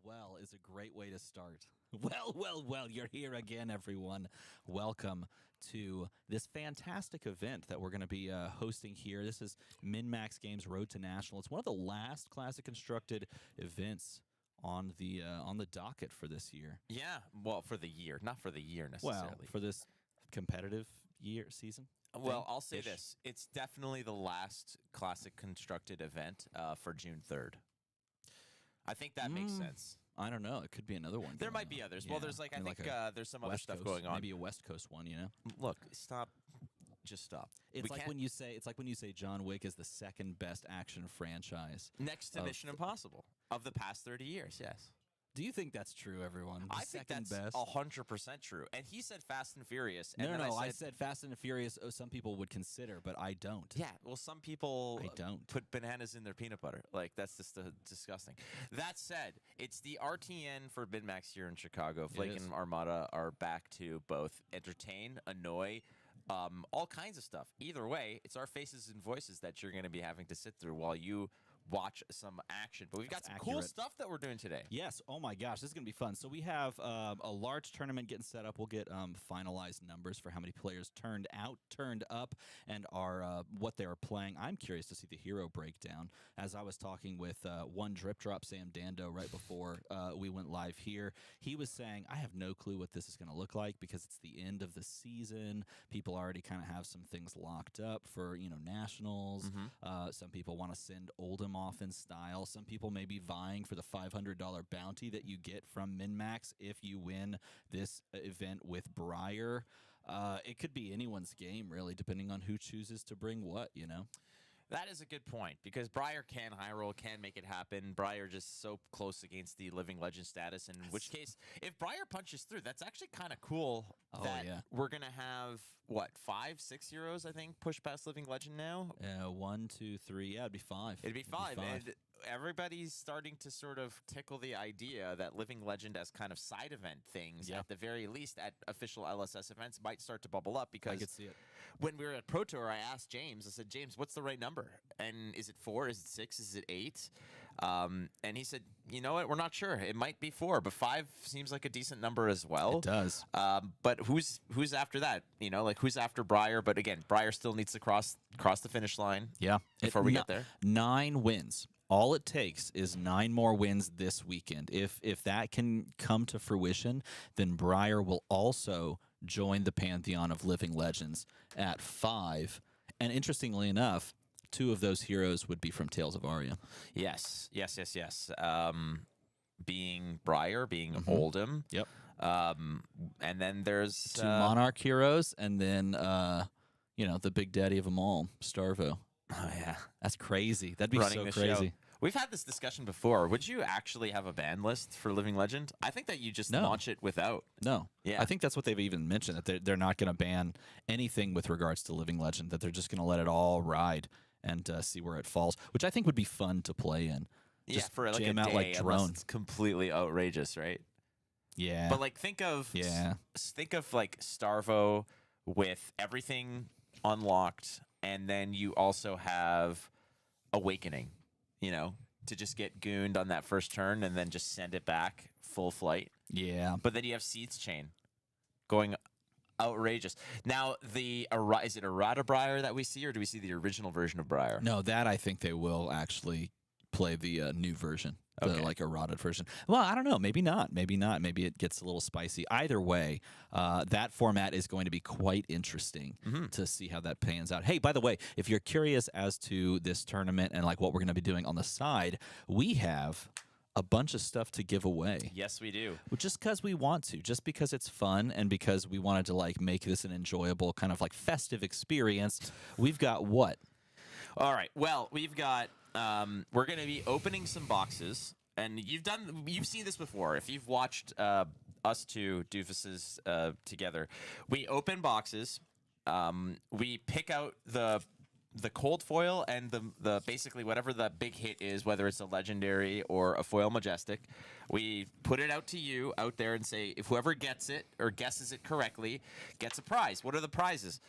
well is a great way to start. Well, you're here again, everyone. Welcome to this fantastic event that we're going to be hosting here. This is MinMax Games Road to National. It's one of the last Classic Constructed events on the docket for this year. Yeah, well, for the year, not for the year necessarily. Well, for this competitive season. Well, I'll say this. It's definitely the last Classic Constructed event for June 3rd. I think that makes sense. I don't know. It could be another one. There might be others. Yeah. Well, there's I think there's some other stuff going on. Maybe a West Coast one, you know? Look, stop. Just stop. It's like when you say John Wick is the second best action franchise. Next to Mission Impossible of the past 30 years, yes. Do you think that's true, everyone? I think that's 100% true. And he said Fast and Furious. And no, I said Fast and Furious. Some people would consider, but I don't. Yeah, well, some people don't put bananas in their peanut butter. Like, that's just disgusting. That said, it's the RTN for MinMax here in Chicago. FLAKE and ARMADA are back to both entertain, annoy, all kinds of stuff. Either way, it's our faces and voices that you're going to be having to sit through while you watch some action. But we've got some cool stuff that we're doing today. Yes. Oh my gosh, this is going to be fun. So we have a large tournament getting set up. We'll get finalized numbers for how many players turned up, and what they are playing. I'm curious to see the hero breakdown. As I was talking with one Drip Drop, Sam Dando, right before we went live here, he was saying, I have no clue what this is going to look like because it's the end of the season. People already kind of have some things locked up for, nationals. Some people want to send Oldham off in style. Some people may be vying for the $500 bounty that you get from MinMax if you win this event with Briar. It could be anyone's game, really, depending on who chooses to bring what, That is a good point, because Briar can high roll, can make it happen. Briar just so close against the Living Legend status, in which case, if Briar punches through, that's actually kind of cool we're going to have, 5, 6 heroes, I think, push past Living Legend now? 1, 2, 3, yeah, it'd be 5. It'd be 5. And everybody's starting to sort of tickle the idea that Living Legend as kind of side event things, at the very least at official LSS events, might start to bubble up, because I could see it. When we were at Pro Tour, I asked James, I said, James, what's the right number? And is it 4? Is it 6? Is it 8? And he said, you know what? We're not sure. It might be 4, but 5 seems like a decent number as well. It does. But who's after that? Who's after Briar? But again, Briar still needs to cross the finish line. Yeah. Before we get there. 9 wins. All it takes is 9 more wins this weekend. If that can come to fruition, then Briar will also join the pantheon of Living Legends at 5. And interestingly enough, 2 of those heroes would be from Tales of Aria. Yes. Being Briar, being Oldham. Yep. And then there's 2 Monarch heroes, and then the big daddy of them all, Starvo. Oh yeah, that's crazy. That'd be so crazy. We've had this discussion before. Would you actually have a ban list for Living Legend? I think that you just launch it without. No. Yeah. I think that's what they've even mentioned, that they're not going to ban anything with regards to Living Legend, that they're just going to let it all ride and see where it falls, which I think would be fun to play in. Just for like jam a out day, like Drone. It's completely outrageous, right? Yeah. But like think of like Starvo with everything unlocked, and then you also have Awakening, to just get gooned on that first turn and then just send it back full flight. Yeah. But then you have Seeds Chain going outrageous. Now, is it Errata Briar that we see, or do we see the original version of Briar? No, that I think they will actually play the new version. The eroded version. Well, I don't know. Maybe not. Maybe it gets a little spicy. Either way, that format is going to be quite interesting to see how that pans out. Hey, by the way, if you're curious as to this tournament and like what we're going to be doing on the side, we have a bunch of stuff to give away. Yes, we do. Just because we want to, just because it's fun, and because we wanted to like make this an enjoyable kind of like festive experience. We've got what? All right. Well, we've got. We're going to be opening some boxes, and you've seen this before. If you've watched us two doofuses together, we open boxes. We pick out the cold foil and the basically whatever the big hit is, whether it's a legendary or a foil majestic. We put it out to you out there and say, if whoever gets it or guesses it correctly gets a prize. What are the prizes?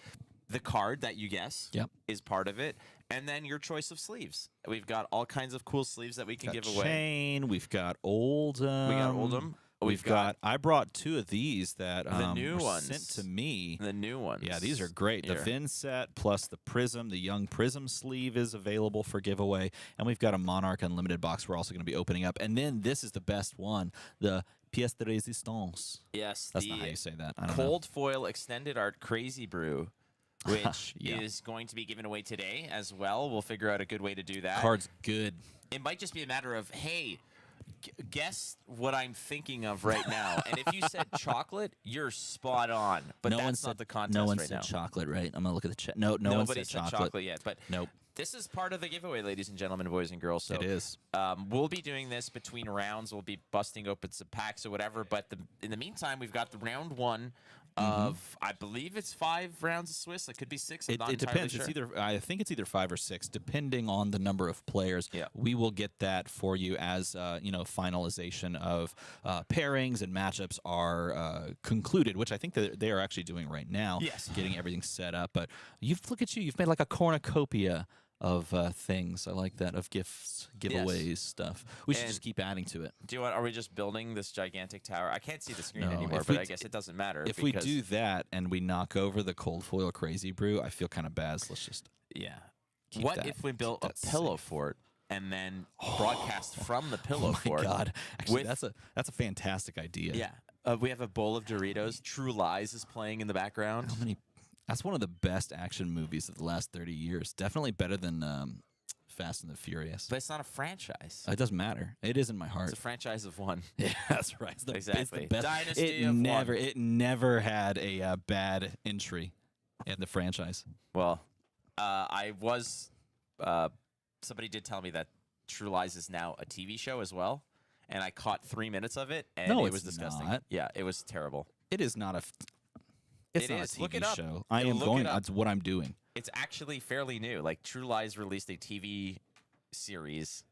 the card that you guess Yep. is part of it, and then your choice of sleeves. We've got all kinds of cool sleeves that we can Got give away. Chain. We've got Oldham. We got Oldham. We've got. I brought 2 of these that the new were ones sent to me. The new ones. Yeah, these are great. Here. The Vin set plus the Prism, the Young Prism sleeve is available for giveaway, and we've got a Monarch Unlimited box we're also going to be opening up. And then this is the best one, the pièce de résistance. Yes, That's not how you say that. I don't cold foil extended art Crazy Brew, which Yeah. is going to be given away today as well. We'll figure out a good way to do that. know. Card's good. It might just be a matter of, hey, guess what I'm thinking of right now. And if you said chocolate, you're spot on. But no that's one not said the contest No one right said now. chocolate, right? I'm gonna look at the chat. No one Nobody said chocolate. chocolate yet. But Nope. this is part of the giveaway, ladies and gentlemen, boys and girls. So It is. We'll be doing this between rounds. We'll be busting open some packs or whatever. But in the meantime, we've got the round 1 of, I believe it's 5 rounds of Swiss. It could be 6. I'm It not entirely depends. Sure. It's either I think it's either 5 or 6, depending on the number of players. Yeah. We will get that for you as finalization of pairings and matchups are concluded, which I think that they are actually doing right now. Yes. Getting everything set up. But look at you. You've made like a cornucopia of things. I like that, of gifts, giveaways, stuff. We should And just keep adding to it. Do you want? Are we just building this gigantic tower? I can't see the screen No, anymore, if but we I guess it doesn't matter. If we because- do that and we knock over the cold foil Crazy Brew, I feel kind of bad. So let's just yeah. keep What that- if we built a that pillow safe. fort and then broadcast from the pillow Oh fort? my God! Actually, with- that's a fantastic idea. Yeah. We have a bowl of Doritos. True Lies is playing in the background. How many? That's one of the best action movies of the last 30 years. Definitely better than Fast and the Furious. But it's not a franchise. It doesn't matter. It is in my heart. It's a franchise of one. Yeah, that's right. It's the, it's Exactly. the best. Dynasty it of never. one. It never had a bad entry in the franchise. Well, I was. Somebody did tell me that True Lies is now a TV show as well, and I caught 3 minutes of it, and No, it it's was disgusting. not. Yeah, it was terrible. It is not a. It's It not is. a TV Look it up. show. I Yeah, am look going. it up. That's what I'm doing. It's actually fairly new. Like True Lies released a TV series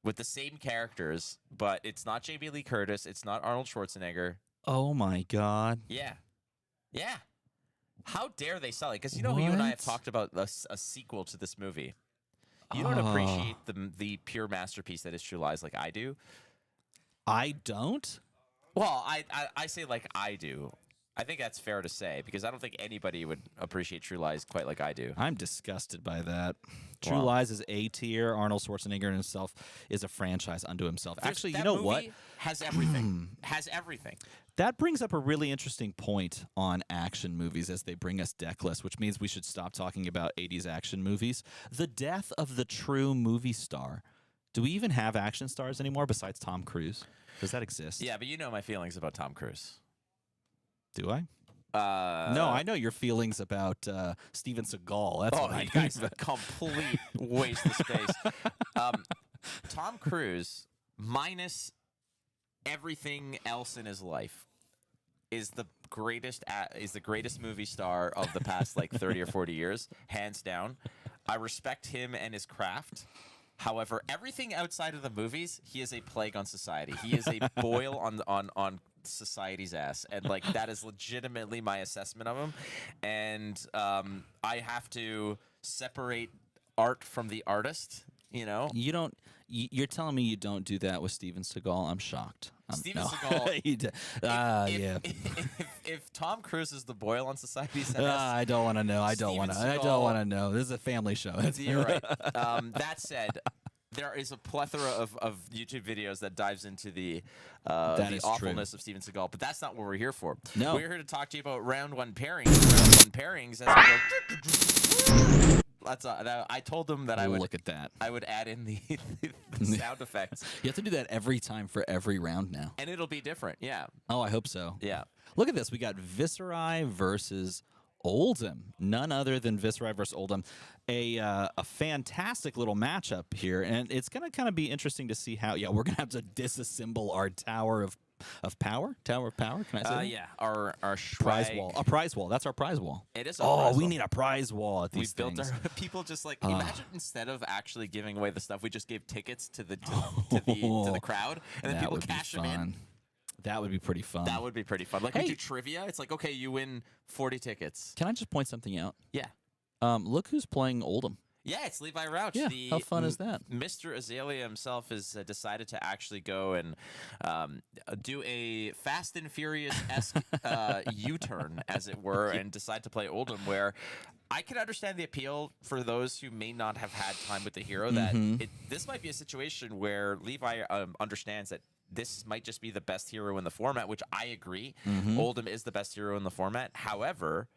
with the same characters, but it's not J.B. Lee Curtis. It's not Arnold Schwarzenegger. Oh my God! Yeah. Yeah. How dare they sell it? Because you know, you and I have What? talked about a sequel to this movie. You don't appreciate the pure masterpiece that is True Lies like I do. I don't. Well, I say like I do. I think that's fair to say because I don't think anybody would appreciate True Lies quite like I do. I'm disgusted by that. True Wow. Lies is A tier. Arnold Schwarzenegger himself is a franchise unto himself. Actually, That you know what? movie has everything. Has everything. That brings up a really interesting point on action movies as they bring us Decklist, which means we should stop talking about 80s action movies. The death of the true movie star. Do we even have action stars anymore besides Tom Cruise? Does that exist? Yeah, but you know my feelings about Tom Cruise. Do I? No, I know your feelings about Steven Seagal. That's what I you know. guys are a complete waste of space. Tom Cruise, minus everything else in his life, is the greatest movie star of the past like 30 or 40 years, hands down. I respect him and his craft. However, everything outside of the movies, he is a plague on society. He is a boil on society's ass, and like that is legitimately my assessment of him. And I have to separate art from the artist. You know, You don't. You're telling me you don't do that with Steven Seagal? I'm shocked. Steven no. Seagal. Yeah. If Tom Cruise is the boil on society's ass, I don't want to know. I don't want to. Steven I don't Seagal- want to know. This is a family show. you're right. That said, there is a plethora of YouTube videos that dives into the is true. awfulness of Steven Seagal, but that's not what we're here for. No. We're here to talk to you about round one pairings. Round one pairings. As we go, I told them that I would Look at that. I would add in the sound effects, You have to do that every time for every round now. and it'll be different. Yeah, Oh, I hope so. yeah. Look at this. We got Viscerai versus Oldham. None other than Viscerai versus Oldham. A fantastic little matchup here, and it's going to kind of be interesting to see how. Yeah, we're going to have to disassemble our Tower of Power. Tower of Power. Can I say that? Yeah. Our Prize swag. wall. A prize wall. That's our prize wall. It is. Our Oh, prize we wall. need a prize wall at We these built things. our people just like imagine instead of actually giving away the stuff, we just gave tickets to the crowd, and then That people would be cash them in. fun. That would be pretty fun. That would be pretty fun. Like, Hey. we do trivia. It's like, okay, you win 40 tickets. Can I just point something out? Yeah. Look who's playing Oldham. Yeah, it's Levi Rauch. Yeah, how fun is that? Mr. Azalea himself has decided to actually go and do a Fast and Furious-esque U-turn, as it were, and decide to play Oldham, where I can understand the appeal for those who may not have had time with the hero. That this might be a situation where Levi understands that this might just be the best hero in the format, which I agree. Oldham is the best hero in the format. However,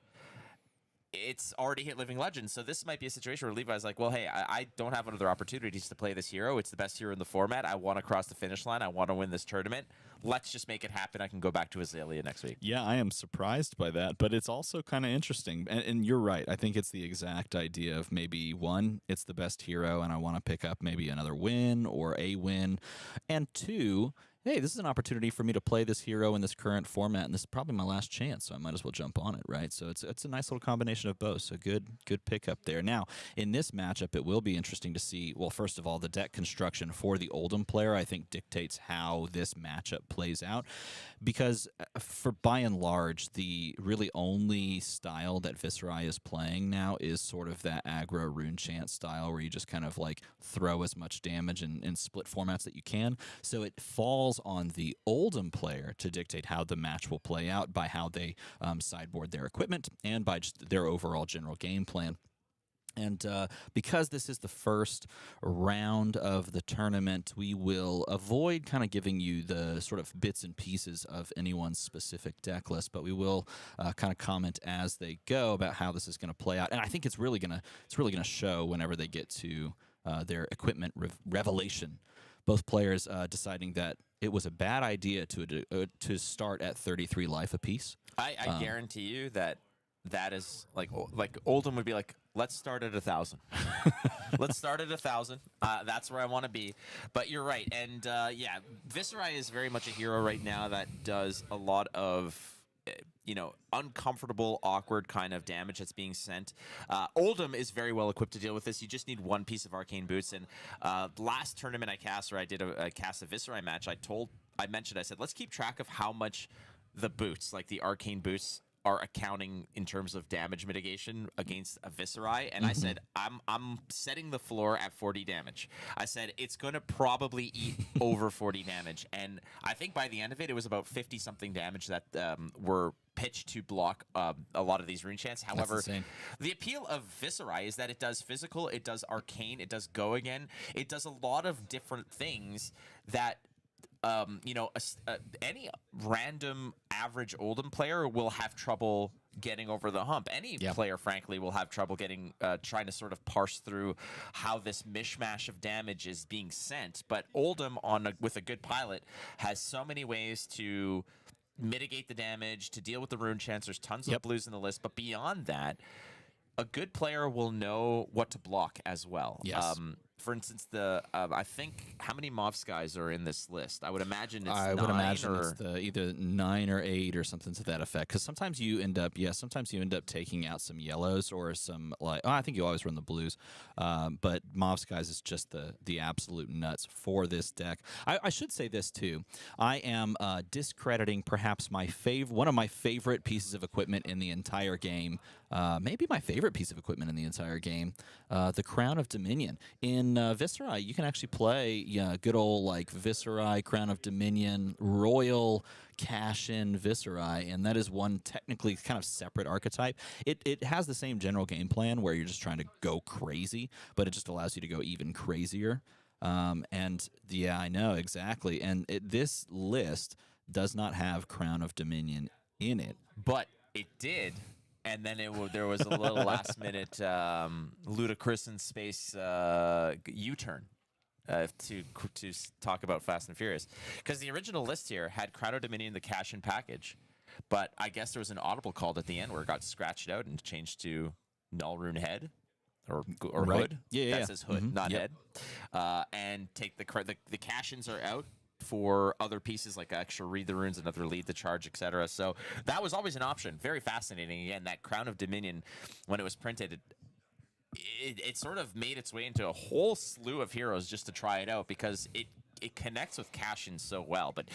it's already hit Living Legends, so this might be a situation where Levi's like, well, hey, I don't have other opportunities to play this hero. It's the best hero in the format. I want to cross the finish line. I want to win this tournament. Let's just make it happen. I can go back to Azalea next week. Yeah, I am surprised by that, but it's also kind of interesting. And you're right. I think it's the exact idea of maybe, one, it's the best hero, and I want to pick up maybe another win or a win. And two, hey, this is an opportunity for me to play this hero in this current format, and this is probably my last chance, so I might as well jump on it, right? So it's a nice little combination of both, so good pickup there. Now, in this matchup, it will be interesting to see, well, first of all, the deck construction for the Oldham player, I think, dictates how this matchup plays out, because for by and large, the really only style that Viscerai is playing now is sort of that aggro rune chant style, where you just kind of like throw as much damage in split formats that you can. So it falls on the Oldham player to dictate how the match will play out by how they sideboard their equipment and by just their overall general game plan. And because this is the first round of the tournament, we will avoid kind of giving you the sort of bits and pieces of anyone's specific deck list, but we will kind of comment as they go about how this is going to play out. And I think it's really gonna show whenever they get to their equipment revelation. Both players deciding that it was a bad idea to start at 33 life apiece. I guarantee you that is like Oldham would be like, let's start at 1,000. Let's start at 1,000. That's where I want to be. But you're right, and yeah, Viscerai is very much a hero right now that does a lot of uncomfortable, awkward kind of damage that's being sent. Oldham is very well equipped to deal with this. You just need one piece of arcane boots. And last tournament I cast, where I did a cast a Viscerai match, I said, let's keep track of how much the boots, like the arcane boots, are accounting in terms of damage mitigation against a Viscerai, and I said, I'm setting the floor at 40 damage. I said, it's going to probably eat over 40 damage, and I think by the end of it, it was about 50-something damage that were pitched to block a lot of these rune chants. However, the appeal of Viscerai is that it does physical, it does arcane, it does go again, it does a lot of different things that any random average Oldham player will have trouble getting over the hump. Any player, frankly, will have trouble getting trying to sort of parse through how this mishmash of damage is being sent. But Oldham, with a good pilot, has so many ways to mitigate the damage, to deal with the rune chants. There's tons of blues in the list, but beyond that, a good player will know what to block as well. Yes. For instance, I think how many Mavs guys are in this list? I would imagine it's I would imagine it's either 9 or 8 or something to that effect. Because sometimes you end up taking out some yellows or some I think you always run the blues. But Mavs guys is just the absolute nuts for this deck. I should say this too. I am discrediting perhaps one of my favorite pieces of equipment in the entire game. Maybe my favorite piece of equipment in the entire game, the Crown of Dominion. In Viscerai, you can actually play good old Viscerai, Crown of Dominion, Royal cash-in Viscerai, and that is one technically kind of separate archetype. It has the same general game plan where you're just trying to go crazy, but it just allows you to go even crazier. And yeah, I know, exactly. And this list does not have Crown of Dominion in it. But it did. And then there was a little last-minute ludicrous in space U-turn to talk about Fast and Furious. Because the original list here had Crown of Dominion, the cash-in package. But I guess there was an audible called at the end where it got scratched out and changed to Null Rune Head or Hood. Yeah. That says Hood, not Head. And take the cash-ins are out for other pieces like extra read the runes, another lead the charge, etc. So that was always an option. Very fascinating. Again, that Crown of Dominion, when it was printed, it sort of made its way into a whole slew of heroes just to try it out, because it connects with Cashin so well. But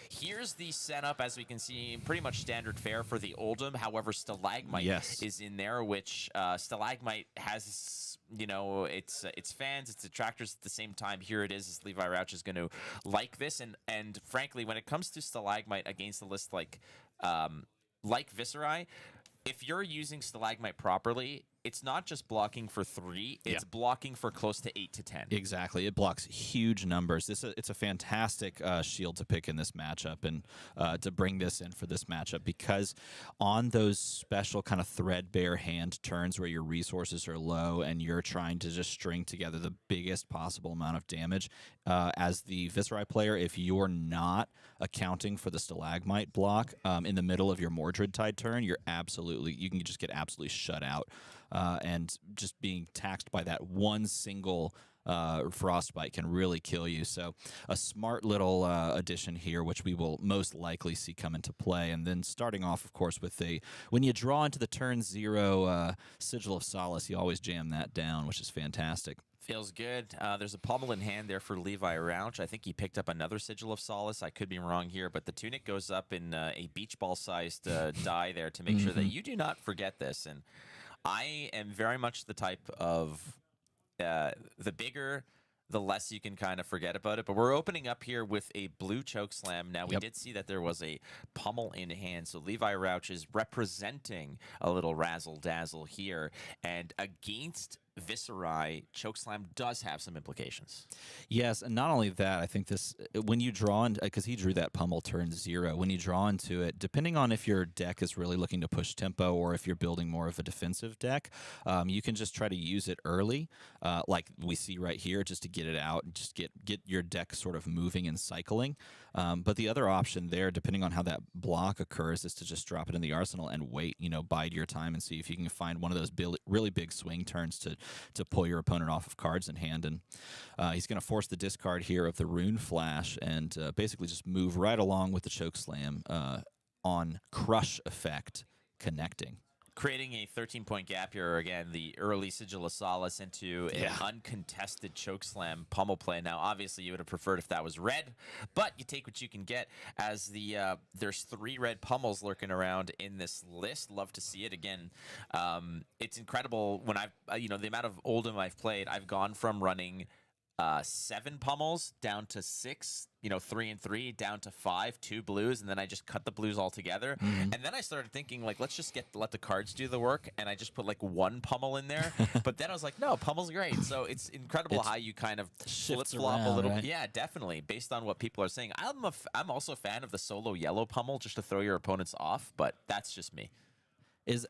here's the setup, as we can see, pretty much standard fare for the Oldham. However, Stalagmite is in there, which Stalagmite has, you know, its fans, its detractors at the same time. Here it is Levi Rauch is going to like this. And frankly, when it comes to Stalagmite against a list like Viscerai, if you're using Stalagmite properly, it's not just blocking for 3, it's blocking for close to 8 to 10. Exactly. It blocks huge numbers. It's a fantastic shield to pick in this matchup, and to bring this in for this matchup, because on those special kind of threadbare hand turns where your resources are low and you're trying to just string together the biggest possible amount of damage, as the Viscerai player, if you're not accounting for the Stalagmite block in the middle of your Mordred Tide turn, you can just get absolutely shut out. And just being taxed by that one single frostbite can really kill you. So a smart little addition here, which we will most likely see come into play. And then starting off, of course, with when you draw into the turn 0 Sigil of Solace, you always jam that down, which is fantastic. Feels good. There's a pummel in hand there for Levi Rauch. I think he picked up another Sigil of Solace. I could be wrong here, but the tunic goes up in a beach ball-sized die there to make sure that you do not forget this. And I am very much the type of the bigger, the less you can kind of forget about it. But we're opening up here with a blue chokeslam. Now, we did see that there was a pummel in hand, so Levi Rauch is representing a little razzle-dazzle here. And against Viscerai, chokeslam does have some implications. Yes, and not only that, I think this, when you draw in, because he drew that pummel turn 0, when you draw into it, depending on if your deck is really looking to push tempo or if you're building more of a defensive deck, you can just try to use it early, like we see right here, just to get it out and just get your deck sort of moving and cycling. But the other option there, depending on how that block occurs, is to just drop it in the arsenal and wait, bide your time and see if you can find one of those really big swing turns to pull your opponent off of cards in hand. And he's going to force the discard here of the Rune Flash and basically just move right along with the Chokeslam on Crush effect connecting. Creating a 13-point gap here, again, the early Sigil of Solace into an uncontested chokeslam pummel play. Now, obviously, you would have preferred if that was red, but you take what you can get, as there's 3 red pummels lurking around in this list. Love to see it. Again, it's incredible when the amount of Oldham I've played, I've gone from running 7 pummels down to 6, 3 and 3, down to 5, 2 blues, and then I just cut the blues all together. And then I started thinking, like, let's just let the cards do the work, and I just put like 1 pummel in there. But then I was like, no, pummel's great. So it's incredible how you kind of flip-flop a little. Right? Yeah, definitely, based on what people are saying. I'm also a fan of the solo yellow pummel, just to throw your opponents off, but that's just me.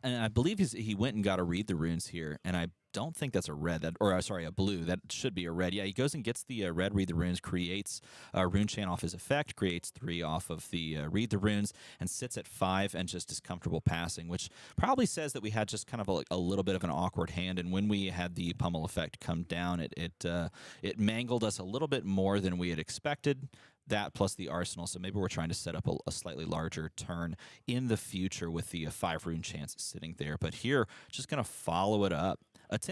And I believe he went and got to read the runes here, and I don't think that's a red, a blue. That should be a red. Yeah, he goes and gets the red read the runes, creates a rune chain off his effect, creates 3 off of the read the runes, and sits at 5 and just is comfortable passing, which probably says that we had just kind of a little bit of an awkward hand. And when we had the pummel effect come down, it mangled us a little bit more than we had expected. That plus the arsenal, so maybe we're trying to set up a slightly larger turn in the future with the 5 rune chance sitting there. But here, just going to follow it up.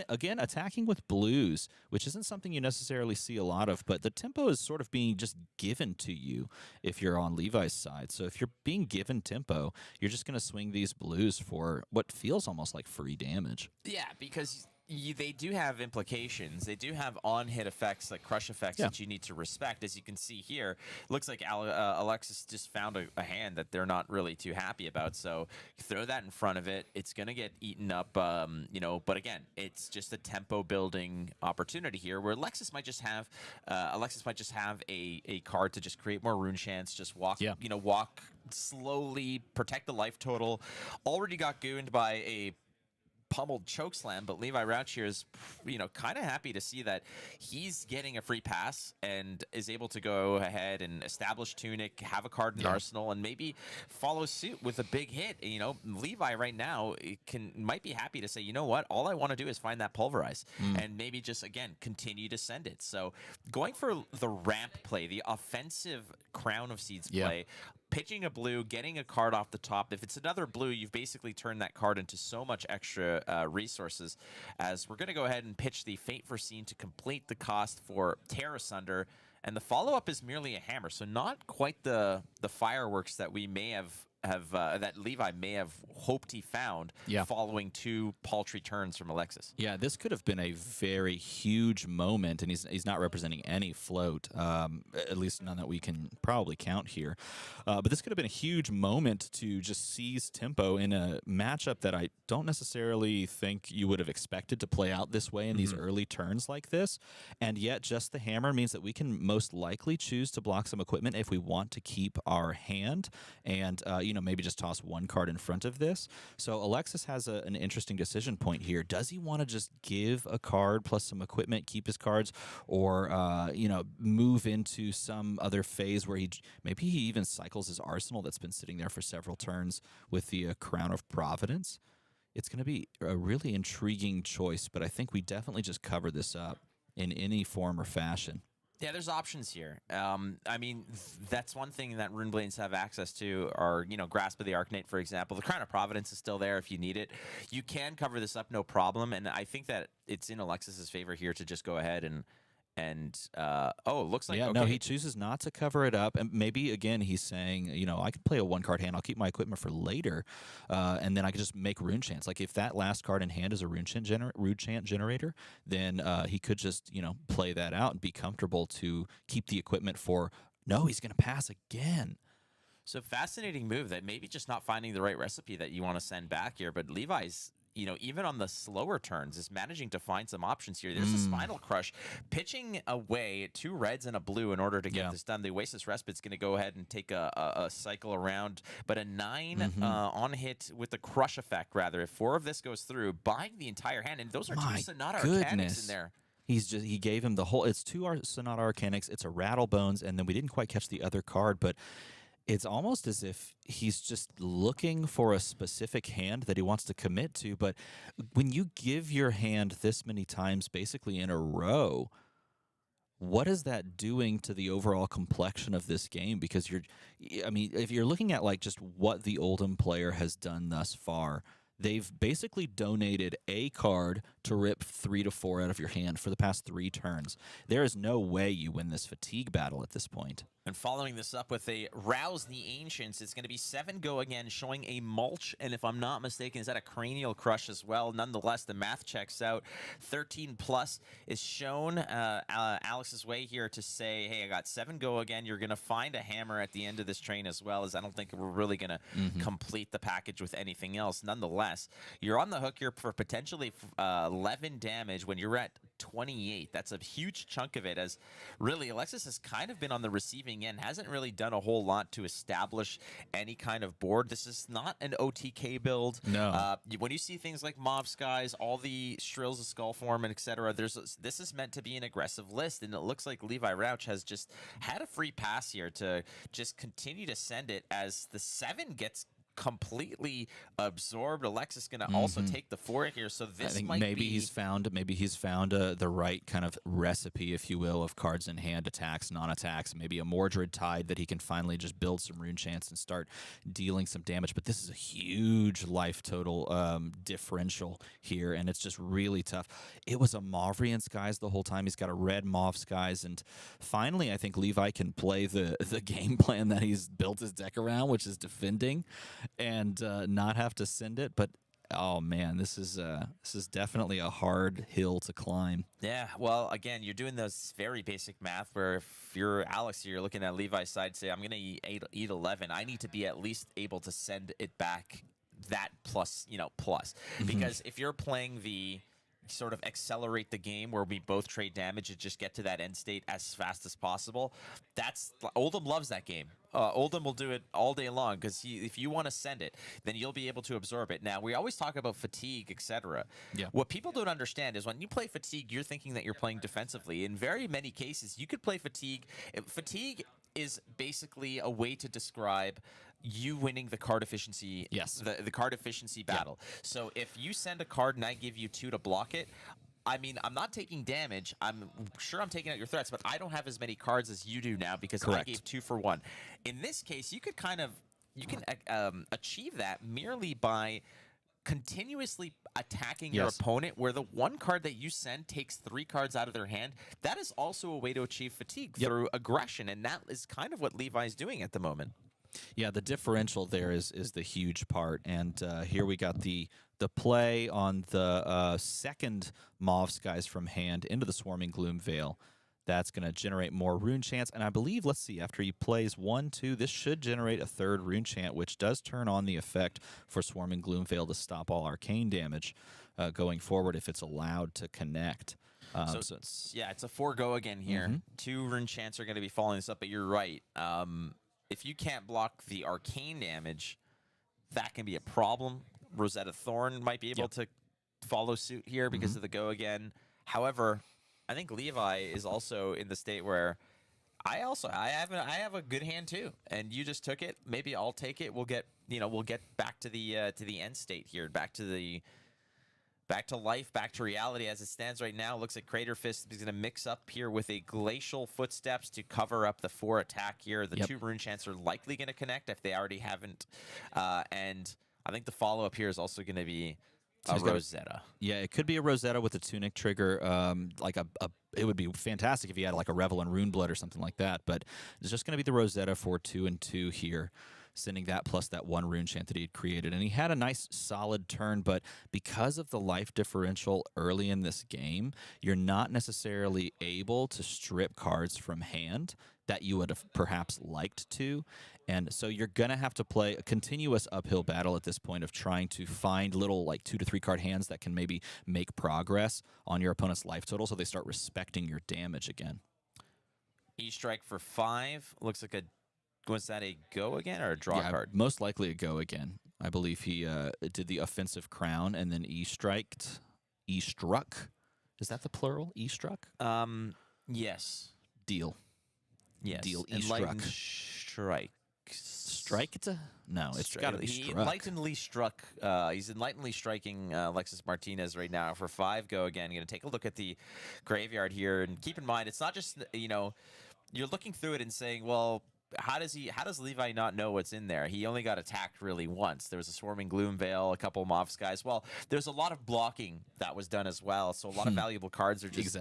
Again, attacking with blues, which isn't something you necessarily see a lot of, but the tempo is sort of being just given to you if you're on Levi's side. So if you're being given tempo, you're just going to swing these blues for what feels almost like free damage. Yeah, because they do have implications. They do have on-hit effects, like crush effects, that you need to respect. As you can see here, looks like Alexis just found a hand that they're not really too happy about. So you throw that in front of it. It's going to get eaten up, but again, it's just a tempo-building opportunity here where Alexis might just have a card to just create more rune chance, just walk slowly, protect the life total. Already got gooned by a pummeled chokeslam, but Levi Rauch here is, kind of happy to see that he's getting a free pass and is able to go ahead and establish Tunic, have a card in arsenal, and maybe follow suit with a big hit. Levi right now might be happy to say, you know what, all I want to do is find that pulverize and maybe just, again, continue to send it. So going for the ramp play, the offensive Crown of Seeds play, pitching a blue, getting a card off the top. If it's another blue, you've basically turned that card into so much extra resources, as we're going to go ahead and pitch the Fate Foreseen to complete the cost for Tear Asunder, and the follow-up is merely a hammer, so not quite the fireworks that we may have that Levi may have hoped he found following 2 paltry turns from Alexis. Yeah, this could have been a very huge moment, and he's not representing any float, at least none that we can probably count here. But this could have been a huge moment to just seize tempo in a matchup that I don't necessarily think you would have expected to play out this way in these early turns like this. And yet just the hammer means that we can most likely choose to block some equipment if we want to keep our hand and, maybe just toss 1 card in front of this. So Alexis has an interesting decision point here. Does he want to just give a card plus some equipment, keep his cards, or, move into some other phase where maybe he even cycles his arsenal that's been sitting there for several turns with the Crown of Providence? It's going to be a really intriguing choice, but I think we definitely just cover this up in any form or fashion. Yeah, there's options here. I mean, that's one thing that Runeblades have access to, are, Grasp of the Arcanate, for example. The Crown of Providence is still there if you need it. You can cover this up, no problem, and I think that it's in Alexis's favor here to just go ahead and it looks like no, he chooses not to cover it up, and maybe again he's saying, I can play a 1-card hand, I'll keep my equipment for later, and then I can just make rune chants. Like if that last card in hand is a rune chant generator, then he could just play that out and be comfortable to keep the equipment for. No, he's going to pass again. So fascinating move that maybe just not finding the right recipe that you want to send back here, but Levi's, even on the slower turns, is managing to find some options here. There's a Spinal Crush pitching away 2 reds and a blue in order to get this done. The Oasis Respite's going to go ahead and take a cycle around, but a 9 on hit with the Crush effect, rather. If 4 of this goes through, buying the entire hand, and those are 2 Sonata Arcanics in there. He gave him the whole. It's 2 Sonata Arcanics. It's a Rattlebones, and then we didn't quite catch the other card, but it's almost as if he's just looking for a specific hand that he wants to commit to. But when you give your hand this many times basically in a row, what is that doing to the overall complexion of this game? Because if you're looking at like just what the Oldham player has done thus far, they've basically donated a card to rip 3 to 4 out of your hand for the past 3 turns. There is no way you win this fatigue battle at this point. And following this up with a Rouse the Ancients, it's going to be 7 go again, showing a Mulch, and if I'm not mistaken, is that a Cranial Crush as well? Nonetheless, the math checks out. 13 plus is shown Alex's way here to say, hey, I got 7 go again. You're going to find a hammer at the end of this train, as well, as I don't think we're really going to complete the package with anything else. Nonetheless, you're on the hook here for potentially 11 damage when you're at 28. That's a huge chunk of it, as really Alexis has kind of been on the receiving end, hasn't really done a whole lot to establish any kind of board. This is not an OTK build. No. When you see things like Mob Skies, all the Shrills of Skullform, and etc., this is meant to be an aggressive list, and it looks like Levi Rauch has just had a free pass here to just continue to send it as the 7 gets completely absorbed. Alexis going to also take the 4 here, so this I think might maybe be... he's found the right kind of recipe, if you will, of cards in hand, attacks, non-attacks, maybe a Mordred Tide that he can finally just build some rune chants and start dealing some damage. But this is a huge life total differential here, and it's just really tough. It was a Mauvrian Skies the whole time. He's got a red Mauve Skies, and finally I think Levi can play the game plan that he's built his deck around, which is defending, and not have to send it. But oh man, this is definitely a hard hill to climb. Yeah, well, again, you're doing this very basic math where if you're Alex, you're looking at Levi's side, say, I'm going to eat 11. I need to be at least able to send it back that plus. Because if you're playing the sort of accelerate the game where we both trade damage and just get to that end state as fast as possible, Oldham loves that game. Oldham will do it all day long, because if you want to send it, then you'll be able to absorb it. Now, we always talk about fatigue, etc. Yeah. What people don't understand is when you play fatigue, you're thinking that you're playing defensively. In very many cases, you could play fatigue. Fatigue is basically a way to describe you winning the card efficiency, the card efficiency battle. Yeah. So if you send a card and I give you 2 to block it, I mean, I'm not taking damage. I'm sure I'm taking out your threats, but I don't have as many cards as you do now because I gave 2 for 1. In this case, you can achieve that merely by continuously attacking your Yes. opponent, where the one card that you send takes 3 cards out of their hand, that is also a way to achieve fatigue through aggression, and that is kind of what Levi's doing at the moment. Yeah, the differential there is the huge part, and here we got the play on the second Mauve Skies from hand into the Swarming Gloom Veil. That's going to generate more rune chants, and I believe, let's see, after he plays 1, 2, this should generate a 3rd rune chant, which does turn on the effect for Swarming Gloom Veil to stop all arcane damage going forward if it's allowed to connect. So it's a 4 go again here. 2 rune chants are going to be following this up, but you're right. If you can't block the arcane damage, that can be a problem. Rosetta Thorn might be able to follow suit here because of the go again. However, I think Levi is also in the state where I have a good hand too, and you just took it. Maybe I'll take it. We'll get back to the end state here, back to life, back to reality as it stands right now. Looks like Crater Fist is going to mix up here with a Glacial Footsteps to cover up the 4 attack here. The 2 rune chants are likely going to connect if they already haven't, and I think the follow up here is also going to be a Rosetta. Yeah, it could be a Rosetta with a Tunic trigger. It would be fantastic if you had like a Revel and Runeblood or something like that. But it's just going to be the Rosetta for 2 and 2 here, sending that plus that 1 rune chant that he had created. And he had a nice solid turn, but because of the life differential early in this game, you're not necessarily able to strip cards from hand that you would have perhaps liked to. And so you're going to have to play a continuous uphill battle at this point of trying to find little like 2 to 3 card hands that can maybe make progress on your opponent's life total so they start respecting your damage again. E-Strike for 5. Looks like was that a go again or a draw card? Most likely a go again. I believe he did the offensive crown and then E-Striked. E-Struck. Is that the plural? E-Struck? Yes. Deal. Yes. Deal E-Struck. Enlightened Strike. Striked? No, it's got to be struck. Enlightenedly struck. He's enlightenedly striking Alexis Martinez right now for 5 go again. You're going to take a look at the graveyard here, and keep in mind, it's not just, you're looking through it and saying, well, how does Levi not know what's in there? He only got attacked really once. There was a Swarming Gloom Veil, a couple of Mauve Skies. Well, there's a lot of blocking that was done as well, so a lot of valuable cards are just,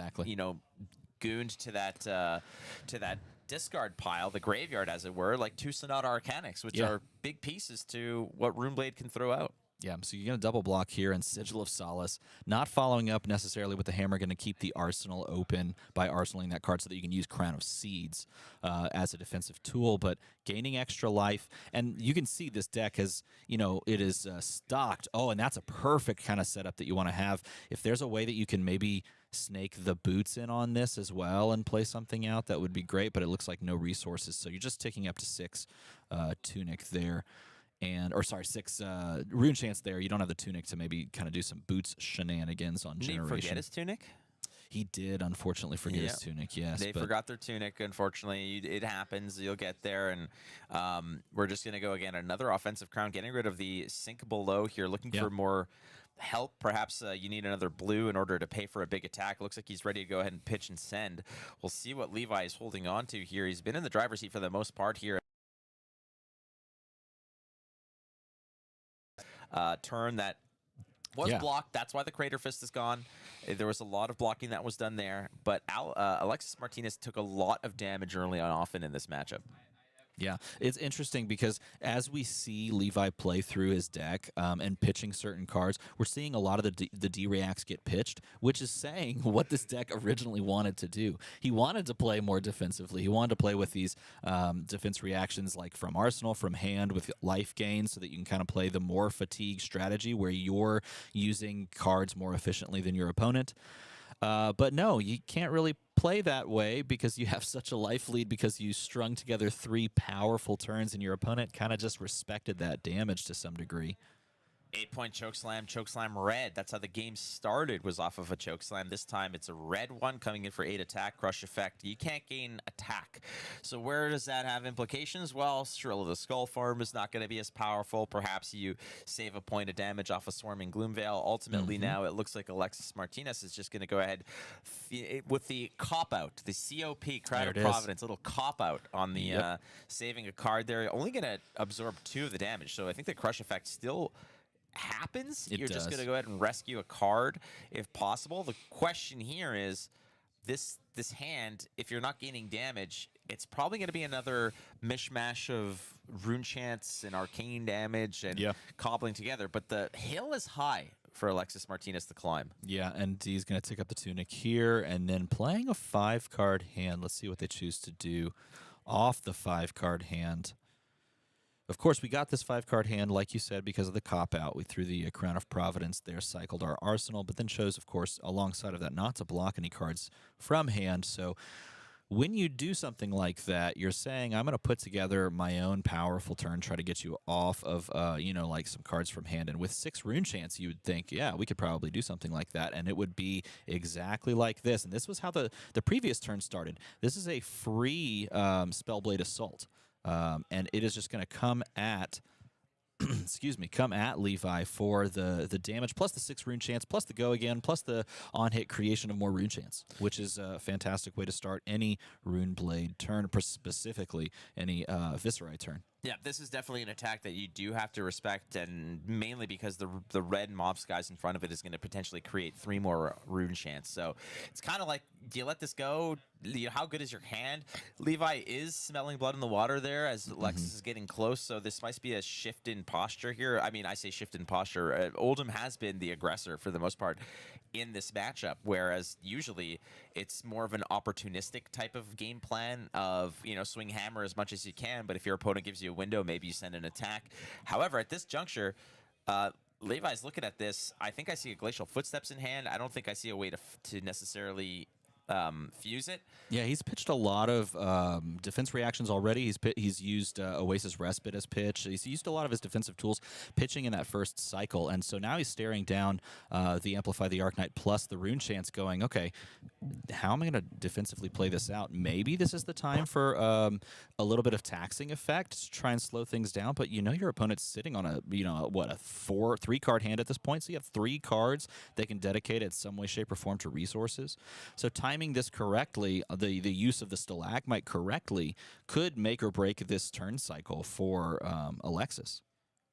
gooned to that discard pile, the graveyard, as it were, like 2 Sonata Arcanics, which are big pieces to what Runeblade can throw out. Yeah, so you're going to double block here, and Sigil of Solace, not following up necessarily with the hammer, going to keep the arsenal open by arsenaling that card so that you can use Crown of Seeds as a defensive tool, but gaining extra life. And you can see this deck has, it is stocked. Oh, and that's a perfect kind of setup that you want to have. If there's a way that you can maybe snake the boots in on this as well and play something out, that would be great, but it looks like no resources. So you're just ticking up to 6 Tunic there. Or 6 rune chants there. You don't have the Tunic to maybe kind of do some boots shenanigans on generation. Did he forget his Tunic? He did, unfortunately, forget his Tunic, yes. They forgot their Tunic, unfortunately. It happens. You'll get there, and we're just going to go again. Another offensive crown, getting rid of the sink below here, looking for more help. Perhaps you need another blue in order to pay for a big attack. Looks like he's ready to go ahead and pitch and send. We'll see what Levi is holding on to here. He's been in the driver's seat for the most part here. Turn that was blocked. That's why the Crater Fist is gone. There was a lot of blocking that was done there, but Alexis Martinez took a lot of damage early on often in this matchup. Yeah, it's interesting because as we see Levi play through his deck and pitching certain cards, we're seeing a lot of the D-reacts get pitched, which is saying what this deck originally wanted to do. He wanted to play more defensively. He wanted to play with these defense reactions like from Arsenal, from hand, with life gain, so that you can kind of play the more fatigue strategy where you're using cards more efficiently than your opponent. But no, you can't really play that way because you have such a life lead because you strung together 3 powerful turns and your opponent kind of just respected that damage to some degree. 8-point chokeslam red. That's how the game started, was off of a chokeslam. This time it's a red one coming in for 8 attack, crush effect. You can't gain attack. So where does that have implications? Well, Shrill of the Skull Farm is not going to be as powerful. Perhaps you save a point of damage off a Swarming Gloom Veil. Ultimately now it looks like Alexis Martinez is just going to go ahead with the cop-out, the COP, Crowd of Providence, a little cop-out on the saving a card there. Only going to absorb 2 of the damage. So I think the crush effect still happens, It you're just does. going to go ahead and rescue a card if possible. The question here is this hand, if you're not gaining damage, it's probably going to be another mishmash of rune chants and arcane damage and cobbling together. But the hill is high for Alexis Martinez to climb. Yeah, and he's going to take up the Tunic here, and then playing a 5-card hand. Let's see what they choose to do off the 5-card hand. Of course, we got this 5-card hand, like you said, because of the cop-out. We threw the Crown of Providence there, cycled our arsenal, but then chose, of course, alongside of that, not to block any cards from hand. So when you do something like that, you're saying, I'm going to put together my own powerful turn, try to get you off of, like some cards from hand. And with 6 rune chants, you would think, yeah, we could probably do something like that. And it would be exactly like this. And this was how the previous turn started. This is a free Spellblade Assault. And it is just going to come at, come at Levi for the damage, plus the 6 rune chants, plus the go again, plus the on-hit creation of more rune chants, which is a fantastic way to start any rune blade turn, specifically any Viscerai turn. Yeah, this is definitely an attack that you do have to respect, and mainly because the red mob skies in front of it is going to potentially create 3 more rune chants. So it's kind of like, do you let this go? How good is your hand? Levi is smelling blood in the water there as Alexis is getting close, so this might be a shift in posture here. I mean, I say shift in posture. Oldham has been the aggressor for the most part in this matchup, whereas usually it's more of an opportunistic type of game plan of, swing hammer as much as you can, but if your opponent gives you a window, maybe you send an attack. However, at this juncture, Levi's looking at this. I think I see a Glacial Footsteps in hand. I don't think I see a way to necessarily fuse it. Yeah, he's pitched a lot of defense reactions already. He's used Oasis Respite as pitch. He's used a lot of his defensive tools pitching in that first cycle, and so now he's staring down the Amplify the Arc Knight plus the Rune Chance going, okay, how am I going to defensively play this out? Maybe this is the time for a little bit of taxing effect to try and slow things down, but your opponent's sitting on a 3-card hand at this point, so you have 3 cards they can dedicate in some way, shape, or form to resources. So timing this correctly, the use of the Stalagmite correctly, could make or break this turn cycle for Alexis.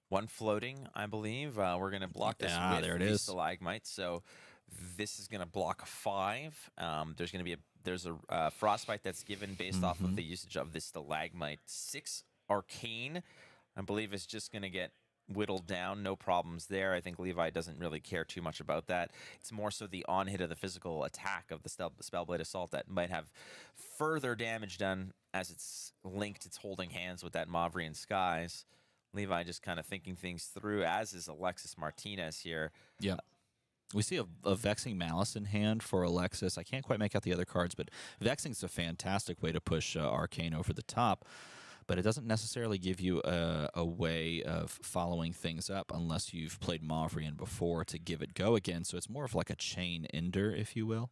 1 floating, I believe. We're going to block this with there it the is. Stalagmite. So this is going to block 5. There's going to be a frostbite that's given based off of the usage of the Stalagmite. 6 arcane, I believe, is just going to get whittled down. No problems there. I think Levi doesn't really care too much about that. It's more so the on-hit of the physical attack of the Spellblade Assault that might have further damage done as it's linked, it's holding hands with that Mavrian Skies. Levi just kind of thinking things through, as is Alexis Martinez here. Yeah. We see a Vexing Malice in hand for Alexis. I can't quite make out the other cards, but Vexing's a fantastic way to push Arcane over the top. But it doesn't necessarily give you a way of following things up unless you've played Mavrian before to give it go again. So it's more of like a chain ender, if you will.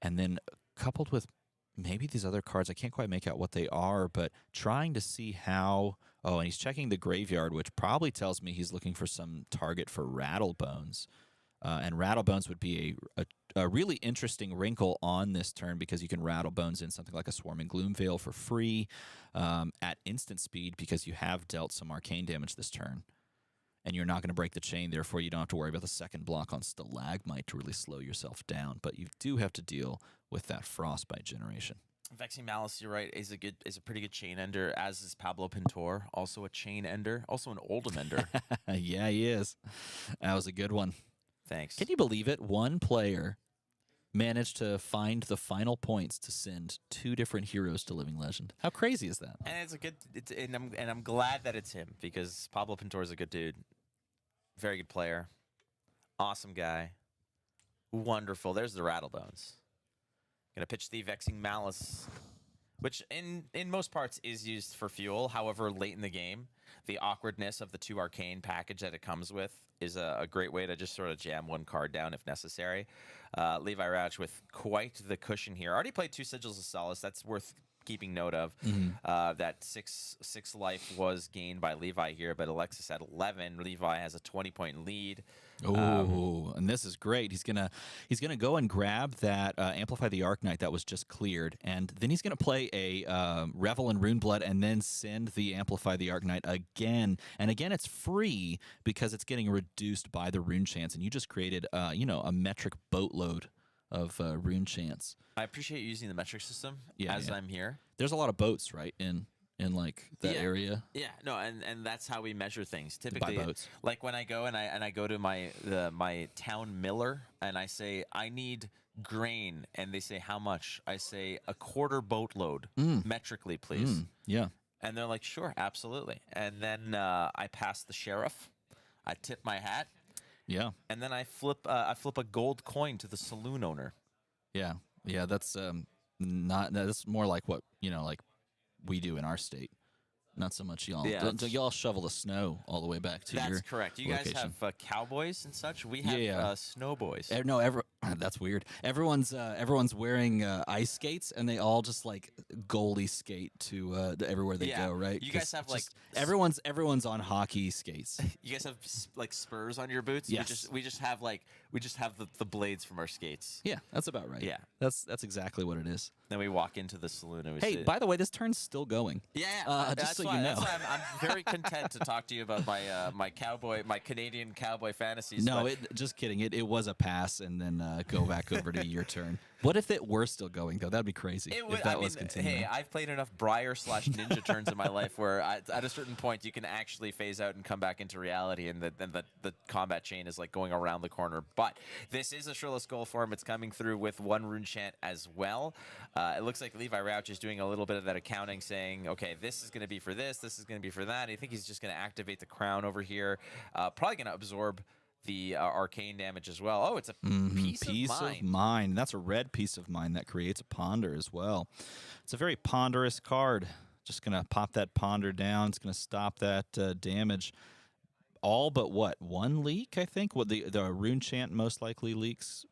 And then coupled with maybe these other cards, I can't quite make out what they are, but trying to see how... Oh, and he's checking the graveyard, which probably tells me he's looking for some target for Rattlebones. And Rattlebones would be a really interesting wrinkle on this turn because you can Rattlebones in something like a Swarming Gloomveil for free at instant speed because you have dealt some arcane damage this turn. And you're not going to break the chain, therefore you don't have to worry about the second block on Stalagmite to really slow yourself down. But you do have to deal with that Frostbite generation. Vexing Malice, you're right, is a pretty good chain ender, as is Pablo Pintor, also a chain ender, also an Oldham ender. Yeah, he is. That was a good one. Thanks. Can you believe it? One player managed to find the final points to send 2 different heroes to Living Legend. How crazy is that? And I'm glad that it's him because Pablo Pintor is a good dude, very good player, awesome guy, wonderful. There's the Rattlebones. Gonna pitch the Vexing Malice, which in most parts is used for fuel. However, late in the game, the awkwardness of the 2 arcane package that it comes with is a great way to just sort of jam 1 card down if necessary. Levi Rauch with quite the cushion here. Already played 2 Sigils of Solace. That's worth keeping note of. That six life was gained by Levi here, but Alexis at 11. Levi has a 20-point lead. Oh, and this is great. He's gonna go and grab that amplify the Arc-Knight that was just cleared, and then he's gonna play a Revel in Runeblood, and then send the amplify the Arc-Knight again. And again, it's free because it's getting reduced by the rune chance, and you just created a metric boatload of rune chance. I appreciate you using the metric system I'm here. There's a lot of boats, right, in like that area. Yeah, no, and that's how we measure things. Typically, Buy boats. Like when I go and I go to my town miller and I say I need grain, and they say how much? I say a quarter boatload metrically, please. Yeah. And they're like, sure, absolutely. And then I pass the sheriff. I tip my hat. Yeah. And then I flip a gold coin to the saloon owner. Yeah. That's that's more like what like we do in our state. Not so much y'all. Yeah, Y'all shovel the snow all the way back to your That's correct. You location. guys have cowboys and such. We have snow boys. That's weird. Everyone's wearing ice skates, and they all just like goalie skate to everywhere they go. Right? You guys have like everyone's on hockey skates. You guys have like spurs on your boots. Yes. We just have the blades from our skates. Yeah, that's about right. Yeah. That's exactly what it is. Then we walk into the saloon and we Hey, say, by the way, this turn's still going. Yeah, just so you know. That's why I'm very content to talk to you about my Canadian cowboy fantasies. No, just kidding. It was a pass, and then go back over to your turn. What if it were still going though? That'd be crazy. If that was continuing. Hey, I've played enough Briar/Ninja turns in my life where at a certain point you can actually phase out and come back into reality, and the combat chain is like going around the corner. But this is a Shrillis goal form. It's coming through with one rune chant as well. It looks like Levi Rauch is doing a little bit of that accounting, saying, okay, this is going to be for this is going to be for that. I think he's just going to activate the crown over here. Probably going to absorb the arcane damage as well. Oh, it's a piece of mind. That's a red piece of mind that creates a ponder as well. It's a very ponderous card. Just going to pop that ponder down. It's going to stop that damage. All but what? One leak, I think? What the rune chant most likely leaks.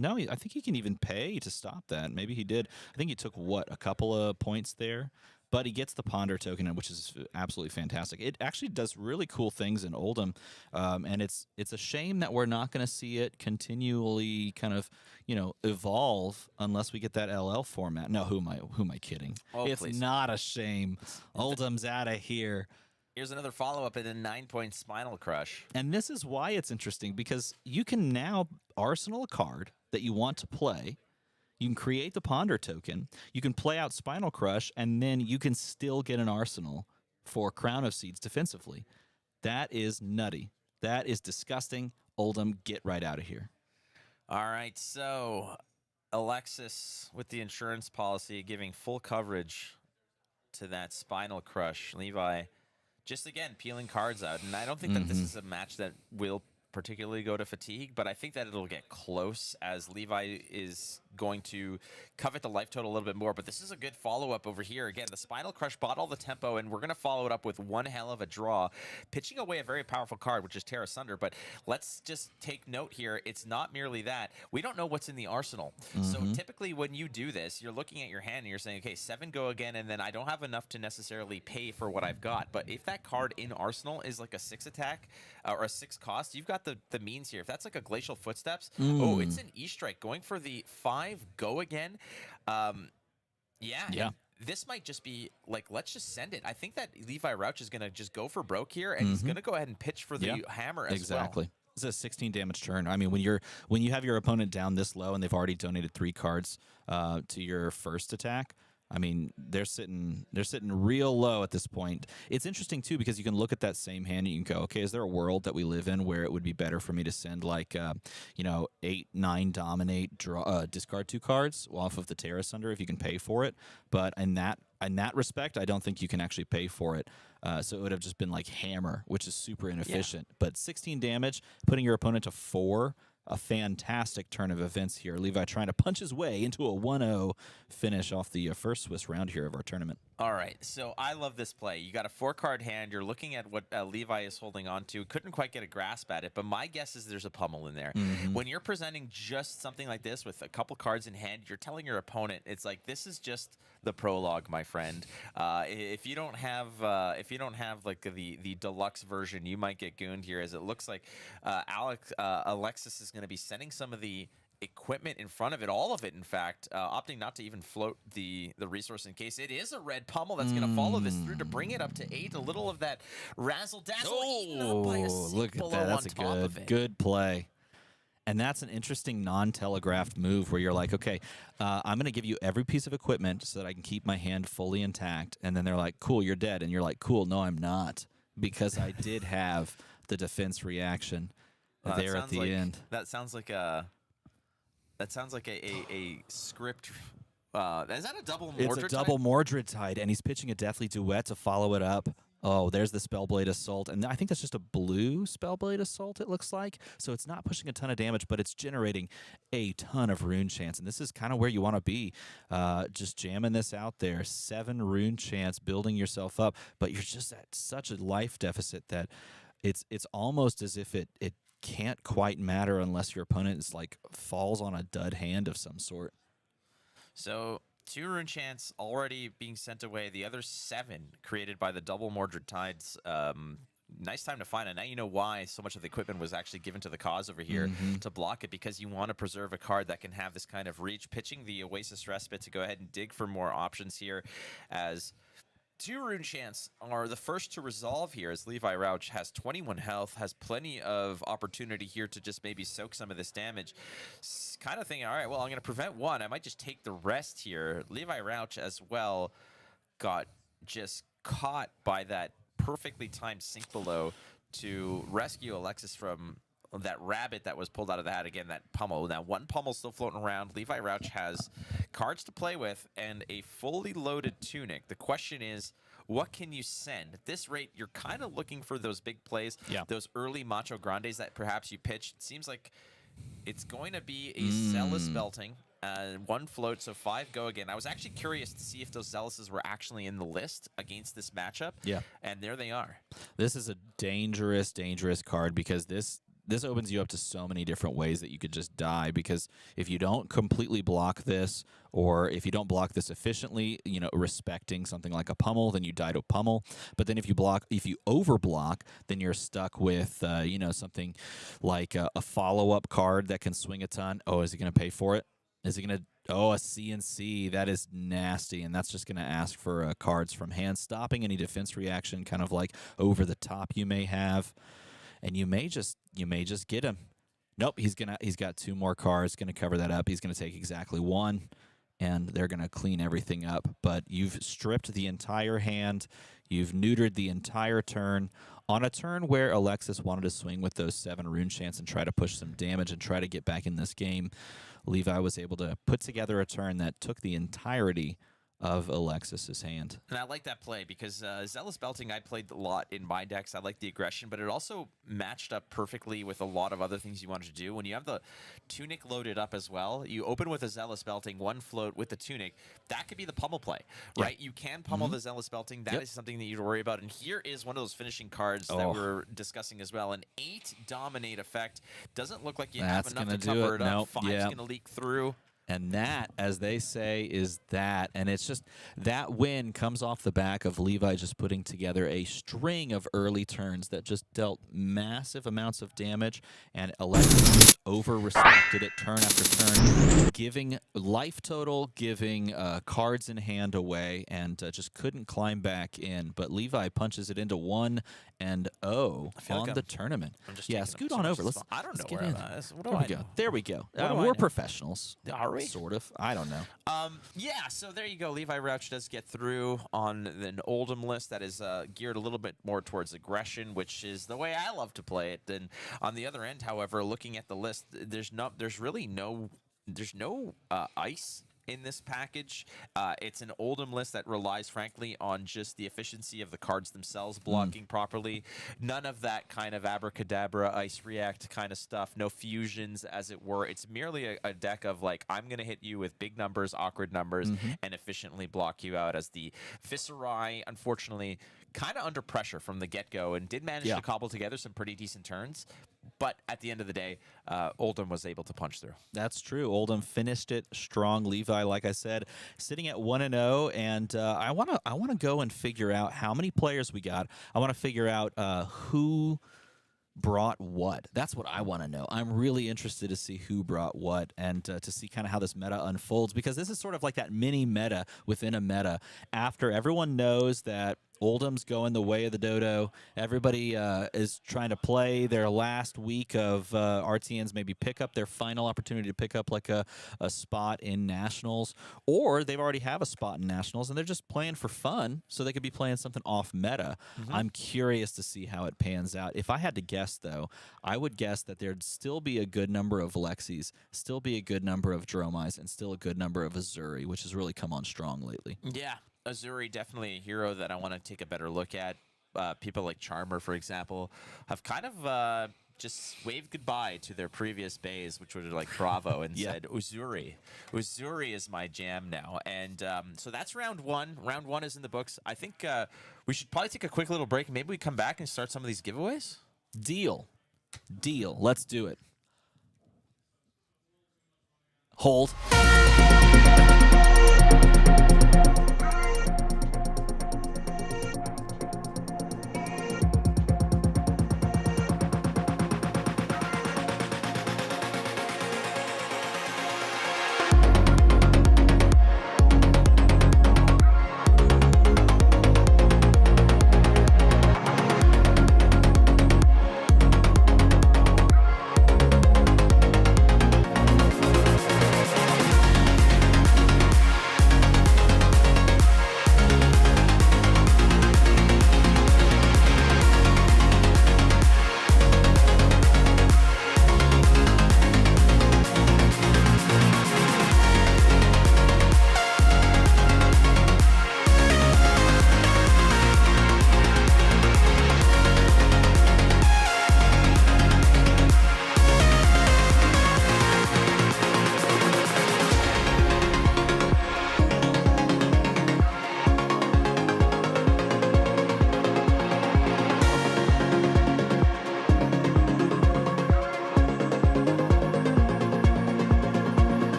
No, I think he can even pay to stop that. Maybe he did. I think he took, a couple of points there. But he gets the Ponder token, which is absolutely fantastic. It actually does really cool things in Oldham, and it's a shame that we're not going to see it continually kind of evolve unless we get that LL format. No, who am I kidding? Oh, it's please. not a shame. Oldham's out of here. Here's another follow-up in a 9-point Spinal Crush. And this is why it's interesting, because you can now arsenal a card that you want to play. You can create the Ponder token, you can play out Spinal Crush, and then you can still get an arsenal for Crown of Seeds defensively. That is nutty. That is disgusting. Oldham, get right out of here. All right, so Alexis with the insurance policy giving full coverage to that Spinal Crush. Levi just, again, peeling cards out. And I don't think that this is a match that will particularly go to fatigue, but I think that it'll get close as Levi is going to covet the life total a little bit more. But this is a good follow-up over here. Again, the Spinal Crush bought all the tempo, and we're going to follow it up with one hell of a draw, pitching away a very powerful card, which is Tear Asunder. But let's just take note here. It's not merely that. We don't know what's in the arsenal. So typically when you do this, you're looking at your hand and you're saying, okay, 7 go again, and then I don't have enough to necessarily pay for what I've got. But if that card in arsenal is like a 6 attack or a 6 cost, you've got the means here. If that's like a Glacial Footsteps, oh, it's an E-Strike going for the 5 go again. Yeah. This might just be like, let's just send it. I think that Levi Rauch is going to just go for broke here, and he's going to go ahead and pitch for the hammer as well. Exactly. It's a 16 damage turn. I mean, when you have your opponent down this low and they've already donated 3 cards to your first attack, I mean, they're sitting real low at this point. It's interesting too, because you can look at that same hand and you can go, okay, is there a world that we live in where it would be better for me to send like 8, 9 dominate, draw, discard 2 cards off of the Tear Asunder if you can pay for it. But in that respect, I don't think you can actually pay for it. So it would have just been like hammer, which is super inefficient. But 16 damage, putting your opponent to 4. a fantastic turn of events here. Levi trying to punch his way into a 1-0 finish off the first Swiss round here of our tournament. All right, so I love this play. You got a 4-card hand. You're looking at what Levi is holding on to. Couldn't quite get a grasp at it, but my guess is there's a pummel in there. When you're presenting just something like this with a couple cards in hand, you're telling your opponent, it's like, this is just the prologue, my friend. If you don't have like the deluxe version, you might get gooned here, as it looks like Alexis is going to be sending some of the equipment in front of it, all of it, in fact, opting not to even float the resource in case it is a red pummel that's going to follow this through to bring it up to 8. A little of that razzle dazzle eaten up by a look at below that. That's on a good play. And that's an interesting non-telegraphed move where you're like, okay, I'm going to give you every piece of equipment so that I can keep my hand fully intact. And then they're like, cool, you're dead. And you're like, cool, no, I'm not, because I did have the defense reaction there at the end. That sounds like a script. Is that a double Mordred? It's a double Mordred tide, and he's pitching a Deathly Duet to follow it up. Oh, there's the Spellblade Assault, and I think that's just a blue Spellblade Assault, it looks like. So it's not pushing a ton of damage, but it's generating a ton of rune chance, and this is kind of where you want to be. Just jamming this out there. 7 rune chance, building yourself up, but you're just at such a life deficit that it's almost as if it can't quite matter unless your opponent is like falls on a dud hand of some sort. So 2 rune chants already being sent away. The other 7 created by the double Mordred Tides. Nice time to find it. Now you know why so much of the equipment was actually given to the cause over here to block it, because you want to preserve a card that can have this kind of reach. Pitching the Oasis Respite to go ahead and dig for more options here, as 2 rune chants are the first to resolve here, as Levi Rauch has 21 health, has plenty of opportunity here to just maybe soak some of this damage. Kind of thinking, all right, well, I'm going to prevent 1. I might just take the rest here. Levi Rauch as well got just caught by that perfectly timed sink below to rescue Alexis from that rabbit that was pulled out of the hat. Again, that pummel. Now, 1 pummel still floating around. Levi Rauch has cards to play with and a fully loaded tunic. The question is, what can you send? At this rate, you're kind of looking for those big plays, those early Macho Grandes that perhaps you pitched. It seems like it's going to be a Zealous Belting. 1 float, so 5 go again. I was actually curious to see if those Zealouses were actually in the list against this matchup. Yeah. And there they are. This is a dangerous, dangerous card, because this opens you up to so many different ways that you could just die, because if you don't completely block this, or if you don't block this efficiently, you know, respecting something like a pummel, then you die to a pummel. But then if you overblock, then you're stuck with, you know, something like a follow-up card that can swing a ton. Oh, is he going to pay for it? Is he going to... Oh, a CNC. That is nasty, and that's just going to ask for cards from hand, stopping any defense reaction, kind of like over the top you may have. And you may just get him. Nope, he's got 2 more cards, gonna cover that up. He's gonna take exactly 1, and they're gonna clean everything up. But you've stripped the entire hand, you've neutered the entire turn. On a turn where Alexis wanted to swing with those 7 rune chants and try to push some damage and try to get back in this game, Levi was able to put together a turn that took the entirety of Alexis's hand. And I like that play because Zealous Belting I played a lot in my decks. I like the aggression, but it also matched up perfectly with a lot of other things you wanted to do. When you have the Tunic loaded up as well, you open with a Zealous Belting, 1 float with the Tunic. That could be the pummel play, right? You can pummel the Zealous Belting. That is something that you'd worry about. And here is one of those finishing cards that we were discussing as well. An 8 Dominate effect. Doesn't look like you have enough to cover it up. 5's going to leak through. And that, as they say, is that. And it's just that win comes off the back of Levi just putting together a string of early turns that just dealt massive amounts of damage. And Alexis over-respected it turn after turn, giving life total, giving cards in hand away, and just couldn't climb back in. But Levi punches it into 1-0 on the tournament. Yeah, scoot on over. Let's. I don't know get where in. What do I know? There we go. What do I We're know? professionals. Are we? Sort of. I don't know. Yeah, so there you go. Levi Rauch does get through on an Oldham list that is geared a little bit more towards aggression, which is the way I love to play it. And on the other end, however, looking at the list, there's no ice in this package. It's an Oldham list that relies, frankly, on just the efficiency of the cards themselves blocking properly. None of that kind of abracadabra, ice react kind of stuff. No fusions, as it were. It's merely a deck of, like, I'm going to hit you with big numbers, awkward numbers, and efficiently block you out, as the Viscerai, unfortunately, kind of under pressure from the get-go and did manage to cobble together some pretty decent turns. But at the end of the day, Oldham was able to punch through. That's true. Oldham finished it strong. Levi, like I said, sitting at 1-0, and I wanna go and figure out how many players we got. I want to figure out who brought what. That's what I want to know. I'm really interested to see who brought what, and to see kind of how this meta unfolds, because this is sort of like that mini meta within a meta. After everyone knows that Oldham's going the way of the dodo, everybody is trying to play their last week of RTNs, maybe pick up their final opportunity to pick up like a spot in Nationals, or they've already have a spot in Nationals and they're just playing for fun, so they could be playing something off meta. I'm curious to see how it pans out. If I had to guess, though, I would guess that there'd still be a good number of Lexis, still be a good number of Dromais, and still a good number of Viscerai, which has really come on strong lately. Yeah. Viscerai, definitely a hero that I want to take a better look at. People like Charmer, for example, have kind of just waved goodbye to their previous bays, which were like Bravo, and said, Uzuri. Uzuri is my jam now. And so that's round one. Round one is in the books. I think we should probably take a quick little break. Maybe we come back and start some of these giveaways? Deal. Deal. Let's do it. Hold.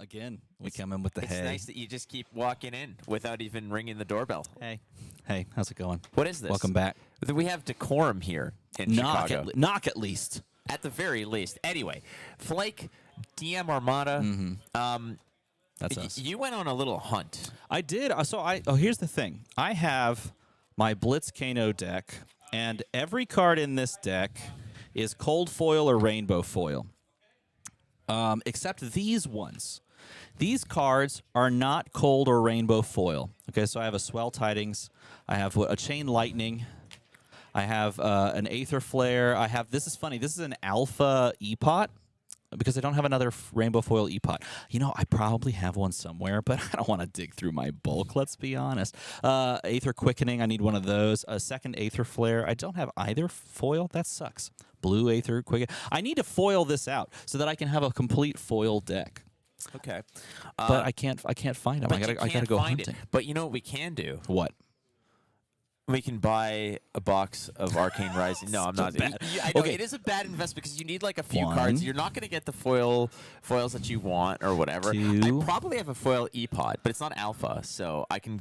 Again, we come in with the It's hey. nice that you just keep walking in without even ringing the doorbell. Hey. Hey, how's it going? What is this? Welcome back. We have decorum here in Chicago. Knock at least. At the very least. Anyway, Flake, DM Armada. That's us. You went on a little hunt. I did. Here's the thing. I have my Blitz Kano deck, and every card in this deck is cold foil or rainbow foil. Except these ones. These cards are not cold or rainbow foil. Okay, so I have a Swell Tidings. I have a Chain Lightning. I have an Aether Flare. This is funny. This is an Alpha Epot because I don't have another rainbow foil Epot. You know, I probably have one somewhere, but I don't want to dig through my bulk, let's be honest. Aether Quickening, I need one of those. A second Aether Flare. I don't have either foil. That sucks. Blue Aether Quickening. I need to foil this out so that I can have a complete foil deck. Okay. But I can't find them. I gotta go hunting. But you know what we can do? What? We can buy a box of Arcane Rising. No, I'm not. bad. I know Okay. it is a bad investment because you need like a few One. cards. You're not going to get the foils that you want or whatever. Two. I probably have a foil Epod, but it's not alpha, so I can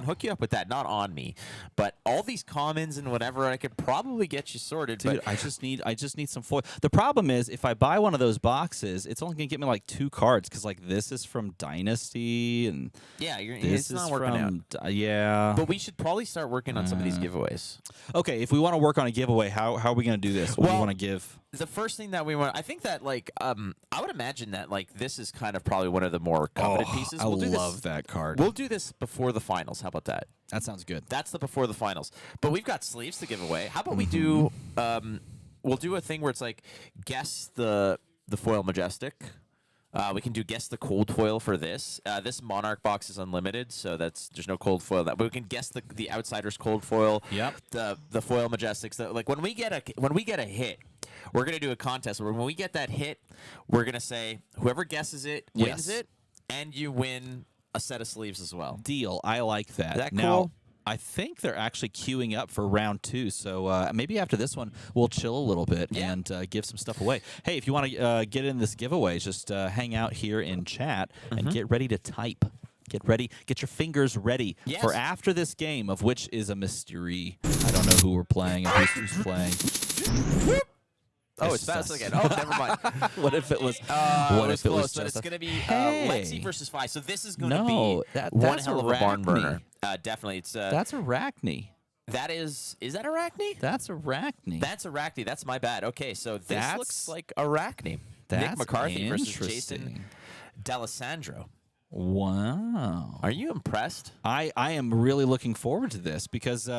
hook you up with that. Not on me, but all these commons and whatever, I could probably get you sorted. Dude, but I just need some foil. The problem is if I buy one of those boxes, it's only gonna get me like 2 cards because like this is from Dynasty and yeah, this it's not is working out. Yeah. But we should probably start working on some of these giveaways. Okay, if we want to work on a giveaway, how are we gonna do this? What do you want to give? The first thing that we want, I think that like I would imagine that like this is kind of probably one of the more coveted pieces. I love that card. We'll do this before the finals. How about that? That sounds good. That's the before the finals. But we've got sleeves to give away. How about we do? We'll do a thing where it's like guess the foil majestic. We can do guess the cold foil for this. This Monarch box is unlimited, so there's no cold foil. But we can guess the Outsiders cold foil. Yep. The foil majestics. Like when we get a hit, we're gonna do a contest where when we get that hit, we're gonna say whoever guesses it wins it, and you win a set of sleeves as well. Deal. I like that. Is that now, cool? I think they're actually queuing up for round 2, so maybe after this one we'll chill a little bit and give some stuff away. Hey, if you want to get in this giveaway, just hang out here in chat and get ready to type. Get ready. Get your fingers ready for after this game, of which is a mystery. I don't know who we're playing and who's playing. Oh, it's fast again. Oh, never mind. What if it was? What if it was close, but just it's going to be Hey. Lexi versus 5. So this is going to No, be one that's hell of a barn Arachne. burner. Definitely, it's That's Arachne. that is that Arachne? That's Arachne. That's Arachne. That's my bad. Okay, so this That's- looks like Arachne. Nick that's McCarthy versus interesting. Jason D'Alessandro. Wow. Are you impressed? I am really looking forward to this because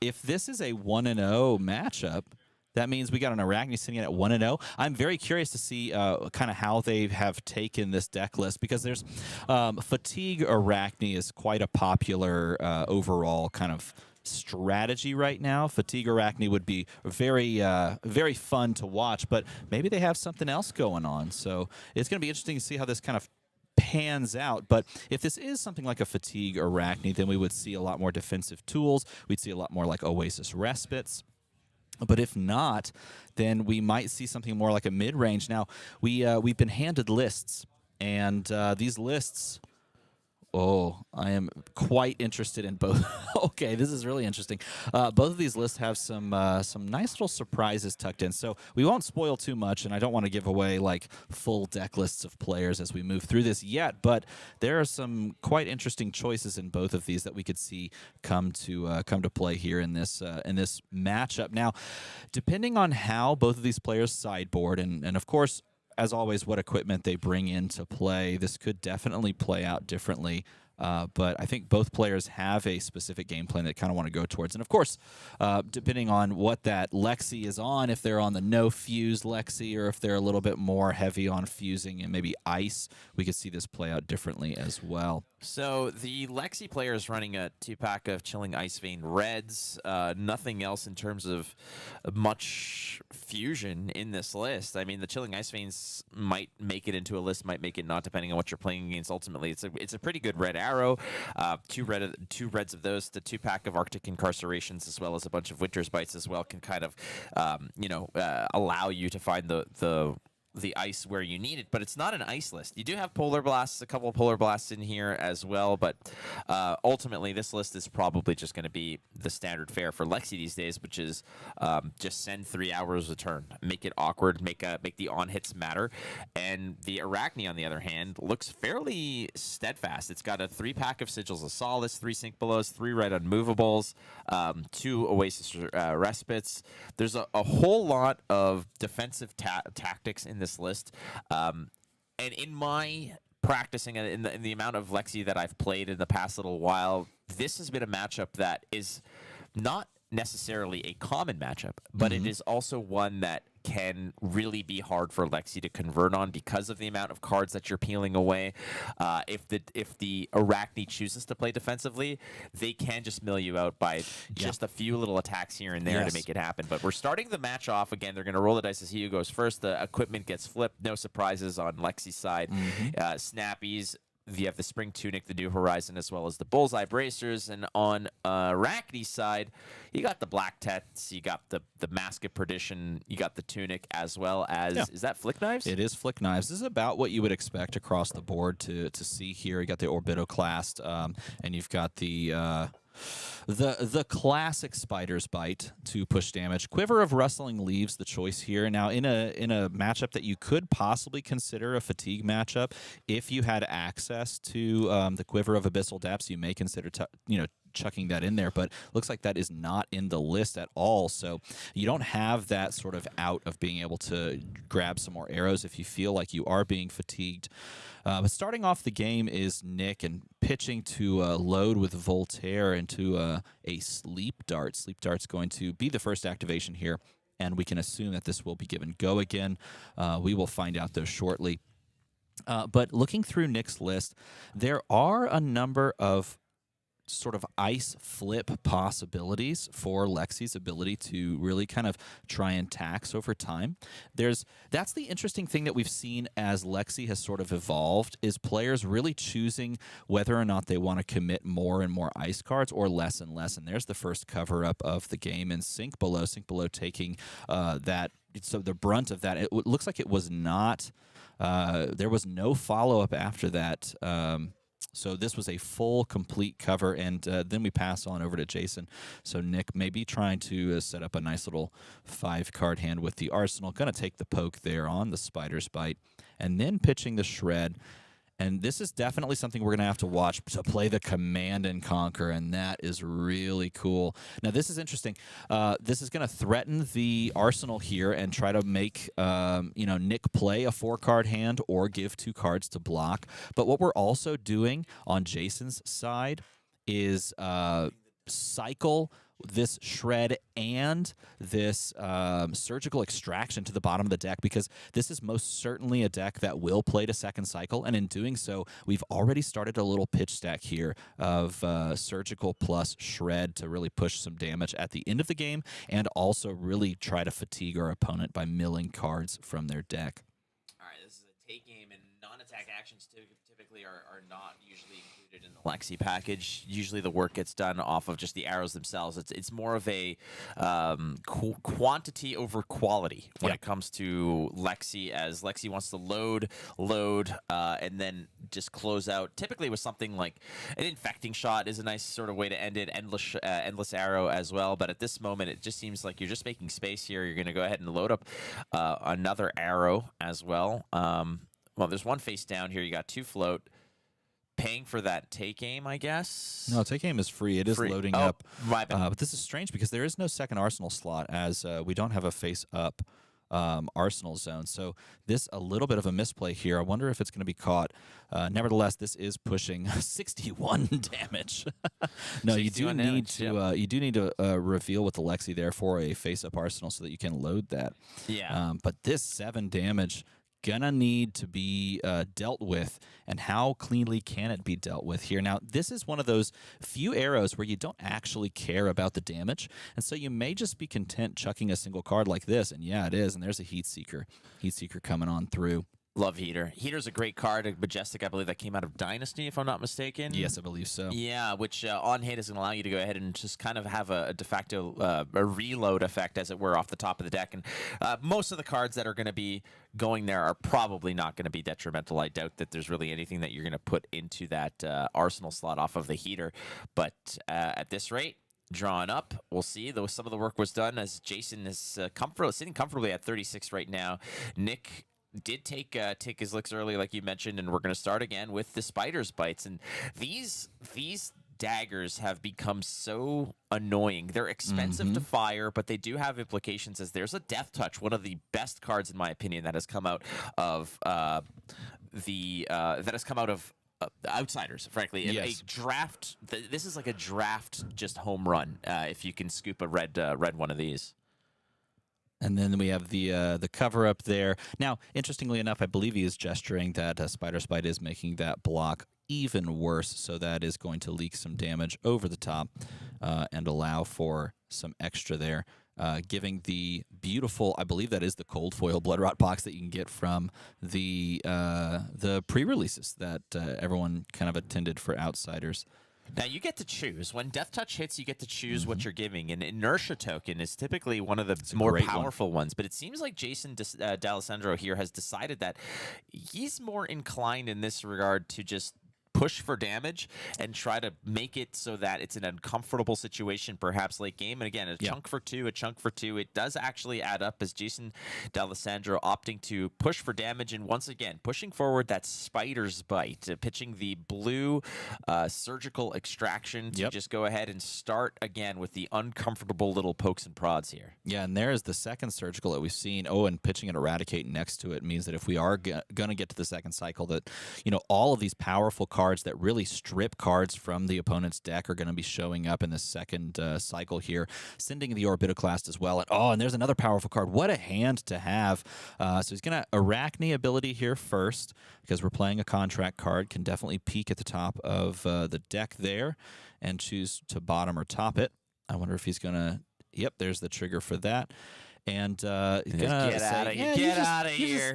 if this is a 1-0 matchup, that means we got an Arachne sitting at 1-0. I'm very curious to see kind of how they have taken this deck list because there's Fatigue Arachne is quite a popular overall kind of strategy right now. Fatigue Arachne would be very fun to watch, but maybe they have something else going on. So it's going to be interesting to see how this kind of pans out. But if this is something like a Fatigue Arachne, then we would see a lot more defensive tools. We'd see a lot more like Oasis Respites. But if not, then we might see something more like a mid-range. Now, we've been handed lists, and these lists... Oh, I am quite interested in both. Okay, this is really interesting. Both of these lists have some nice little surprises tucked in. So we won't spoil too much, and I don't want to give away like full deck lists of players as we move through this yet. But there are some quite interesting choices in both of these that we could see come to play here in this matchup. Now, depending on how both of these players sideboard, and of course, as always, what equipment they bring into play, this could definitely play out differently. But I think both players have a specific game plan they kind of want to go towards. And of course, depending on what that Lexi is on, if they're on the no fuse Lexi or if they're a little bit more heavy on fusing and maybe ice, we could see this play out differently as well. So the Lexi player is running a 2-pack of Chilling Ice Vein Reds. Nothing else in terms of much fusion in this list. I mean, the Chilling Ice Veins might make it into a list, might make it not, depending on what you're playing against. Ultimately, it's a pretty good red arrow. Two reds of those. The 2-pack of Arctic Incarcerations, as well as a bunch of Winter's Bites as well, can kind of allow you to find the the ice where you need it, but it's not an ice list. You do have polar blasts, a couple of polar blasts in here as well, but ultimately this list is probably just going to be the standard fare for Lexi these days, which is just send 3 hours a turn, make it awkward, make the on hits matter. And the Arachne, on the other hand, looks fairly steadfast. It's got a 3-pack of Sigils of Solace, 3 Sink Belows, 3 Red Unmovables, 2 Oasis Respites. There's a whole lot of defensive tactics in this list, and in my practicing in the amount of Lexi that I've played in the past little while, this has been a matchup that is not necessarily a common matchup, but it is also one that can really be hard for Lexi to convert on because of the amount of cards that you're peeling away. If the Arachne chooses to play defensively, they can just mill you out by just a few little attacks here and there to make it happen. But we're starting the match off again. They're going to roll the dice to see who goes first. The equipment gets flipped. No surprises on Lexi's side. Snappies. You have the Spring Tunic, the New Horizon, as well as the Bullseye Bracers. And on Arachne's side, you got the Black Tets, you got the Mask of Perdition, you got the Tunic, as well as, is that Flick Knives? It is Flick Knives. This is about what you would expect across the board to see here. You got the Orbitoclast, and you've got the classic Spider's Bite to push damage. Quiver of Rustling Leaves, the choice here. Now, in a matchup that you could possibly consider a fatigue matchup, if you had access to the Quiver of Abyssal Depths, you may consider chucking that in there, but looks like that is not in the list at all. So you don't have that sort of out of being able to grab some more arrows if you feel like you are being fatigued. But starting off the game is Nick, and pitching to load with Voltaire into a Sleep Dart. Sleep Dart's going to be the first activation here, and we can assume that this will be given go again. We will find out, though, shortly. But looking through Nick's list, there are a number of sort of ice flip possibilities for Lexi's ability to really kind of try and tax over time. That's the interesting thing that we've seen as Lexi has sort of evolved, is players really choosing whether or not they want to commit more and more ice cards or less and less. And there's the first cover-up of the game in Sink Below taking that. So the brunt of that, it looks like it was not, there was no follow-up after that. So this was a full, complete cover, and then we pass on over to Jason. So Nick may be trying to set up a nice little 5-card hand with the Arsenal. Going to take the poke there on the Spider's Bite, and then pitching the Shred. And this is definitely something we're going to have to watch to play the Command and Conquer, and that is really cool. Now, this is interesting. This is going to threaten the Arsenal here and try to make Nick play a 4-card hand or give 2 cards to block. But what we're also doing on Jason's side is cycle this Shred and this Surgical Extraction to the bottom of the deck, because this is most certainly a deck that will play to second cycle, and in doing so, we've already started a little pitch stack here of Surgical plus Shred to really push some damage at the end of the game, and also really try to fatigue our opponent by milling cards from their deck. All right, this is a take game, and non-attack actions typically are not usually included in the Lexi package. Usually the work gets done off of just the arrows themselves. It's more of a quantity over quality when it comes to Lexi, as Lexi wants to load, and then just close out. Typically with something like an Infecting Shot is a nice sort of way to end it. Endless Arrow as well. But at this moment, it just seems like you're just making space here. You're going to go ahead and load up another arrow as well. Well, there's one face down here. You got 2 float. Paying for that take aim, I guess? No, take aim is free. It is loading up. My bad. But this is strange because there is no second Arsenal slot, as we don't have a face-up Arsenal zone. So this a little bit of a misplay here. I wonder if it's going to be caught. Nevertheless, this is pushing 61 damage. No, you do need to reveal with the Lexi there for a face-up Arsenal so that you can load that. Yeah. But this 7 damage gonna need to be dealt with, and how cleanly can it be dealt with here? Now, this is one of those few arrows where you don't actually care about the damage, and so you may just be content chucking a single card like this, and yeah, it is, and there's a Heat Seeker coming on through. Love Heater. Heater's a great card, a Majestic, I believe, that came out of Dynasty, if I'm not mistaken. Yes, I believe so. Yeah, which on hit is going to allow you to go ahead and just kind of have a de facto a reload effect, as it were, off the top of the deck. And most of the cards that are going to be going there are probably not going to be detrimental. I doubt that there's really anything that you're going to put into that arsenal slot off of the Heater. But at this rate, drawn up, we'll see. Though some of the work was done, as Jason is sitting comfortably at 36 right now. Nick did take his licks early, like you mentioned, and we're going to start again with the Spider's Bites. And these daggers have become so annoying. They're expensive to fire, but they do have implications, as there's a Death Touch, one of the best cards, in my opinion, that has come out of Outsiders, frankly. Yes. A draft. This is like a draft, just home run. If you can scoop a red one of these. And then we have the cover up there. Now, interestingly enough, I believe he is gesturing that Spider's Bite is making that block even worse, so that is going to leak some damage over the top and allow for some extra there, giving the beautiful, I believe that is the cold foil Bloodrot box that you can get from the pre-releases that everyone kind of attended for Outsiders. Now, you get to choose. When Death Touch hits, you get to choose what you're giving. And Inertia Token is typically one of the more powerful ones. But it seems like Jason D'Alessandro here has decided that he's more inclined in this regard to just push for damage and try to make it so that it's an uncomfortable situation, perhaps late game. And again, a chunk for two. It does actually add up, as Jason D'Alessandro opting to push for damage, and once again pushing forward that Spider's Bite, pitching the blue surgical extraction to just go ahead and start again with the uncomfortable little pokes and prods here. Yeah, and there is the second surgical that we've seen. Oh, and pitching an Eradicate next to it means that if we are going to get to the second cycle, that all of these powerful cards that really strip cards from the opponent's deck are going to be showing up in the second cycle here, sending the Orbitoclast as well. And there's another powerful card. What a hand to have. So he's going to Arachne ability here first, because we're playing a contract card. Can definitely peek at the top of the deck there and choose to bottom or top it. I wonder if he's going to... Yep, there's the trigger for that. And get out of here. You're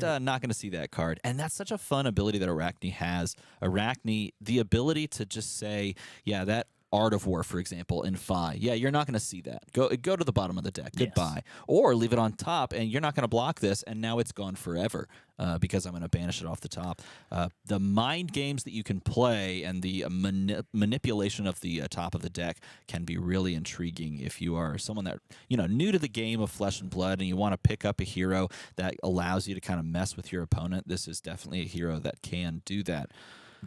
just not going to see that card. And that's such a fun ability that Arachne has. Arachne, the ability to just say, yeah, that Art of War, for example, in Fi. Yeah, you're not going to see that. Go to the bottom of the deck. Goodbye. Or leave it on top, and you're not going to block this, and now it's gone forever because I'm going to banish it off the top. The mind games that you can play and the manipulation of the top of the deck can be really intriguing if you are someone that, new to the game of Flesh and Blood, and you want to pick up a hero that allows you to kind of mess with your opponent. This is definitely a hero that can do that.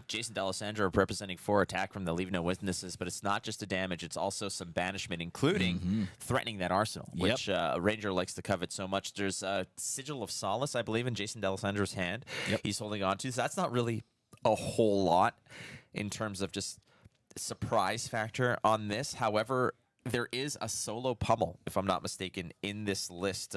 Jason D'Alessandro representing 4 attack from the Leave No Witnesses, but it's not just a damage, it's also some banishment, including threatening that arsenal, which Ranger likes to covet so much. There's a Sigil of Solace, I believe, in Jason D'Alessandro's hand he's holding on to, so that's not really a whole lot in terms of just surprise factor on this. However, there is a solo pummel, if I'm not mistaken, in this list.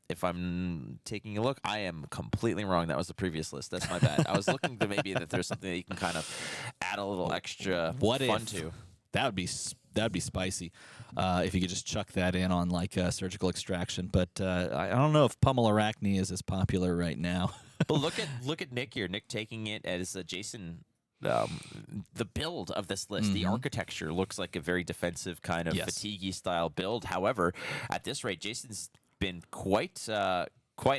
If I'm taking a look, I am completely wrong. That was the previous list. That's my bad. I was looking to maybe that there's something that you can kind of add a little extra fun to. That would be spicy if you could just chuck that in on like surgical extraction. But I don't know if Pummel Arachne is as popular right now. But look at Nick here. Nick taking it as Jason. The build of this list, the architecture looks like a very defensive kind of fatigue-y style build. However, at this rate, Jason's been quite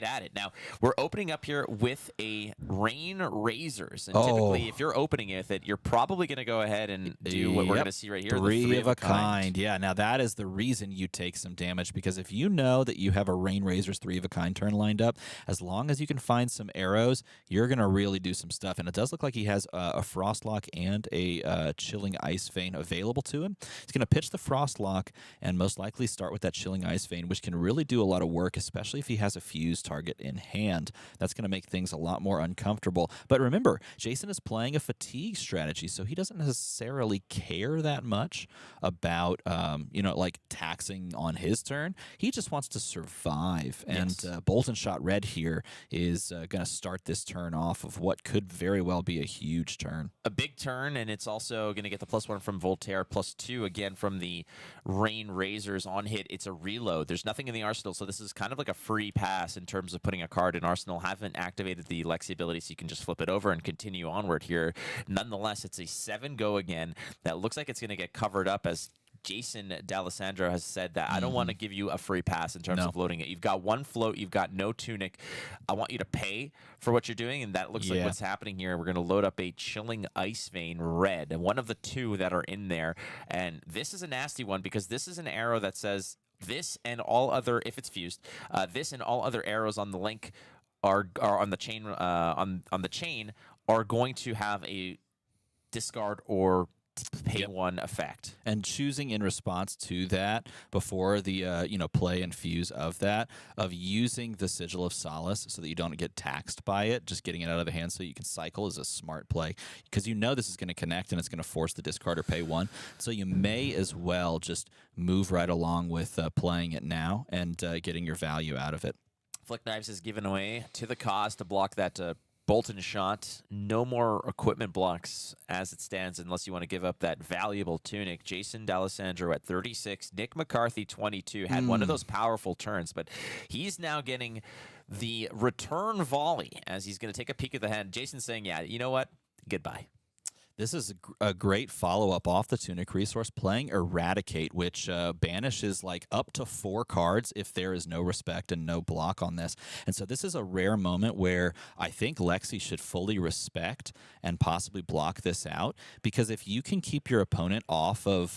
at it. Now, we're opening up here with a Rain Razors. And typically, if you're opening with it, you're probably going to go ahead and do what we're going to see right here. Three of a kind. Yeah, now that is the reason you take some damage, because if you know that you have a Rain Razors 3 of a kind turn lined up, as long as you can find some arrows, you're going to really do some stuff. And it does look like he has a Frostlock and a Chilling Ice Vein available to him. He's going to pitch the Frostlock and most likely start with that Chilling Ice Vein, which can really do a lot of work, especially if he has a fuse target in hand. That's going to make things a lot more uncomfortable. But remember, Jason is playing a fatigue strategy, so he doesn't necessarily care that much about, like taxing on his turn. He just wants to survive. And Bolt and Shot Red here is going to start this turn off of what could very well be a huge turn. A big turn, and it's also going to get the +1 from Voltaire, +2 again from the Rain Razors on hit. It's a reload. There's nothing in the arsenal, so this is kind of like a free pass. in terms of putting a card in Arsenal. Haven't activated the Lexi ability, so you can just flip it over and continue onward here. Nonetheless, it's a 7-go again. That looks like it's going to get covered up, as Jason D'Alessandro has said that I don't want to give you a free pass in terms of loading it. You've got one float, you've got no tunic. I want you to pay for what you're doing, and that looks like what's happening here. We're going to load up a Chilling Ice Vein Red, and one of the two that are in there. And this is a nasty one because this is an arrow that says this and all other, if it's fused, this and all other arrows on the link are on the chain on the chain are going to have a discard or pay one effect. And choosing in response to that before the play and fuse of that, of using the Sigil of Solace so that you don't get taxed by it, just getting it out of the hand so you can cycle is a smart play, because you know this is going to connect and it's going to force the discard or pay one. So you may as well just move right along with playing it now and getting your value out of it. Flick Knives is given away to the cause to block that Bolton shot. No more equipment blocks as it stands unless you want to give up that valuable tunic. Jason D'Alessandro at 36. Nick McCarthy, 22. Had one of those powerful turns, but he's now getting the return volley as he's going to take a peek at the hand. Jason's saying, yeah, you know what? Goodbye. This is a great follow-up off the Tunic resource, playing Eradicate, which banishes like up to 4 cards if there is no respect and no block on this. And so this is a rare moment where I think Lexi should fully respect and possibly block this out, because if you can keep your opponent off of,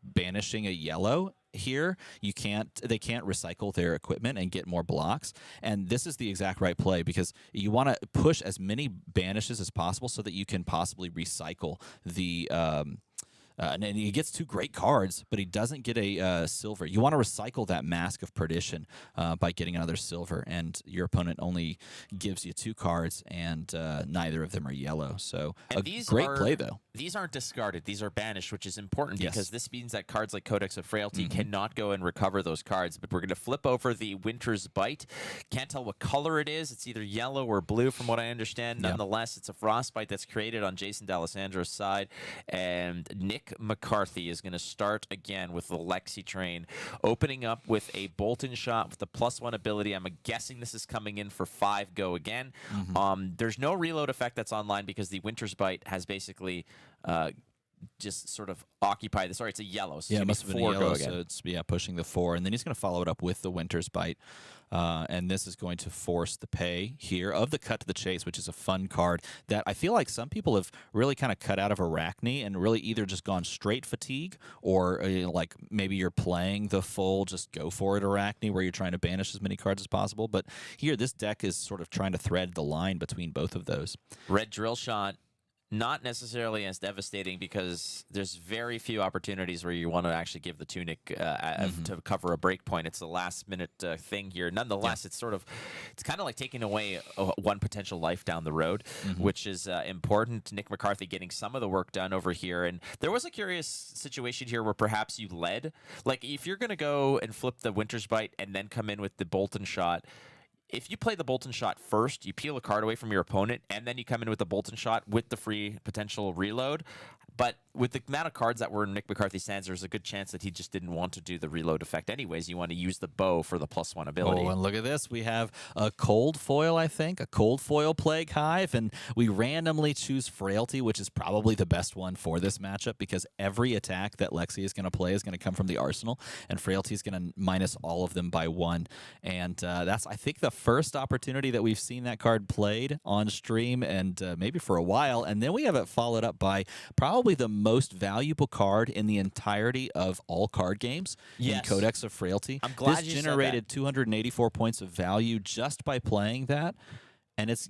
banishing a yellow here, they can't recycle their equipment and get more blocks. And this is the exact right play, because you want to push as many banishes as possible so that you can possibly recycle the and he gets 2 great cards, but he doesn't get a silver. You want to recycle that Mask of Perdition by getting another silver, and your opponent only gives you 2 cards, and neither of them are yellow. So a great play, though. These aren't discarded. These are banished, which is important because this means that cards like Codex of Frailty cannot go and recover those cards. But we're going to flip over the Winter's Bite. Can't tell what color it is. It's either yellow or blue from what I understand. Nonetheless, it's a Frostbite that's created on Jason D'Alessandro's side, and Nick McCarthy is going to start again with the Lexi train, opening up with a Bolton shot with the +1 ability. I'm guessing this is coming in for 5-go again. There's no reload effect that's online because the Winter's Bite has basically just sort of occupy the. Sorry, it's a yellow. So it must have been a yellow. So it's pushing the 4, and then he's going to follow it up with the Winter's Bite, and this is going to force the pay here of the Cut to the Chase, which is a fun card that I feel like some people have really kind of cut out of Arachne and really either just gone straight fatigue, or like maybe you're playing the full just go for it Arachne where you're trying to banish as many cards as possible. But here, this deck is sort of trying to thread the line between both of those. Red Drill Shot. Not necessarily as devastating because there's very few opportunities where you want to actually give the tunic to cover a breakpoint. It's the last minute thing here. Nonetheless, it's kind of like taking away one potential life down the road, which is important. Nick McCarthy getting some of the work done over here. And there was a curious situation here where perhaps you led. Like if you're going to go and flip the Winter's Bite and then come in with the Bolton shot, if you play the Bolton shot first, you peel a card away from your opponent, and then you come in with the Bolton shot with the free potential reload. But with the amount of cards that were in Nick McCarthy's hands, there's a good chance that he just didn't want to do the reload effect anyways. You want to use the bow for the +1 ability. Oh, and look at this. We have a cold foil, I think, a cold foil Plague Hive, and we randomly choose Frailty, which is probably the best one for this matchup because every attack that Lexi is going to play is going to come from the arsenal, and Frailty is going to minus all of them by 1. And that's, I think, the first opportunity that we've seen that card played on stream, and maybe for a while. And then we have it followed up by probably the most valuable card in the entirety of all card games in Codex of Frailty. I'm glad this you said generated that. 284 points of value just by playing that. And it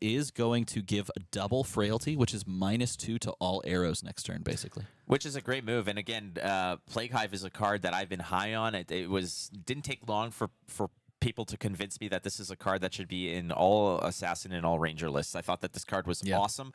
is going to give a double Frailty, which is -2 to all arrows next turn, basically. Which is a great move. And again, Plague Hive is a card that I've been high on. It didn't take long for people to convince me that this is a card that should be in all Assassin and all Ranger lists. I thought that this card was awesome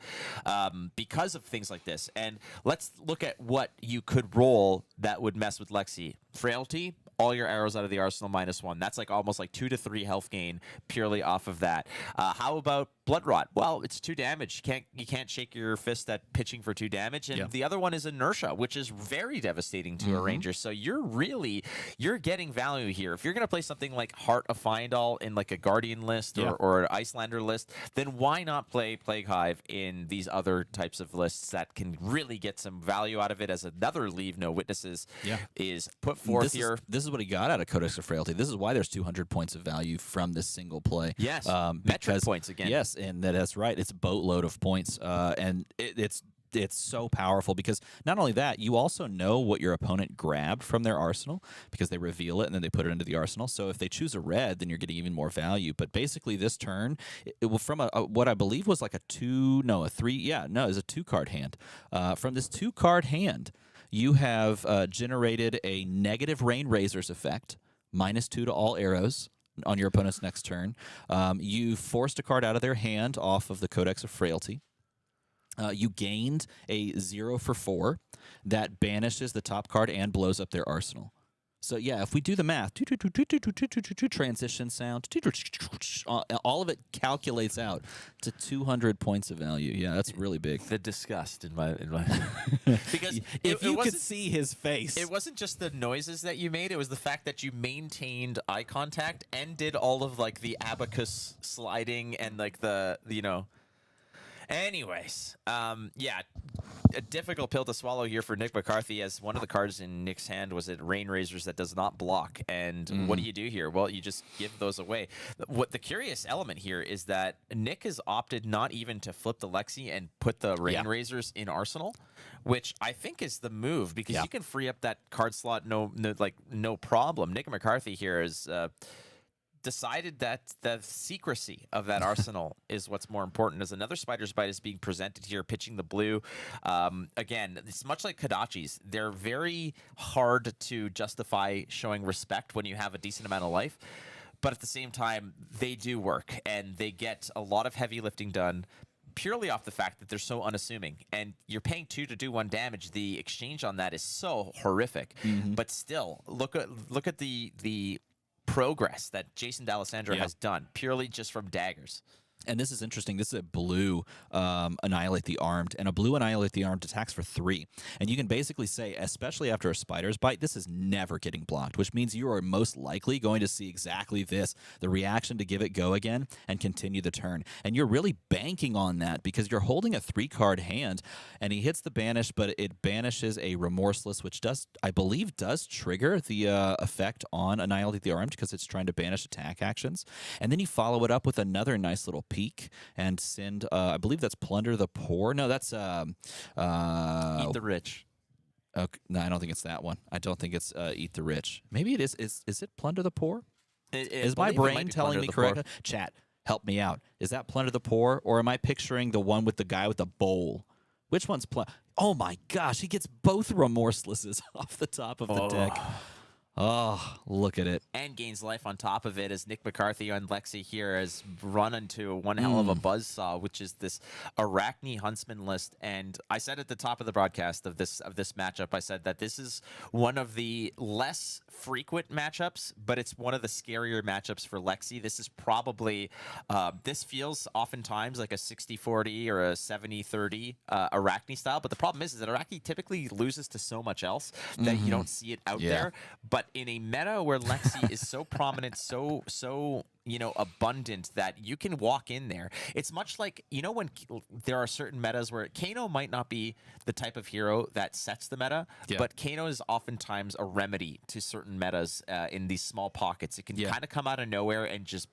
because of things like this. And let's look at what you could roll that would mess with Lexi. Frailty, all your arrows out of the arsenal -1. That's like almost like 2 to 3 health gain purely off of that. How about Blood Rot. Well, it's 2 damage. You can't shake your fist at pitching for 2 damage. And the other one is Inertia, which is very devastating to a Ranger. So you're getting value here. If you're going to play something like Heart of Fyendal in like a Guardian list or an Icelander list, then why not play Plague Hive in these other types of lists that can really get some value out of it? As another Leave No Witnesses is put forth here. This is what he got out of Codex of Frailty. This is why there's 200 points of value from this single play. Yes, metric points again. Yes, and that's right. It's a boatload of points, and it's so powerful because not only that, you also know what your opponent grabbed from their arsenal because they reveal it and then they put it into the arsenal. So if they choose a red, then you're getting even more value. But basically, this turn, it will from what I believe was like a 2-card hand. From this 2-card hand, you have generated a negative Rain Razors effect, -2 to all arrows on your opponent's next turn. You forced a card out of their hand off of the Codex of Frailty. You gained a 0 for 4 that banishes the top card and blows up their arsenal. So yeah, if we do the math, transition sound, all of it calculates out to 200 points of value. Yeah, that's really big. The disgust in my because if you could see his face, it wasn't just the noises that you made; it was the fact that you maintained eye contact and did all of like the abacus sliding and like the Anyways, yeah, a difficult pill to swallow here for Nick McCarthy, as one of the cards in Nick's hand was a Rain Razors that does not block. And what do you do here? Well, you just give those away. What the curious element here is that Nick has opted not even to flip the Lexi and put the Rain Razors in Arsenal, which I think is the move because you can free up that card slot no problem. Nick McCarthy here is decided that the secrecy of that arsenal is what's more important. As another Spider's Bite is being presented here, pitching the blue. Again, it's much like Kodachi's. They're very hard to justify showing respect when you have a decent amount of life. But at the same time, they do work, and they get a lot of heavy lifting done purely off the fact that they're so unassuming. And you're paying 2 to do 1 damage. The exchange on that is so horrific. But still, look at the progress that Jason D'Alessandro has done purely just from daggers. And this is interesting. This is a blue Annihilate the Armed, and a blue Annihilate the Armed attacks for 3. And you can basically say, especially after a Spider's Bite, this is never getting blocked, which means you are most likely going to see exactly this, the reaction to give it go again and continue the turn. And you're really banking on that because you're holding a 3-card hand, and he hits the banish, but it banishes a Remorseless, which I believe does trigger the effect on Annihilate the Armed because it's trying to banish attack actions. And then you follow it up with another nice little peek and send I believe that's Plunder the Poor. No, that's Eat the Rich. Okay, no, I don't think it's that one. I don't think it's Eat the Rich. Maybe it is. Is it Plunder the Poor? Is my brain telling me correctly? Chat, help me out. Is that Plunder the Poor, or am I picturing the one with the guy with the bowl? Which one's Oh my gosh, he gets both Remorselesses off the top of the deck. Oh, look at it. And gains life on top of it, as Nick McCarthy on Lexi here has run into one hell of a buzzsaw, which is this Arachne Huntsman list. And I said at the top of the broadcast of this matchup, I said that this is one of the less frequent matchups, but it's one of the scarier matchups for Lexi. This is probably, this feels oftentimes like a 60-40 or a 70-30 Arachne style. But the problem is that Arachne typically loses to so much else that you don't see it out there. But in a meta where Lexi is so prominent, so abundant that you can walk in there. It's much like, when there are certain metas where Kano might not be the type of hero that sets the meta, but Kano is oftentimes a remedy to certain metas in these small pockets. It can kind of come out of nowhere and just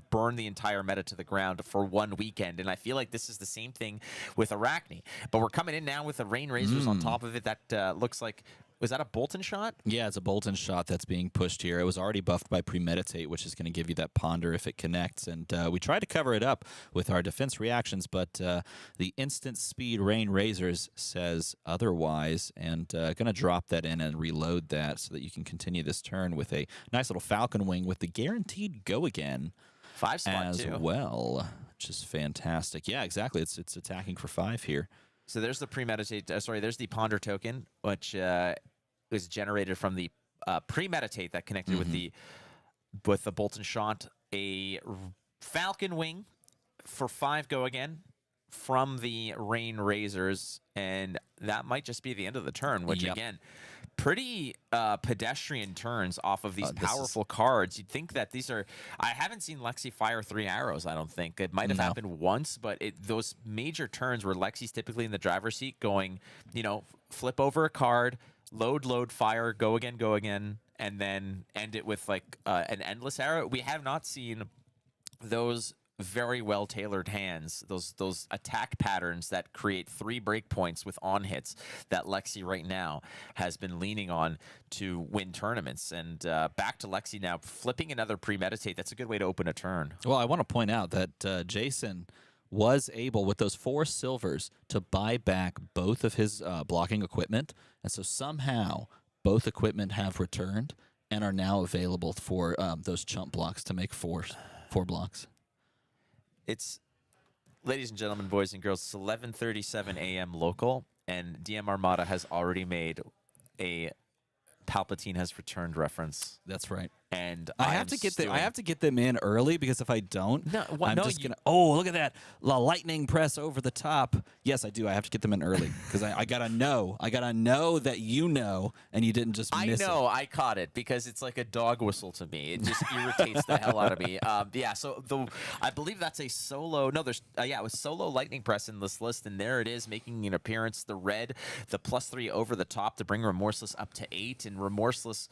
burn the entire meta to the ground for one weekend. And I feel like this is the same thing with Arachne. But we're coming in now with the Rain Razors on top of it. That looks like, was that a Bolton shot? Yeah, it's a Bolton shot that's being pushed here. It was already buffed by Premeditate, which is going to give you that Ponder if it connects. And we tried to cover it up with our defense reactions, but the instant speed Rain Razors says otherwise. And going to drop that in and reload that so that you can continue this turn with a nice little Falcon Wing with the guaranteed go again. 5 spot as too. Well, which is fantastic. Yeah, exactly. It's attacking for 5 here. So there's the Premeditate. There's the Ponder token, which is generated from the Premeditate that connected with the Bolton shot. A Falcon Wing for 5 go again from the Rain Razors, and that might just be the end of the turn, which again, pretty pedestrian turns off of these powerful cards. You'd think that these are... I haven't seen Lexi fire 3 arrows, I don't think. It might have happened once, but those major turns where Lexi's typically in the driver's seat going, you know, flip over a card, load, fire, go again, and then end it with like an endless arrow. We have not seen those very well tailored hands, those attack patterns that create 3 breakpoints with on hits that Lexi right now has been leaning on to win tournaments. And back to Lexi now, flipping another premeditate. That's a good way to open a turn. Well, I want to point out that Jason was able, with those 4 silvers, to buy back both of his blocking equipment, and so somehow both equipment have returned and are now available for those chump blocks to make 4 blocks. It's, ladies and gentlemen, boys and girls, it's 11:37 a.m. local, and DM Armada has already made a Palpatine has returned reference. That's right. And I have to get them in early, because if I don't, I'm just gonna. Oh, look at that! Lightning press over the top. Yes, I do. I have to get them in early, because I gotta know. I gotta know that you know, and you didn't just miss it. I caught it, because it's like a dog whistle to me. It just irritates the hell out of me. Yeah. So I believe that's a solo. No, there's it was solo lightning press in this list, and there it is, making an appearance. The red, the +3 over the top to bring Remorseless up to 8, and Remorseless.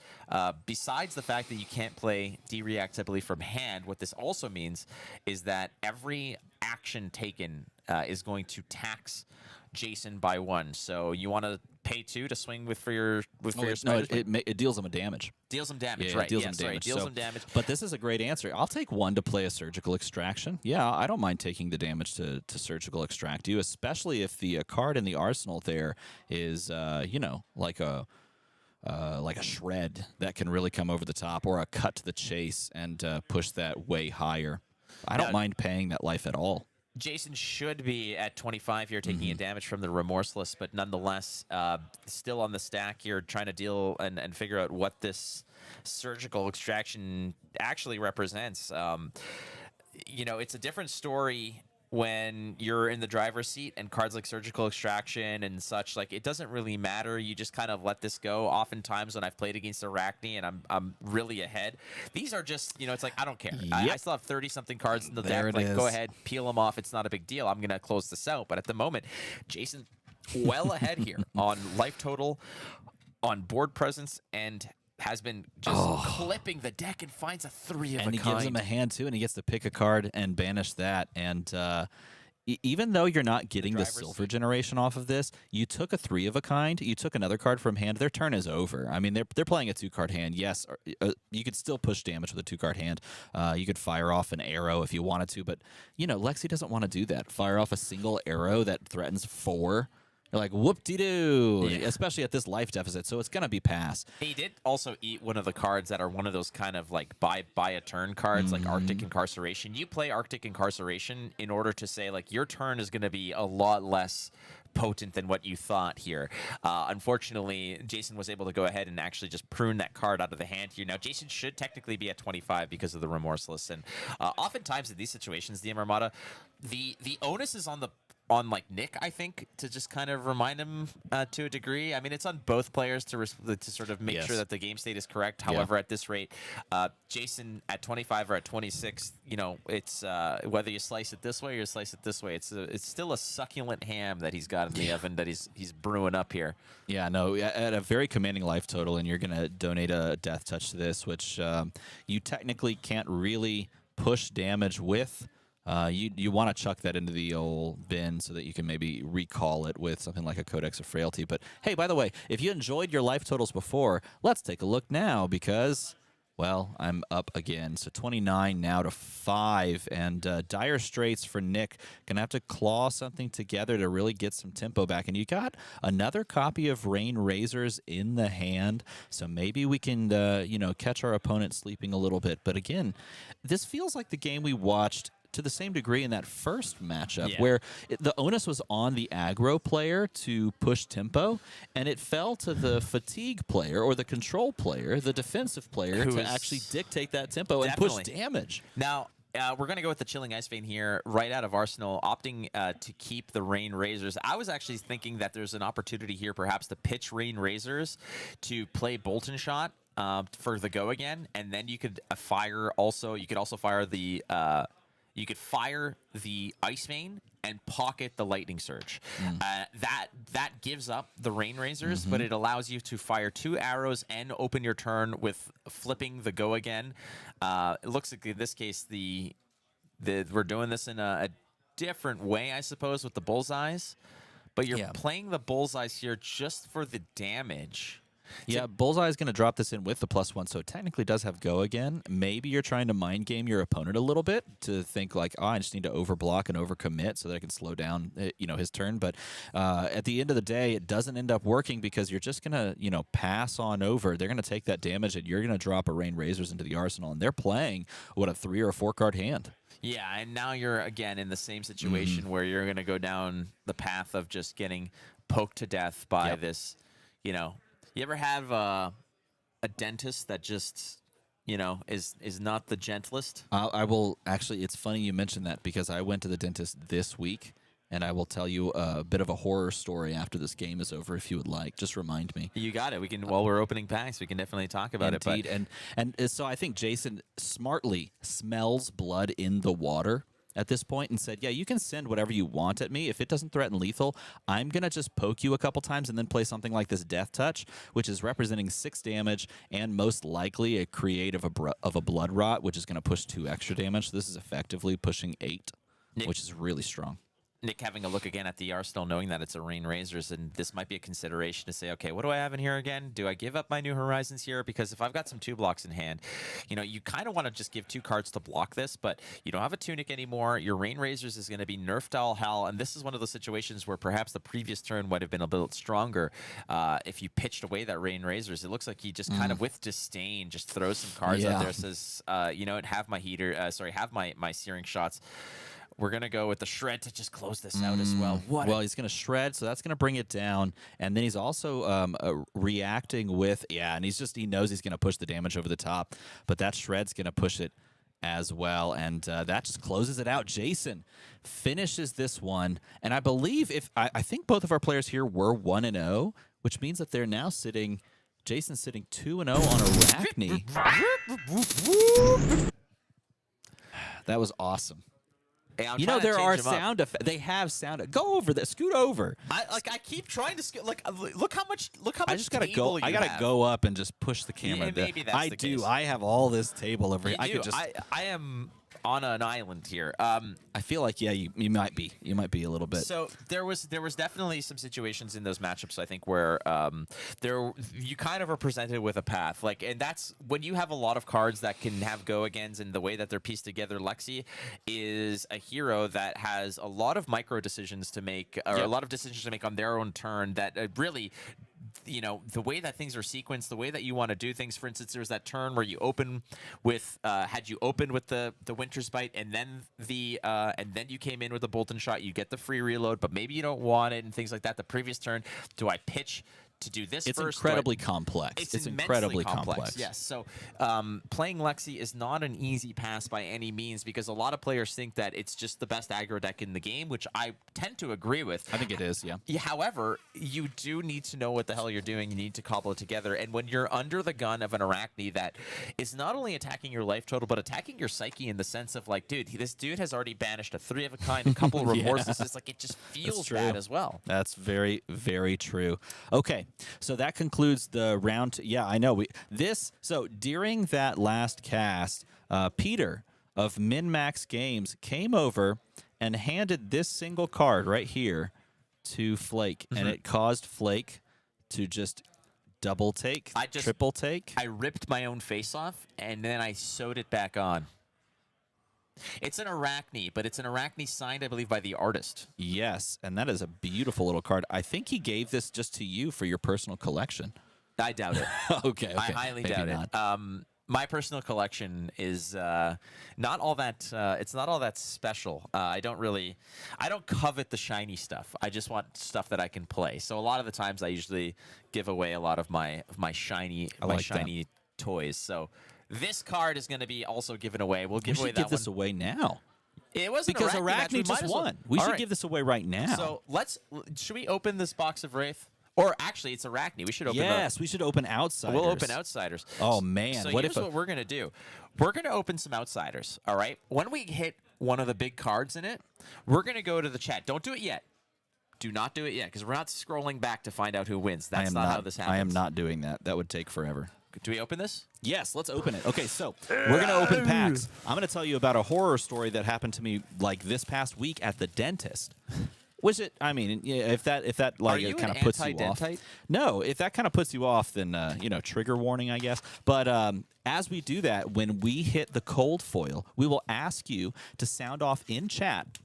Besides the fact that you can't play D-React, I believe, from hand, what this also means is that every action taken is going to tax Jason by 1. So you want to pay 2 to swing for your no, it deals him a damage. Deals him damage, yeah, right? It deals him damage. Deals him damage. But this is a great answer. I'll take 1 to play a surgical extraction. Yeah, I don't mind taking the damage to surgical extract you, especially if the card in the arsenal there is you know, like a shred that can really come over the top, or a cut to the chase and push that way higher. I don't mind paying that life at all. Jason should be at 25 here, taking a damage from the Remorseless, but nonetheless, still on the stack here, trying to deal and figure out what this surgical extraction actually represents. You know, it's a different story when you're in the driver's seat and cards like surgical extraction and such, like, it doesn't really matter. You just kind of let this go. Oftentimes when I've played against Arachne and I'm really ahead, these are just, you know, it's like, I don't care. I still have 30-something cards in the deck. Like, go ahead, peel them off. It's not a big deal. I'm going to close this out. But at the moment, Jason well ahead here on life total, on board presence, and has been just clipping the deck and finds a 3 of a kind. And he gives him a hand, too, and he gets to pick a card and banish that. And even though you're not getting the silver generation off of this, you took a 3 of a kind, you took another card from hand, their turn is over. I mean, they're playing a 2-card hand. Yes, you could still push damage with a 2-card hand. You could fire off an arrow if you wanted to, but, you know, Lexi doesn't want to do that. Fire off a single arrow that threatens 4. You're like, whoop-de-doo, especially at this life deficit, so it's going to be pass. He did also eat one of the cards that are one of those kind of like buy a turn cards, like Arctic Incarceration. You play Arctic Incarceration in order to say, like, your turn is going to be a lot less potent than what you thought here. Unfortunately, Jason was able to go ahead and actually just prune that card out of the hand here. Now, Jason should technically be at 25 because of the Remorseless, and oftentimes in these situations, the Armada, the onus is on like Nick, I think, to just kind of remind him to a degree. I mean, it's on both players to sort of make sure that the game state is correct. However, at this rate, Jason at 25 or at 26, you know, it's whether you slice it this way or you slice it this way, it's still a succulent ham that he's got in the oven that he's brewing up here. Yeah, no, at a very commanding life total, and you're going to donate a death touch to this, which you technically can't really push damage with. You want to chuck that into the old bin so that you can maybe recall it with something like a Codex of Frailty. But hey, by the way, if you enjoyed your life totals before, let's take a look now, because, well, I'm up again. So 29 now to 5, and dire straits for Nick. Gonna have to claw something together to really get some tempo back. And you got another copy of Rain Razors in the hand, so maybe we can you know, catch our opponent sleeping a little bit. But again, this feels like the game we watched to the same degree in that first matchup, where the onus was on the aggro player to push tempo, and it fell to the fatigue player or the control player, the defensive player, to actually dictate that tempo and push damage. Now, we're going to go with the Chilling Ice Vein here, right out of Arsenal, opting to keep the Rain Razors. I was actually thinking that there's an opportunity here perhaps to pitch Rain Razors to play Bolton Shot for the go again, and then you could fire also. You could also fire the Ice Vein and pocket the Lightning Surge. That gives up the Rain Razors, but it allows you to fire 2 arrows and open your turn with flipping the go again. It looks like in this case we're doing this in a different way, I suppose, with the bullseyes. But you're playing the bullseyes here just for the damage. Yeah, Bullseye is going to drop this in with the +1, so it technically does have go again. Maybe you're trying to mind game your opponent a little bit to think like, oh, I just need to overblock and overcommit so that I can slow down, his turn. But at the end of the day, it doesn't end up working because you're just going to, pass on over. They're going to take that damage, and you're going to drop a Rain Razors into the arsenal, and they're playing a 3 or a 4 card hand. Yeah, and now you're again in the same situation where you're going to go down the path of just getting poked to death by this, You ever have a dentist that just, is not the gentlest? I will actually. It's funny you mentioned that because I went to the dentist this week, and I will tell you a bit of a horror story after this game is over, if you would like. Just remind me. You got it. We can while we're opening packs, we can definitely talk about it. Indeed, and so I think Jason smartly smells blood in the water at this point and said, yeah, you can send whatever you want at me. If it doesn't threaten lethal, I'm going to just poke you a couple times and then play something like this Death Touch, which is representing 6 damage and most likely a create of a Blood Rot, which is going to push 2 extra damage. So this is effectively pushing 8, which is really strong. Nick having a look again at the arsenal, knowing that it's a Rain Razors, and this might be a consideration to say, okay, what do I have in here again? Do I give up my New Horizons here? Because if I've got some 2 blocks in hand, you kind of want to just give 2 cards to block this, but you don't have a Tunic anymore. Your Rain Razors is going to be nerfed to all hell, and this is one of those situations where perhaps the previous turn would have been a little stronger if you pitched away that Rain Razors. It looks like he just kind of with disdain just throws some cards out there, says, have my heater, have my Searing Shots. We're going to go with the Shred to just close this out as well. Well, he's going to Shred, so that's going to bring it down. And then he's also reacting with, and he knows he's going to push the damage over the top, but that Shred's going to push it as well. And that just closes it out. Jason finishes this one. And I believe I think both of our players here were 1-0, which means that they're now Jason's sitting 2-0 on Arachne. That was awesome. Hey, there are sound effects. They have sound. Go over there. Scoot over. I keep trying to scoot. Look how much. I just gotta go. I gotta go up and just push the camera. Yeah, maybe that's the case. I have all this table over here. I am on an island here. I feel like you might be. You might be a little bit. So there was definitely some situations in those matchups, I think, where you kind of are presented with a path, and that's when you have a lot of cards that can have go agains, and the way that they're pieced together. Lexi is a hero that has a lot of micro decisions to make, or a lot of decisions to make on their own turn that really. The way that things are sequenced, the way that you want to do things. For instance, there's that turn where you open with, had you opened with the Winter's Bite, and then you came in with the Bolton Shot, you get the free reload, but maybe you don't want it and things like that. The previous turn, do I pitch to do this it's first? Incredibly complex. It's incredibly complex. Yes. So playing Lexi is not an easy pass by any means, because a lot of players think that it's just the best aggro deck in the game, which I tend to agree with. I think it is, yeah. However, you do need to know what the hell you're doing. You need to cobble it together. And when you're under the gun of an Arachne that is not only attacking your life total, but attacking your psyche in the sense of this dude has already banished a 3 of a kind, a couple of remorses. It's it just feels bad as well. That's very, very true. Okay. So that concludes the round. Yeah, I know. So during that last cast, Peter of MinMax Games came over and handed this single card right here to FLAKE, and it caused FLAKE to just double take, triple take. I ripped my own face off, and then I sewed it back on. It's an Arachne, but it's an Arachne signed, I believe, by the artist. Yes, and that is a beautiful little card. I think he gave this just to you for your personal collection. I doubt it. Okay. I highly doubt it. My personal collection is not all that. It's not all that special. I don't covet the shiny stuff. I just want stuff that I can play. So a lot of the times, I usually give away a lot of my shiny toys. So This card is going to be also given away. We'll give We away should that give this one. away now. It wasn't Because Arachne match, we Arachne might just as well- won. We All should right. give this away right now. So should we open this box of Wraith? Or actually, it's Arachne. We should open yes, we should open outsiders. We'll open outsiders. Oh, man. So What here's if what we're going to do. We're going to open some outsiders, all right? When we hit one of the big cards in it, we're going to go to the chat. Don't do it yet. Do not do it yet, because we're not scrolling back to find out who wins. That's not how this happens. I am not doing that. That would take forever. Do we open this? Yes, let's open it. Okay, so we're going to open packs. I'm going to tell you about a horror story that happened to me like this past week at the dentist. Which I mean, yeah, if that like kind of puts you off. No, if that kind of puts you off, then trigger warning, I guess. But as we do that, when we hit the cold foil, we will ask you to sound off in chat.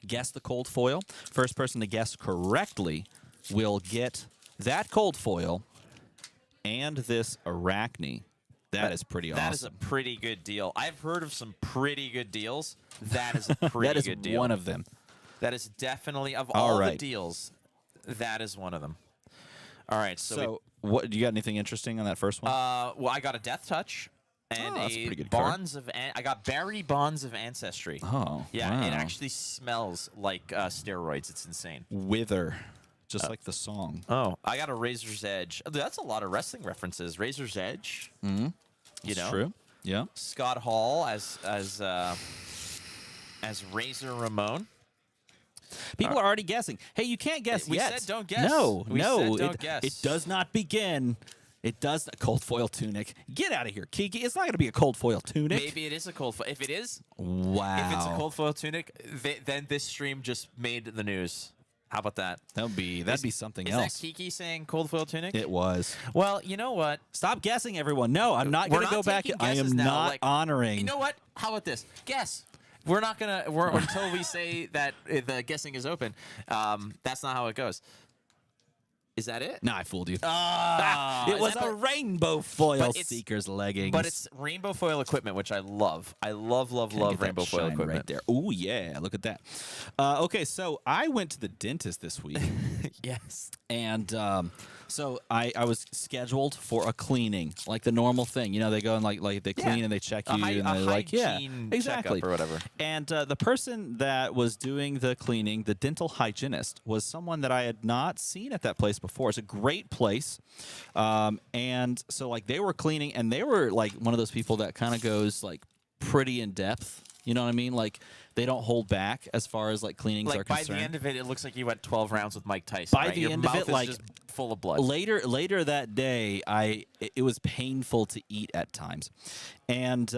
Guess the cold foil. First person to guess correctly will get that cold foil and this Arachne. That is pretty awesome. That is a pretty good deal. I've heard of some pretty good deals. That is a pretty good deal. That is one of them. That is definitely, of all the deals, that is one of them. All right, so what? Do you got anything interesting on that first one? Well, I got a Death Touch and that's a pretty good Bonds of. I got Barry Bonds of Ancestry. Oh, yeah, wow. It actually smells like steroids. It's insane. Wither, just like the song. Oh, I got a Razor's Edge. That's a lot of wrestling references. Razor's Edge. Mm-hmm. You know, true. Yeah. Scott Hall as Razor Ramon. People are already guessing. Hey, you can't guess we yet. We said don't guess. No, we said don't it, guess. It does not begin. It does. Cold foil tunic. Get out of here, Kiki. It's not going to be a cold foil tunic. Maybe it is a cold foil. If it is, wow. If it's a cold foil tunic, then this stream just made the news. How about that? That'd be something is else. Is that Kiki saying cold foil tunic? It was. Well, you know what? Stop guessing, everyone. No, I'm not going to go back. I am not honoring. You know what? How about this? Guess. We're not gonna. Until we say that the guessing is open. That's not how it goes. Is that it? No, I fooled you. It was a rainbow foil Seeker's leggings. But it's rainbow foil equipment, which I love. I love rainbow foil equipment. Right there. Oh, yeah. Look at that. Okay, so I went to the dentist this week. Yes. And so I was scheduled for a cleaning, like the normal thing. You know, they go and like they clean and they check you and they're like, yeah, exactly, or whatever. And the person that was doing the cleaning, the dental hygienist, was someone that I had not seen at that place before. It's a great place. And so like they were cleaning and they were like one of those people that kind of goes like pretty in depth. You know what I mean? Like they don't hold back as far as like cleanings are concerned. By the end of it, it looks like you went 12 rounds with Mike Tyson. By the end of it, like just full of blood. Later that day, it was painful to eat at times, and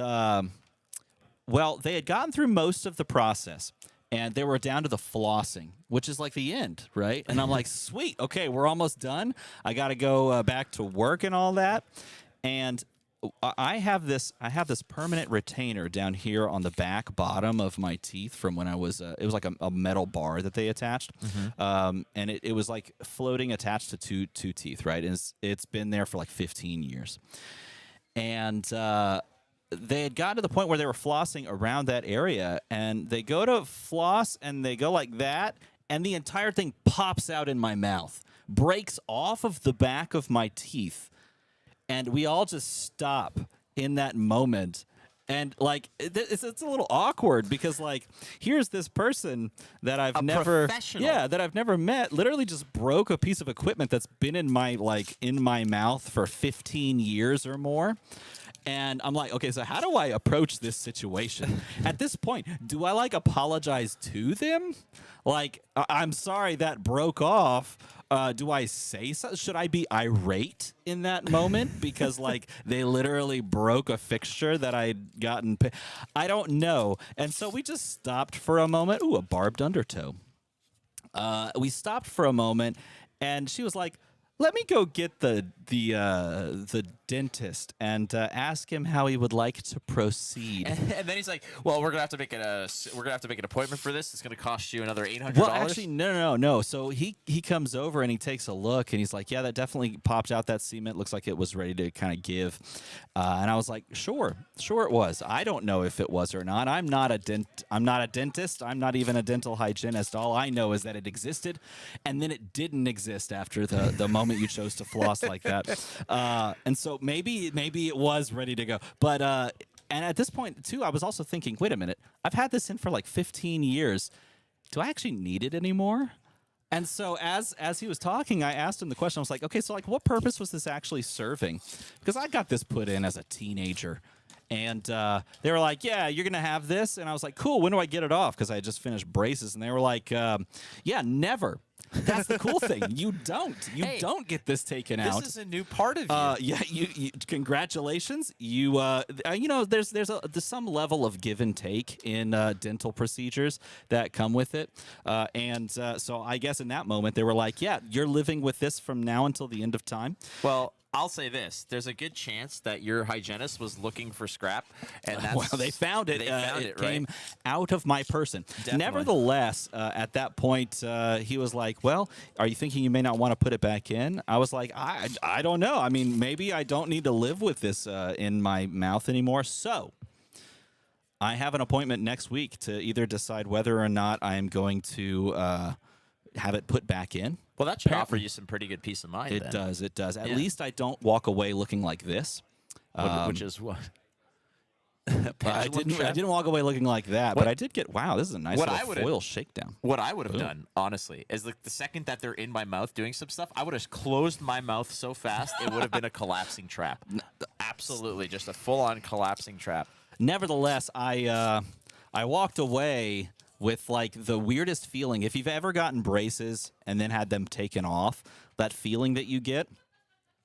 well, they had gotten through most of the process. And they were down to the flossing, which is like the end, right? And I'm like, sweet, okay, we're almost done. I got to go back to work and all that. And I have this permanent retainer down here on the back bottom of my teeth from when I was it was like a metal bar that they attached, and it was like floating attached to two teeth, right? And it's been there for like 15 years, and they had gotten to the point where they were flossing around that area, and they go to floss and they go like that, and the entire thing pops out in my mouth, breaks off of the back of my teeth. And we all just stop in that moment. And, like, it's a little awkward because, like, here's this person that I've never met, literally just broke a piece of equipment that's been in my mouth for 15 years or more. And I'm like, okay, so how do I approach this situation? At this point, do I, like, apologize to them? Like, I'm sorry that broke off. Do I say so? Should I be irate in that moment? Because, like, they literally broke a fixture that I'd gotten. I don't know. And so we just stopped for a moment. Ooh, a barbed undertow. We stopped for a moment, and she was like, let me go get the dentist and ask him how he would like to proceed. And then he's like, "Well, we're gonna have to make an appointment for this. It's gonna cost you another $800." Well, actually, no. So he comes over and he takes a look and he's like, "Yeah, that definitely popped out. That cement looks like it was ready to kind of give." And I was like, "Sure, it was. I don't know if it was or not. I'm not a dentist. I'm not even a dental hygienist. All I know is that it existed, and then it didn't exist after the moment you chose to floss like that." that. And so maybe it was ready to go. But and at this point too, I was also thinking, wait a minute, I've had this in for like 15 years. Do I actually need it anymore? And so as he was talking, I asked him the question. I was like, okay, so like what purpose was this actually serving? Because I got this put in as a teenager. And they were like, yeah, you're going to have this. And I was like, cool, when do I get it off? Because I had just finished braces. And they were like, yeah, never. That's the cool thing. You don't. You don't get this taken out. This is a new part of you. Yeah, you congratulations. You know, there's some level of give and take in dental procedures that come with it. So I guess in that moment they were like, yeah, you're living with this from now until the end of time. Well, I'll say this: there's a good chance that your hygienist was looking for scrap, and that's, well, they found it. It came right? out of my person. Definitely. Nevertheless, at that point, he was like, "Well, are you thinking you may not want to put it back in?" I was like, "I don't know. I mean, maybe I don't need to live with this in my mouth anymore." So, I have an appointment next week to either decide whether or not I am going to have it put back in. Well, that should offer you some pretty good peace of mind. It does. It does. At least I don't walk away looking like this. Which is what? I didn't walk away looking like that, but I did get, wow, this is a nice little foil shakedown. What I would have done, honestly, is like the second that they're in my mouth doing some stuff, I would have closed my mouth so fast it would have been a collapsing trap. Absolutely, just a full-on collapsing trap. Nevertheless, I walked away with like the weirdest feeling. If you've ever gotten braces and then had them taken off, that feeling that you get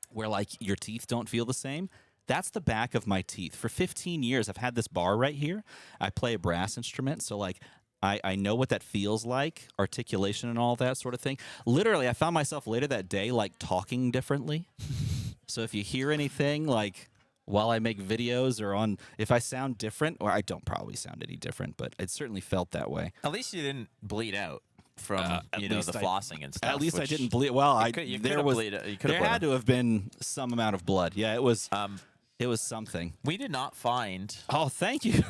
where like your teeth don't feel the same, that's the back of my teeth. For 15 years, I've had this bar right here. I play a brass instrument, so like I know what that feels like, articulation and all that sort of thing. Literally, I found myself later that day like talking differently. So if you hear anything like while I make videos or if I sound different, or I don't probably sound any different, but it certainly felt that way. At least you didn't bleed out from the flossing and stuff. At least I didn't bleed. Well, there had to have been some amount of blood. Yeah, it was. It was something. We did not find. Oh, thank you.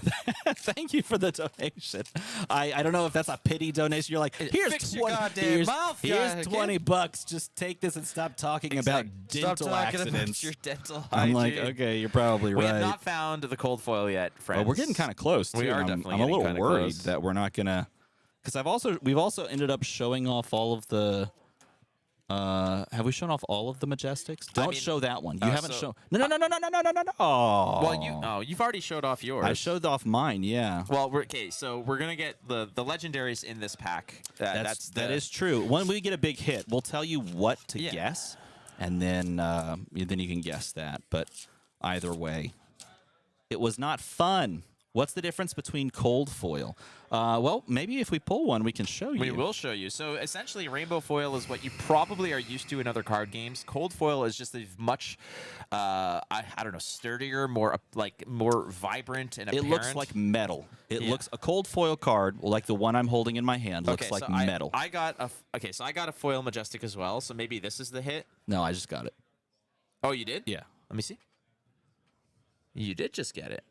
Thank you for the donation. I don't know if that's a pity donation. You're like, here's here's $20. Just take this and stop talking about dental accidents. About your dental I'm like, hygiene. okay, you're probably right. We have not found the cold foil yet, friends. Well, we're getting kind of close. Too. We are definitely. I'm a little worried close. that we're not gonna. Because we've also ended up showing off all of the. Have we shown off all of the Majestics? Don't show that one. You haven't shown. No. Oh. Well, you've already showed off yours. I showed off mine. Yeah. Well, so we're gonna get the legendaries in this pack. That is true. When we get a big hit, we'll tell you what to guess, and then you can guess that. But either way, it was not fun. What's the difference between cold foil? Well, maybe if we pull one, we can show you. We will show you. So essentially, rainbow foil is what you probably are used to in other card games. Cold foil is just a much, I don't know, sturdier, more vibrant and apparent. It looks like metal. It looks a cold foil card, like the one I'm holding in my hand, looks like metal. I got a foil Majestic as well. So maybe this is the hit. No, I just got it. Oh, you did? Yeah. Let me see. You did just get it.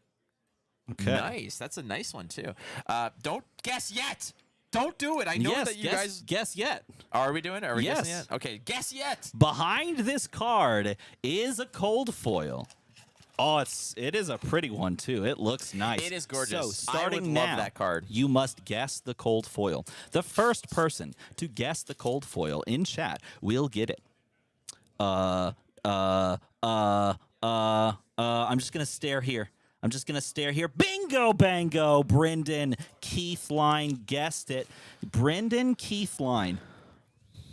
Okay. Nice. That's a nice one, too. Don't guess yet. Don't do it. I know that you guys... Guess yet. Are we doing it? Are we guessing yet? Okay, guess yet. Behind this card is a cold foil. Oh, it is a pretty one, too. It looks nice. It is gorgeous. So, starting now, love that card. You must guess the cold foil. The first person to guess the cold foil in chat will get it. I'm just going to stare here. Bingo, bango. Brendan Keithline guessed it. Brendan Keithline.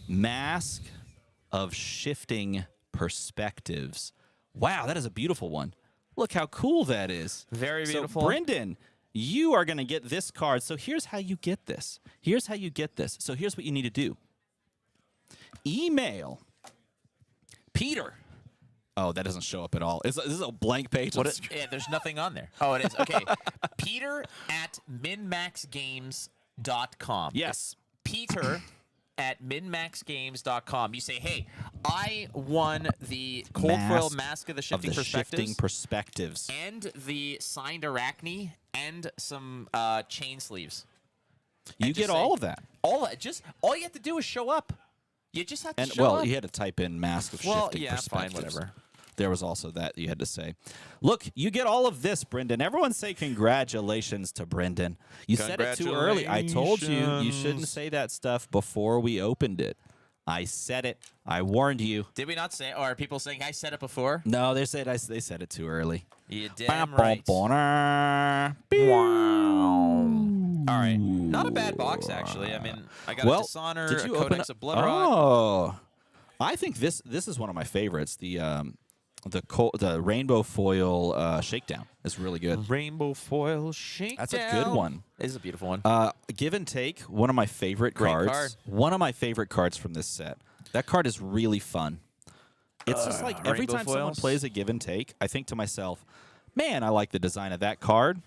Mask of Shifting Perspectives. Wow, that is a beautiful one. Look how cool that is. Very beautiful. So, Brendan, you are going to get this card. So here's how you get this. So here's what you need to do. Email Peter. Oh, that doesn't show up at all. This is a blank page. There's nothing on there. Oh, it is. Okay. Peter at minmaxgames.com. Yes. Peter at minmaxgames.com. You say, hey, I won the Cold Foil Mask of the Shifting Perspectives. And the signed Arachne and some chain sleeves. You get all of that. All you have to do is show up. You just have to And show well, up. you had to type in mask of Well, shifting yeah, fine, perspectives. whatever. There was also that you had to say. Look, you get all of this, Brendan. Everyone say congratulations to Brendan. You said it too early. I told you shouldn't say that stuff before we opened it. I said it. I warned you. Did we not say? Or are people saying I said it before? No, they said they said it too early. You damn right. Wow. All right, not a bad box actually. I mean, I got a Dishonor, did you a open Codex it? of Bloodrot. Oh, I think this is one of my favorites. The rainbow foil shakedown is really good. Rainbow foil shakedown. That's a good one. It is a beautiful one. Give and take, one of my favorite Great cards. card. One of my favorite cards from this set. That card is really fun. It's just like every Rainbow time someone foils. plays a give and take, I think to myself, man, I like the design of that card.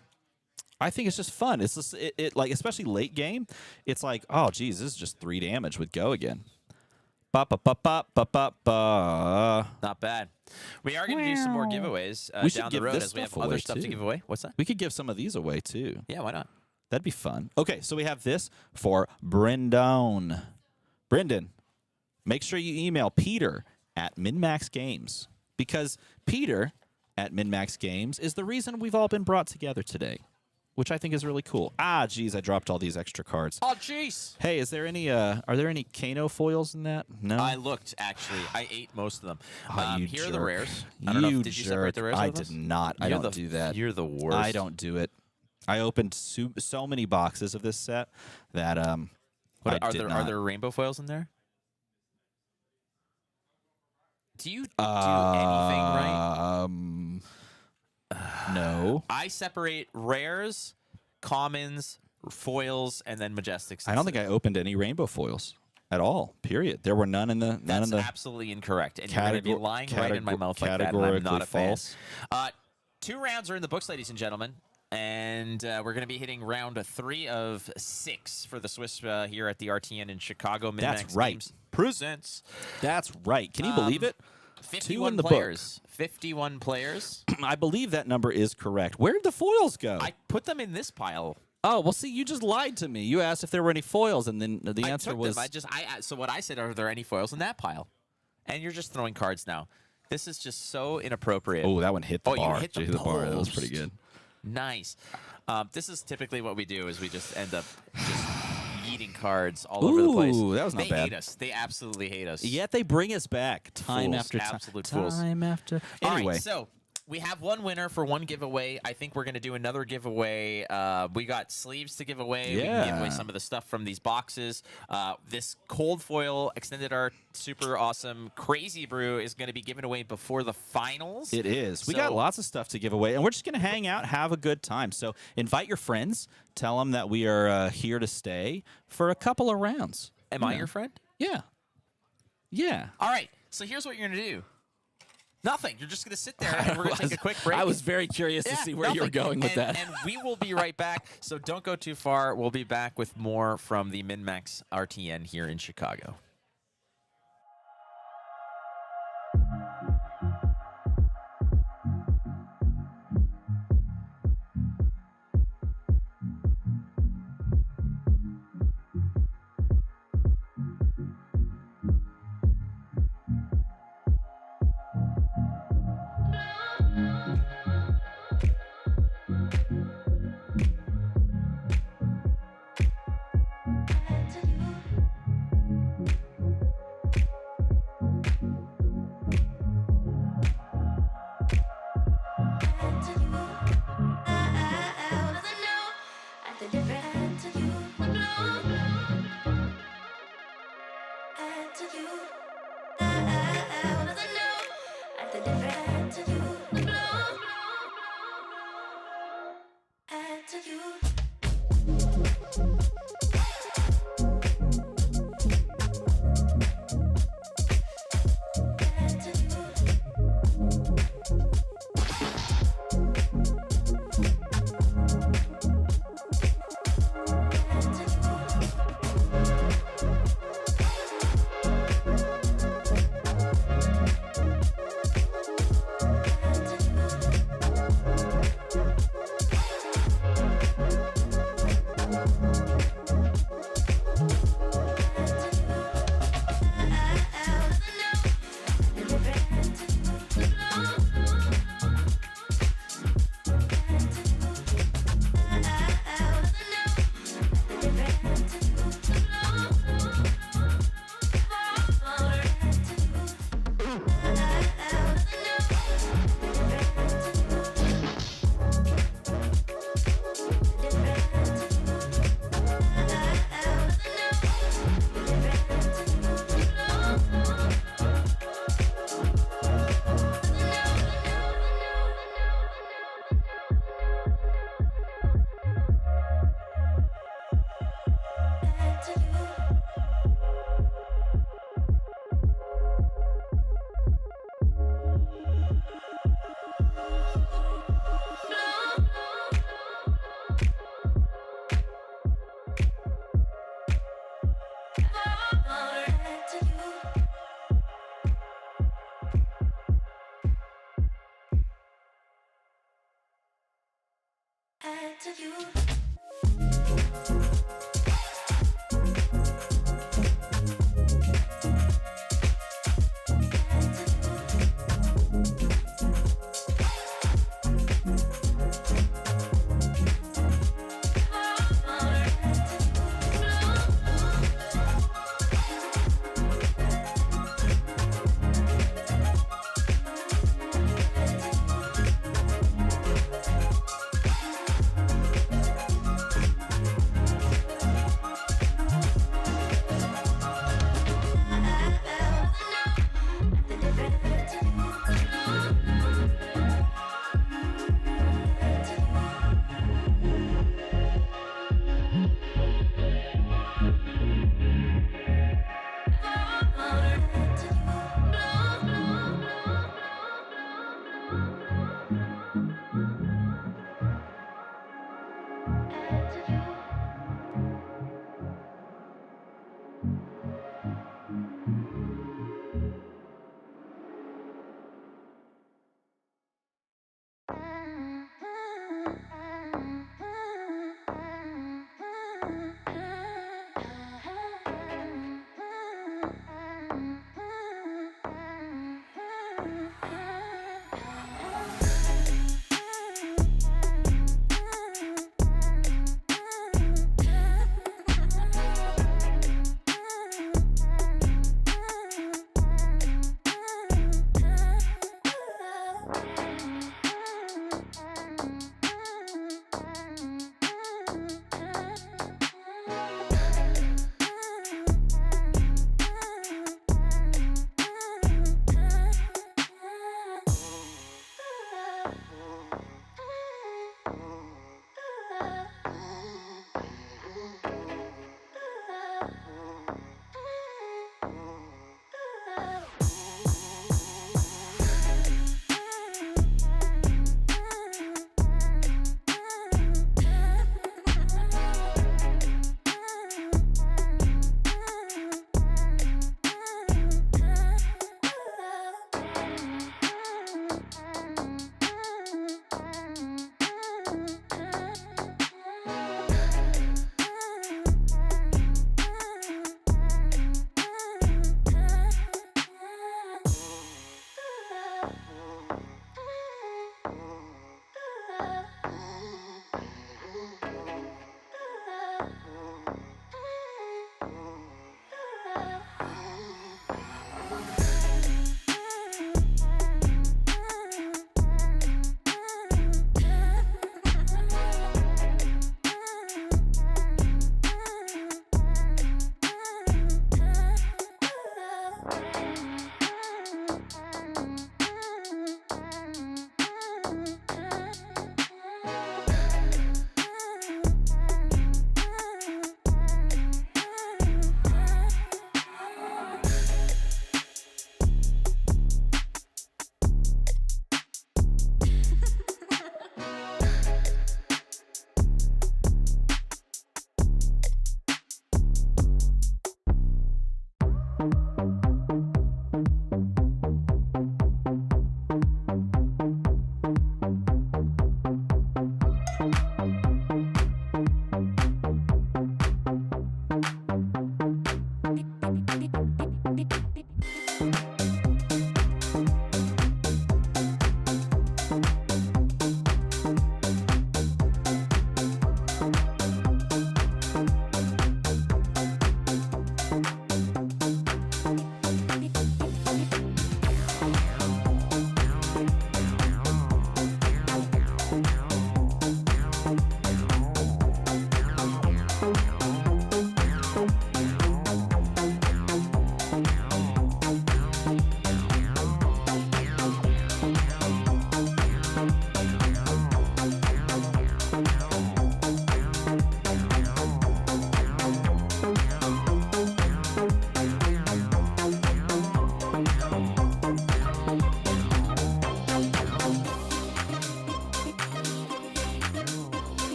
I think it's just fun. It's just it like especially late game. It's like, oh geez, this is just 3 damage with go again. Ba ba ba ba ba ba ba. Not bad. We are going to do some more giveaways We should down the give road this as we have stuff other away, stuff to too. give away. What's that? We could give some of these away too. Yeah, why not? That'd be fun. Okay, so we have this for Brendan. Brendan, make sure you email Peter at MinMax Games because Peter at MinMax Games is the reason we've all been brought together today, which I think is really cool. Ah, geez, I dropped all these extra cards. Oh, jeez. Hey, is there any? Are there any Kano foils in that? No. I looked, actually. I ate most of them. You here are jerk. the rares. I don't know. You Did you separate the rares? I with us? did not. I You're don't do that. You're the worst. I don't do it. I opened so many boxes of this set that I Are did there not. are there rainbow foils in there? Do you do anything right? No. I separate rares, commons, foils, and then majestics. I don't think I opened any rainbow foils at all. Period. There were none in the That's absolutely incorrect, and you're going to be lying right in my mouth like that, and I'm not a fan. false. 2 rounds are in the books, ladies and gentlemen, and we're going to be hitting round 3 of 6 for the Swiss here at the RTN in Chicago. That's Min-Max right. Games presents That's right. Can you believe it? 51 in the players. 51 players. I believe that number is correct. Where did the foils go? I put them in this pile. Oh, well, see, you just lied to me. You asked if there were any foils, and then the I answer took was... them. So what I said, are there any foils in that pile? And you're just throwing cards now. This is just so inappropriate. Oh, that one hit the Oh, you bar. hit the Hit the bar. That was post. pretty good. Nice. This is typically what we do is we just end up just yeeting cards all over the place. Ooh, that was not they bad. hate us. They absolutely hate us. Yet they bring us back time Fools, after time. absolute fools. Time after... All Anyway. right, so we have one winner for one giveaway. I think we're going to do another giveaway. We got sleeves to give away. We can give away Yeah. some of the stuff from these boxes. This cold foil extended art, super awesome, crazy brew is going to be given away before the finals. It is. We So- got lots of stuff to give away, and we're just going to hang out, have a good time. So invite your friends. Tell them that we are here to stay for a couple of rounds. Am I your friend? Yeah. Yeah. All right, so here's what you're going to do. Nothing. You're just going to sit there, and we're going to take a quick break. I was very curious to Yeah, see where you were nothing. going with that. And we will be right back. So don't go too far. We'll be back with more from the MinMax RTN here in Chicago.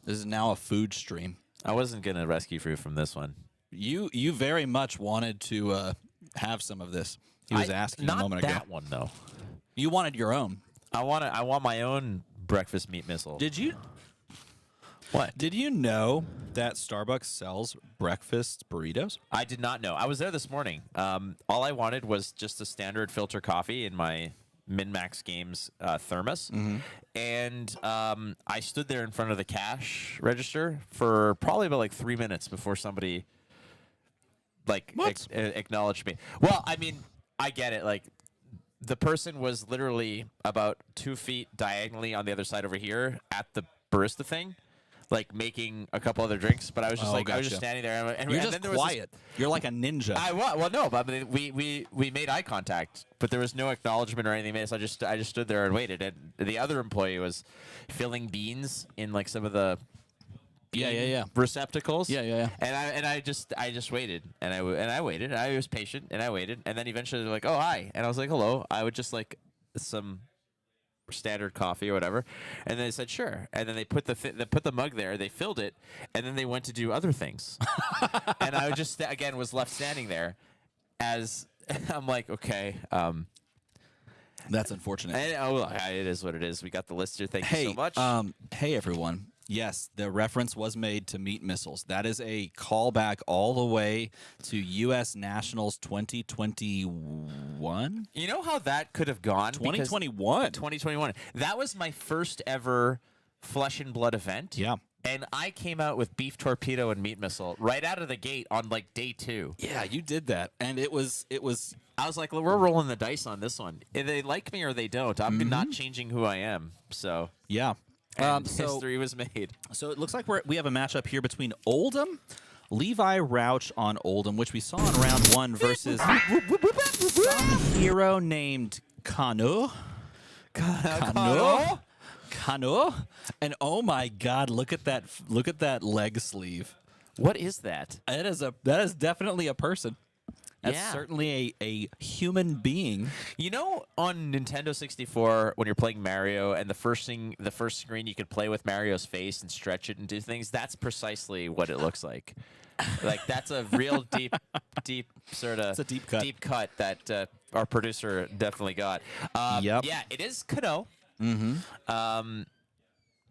This is now a food stream. I wasn't gonna rescue you from this one. You very much wanted to have some of this. He was asking a moment ago. Not that one though. You wanted your own. I want my own breakfast meat missile. Did you? What? Did you know that Starbucks sells breakfast burritos? I did not know. I was there this morning. All I wanted was just a standard filter coffee in my Min-Max Games thermos. And I stood there in front of the cash register for probably about like 3 minutes before somebody acknowledged me. Well, I mean, I get it. Like, the person was literally about 2 feet diagonally on the other side over here at the barista thing, like making a couple other drinks. But I was just I was just standing there, and You're and just then there quiet. You're like a ninja. Well, no, but I mean, we made eye contact, but there was no acknowledgement or anything made. So I just stood there and waited. And the other employee was filling beans in like some of the receptacles. Yeah. And I just waited, and I waited. I was patient, and I waited, and then eventually they're like, "Oh, hi," and I was like, "Hello." I would just like some standard coffee or whatever, and they said sure, and then they put the mug there, they filled it, and then they went to do other things, and I just again was left standing there, as I'm like, okay, That's unfortunate. and, it is what it is. We got the list here. Thank you so much. Hey everyone. Yes, the reference was made to meat missiles. That is a callback all the way to U.S. Nationals 2021. You know how that could have gone? 2021. 2021. That was my first ever Flesh and Blood event. Yeah. And I came out with beef torpedo and meat missile right out of the gate on like day 2. Yeah, you did that, and it was. I was like, well, we're rolling the dice on this one. If they like me or they don't, I'm not changing who I am. So Yeah. and history was made. So it looks like we have a matchup here between Oldham Levi Rauch on Oldham, which we saw in round 1 versus some hero named Kano. Kano. And oh my God, look at that! Look at that leg sleeve. What is that? That is definitely a person. That's Yeah. certainly a human being. You know, on Nintendo 64, when you're playing Mario, and the first screen you could play with Mario's face and stretch it and do things. That's precisely what it looks like. Like that's a real deep sort of It's a deep cut. that our producer definitely got. Yep. Yeah, it is Kano. Mm-hmm.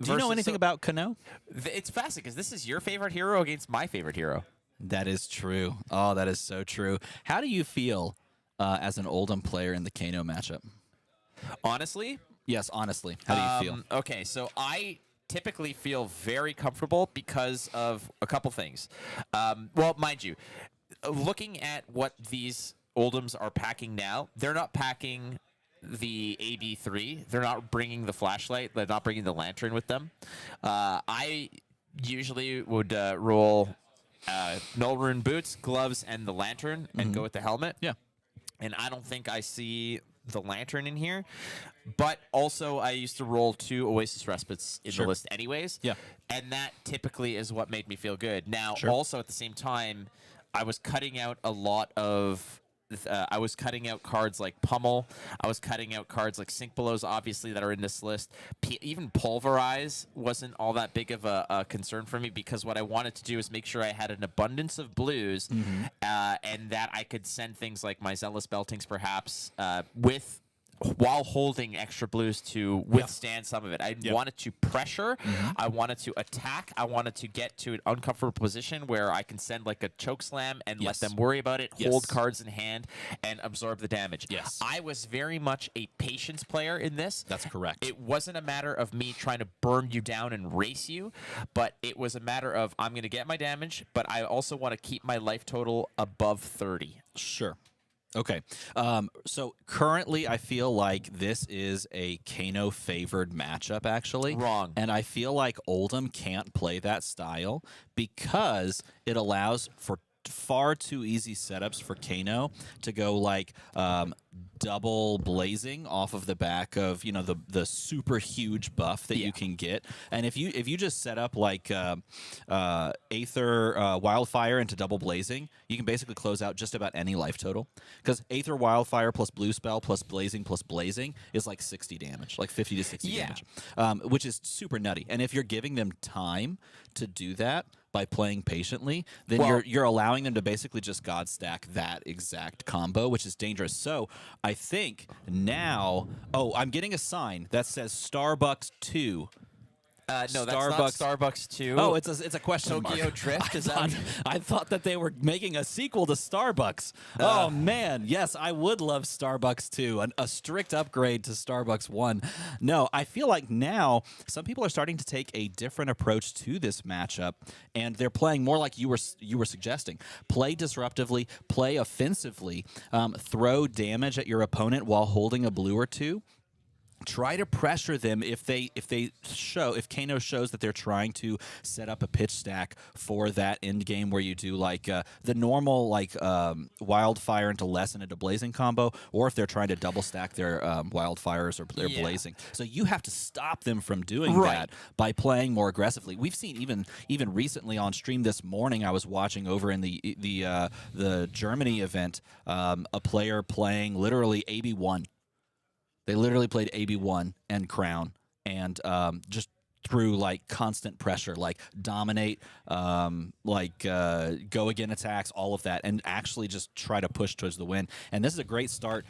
Do you know anything about Kano? It's fascinating because this is your favorite hero against my favorite hero. That is true. Oh, that is so true. How do you feel as an Oldham player in the Kano matchup? Honestly? Yes, honestly. How do you feel? Okay, so I typically feel very comfortable because of a couple things. Well, mind you, looking at what these Oldhams are packing now, they're not packing the AB3. They're not bringing the flashlight. They're not bringing the lantern with them. I usually would roll null rune boots, gloves, and the lantern, and go with the helmet. Yeah. And I don't think I see the lantern in here. But also, I used to roll 2 Oasis Respites in the list anyways. Yeah. And that typically is what made me feel good. Now, Sure. also at the same time, I was cutting out a lot of... I was cutting out cards like Pummel. I was cutting out cards like Sink Belows, obviously, that are in this list. Even Pulverize wasn't all that big of a concern for me because what I wanted to do is make sure I had an abundance of blues and that I could send things like my Zealous Beltings, perhaps, while holding extra blues to withstand some of it. I wanted to pressure. I wanted to attack. I wanted to get to an uncomfortable position where I can send like a choke slam and let them worry about it, hold cards in hand, and absorb the damage. Yes. I was very much a patience player in this. That's correct. It wasn't a matter of me trying to burn you down and race you, but it was a matter of I'm going to get my damage, but I also want to keep my life total above 30. Sure. Okay. So currently, I feel like this is a Kano favored matchup, actually. Wrong. And I feel like Oldham can't play that style because it allows for far too easy setups for Kano to go like double blazing off of the back of the super huge buff that you can get. And if you just set up like Aether Wildfire into double blazing, you can basically close out just about any life total because Aether Wildfire plus blue spell plus blazing is like 60 damage, like 50 to 60 damage, which is super nutty. And if you're giving them time to do that by playing patiently, then you're allowing them to basically just god stack that exact combo, which is dangerous. So I think now, I'm getting a sign that says Starbucks 2. No, that's not Starbucks 2. Oh, it's a question mark. Tokyo Drift? I thought that they were making a sequel to Starbucks. Oh, man. Yes, I would love Starbucks 2, a strict upgrade to Starbucks 1. No, I feel like now some people are starting to take a different approach to this matchup, and they're playing more like you were suggesting. Play disruptively, play offensively, throw damage at your opponent while holding a blue or two. Try to pressure them if Kano shows that they're trying to set up a pitch stack for that end game where you do like the normal wildfire into lesson into blazing combo, or if they're trying to double stack their wildfires or their blazing. So you have to stop them from doing that by playing more aggressively. We've seen even recently on stream this morning, I was watching over in the Germany event, a player playing literally AB1. They literally played AB1 and Crown and just through like constant pressure, like dominate, go again attacks, all of that, and actually just try to push towards the win. And this is a great start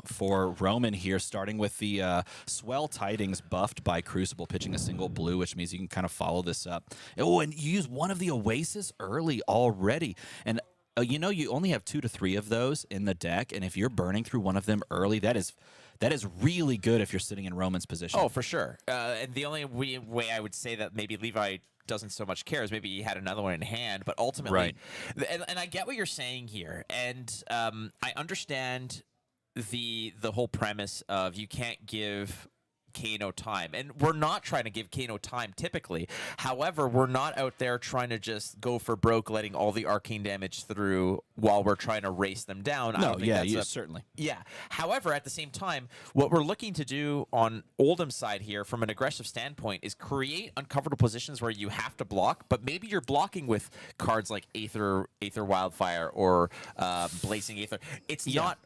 for Roman here, starting with the Swell Tidings buffed by Crucible, pitching a single blue, which means you can kind of follow this up. Oh, and you use one of the Oasis early already. And you only have 2 to 3 of those in the deck, and if you're burning through one of them early, that is really good if you're sitting in Roman's position. Oh, for sure. And the only way I would say that maybe Levi doesn't so much care is maybe he had another one in hand, but ultimately, and I get what you're saying here, and I understand the whole premise of you can't give Kano time. And we're not trying to give Kano time typically. However, we're not out there trying to just go for broke, letting all the arcane damage through while we're trying to race them down. No, certainly. Yeah. However, at the same time, what we're looking to do on Oldham's side here from an aggressive standpoint is create uncomfortable positions where you have to block, but maybe you're blocking with cards like Aether Wildfire or Blazing Aether. It's not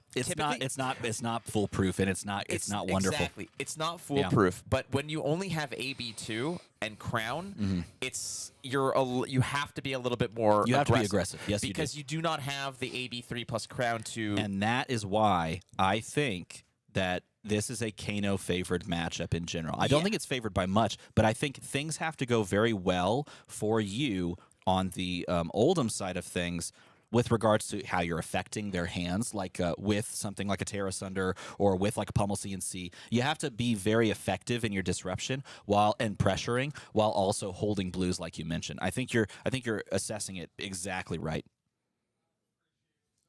foolproof, and it's not wonderful. Exactly. It's not foolproof, but when you only have AB2 and Crown, you have to be a little bit more You have to be aggressive. Yes, because you do not have the AB3 plus Crown to... And that is why I think that this is a Kano favored matchup in general. I don't think it's favored by much, but I think things have to go very well for you on the Oldham side of things with regards to how you're affecting their hands, like with something like a Terra Sunder or with like a Pummel CNC. You have to be very effective in your disruption and pressuring while also holding blues, like you mentioned. I think you're assessing it exactly right.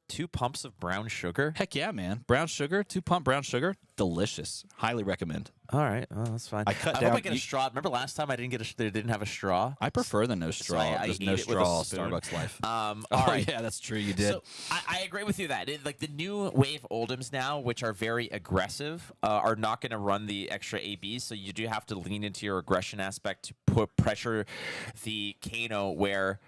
2 pumps of brown sugar? Heck yeah, man. Brown sugar, 2-pump brown sugar, delicious. Highly recommend. All right, well, that's fine. I hope I get a straw. Remember last time they didn't have a straw? I prefer the no straw. There's no straw Starbucks life. All right. Yeah, that's true. You did. So I agree with you that like the new wave Oldhams now, which are very aggressive, are not going to run the extra ABs. So you do have to lean into your aggression aspect to put pressure the Kano where.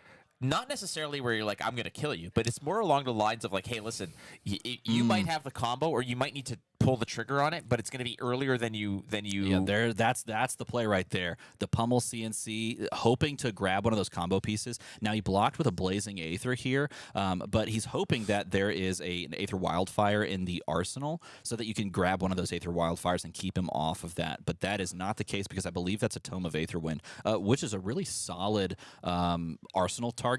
Not necessarily where you're like, I'm going to kill you, but it's more along the lines of like, hey, listen, you might have the combo or you might need to pull the trigger on it, but it's going to be earlier than you. Yeah, that's the play right there. The Pummel CNC, hoping to grab one of those combo pieces. Now he blocked with a Blazing Aether here, but he's hoping that there is an Aether Wildfire in the arsenal so that you can grab one of those Aether Wildfires and keep him off of that. But that is not the case because I believe that's a Tome of Aetherwind, which is a really solid arsenal target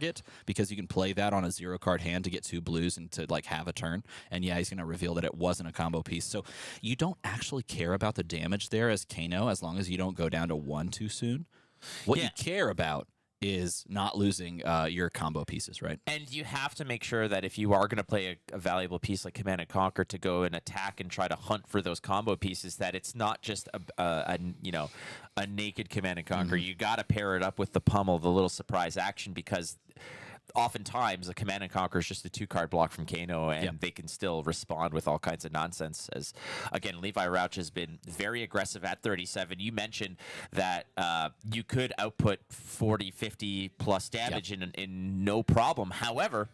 because you can play that on a 0-card hand to get 2 blues and to like have a turn. And yeah, he's going to reveal that it wasn't a combo piece. So you don't actually care about the damage there as Kano as long as you don't go down to 1 too soon. What you care about is not losing your combo pieces, right? And you have to make sure that if you are going to play a valuable piece like Command and Conquer to go and attack and try to hunt for those combo pieces, that it's not just a naked Command and Conquer. You got to pair it up with the Pummel, the little surprise action, because oftentimes a Command and Conquer is just a 2-card block from Kano, and they can still respond with all kinds of nonsense. As again, Levi Rauch has been very aggressive at 37. You mentioned that you could output 40, 50 plus damage in no problem. However,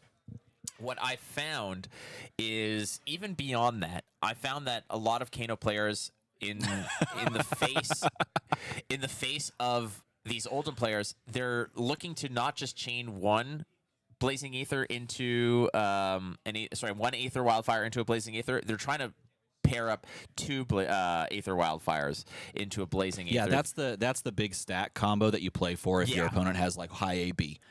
what I found is even beyond that, I found that a lot of Kano players in the face of these Oldham players, they're looking to not just chain one Blazing Aether into one Aether Wildfire into a Blazing Aether. They're trying to pair up 2 Aether Wildfires into a Blazing Aether. Yeah, that's the big stack combo that you play for if your opponent has like high AB.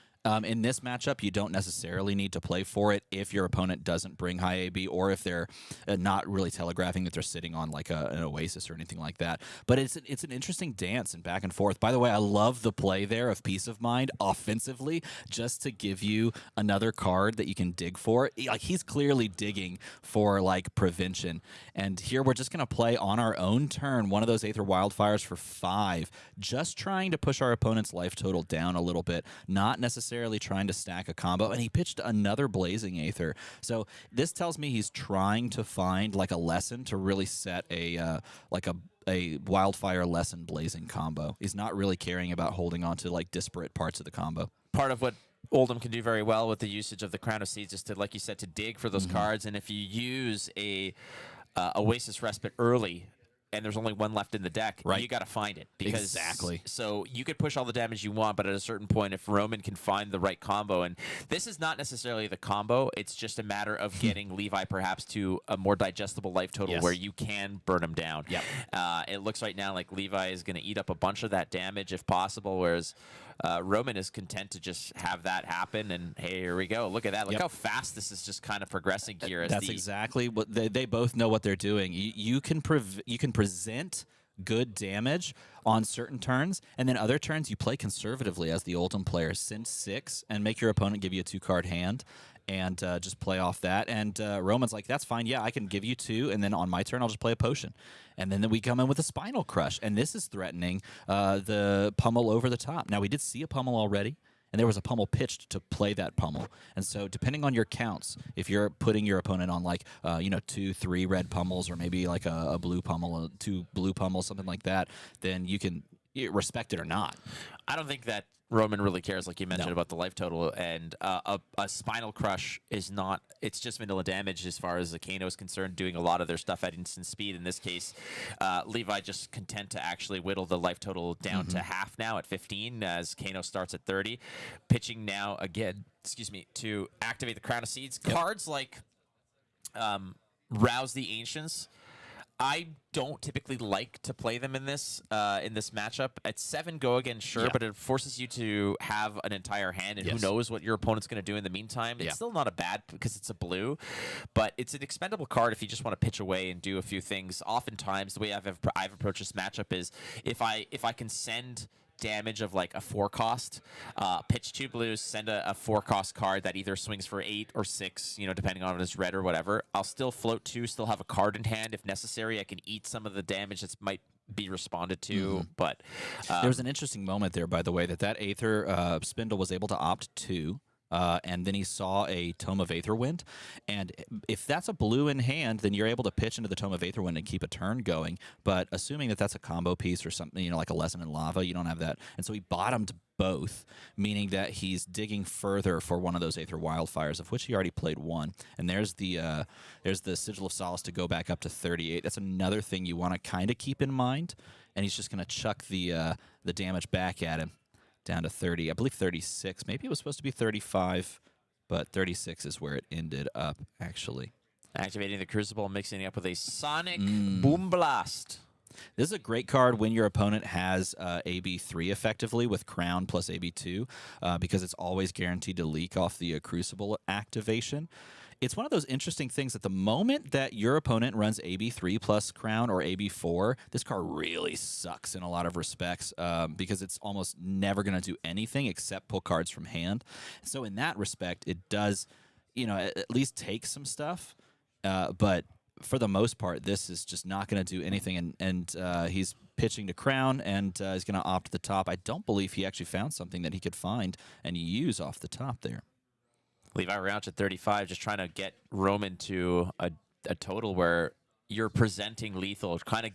In this matchup, you don't necessarily need to play for it if your opponent doesn't bring high AB or if they're not really telegraphing that they're sitting on like an Oasis or anything like that. But it's an interesting dance and back and forth. By the way, I love the play there of Peace of Mind offensively just to give you another card that you can dig for. Like he's clearly digging for like prevention. And here we're just going to play on our own turn one of those Aether Wildfires for 5, just trying to push our opponent's life total down a little bit, not necessarily trying to stack a combo, and he pitched another Blazing Aether. So this tells me he's trying to find like a lesson to really set a Wildfire lesson Blazing combo. He's not really caring about holding on to like disparate parts of the combo. Part of what Oldham can do very well with the usage of the Crown of Seeds is to, like you said, to dig for those cards, and if you use a Oasis Respite early, and there's only one left in the deck, you got to find it. Exactly. So you could push all the damage you want, but at a certain point, if Roman can find the right combo, and this is not necessarily the combo, it's just a matter of getting Levi perhaps to a more digestible life total where you can burn him down. Yep. It looks right now like Levi is going to eat up a bunch of that damage if possible, whereas Roman is content to just have that happen, and hey, here we go. Look at that. Look how fast this is just kind of progressing here. That's exactly what they both know what they're doing. You can present good damage on certain turns, and then other turns you play conservatively as the Oldham player. Send 6 and make your opponent give you a 2-card hand. and just play off that. And Roman's like, that's fine. Yeah, I can give you 2, and then on my turn, I'll just play a potion. And then we come in with a Spinal Crush, and this is threatening the pummel over the top. Now, we did see a pummel already, and there was a pummel pitched to play that pummel. And so depending on your counts, if you're putting your opponent on like, 2, 3 red pummels, or maybe like a blue pummel, 2 blue pummels, something like that, then you can respect it or not. I don't think that Roman really cares, like you mentioned, No. about the life total, and a Spinal Crush is not, it's just vanilla damage as far as the Kano is concerned, doing a lot of their stuff at instant speed. In this case, Levi just content to actually whittle the life total down to half now at 15, as Kano starts at 30. Pitching now again, to activate the Crown of Seeds. Yep. Cards like Rouse the Ancients, I don't typically like to play them in this matchup. At 7 go again, sure, Yeah. but it forces you to have an entire hand, and Yes. who knows what your opponent's going to do in the meantime. It's Yeah. still not a bad, because it's a blue, but it's an expendable card if you just want to pitch away and do a few things. Oftentimes, the way I've approached this matchup is if I can send damage of like a 4 cost, pitch 2 blues, send a 4 cost card that either swings for 8 or 6, depending on if it's red or whatever. I'll still float 2, still have a card in hand if necessary. I can eat some of the damage that might be responded to, but There was an interesting moment there, by the way, that Aether Spindle was able to opt 2. And then he saw a Tome of Aetherwind. And if that's a blue in hand, then you're able to pitch into the Tome of Aetherwind and keep a turn going. But assuming that that's a combo piece or something, like a Lesson in Lava, you don't have that. And so he bottomed both, meaning that he's digging further for one of those Aether Wildfires, of which he already played 1. And there's the Sigil of Solace to go back up to 38. That's another thing you want to kind of keep in mind. And he's just going to chuck the damage back at him. Down to 30, I believe 36. Maybe it was supposed to be 35, but 36 is where it ended up, actually. activating the Crucible, mixing it up with a Sonic Boom Blast. This is a great card when your opponent has AB3 effectively with Crown plus AB2 because it's always guaranteed to leak off the Crucible activation. It's one of those interesting things that the moment that your opponent runs AB3 plus Crown or AB4, this card really sucks in a lot of respects because it's almost never going to do anything except pull cards from hand. So in that respect, it does, at least take some stuff, but for the most part, this is just not going to do anything, and he's pitching to Crown, and he's going to opt the top. I don't believe he actually found something that he could find and use off the top there. Levi Rouch at 35, just trying to get Roman to a total where you're presenting lethal, kind of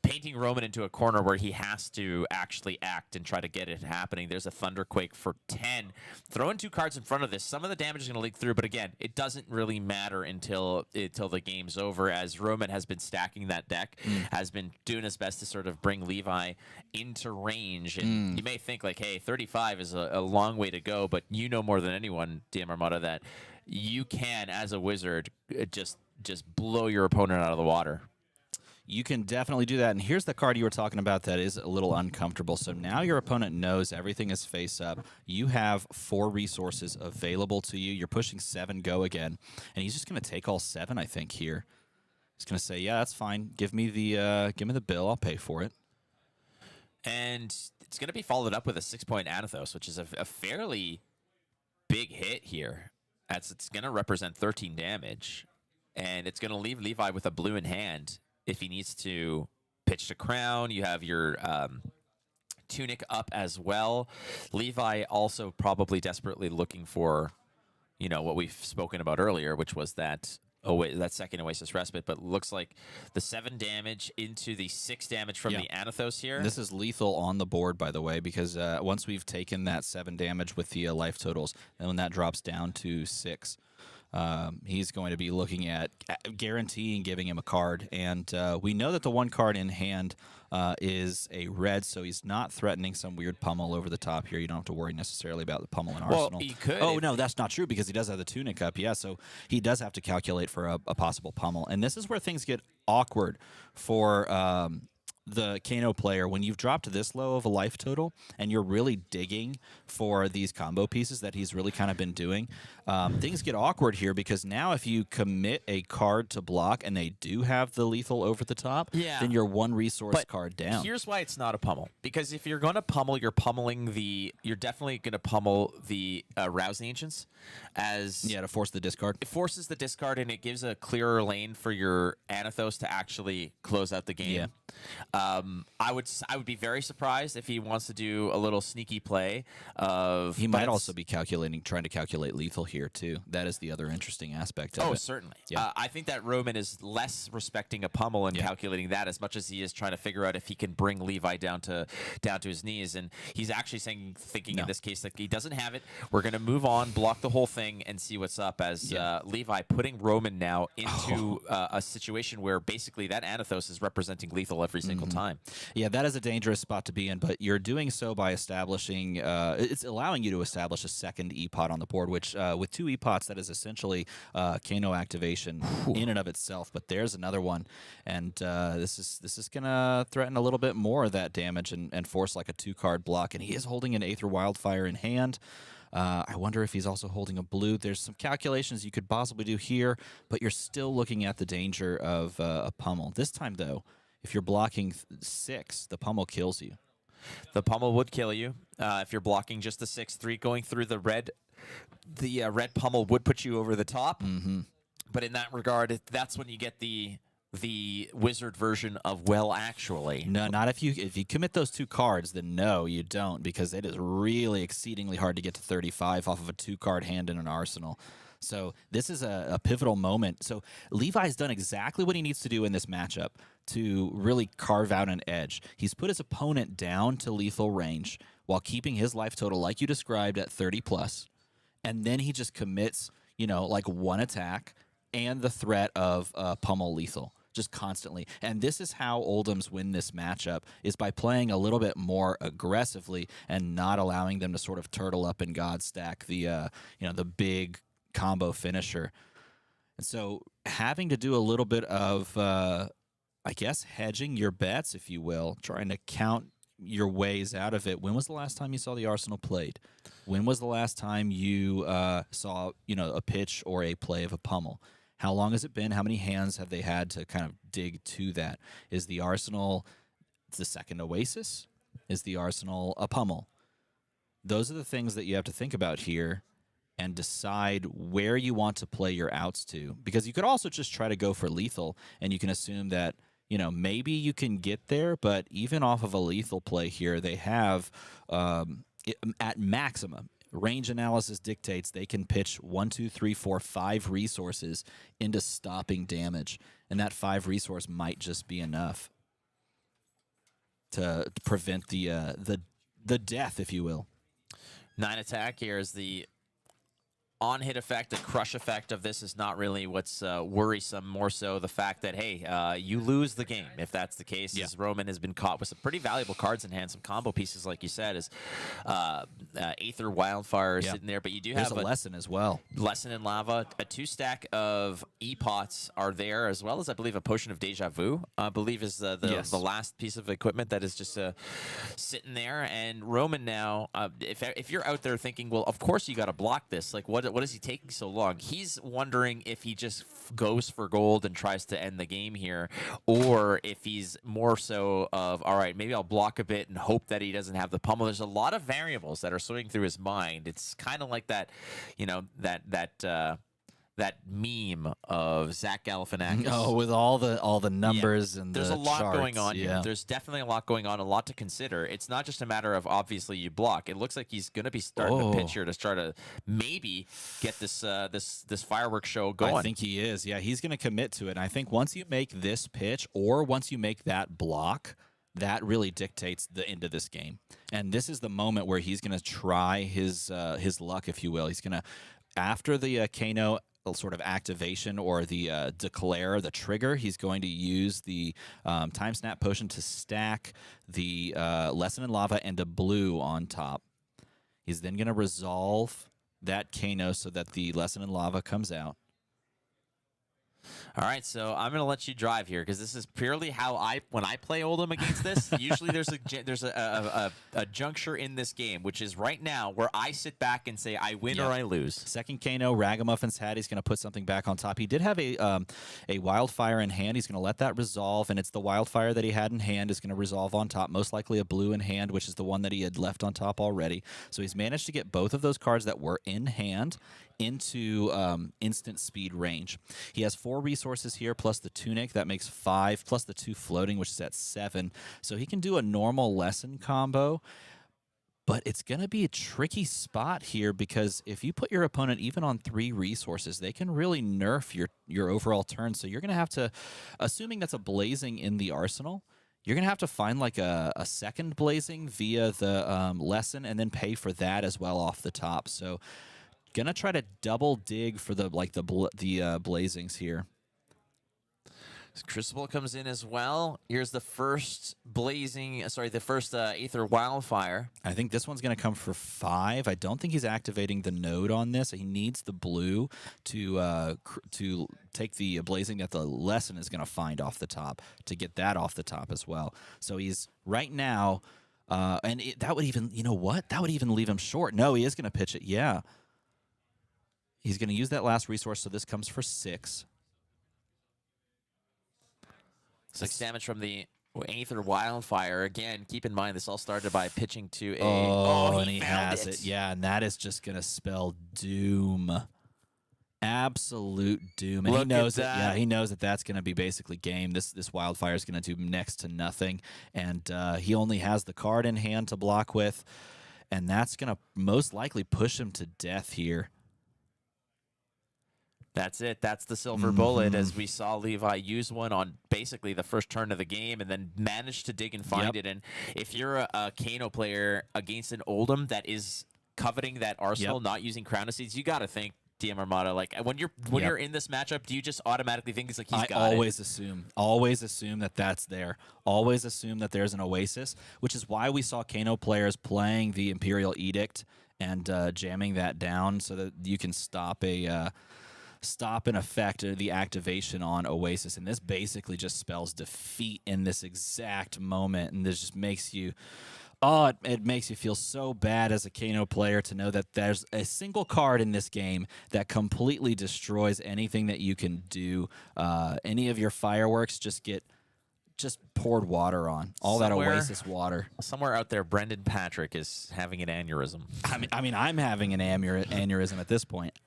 painting Roman into a corner where he has to actually act and try to get it happening. There's a Thunderquake for 10. Throwing 2 cards in front of this, some of the damage is going to leak through, but again, it doesn't really matter until the game's over, as Roman has been stacking that deck, has been doing his best to sort of bring Levi into range. And you may think like, hey, 35 is a long way to go, but you know more than anyone, DM Armada, that you can, as a wizard, just blow your opponent out of the water. You can definitely do that. And here's the card you were talking about that is a little uncomfortable. So now your opponent knows everything is face up. You have 4 resources available to you. You're pushing 7 go again. And he's just going to take all 7, I think, here. He's going to say, yeah, that's fine. Give me the bill. I'll pay for it. And it's going to be followed up with a 6-point Anathos, which is a fairly big hit here, as it's going to represent 13 damage. And it's going to leave Levi with a blue in hand if he needs to pitch to Crown. You have your Tunic up as well. Levi also probably desperately looking for, what we've spoken about earlier, which was that second Oasis Respite. But looks like the 7 damage into the 6 damage from the Anathos here. This is lethal on the board, by the way, because once we've taken that 7 damage with the life totals, and when that drops down to 6, he's going to be looking at guaranteeing giving him a card. And we know that the 1 card in hand is a red, so he's not threatening some weird pummel over the top here. You don't have to worry necessarily about the pummel in Arsenal. Well, he could. Oh, no, that's not true because he does have the Tunic up. Yeah, so he does have to calculate for a possible pummel. And this is where things get awkward for the Kano player, when you've dropped this low of a life total and you're really digging for these combo pieces that he's really kind of been doing, things get awkward here because now if you commit a card to block and they do have the lethal over the top, then you're one resource card down. Here's why it's not a pummel. Because if you're going to pummel, you're definitely going to pummel the Rousing Ancients to force the discard. It forces the discard and it gives a clearer lane for your Anathos to actually close out the game. I would be very surprised if he wants to do a little sneaky play of. He might also be trying to calculate lethal here too. That is the other interesting aspect of it. Oh, certainly. Yeah. I think that Roman is less respecting a pummel and calculating that as much as he is trying to figure out if he can bring Levi down to his knees. And he's actually thinking in this case that he doesn't have it. We're going to move on, block the whole thing, and see what's up. As Levi putting Roman now into a situation where basically that Anathos is representing lethal every single time. Yeah, that is a dangerous spot to be in, but you're doing so by establishing, it's allowing you to establish a second E-pot on the board, which with 2 E-pots, that is essentially Kano activation in and of itself, but there's another one, and this is going to threaten a little bit more of that damage and force like a 2-card block, and he is holding an Aether Wildfire in hand. I wonder if he's also holding a blue. There's some calculations you could possibly do here, but you're still looking at the danger of a pummel. This time, though, if you're blocking 6, the pummel kills you. The pummel would kill you if you're blocking just the 6/3 going through the red. The red pummel would put you over the top. But in that regard, that's when you get the wizard version of actually. No, not if you commit those 2 cards, then no, you don't, because it is really exceedingly hard to get to 35 off of a 2-card hand in an arsenal. So this is a pivotal moment. So Levi's done exactly what he needs to do in this matchup to really carve out an edge. He's put his opponent down to lethal range while keeping his life total, like you described, at 30+. And then he just commits, like 1 attack and the threat of pummel lethal. Just constantly. And this is how Oldhams win this matchup, is by playing a little bit more aggressively and not allowing them to sort of turtle up and god stack the the big combo finisher. And so having to do a little bit of I guess hedging your bets, if you will, trying to count your ways out of it. When was the last time you saw the Arsenal played? When was the last time you saw a pitch or a play of a pummel? How long has it been? How many hands have they had to kind of dig to that? Is the Arsenal the second Oasis? Is the Arsenal a pummel? Those are the things that you have to think about here and decide where you want to play your outs to. Because you could also just try to go for lethal, and you can assume that, maybe you can get there, but even off of a lethal play here, they have, at maximum, range analysis dictates they can pitch 1, 2, 3, 4, 5 resources into stopping damage, and that 5 resource might just be enough to prevent the death, if you will. 9 attack here is the on-hit effect, the crush effect of this is not really what's worrisome, more so the fact that, hey, you lose the game if that's the case. As Roman has been caught with some pretty valuable cards in hand, some combo pieces, like you said, is Aether Wildfire sitting there, but you do have a lesson as well. Lesson in Lava, a 2-stack of E-Pots are there, as well as, I believe, a Potion of Deja Vu, I believe is the last piece of equipment that is just sitting there. And Roman now, if you're out there thinking, well, of course you got to block this, like what is he taking so long? He's wondering if he just goes for gold and tries to end the game here, or if he's more so of, all right, maybe I'll block a bit and hope that he doesn't have the pummel. There's a lot of variables that are swimming through his mind. It's kind of like that, that meme of Zach Galifianakis. Oh, with all the numbers and there's the a lot charts. going on here. There's definitely a lot going on, a lot to consider. It's not just a matter of obviously you block. It looks like he's going to be starting to pitch here to try to maybe get this this fireworks show going. I think he is. Yeah, he's going to commit to it. And I think once you make this pitch or once you make that block, that really dictates the end of this game. And this is the moment where he's going to try his luck, if you will. He's going to, after the Kano sort of activation or the declare, the trigger, he's going to use the Time Snap Potion to stack the Lesson in Lava and a blue on top. He's then going to resolve that Kano so that the Lesson in Lava comes out. All right, so I'm gonna let you drive here because this is purely how when I play Oldham against this. Usually there's a juncture in this game, which is right now where I sit back and say I win or I lose. Second Kano, Ragamuffin's hat. He's going to put something back on top. He did have a wildfire in hand. He's going to let that resolve, and it's the wildfire that he had in hand is going to resolve on top. Most likely a blue in hand, which is the one that he had left on top already. So he's managed to get both of those cards that were in hand into instant speed range. He has 4 resources here, plus the tunic. That makes 5, plus the 2 floating, which is at 7. So he can do a normal lesson combo. But it's going to be a tricky spot here because if you put your opponent even on 3 resources, they can really nerf your overall turn. So you're going to have to, assuming that's a blazing in the arsenal, you're going to have to find like a second blazing via the lesson and then pay for that as well off the top. So going to try to double dig for the blazings here. Crucible comes in as well. Here's the first the first Aether Wildfire. I think this one's going to come for 5. I don't think he's activating the node on this. He needs the blue to take the blazing that the lesson is going to find off the top to get that off the top as well. So he's right now, and that would even, you know what? That would even leave him short. No, he is going to pitch it. Yeah. He's going to use that last resource, so this comes for 6. 6 damage from the Aether Wildfire. Again, keep in mind, this all started by pitching to a... Oh, and he has it. Yeah, and that is just going to spell doom. Absolute doom. And he knows that. Yeah, he knows that that's going to be basically game. This Wildfire is going to do next to nothing. And he only has the card in hand to block with. And that's going to most likely push him to death here. That's it. That's the silver bullet, as we saw Levi use one on basically the first turn of the game and then managed to dig and find it. And if you're a Kano player against an Oldham that is coveting that arsenal, not using Crown of Seeds, you got to think, DM Armada, like when you're in this matchup, do you just automatically think it's like he's got it? I always assume that that's there. Always assume that there's an Oasis, which is why we saw Kano players playing the Imperial Edict and jamming that down so that you can stop in effect the activation on Oasis, and this basically just spells defeat in this exact moment, and this just makes you it makes you feel so bad as a Kano player to know that there's a single card in this game that completely destroys anything that you can do. Any of your fireworks just poured water on. That Oasis water. Somewhere out there, Brendan Patrick is having an aneurysm. I mean, I'm having an aneurysm at this point.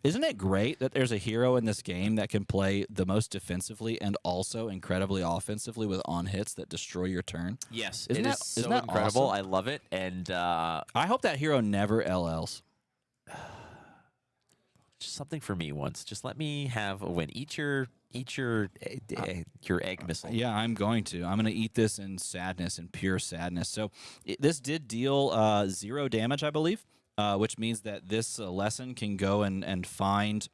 Isn't it great that there's a hero in this game that can play the most defensively and also incredibly offensively with on-hits that destroy your turn? Yes, isn't that so incredible. Awesome? I love it, and I hope that hero never LLs. Just something for me once. Just let me have a win. Eat your egg missile. Yeah, I'm going to. I'm going to eat this in sadness, in pure sadness. So this did deal 0 damage, I believe. Which means that this lesson can go and find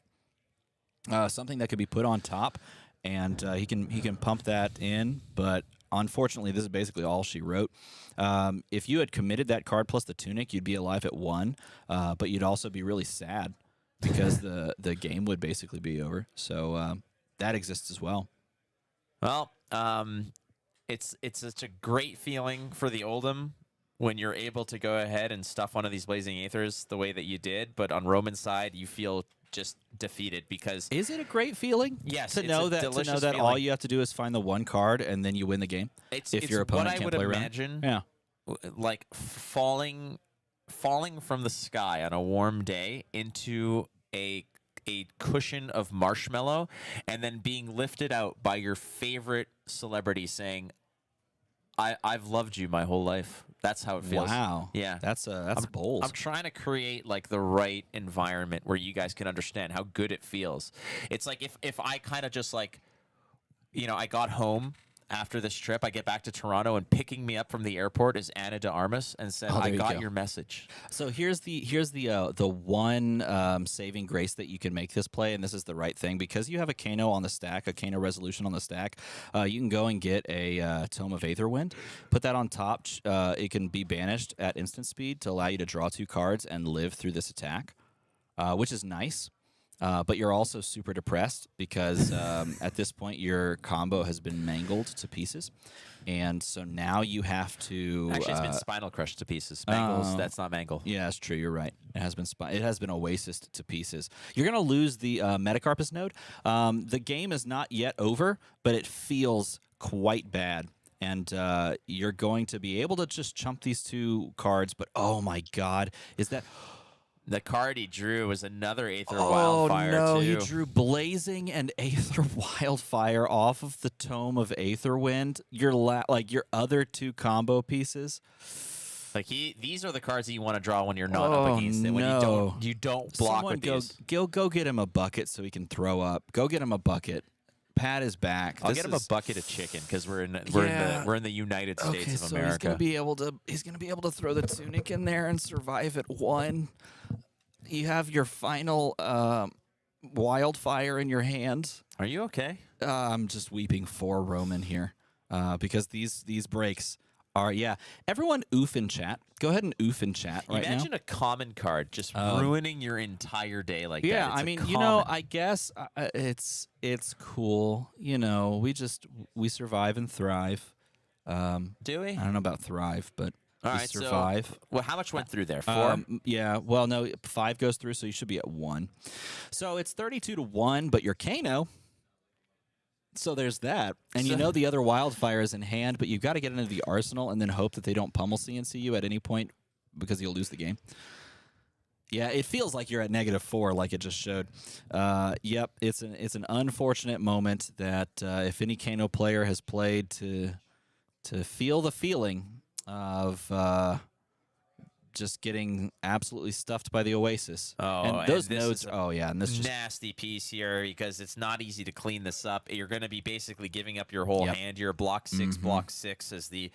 something that could be put on top, and he can pump that in. But unfortunately, this is basically all she wrote. If you had committed that card plus the tunic, you'd be alive at 1, but you'd also be really sad because the game would basically be over. So that exists as well. Well, it's such a great feeling for the Oldham when you're able to go ahead and stuff one of these Blazing Aethers the way that you did, but on Roman's side, you feel just defeated because... Is it a great feeling? Yes, to know that all you have to do is find the one card and then you win the game if your opponent can't play around? Yeah. Like falling from the sky on a warm day into a cushion of marshmallow and then being lifted out by your favorite celebrity saying, I've loved you my whole life. That's how it feels. Wow. Yeah. That's bold. I'm trying to create like the right environment where you guys can understand how good it feels. It's like if I kind of just like, I got home after this trip, I get back to Toronto, and picking me up from the airport is Anna de Armas and said, I got your message. So here's the one saving grace that you can make this play, and this is the right thing. Because you have a Kano on the stack, a Kano resolution on the stack, you can go and get a Tome of Aetherwind, put that on top. It can be banished at instant speed to allow you to draw 2 cards and live through this attack, which is nice. but you're also super depressed because at this point your combo has been mangled to pieces, and so now you have to. Actually, it's been spinal crushed to pieces. Mangles, that's not mangle. Yeah, that's true. You're right. It has been Oasis to pieces. You're gonna lose the Metacarpus node. The game is not yet over, but it feels quite bad. And you're going to be able to just chump these 2 cards, but oh my god, is that... The card he drew was another Aether Wildfire, no, too. he drew Blazing and Aether Wildfire off of the Tome of Aetherwind. Your other 2 combo pieces. Like these are the cards that you want to draw when you're not up against it. When you don't block with these. Go get him a bucket so he can throw up. Go get him a bucket. Pat is back. I'll get him a bucket of chicken because we're in the United States of America. He's gonna be able to throw the Tunic in there and survive at 1. You have your final Wildfire in your hand. Are you okay? I'm just weeping for Roman here because these breaks are Everyone oof in chat. Go ahead and oof in chat right now. Imagine a common card just ruining your entire day like that. Yeah, I mean, I guess it's cool. We survive and thrive. Do we? I don't know about thrive, but all we right, survive. So, well, how much went through there? 4? Yeah. Well, no, 5 goes through, so you should be at 1. So it's 32-1, but you're Kano. So there's that. And the other Wildfire is in hand, but you've got to get into the arsenal and then hope that they don't pummel CNC you at any point because you'll lose the game. Yeah, it feels like you're at -4, like it just showed. Yep, it's an unfortunate moment that if any Kano player has played to feel the feeling of just getting absolutely stuffed by the Oasis. And those nodes. And this nasty piece here because it's not easy to clean this up. You're going to be basically giving up your whole hand here. Block 6, block 6 is the.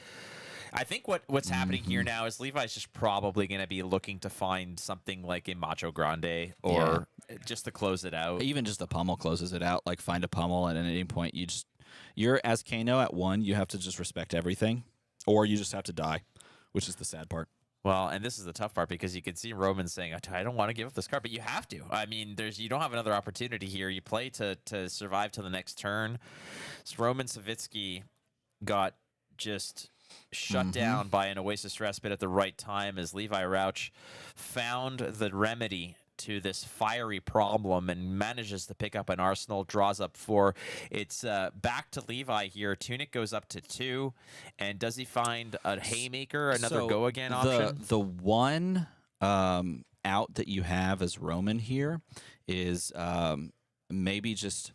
I think what's happening here now is Levi's just probably going to be looking to find something like a Macho Grande or just to close it out. Even just the pummel closes it out. Like find a pummel, and at any point you're as Kano at 1. You have to just respect everything, or you just have to die, which is the sad part. Well, and this is the tough part because you can see Roman saying, I don't want to give up this card, but you have to. I mean, you don't have another opportunity here. You play to survive till the next turn. So Roman Savitsky got just shut down by an Oasis Respite at the right time as Levi Rauch found the remedy to this fiery problem and manages to pick up an arsenal, draws up 4. It's back to Levi here. Tunic goes up to 2. And does he find a Haymaker, another go again option? The one out that you have as Roman here is maybe just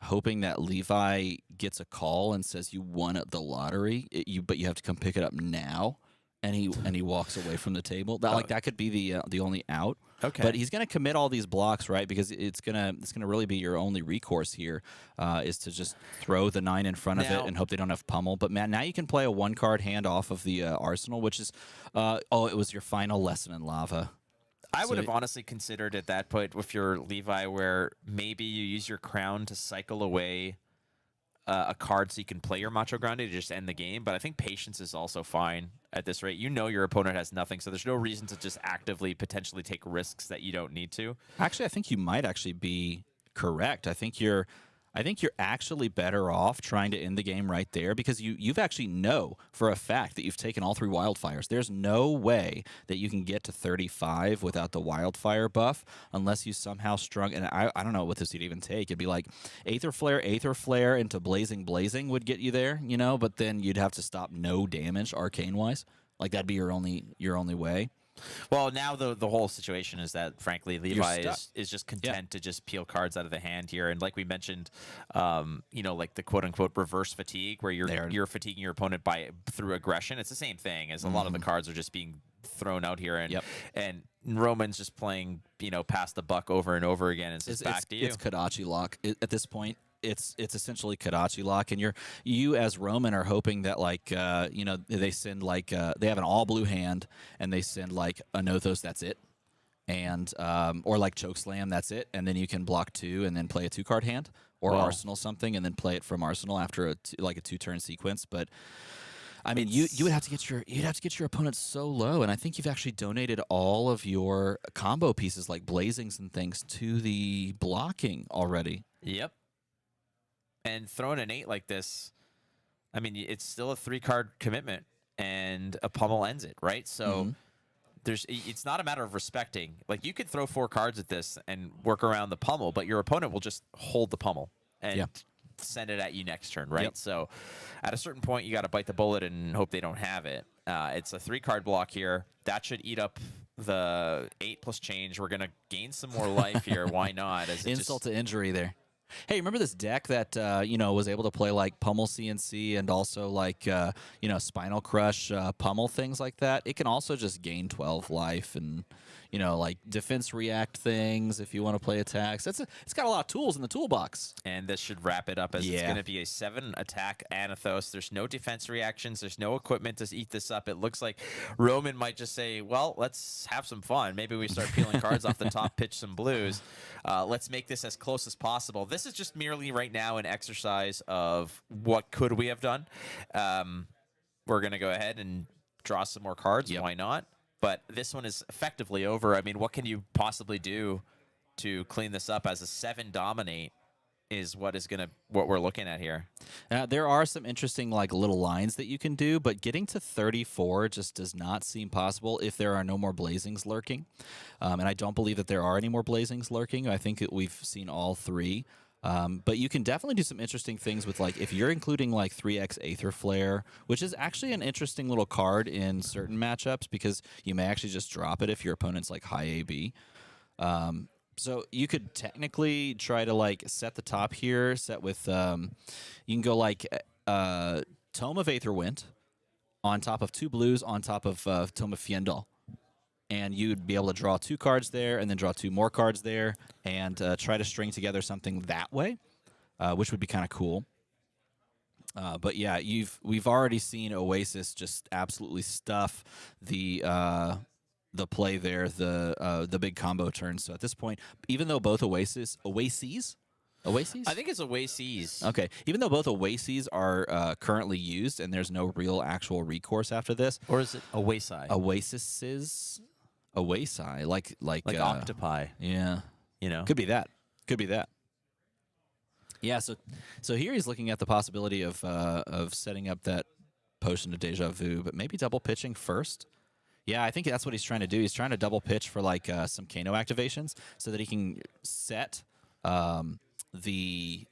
hoping that Levi gets a call and says you won at the lottery, but you have to come pick it up now. And he walks away from the table. That could be the only out. Okay. But he's going to commit all these blocks, right? Because it's gonna really be your only recourse here, is to just throw the 9 in front of it and hope they don't have pummel. But man, now you can play a 1-card hand off of the arsenal, which is it was your final lesson in lava. I would have honestly considered at that point with your Levi where maybe you use your crown to cycle away a card so you can play your Macho Grande to just end the game, but I think patience is also fine at this rate. Your opponent has nothing, so there's no reason to just actively potentially take risks that you don't need to. Actually, I think you might actually be correct. I think you're actually better off trying to end the game right there because you've actually know for a fact that you've taken all 3 Wildfires. There's no way that you can get to 35 without the Wildfire buff unless you somehow strung. And I don't know what this would even take. It'd be like Aether Flare into Blazing would get you there, but then you'd have to stop no damage arcane-wise. Like that'd be your only way. Well, now the whole situation is that, frankly, Levi is just content to just peel cards out of the hand here. And like we mentioned, like the quote-unquote reverse fatigue, where you're fatiguing your opponent through aggression. It's the same thing as a lot of the cards are just being thrown out here. And Roman's just playing, pass the buck over and over again. And it's back to you. It's Kodachi lock at this point. It's essentially Kodachi lock, and you as Roman are hoping that they send they have an all blue hand and they send Anothos, that's it, and or Chokeslam, that's it, and then you can block 2 and then play a 2-card hand or Arsenal something and then play it from Arsenal after a 2-turn sequence. But I mean, you would have to get your opponent so low, and I think you've actually donated all of your combo pieces like blazings and things to the blocking already. Yep. And throwing an 8 like this, I mean, it's still a 3-card commitment, and a pummel ends it, right? So it's not a matter of respecting. Like, you could throw 4 cards at this and work around the pummel, but your opponent will just hold the pummel and send it at you next turn, right? So at a certain point, you got to bite the bullet and hope they don't have it. It's a 3-card block here. That should eat up the 8 plus change. We're going to gain some more life here. Why not? As Insult to injury there. Hey, remember this deck that was able to play like Pummel CNC and also like Spinal Crush, Pummel, things like that? It can also just gain 12 life and like defense react things if you want to play attacks. It's got a lot of tools in the toolbox. And this should wrap it up as it's going to be a 7 attack Anathos. There's no defense reactions. There's no equipment to eat this up. It looks like Roman might just say, well, let's have some fun. Maybe we start peeling cards off the top, pitch some blues. Let's make this as close as possible. This is just merely right now an exercise of what could we have done. We're going to go ahead and draw some more cards. Why not? But this one is effectively over. I mean, what can you possibly do to clean this up? As a 7 dominate is what we're looking at here. There are some interesting like little lines that you can do, but getting to 34 just does not seem possible if there are no more blazings lurking. And I don't believe that there are any more blazings lurking. I think that we've seen all 3. But you can definitely do some interesting things with, like, if you're including like 3x Aether Flare, which is actually an interesting little card in certain matchups because you may actually just drop it if your opponent's like high AB. So you could technically try to like set the top here, set with you can go like Tome of Aetherwind on top of 2 blues on top of Tome of Fiendal. And you'd be able to draw 2 cards there and then draw 2 more cards there and try to string together something that way, which would be kind of cool. But yeah, we've already seen Oasis just absolutely stuff the play there, the big combo turn. So at this point, even though both Oases? I think it's Oases. Okay. Even though both Oases are currently used and there's no real actual recourse after this. Or is it Oasi? Oasises? Oasi, like octopi. Yeah. Could be that. Yeah, so here he's looking at the possibility of setting up that Potion of Deja Vu, but maybe double pitching first. Yeah, I think that's what he's trying to do. He's trying to double pitch for like some Kano activations so that he can set the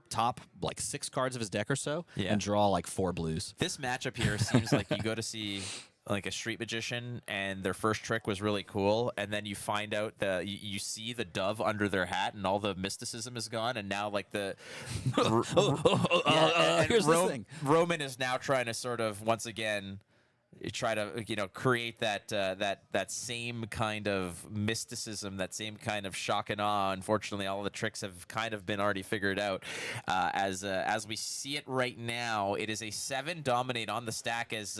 top like 6 cards of his deck or so and draw like 4 blues. This matchup here seems like you go to see like a street magician and their first trick was really cool, and then you find out you see the dove under their hat and all the mysticism is gone, and now like here's the thing. Roman is now trying to sort of once again try to create that same kind of mysticism, that same kind of shock and awe. Unfortunately, all of the tricks have kind of been already figured out. As we see it right now, it is a 7 dominate on the stack as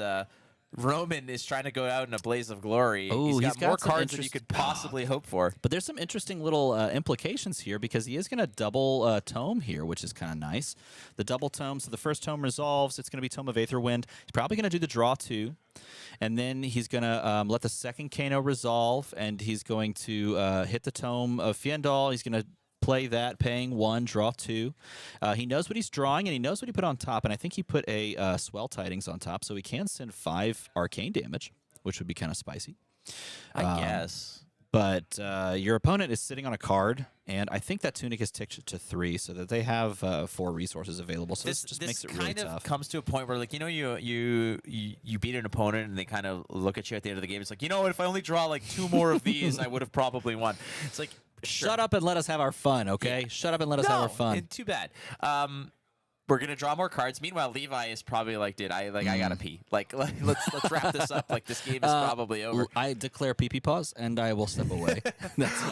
Roman is trying to go out in a blaze of glory. Ooh, he's got more cards than you could possibly hope for. But there's some interesting little implications here because he is going to double tome here, which is kind of nice. The double tome, so the first tome resolves. It's going to be Tome of Aetherwind. He's probably going to do the draw 2. And then he's going to let the second Kano resolve, and he's going to hit the Tome of Fiendal. He's going to play that, paying 1, draw 2. He knows what he's drawing, and he knows what he put on top. And I think he put a Swell Tidings on top, so he can send 5 arcane damage, which would be kind of spicy. I guess. But your opponent is sitting on a card, and I think that Tunic is ticked to 3, so that they have 4 resources available. So this just makes it really tough. This kind of comes to a point where, like, you beat an opponent, and they kind of look at you at the end of the game. It's like, if I only draw like 2 more of these, I would have probably won. It's like, shut up and let us have our fun, okay? Yeah. Shut up and let us have our fun. Too bad. We're gonna draw more cards. Meanwhile, Levi is probably like, "Dude, I gotta pee. Like let's wrap this up. Like this game is probably over." I declare pee pause, and I will step away.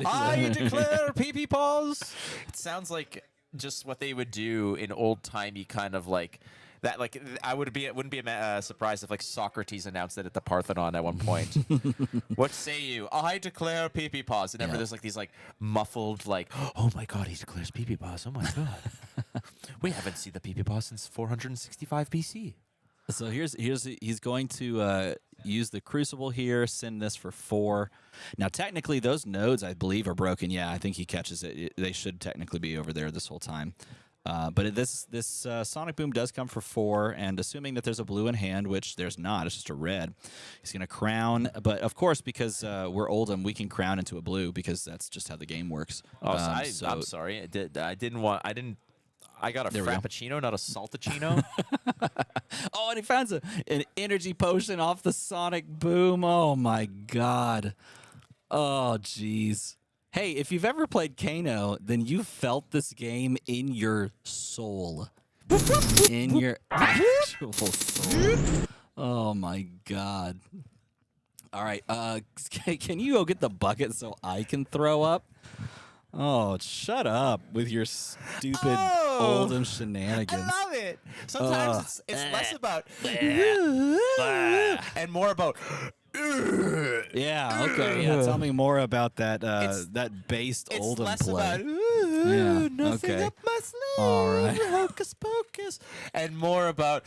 I declare pee pause. It sounds like just what they would do in old timey kind of like That like I would be it wouldn't be surprised if like Socrates announced it at the Parthenon at one point. What say you? I declare pee pause. And ever there's like these like muffled like, oh my god, he declares pee pause. Oh my god, we haven't seen the pee pause since 465 BC. So he's going to use the Crucible here, send this for 4. Now technically those nodes I believe are broken. Yeah, I think he catches it. They should technically be over there this whole time. But this Sonic Boom does come for 4, and assuming that there's a blue in hand, which there's not, it's just a red, he's going to crown. But of course, because we're Oldham, we can crown into a blue because that's just how the game works. Oh, I'm sorry. I got a Frappuccino, not a Saltachino. Oh, and he finds an energy potion off the Sonic Boom. Oh, my God. Oh, jeez. Hey, if you've ever played Kano, then you felt this game in your soul. In your actual soul. Oh, my God. All right. Can you go get the bucket so I can throw up? Oh, shut up with your stupid Oldham shenanigans. I love it. Sometimes it's less about and more about. Yeah, okay. Yeah, tell me more about that that based Oldham less play. About, yeah, nothing okay. up my sleeve. All right. Hocus pocus. And more about.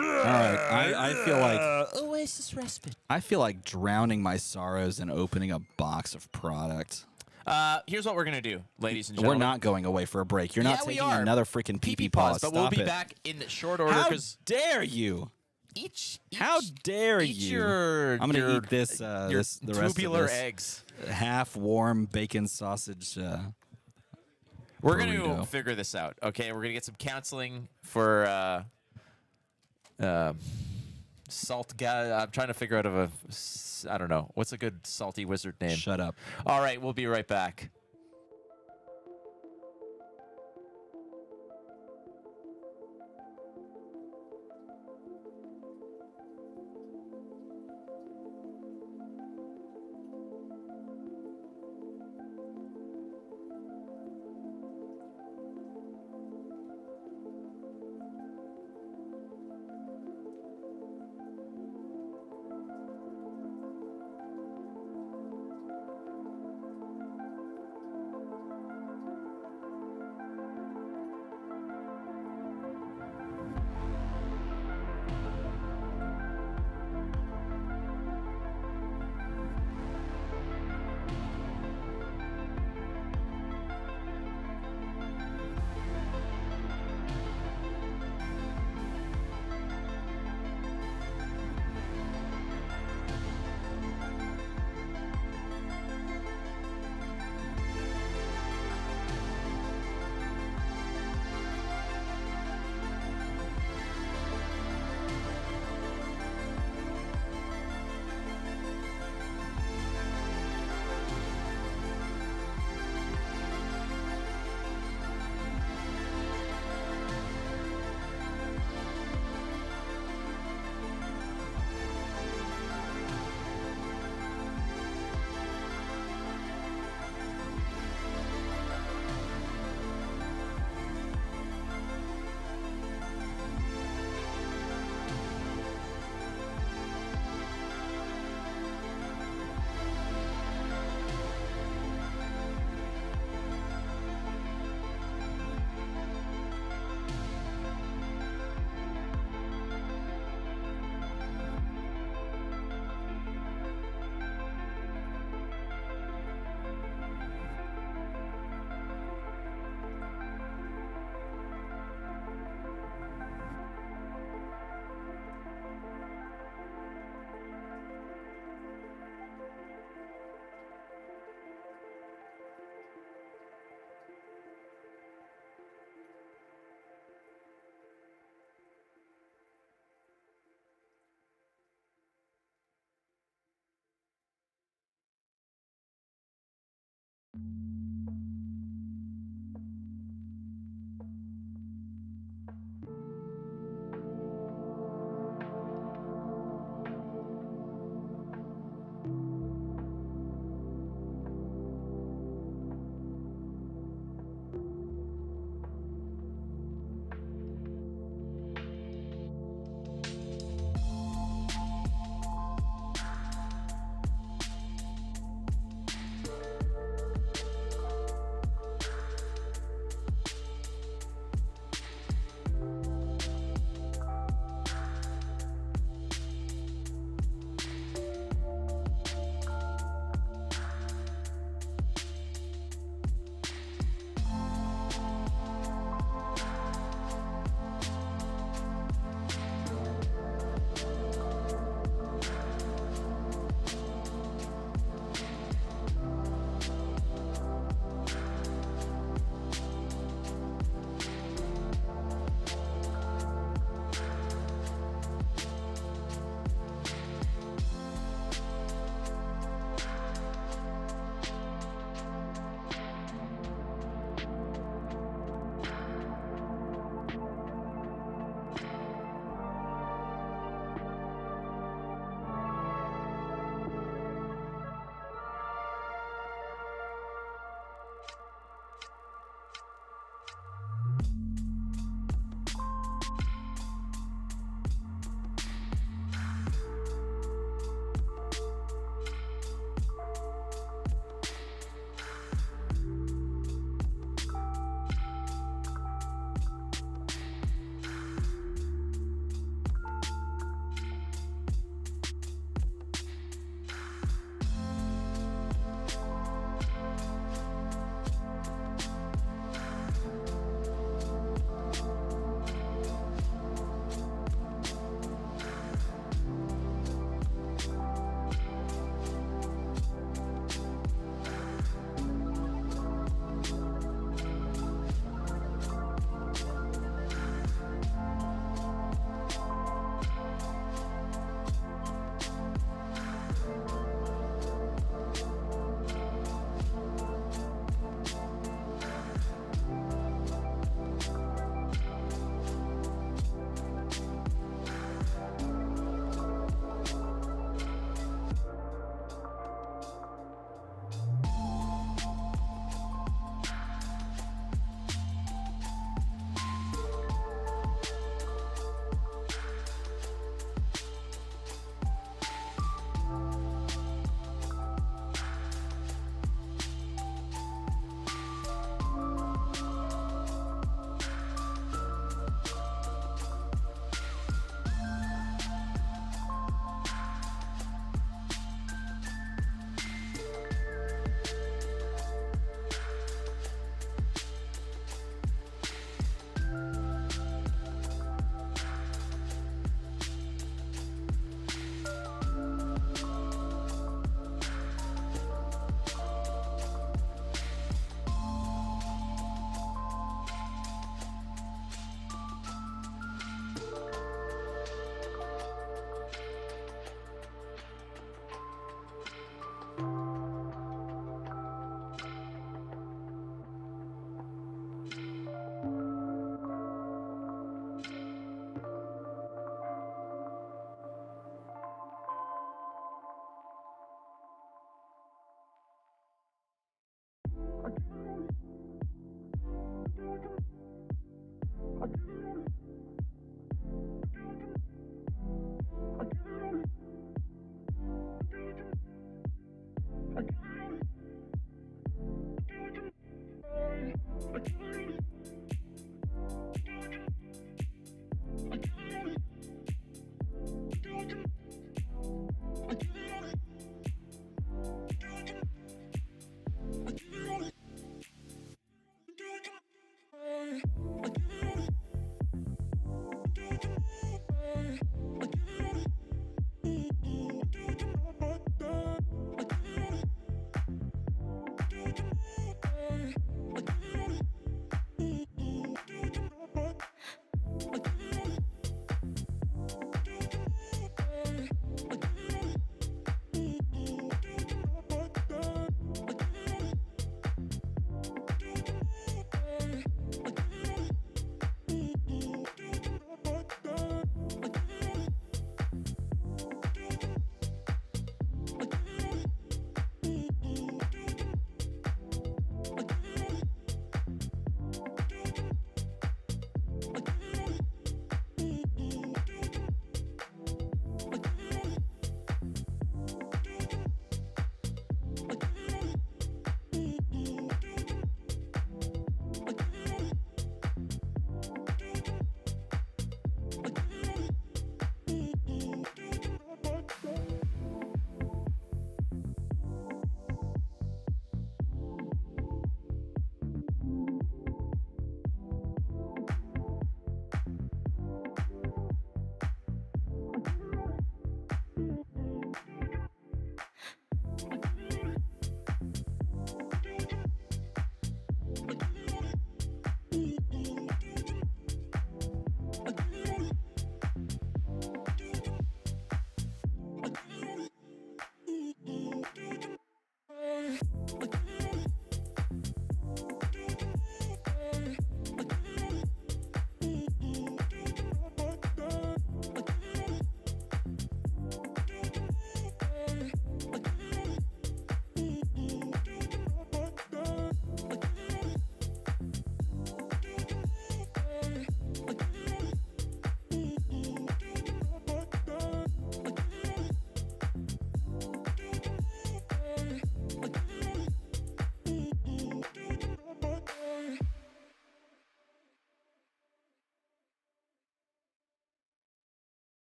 All right. I feel like Oasis respite. I feel like drowning my sorrows and opening a box of product. Here's what we're gonna do, ladies and We're gentlemen. not going away for a break. You're not we taking are. another freaking pee pause, but we'll Stop be it. back in short order. How 'Cause dare you? Each How dare each you? I'm gonna eat this. your the rest tubular of this eggs. half-warm bacon sausage. We're gonna burrito. figure this out. Okay, we're gonna get some counseling for salt guy. I'm trying to figure out I don't know what's a good salty wizard name. Shut up. All right, we'll be right back.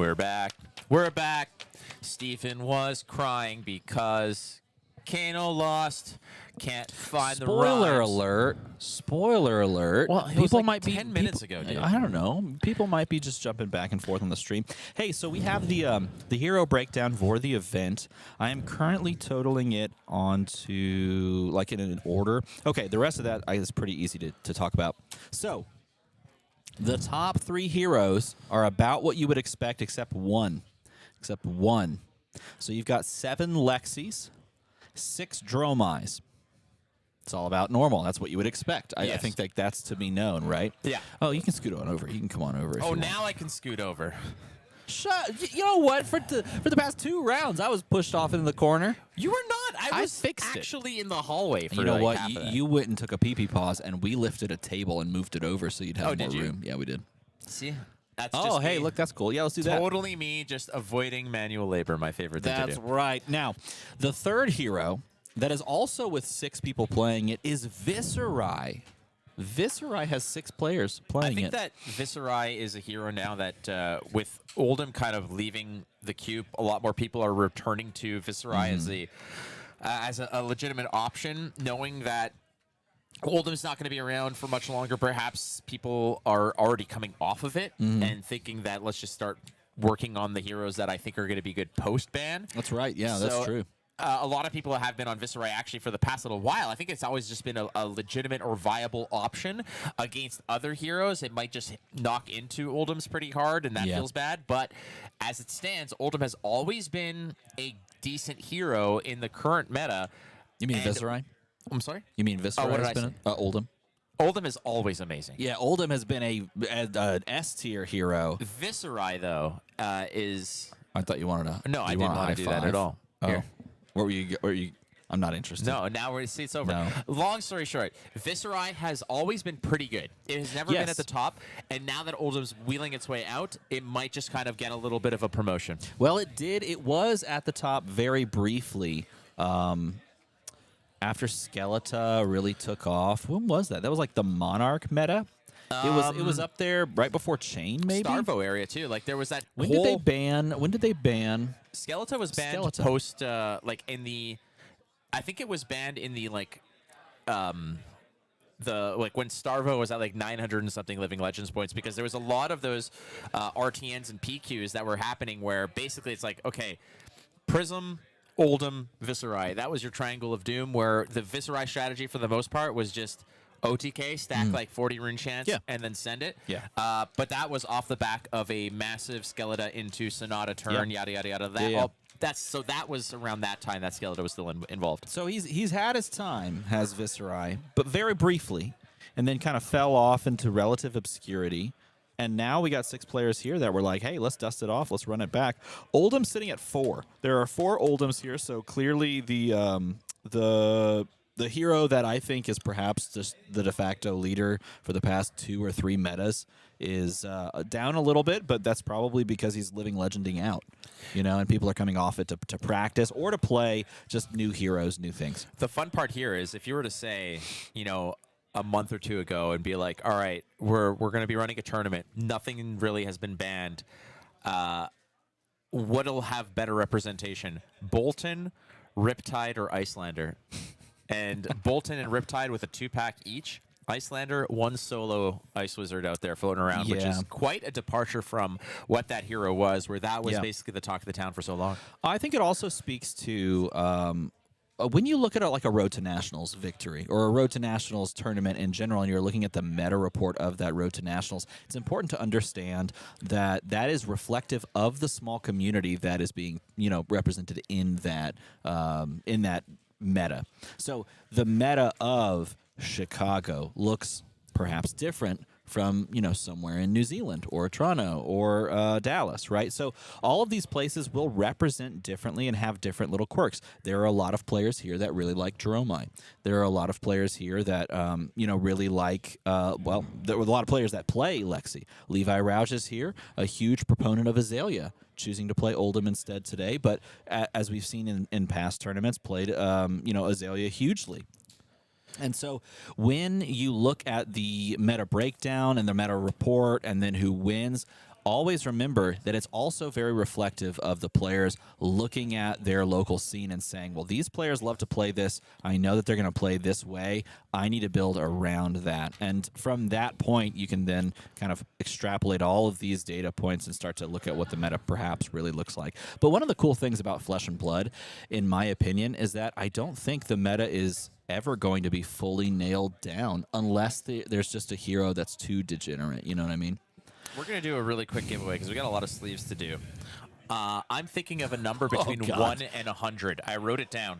We're back. We're back. Stephen was crying because Kano lost. Can't find the Spoiler rhymes. alert. Spoiler alert. Well, it was people like might 10 minutes ago, dude. I don't know. People might be just jumping back and forth on the stream. Hey, so we have the hero breakdown for the event. I am currently totaling it onto like in an order. Okay, the rest of that is pretty easy to talk about. So the top 3 heroes are about what you would expect, except one. Except one. So you've got 7 Lexis, 6 Dromais. It's all about normal. That's what you would expect. I think that's to be known, right? Yeah. Oh, you can scoot on over. You can come on over. If you want. Now I can scoot over. Shut. You know what? For the past 2 rounds, I was pushed off into the corner. You were not. I was fixed actually in the hallway for You know like what? half of that. You went and took a pee-pee pause, and we lifted a table and moved it over so you'd have more did you? room. Yeah, we did. See? That's Oh, just hey, me. look, that's cool. Yeah, let's do that. Totally me just avoiding manual labor, my favorite thing to That's do. right. Now, the third hero that is also with 6 people playing it is Viscerai. Viscerai has 6 players playing I think it. that Viscerai is a hero now that with Oldham kind of leaving the cube, a lot more people are returning to Viscerai as a legitimate option, knowing that Oldham's not going to be around for much longer. Perhaps people are already coming off of it and thinking that let's just start working on the heroes that I think are going to be good post-ban. That's right. Yeah, that's So, true. A lot of people have been on Viscerai actually for the past little while. I think it's always just been a legitimate or viable option against other heroes. It might just knock into Oldham's pretty hard, and that feels bad. But as it stands, Oldham has always been a decent hero in the current meta. You mean Viscerai? I'm sorry? You mean Viscerai what did has I been say? Oldham? Oldham is always amazing. Yeah, Oldham has been an S-tier hero. Viscerai, though, is... I thought you wanted to. No, I didn't want to do that at all. Oh. Here. What were you? I'm not interested. No, now it's over. No. Long story short, Viscerai has always been pretty good. It has never been Yes. at the top, and now that Oldham's wheeling its way out, it might just kind of get a little bit of a promotion. Well, it did. It was at the top very briefly. After Skeletor really took off. When was that? That was like the Monarch meta. It was up there right before Chain, maybe. Starvo area too. Like there was that. When whole... did they ban? When did they ban? Skeletor was banned Skeletor. post like in the. I think it was banned in the like. The like when Starvo was at like 900 and something living legends points, because there was a lot of those RTNs and PQs that were happening where basically it's like, okay, Prism, Oldham, Viscerai. That was your triangle of doom, where the Viscerai strategy for the most part was just OTK, stack like 40 rune chance, and then send it. Yeah. But that was off the back of a massive Skeletor into Sonata turn, yada, yada, yada. That, Yeah. so that was around that time that Skeletor was still involved. So he's had his time, has Viscerai, but very briefly, and then kind of fell off into relative obscurity. And now we got 6 players here that were like, hey, let's dust it off. Let's run it back. Oldham's sitting at 4. There are 4 Oldhams here, so clearly the hero that I think is perhaps just the de facto leader for the past 2 or 3 metas is down a little bit, but that's probably because he's living legending out, and people are coming off it to practice or to play just new heroes, new things. The fun part here is if you were to say, a month or 2 ago and be like, all right, we're going to be running a tournament. Nothing really has been banned. What'll have better representation? Bolton, Riptide, or Icelander? And Bolton and Riptide with a 2-pack each. Icelander, 1 solo Ice Wizard out there floating around, which is quite a departure from what that hero was, where that was basically the talk of the town for so long. I think it also speaks to when you look at like a Road to Nationals victory or a Road to Nationals tournament in general, and you're looking at the meta report of that Road to Nationals, it's important to understand that that is reflective of the small community that is being represented in that meta. So the meta of Chicago looks perhaps different from somewhere in New Zealand or Toronto or Dallas, right? So all of these places will represent differently and have different little quirks. There are a lot of players here that really like Jeromai. There are a lot of players here that really like there were a lot of players that play Lexi. Levi Rouge is here, a huge proponent of Azalea, choosing to play Oldham instead today, but as we've seen in past tournaments, played Azalea hugely. And so when you look at the meta breakdown and the meta report and then who wins, always remember that it's also very reflective of the players looking at their local scene and saying, well, these players love to play this. I know that they're going to play this way. I need to build around that. And from that point, you can then kind of extrapolate all of these data points and start to look at what the meta perhaps really looks like. But one of the cool things about Flesh and Blood, in my opinion, is that I don't think the meta is ever going to be fully nailed down unless there's just a hero that's too degenerate. You know what I mean? We're going to do a really quick giveaway because we got a lot of sleeves to do. I'm thinking of a number between 1 and 100. I wrote it down.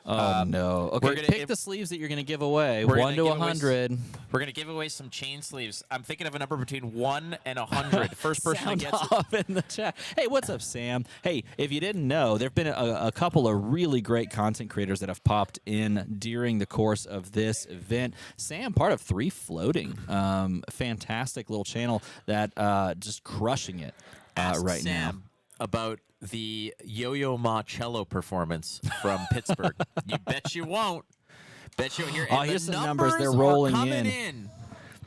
Oh, no. Okay, pick the sleeves that you're going to give away. 1 to 100. We're going to give away some chain sleeves. I'm thinking of a number between 1 and 100. First person Sound that gets off in the chat. Hey, what's up, Sam? Hey, if you didn't know, there have been a couple of really great content creators that have popped in during the course of this event. Sam, part of 3 Floating. Fantastic little channel that just crushing it right now. About the Yo-Yo Ma cello performance from Pittsburgh. You bet you won't. Bet you won't hear. Oh, here's the numbers they're rolling in.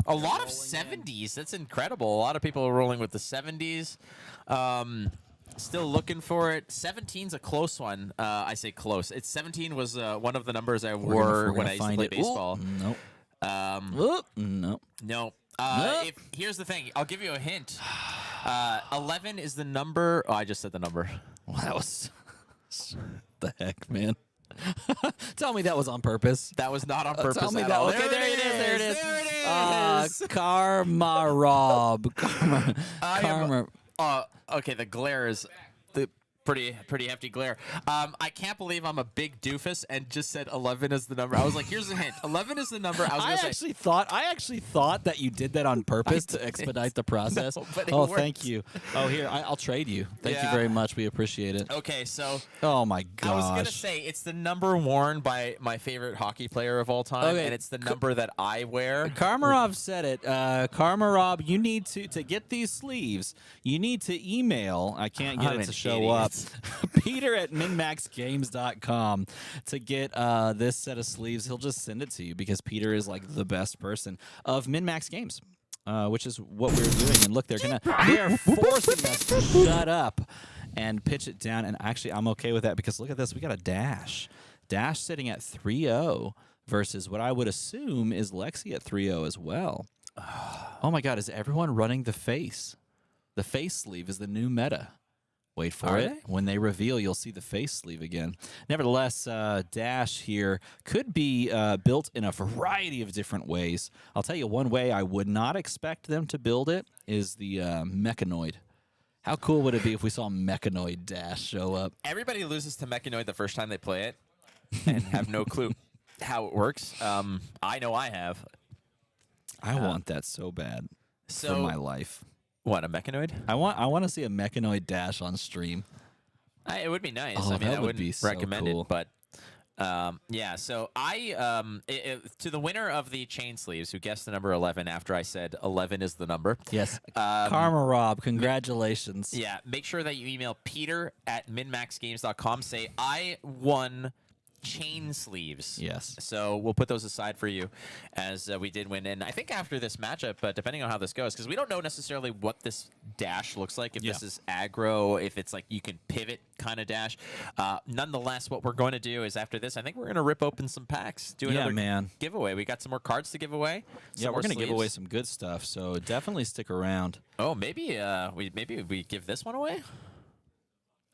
A lot of 70s. That's incredible. A lot of people are rolling with the 70s. Still looking for it. 17's a close one. I say close. 17 was one of the numbers I wore when I used to play baseball. Nope. Nope. No. Here's the thing. I'll give you a hint. 11 is the number. Oh, I just said the number. Well, that was the heck, man. Tell me that was on purpose. That was not on purpose. Tell me at that. all. Okay, there it is. There it is. There it is. Karma Rob. Karma. Okay, the glare is the pretty hefty glare. I can't believe I'm a big doofus and just said 11 is the number. I was like, here's a hint. 11 is the number. I actually thought that you did that on purpose to expedite the process. No, but it worked. Thank you. Oh, here, I'll trade you. Thank you very much. We appreciate it. Okay, so. Oh my gosh. I was gonna say it's the number worn by my favorite hockey player of all time, and it's the number that I wear. Karmarov said it. Karmarov, you need to get these sleeves. You need to email. I can't get it to show up. Peter at minmaxgames.com to get this set of sleeves. He'll just send it to you because Peter is like the best person of MinMax Games, which is what we're doing. And look, they're forcing us to shut up and pitch it down. And actually, I'm okay with that because look at this. We got a Dash. Dash sitting at 3-0 versus what I would assume is Lexi at 3-0 as well. Oh my God, is everyone running the face? The face sleeve is the new meta. Wait for it. When they reveal, you'll see the face sleeve again. Nevertheless, Dash here could be built in a variety of different ways. I'll tell you one way I would not expect them to build it is the Mechanoid. How cool would it be if we saw Mechanoid Dash show up? Everybody loses to Mechanoid the first time they play it and have no clue how it works. I know I have. I want that so bad for my life. What, a Mechanoid? I want to see a Mechanoid Dash on stream. It would be nice. Oh, I mean, I would be so recommend cool. it, but yeah. So to the winner of the chain sleeves, who guessed the number 11 after I said 11 is the number. Yes. Karma Rob, congratulations. Yeah. Make sure that you email Peter at minmaxgames.com. Say I won chain sleeves. Yes. So we'll put those aside for you as we did win. And I think after this matchup, depending on how this goes, because we don't know necessarily what this dash looks like, if this is aggro, if it's like you can pivot kind of dash. Nonetheless, what we're going to do is after this, I think we're going to rip open some packs, do another giveaway. We got some more cards to give away. Yeah, we're going to give away some good stuff, so definitely stick around. Oh, maybe we give this one away?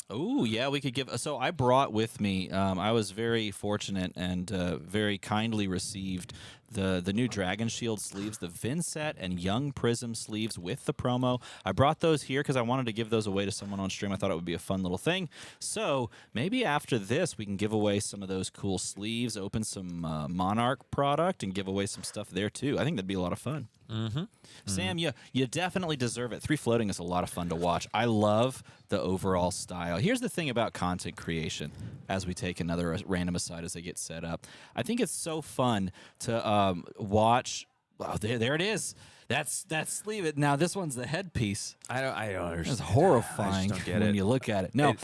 Oh, yeah, we could give. So I brought with me, I was very fortunate and very kindly received the new Dragon Shield sleeves, the Vinset and Young Prism sleeves with the promo. I brought those here because I wanted to give those away to someone on stream. I thought it would be a fun little thing. So maybe after this, we can give away some of those cool sleeves, open some Monarch product, and give away some stuff there, too. I think that'd be a lot of fun. Sam, you definitely deserve it. 3 Floating is a lot of fun to watch. I love the overall style. Here's the thing about content creation as we take another random aside as they get set up. I think it's so fun to watch. Wow, there it is. That's sleeve. Now this one's the headpiece. I don't understand. It's horrifying I just don't get when it. you look at it. No,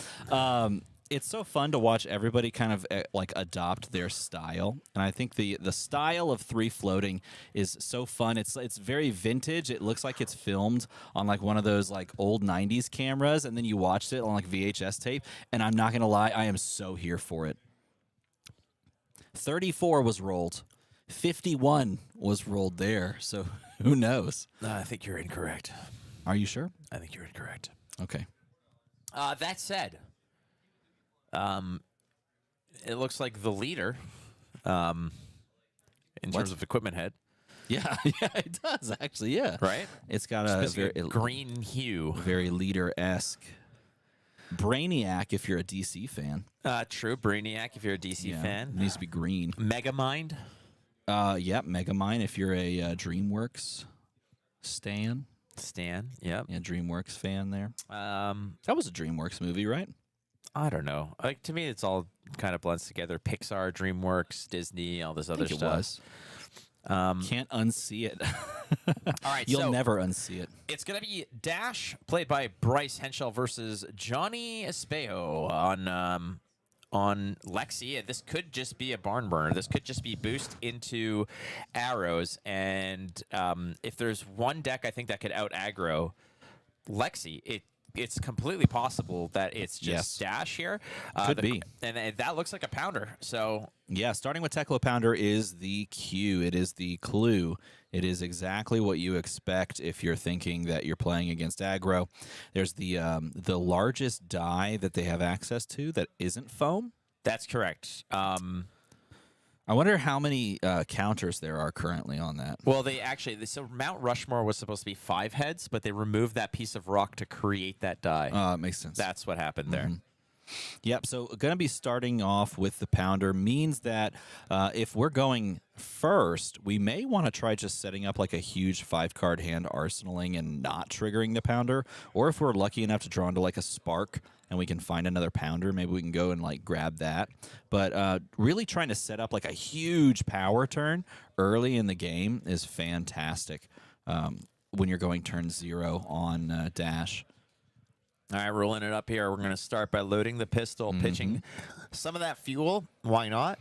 it's so fun to watch everybody kind of like adopt their style, and I think the style of 3 floating is so fun. It's very vintage. It looks like it's filmed on like one of those like old 90s cameras, and then you watched it on like VHS tape, and I'm not gonna lie, I am so here for it. 34 was rolled, 51 was rolled there, so who knows? I think you're incorrect. Are you sure? I think you're incorrect. Okay. That said, it looks like the leader, in terms of equipment head, Yeah, yeah, it does actually. Yeah, right? It's got a very green hue, very leader-esque. Brainiac, if you're a DC fan. True. Brainiac, if you're a DC fan, It needs to be green. Megamind. Yeah, Megamind, if you're a DreamWorks stan. Yep. Yeah, DreamWorks fan there. That was a DreamWorks movie, right? I don't know. Like, to me, it's all kind of blends together. Pixar, DreamWorks, Disney, all this other stuff. It was. Can't unsee it. All right, You'll never unsee it. It's going to be Dash, played by Bryce Henschel, versus Johnny Espejo on Lexi. This could just be a barn burner. This could just be boost into arrows. And if there's one deck I think that could out aggro Lexi, it's completely possible that it's just Dash here. Could be. And that looks like a pounder. So yeah, starting with Teklo Pounder is the cue. It is the clue. It is exactly what you expect if you're thinking that you're playing against aggro. There's the largest die that they have access to that isn't foam. that's correct. I wonder how many counters there are currently on that. Well, so Mount Rushmore was supposed to be 5 heads, but they removed that piece of rock to create that die. It makes sense. That's what happened there. Yep, so going to be starting off with the pounder means that if we're going first, we may want to try just setting up like a huge 5-card hand arsenaling and not triggering the pounder. Or if we're lucky enough to draw into like a spark and we can find another pounder, maybe we can go and like grab that. But really trying to set up like a huge power turn early in the game is fantastic when you're going turn 0 on Dash. All right, rolling it up here. We're going to start by loading the pistol, pitching some of that fuel. Why not?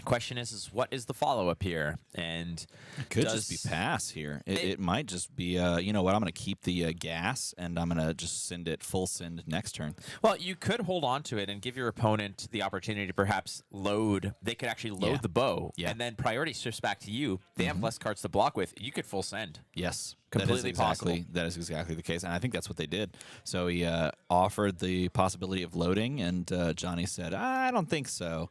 Question is what is the follow-up here? And it could just be pass here. It might just be, you know what, I'm going to keep the gas, and I'm going to just send it full send next turn. Well, you could hold on to it and give your opponent the opportunity to perhaps load. They could actually load the bow, and then priority shifts back to you. They have less cards to block with. You could full send. Yes. Completely possible. That is exactly the case, and I think that's what they did. So he offered the possibility of loading, and Johnny said, I don't think so.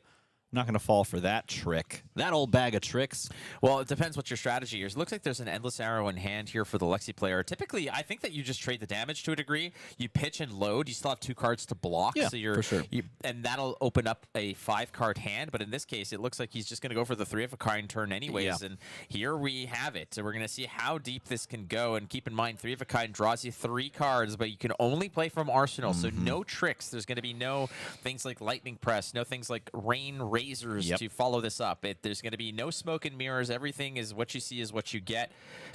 Not going to fall for that trick. That old bag of tricks. Well, it depends what your strategy is. It looks like there's an Endless Arrow in hand here for the Lexi player. Typically, I think that you just trade the damage to a degree. You pitch and load. You still have 2 cards to block. Yeah, so you're, for sure. And that'll open up a 5-card hand. But in this case, it looks like he's just going to go for the 3 of a kind turn anyways. Yeah. And here we have it. So we're going to see how deep this can go. And keep in mind, 3 of a kind draws you 3 cards, but you can only play from Arsenal. So no tricks. There's going to be no things like Lightning Press, no things like Rain Razors to follow this up. There's going to be no smoke and mirrors. Everything is what you see is what you get.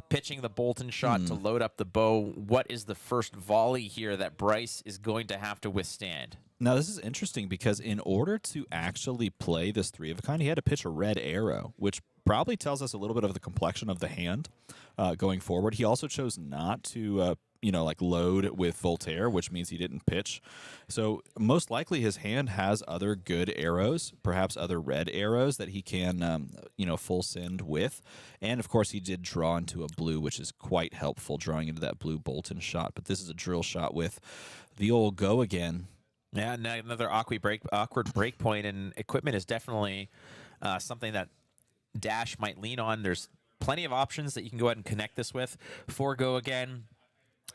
Pitching the Bolton shot to load up the bow. What is the first volley here that Bryce is going to have to withstand? Now, this is interesting because in order to actually play this 3 of a kind, he had to pitch a red arrow, which probably tells us a little bit of the complexion of the hand going forward. He also chose not to like load with Voltaire, which means he didn't pitch. So most likely his hand has other good arrows, perhaps other red arrows that he can, full send with. And of course he did draw into a blue, which is quite helpful, drawing into that blue Bolton shot. But this is a drill shot with the old go again. Yeah, another awkward break point, and equipment is definitely something that Dash might lean on. There's plenty of options that you can go ahead and connect this with. 4 go again.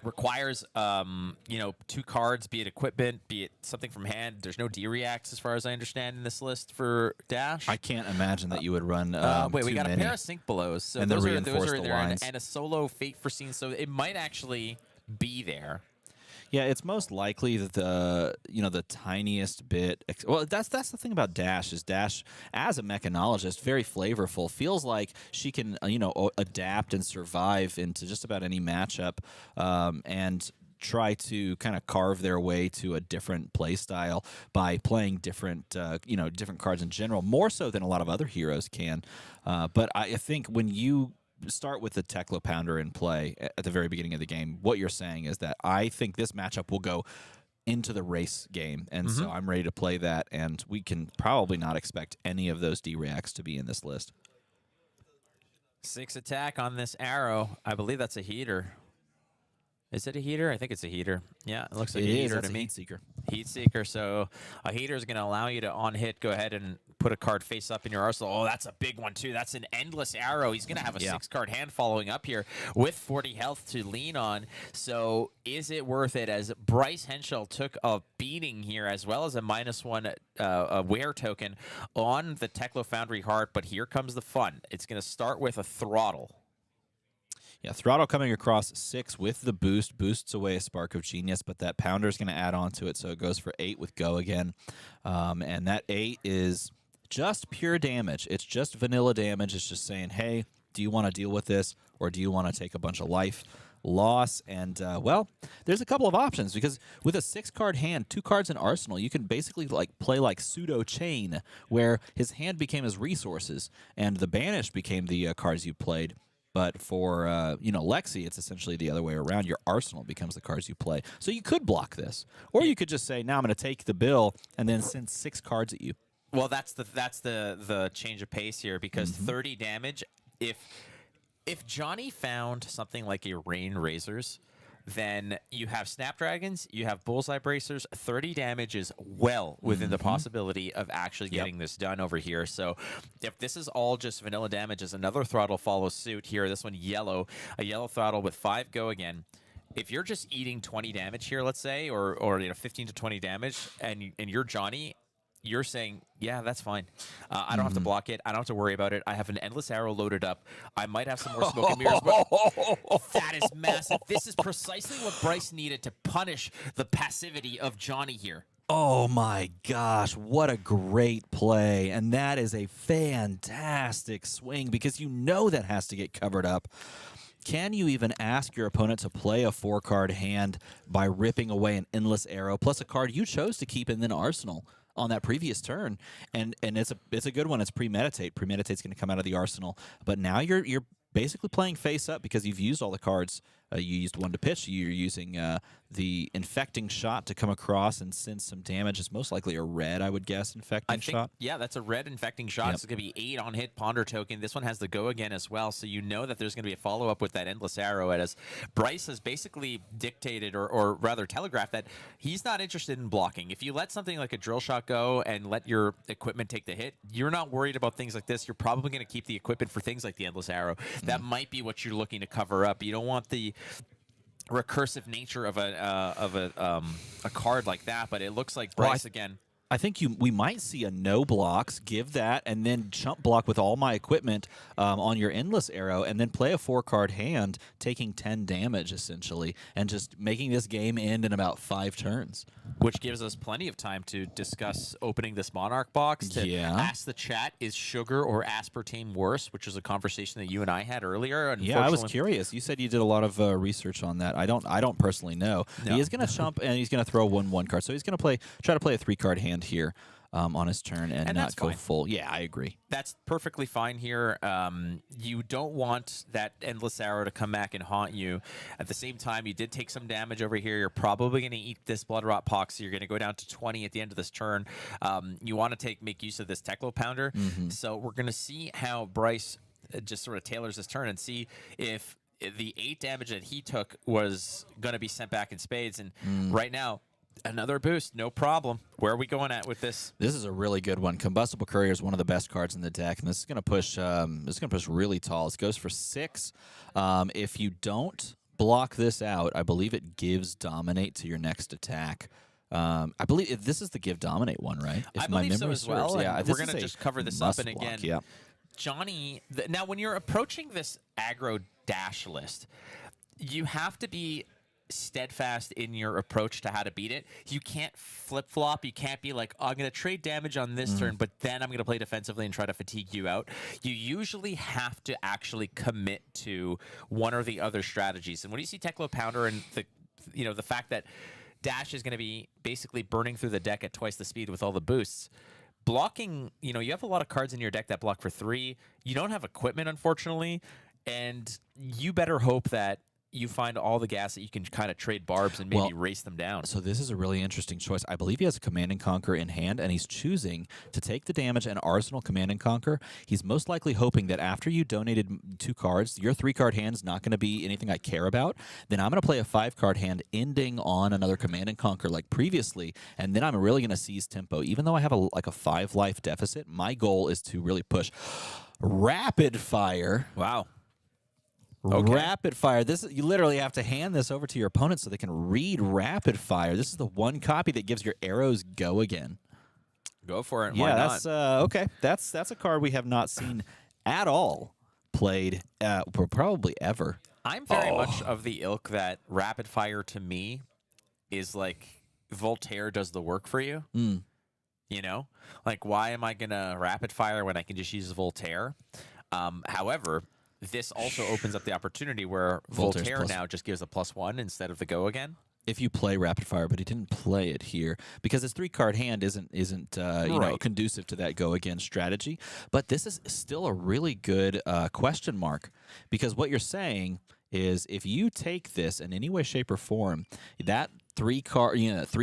Requires 2 cards, be it equipment, be it something from hand. There's no D-reacts as far as I understand in this list for Dash. I can't imagine that you would run wait, we got a pair of Sync Belows. So and those are there, lines. and a solo Fate Foreseen, so it might actually be there. Yeah, it's most likely that the tiniest bit. Well, that's the thing about Dash is Dash as a mechanologist, very flavorful. Feels like she can adapt and survive into just about any matchup, and try to kind of carve their way to a different play style by playing different, different cards in general, more so than a lot of other heroes can. But I think when you start with the Teklo Pounder in play at the very beginning of the game, what you're saying is that I think this matchup will go into the race game, and so I'm ready to play that, and we can probably not expect any of those D-Reacts to be in this list. 6 attack on this arrow. I believe that's a heater. Is it a heater? I think it's a heater. Yeah, it looks like a heater to me. Heat Seeker. Heat Seeker. So a heater is going to allow you to, on hit, go ahead and put a card face up in your arsenal. Oh, that's a big one, too. That's an endless arrow. He's going to have a 6-card hand following up here with 40 health to lean on. So is it worth it, as Bryce Henschel took a beating here, as well as a -1 wear token on the Teklo Foundry Heart? But here comes the fun. It's going to start with a throttle. Yeah, Throttle coming across 6 with the boost. Boosts away a Spark of Genius, but that Pounder is going to add on to it, so it goes for 8 with Go again. And that 8 is just pure damage. It's just vanilla damage. It's just saying, hey, do you want to deal with this, or do you want to take a bunch of life loss? And, well, there's a couple of options, because with a 6-card hand, 2 cards in Arsenal, you can basically play like pseudo chain, where his hand became his resources, and the Banished became the cards you played. But for, Lexi, it's essentially the other way around. Your arsenal becomes the cards you play. So you could block this. Or you could just say, now I'm going to take the bill and then send 6 cards at you. Well, that's the change of pace here, because 30 damage, if Johnny found something like a Rain Razors, then you have Snapdragons, you have Bullseye Bracers. 30 damage is well within the possibility of actually getting this done over here. So if this is all just vanilla damage, as another throttle follows suit here, this one yellow, a yellow throttle with 5 go again. If you're just eating 20 damage here, let's say, or 15 to 20 damage, and you're Johnny, you're saying, yeah, that's fine. I don't have to block it. I don't have to worry about it. I have an endless arrow loaded up. I might have some more smoke and mirrors, but that is massive. This is precisely what Bryce needed to punish the passivity of Johnny here. Oh, my gosh. What a great play. And that is a fantastic swing, because you know that has to get covered up. Can you even ask your opponent to play a 4-card hand by ripping away an endless arrow, plus a card you chose to keep in an arsenal on that previous turn? And it's a good one. It's Premeditate. Premeditate's going to come out of the arsenal, but now you're basically playing face up, because you've used all the cards. You used 1 to pitch. You're using the Infecting Shot to come across and send some damage. It's most likely a red, I would guess, Infecting Shot. Yeah, that's a red Infecting Shot. It's going to be 8 on hit Ponder token. This one has the Go again as well, so you know that there's going to be a follow-up with that Endless Arrow, as Bryce has basically dictated, or rather telegraphed, that he's not interested in blocking. If you let something like a Drill Shot go and let your equipment take the hit, you're not worried about things like this. You're probably going to keep the equipment for things like the Endless Arrow. That might be what you're looking to cover up. You don't want the recursive nature of a card like that, but it looks like Bryce again. I think we might see a no blocks, give that, and then chump block with all my equipment on your Endless Arrow, and then play a 4-card hand, taking 10 damage, essentially, and just making this game end in about 5 turns. Which gives us plenty of time to discuss opening this Monarch box, to ask the chat, is sugar or aspartame worse, which was a conversation that you and I had earlier. Yeah, I was curious. You said you did a lot of research on that. I don't personally know. No. He is going to chump, and he's going to throw 1/1 card, so he's going to try to play a 3-card hand here on his turn and not go full. Yeah, I agree. That's perfectly fine here. You don't want that Endless Arrow to come back and haunt you. At the same time, you did take some damage over here. You're probably going to eat this Blood Rot Pox. You're going to go down to 20 at the end of this turn. You want to make use of this Teklo Pounder. So we're going to see how Bryce just sort of tailors this turn, and see if the 8 damage that he took was going to be sent back in spades. And right now, another boost, no problem. Where are we going at with this? This is a really good one. Combustible Courier is one of the best cards in the deck, and this is going to push. Really tall. It goes for 6. If you don't block this out, I believe it gives Dominate to your next attack. I believe this is the give Dominate one, right? If I believe so as well. Yeah, we're going to just cover this up, and again, yeah. Johnny. Now, when you're approaching this aggro dash list, you have to be steadfast in your approach to how to beat it. You can't flip-flop. You can't be like, oh, I'm going to trade damage on this turn, but then I'm going to play defensively and try to fatigue you out. You usually have to actually commit to one or the other strategies. And when you see Teklo Pounder and the you know, the fact that Dash is going to be basically burning through the deck at twice the speed with all the boosts. Blocking, you know, you have a lot of cards in your deck that block for 3. You don't have equipment, unfortunately, and you better hope that you find all the gas that you can kind of trade barbs and maybe race them down. So this is a really interesting choice. I believe he has a Command and Conquer in hand, and he's choosing to take the damage and Arsenal Command and Conquer. He's most likely hoping that after you donated 2 cards, your 3-card hand's not going to be anything I care about. Then I'm going to play a 5-card hand ending on another Command and Conquer like previously, and then I'm really going to seize tempo. Even though I have a 5-life deficit, my goal is to really push rapid fire. Wow. Okay. Rapid fire. You literally have to hand this over to your opponent so they can read rapid fire. This is the one copy that gives your arrows go again. Go for it. Yeah, Why that's not? okay. That's a card we have not seen at all played probably ever. I'm very much of the ilk that rapid fire to me is like Voltaire does the work for you. You know, like why am I gonna rapid fire when I can just use Voltaire? However, this also opens up the opportunity where Voltaire now just gives a +1 instead of the go again. If you play rapid fire, but he didn't play it here because his 3-card hand isn't you know, conducive to that go again strategy. But this is still a really good question mark, because what you're saying is if you take this in any way, shape, or form, that 3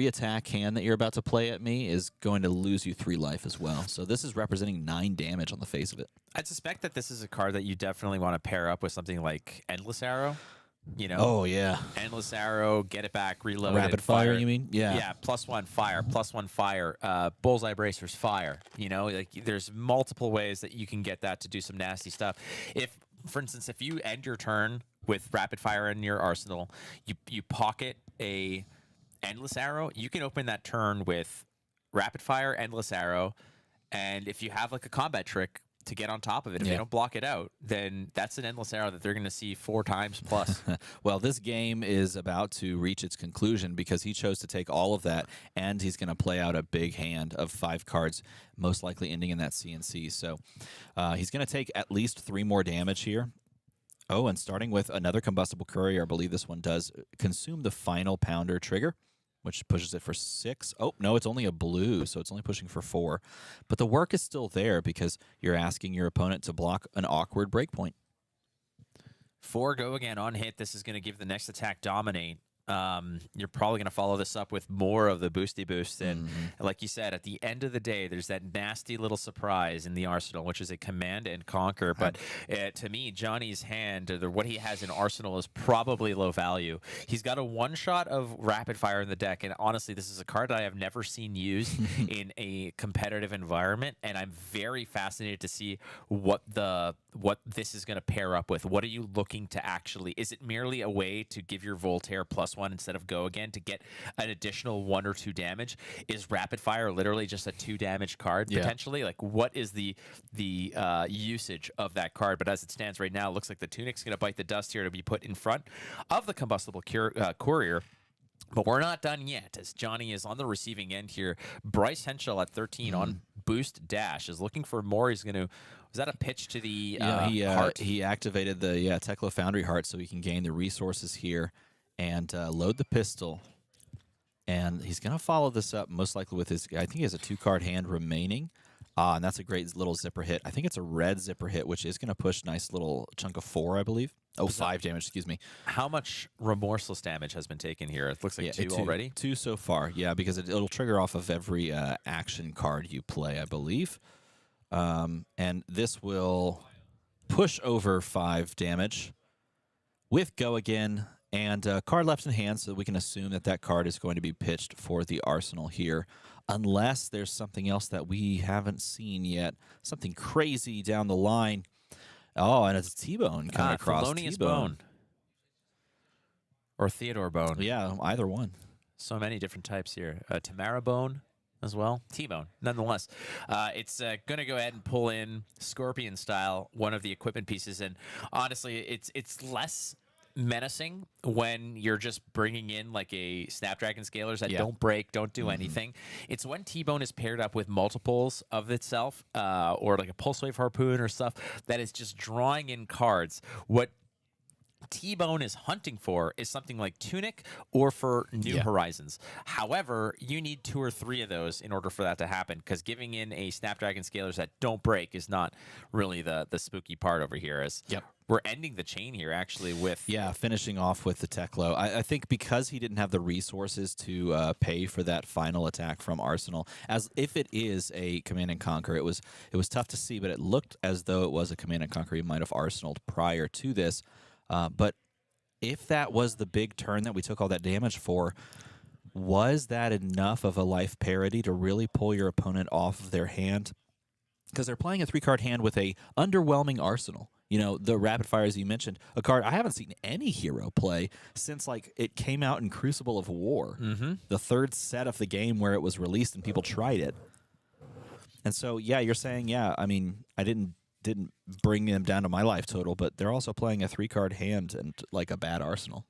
attack hand that you're about to play at me is going to lose you 3 life as well. So this is representing 9 damage on the face of it. I'd suspect that this is a card that you definitely want to pair up with something like Endless Arrow. You know? Oh, yeah. Endless Arrow, get it back, reload Rapid it, fire, you mean? Yeah. Yeah, +1 fire, +1 fire, bullseye bracers fire. You know, like there's multiple ways that you can get that to do some nasty stuff. If, for instance, if you end your turn with rapid fire in your arsenal, you pocket a Endless Arrow, you can open that turn with rapid fire, Endless Arrow, and if you have like a combat trick to get on top of it, if they don't block it out, then that's an Endless Arrow that they're going to see 4 times plus. Well, this game is about to reach its conclusion because he chose to take all of that, and he's going to play out a big hand of 5 cards, most likely ending in that CNC. So he's going to take at least 3 more damage here. Oh, and starting with another Combustible Courier, I believe this one does consume the final Pounder trigger, which pushes it for 6. Oh, no, it's only a blue, so it's only pushing for 4. But the work is still there because you're asking your opponent to block an awkward breakpoint. 4 go again on hit. This is going to give the next attack Dominate. You're probably going to follow this up with more of the boosty boost. And like you said, at the end of the day, there's that nasty little surprise in the arsenal, which is a Command and Conquer. But to me, Johnny's hand, or what he has in arsenal, is probably low value. He's got a 1-shot of rapid fire in the deck. And honestly, this is a card that I have never seen used in a competitive environment. And I'm very fascinated to see what this is going to pair up with. What are you looking to actually? Is it merely a way to give your Voltaire +1 instead of go again to get an additional 1 or 2 damage? Is rapid fire literally just a 2 damage card potentially? Like, what is the usage of that card? But as it stands right now, it looks like the Tunic's going to bite the dust here to be put in front of the Combustible Courier. But we're not done yet, as Johnny is on the receiving end here. Bryce Henschel at 13 on Boost Dash is looking for more. He's going to... Was that a pitch to the heart? He activated the Tekla Foundry Heart so he can gain the resources here and load the pistol. And he's going to follow this up most likely with his... I think he has a 2-card hand remaining. And that's a great little zipper hit. I think it's a red zipper hit, which is going to push nice little chunk of 4, I believe. Oh, 5 damage, excuse me. How much remorseless damage has been taken here? It looks like 2 already. 2 so far, yeah, because it'll trigger off of every action card you play, I believe. And this will push over 5 damage with go again, and card left in hand, so we can assume that that card is going to be pitched for the arsenal here, unless there's something else that we haven't seen yet, something crazy down the line. Oh, and it's T-Bone coming across. Thelonious Bone. Or Theodore Bone. Yeah, either one. So many different types here. Tamara Bone as well. T-Bone, nonetheless. It's going to go ahead and pull in Scorpion style, one of the equipment pieces. And honestly, it's less menacing when you're just bringing in like a Snapdragon Scalers that don't break, don't do anything. It's when T-Bone is paired up with multiples of itself, or like a Pulse Wave Harpoon or stuff that is just drawing in cards. What T-Bone is hunting for is something like Tunic or for New Horizons. However, you need 2 or 3 of those in order for that to happen, because giving in a Snapdragon Scalers that don't break is not really the spooky part over here. As we're ending the chain here, actually, with... finishing off with the Teklo. I think because he didn't have the resources to pay for that final attack from Arsenal, as if it is a Command and Conquer, it was tough to see, but it looked as though it was a Command and Conquer he might have arsenaled prior to this. But if that was the big turn that we took all that damage for, was that enough of a life parity to really pull your opponent off of their hand? Because they're playing a 3-card hand with a underwhelming arsenal. You know, the rapid fire, as you mentioned, a card I haven't seen any hero play since, like, it came out in Crucible of War, the 3rd set of the game where it was released and people tried it. And so, yeah, you're saying, I mean, I didn't bring them down to my life total, but they're also playing a 3-card hand and, like, a bad arsenal.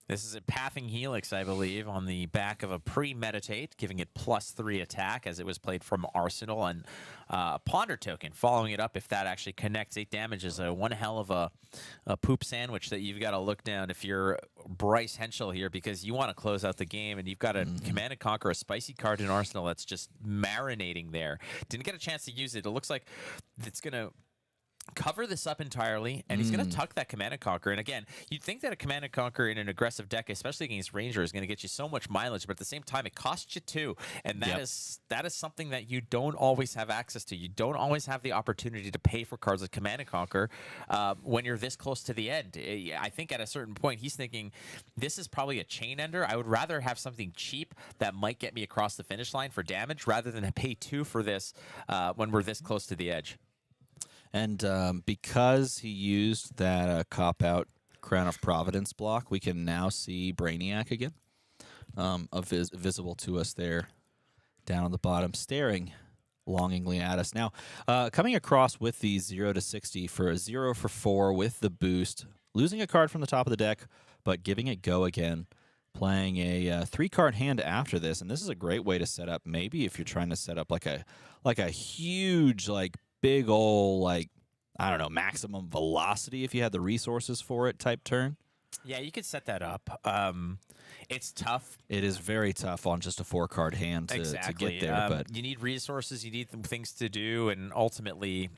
This is a Pathing Helix, I believe, on the back of a Premeditate, giving it +3 attack as it was played from Arsenal, and Ponder Token following it up. If that actually connects, 8 damage is one hell of a poop sandwich that you've got to look down if you're Bryce Henschel here, because you want to close out the game, and you've got a Command and Conquer, a spicy card in Arsenal that's just marinating there. Didn't get a chance to use it. It looks like it's going to cover this up entirely, and he's going to tuck that Command and Conquer. And again, you'd think that a Command and Conquer in an aggressive deck, especially against Ranger, is going to get you so much mileage, but at the same time, it costs you 2, and that is something that you don't always have access to. You don't always have the opportunity to pay for cards like Command and Conquer when you're this close to the end. I think at a certain point, he's thinking, this is probably a chain ender. I would rather have something cheap that might get me across the finish line for damage rather than pay 2 for this when we're this close to the edge. And because he used that cop-out Crown of Providence block, we can now see Brainiac again, visible to us there down on the bottom, staring longingly at us. Now, coming across with the 0 to 60 for a 0 for 4 with the boost, losing a card from the top of the deck, but giving it go again, playing a 3-card hand after this. And this is a great way to set up, maybe if you're trying to set up like a huge, like, big ol', like, I don't know, maximum velocity if you had the resources for it type turn. Yeah, you could set that up. It's tough. It is very tough on just a 4-card hand to get there. But you need resources, you need things to do, and ultimately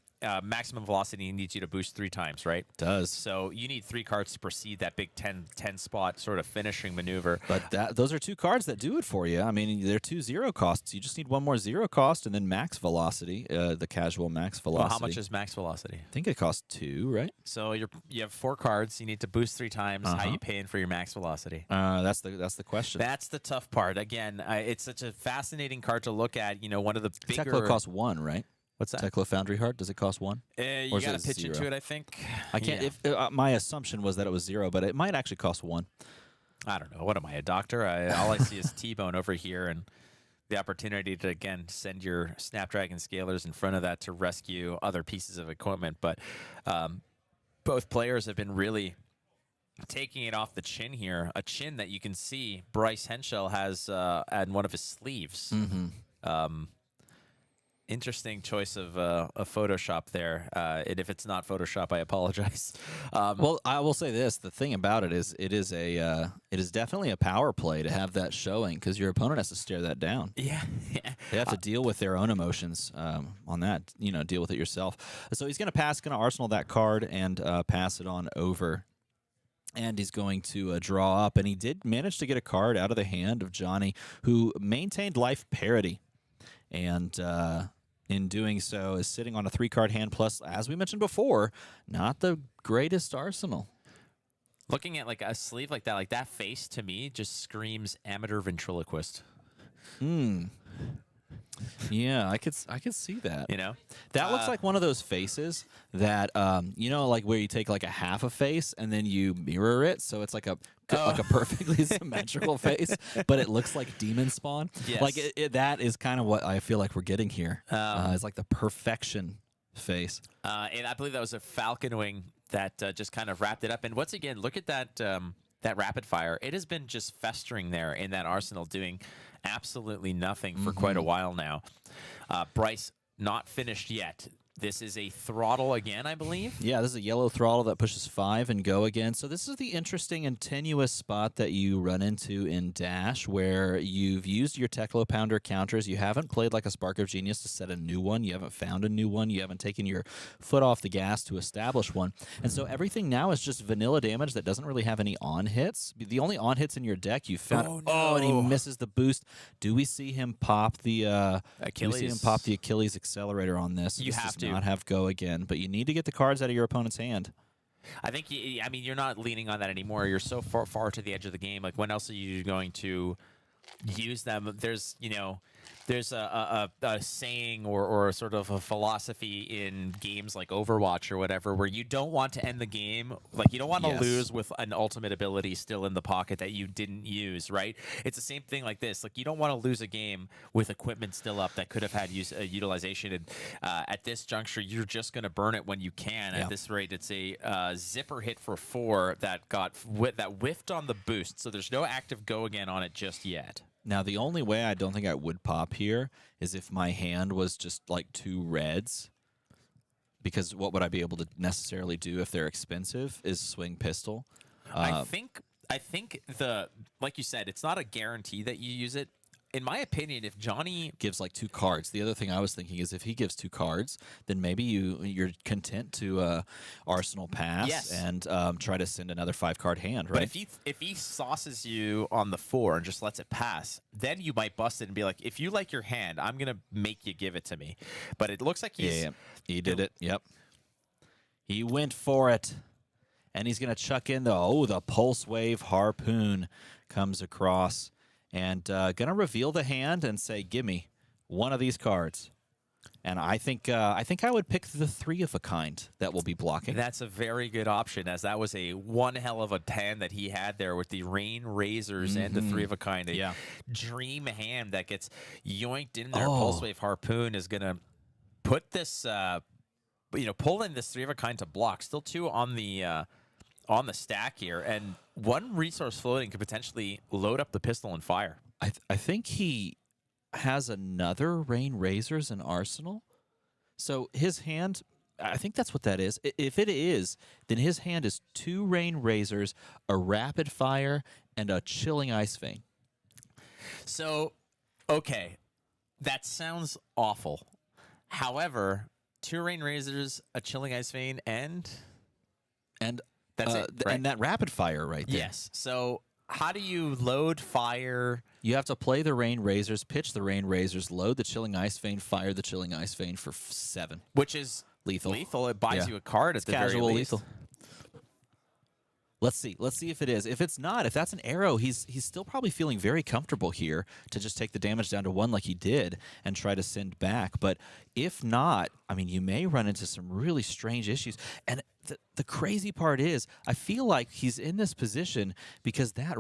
maximum velocity needs you to boost 3 times, right? It does. So you need 3 cards to proceed that big 10 spot sort of finishing maneuver. But those are 2 cards that do it for you. I mean, they're 2 0 costs. You just need 1 more 0 cost and then max velocity, the casual max velocity. Well, how much is max velocity? I think it costs 2, right? So you have 4 cards. You need to boost 3 times. How you paying for your max velocity? That's the question. That's the tough part. Again, it's such a fascinating card to look at. You know, one of the bigger... Teklo costs 1, right? What's that? Teklo Foundry Heart, does it cost 1? You got to pitch 0? into it, I think. I can't. If my assumption was that it was 0, but it might actually cost 1. I don't know. What am I, a doctor? All I see is T-Bone over here, and the opportunity to, again, send your Snapdragon Scalers in front of that to rescue other pieces of equipment. But both players have been really taking it off the chin here, a chin that you can see Bryce Henschel has on one of his sleeves. Interesting choice of Photoshop there. And if it's not Photoshop, I apologize. Well, I will say this: the thing about it is definitely a power play to have that showing, because your opponent has to stare that down. Yeah. They have to deal with their own emotions on that. You know, deal with it yourself. So he's going to arsenal that card and pass it on over. And he's going to draw up, and he did manage to get a card out of the hand of Johnny, who maintained life parity. And in doing so is sitting on a 3-card hand, plus, as we mentioned before, not the greatest arsenal. Looking at like a sleeve like that face to me just screams amateur ventriloquist. Yeah, I could see that. You know, that looks like one of those faces that you know, like where you take like a half a face and then you mirror it, so it's like a perfectly symmetrical face, but it looks like demon spawn. Yes. Like that is kind of what I feel like we're getting here. It's like the perfection face. And I believe that was a falcon wing that just kind of wrapped it up. And once again, look at that that rapid fire. It has been just festering there in that arsenal, doing absolutely nothing for quite a while now. Bryce not finished yet. This is a throttle again, I believe. Yeah, this is a yellow throttle that pushes 5 and go again. So this is the interesting and tenuous spot that you run into in Dash, where you've used your Teklo Pounder counters. You haven't played like a Spark of Genius to set a new one. You haven't found a new one. You haven't taken your foot off the gas to establish one. And so everything now is just vanilla damage that doesn't really have any on hits. The only on hits in your deck you found. Oh, Oh, and he no. misses the boost. Do we see him pop the Achilles. Do we see him pop the Achilles accelerator on this? You This have does to. not have go again, but you need to get the cards out of your opponent's hand. I think, I mean, you're not leaning on that anymore. You're so far to the edge of the game. Like, when else are you going to use them? There's, there's a saying or sort of a philosophy in games like Overwatch or whatever, where you don't want to end the game. Like, you don't want to Yes. lose with an ultimate ability still in the pocket that you didn't use, right? It's the same thing like this. Like, you don't want to lose a game with equipment still up that could have had utilization. And at this juncture, you're just going to burn it when you can. Yeah. At this rate, it's a zipper hit for 4 that that whiffed on the boost. So there's no active go again on it just yet. Now, the only way I don't think I would pop here is if my hand was just like 2 reds. Because what would I be able to necessarily do if they're expensive is swing pistol. I think the, like you said, it's not a guarantee that you use it. In my opinion, if Johnny Gives like 2 cards. The other thing I was thinking is if he gives 2 cards, then maybe you're content to Arsenal pass Yes. and try to send another 5-card hand, right? But if he sauces you on the 4 and just lets it pass, then you might bust it and be like, if you like your hand, I'm gonna make you give it to me. But it looks like he's Yeah, he did it. Yep. He went for it. And he's going to chuck in the Pulse Wave Harpoon comes across. And going to reveal the hand and say, gimme one of these cards. And I think I would pick the 3 of a kind that will be blocking. That's a very good option, as that was a one hell of a hand that he had there with the Rain Razors and the 3 of a kind. A dream hand that gets yoinked in there. Oh. Pulse Wave Harpoon is gonna put this, pull in this 3 of a kind to block. Still 2 on the stack here, and 1 resource floating could potentially load up the pistol and fire. I think he has another Rain Razors in Arsenal. So his hand, I think that's what that is. If it is, then his hand is 2 Rain Razors, a Rapid Fire, and a Chilling Ice Vein. So, okay, that sounds awful. However, 2 Rain Razors, a Chilling Ice Vein, and that's it, right? And that Rapid Fire right there. Yes. So how do you load fire? You have to play the Rain Razors, pitch the Rain Razors, load the Chilling Ice Vein, fire the Chilling Ice Vein for 7. Which is Lethal. Lethal. It buys Yeah. you a card at the very Casual least. lethal. Let's see. Let's see if it is. If it's not, if that's an arrow, he's still probably feeling very comfortable here to just take the damage down to 1 like he did and try to send back. But if not, I mean, you may run into some really strange issues. And the crazy part is, I feel like he's in this position because that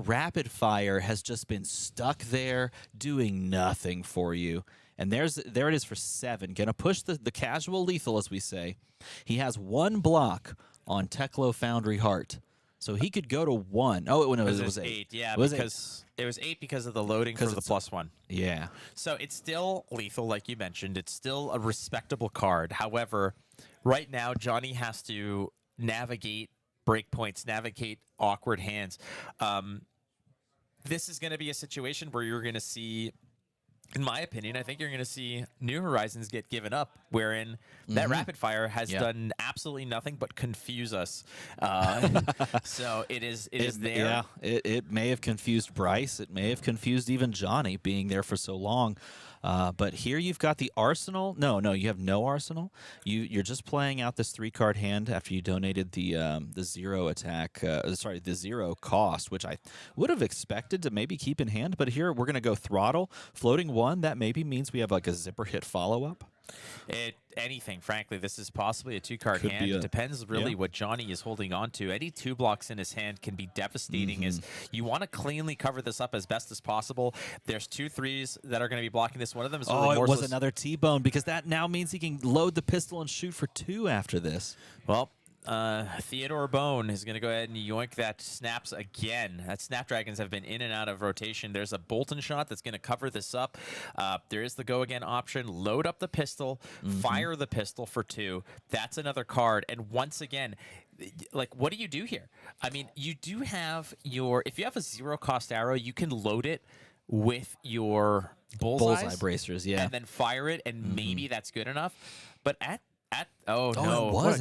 Rapid Fire has just been stuck there doing nothing for you. And there it is for 7. Gonna push the casual lethal, as we say. He has 1 block on Teklo Foundry Heart. So he could go to 1. Oh, it was 8. Yeah, It was because it was 8 because of the loading for the +1. Yeah. So it's still lethal, like you mentioned. It's still a respectable card. However, right now, Johnny has to navigate breakpoints, navigate awkward hands. This is going to be a situation where you're going to see, in my opinion, I think you're going to see New Horizons get given up, wherein that Rapid Fire has done absolutely nothing but confuse us. So it is there. Yeah, it may have confused Bryce. It may have confused even Johnny being there for so long. But here you've got the Arsenal. No, you have no Arsenal. You're just playing out this 3-card hand after you donated the 0 attack. The 0 cost, which I would have expected to maybe keep in hand. But here we're going to go throttle, floating 1. That maybe means we have like a zipper hit follow up. Anything, frankly. This is possibly a 2-card Could hand. be It depends really what Johnny is holding on to. Any 2 blocks in his hand can be devastating. As you want to cleanly cover this up as best as possible. There's 2 3s that are going to be blocking this. One of them is really it was Morseless. another T-bone because that now means he can load the pistol and shoot for 2 after this. Well, Theodore Bone is going to go ahead and yoink that snaps again. That Snapdragons have been in and out of rotation. There's a Bolton shot that's going to cover this up. There is the go again option. Load up the pistol, fire the pistol for 2. That's another card. And once again, like, what do you do here? I mean, you do have if you have a 0-cost arrow, you can load it with your bullseye bracers, yeah, and then fire it, and maybe that's good enough. But no, it was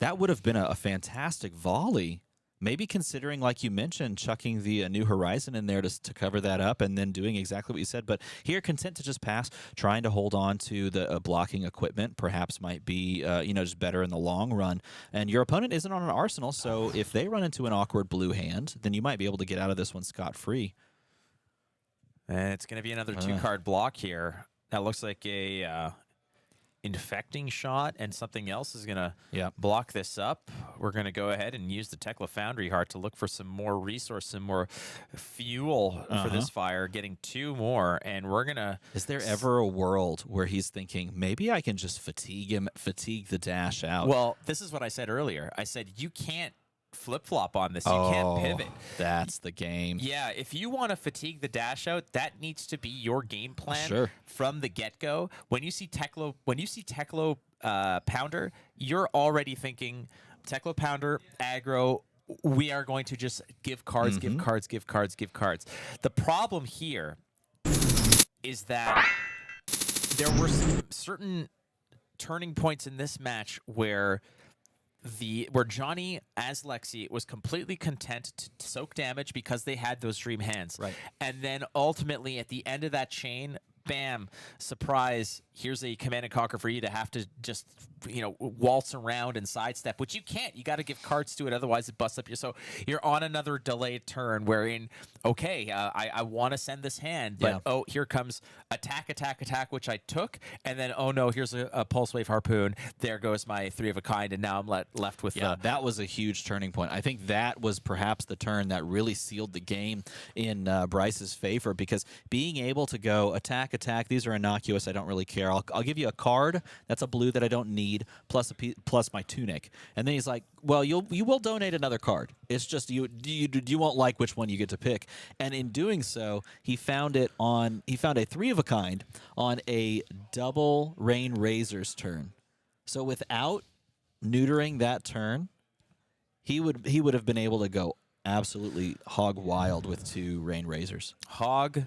that would have been a fantastic volley. Maybe considering, like you mentioned, chucking the New Horizon in there to cover that up, and then doing exactly what you said. But here, content to just pass, trying to hold on to the blocking equipment, perhaps might be just better in the long run. And your opponent isn't on an arsenal, so if they run into an awkward blue hand, then you might be able to get out of this one scot-free. And it's going to be another 2-card block here. That looks like a infecting shot, and something else is going to block this up. We're going to go ahead and use the Tekla Foundry Heart to look for some more resource, some more fuel for this fire, getting 2 more, and we're going to... Is there ever a world where he's thinking, maybe I can just fatigue the dash out? Well, this is what I said earlier. I said, you can't flip-flop on this. You can't pivot. That's the game. Yeah, if you want to fatigue the dash out, that needs to be your game plan from the get-go. When you see Teklo Pounder, you're already thinking Teklo Pounder, aggro, we are going to just give cards, give cards, give cards, give cards. The problem here is that there were some certain turning points in this match where Johnny as Lexi was completely content to soak damage because they had those dream hands. Right. And then ultimately at the end of that chain, bam, surprise, here's a command and conquer for you to have to just, waltz around and sidestep, which you can't. You got to give cards to it, otherwise it busts up your... So you're on another delayed turn wherein, okay, I want to send this hand, but here comes attack, attack, attack, which I took, and then, oh no, here's a Pulse Wave Harpoon. There goes my 3 of a kind, and now I'm left with... Yeah, that was a huge turning point. I think that was perhaps the turn that really sealed the game in Bryce's favor, because being able to go attack, attack, these are innocuous, I don't really care. I'll give you a card that's a blue that I don't need, plus my tunic. And then he's like, well, you will donate another card. It's just you won't like which one you get to pick. And in doing so, he found a 3 of a kind on a double Rain Razors turn. So without neutering that turn, he would have been able to go absolutely hog wild with 2 Rain Razors. Hog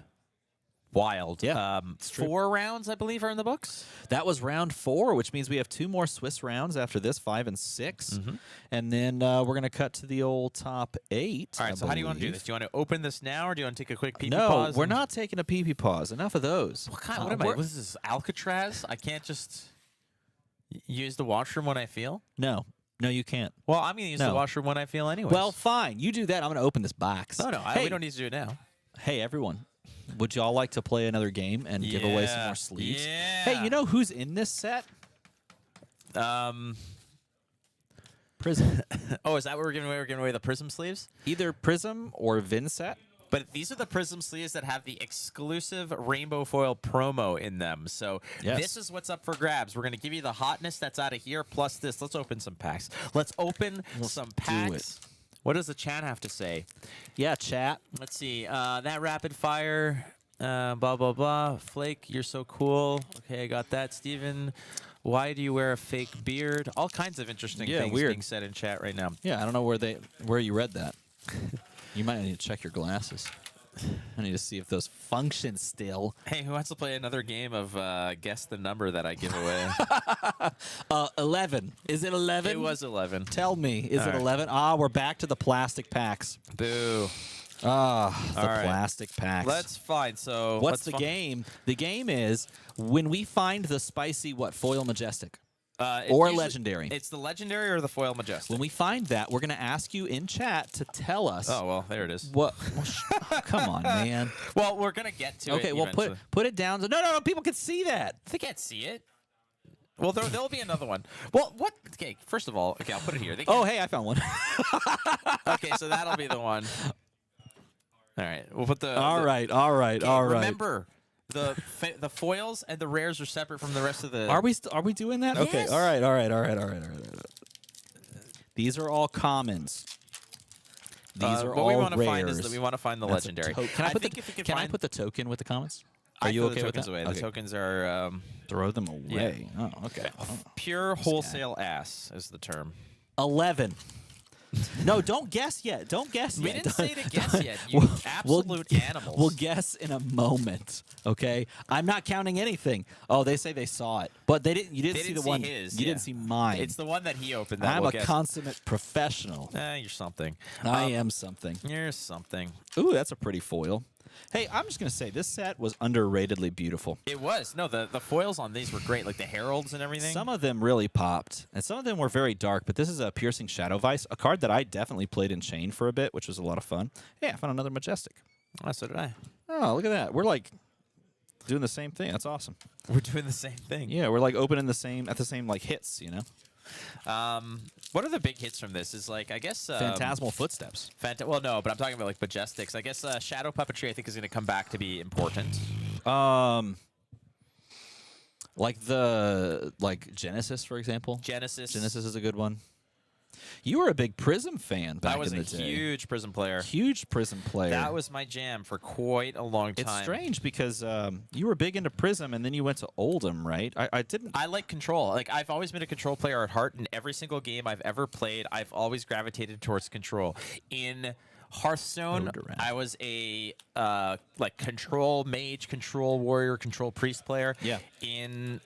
wild. Yeah. 4 rounds, I believe, are in the books. That was round 4, which means we have 2 more Swiss rounds after this, 5 and 6. And then we're going to cut to the old top 8. All right, so how do you want to do this? Do you want to open this now, or do you want to take a quick pee-pee no, pause? No, we're not taking a pee-pee pause. Enough of those. What kind? What am I? What is this, Alcatraz? I can't just use the washroom when I feel? No, you can't. Well, I'm going to use the washroom when I feel anyway. Well, fine. You do that. I'm going to open this box. No, we don't need to do it now. Hey, everyone. Would y'all like to play another game and give away some more sleeves? Yeah. Hey, you know who's in this set? Prism. Oh, is that what we're giving away? We're giving away the Prism sleeves? Either Prism or Vinset. But these are the Prism sleeves that have the exclusive rainbow foil promo in them. So this is what's up for grabs. We're going to give you the hotness that's out of here, plus this. Let's open some packs. Let's open some packs. What does the chat have to say? Yeah, chat. Let's see. That rapid fire, blah, blah, blah. Flake, you're so cool. Okay, I got that. Steven, why do you wear a fake beard? All kinds of interesting things being said in chat right now. Yeah, I don't know where you read that. You might need to check your glasses. I need to see if those function still. Hey, who wants to play another game of guess the number that I give away? 11. Is it 11? It was 11. Tell me, is it 11? Ah, we're back to the plastic packs. Boo. Ah, the plastic packs. Let's find. So what's the game? The game is when we find the spicy foil majestic. Or legendary. It's the legendary or the foil majestic. When we find that, we're going to ask you in chat to tell us. Oh, well, there it is. What? Come on, man. Well, we're going to get to it. Okay, well, put it down. No, people can see that. They can't see it. Well, there'll be another one. Well, what? Okay, first of all, I'll put it here. Oh, hey, I found one. Okay, so that'll be the one. All right, we'll put the... All right. Remember... The foils and the rares are separate from the rest of the... Are we doing that? Yes. Okay. All right. These are all commons. These are what all we want to rares. find is that we want to find the That's a legendary. Can I put think the, if we can I find, put the token with the comments? I Are you throw okay the with tokens that? away? Okay. The tokens are Throw them away. Oh, okay. Oh. pure wholesale ass is the term. 11. No, don't guess yet. Don't guess yet. We didn't say to guess yet. You We'll- absolute animals. We'll guess in a moment. Okay, I'm not counting anything. Oh, they say they saw it, but they didn't. You didn't They see didn't the see one. his, You yeah. didn't see mine. It's the one that he opened. That I'm we'll a guess. consummate professional. You're something. I am something. You're something. Ooh, that's a pretty foil. Hey, I'm just gonna say this set was underratedly beautiful. It was. No, the foils on these were great, like the heralds and everything. Some of them really popped, and some of them were very dark. But this is a Piercing Shadow Vice, a card that I definitely played in Chain for a bit, which was a lot of fun. Hey, I found another Majestic. Oh, so did I. Oh, look at that. We're like doing the same thing. That's awesome. We're doing the same thing. Yeah, we're like opening the same at the same like hits, you know. What are the big hits from this? Is like, I guess Phantasmal Footsteps. Well, no, but I'm talking about like Majestics. I guess Shadow Puppetry I think is going to come back to be important. Like Genesis, for example. Genesis. Genesis is a good one. You were a big Prism fan back That was in a the day. huge Prism player. Huge Prism player. That was my jam for quite a long time. It's strange because you were big into Prism and then you went to Oldham, right? I didn't. I like control. Like I've always been a control player at heart. In every single game I've ever played, I've always gravitated towards control. In Hearthstone, I was a like control mage, control warrior, control priest player. Yeah. In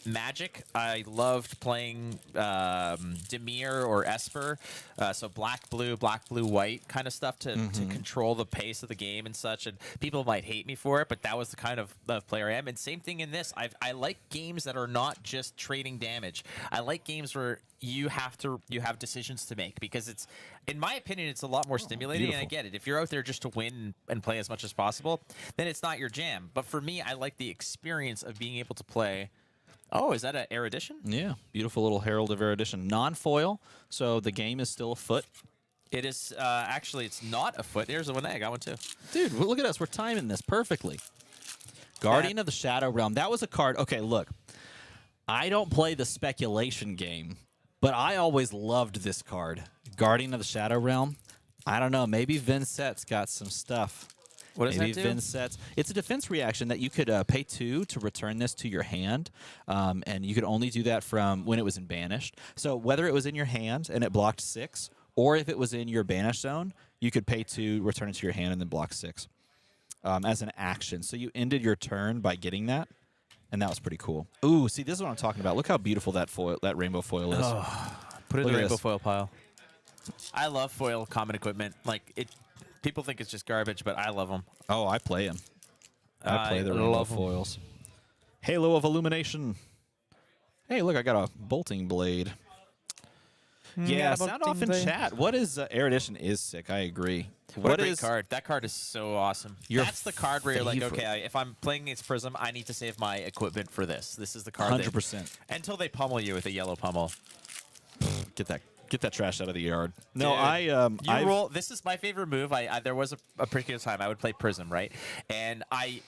Magic, I loved playing Dimir or Esper, so black, blue, white kind of stuff to control the pace of the game and such. And people might hate me for it, but that was the kind of player I am. And same thing in this. I like games that are not just trading damage. I like games where you have decisions to make, because it's, in my opinion, it's a lot more stimulating. Beautiful. And I get it. If you're out there just to win and play as much as possible, then it's not your jam. But for me, I like the experience of being able to play. Oh, is that an Erudition? Yeah, beautiful little Herald of Erudition. Non-foil, so the game is still afoot. It is actually, it's not a foot. There's one. I got one too. Dude, look at us. We're timing this perfectly. Guardian of the Shadow Realm. That was a card. Okay, look. I don't play the speculation game, but I always loved this card. Guardian of the Shadow Realm. I don't know. Maybe Vincett's got some stuff. What does Maybe that do? Vincett's. It's a defense reaction that you could pay 2 to return this to your hand, and you could only do that from when it was in banished. So whether it was in your hand and it blocked 6, or if it was in your banish zone, you could pay 2, return it to your hand, and then block 6 as an action. So you ended your turn by getting that, and that was pretty cool. Ooh, see, this is what I'm talking about. Look how beautiful that foil, that rainbow foil is. Put it in Look the at rainbow this. foil pile. I love foil common equipment. Like it, people think it's just garbage, but I love them. Oh, I play them. I play the I rainbow love 'em. foils. Halo of Illumination. Hey, look, I got a bolting blade. Yeah, got a sound off in bolting blade. chat. What is Erudition is sick. I agree. What a great is card. That card is so awesome. Your That's the card where you're like, favorite? okay, if I'm playing against Prism, I need to save my equipment for this. This is the card. that- 100%. Until they pummel you with a yellow pummel. Get that trash out of the yard. No, Dude, I roll. This is my favorite move. There was a particular time I would play Prism, right? And I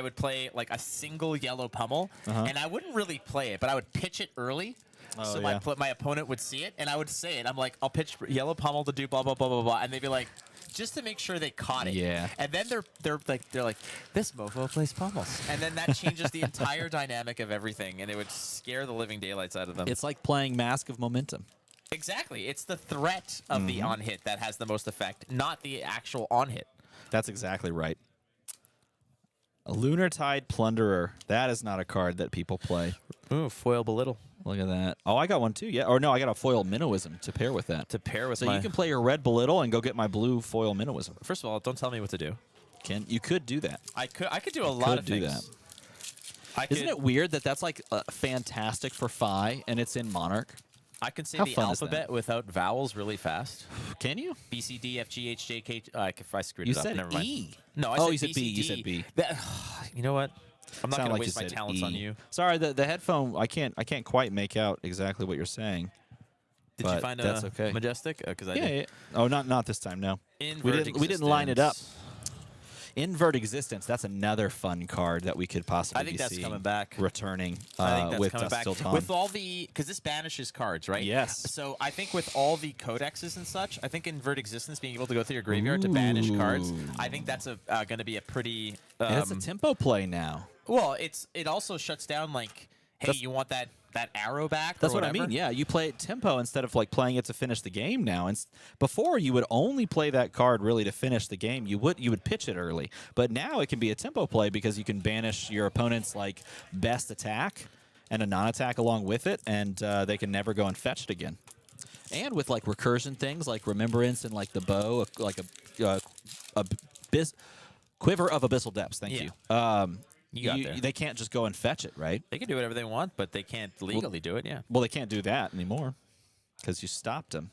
would play like a single yellow pummel, and I wouldn't really play it, but I would pitch it early. Oh, So yeah. my opponent would see it, and I would say it. I'm like, I'll pitch yellow pummel to do blah blah blah blah blah, and they'd be like, just to make sure they caught it. Yeah. And then they're like, this mofo plays pummels, and then that changes the entire dynamic of everything, and it would scare the living daylights out of them. It's like playing Mask of Momentum. Exactly. It's the threat of the on hit that has the most effect, not the actual on hit. That's exactly right. A Lunar Tide Plunderer. That is not a card that people play. Ooh, foil belittle. Look at that. Oh, I got one too. Yeah. Or no, I got a foil Minnowism to pair with that. To pair with So my... you can play your red Belittle and go get my blue foil Minnowism. First of all, don't tell me what to do. You could do that. I could do a lot of do things. that. Isn't it weird that that's like fantastic for Phi and it's in Monarch? I can say How the fun is that? alphabet without vowels really fast. Can you? B, C, D, F, G, H, J, K. If I screwed You it up, said never mind. E. No, I Oh, said you said B. You C, said D. B. You know what? I'm not Sounded going to like waste you my said talents E. on you. Sorry, the headphone. I can't quite make out exactly what you're saying. Did you But find that's a okay. Majestic? Because I Yeah, did. yeah. Oh, not this time. No. Inverting We didn't line it up. Systems. Invert Existence. That's another fun card that we could possibly I think that's see coming back. returning I think that's with coming Dusk back. Till Dawn. With all the, because this banishes cards, right? Yes. So I think with all the codexes and such, I think Invert Existence, being able to go through your graveyard to banish cards, I think that's going to be a pretty. And it's a tempo play now. Well, it also shuts down like, hey, you want that arrow back? That's or what I whatever? mean. Yeah, you play it tempo instead of like playing it to finish the game now. And before you would only play that card really to finish the game. You would pitch it early, but now it can be a tempo play because you can banish your opponent's like best attack and a non-attack along with it, and they can never go and fetch it again. And with like recursion things like Remembrance and like the bow, like a Quiver of Abyssal Depths. Thank you. They can't just go and fetch it, right? They can do whatever they want, but they can't legally do it, yeah. Well, they can't do that anymore because you stopped them.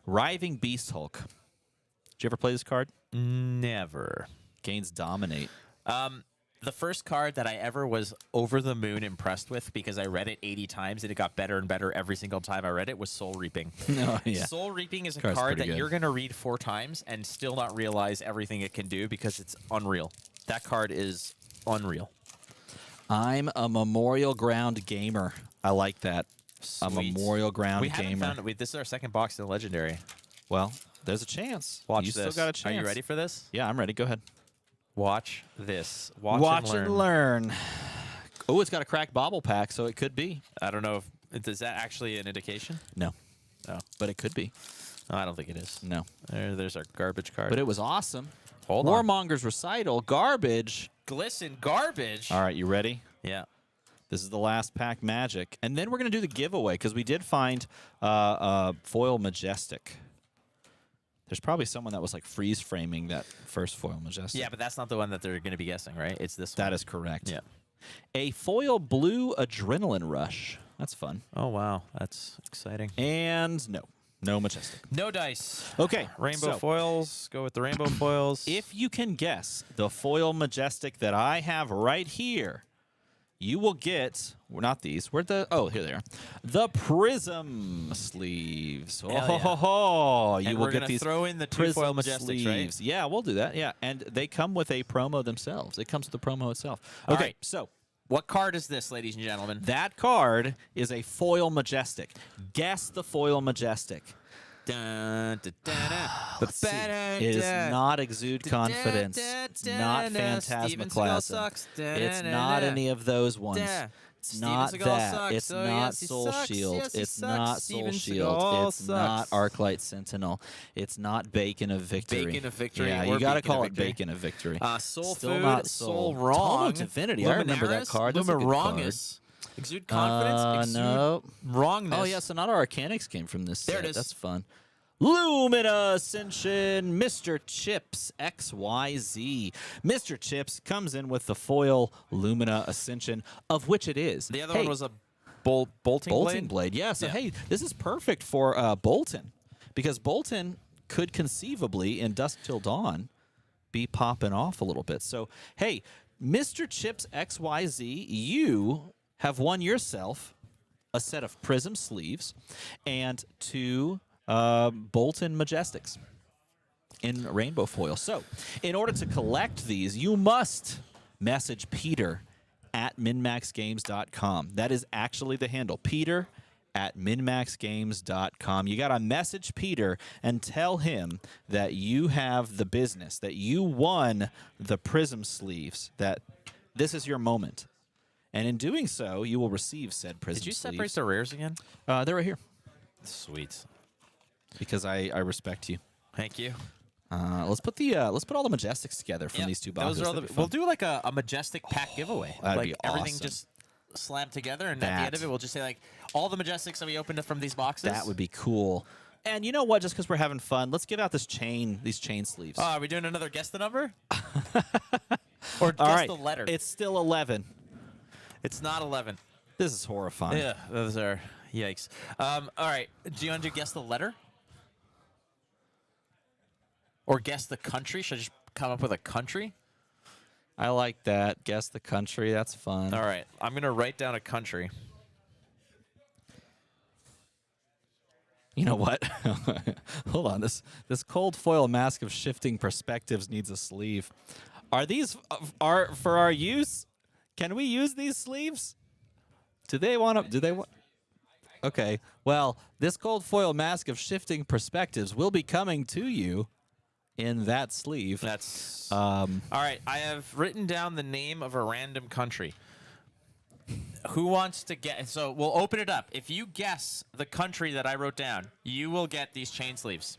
Writhing Beast Hulk. Did you ever play this card? Never. Gains Dominate. The first card that I ever was over the moon impressed with because I read it 80 times and it got better and better every single time I read it was Soul Reaping. Oh, yeah. Soul Reaping is a Card's card pretty that good. you're going to read 4 times and still not realize everything it can do because it's unreal. That card is unreal. I'm a Memorial Ground gamer. I like that. Sweet. A Memorial Ground we haven't gamer. found it. This is our second box in the Legendary. Well, there's a chance. Watch you this. Still got a chance. Are you ready for this? Yeah, I'm ready. Go ahead. Watch this. Watch and learn. Oh, it's got a cracked bobble pack, so it could be. I don't know if is that actually an indication? No. Oh, But it could be. no, I don't think it is. No. There's our garbage card. But it was awesome. Hold on. Warmonger's Recital. Garbage. Glisten garbage. All right, you ready? Yeah. This is the last pack magic. And then we're going to do the giveaway because we did find Foil Majestic. There's probably someone that was like freeze framing that first Foil Majestic. Yeah, but that's not the one that they're going to be guessing, right? It's this one. That is correct. Yeah. A Foil Blue Adrenaline Rush. That's fun. Oh, wow. That's exciting. And no Majestic. No dice. Okay. Rainbow so foils. Go with the rainbow foils. if you can guess the Foil Majestic that I have right here, you will get, well, not these, here they are. The Prism sleeves. Hell yeah. You And will we're get gonna these throw in the 2 Prism foil Majestics, sleeves. right? Yeah, we'll do that. Yeah, and they come with a promo themselves. It comes with the promo itself. All Okay, right. so What card is this, ladies and gentlemen? that card is a Foil Majestic. Guess the Foil Majestic. Dun, dun, dun, dun. Let's see. It is not Exude Confidence. It's not Phantasmaclasm. It's not any of those ones. It's not that. It's not Soul Shield. It's not Soul Shield. It's not Arclight Sentinel. It's not Bacon of Victory. Bacon of Victory Yeah, or you got to Beacon call of it Victory. Bacon of Victory. Soul Still Food, not Soul Soul. Wrong. Tomo Divinity. I remember that card. That's a good Luminaris. Exude Confidence. Exude No. Wrongness. Oh, yeah, Sonata Arcanics came from this set. There it is. That's fun. Lumina Ascension, Mr. Chips XYZ. Mr. Chips comes in with the foil Lumina Ascension, of which it is. The other one was a bolting blade. Yeah, so Yeah. hey, this is perfect for Bolton, because Bolton could conceivably, in Dusk Till Dawn, be popping off a little bit. So, hey, Mr. Chips XYZ, you have won yourself a set of Prism sleeves and 2 Bolton Majestics in rainbow foil. So, in order to collect these, you must message Peter at minmaxgames.com. That is actually the handle, Peter at minmaxgames.com. You got to message Peter and tell him that you have the business, that you won the Prism sleeves, that this is your moment. And in doing so, you will receive said Prism Did you sleeves. separate the rares again? They're right here. Sweet. Because I respect you. Thank you. Let's put all the Majestics together from these 2 boxes. Those are all we'll do like a Majestic pack giveaway. That'd like be everything awesome. just slammed together, and at the end of it, we'll just say like all the Majestics that we opened from these boxes. That would be cool. And you know what? Just because we're having fun, let's give out these chain sleeves. Are we doing another guess the number? Or all guess right. the letter? It's still 11. It's not 11. This is horrifying. Yeah, those are yikes. All right, do you want to guess the letter? Or guess the country? Should I just come up with a country? I like that. Guess the country. That's fun. All right, I'm going to write down a country. You know what? Hold on. This cold foil mask of shifting perspectives needs a sleeve. Are these are for our use? Can we use these sleeves? Do they want to? Do they want? Okay. Well, this gold foil mask of shifting perspectives will be coming to you in that sleeve. That's all right. I have written down the name of a random country. Who wants to get? So we'll open it up. If you guess the country that I wrote down, you will get these chain sleeves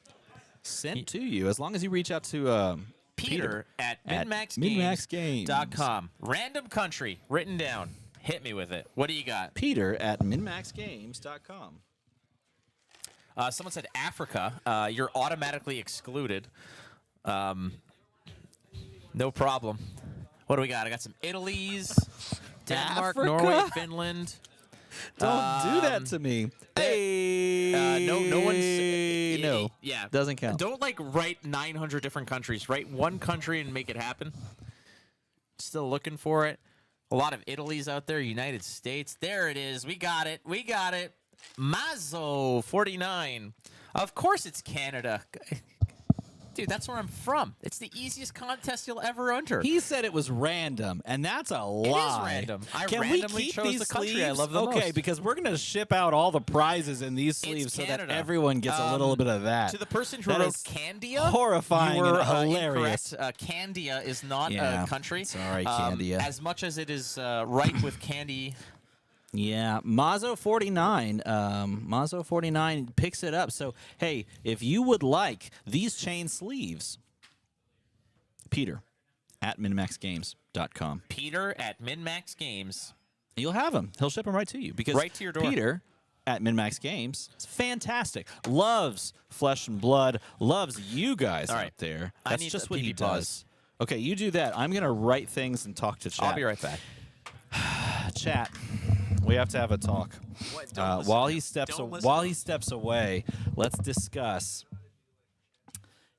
sent to you as long as you reach out to Peter at minmaxgames.com. minmaxgames.com. Random country written down. Hit me with it. What do you got? Peter at minmaxgames.com. Someone said Africa. You're automatically excluded. No problem. What do we got? I got some Italy's, Denmark, Africa? Norway, Finland. Don't do that to me. Hey. No one's. No. Yeah. Doesn't count. Don't write 900 different countries. Write one country and make it happen. Still looking for it. A lot of Italy's out there. United States. There it is. We got it. We got it. Mazzo 49. Of course it's Canada. Dude, that's where I'm from. It's the easiest contest you'll ever enter. He said it was random, and that's a lie. It is random. I Can randomly we keep chose these the country sleeves? I love the okay, most. because we're going to ship out all the prizes in these sleeves so that Canada. everyone gets a little bit of that. To the person who That wrote is Candia, horrifying you were, and hilarious. incorrect. Candia is not Yeah. a country. Sorry, Candia. As much as it is ripe with candy. Yeah, Mazzo 49. Mazzo 49 picks it up. So, hey, if you would like these chain sleeves, Peter at minmaxgames.com. Peter at MinMax Games. You'll have them. He'll ship them right to you because Right to your door. Peter at MinMax Games is fantastic. Loves Flesh and Blood. Loves you guys All out right. there. I That's need just a what he pee-pee pause. does. Okay, you do that. I'm going to write things and talk to chat. I'll be right back. Chat. We have to have a talk. What? Don't listen While to he him. steps Don't listen while to he steps away, let's discuss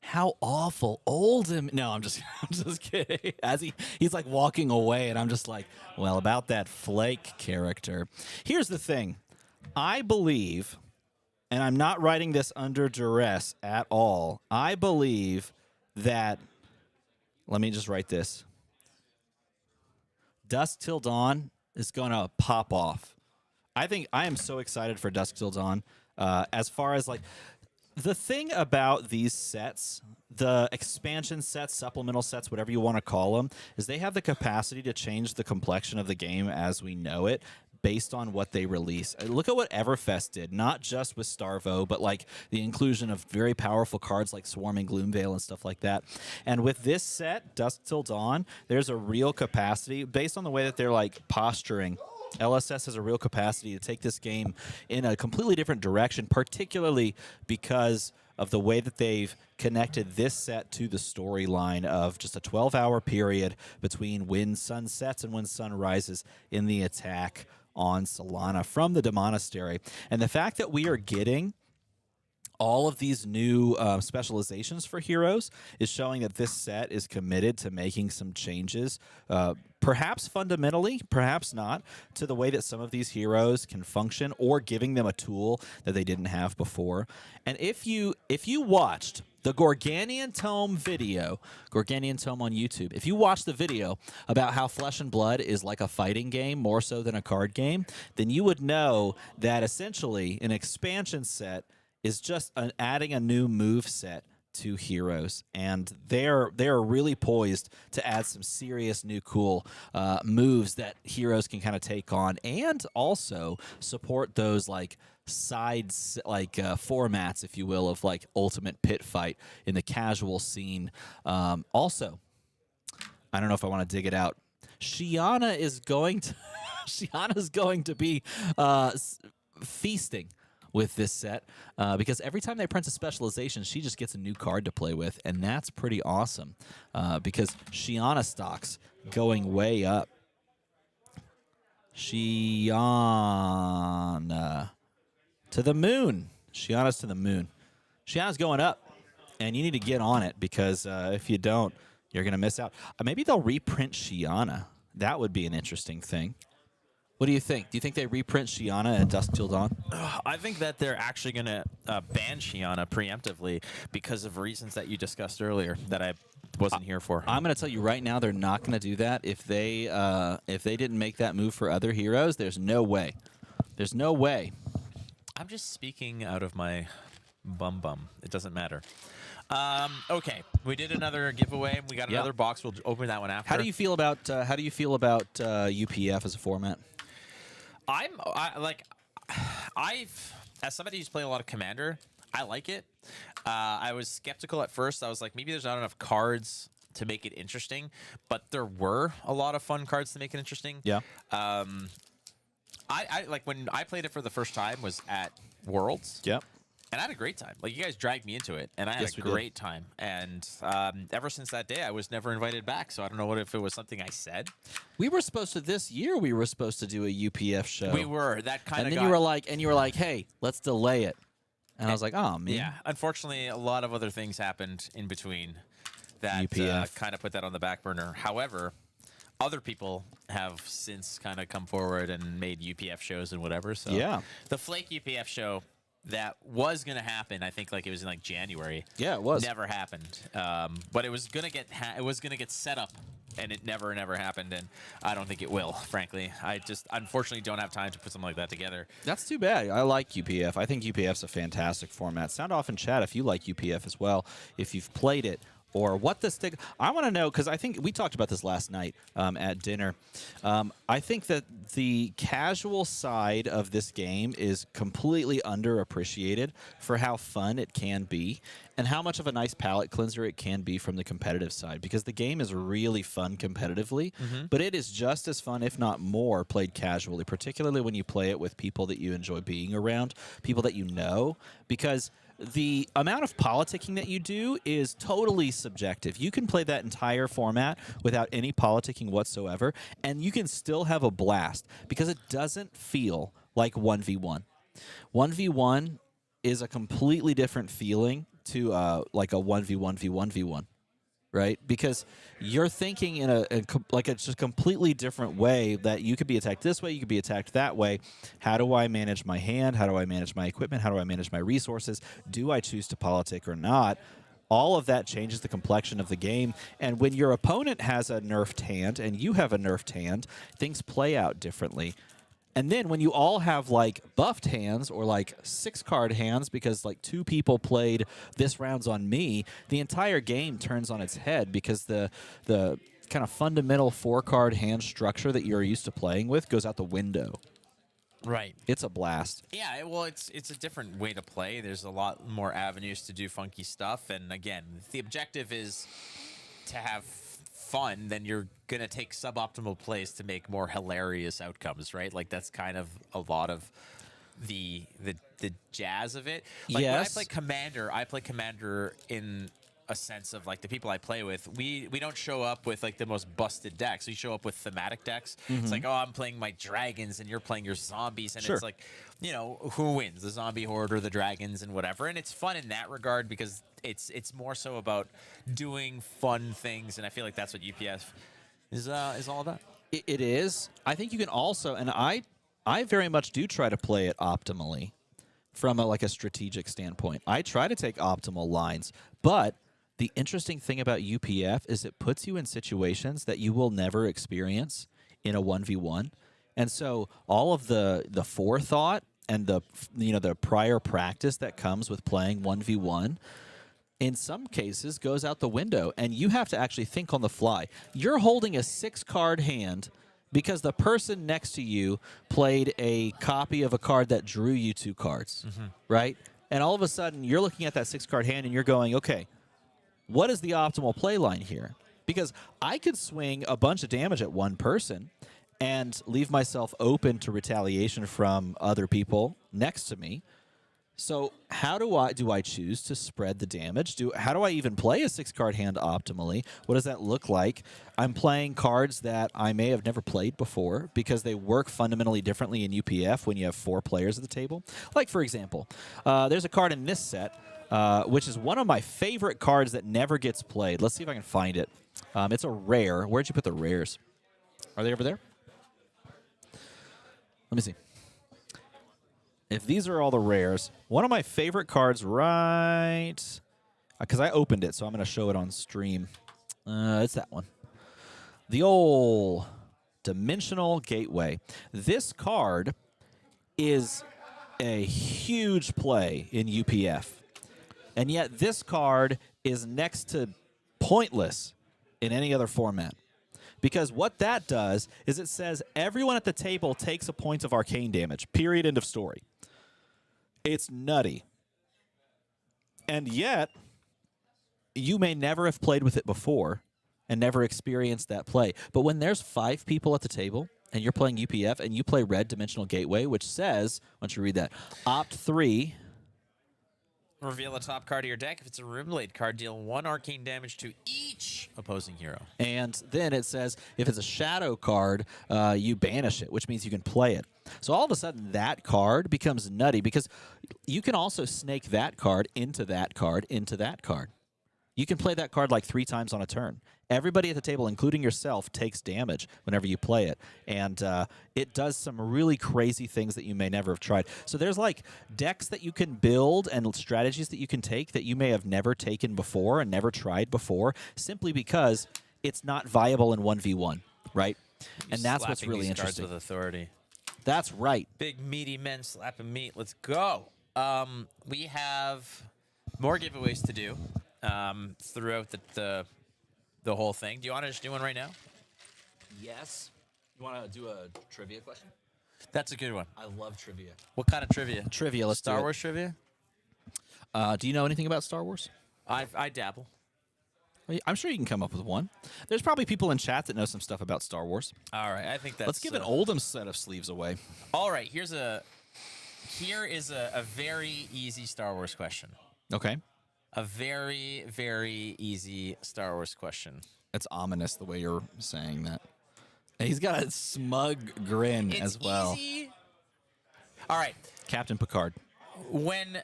how awful Oldham. No, I'm just kidding. As he's like walking away, and I'm just like, well, about that FLAKE character. Here's the thing. I believe, and I'm not writing this under duress at all. I believe that. Let me just write this. Dusk Till Dawn is going to pop off. I think I am so excited for Dusk Till Dawn. As far as like the thing about these sets, the expansion sets, supplemental sets, whatever you want to call them, is they have the capacity to change the complexion of the game as we know it based on what they release. Look at what Everfest did, not just with Starvo, but like the inclusion of very powerful cards like Swarming Gloomveil and stuff like that. And with this set, Dusk Till Dawn, there's a real capacity based on the way that they're like posturing. LSS has a real capacity to take this game in a completely different direction, particularly because of the way that they've connected this set to the storyline of just a 12-hour period between when sun sets and when sun rises in the attack on Solana from the Demonastery. And the fact that we are getting all of these new specializations for heroes is showing that this set is committed to making some changes, perhaps fundamentally, perhaps not, to the way that some of these heroes can function, or giving them a tool that they didn't have before. And if you watched the Gorganian Tome video, Gorganian Tome on YouTube, if you watch the video about how Flesh and Blood is like a fighting game more so than a card game, then you would know that essentially an expansion set is just adding a new move set to heroes, and they're really poised to add some serious new cool moves that heroes can kind of take on, and also support those like sides, like formats, if you will, of like Ultimate Pit Fight in the casual scene. Also, I don't know if I want to dig it out. Shiana is going to Shiana's going to be feasting with this set, because every time they print a specialization, she just gets a new card to play with, and that's pretty awesome, because Shiana stocks going way up. Shiana to the moon. Shiana's to the moon. Shiana's going up, and you need to get on it, because if you don't, you're going to miss out. Maybe they'll reprint Shiana. That would be an interesting thing. What do you think? Do you think they reprint Shiana at Dusk Till Dawn? I think that they're actually going to ban Shiana preemptively because of reasons that you discussed earlier that I wasn't here for. I'm going to tell you right now, they're not going to do that. If they didn't make that move for other heroes, there's no way. There's no way. I'm just speaking out of my bum. It doesn't matter. Okay, we did another giveaway. We got another box. We'll open that one after. How do you feel about UPF as a format? As somebody who's played a lot of Commander, I like it. I was skeptical at first. I was like, maybe there's not enough cards to make it interesting, but there were a lot of fun cards to make it interesting. Yeah. I like when I played it for the first time was at Worlds. Yep. And I had a great time. Like, you guys dragged me into it, and I had a great time. And ever since that day, I was never invited back. So I don't know if it was something I said. We were supposed to do a UPF show. We were. That kind of. And then you were like, hey, let's delay it. And I was like, oh man. Yeah. Unfortunately, a lot of other things happened in between that kind of put that on the back burner. However, other people have since kind of come forward and made UPF shows and whatever. So yeah, the FLAKE UPF show that was going to happen, I think, like it was in like January. Yeah, it was. Never happened. But it was going to get set up, and it never happened, and I don't think it will, frankly. I just unfortunately don't have time to put something like that together. That's too bad. I like UPF. I think UPF's a fantastic format. Sound off in chat if you like UPF as well, if you've played it. Or what the stick? I want to know, because I think we talked about this last night at dinner. I think that the casual side of this game is completely underappreciated for how fun it can be and how much of a nice palate cleanser it can be from the competitive side, because the game is really fun competitively, but it is just as fun, if not more, played casually, particularly when you play it with people that you enjoy being around, people that you know, because the amount of politicking that you do is totally subjective. You can play that entire format without any politicking whatsoever, and you can still have a blast because it doesn't feel like 1v1. 1v1 is a completely different feeling to like a 1v1v1v1. Right? Because you're thinking in a just a completely different way, that you could be attacked this way, you could be attacked that way. How do I manage my hand? How do I manage my equipment? How do I manage my resources? Do I choose to politic or not? All of that changes the complexion of the game. And when your opponent has a nerfed hand and you have a nerfed hand, things play out differently. And then when you all have like buffed hands or like 6-card hands because like 2 people played this round's on me, the entire game turns on its head because the kind of fundamental 4-card hand structure that you're used to playing with goes out the window. Right. It's a blast. Yeah, well, it's a different way to play. There's a lot more avenues to do funky stuff. And again, if the objective is to have fun, then you're gonna take suboptimal plays to make more hilarious outcomes, right? Like that's kind of a lot of the jazz of it. Like when I play Commander in a sense of like the people I play with, we don't show up with like the most busted decks. We show up with thematic decks. It's like, oh, I'm playing my dragons and you're playing your zombies, and it's like, you know, who wins, the zombie horde or the dragons and whatever. And it's fun in that regard because it's more so about doing fun things, and I feel like that's what UPF is all about. It is. I think you can also, and I very much do try to play it optimally from a strategic standpoint. I try to take optimal lines, but the interesting thing about UPF is it puts you in situations that you will never experience in a 1v1. And so all of the forethought and the prior practice that comes with playing 1v1 in some cases goes out the window, and you have to actually think on the fly. You're holding a 6-card hand because the person next to you played a copy of a card that drew you 2 cards, right? And all of a sudden, you're looking at that 6-card hand, and you're going, okay, what is the optimal play line here? Because I could swing a bunch of damage at one person and leave myself open to retaliation from other people next to me. So how do I choose to spread the damage? How do I even play a 6-card hand optimally? What does that look like? I'm playing cards that I may have never played before because they work fundamentally differently in UPF when you have 4 players at the table. Like, for example, there's a card in this set, which is one of my favorite cards that never gets played. Let's see if I can find it. It's a rare. Where'd you put the rares? Are they over there? Let me see. If these are all the rares, one of my favorite cards, right, because I opened it, so I'm going to show it on stream. It's that one. The old Dimensional Gateway. This card is a huge play in UPF. And yet this card is next to pointless in any other format. Because what that does is it says everyone at the table takes a point of arcane damage. Period. End of story. It's nutty. And yet, you may never have played with it before and never experienced that play. But when there's 5 people at the table and you're playing UPF and you play Red Dimensional Gateway, which says, why don't you read that, opt 3. Reveal a top card of your deck. If it's a Runeblade card, deal 1 arcane damage to each opposing hero. And then it says if it's a shadow card, you banish it, which means you can play it. So all of a sudden, that card becomes nutty because you can also snake that card into that card into that card. You can play that card like 3 times on a turn. Everybody at the table, including yourself, takes damage whenever you play it. And it does some really crazy things that you may never have tried. So there's like decks that you can build and strategies that you can take that you may have never taken before and never tried before simply because it's not viable in 1v1, right? And that's what's really interesting. With authority. That's right. Big meaty men slapping meat. Let's go. We have more giveaways to do throughout the whole thing. Do you want to just do one right now? Yes. You want to do a trivia question? That's a good one. I love trivia. What kind of trivia? Trivia, let's do it. Star Wars trivia? Do you know anything about Star Wars? I dabble. I'm sure you can come up with one. There's probably people in chat that know some stuff about Star Wars. All right, I think that's... Let's give an Oldham set of sleeves away. All right, here is a very easy Star Wars question. Okay. A very, very easy Star Wars question. It's ominous the way you're saying that. And he's got a smug grin as well. Easy. All right. Captain Picard. When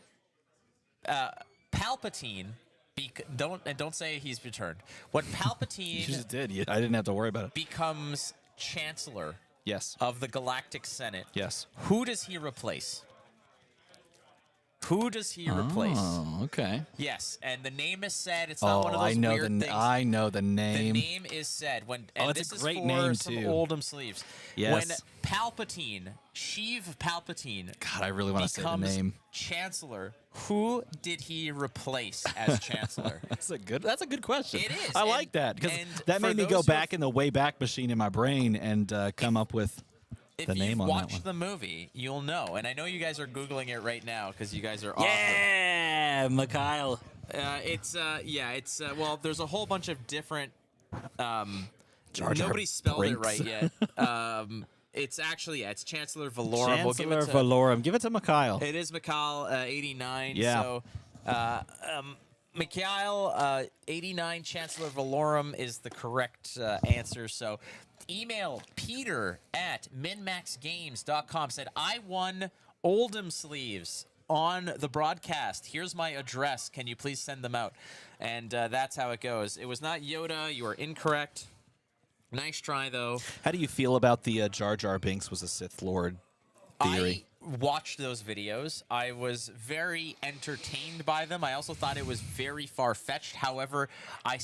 Palpatine... Don't say he's returned. When Palpatine... You just did. I didn't have to worry about it. ...becomes Chancellor... Yes. ...of the Galactic Senate... Yes. Who does he replace? Who does he replace? Oh, okay. Yes, and the name is said. It's not one of those weird things. I know the name. The name is said. And it's this a great is for name, some too. Oldham sleeves. Yes. When Palpatine, Sheev Palpatine, God, I really want to say the name. Chancellor, who did he replace as Chancellor? That's a good question. It is. I like that because and that made me go back in the Wayback Machine in my brain and come up with the name on that one. If you've watched the movie, you'll know. And I know you guys are Googling it right now because you guys are Yeah, Mikhail. Well, there's a whole bunch of different Jar Jar nobody spelled Brinks. it right yet. It's actually, it's Chancellor Valorum. Chancellor Valorum. Give it to Mikhail. It is Mikhail 89. Yeah. So, Mikhail 89, Chancellor Valorum is the correct answer. So, email peter@minmaxgames.com. Said, I won Oldham sleeves on the broadcast. Here's my address. Can you please send them out? And that's how it goes. It was not Yoda. You are incorrect. Nice try, though. How do you feel about the Jar Jar Binks was a Sith Lord theory? I watched those videos. I was very entertained by them. I also thought it was very far-fetched. However, I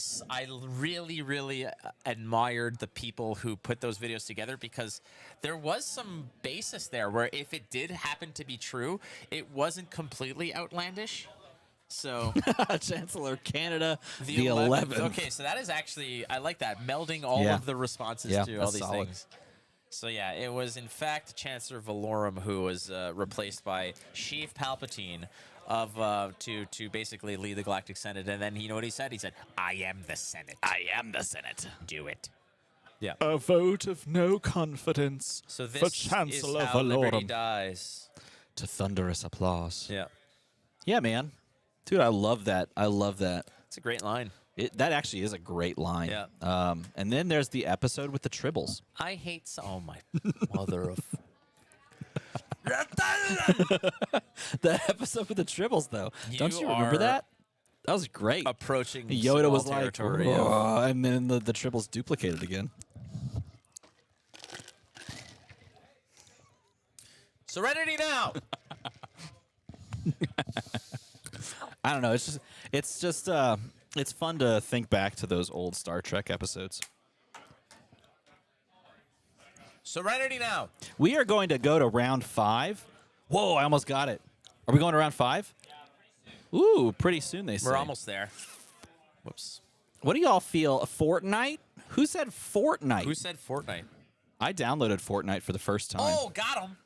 really, really admired the people who put those videos together because there was some basis there where if it did happen to be true, it wasn't completely outlandish. So Chancellor Canada, the 11th. 11th. Okay, so that is actually, I like that, melding all of the responses to all these things. So yeah, it was in fact Chancellor Valorum who was replaced by Sheev Palpatine to basically lead the Galactic Senate. And then you know what he said? He said, "I am the Senate. I am the Senate. Do it." Yeah. A vote of no confidence So this for Chancellor is how Liberty Valorum. dies. To thunderous applause. Yeah. Yeah, man. Dude, I love that. I love that. It's a great line. That actually is a great line. Yeah. And then there's the episode with the Tribbles. I hate oh my mother of The episode with the Tribbles, though. Don't you remember are that? That was great. approaching Yoda was small like, territory. "Whoa," and then the Tribbles duplicated again. Serenity now. I don't know. It's just It's fun to think back to those old Star Trek episodes. Serenity now. We are going to go to round 5. Whoa, I almost got it. Are we going to round 5? Ooh, pretty soon they say. We're almost there. Whoops. What do y'all feel? A Fortnite? Who said Fortnite? Who said Fortnite? I downloaded Fortnite for the first time. Oh, got him.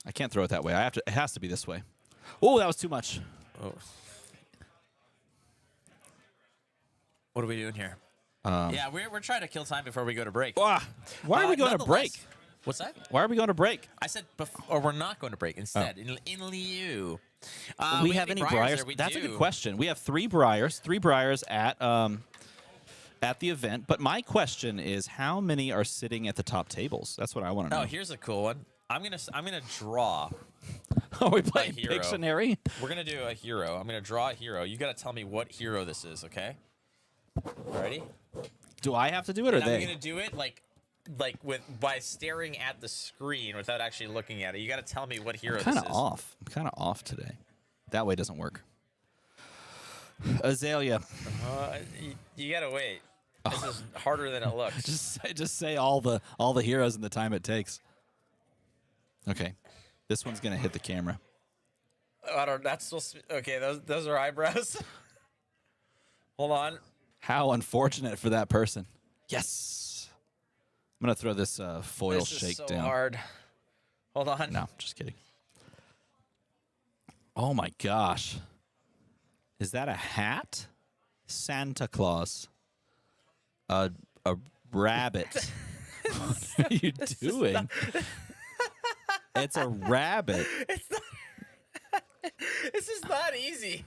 I can't throw it that way. I have to. It has to be this way. Oh, that was too much. Oh. What are we doing here? Yeah, we're trying to kill time before we go to break. Why are we going to break? What's that? Why are we going to break? I said, or we're not going to break. Instead, in lieu. We have any Briars? That's a good question. We have 3 Briars. 3 Briars at the event. But my question is, how many are sitting at the top tables? That's what I want to know. Oh, here's a cool one. I'm gonna draw. Are we playing hero. Pictionary? We're gonna do a hero. I'm gonna draw a hero. You gotta tell me what hero this is, okay? Ready? Do I have to do it, or and they? I'm gonna do it like by staring at the screen without actually looking at it. You gotta tell me what hero this is. I'm kind of off today. That way doesn't work. Azalea. You gotta wait. This is harder than it looks. Just say all the heroes and the time it takes. Okay, this one's gonna hit the camera. I don't. That's supposed to be, okay. Those are eyebrows. Hold on. How unfortunate for that person. Yes. I'm gonna throw this foil this shake is so down. hard. Hold on. No, just kidding. Oh my gosh. Is that a hat? Santa Claus. A rabbit. What are you doing? It's a rabbit. This is not easy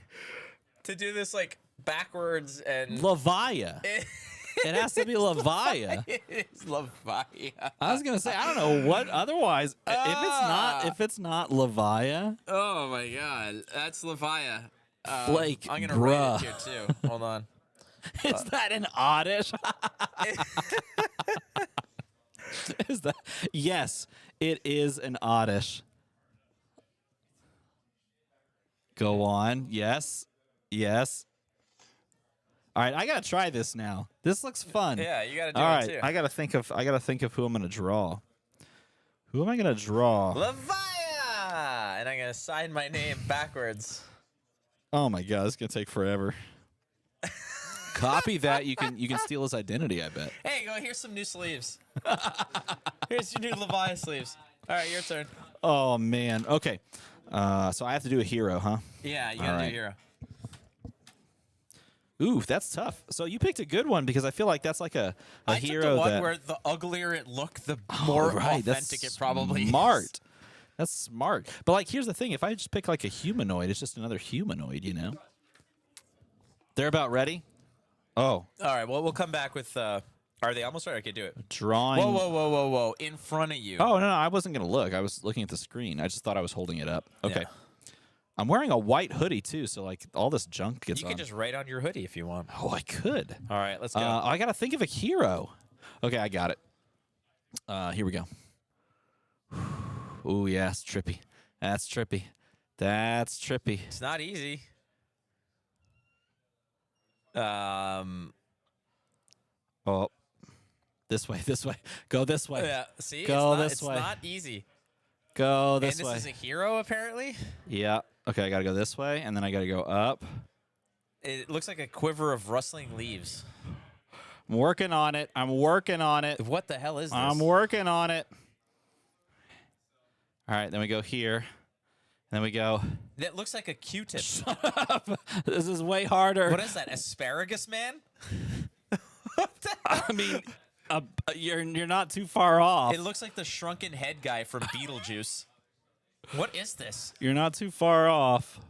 to do this like backwards and Levia. It has to be Levia. It is Levia. I was gonna say I don't know what otherwise. If it's not Levia. Oh my god, that's Levia. Flake, I'm gonna bruh. rate it here too. Hold on. Is that an oddish? Is that? Yes, it is an oddish. Go on. Yes. Yes. All right, I gotta try this now. This looks fun. Yeah, you gotta do All it right, too. I gotta think of who I'm gonna draw. Who am I gonna draw? Levia! And I'm gonna sign my name backwards. Oh my god, it's gonna take forever. Copy that. You can steal his identity, I bet. Hey, here's some new sleeves. Here's your new Levia sleeves. All right, your turn. Oh man. Okay. So I have to do a hero, huh? Yeah, you gotta do a hero. Ooh, that's tough. So you picked a good one because I feel like that's like a hero took the one that where the uglier it looked, the more authentic it probably smart. is. That's smart. But like, here's the thing: if I just pick like a humanoid, it's just another humanoid, you know. They're about ready. Oh. All right. Well, we'll come back with. Are they almost ready? I can do it. Drawing. Whoa! In front of you. Oh no, I wasn't gonna look. I was looking at the screen. I just thought I was holding it up. Okay. Yeah. I'm wearing a white hoodie too, so like all this junk gets You on. can just write on your hoodie if you want. Oh, I could. All right, let's go. I gotta think of a hero. Okay, I got it. Here we go. Ooh, yeah, it's trippy. That's trippy. That's trippy. It's not easy. Oh, this way, this way. Go this way. Yeah. See, Go it's this way. not easy. Go this and way. this is a hero, apparently. Yeah. Okay, I gotta go this way, and then I gotta go up. It looks like a quiver of rustling leaves. I'm working on it. I'm working on it. What the hell is this? I'm working on it. All right, then we go here. And then we go. That looks like a Q-tip. This is way harder. What is that? Asparagus man? I mean, you're not too far off. It looks like the shrunken head guy from Beetlejuice. What is this? You're not too far off.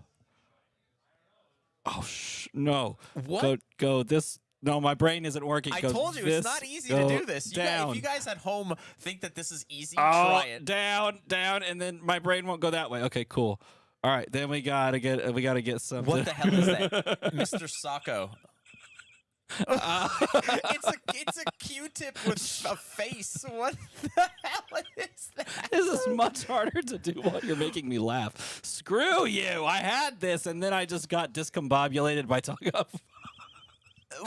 Oh no! What? Go this. No, my brain isn't working. I Go told you this, it's not easy to do this. Down. If you guys at home think that this is easy, Oh, try it. down, and then my brain won't go that way. Okay, cool. All right, then we gotta get something. What the hell is that, Mr. Sacco? It's a Q-tip with a face. What the hell is that? This is much harder to do while you're making me laugh. Screw you! I had this, and then I just got discombobulated by talking.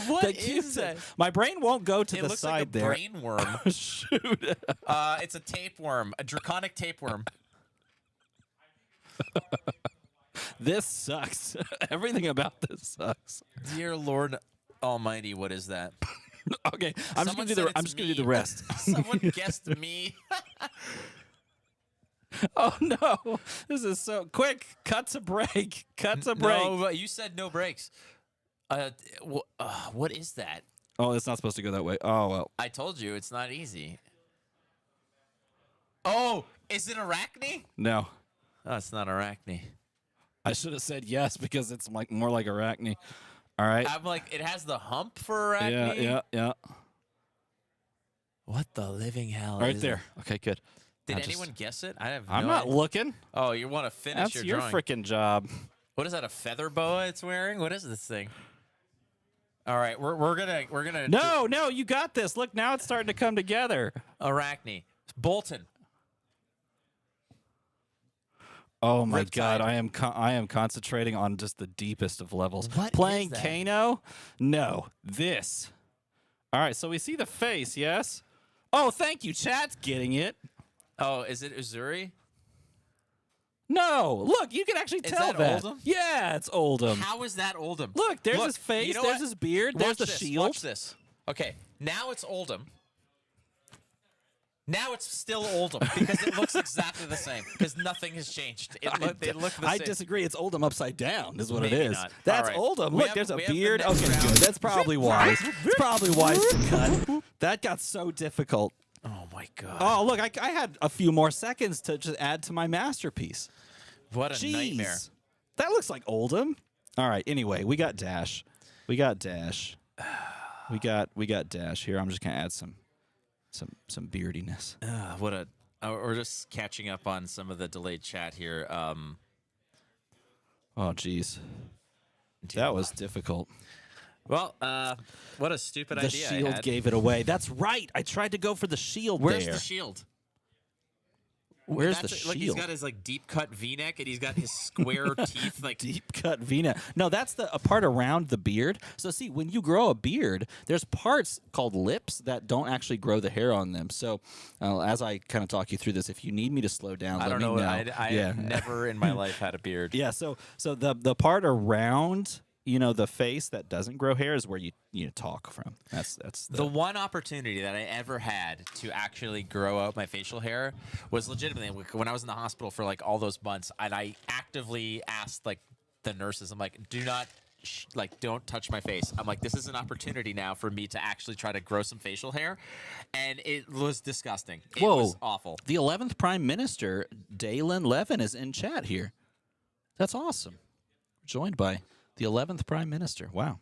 What The is Q-tip. that? My brain won't go to It the looks side like a there. brain worm. Shoot. It's a tapeworm, a draconic tapeworm. This sucks. Everything about this sucks. Dear Lord Almighty, what is that? Okay, I'm just Someone gonna said I'm it's just gonna do me. the rest. Someone guessed me. Oh no! This is so quick. Cut to break. Cut to break. No, you said no breaks. What is that? Oh, it's not supposed to go that way. Oh well. I told you it's not easy. Oh, is it Arachne? No, Oh, it's not Arachne. I should have said yes because it's like more like Arachne. All right. I'm like, it has the hump for Arachne. Yeah. What the living hell? Right is there. Okay, good. Did Now anyone guess it? I have. I'm no not idea. looking. Oh, you want to finish That's your your drawing? freaking job. What is that? A feather boa it's wearing? What is this thing? All right, we're gonna No, you got this. Look, now it's starting to come together. Arachne, Bolton. Oh my Riptide. God, I am concentrating on just the deepest of levels. What Playing is that? Kano? No, this. All right, so we see the face, yes? Oh, thank you. Chat's getting it. Oh, is it Uzuri? No, look, you can actually Is tell that Oldham? Yeah, it's Oldham. How is that Oldham? Look, there's Look, his face, you know there's what? his beard, Watch there's the this, shield. Watch this. Okay, now it's Oldham. Now it's still Oldham because it looks exactly the same because nothing has changed. They look the I same. disagree. It's Oldham upside down, is what Maybe it is. not. That's All right. Oldham. We Look, have- there's a we have the beard. next Okay, round. good. That's probably wise. It's probably wise to cut. That got so difficult. Oh my god! Oh, look, I had a few more seconds to just add to my masterpiece. What a Jeez. nightmare! That looks like Oldham. All right. Anyway, we got Dash. We got Dash. We got Dash here. I'm just gonna add some beardiness. What a! We're just catching up on some of the delayed chat here. Oh, jeez. That was difficult. Well, what a stupid The idea! I shield had. gave it away. That's right. I tried to go for the shield Where's there. the shield? Where's the That's Look, shield? he's got his like deep cut V-neck, and he's got his square teeth. Like Deep cut V-neck. No, that's a part around the beard. So see, when you grow a beard, there's parts called lips that don't actually grow the hair on them. So as I kind of talk you through this, if you need me to slow down, I let don't me know. know. I have never in my life had a beard. Yeah. So the part around the face that doesn't grow hair is where you talk from. That's The one opportunity that I ever had to actually grow out my facial hair was legitimately when I was in the hospital for like all those months, and I actively asked like the nurses, I'm like, do not don't touch my face. I'm like, this is an opportunity now for me to actually try to grow some facial hair, and it was disgusting. It was awful. The 11th Prime Minister, Dalen Levin, is in chat here. That's awesome. Joined by the 11th Prime Minister. Wow.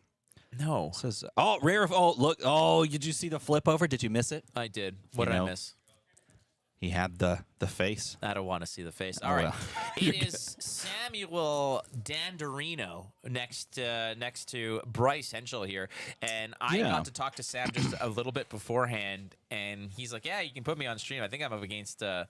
No, Says, oh, rare. Oh, look. Oh, did you see the flip over? Did you miss it? I did. What did I miss? He had the face. I don't want to see the face. Oh, All right. well. It is Samuel Danderino next to Bryce Henschel here. And I Yeah. got to talk to Sam just a little bit beforehand. And he's like, yeah, you can put me on stream. I think I'm up against an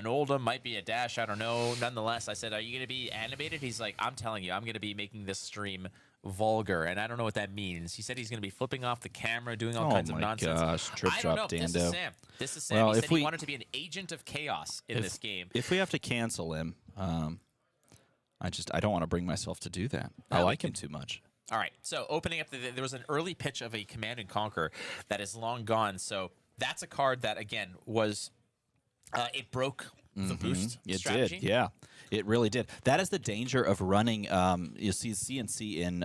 Oldham, might be a Dash. I don't know. Nonetheless, I said, are you going to be animated? He's like, I'm telling you, I'm going to be making this stream vulgar. And I don't know what that means. He said he's going to be flipping off the camera, doing all kinds of nonsense. Oh, my gosh. Trip I don't drop know. This Dando. is Sam. This is Sam. Well, he if said we- he wanted to be an agent of chaos in this game. If we have to cancel him, I don't want to bring myself to do that. I No, we like him too much. All right, so opening up, there was an early pitch of a Command and Conquer that is long gone. So that's a card that, again, was it broke the boost It strategy. did, yeah. It really did. That is the danger of running. You see CNC in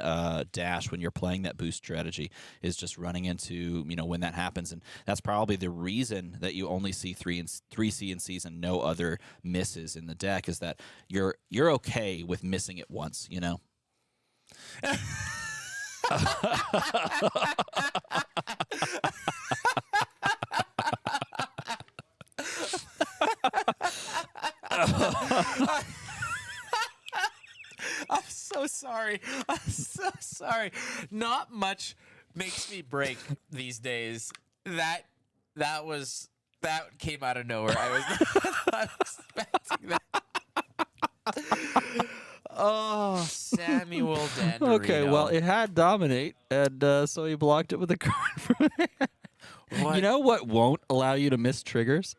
Dash when you're playing that boost strategy is just running into when that happens, and that's probably the reason that you only see three CNCs and no other misses in the deck is that you're okay with missing it once. I'm so sorry. I'm so sorry. Not much makes me break these days. That came out of nowhere. I was not expecting that. Oh. Samuel Danderino. Okay, well, it had dominate, and so he blocked it with a card from it. What? You know what won't allow you to miss triggers?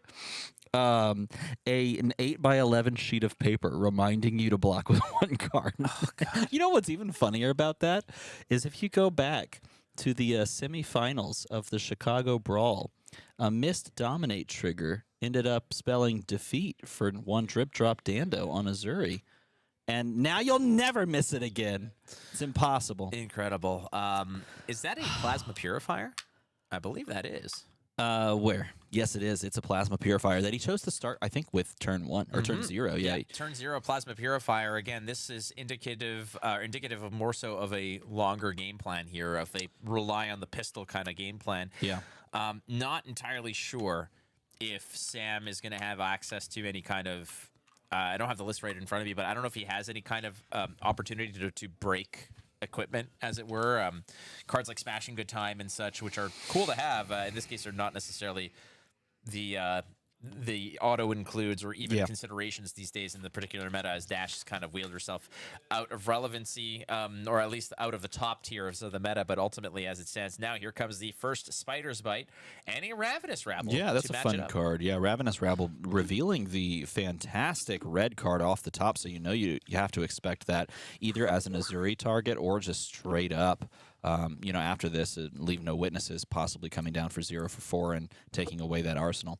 An 8x11 sheet of paper reminding you to block with one card. Oh, God. You know what's even funnier about that is if you go back to the semifinals of the Chicago Brawl, a missed dominate trigger ended up spelling defeat for one drip drop Dando on Azuri. And now you'll never miss it again. It's impossible. Incredible. Is that a plasma purifier? I believe that is. Where? Yes, it is. It's a plasma purifier that he chose to start, I think, with turn 1 or turn 0. Yeah. Turn 0 plasma purifier. Again, this is indicative of more so of a longer game plan here. If they rely on the pistol kind of game plan. Yeah. Not entirely sure if Sam is going to have access to any kind of. I don't have the list right in front of me, but I don't know if he has any kind of opportunity to break equipment, as it were. Cards like Smashing Good Time and such, which are cool to have. In this case, are not necessarily the auto includes or even considerations these days in the particular meta, as Dash has kind of wheeled herself out of relevancy, or at least out of the top tiers of the meta. But ultimately, as it stands now, here comes the first Spider's Bite and a Ravenous Rabble. Yeah, that's a fun card. Yeah, Ravenous Rabble revealing the fantastic red card off the top, so you know you have to expect that either as an Azuri target or just straight up. After this, Leave No Witnesses possibly coming down for 0 for 4 and taking away that arsenal.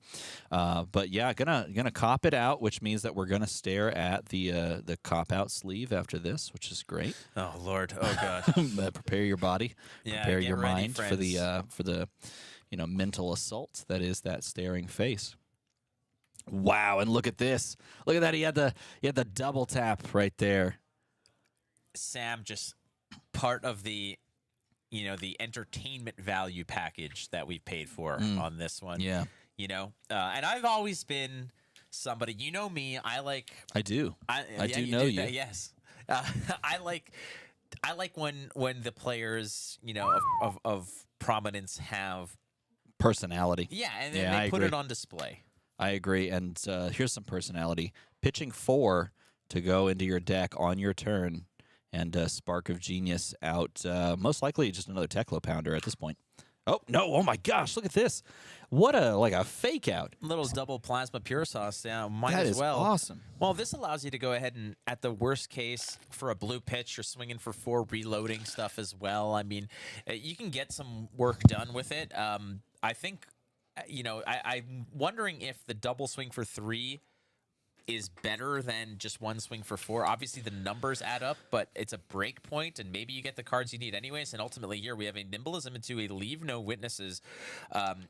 But yeah, gonna cop it out, which means that we're gonna stare at the cop out sleeve after this, which is great. Oh Lord, oh God. Prepare your body, yeah, prepare your ready, mind friends. for the mental assault that is that staring face. Wow, and look at this! Look at that! He had the double tap right there. Sam just part of the entertainment value package that we've paid for on this one. Yeah. And I've always been somebody, me, I do know you. Yes. I like when the players, of prominence have personality. Yeah, and then they put it on display. I agree. And here's some personality. Pitching 4 to go into your deck on your turn. And Spark of Genius out, most likely just another Teclo Pounder at this point. Oh, no. Oh, my gosh. Look at this. What a fake out. Little double plasma pure sauce. Yeah, might that as well. That is awesome. Well, this allows you to go ahead and, at the worst case, for a blue pitch, you're swinging for 4 reloading stuff as well. I mean, you can get some work done with it. I think, I'm wondering if the double swing for 3 is better than just one swing for 4. Obviously, the numbers add up, but it's a break point, and maybe you get the cards you need anyways. And ultimately, here we have a Nimbleism into a Leave No Witnesses,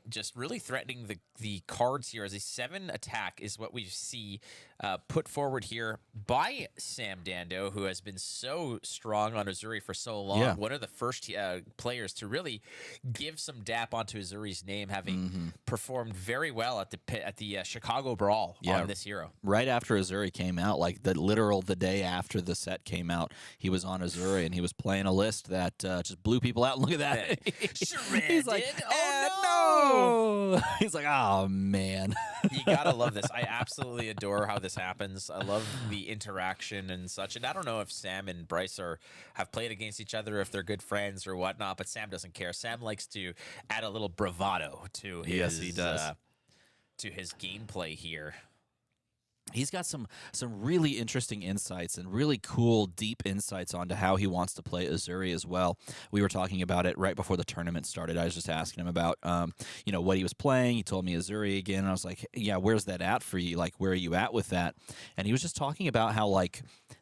just really threatening the cards here. As a 7 attack is what we see put forward here by Sam Dando, who has been so strong on Azuri for so long. Yeah. One of the first players to really give some dap onto Azuri's name, having performed very well at the Chicago Brawl on this hero. Right after Azuri came out, like the day after the set came out, he was on Azuri and he was playing a list that just blew people out. And look at that. He's like, oh no! He's like, oh man. You gotta love this. I absolutely adore how this happens. I love the interaction and such. And I don't know if Sam and Bryce have played against each other, if they're good friends or whatnot, but Sam doesn't care. Sam likes to add a little bravado to his, yes, he does. To his gameplay here. He's got some really interesting insights and really cool, deep insights onto how he wants to play Azuri as well. We were talking about it right before the tournament started. I was just asking him about, what he was playing. He told me Azuri again, and I was like, yeah, where's that at for you? Like, where are you at with that? And he was just talking about how,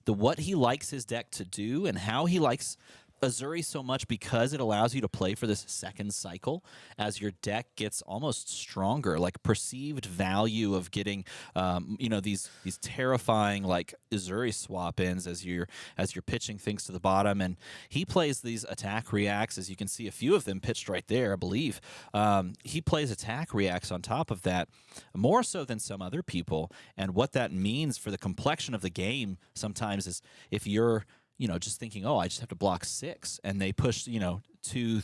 what he likes his deck to do and how he likes Azuri so much because it allows you to play for this second cycle as your deck gets almost stronger, like perceived value of getting, these terrifying Azuri swap-ins as you're pitching things to the bottom. And he plays these attack reacts, as you can see a few of them pitched right there, I believe. He plays attack reacts on top of that more so than some other people. And what that means for the complexion of the game sometimes is if you're just thinking, oh, I just have to block 6, and they push, 2,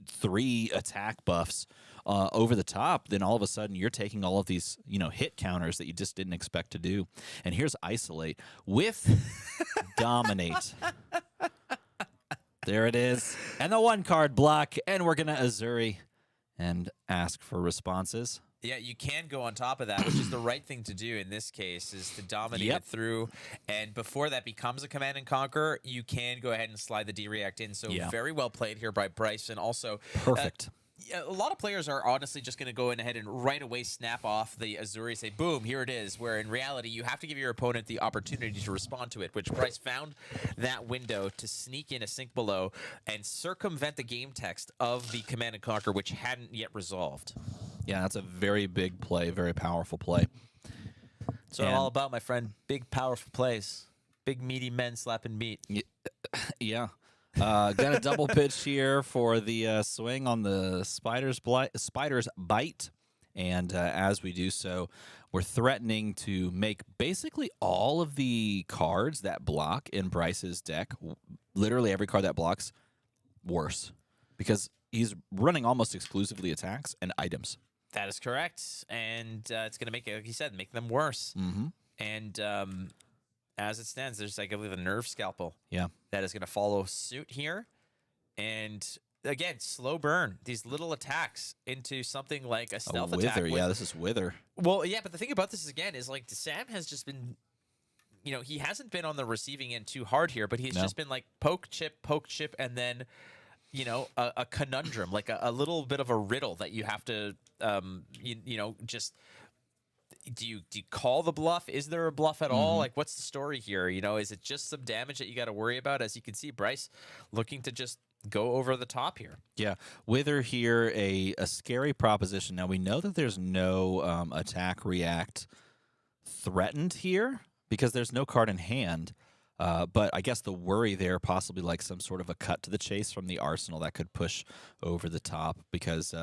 3 attack buffs over the top, then all of a sudden you're taking all of these, hit counters that you just didn't expect to do. And here's Isolate with Dominate. There it is. And the 1-card block, and we're going to Azuri and ask for responses. Yeah, you can go on top of that, which is the right thing to do in this case, is to dominate it through. And before that becomes a Command and Conquer, you can go ahead and slide the D-React in. So very well played here by Bryce. And also, perfect. A lot of players are honestly just going to go in ahead and right away snap off the Azuri, say, boom, here it is, where in reality, you have to give your opponent the opportunity to respond to it, which Bryce found that window to sneak in a sink below and circumvent the game text of the Command and Conquer, which hadn't yet resolved. Yeah, that's a very big play, very powerful play. That's what I'm all about, my friend. Big, powerful plays. Big, meaty men slapping meat. Yeah. Got a double pitch here for the swing on the spider's bite. And as we do so, we're threatening to make basically all of the cards that block in Bryce's deck, literally every card that blocks, worse. Because he's running almost exclusively attacks and items. That is correct. And it's going to make, like you said, make them worse. Mm-hmm. And as it stands, there's, I believe, a Nerve Scalpel. Yeah. That is going to follow suit here. And again, slow burn these little attacks into something like a stealth attack. Yeah, this is Wither. Well, yeah, but the thing about this is, again, is like Sam has just been, he hasn't been on the receiving end too hard here, but he's just been like poke, chip, and then, a conundrum, like a little bit of a riddle that you have to, just... Do you call the bluff? Is there a bluff at all? Like, what's the story here? Is it just some damage that you got to worry about? As you can see, Bryce looking to just go over the top here. Yeah, Wither here, a scary proposition. Now, we know that there's no attack react threatened here because there's no card in hand. But I guess the worry there, possibly like some sort of a cut to the chase from the arsenal that could push over the top because...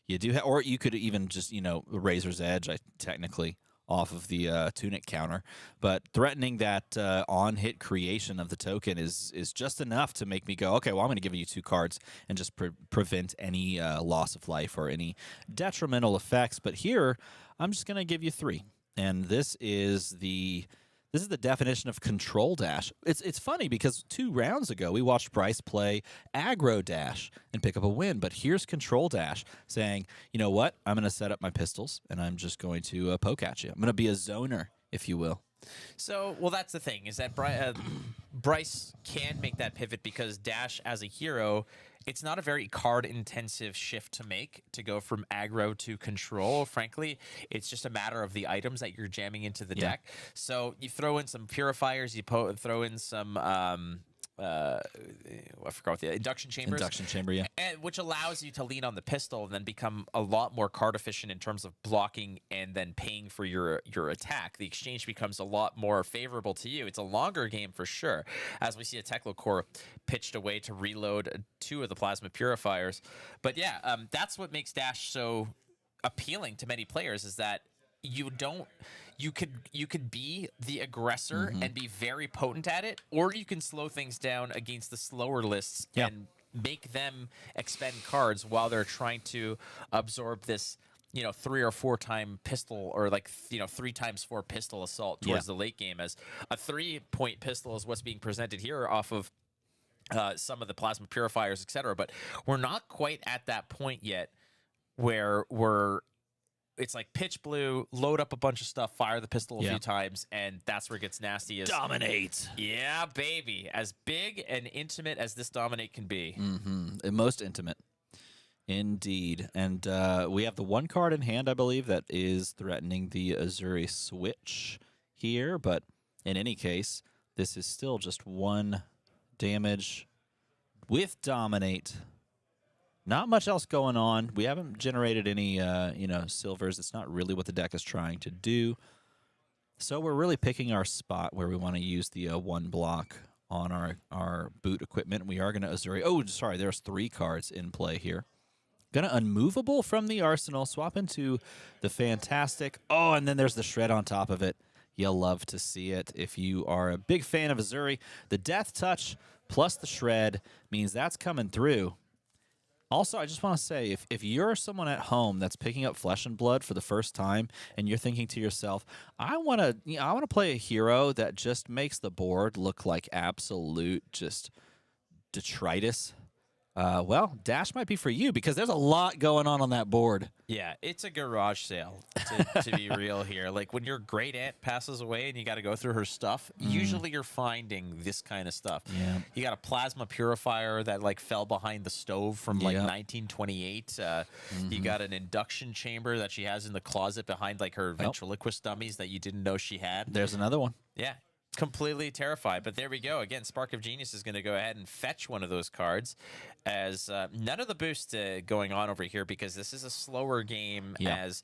you do, or you could even just, Razor's Edge, technically, off of the Tunic counter. But threatening that on-hit creation of the token is just enough to make me go, okay, well, I'm going to give you 2 cards and just prevent any loss of life or any detrimental effects. But here, I'm just going to give you 3. And this is the definition of control dash. It's funny because 2 rounds ago we watched Bryce play aggro dash and pick up a win, but here's control dash saying, you know what, I'm going to set up my pistols and I'm just going to poke at you. I'm going to be a zoner, if you will. So, well, that's the thing, is that Bryce can make that pivot because Dash as a hero, it's not a very card-intensive shift to make, to go from aggro to control. Frankly, it's just a matter of the items that you're jamming into the deck. So you throw in some purifiers, you throw in some... I forgot what the induction chambers. Induction chamber, yeah. And which allows you to lean on the pistol and then become a lot more card efficient in terms of blocking and then paying for your attack. The exchange becomes a lot more favorable to you. It's a longer game for sure, as we see a Teklo core pitched away to reload 2 of the plasma purifiers. But yeah, that's what makes Dash so appealing to many players, is that you could be the aggressor and be very potent at it, or you can slow things down against the slower lists and make them expend cards while they're trying to absorb this 3 or 4 time pistol, or 3 times 4 pistol assault towards the late game, as a 3-point pistol is what's being presented here off of some of the plasma purifiers, etc. But we're not quite at that point yet where it's like pitch blue, load up a bunch of stuff, fire the pistol a few times, and that's where it gets nasty. Dominate. Yeah, baby. As big and intimate as this Dominate can be. Mm-hmm. Most intimate. Indeed. And we have the 1 card in hand, I believe, that is threatening the Azuri switch here. But in any case, this is still just 1 damage with Dominate. Not much else going on. We haven't generated any, silvers. It's not really what the deck is trying to do. So we're really picking our spot where we want to use the 1 block on our boot equipment. We are going to Azuri. Oh, sorry, there's 3 cards in play here. Going to Unmovable from the arsenal, swap into the Fantastic. Oh, and then there's the Shred on top of it. You'll love to see it if you are a big fan of Azuri. The Death Touch plus the Shred means that's coming through. Also, I just want to say, if you're someone at home that's picking up Flesh and Blood for the first time, and you're thinking to yourself, I want to play a hero that just makes the board look like absolute just detritus. Well, Dash might be for you because there's a lot going on that board. Yeah, it's a garage sale, to be real here. Like, when your great aunt passes away and you got to go through her stuff, usually you're finding this kind of stuff. Yeah. You got a plasma purifier that, like, fell behind the stove from, like, 1928. You got an induction chamber that she has in the closet behind, like, her ventriloquist dummies that you didn't know she had. There's another one. Yeah. Completely terrified, but there we go. Again, Spark of Genius is going to go ahead and fetch one of those cards, as none of the boost going on over here because this is a slower game. Yeah. As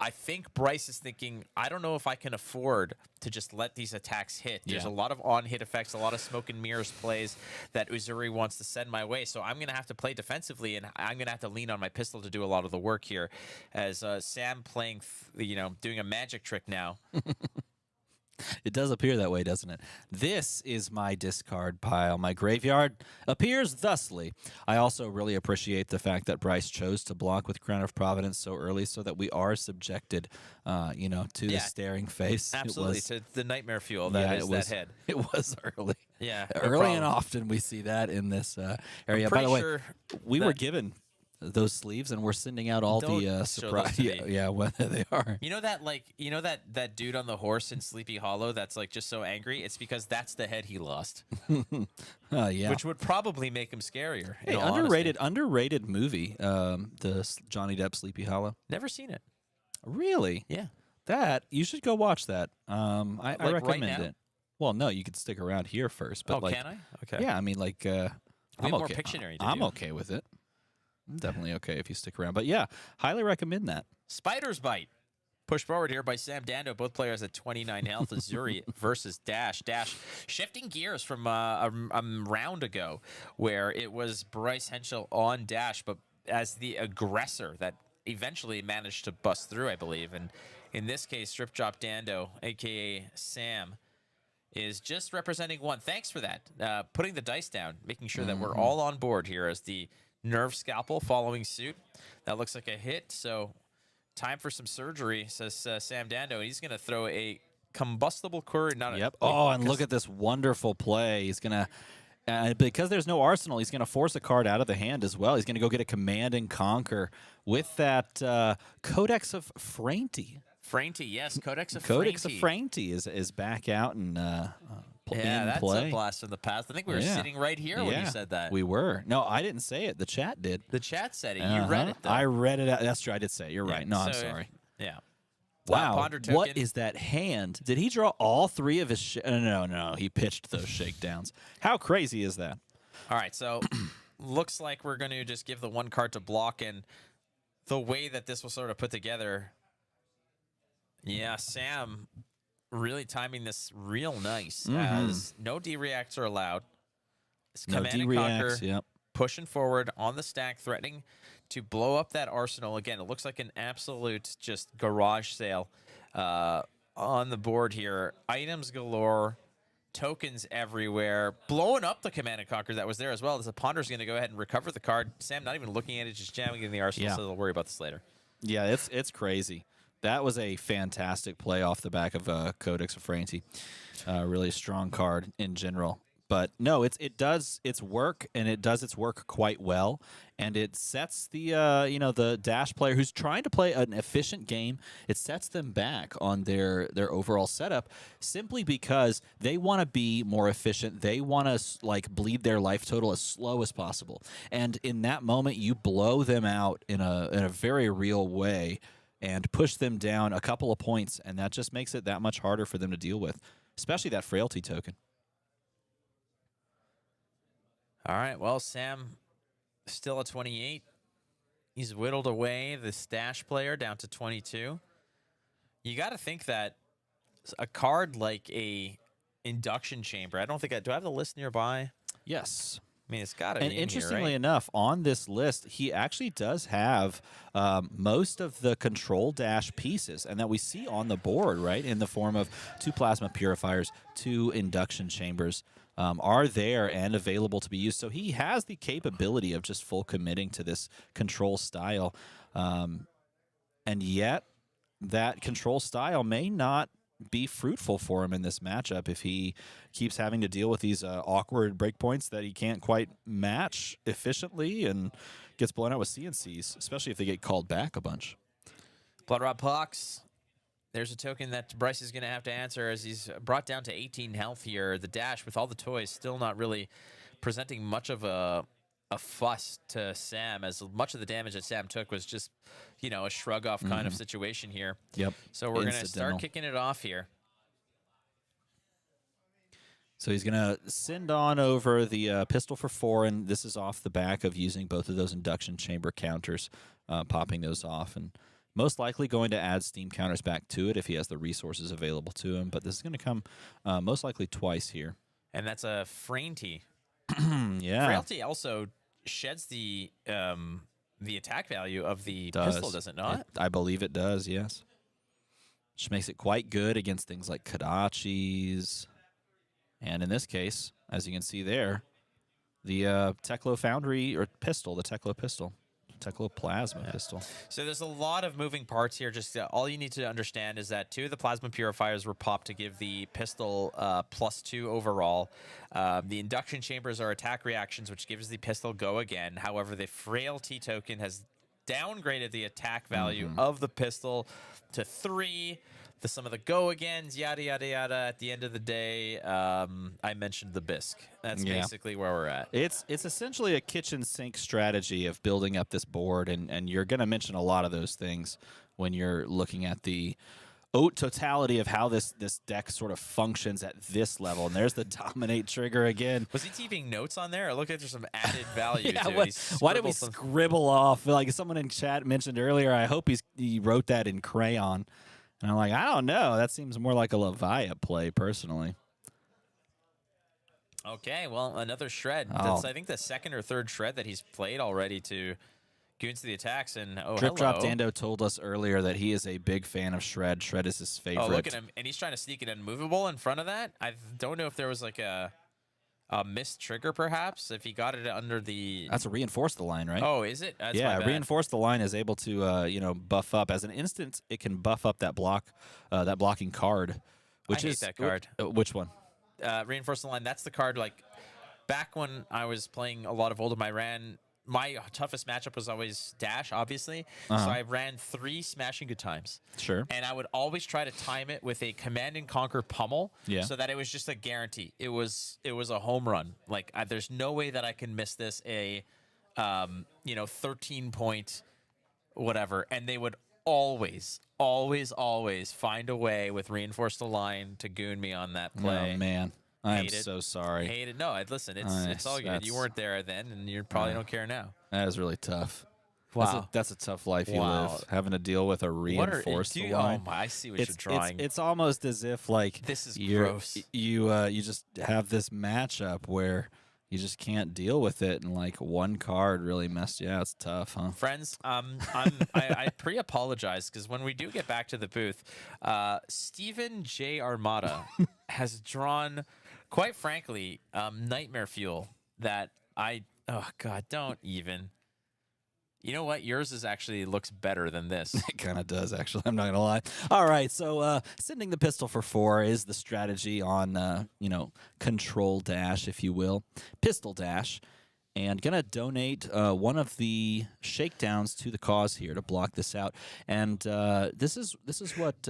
I think Bryce is thinking, I don't know if I can afford to just let these attacks hit. There's a lot of on-hit effects, a lot of smoke and mirrors plays that Uzuri wants to send my way. So I'm going to have to play defensively, and I'm going to have to lean on my pistol to do a lot of the work here. As Sam playing, doing a magic trick now. It does appear that way, doesn't it? This is my discard pile. My graveyard appears thusly. I also really appreciate the fact that Bryce chose to block with Crown of Providence so early so that we are subjected, to the staring face. Absolutely, to the nightmare fuel that is that head. It was early. Yeah. Early and often we see that in this area. By the way, we were given those sleeves, and we're sending out all the surprise. Yeah, whether they are. You know that dude on the horse in Sleepy Hollow that's like just so angry. It's because that's the head he lost. Yeah, which would probably make him scarier. Hey, underrated movie. The Johnny Depp Sleepy Hollow. Never seen it. Really? Yeah. That you should go watch that. I recommend right it. Well, no, you could stick around here first. But can I? Okay. Yeah, I mean, like, I'm more okay. Pictionary. I'm okay with it. I'm definitely okay if you stick around. But yeah, highly recommend that. Spider's Bite. Pushed forward here by Sam Dando. Both players at 29 health. Azuri versus Dash. Dash shifting gears from a round ago where it was Bryce Henschel on Dash, but as the aggressor that eventually managed to bust through, I believe. And in this case, Strip Drop Dando, a.k.a. Sam, is just representing one. Thanks for that. Putting the dice down, making sure that we're all on board here as the Nerve Scalpel following suit. That looks like a hit, so time for some surgery, says Sam Dando. He's going to throw a combustible courier. And look at this wonderful play. He's going to, because there's no arsenal, he's going to force a card out of the hand as well. He's going to go get a Command and Conquer with that Codex of Frainty. Frainty, yes, Codex of Frainty is back out and that's play. A blast from the past. I think we were sitting right here when you said that. We were. No, I didn't say it. The chat did. The chat said it. You read it, though. I read it out. That's true. I did say it. You're right. No, I'm sorry. Yeah. Wow. What is that hand? Did he draw all three of his... No. He pitched those shakedowns. How crazy is that? All right, so looks like we're going to just give the one card to block, and the way that this was sort of put together... Yeah, Sam really timing this real nice, as no D-reacts are allowed. It's Command and Conquer, pushing forward on the stack, threatening to blow up that arsenal. Again, it looks like an absolute just garage sale on the board here. Items galore, tokens everywhere, blowing up the Command and Conquer that was there as well. The Ponder's going to go ahead and recover the card. Sam not even looking at it, just jamming it in the arsenal, so they'll worry about this later. Yeah, it's crazy. That was a fantastic play off the back of Codex of Frainty. Really strong card in general. But no, it does its work, and it does its work quite well. And it sets the the Dash player who's trying to play an efficient game, it sets them back on their overall setup simply because they want to be more efficient. They want to bleed their life total as slow as possible. And in that moment, you blow them out in a very real way and push them down a couple of points, and that just makes it that much harder for them to deal with, especially that frailty token. All right, well, Sam still at 28. He's whittled away the Dash player down to 22. You got to think that a card like a Induction Chamber, I don't think do I have the list nearby? Yes. I mean, it's got to be And in interestingly here, right? enough, on this list, he actually does have most of the control dash pieces, and that we see on the board, right, in the form of 2 plasma purifiers, 2 induction chambers. are there and available to be used. So he has the capability of just full committing to this control style. And yet that control style may not be fruitful for him in this matchup if he keeps having to deal with these awkward breakpoints that he can't quite match efficiently and gets blown out with CNCs, especially if they get called back a bunch. Bloodrot Pox. There's a token that Bryce is going to have to answer as he's brought down to 18 health here. The dash with all the toys still not really presenting much of a fuss to Sam, as much of the damage that Sam took was just, you know, a shrug off kind of situation here. Yep. So we're going to start kicking it off here. So he's going to send on over the pistol for 4, and this is off the back of using both of those induction chamber counters, popping those off, and most likely going to add steam counters back to it if he has the resources available to him. But this is going to come most likely twice here. And that's a Frailty. Yeah. Frailty also sheds the attack value of the pistol, does it not? I believe it does, yes. Which makes it quite good against things like Kodachis. And in this case, as you can see there, the Teklo Foundry or pistol, the Teklo pistol. Teklo Plasma pistol. So there's a lot of moving parts here. Just all you need to understand is that 2 of the plasma purifiers were popped to give the pistol +2 overall. The induction chambers are attack reactions, which gives the pistol go again. However, the Frailty token has downgraded the attack value of the pistol to 3. Some of the go agains, yada yada yada. At the end of the day, I mentioned the bisque. That's basically where we're at. It's essentially a kitchen sink strategy of building up this board, and you're going to mention a lot of those things when you're looking at the totality of how this deck sort of functions at this level. And there's the dominate trigger again. Was he keeping notes on there? It looked like there's some added value to it. Why did we scribble off? Like someone in chat mentioned earlier, I hope he wrote that in crayon. And I'm like, I don't know. That seems more like a Leviat play, personally. Okay, well, another shred. That's, I think, the second or third shred that he's played already to go into the attacks. And Drip Drop Dando told us earlier that he is a big fan of shred. Shred is his favorite. Oh, look at him. And he's trying to sneak it unmovable in front of that. I don't know if there was like a missed trigger, perhaps, if he got it under the... That's a reinforce the line, right? Oh, is it? That's yeah, reinforce the line is able to, buff up. As an instant, it can buff up that that blocking card. Which I hate that card. Which one? Reinforce the line. That's the card, like, back when I was playing a lot of Oldham, I ran... My toughest matchup was always Dash, obviously. So I ran 3 smashing good times. Sure. And I would always try to time it with a Command and Conquer pummel, so that it was just a guarantee. It was a home run. Like there's no way that I can miss this 13 point whatever. And they would always find a way with Reinforce the Line to goon me on that play. Oh man. I am so sorry. Hate it. No, listen, it's all good. You weren't there then, and you probably don't care now. That is really tough. Wow. That's a tough life you live, having to deal with a reinforced line. Oh, I see what you're drawing. It's almost as if, like, this is gross. You just have this matchup where you just can't deal with it, and, like, one card really messed you. Yeah, it's tough, huh? Friends, I pre-apologize, because when we do get back to the booth, Stephen J. Armada has drawn... Quite frankly, nightmare fuel that oh God, don't even. You know what? Yours actually looks better than this. It kind of does, actually. I'm not going to lie. All right, so sending the pistol for 4 is the strategy on, control dash, if you will. Pistol dash. And going to donate one of the shakedowns to the cause here to block this out. And this is what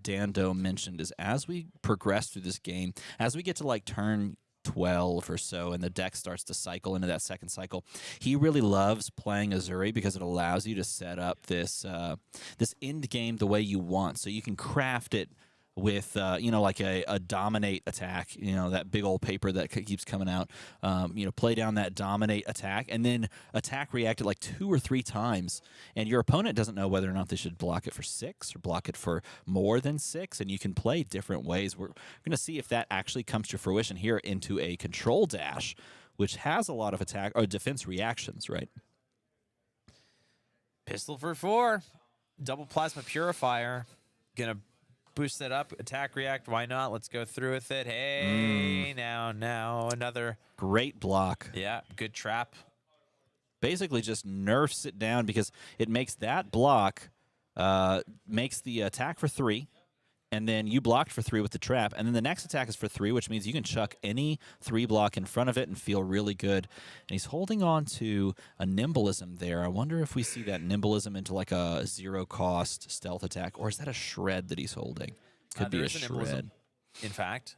Dando mentioned, is as we progress through this game, as we get to like turn 12 or so and the deck starts to cycle into that second cycle, he really loves playing Viscerai because it allows you to set up this this end game the way you want. So you can craft it with, like a dominate attack, that big old paper that keeps coming out, play down that dominate attack and then attack react it like 2 or 3 times. And your opponent doesn't know whether or not they should block it for 6 or block it for more than 6. And you can play different ways. We're going to see if that actually comes to fruition here into a control dash, which has a lot of attack or defense reactions, right? Pistol for 4, double plasma purifier, gonna boost it up, attack, react. Why not? Let's go through with it. Hey, now another Great block. Yeah, good trap. Basically just nerfs it down because it makes that block, makes the attack for 3, and then you blocked for 3 with the trap, and then the next attack is for 3, which means you can chuck any 3 block in front of it and feel really good. And he's holding on to a nimbleism there. I wonder if we see that nimbleism into like a 0-cost stealth attack, or is that a shred that he's holding? Could be a shred. In fact,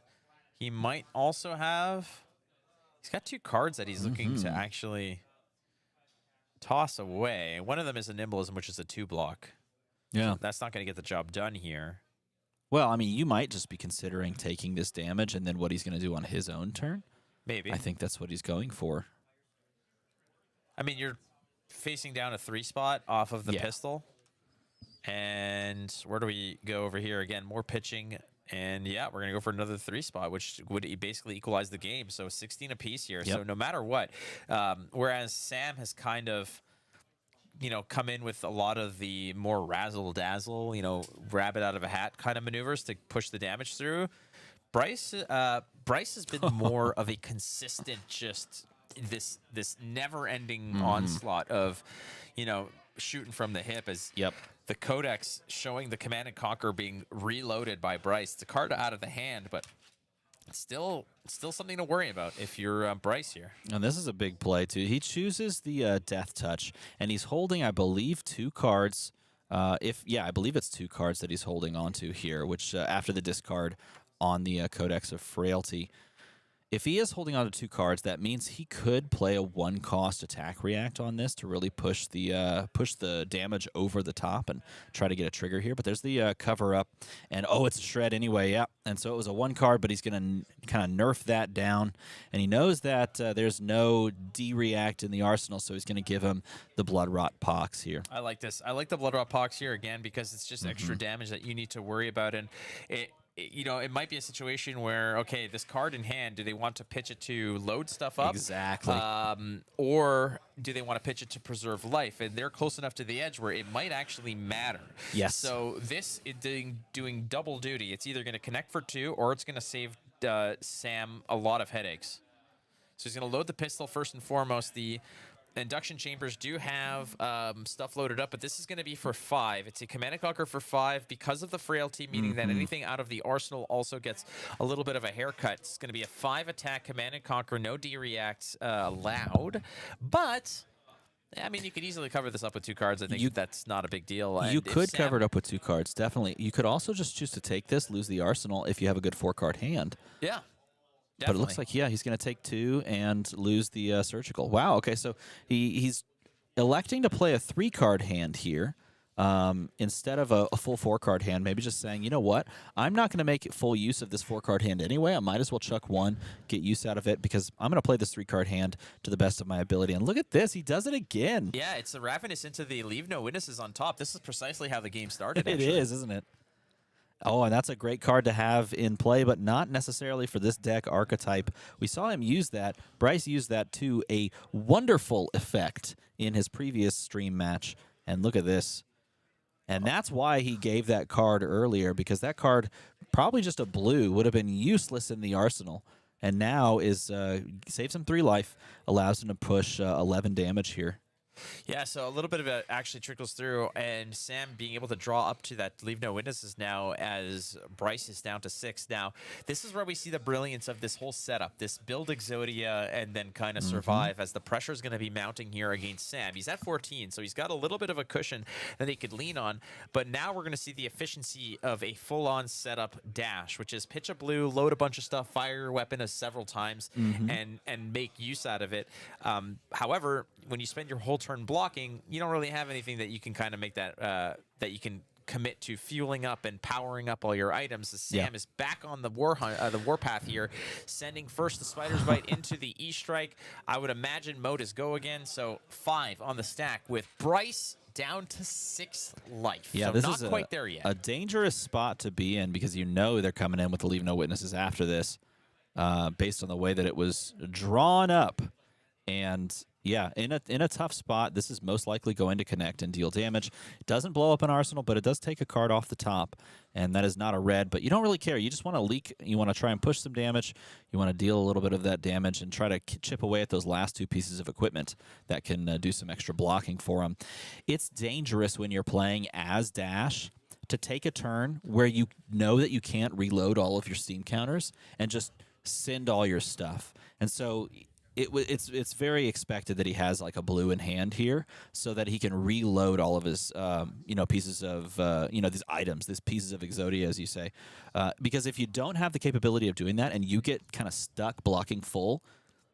he might also have... He's got 2 cards that he's looking to actually toss away. One of them is a nimbleism, which is a 2-block. Yeah. So that's not going to get the job done here. Well, I mean, you might just be considering taking this damage and then what he's going to do on his own turn. Maybe. I think that's what he's going for. I mean, you're facing down a 3-spot off of the pistol. And where do we go over here? Again, more pitching. And yeah, we're going to go for another 3-spot, which would basically equalize the game. So 16 apiece here. Yep. So no matter what, whereas Sam has kind of, come in with a lot of the more razzle-dazzle, rabbit out of a hat kind of maneuvers to push the damage through. Bryce has been more of a consistent, just this never-ending onslaught of, shooting from the hip as the Codex showing the Command and Conquer being reloaded by Bryce. It's a card out of the hand, but still something to worry about if you're Bryce here. And this is a big play, too. He chooses the Death Touch, and he's holding, I believe, 2 cards. I believe it's 2 cards that he's holding onto here, which after the discard on the Codex of Frailty. If he is holding on to 2 cards, that means he could play a 1-cost attack react on this to really push the damage over the top and try to get a trigger here. But there's the cover up, and it's a shred anyway. Yeah, and so it was a 1 card, but he's going to kind of nerf that down, and he knows that there's no D-react in the arsenal, so he's going to give him the Bloodrot Pox here. I like this. I like the Bloodrot Pox here again because it's just extra damage that you need to worry about, and it might be a situation where, okay, this card in hand, do they want to pitch it to load stuff up? Exactly. Or do they want to pitch it to preserve life? And they're close enough to the edge where it might actually matter. Yes. So this is doing double duty. It's either going to connect for 2 or it's going to save Sam a lot of headaches. So he's going to load the pistol first and foremost. The induction chambers do have stuff loaded up, but this is going to be for 5. It's a Command and Conquer for 5 because of the frailty, meaning that anything out of the arsenal also gets a little bit of a haircut. It's going to be a 5-attack Command and Conquer, no D-reacts allowed, but... I mean, you could easily cover this up with 2 cards. I think that's not a big deal. You could cover it up with 2 cards, definitely. You could also just choose to take this, lose the arsenal, if you have a good 4-card hand. Yeah. Definitely. But it looks like, he's going to take 2 and lose the surgical. Wow, okay, so he's electing to play a 3-card hand here instead of a full 4-card hand, maybe just saying, you know what, I'm not going to make full use of this 4-card hand anyway. I might as well chuck 1, get use out of it, because I'm going to play this 3-card hand to the best of my ability. And look at this, he does it again. Yeah, it's the Ravenous into the Leave No Witnesses on top. This is precisely how the game started, It is, isn't it? Oh, and that's a great card to have in play, but not necessarily for this deck archetype. We saw him use that. Bryce used that to a wonderful effect in his previous stream match. And look at this. And that's why he gave that card earlier, because that card, probably just a blue, would have been useless in the arsenal. And now saves him 3 life, allows him to push 11 damage here. Yeah, so a little bit of it actually trickles through, and Sam being able to draw up to that Leave No Witnesses now as Bryce is down to 6. Now, this is where we see the brilliance of this whole setup, this build Exodia and then kind of survive, as the pressure is going to be mounting here against Sam. He's at 14, so he's got a little bit of a cushion that he could lean on, but now we're going to see the efficiency of a full-on setup dash, which is pitch a blue, load a bunch of stuff, fire your weapon several times, and make use out of it. However, when you spend your whole turn blocking, you don't really have anything that you can kind of make that that you can commit to fueling up and powering up all your items. As Sam is back on the warpath here, sending first the Spider's Bite into the E-Strike. I would imagine mode is go again, so 5 on the stack with Bryce down to 6 life. Yeah, so this not is quite there yet. A dangerous spot to be in, because you know they're coming in with the Leave No Witnesses after this, based on the way that it was drawn up. And yeah, in a tough spot, this is most likely going to connect and deal damage. It doesn't blow up an arsenal, but it does take a card off the top, and that is not a red. But you don't really care. You just want to leak. You want to try and push some damage. You want to deal a little bit of that damage and try to chip away at those last two pieces of equipment that can do some extra blocking for him. It's dangerous when you're playing as Dash to take a turn where you know that you can't reload all of your steam counters and just send all your stuff. And so it's very expected that he has like a blue in hand here so that he can reload all of his pieces of these items, these pieces of Exodia, as you say, because if you don't have the capability of doing that and you get kind of stuck blocking full,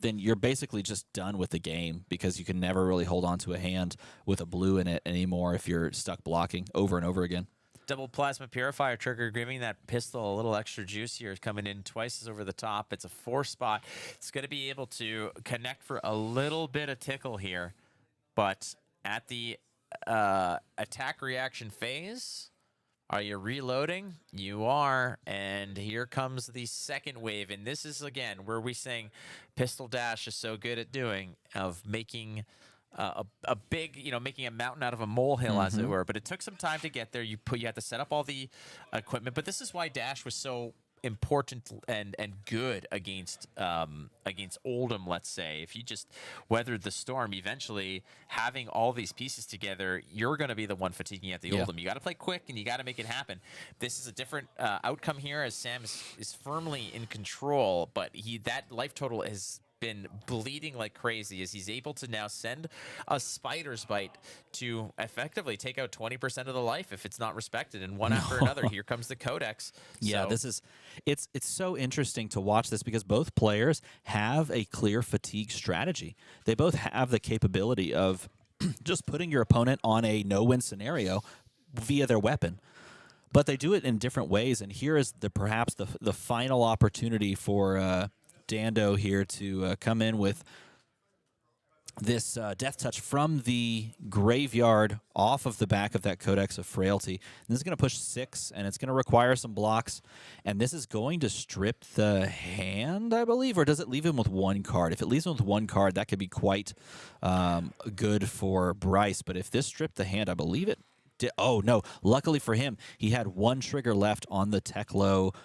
then you're basically just done with the game because you can never really hold on to a hand with a blue in it anymore if you're stuck blocking over and over again. Double plasma purifier trigger, giving that pistol a little extra juice here, coming in twice as over the top. It's a 4 spot. It's going to be able to connect for a little bit of tickle here, but at the attack reaction phase, are you reloading? You are, and here comes the second wave, and this is again where we saying Pistol Dash is so good at doing of making a big, making a mountain out of a molehill, as it were. But it took some time to get there. You had to set up all the equipment. But this is why Dash was so important and good against Oldham, let's say. If you just weathered the storm, eventually having all these pieces together, you're going to be the one fatiguing at the Oldham. You got to play quick and you got to make it happen. This is a different outcome here as Sam is firmly in control, but that life total is been bleeding like crazy as he's able to now send a spider's bite to effectively take out 20% of the life if it's not respected, and one after another. Here comes the Codex. Yeah, it's so interesting to watch this because both players have a clear fatigue strategy. They both have the capability of just putting your opponent on a no-win scenario via their weapon. But they do it in different ways, and here is perhaps the final opportunity for Dando here to come in with this Death Touch from the graveyard off of the back of that Codex of Frailty. And this is going to push 6, and it's going to require some blocks. And this is going to strip the hand, I believe, or does it leave him with 1 card? If it leaves him with 1 card, that could be quite good for Bryce. But if this stripped the hand, I believe it did. Oh, no. Luckily for him, he had 1 trigger left on the Teklo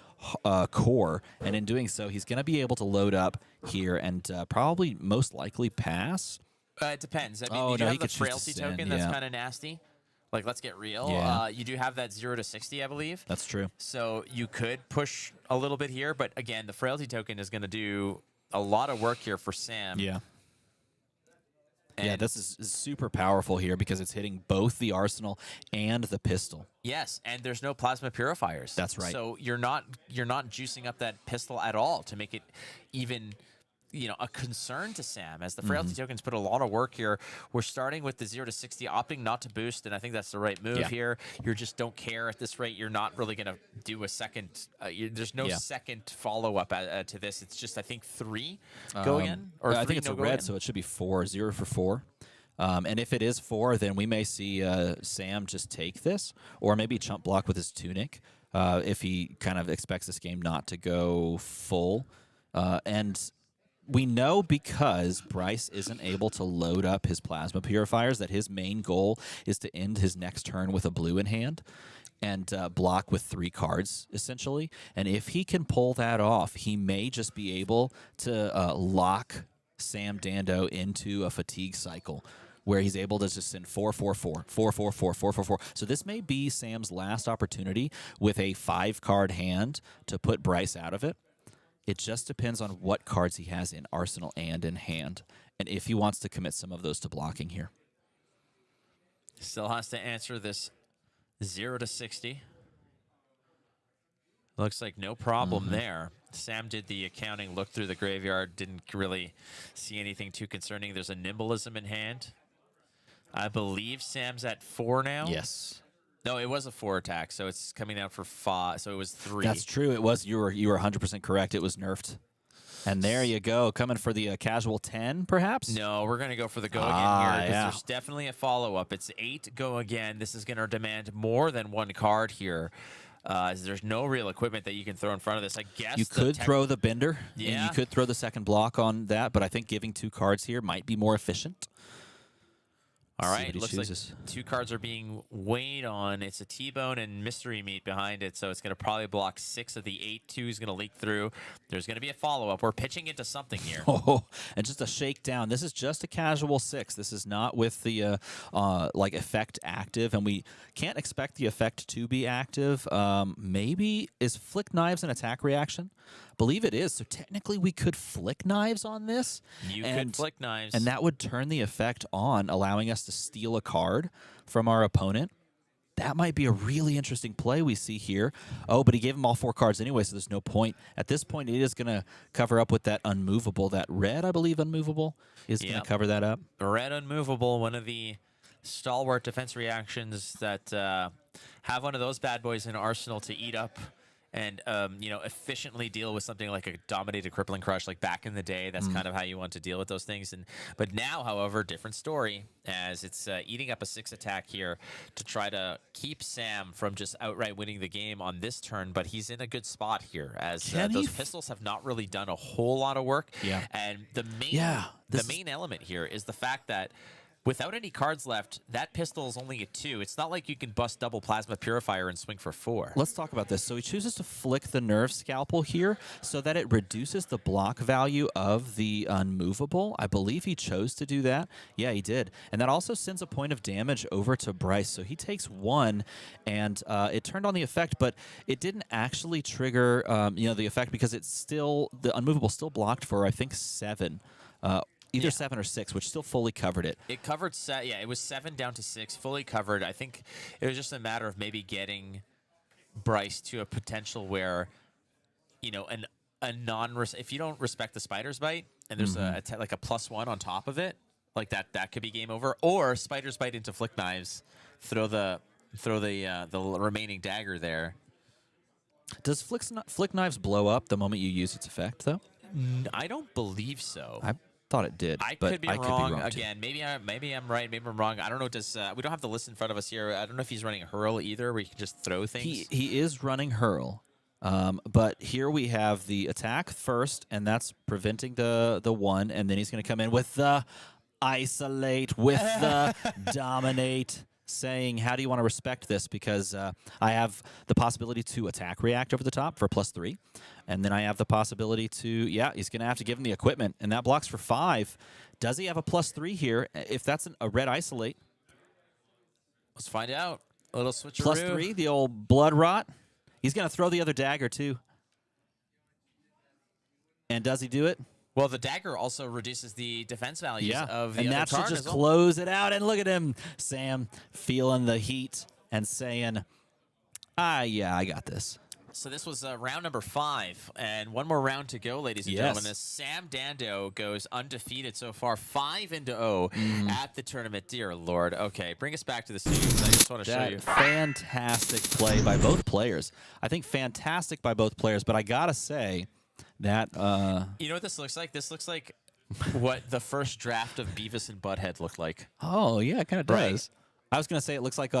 core, and in doing so, he's going to be able to load up here and probably most likely pass. It depends. I mean, you do have the frailty token that's kind of nasty. Like, let's get real. Yeah. You do have that 0 to 60, I believe. That's true. So you could push a little bit here, but again, the frailty token is going to do a lot of work here for Sam. Yeah. Yeah, this is super powerful here because it's hitting both the arsenal and the pistol. Yes, and there's no plasma purifiers. That's right. So you're not juicing up that pistol at all to make it even a concern to Sam, as the frailty tokens put a lot of work here. We're starting with the 0 to 60, opting not to boost, and I think that's the right move here. You just don't care at this rate. You're not really going to do a second. There's no second follow-up to this. It's just, I think, 3 go again? Or I think it's a red, so it should be 4, 0 for 4. And if it is 4, then we may see Sam just take this, or maybe chump block with his tunic if he kind of expects this game not to go full. And we know because Bryce isn't able to load up his plasma purifiers that his main goal is to end his next turn with a blue in hand and block with 3 cards, essentially. And if he can pull that off, he may just be able to lock Sam Dando into a fatigue cycle where he's able to just send 4, 4, 4, 4, 4, 4, 4, 4, 4. So this may be Sam's last opportunity with a 5-card hand to put Bryce out of it. It just depends on what cards he has in arsenal and in hand, and if he wants to commit some of those to blocking here. Still has to answer this 0 to 60. Looks like no problem there. Sam did the accounting, looked through the graveyard, didn't really see anything too concerning. There's a nimbleism in hand. I believe Sam's at 4 now. Yes. No, it was a 4 attack, so it's coming out for 5. So it was 3. That's true. It was. You were 100% correct. It was nerfed. And there you go, coming for the casual 10, perhaps? No, we're going to go for the go again here, because there's definitely a follow-up. It's 8 go again. This is going to demand more than 1 card here. There's no real equipment that you can throw in front of this. I guess you could throw the bender, Yeah. and you could throw the second block on that, but I think giving 2 cards here might be more efficient. All See right, what he looks chooses. like 2 cards are being weighed on. It's a T-bone and mystery meat behind it, so it's going to probably block 6 of the 8. 2 is going to leak through. There's going to be a follow-up. We're pitching into something here. Oh, and just a shakedown. This is just a casual 6. This is not with the like effect active, and we can't expect the effect to be active. Maybe is Flick Knives an attack reaction? Believe it is. So technically, we could Flick Knives on this. You could Flick Knives. And that would turn the effect on, allowing us to steal a card from our opponent. That might be a really interesting play we see here. Oh, but he gave him all 4 cards anyway, so there's no point. At this point, it is going to cover up with that unmovable. That red, I believe, unmovable is going to cover that up. Red unmovable, one of the stalwart defense reactions that have one of those bad boys in arsenal to eat up and efficiently deal with something like a dominated crippling crush like back in the day. That's kind of how you want to deal with those things. But now, however, different story, as it's eating up a 6 attack here to try to keep Sam from just outright winning the game on this turn. But he's in a good spot here, as those pistols have not really done a whole lot of work. Yeah. And the main element here is the fact that without any cards left, that pistol is only a 2. It's not like you can bust double plasma purifier and swing for 4. Let's talk about this. So he chooses to flick the nerve scalpel here so that it reduces the block value of the unmovable. I believe he chose to do that. Yeah, he did. And that also sends a point of damage over to Bryce. So he takes 1, and it turned on the effect, but it didn't actually trigger the effect because it's still, the unmovable still blocked for, I think, 7. Either 7 or 6, which still fully covered it. It covered, it was 7 down to 6, fully covered. I think it was just a matter of maybe getting Bryce to a potential where, if you don't respect the spider's bite and there's like a +1 on top of it, like that could be game over. Or spider's bite into Flick Knives, throw the remaining dagger there. Does Flick Knives blow up the moment you use its effect, though? I don't believe so. I thought it did. I but could be I wrong. Could be wrong Again, maybe I'm right. Maybe I'm wrong. I don't know. We don't have the list in front of us here. I don't know if he's running a hurl either, where you can just throw things. He is running hurl, but here we have the attack first, and that's preventing the 1, and then he's going to come in with the isolate, with the dominate, saying, how do you want to respect this? Because I have the possibility to attack react over the top for +3. And then I have the possibility to, he's going to have to give him the equipment. And that blocks for 5. Does he have a +3 here? If that's a red isolate. Let's find out. A little switcheroo. +3, the old blood rot. He's going to throw the other dagger, too. And does he do it? Well, the dagger also reduces the defense values of the and other that should card just as well. close it out. And look at him, Sam, feeling the heat and saying, yeah, I got this. So this was round number 5, and one more round to go, ladies and gentlemen. As Sam Dando goes undefeated so far, 5-0 at the tournament. Dear Lord. Okay, bring us back to the studios. I just want to show you. Fantastic play by both players. I think fantastic by both players, but I got to say that... you know what this looks like? This looks like what the first draft of Beavis and Butthead looked like. Oh, yeah, it kind of does. Right. I was going to say it looks like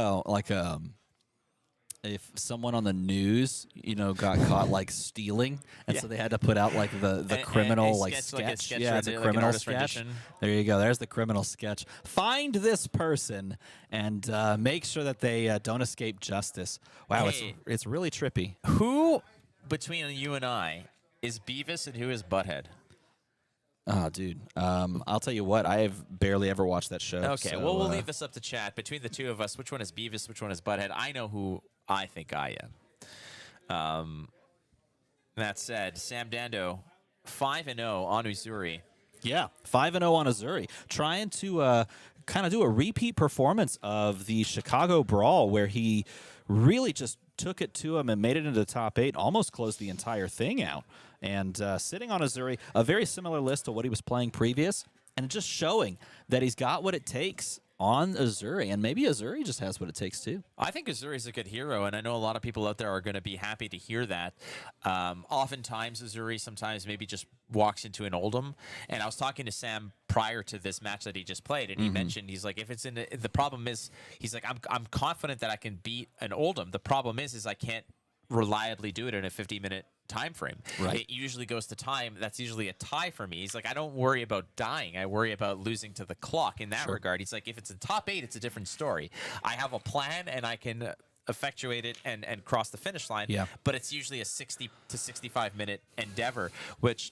if someone on the news, got caught like stealing, and so they had to put out like the criminal sketch. Yeah, it's a criminal sketch. There you go. There's the criminal sketch. Find this person and make sure that they don't escape justice. Wow, it's really trippy. Who between you and I is Beavis and who is Butthead? Oh, dude. I'll tell you what. I have barely ever watched that show. Okay, so, well, we'll leave this up to chat. Between the two of us, which one is Beavis, which one is Butthead? I know who I think I am. That said, Sam Dando, 5-0 on Uzuri. Yeah, 5-0 on Uzuri. Trying to kind of do a repeat performance of the Chicago Brawl, where he really just took it to him and made it into the top 8, almost closed the entire thing out. And sitting on Uzuri, a very similar list to what he was playing previous, and just showing that he's got what it takes on Uzuri, and maybe Uzuri just has what it takes too. I think Uzuri's a good hero, and I know a lot of people out there are going to be happy to hear that. Oftentimes, Uzuri sometimes maybe just walks into an Oldham, and I was talking to Sam prior to this match that he just played, and he mentioned, he's like, if it's the problem is, he's like, I'm confident that I can beat an Oldham. The problem is I can't reliably do it in a 50-minute time frame. Right. It usually goes to time. That's usually a tie for me. He's like, I don't worry about dying. I worry about losing to the clock in that regard. He's like, if it's a top 8, it's a different story. I have a plan, and I can effectuate it and cross the finish line. Yeah. But it's usually a 60 to 65-minute endeavor, which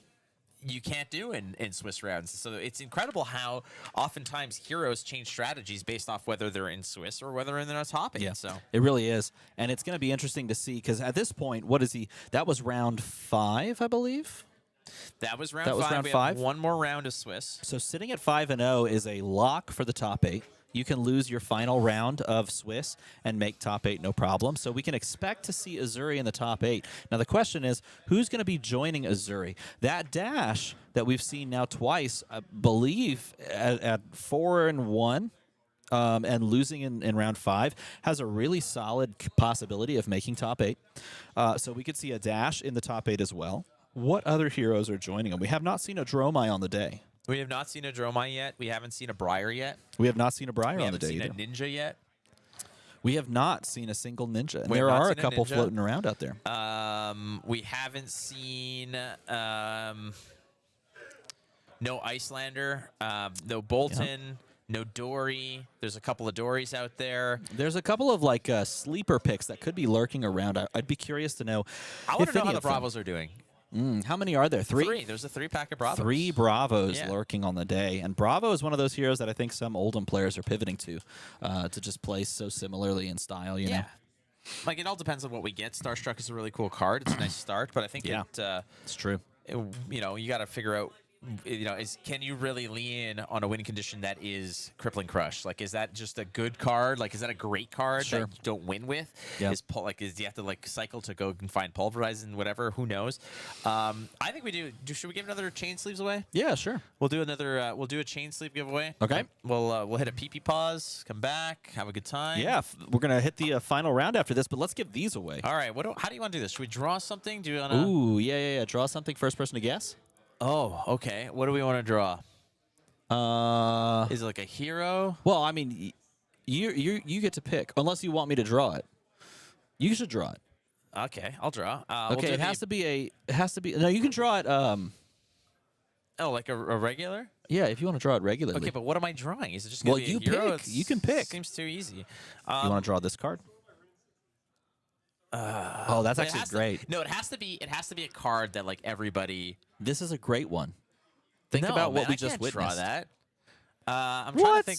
you can't do in Swiss rounds. So it's incredible how oftentimes heroes change strategies based off whether they're in Swiss or whether they're in a top 8. Yeah, So it really is. And it's going to be interesting to see, because at this point, what is he? That was round 5, I believe. that was round That was 5. round We have 5? one more round of Swiss. So sitting at 5-0 is a lock for the top 8. You can lose your final round of Swiss and make top 8 no problem. So we can expect to see Uzuri in the top 8. Now the question is, who's going to be joining Uzuri? That dash that we've seen now twice, I believe, at 4-1. And losing in round 5 has a really solid possibility of making top 8. So we could see a dash in the top 8 as well. What other heroes are joining him? We have not seen a Dromai on the day. We have not seen a Dromai yet. We haven't seen a Briar yet. We have not seen a Briar We on the haven't day seen either. a Ninja yet. We have not seen a single ninja. And We have there not are a seen a couple ninja. floating around out there. We haven't seen no Icelander, no Bolton, no Dory. There's a couple of Dories out there. There's a couple of like sleeper picks that could be lurking around. I'd be curious to know. I want if to know any how the of them- Bravos are doing. How many are there? 3? There's a 3-pack of Bravos. 3 Bravos Yeah. lurking on the day. And Bravo is one of those heroes that I think some Oldham players are pivoting to just play so similarly in style, you know? Yeah. Like, it all depends on what we get. Starstruck is a really cool card. It's a nice start, but I think It's true. you know, you got to figure out, you know, can you really lean in on a win condition that is Crippling Crush? Like, is that just a good card? Like, is that a great card Sure. that you don't win with? Yeah. Do you have to like cycle to go and find Pulverize and whatever? Who knows? I think we do. Should we give another chain sleeves away? Yeah, sure. We'll do another. We'll do a chain sleeve giveaway. Okay. We'll hit a pee pause. Come back. Have a good time. Yeah, we're going to hit the final round after this, but let's give these away. All right. How do you want to do this? Should we draw something? Do you want to? Ooh, yeah. Draw something, first person to guess. Oh, okay. What do we want to draw? Is it like a hero? Well, I mean, you get to pick, unless you want me to draw it. You should draw it. Okay, I'll draw. Okay, it has to be no, you can draw it Oh, like a regular? yeah, if you want to draw it regularly. Okay, but what am I drawing? Is it just going to be a hero? pick. You can pick. Seems too easy. You want to draw this card? Oh, that's But it actually has to- great. no, it has to be a card that like everybody. This is a great one. Think No, about what man, we I just can't witnessed. Draw that. I'm trying to What? think.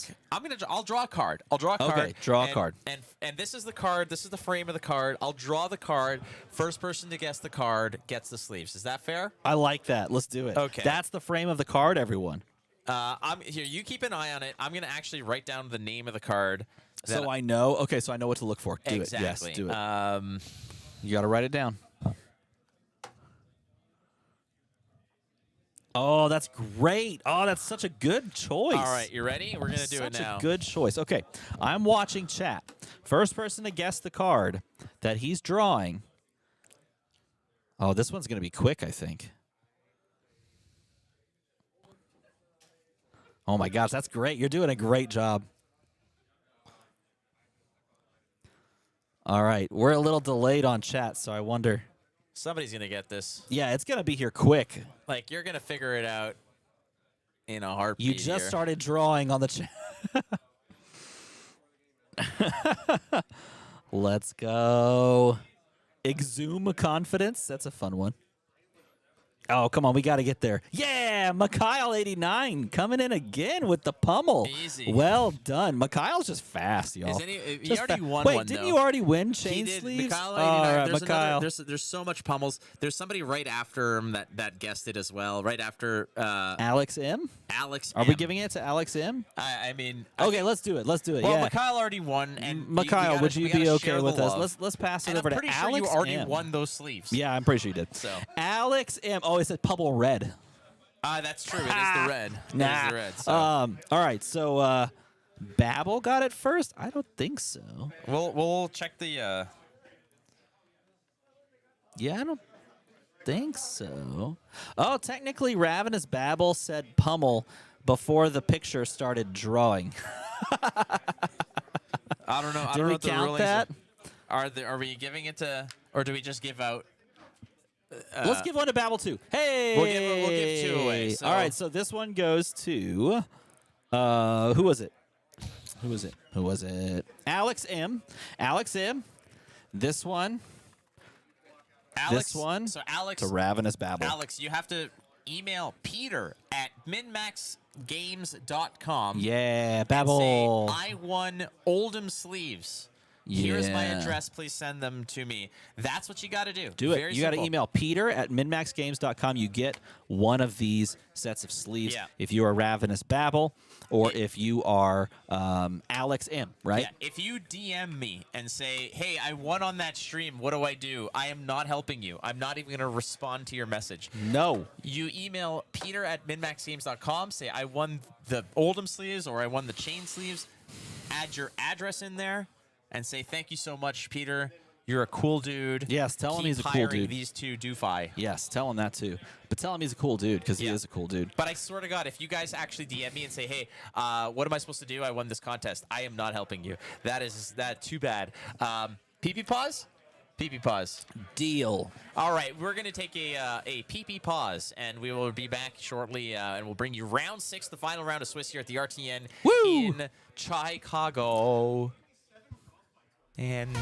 I'll draw a card. I'll draw a card. Okay, draw a and- card. And this is the card. This is the frame of the card. I'll draw the card. First person to guess the card gets the sleeves. Is that fair? I like that. Let's do it. Okay. That's the frame of the card, everyone. I'm here. You keep an eye on it. I'm gonna actually write down the name of the card. So I know. Okay, so I know what to look for. Do exactly. it. Yes, do it. You got to write it down. Oh, that's great. Oh, that's such a good choice. All right, you ready? We're gonna do Such it now. a good choice. Okay, I'm watching chat. First person to guess the card that he's drawing. Oh, this one's going to be quick, I think. Oh my gosh, that's great. You're doing a great job. All right, we're a little delayed on chat, so I wonder. Somebody's gonna get this. Yeah, it's going to be here quick. Like you're gonna figure it out in a heartbeat. You just here. started drawing on the chat. Let's go. Exhume confidence. That's a fun one. Oh, come on. We got to get there. Yeah, Mikhail89 coming in again with the pummel. Easy. Well done. Mikhail's just fast, y'all. He Just already won Wait, one, didn't though. you already win He chain did. sleeves? Mikhail, All right, there's Mikhail. there's so much pummels. There's somebody right after him that guessed it as well. Right after Alex M? Alex. Are we M. giving it to Alex M? I mean. Okay, let's do it. Let's do it. Well, yeah. Mikhail already won, and Mikhail, would you we gotta be okay share with the us? love. Let's pass it And over I'm to pretty Alex sure you already M. won those sleeves. Yeah, I'm pretty sure you did. So Alex M. Oh, it said Pummel Red. that's true. It is the red. It Nah. is the red. So. All right. So Babel got it first. I don't think so. We'll check the. Yeah, I don't think so. Oh, technically, Ravenous Babel said Pummel before the picture started drawing. I don't know. I Did don't know we what the count rulings that? Are we giving it to? Or do we just give out? Let's give one to Babel too. Hey, We'll give 2 away. So. All right, so this one goes to who was it? Who was it? Alex M. This one. Alex, this one. So Alex to Ravenous Babel. Alex, you have to email Peter at minmaxgames.com. Yeah, Babel. And say, I won Oldham sleeves. Here's my address. Please send them to me. That's what you got to do. Do it. You got to email Peter at minmaxgames.com. You get one of these sets of sleeves if you are Ravenous Babel or if you are Alex M, right? Yeah. If you DM me and say, hey, I won on that stream, what do? I am not helping you. I'm not even going to respond to your message. No. You email Peter at minmaxgames.com. Say, I won the Oldham sleeves or I won the chain sleeves. Add your address in there. And say, thank you so much, Peter. You're a cool dude. Yes, tell him he's a cool dude. These two doofi. Yes, tell him that too. But tell him he's a cool dude because he is a cool dude. But I swear to God, if you guys actually DM me and say, hey, what am I supposed to do? I won this contest. I am not helping you. That is too bad. Pee-pee pause? Pee-pee pause. Deal. All right, we're going to take a pee-pee pause, and we will be back shortly, and we'll bring you round 6, the final round of Swiss here at the RTN in Chicago. And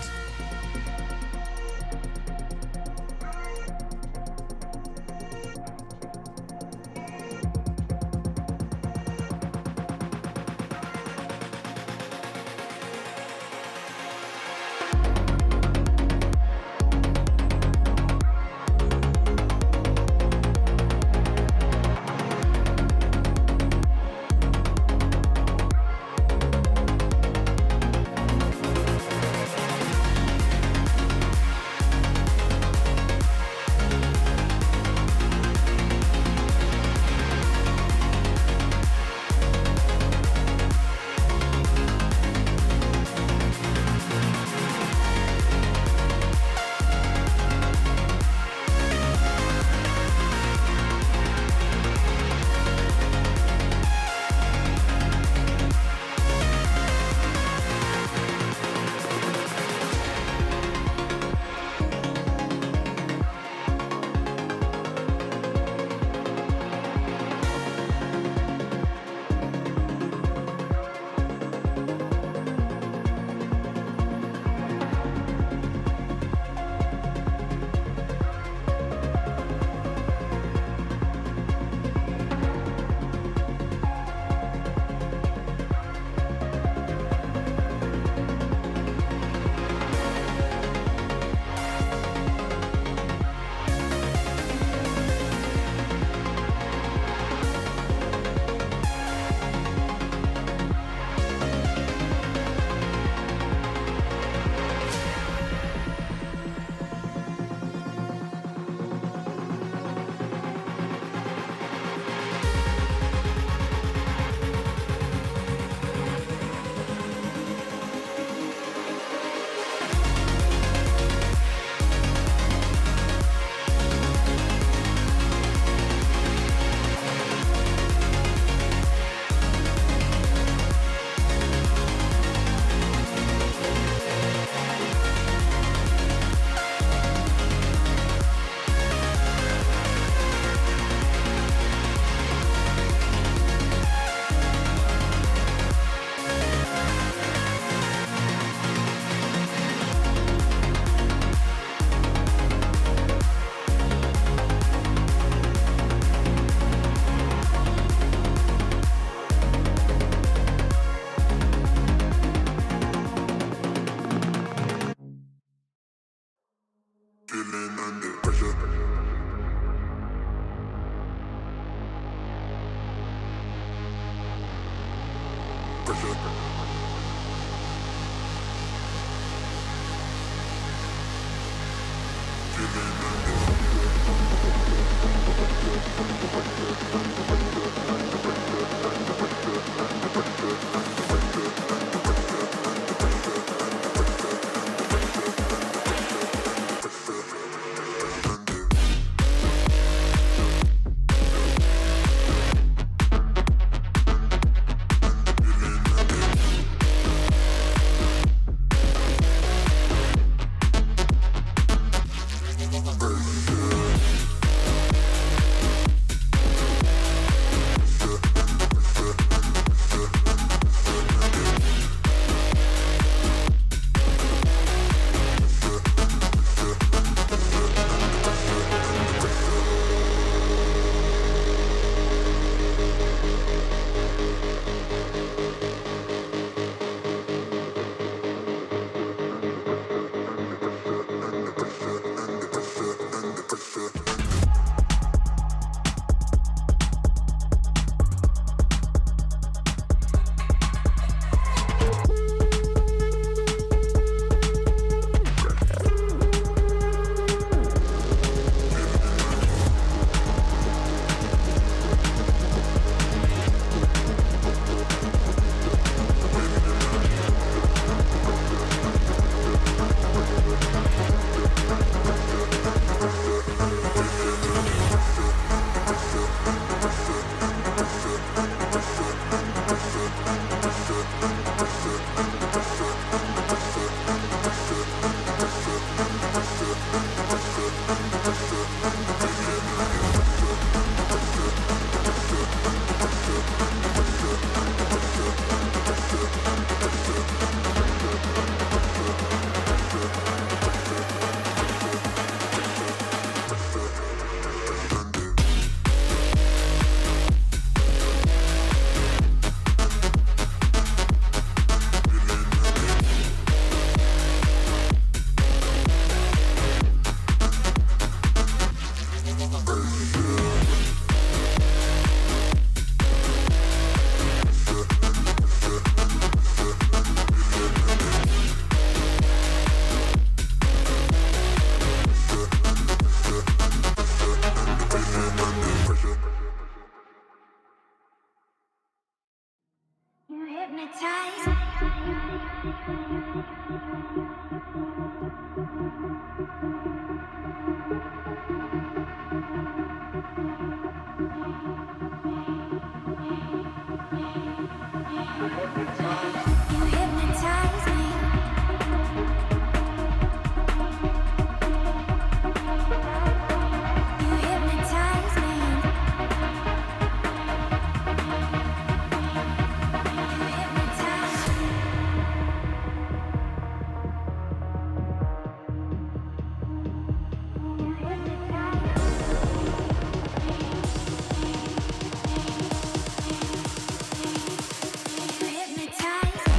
hypnotize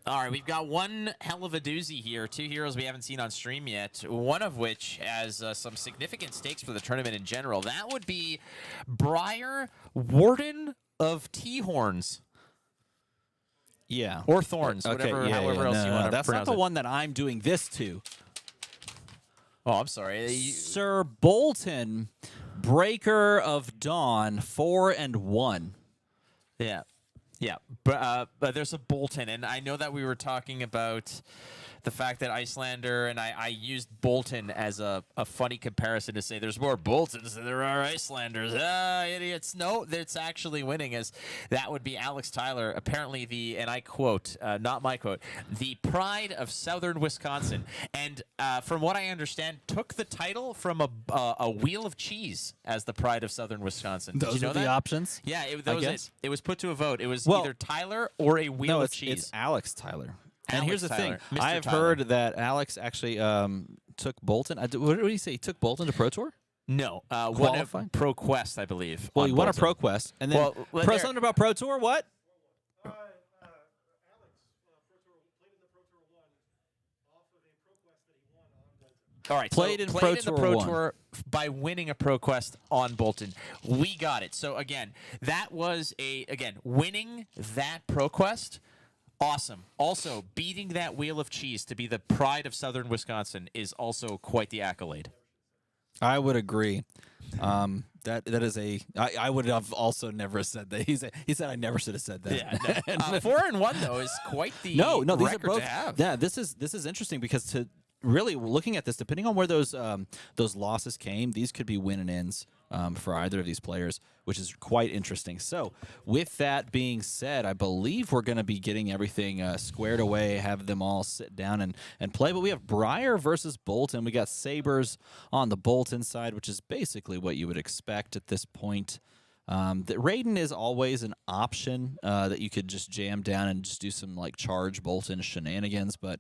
All right, we've got one hell of a doozy here. Two heroes we haven't seen on stream yet, one of which has some significant stakes for the tournament in general. That would be Briar, Warden of T-Horns. Yeah. Or Thorns, Okay, however else you want to pronounce that's not the it. one that I'm doing this to. Oh, I'm sorry. Sir Bolton, Breaker of Dawn, 4-1. Yeah. Yeah, but there's a Bolton, and I know that we were talking about the fact that Icelander, and I used Bolton as a funny comparison to say there's more Boltons than there are Icelanders. Ah, idiots. No, it's actually winning, as that would be Alex Tyler, apparently and I quote, not my quote, the pride of southern Wisconsin. And from what I understand, took the title from a wheel of cheese as the pride of southern Wisconsin. Those Did you know are the that? options? Yeah, that was it. It was put to a vote. It was Well, either Tyler or a wheel of cheese. It's Alex Tyler. And Alex here's the Tyler. thing. Mr. I have Tyler. heard that Alex actually took Bolton. What did he say? He took Bolton to Pro Tour? No, one of Qualified? Pro Quest, I believe. Well, on he won a Bolton. Pro Quest. And then something about Pro Tour, what? Alex Pro Tour played in the Pro Tour 1 off of a Pro Quest that he won on Bolton. All right, Played in Pro Tour the Pro 1. Tour by winning a Pro Quest on Bolton. We got it. So again, that was winning that Pro Quest. Awesome. Also, beating that wheel of cheese to be the pride of southern Wisconsin is also quite the accolade. I would agree. That is a. I would have also never said that. He said I never should have said that. Yeah, no. 4-1 though is quite the no, these are record both. to have. Yeah, this is interesting because to really looking at this, depending on where those losses came, these could be win and ends for either of these players, which is quite interesting. So, with that being said, I believe we're going to be getting everything squared away, have them all sit down and play. But we have Briar versus Bolton. We got Sabres on the Bolton side, which is basically what you would expect at this point. The Raiden is always an option that you could just jam down and just do some like charge Bolton shenanigans, but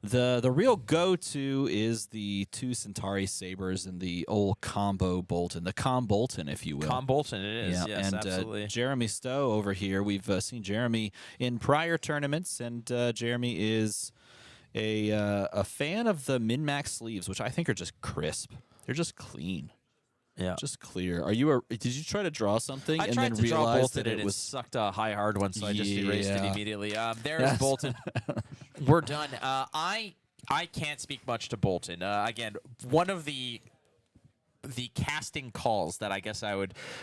the real go-to is the two Centauri Sabres and the old combo Bolton, the Com Bolton, if you will. Com Bolton, it is. Yeah, Yes, and absolutely. Jeremy Stowe over here, we've seen Jeremy in prior tournaments, and Jeremy is a fan of the min-max sleeves, which I think are just crisp. They're just clean. Yeah. Just clear. Are you? Did you try to draw something I and tried then to draw realize Bolton that and it it was? sucked a high hard one, so I just erased it Yeah. immediately. There's Yes. Bolton. We're done. I can't speak much to Bolton. Again, one of the casting calls that I guess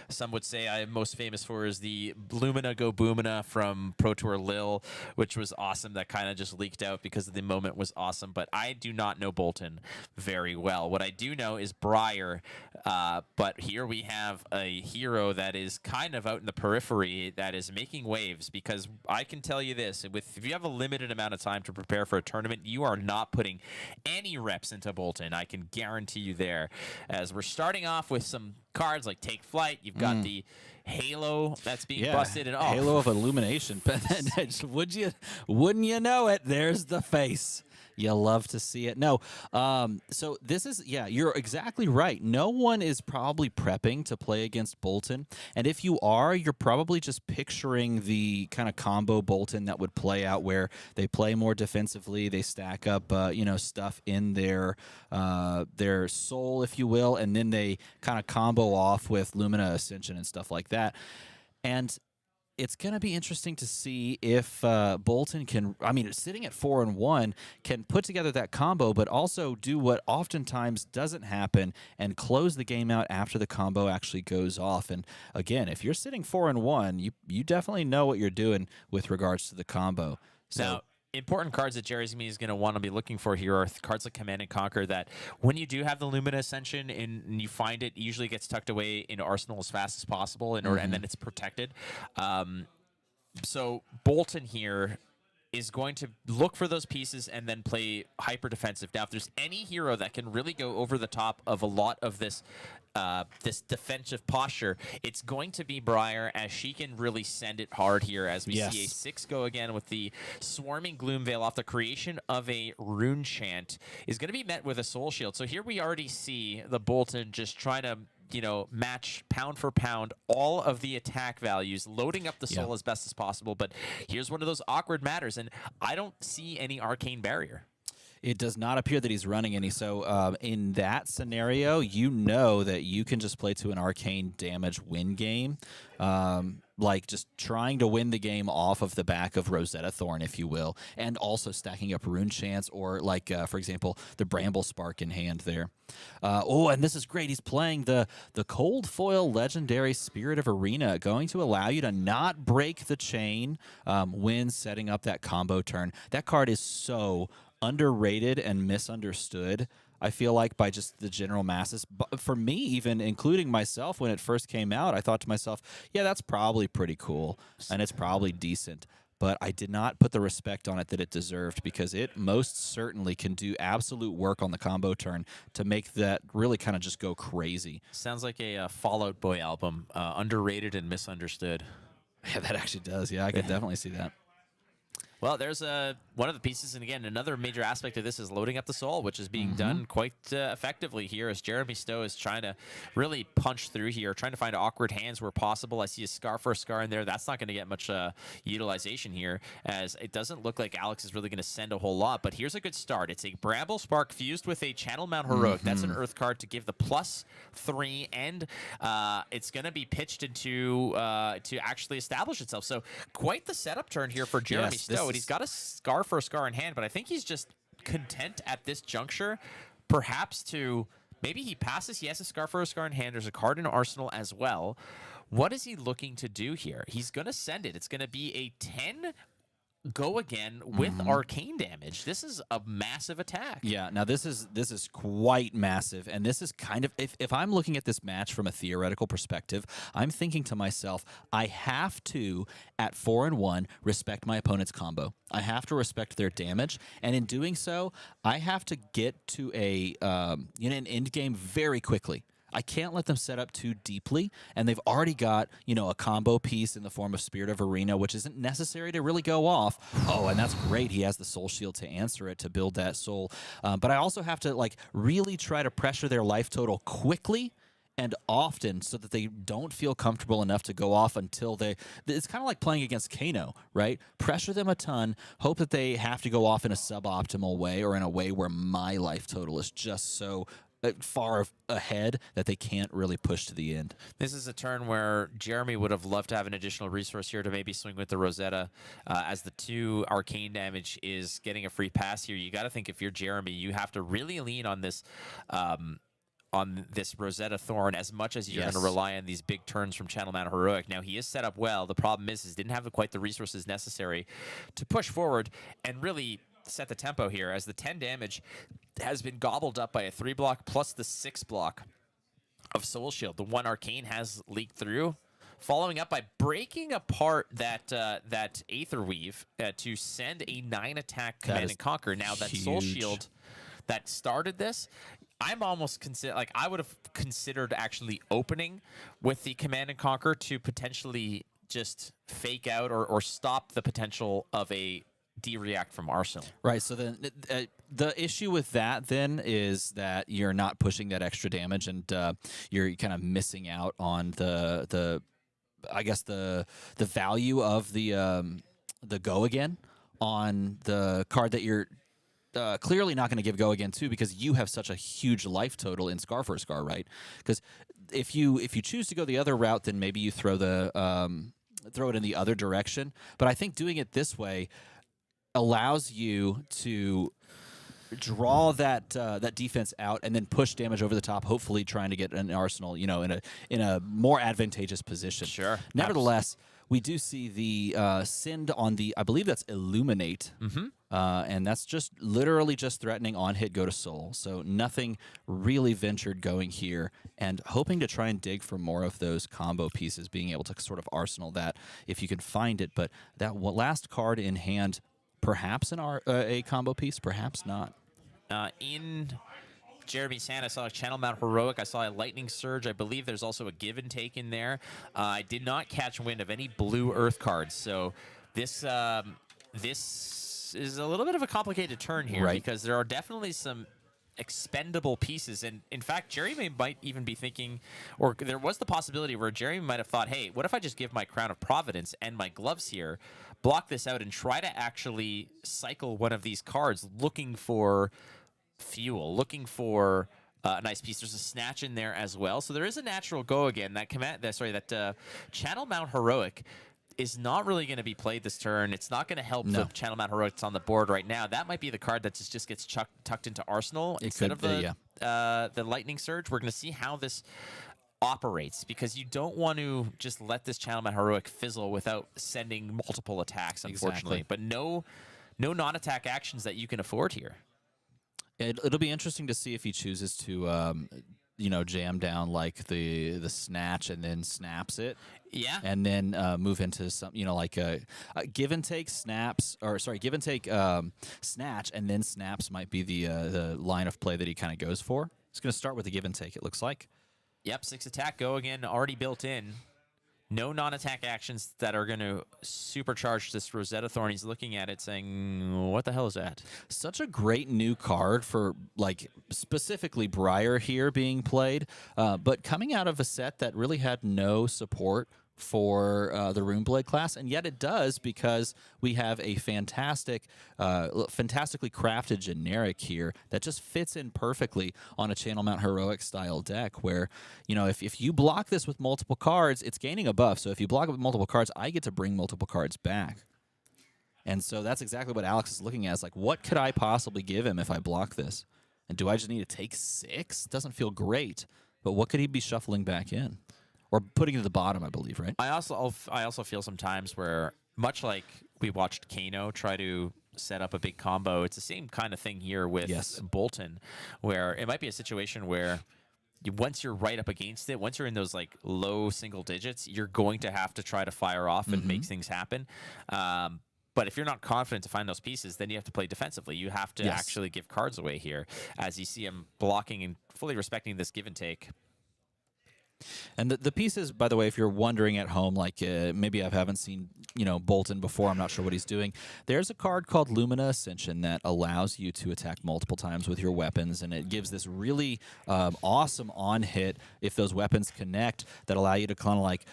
some would say I'm most famous for is the Lumina Go Boomina from Pro Tour Lille, which was awesome. That kind of just leaked out because the moment was awesome. But I do not know Bolton very well. What I do know is Briar. But here we have a hero that is kind of out in the periphery that is making waves, because I can tell you this, if you have a limited amount of time to prepare for a tournament, you are not putting any reps into Bolton. I can guarantee you there. As we're starting off with some cards like Take Flight, you've got the Halo that's being busted, and Halo of Illumination. Wouldn't you know it? There's the face. You love to see it. No, so this is, you're exactly right. No one is probably prepping to play against Bolton. And if you are, you're probably just picturing the kind of combo Bolton that would play out where they play more defensively. They stack up, stuff in their soul, if you will, and then they kind of combo off with Lumina Ascension and stuff like that. And it's going to be interesting to see if Bolton can, sitting at 4-1, can put together that combo, but also do what oftentimes doesn't happen and close the game out after the combo actually goes off. And again, if you're sitting 4-1, you definitely know what you're doing with regards to the combo. So. Now, important cards that Jerry's is going to want to be looking for here are cards like Command and Conquer, that when you do have the Lumina Ascension and you find it usually gets tucked away into Arsenal as fast as possible, and then it's protected. So Bolton here is going to look for those pieces and then play hyper defensive. Now, if there's any hero that can really go over the top of a lot of this this defensive posture, it's going to be Briar, as she can really send it hard here, as we see a 6 go again with the Swarming Gloom Veil off the creation of a Rune Chant is going to be met with a Soul Shield. So here we already see the Bolton just trying to match pound for pound all of the attack values, loading up the soul as best as possible. But here's one of those awkward matters, and I don't see any arcane barrier. It does not appear that he's running any. So in that scenario, you know that you can just play to an arcane damage win game. Like just trying to win the game off of the back of Rosetta Thorn, if you will, and also stacking up Rune Chants or, like, for example, the Bramble Spark in hand there. And this is great. He's playing the Cold Foil Legendary Spirit of Arena, going to allow you to not break the chain when setting up that combo turn. That card is so underrated and misunderstood, I feel like, by just the general masses. But for me, even including myself, when it first came out, I thought to myself, yeah, that's probably pretty cool and it's probably decent. But I did not put the respect on it that it deserved, because it most certainly can do absolute work on the combo turn to make that really kind of just go crazy. Sounds like a Fall Out Boy album, underrated and misunderstood. Yeah, that actually does. Yeah, I can definitely see that. Well, there's one of the pieces, and again, another major aspect of this is loading up the soul, which is being done quite effectively here, as Jeremy Stowe is trying to really punch through here, trying to find awkward hands where possible. I see a Scar for a Scar in there. That's not going to get much utilization here, as it doesn't look like Alex is really going to send a whole lot. But here's a good start. It's a Bramble Spark fused with a Channel Mount Heroic. That's an Earth card to give the +3, and it's going to be pitched into to actually establish itself. So quite the setup turn here for Jeremy Stowe. He's got a Scar for a Scar in hand, but I think he's just content at this juncture, perhaps to Maybe he passes. He has a Scar for a Scar in hand. There's a card in Arsenal as well. What is he looking to do here? He's going to send it. It's going to be a 10 go again with arcane damage. This is a massive attack. Yeah, now this is quite massive, and this is kind of, if I'm looking at this match from a theoretical perspective, I'm thinking to myself, I have to, at 4-1, respect my opponent's combo. I have to respect their damage, and in doing so, I have to get to an end game very quickly. I can't let them set up too deeply, and they've already got, a combo piece in the form of Spirit of Arena, which isn't necessary to really go off. Oh, and that's great. He has the Soul Shield to answer it, to build that soul. But I also have to, really try to pressure their life total quickly and often so that they don't feel comfortable enough to go off until it's kind of like playing against Kano, right? Pressure them a ton, hope that they have to go off in a suboptimal way or in a way where my life total is just so far ahead that they can't really push to the end. This is a turn where Jeremy would have loved to have an additional resource here to maybe swing with the Rosetta, as the 2 arcane damage is getting a free pass here. You got to think, if you're Jeremy, you have to really lean on this Rosetta Thorn as much as you're going to rely on these big turns from Channel Mount Heroic. Now, he is set up well. The problem is didn't have quite the resources necessary to push forward and really set the tempo here, as the 10 damage has been gobbled up by a 3 block plus the 6 block of Soul Shield. The 1 arcane has leaked through, following up by breaking apart that Aether Weave to send a 9 attack Command and Conquer. Now that Soul Shield that started this, I'm almost I would have considered actually opening with the Command and Conquer to potentially just fake out or stop the potential of a D-react from Arsenal. Right, so then the issue with that then is that you're not pushing that extra damage, and you're kind of missing out on the value of the go again on the card that you're clearly not going to give go again to, because you have such a huge life total in Scar for Scar, right? Because if you choose to go the other route, then maybe you throw it in the other direction. But I think doing it this way allows you to draw that defense out and then push damage over the top, hopefully trying to get an Arsenal, in a more advantageous position. Sure. Nevertheless, we do see the send on the, I believe that's Illuminate, and that's just literally just threatening on hit go to soul. So nothing really ventured going here, and hoping to try and dig for more of those combo pieces, being able to sort of Arsenal that if you can find it. But that last card in hand, perhaps a combo piece, perhaps not. In Jeremy's hand, I saw a Channel Mount Heroic. I saw a Lightning Surge. I believe there's also a Give and Take in there. I did not catch wind of any blue Earth cards. So this is a little bit of a complicated turn here, because there are definitely some expendable pieces. And in fact, Jeremy might even be thinking, or there was the possibility where Jeremy might have thought, hey, what if I just give my Crown of Providence and my gloves here, block this out, and try to actually cycle one of these cards looking for fuel, looking for a nice piece. There's a Snatch in there as well. So there is a natural go again. That Channel Mount Heroic is not really going to be played this turn. It's not going to help the Channel Mount Heroic that's on the board right now. That might be the card that just gets tucked into Arsenal instead of the Lightning Surge. We're going to see how this operates, because you don't want to just let this Channel Mount Heroic fizzle without sending multiple attacks, unfortunately. But no non-attack actions that you can afford here. It'll be interesting to see if he chooses to jam down like the Snatch and then snaps it. Yeah. And then move into some, like a give and take snaps, or sorry, give and take Snatch, and then snaps might be the line of play that he kind of goes for. He's going to start with a give and take, it looks like. Yep, 6 attack go again, already built in. No non-attack actions that are going to supercharge this Rosetta Thorn. He's looking at it saying, what the hell is that? Such a great new card for, specifically Briar here being played, but coming out of a set that really had no support for the Runeblade class, and yet it does, because we have a fantastically crafted generic here that just fits in perfectly on a Channel Mount Heroic style deck, where if you block this with multiple cards, it's gaining a buff. So if you block it with multiple cards, I get to bring multiple cards back. And so that's exactly what Alex is looking at. It's like, what could I possibly give him if I block this? And do I just need to take 6? Doesn't feel great. But what could he be shuffling back in? Or putting to the bottom, I believe, right? I also feel sometimes where, much like we watched Kano try to set up a big combo, it's the same kind of thing here with Bolton, where it might be a situation where once you're right up against it, once you're in those like low single digits, you're going to have to try to fire off and make things happen. But if you're not confident to find those pieces, then you have to play defensively. You have to actually give cards away here, as you see him blocking and fully respecting this give and take. And the pieces, by the way, if you're wondering at home, like maybe I haven't seen Bolton before, I'm not sure what he's doing. There's a card called Lumina Ascension that allows you to attack multiple times with your weapons, and it gives this really awesome on hit if those weapons connect that allow you to kind of like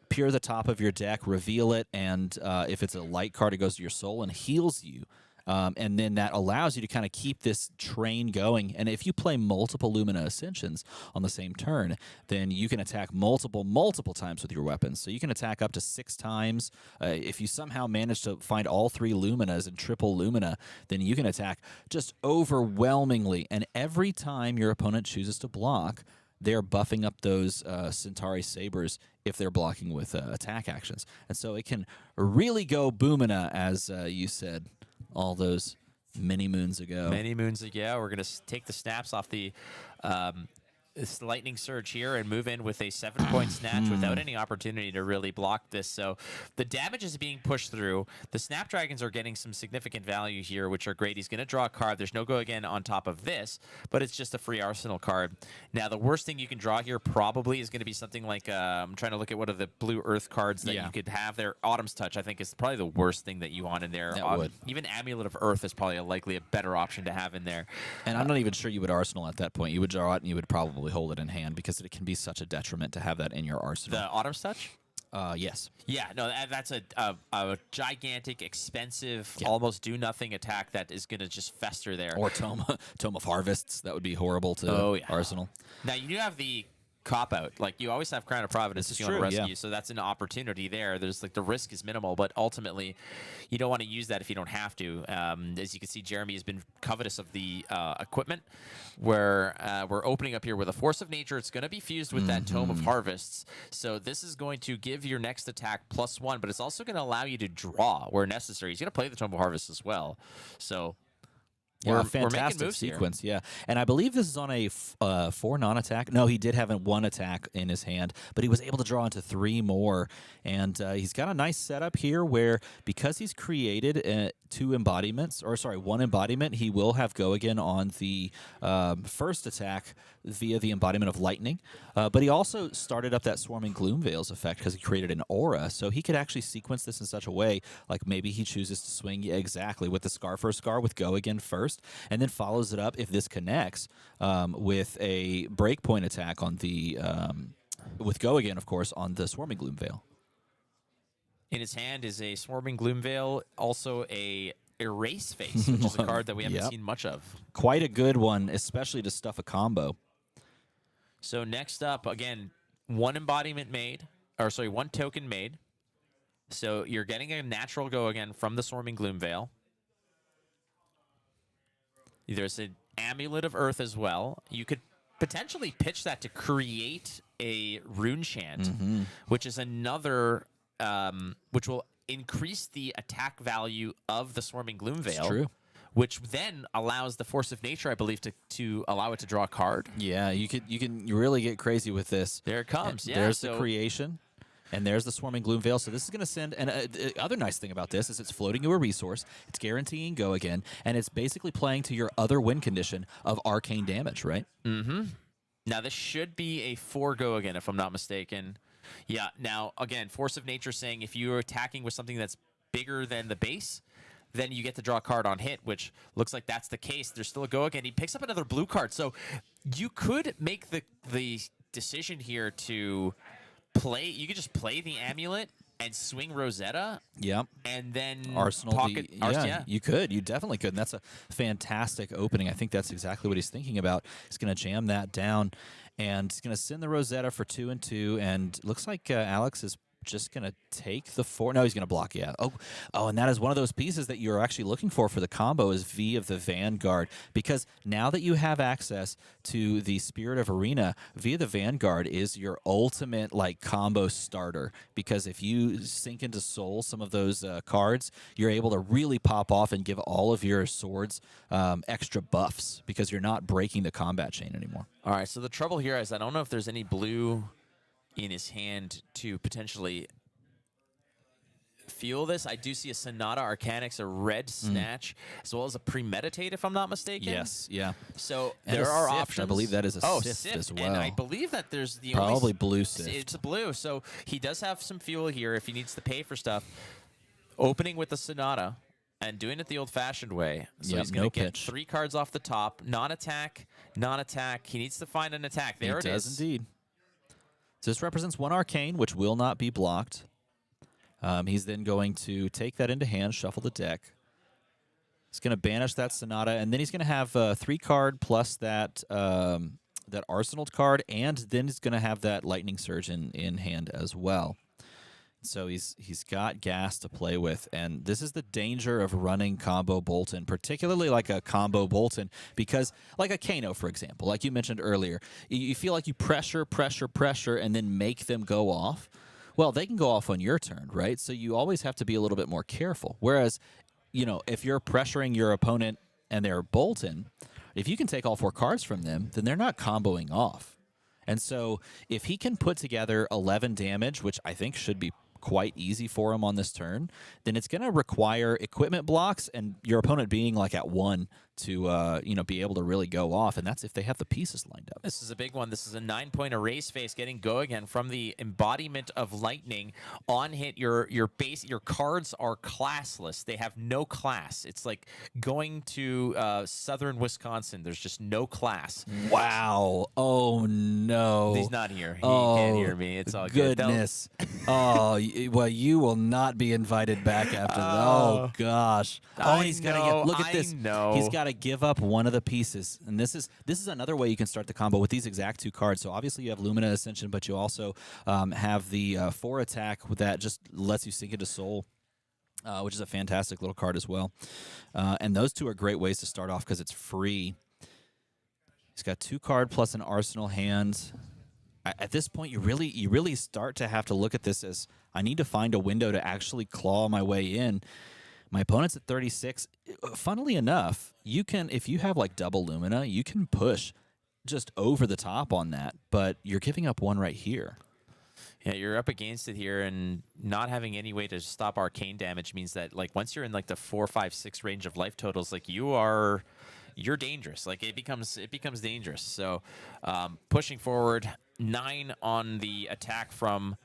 peer the top of your deck, reveal it, and if it's a light card, it goes to your soul and heals you. And then that allows you to kind of keep this train going. And if you play multiple Lumina Ascensions on the same turn, then you can attack multiple times with your weapons. So you can attack up to 6 times. If you somehow manage to find all 3 Luminas and triple Lumina, then you can attack just overwhelmingly. And every time your opponent chooses to block, they're buffing up those Centauri Sabers if they're blocking with attack actions. And so it can really go boomina, as you said all those many moons ago. Many moons ago. We're going to take the snaps off the this lightning surge here and move in with a 7-point snatch without any opportunity to really block this. So the damage is being pushed through. The Snapdragons are getting some significant value here, which are great. He's going to draw a card. There's no go again on top of this, but it's just a free arsenal card. Now, the worst thing you can draw here probably is going to be something like, I'm trying to look at what are the blue earth cards that you could have there. Autumn's Touch, I think, is probably the worst thing that you want in there. Even Amulet of Earth is probably likely a better option to have in there. And I'm not even sure you would arsenal at that point. You would draw it and you would probably hold it in hand because it can be such a detriment to have that in your arsenal. The Autumn's Touch? Yes. Yeah, no, that's a gigantic, expensive, almost do-nothing attack that is going to just fester there. Or Tome of Harvests. That would be horrible to arsenal. Now, you do have the cop-out. Like, you always have Crown of Providence if you want to rescue, so that's an opportunity there. There's, like, the risk is minimal, but ultimately, you don't want to use that if you don't have to. As you can see, Jeremy has been covetous of the equipment, where we're opening up here with a Force of Nature. It's going to be fused with that Tome of Harvests, so this is going to give your next attack +1, but it's also going to allow you to draw where necessary. He's going to play the Tome of Harvests as well, so... Yeah, fantastic sequence, yeah. And I believe this is on a 4 non-attack. No, he did have 1 attack in his hand, but he was able to draw into 3 more. And he's got a nice setup here where, because he's created 2 embodiments, or sorry, 1 embodiment, he will have go again on the first attack via the embodiment of lightning. But he also started up that Swarming Gloom Veils effect because he created an aura. So he could actually sequence this in such a way, like maybe he chooses to swing exactly with the Scar for Scar with go again first, and then follows it up, if this connects, with a breakpoint attack on the, with go again, of course, on the Swarming Gloom Veil. In his hand is a Swarming Gloom Veil, also a Erase Face, which is a card that we haven't seen much of. Quite a good one, especially to stuff a combo. So next up, again, 1 embodiment made, or sorry, 1 token made. So you're getting a natural go again from the Swarming Gloom Veil. There's an Amulet of Earth as well. You could potentially pitch that to create a Rune Chant, which is another, which will increase the attack value of the Swarming Gloom Veil. It's true. Which then allows the Force of Nature, I believe, to allow it to draw a card. Yeah, you can really get crazy with this. There it comes. Yeah, there's the creation. And there's the Swarming Gloom Veil. So this is going to send... And the other nice thing about this is it's floating you a resource. It's guaranteeing go again. And it's basically playing to your other win condition of arcane damage, right? Mm-hmm. Now, this should be a 4 go again, if I'm not mistaken. Yeah, now, again, Force of Nature saying if you're attacking with something that's bigger than the base, then you get to draw a card on hit, which looks like that's the case. There's still a go again. He picks up another blue card. So you could make the decision here to... You could just play the Amulet and swing Rosetta. Yep. And then Arsenal. pocket. You could. You definitely could. And that's a fantastic opening. I think that's exactly what he's thinking about. He's going to jam that down, and he's going to send the Rosetta for 2 and 2. And looks like Alex is just going to take the 4. No, he's going to block, yeah. Oh, and that is one of those pieces that you're actually looking for the combo is V of the Vanguard. Because now that you have access to the Spirit of Arena, V of the Vanguard is your ultimate, like, combo starter. Because if you sink into Soul some of those cards, you're able to really pop off and give all of your swords extra buffs because you're not breaking the combat chain anymore. All right, so the trouble here is I don't know if there's any blue in his hand to potentially fuel this. I do see a Sonata Arcanix, a red Snatch, as well as a Premeditate, if I'm not mistaken. Yes, yeah. So And there a are Sift. options. I believe that is a Sift Sift as well. And I believe that there's the Probably only blue Sift. It's a blue, so he does have some fuel here if he needs to pay for stuff. Opening with the Sonata and doing it the old-fashioned way. So Yep, he's going no to get pitch. 3 cards off the top. Non-attack, non-attack. He needs to find an attack. There it is. He does indeed. So this represents 1 Arcane, which will not be blocked. He's then going to take that into hand, shuffle the deck. He's going to banish that Sonata, and then he's going to have 3 card plus that that Arsenal card, and then he's going to have that Lightning Surge in hand as well. So he's got gas to play with, and this is the danger of running combo Boltyn, particularly like a combo Boltyn, because like a Kano, for example, like you mentioned earlier, you feel like you pressure, and then make them go off. Well, they can go off on your turn, right? So you always have to be a little bit more careful. Whereas, you know, if you're pressuring your opponent and they're Boltyn, if you can take all 4 cards from them, then they're not comboing off. And so if he can put together 11 damage, which I think should be quite easy for him on this turn, then it's going to require equipment blocks and your opponent being like at 1 to be able to really go off, and that's if they have the pieces lined up. This is a big one. This is a 9-point erase face getting go again from the embodiment of lightning. On hit, your cards are classless. They have no class. It's like going to southern Wisconsin. There's just no class. Wow. Oh no. He's not here. He can't hear me. It's all good. Goodness. Well, you will not be invited back after that. Oh gosh. And he's got to look at this. He's got to give up one of the pieces, and this is another way you can start the combo with these exact 2 cards. So obviously you have Lumina Ascension, but you also have the 4 attack that just lets you sink into Soul, which is a fantastic little card as well. And those 2 are great ways to start off because it's free. He's got 2 card plus an Arsenal hand. At this point, you really start to have to look at this as I need to find a window to actually claw my way in. My opponent's at 36. Funnily enough, you can, if you have like double Lumina, you can push just over the top on that, but you're giving up 1 right here. Yeah, you're up against it here, and not having any way to stop arcane damage means that like once you're in like the 4, 5, 6 range of life totals, like you're dangerous. Like it becomes dangerous. So pushing forward, 9 on the attack from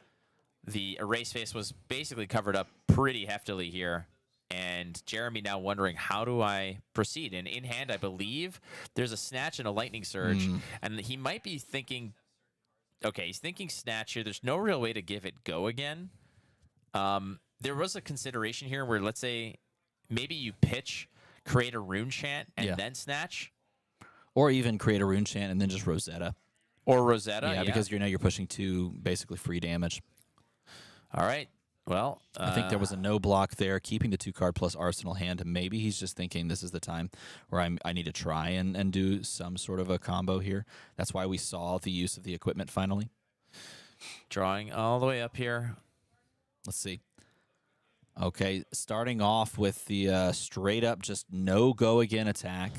the erase face was basically covered up pretty heftily here. And Jeremy now wondering, how do I proceed? And in hand, I believe there's a Snatch and a Lightning Surge. And he might be thinking, okay, he's thinking Snatch here. There's no real way to give it go again. There was a consideration here where, let's say, maybe you pitch, create a Rune Chant, and then Snatch. Or even create a Rune Chant and then just Rosetta. Or Rosetta, yeah. Because you're pushing 2 basically free damage. All right. Well, I think there was a no block there, keeping the 2 card plus Arsenal hand. Maybe he's just thinking this is the time where I need to try and do some sort of a combo here. That's why we saw the use of the equipment finally. Drawing all the way up here. Let's see. Okay, starting off with the straight up just no go again attack.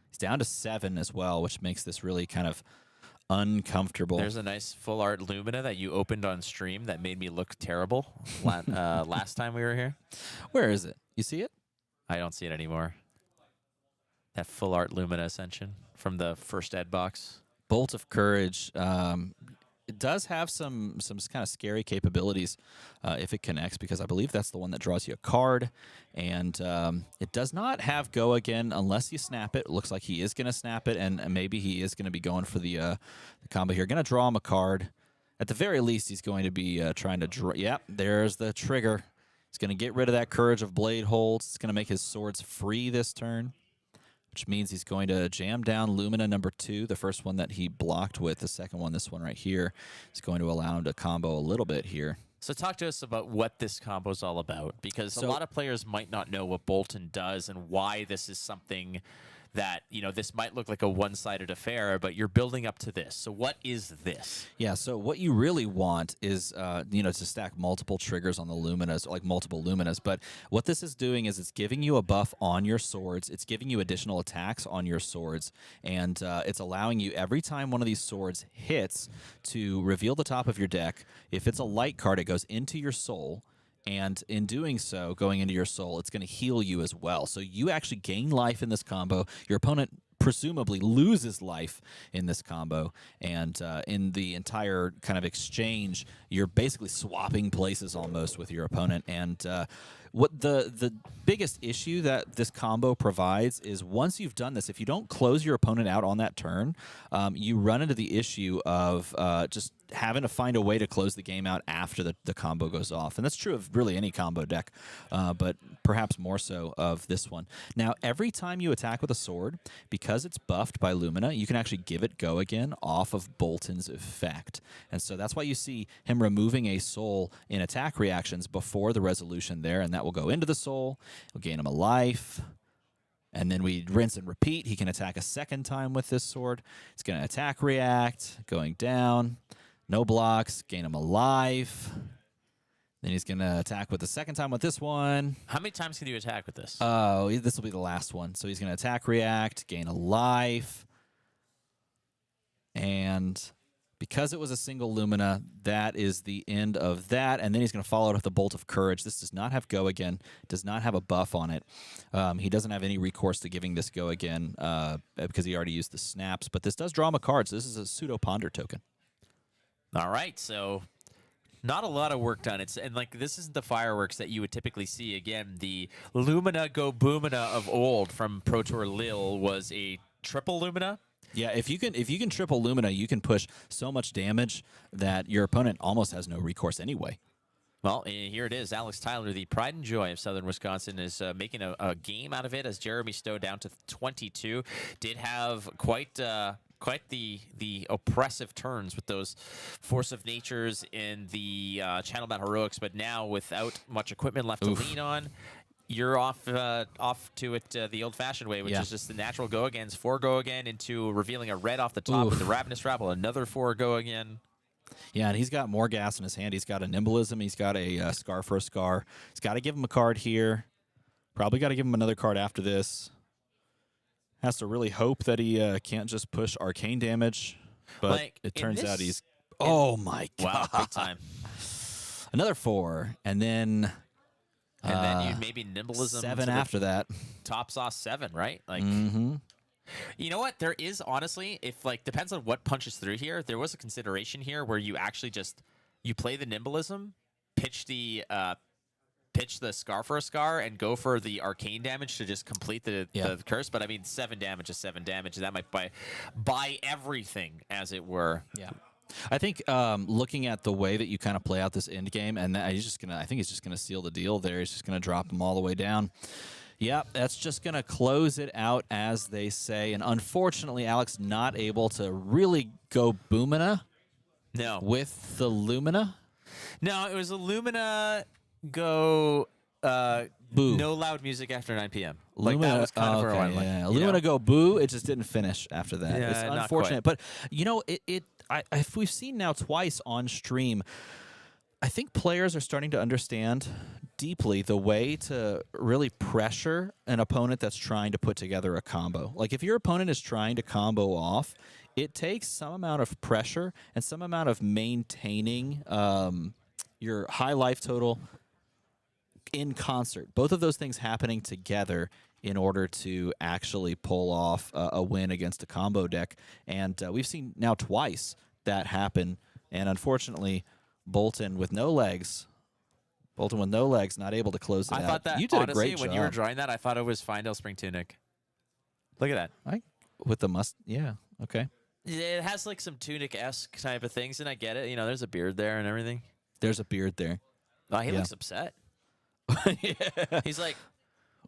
He's down to 7 as well, which makes this really kind of uncomfortable. There's a nice full art Lumina that you opened on stream that made me look terrible last time we were here. Where is it? You see it? I don't see it anymore. That full art Lumina Ascension from the first ed box. Bolt of Courage. It does have some kind of scary capabilities if it connects, because I believe that's the one that draws you a card. And it does not have go again unless you snap it. It looks like he is going to snap it, and maybe he is going to be going for the combo here. Going to draw him a card. At the very least, he's going to be trying to draw. Yep, there's the trigger. He's going to get rid of that Courage of Blade Holds. It's going to make his swords free this turn, which means he's going to jam down Lumina number 2, the first one that he blocked with. The second one, this one right here, is going to allow him to combo a little bit here. So talk to us about what this combo is all about, because a So- lot of players might not know what Bolton does and why this is something that, this might look like a one-sided affair, but you're building up to this. So what is this? Yeah, so what you really want is, to stack multiple triggers on the Luminas, like multiple Luminas. But what this is doing is it's giving you a buff on your swords. It's giving you additional attacks on your swords. And it's allowing you, every time one of these swords hits, to reveal the top of your deck. If it's a light card, it goes into your soul. And in doing so, going into your soul, it's going to heal you as well. So you actually gain life in this combo. Your opponent presumably loses life in this combo. And in the entire kind of exchange, you're basically swapping places almost with your opponent. And what the biggest issue that this combo provides is once you've done this, if you don't close your opponent out on that turn, you run into the issue of just having to find a way to close the game out after the combo goes off. And that's true of really any combo deck, but perhaps more so of this one. Now, every time you attack with a sword, because it's buffed by Lumina, you can actually give it go again off of Bolton's effect. And so that's why you see him removing a soul in attack reactions before the resolution there, and that will go into the soul. It'll gain him a life. And then we rinse and repeat. He can attack a second time with this sword. It's going to attack react, going down. No blocks, gain him a life. Then he's going to attack with the second time with this one. How many times can you attack with this? Oh, this will be the last one. So he's going to attack, react, gain a life. And because it was a single Lumina, that is the end of that. And then he's going to follow it with a Bolt of Courage. This does not have go again, does not have a buff on it. He doesn't have any recourse to giving this go again because he already used the snaps. But this does draw him a card, so this is a pseudo ponder token. All right, so not a lot of work done. This isn't the fireworks that you would typically see. Again, the Lumina Go Boomina of old from Pro Tour Lille was a triple Lumina. Yeah, if you can triple Lumina, you can push so much damage that your opponent almost has no recourse anyway. Well, here it is. Alex Tyler, the pride and joy of Southern Wisconsin, is making a game out of it as Jeremy Stowe down to 22. Did have quite the oppressive turns with those Force of Natures in the Channel Battle Heroics, but now without much equipment left to lean on, you're off to it the old-fashioned way, which is just the natural go-agains, 4 go-again into revealing a red off the top with the Ravenous Rabble, another 4 go-again. Yeah, and he's got more gas in his hand. He's got a Nimblism. He's got a Scar for a Scar. He's got to give him a card here. Probably got to give him another card after this. Has to really hope that he can't just push arcane damage, but it turns out he's... Oh, my God. Wow, big time. Another 4, and then... And then you maybe Nimblism 7 after that. Top sauce 7, right? Like, Mm-hmm. You know what? There is, honestly, depends on what punches through here. There was a consideration here where you actually you play the Nimblism, pitch the Scar for a Scar, and go for the arcane damage to just complete the curse. But I mean, 7 damage is 7 damage. That might buy everything, as it were. Yeah. I think looking at the way that you kind of play out this end game, and I think he's just gonna seal the deal there. He's just gonna drop them all the way down. Yeah, that's just gonna close it out, as they say. And unfortunately, Alex not able to really go Boomina. No. With the Lumina. No, it was a Lumina go. Boo. No loud music after 9 p.m. Lumina, that was kind of for a while. Yeah. Lumina go boo. It just didn't finish after that. Yeah, it's not unfortunate, but if we've seen now twice on stream, I think players are starting to understand deeply the way to really pressure an opponent that's trying to put together a combo. Like if your opponent is trying to combo off, it takes some amount of pressure and some amount of maintaining your high life total in concert. Both of those things happening together in order to actually pull off a win against a combo deck. And we've seen now twice that happen. And unfortunately, Bolton with no legs, not able to close it out. I thought that, you did honestly, a great when job. you were drawing that, I thought it was Findale Spring Tunic. Look at that. With the yeah, okay. It has like some Tunic-esque type of things, and I get it. There's a beard there and everything. There's a beard there. Oh, he Yeah. looks upset. Yeah. He's like,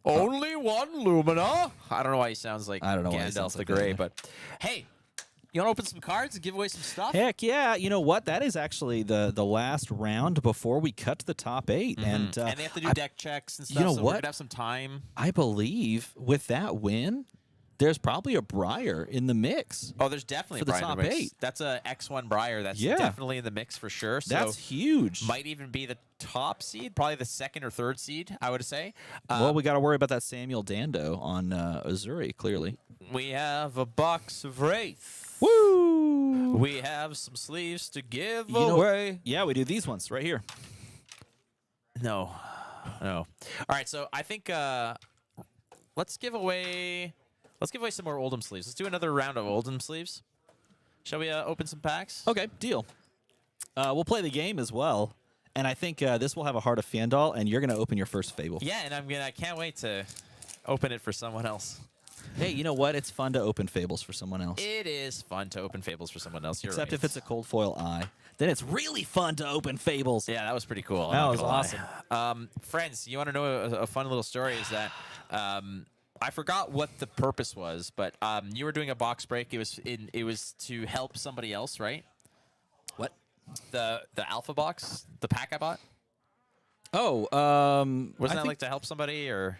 only one Lumina? I don't know why he sounds like I don't know why he Gandalf sounds the like Grey, that. but hey, You want to open some cards and give away some stuff? Heck yeah! You know what? That is actually the last round before we cut to the top 8, and And they have to do deck checks and stuff. know so what? We're gonna have some time. I believe with that win, there's probably a Briar in the mix. Oh, there's definitely For the a Briar in top the mix. 8. That's a X1 Briar. That's Yeah. definitely in the mix for sure. So That's huge. might even be the top seed, probably the 2nd or 3rd seed, I would say. Well, we got to worry about that Samuel Dando on Azuri, clearly. We have a box of Wraith. Woo! We have some sleeves to give You know- away. Yeah, we do these ones right here. No. All right, so I think let's give away some more Oldham sleeves. Let's do another round of Oldham sleeves. Shall we open some packs? Okay, deal. We'll play the game as well, and I think this will have a Heart of Fandal, and you're going to open your first Fable. Yeah, and I can't wait to open it for someone else. Hey, you know what? It's fun to open Fables for someone else. It is fun to open Fables for someone else. You're Except right. if it's a cold foil eye. Then it's really fun to open Fables. Yeah, that was pretty cool. I'm That not was gonna lie. Friends, you want to know a fun little story? Is that I forgot what the purpose was, but you were doing a box break. It was to help somebody else, right? What? The Alpha box, the pack I bought. Oh, Wasn't I that think- like to help somebody or?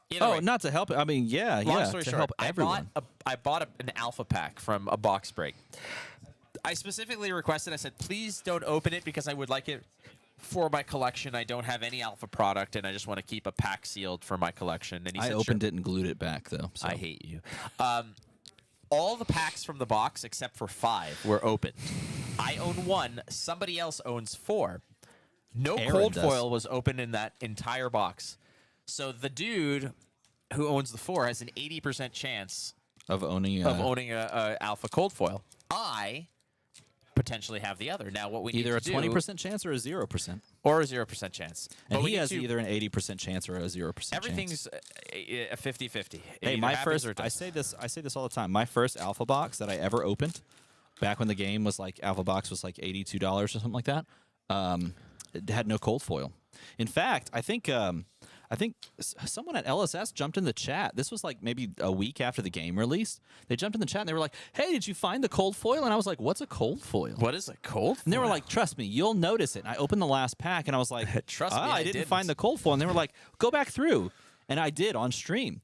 Either Oh, way. not to help. I mean, yeah, Long yeah, story to short, help everyone. I bought an alpha pack from a box break. I specifically requested, I said, please don't open it because I would like it for my collection. I don't have any alpha product, and I just want to keep a pack sealed for my collection. And he I said, opened sure. it and glued it back, though. So. I hate you. All the packs from the box, except for 5, were opened. I own 1. Somebody else owns 4. No Aaron cold does. foil was open in that entire box. So the dude who owns the 4 has an 80% chance of owning of owning a alpha cold foil. I potentially have the other. Now, what we either a need to 20% chance or a 0%. or a 0% chance. And But we he need has to- either an 80% chance or a 0% chance. everything's a 50-50. It Hey, either my happens first. or it I doesn't. say this all the time. My first alpha box that I ever opened, back when the game was like alpha box was like $82 or something like that. It had no cold foil. In fact, I think someone at LSS jumped in the chat. This was like maybe a week after the game released. They jumped in the chat and they were like, "Hey, did you find the cold foil?" And I was like, "What's a cold foil?" What is a cold foil? And they were like, "Trust me, you'll notice it." And I opened the last pack and I was like, Trust me, I I didn't didn't." find the cold foil." And they were like, "Go back through." And I did on stream.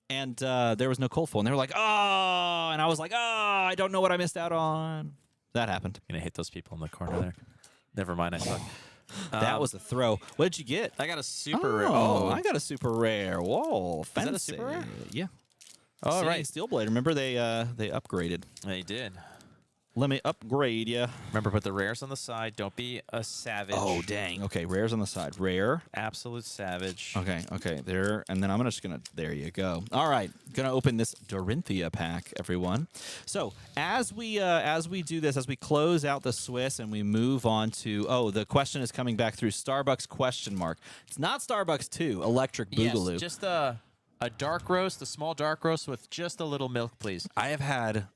And there was no cold foil. And they were like, "Oh." And I was like, "Oh, I don't know what I missed out on." That happened. I'm going to hit those people in the corner there. Never mind, I suck. That was a throw. What did you get? I got a super rare. Oh, I got a super rare. Whoa, fancy. that a super rare? Yeah. All Seeing right. Steelblade. Remember they upgraded. They did. Let me upgrade ya. Remember, put the rares on the side. Don't be a savage. Oh, dang. Okay, rare's on the side. Rare. Absolute savage. Okay, there, and then I'm just gonna. There you go. All right, gonna open this Dorinthia pack, everyone. So as we do this, as we close out the Swiss and we move on to the question is coming back through Starbucks question mark. It's not Starbucks 2, Electric Boogaloo. Yes, just a dark roast, a small dark roast with just a little milk, please. I have had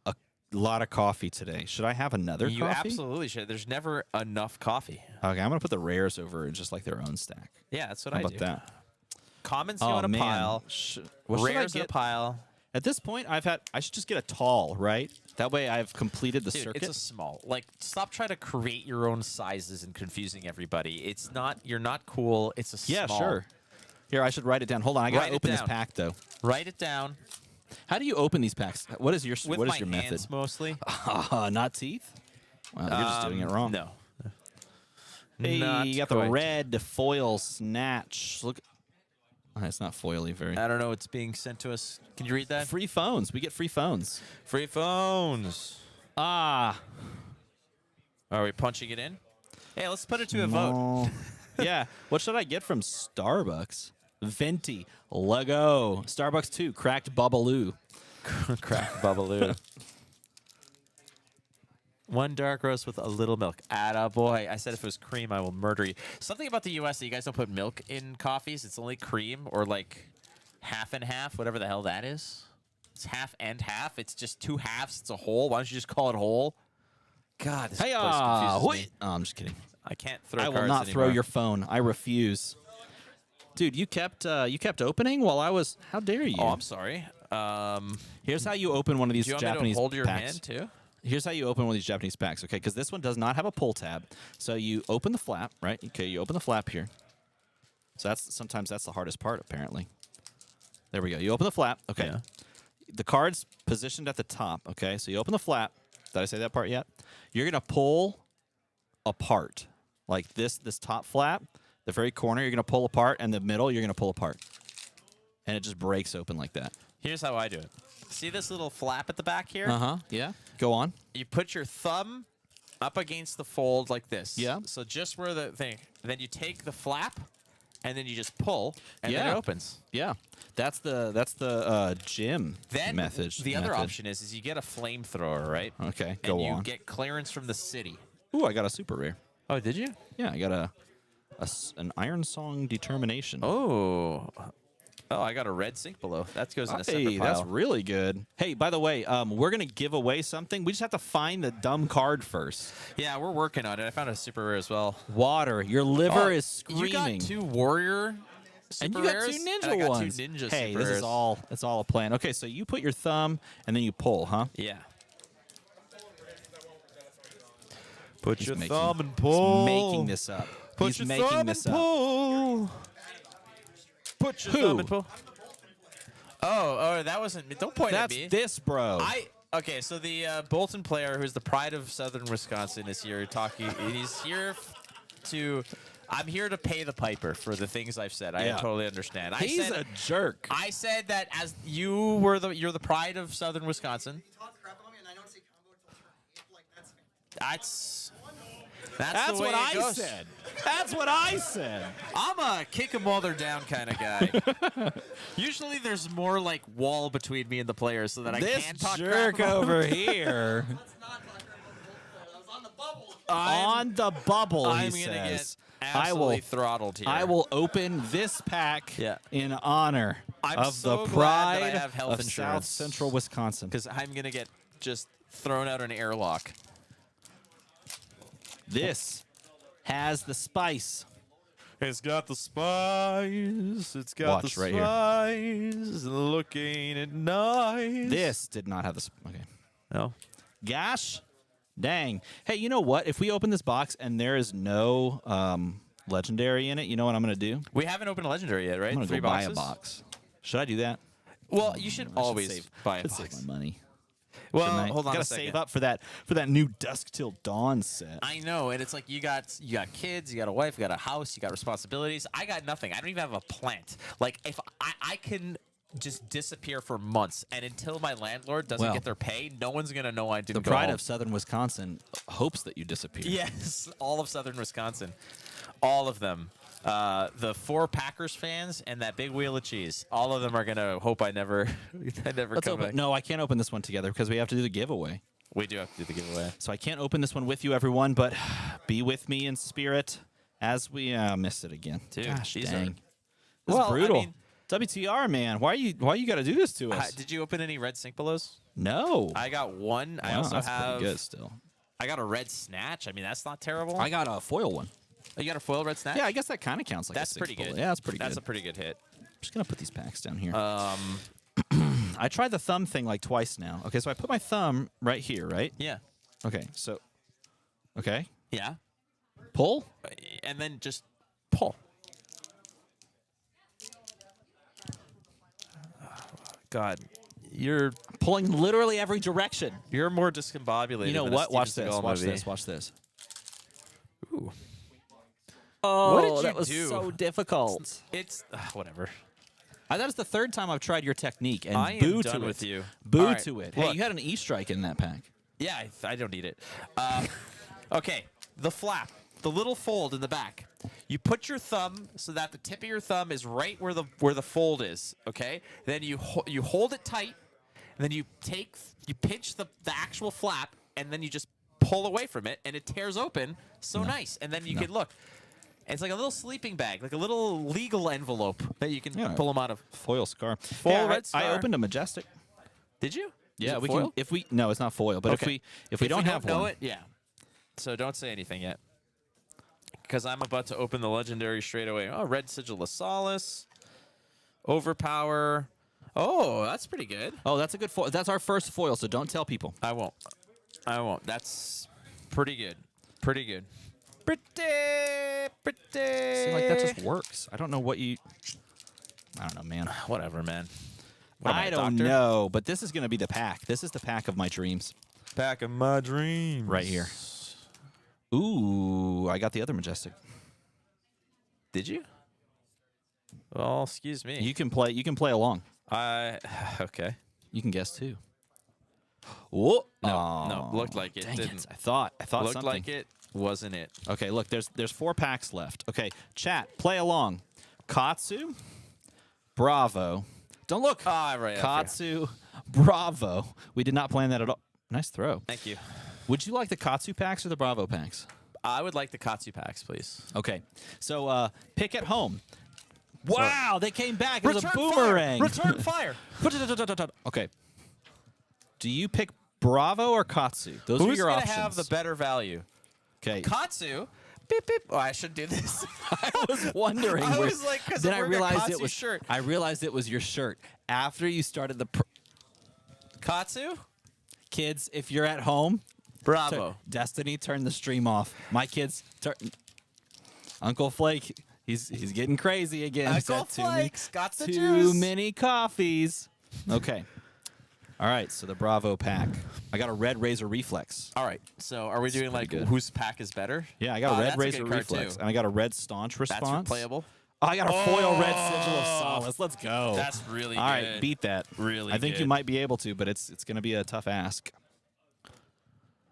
a lot of coffee today. Should I have another You coffee? absolutely should. There's never enough coffee. Okay, I'm gonna put the rares over in just like their own stack. Yeah, that's what How I about do. that? Commons go in a man. pile. What should I Rares in a get? pile. At this point, I should just get a tall, right? That way I've completed the Dude, circuit. it's a small. Like, stop trying to create your own sizes and confusing everybody. It's not. You're not cool. It's a Yeah, small. sure. Here, I should write it down. Hold on, I gotta Write it open this down. pack though. Write it down. How do you open these packs? What is your With what my is your hands method? mostly. Not teeth. Wow, you're just doing it wrong. No. Hey, Not you got quite. the red foil snatch. Look, it's not foily very. I don't know what's being sent to us. Can you read that? Free phones. We get free phones. Free phones. Ah. Are we punching it in? Hey, let's put it to a vote. No. Yeah. What should I get from Starbucks? Venti, Lego, Starbucks 2, cracked Bubbaloo. Crack Bubbaloo. One dark roast with a little milk. Atta boy. I said if it was cream, I will murder you. Something about the U.S. that you guys don't put milk in coffees. It's only cream or like half and half, whatever the hell that is. It's half and half. It's just 2 halves. It's a whole. Why don't you just call it whole? God, this Hey, place confuses me. oh, I'm just kidding. I can't throw I will cards not throw anymore. your phone. I refuse. Dude, you kept opening while I was. How dare you? Oh, I'm sorry. Here's how you open one of these Do you want me to Japanese hold your packs. hand too? Here's how you open one of these Japanese packs, okay? Because this one does not have a pull tab. So you open the flap, right? Okay, you open the flap here. So sometimes that's the hardest part, apparently. There we go. You open the flap. Okay. Yeah. The card's positioned at the top, okay? So you open the flap. Did I say that part yet? You're going to pull apart. Like this top flap, the very corner, you're going to pull apart, and the middle, you're going to pull apart. And it just breaks open like that. Here's how I do it. See this little flap at the back here? Uh-huh. Yeah. Go on. You put your thumb up against the fold like this. Yeah. So just where the thing. Then you take the flap, and then you just pull, and then Yeah. it opens. Yeah. That's the gym Then method. the other option is you get a flamethrower, right? Okay, And go you on. get clearance from the city. Ooh, I got a super rare. Oh, did you? Yeah, I got an Iron Song Determination. Oh, I got a red sink below. That goes in a separate Hey, pile. that's really good. Hey, by the way, we're gonna give away something. We just have to find the dumb card first. Yeah, we're working on it. I found a super rare as well. Water, your liver is screaming. You got 2 warrior and super you got rares, 2 ninja and I got ones. 2 ninja hey, super this rares. is all it's all a plan. Okay, so you put your thumb and then you pull, huh? Yeah. Put He's your making- thumb and He's pull. making this up. Put He's your making thumb this and up. pull. Put your Who? thumb and pull. Oh, that wasn't me. Don't point That's at me. this, bro. Okay, so the Bolton player, who's the pride of Southern Wisconsin, is here talking. And he's here I'm here to pay the piper for the things I've said. I Yeah. totally understand. He's a jerk. I said that as you're the pride of Southern Wisconsin. Talk crap on me and I don't say combo till turn. Like that's That's the That's way what it I goes. said. That's what I said. I'm a kick 'em while they're down kind of guy. Usually there's more like wall between me and the players so that I This can't talk jerk crap about over them. here. that's not talk crap on the Bulls player. I was on the bubble. On the bubble, I'm he gonna says. get I will absolutely throttled here. I will open this pack Yeah. in honor I'm of so the glad that I pride have health of insurance. South Central Wisconsin. because I'm gonna get just thrown out an airlock. This has the spice. It's got the spice. It's got Watch the right here. spice. Looking at nice. This did not have the okay. No. Gosh, dang. Hey, you know what? If we open this box and there is no legendary in it, you know what I'm gonna do? We haven't opened a legendary yet, right? I'm gonna 3 go buy boxes? a box. Should I do that? Well, you should I should always buy a should box. save my money. Well, Shouldn't I? hold on Gotta a second. save up for that new Dusk Till Dawn set. I know, and it's like you got kids, you got a wife, you got a house, you got responsibilities. I got nothing. I don't even have a plant. Like if I can just disappear for months, and until my landlord doesn't Well, get their pay, no one's gonna know I The didn't go pride home. of Southern Wisconsin hopes that you disappear. Yes, all of Southern Wisconsin, all of them. The 4 Packers fans and that big wheel of cheese. All of them are gonna hope I never Let's come open. back. No, I can't open this one together because we have to do the giveaway. We do have to do the giveaway. So I can't open this one with you, everyone. But be with me in spirit as we missed it again. Dude, Gosh, these dang. are- This Well, is I brutal. mean- WTR, man. Why you got to do this to us? Did you open any red sink belows? No. I got one. I Wow, also that's have. pretty good still. I got a red snatch. I mean, that's not terrible. I got a foil one. Oh, you got a foil red snatch? Yeah, I guess that kind of counts like that's a pretty 6 good. bullet. Yeah, that's pretty That's good. a pretty good hit. I'm just gonna put these packs down here. Um, I tried the thumb thing like twice now. Okay, so I put my thumb right here, right? yeah, Okay, so okay, yeah, pull. and then just pull. God, you're Pulling literally every direction. more discombobulated. You know than a what? Watch Steven this. Seagal Watch movie. this. Watch this. Ooh. Oh, What did you that was do? so difficult. It's whatever. That is the 3rd time I've tried your technique, and I am boo done to with it. you. Boo All right, to it. Hey, look. you had an E-strike in that pack. Yeah, I don't need it. Okay, the flap, the little fold in the back. You put your thumb so that the tip of your thumb is right where the fold is. Okay, then you hold it tight, and then you pinch the actual flap, and then you just pull away from it, and it tears open. So nice, and then you can look. It's like a little sleeping bag, like a little legal envelope that you can Yeah. pull them out of. Foil scar. Foil red I scar. opened a majestic. Did you? Yeah, Is it we foil? can. If we no, it's not foil. But Okay. if we don't have know one, it, yeah. So don't say anything yet, because I'm about to open the legendary straight away. Oh, red sigil of solace, overpower. Oh, that's pretty good. Oh, that's a good foil. That's our first foil, so don't tell people. I won't. I won't. That's pretty good. Pretty good. Pretty. See, like that just works. I don't know what you. I don't know, man. Whatever, man. What am I a don't doctor? know, but this is going to be the pack. This is the pack of my dreams Pack of my dreams. right here. Ooh, I got the other Majestic. Did you? Well, excuse me. You can play. You can play along. Okay. You can guess too. Whoa! No, looked like it Dang didn't. it. I thought Looked something. like it wasn't it. Okay, look. There's 4 packs left. Okay, chat. Play along. Katsu, Bravo. Don't look. Ah, right. up here. Katsu, Bravo. We did not plan that at all. Nice throw. Thank you. Would you like the Katsu packs or the Bravo packs? I would like the Katsu packs, please. Okay, so pick at home. Wow, they came back. It was a Return boomerang. fire. Okay. Do you pick Bravo or Katsu? Those are Who's your gonna options. have the better value? Okay. Katsu. Beep beep. Oh, I should do this. I was wondering. I where- was like, 'cause then I'm I wearing a realized Katsu it was shirt. I realized it was your shirt after you started the. Katsu. Kids, if you're at home, Bravo. Destiny, turn the stream off. My kids, Uncle Flake, he's getting crazy again. He's Uncle had too many- Flakes got the too juice. many coffees. Okay. All right, so the Bravo pack. I got a red Razor Reflex. All right. So are we doing pretty like good. whose pack is better? Yeah, I got a red that's a Razor good card, Reflex, too. and I got a red Staunch That's Response. replayable. Oh, I got a foil red Sigil of Solace. Let's go. That's really All right, good. beat that. Really I think you good. might be able to, but it's going to be a tough ask.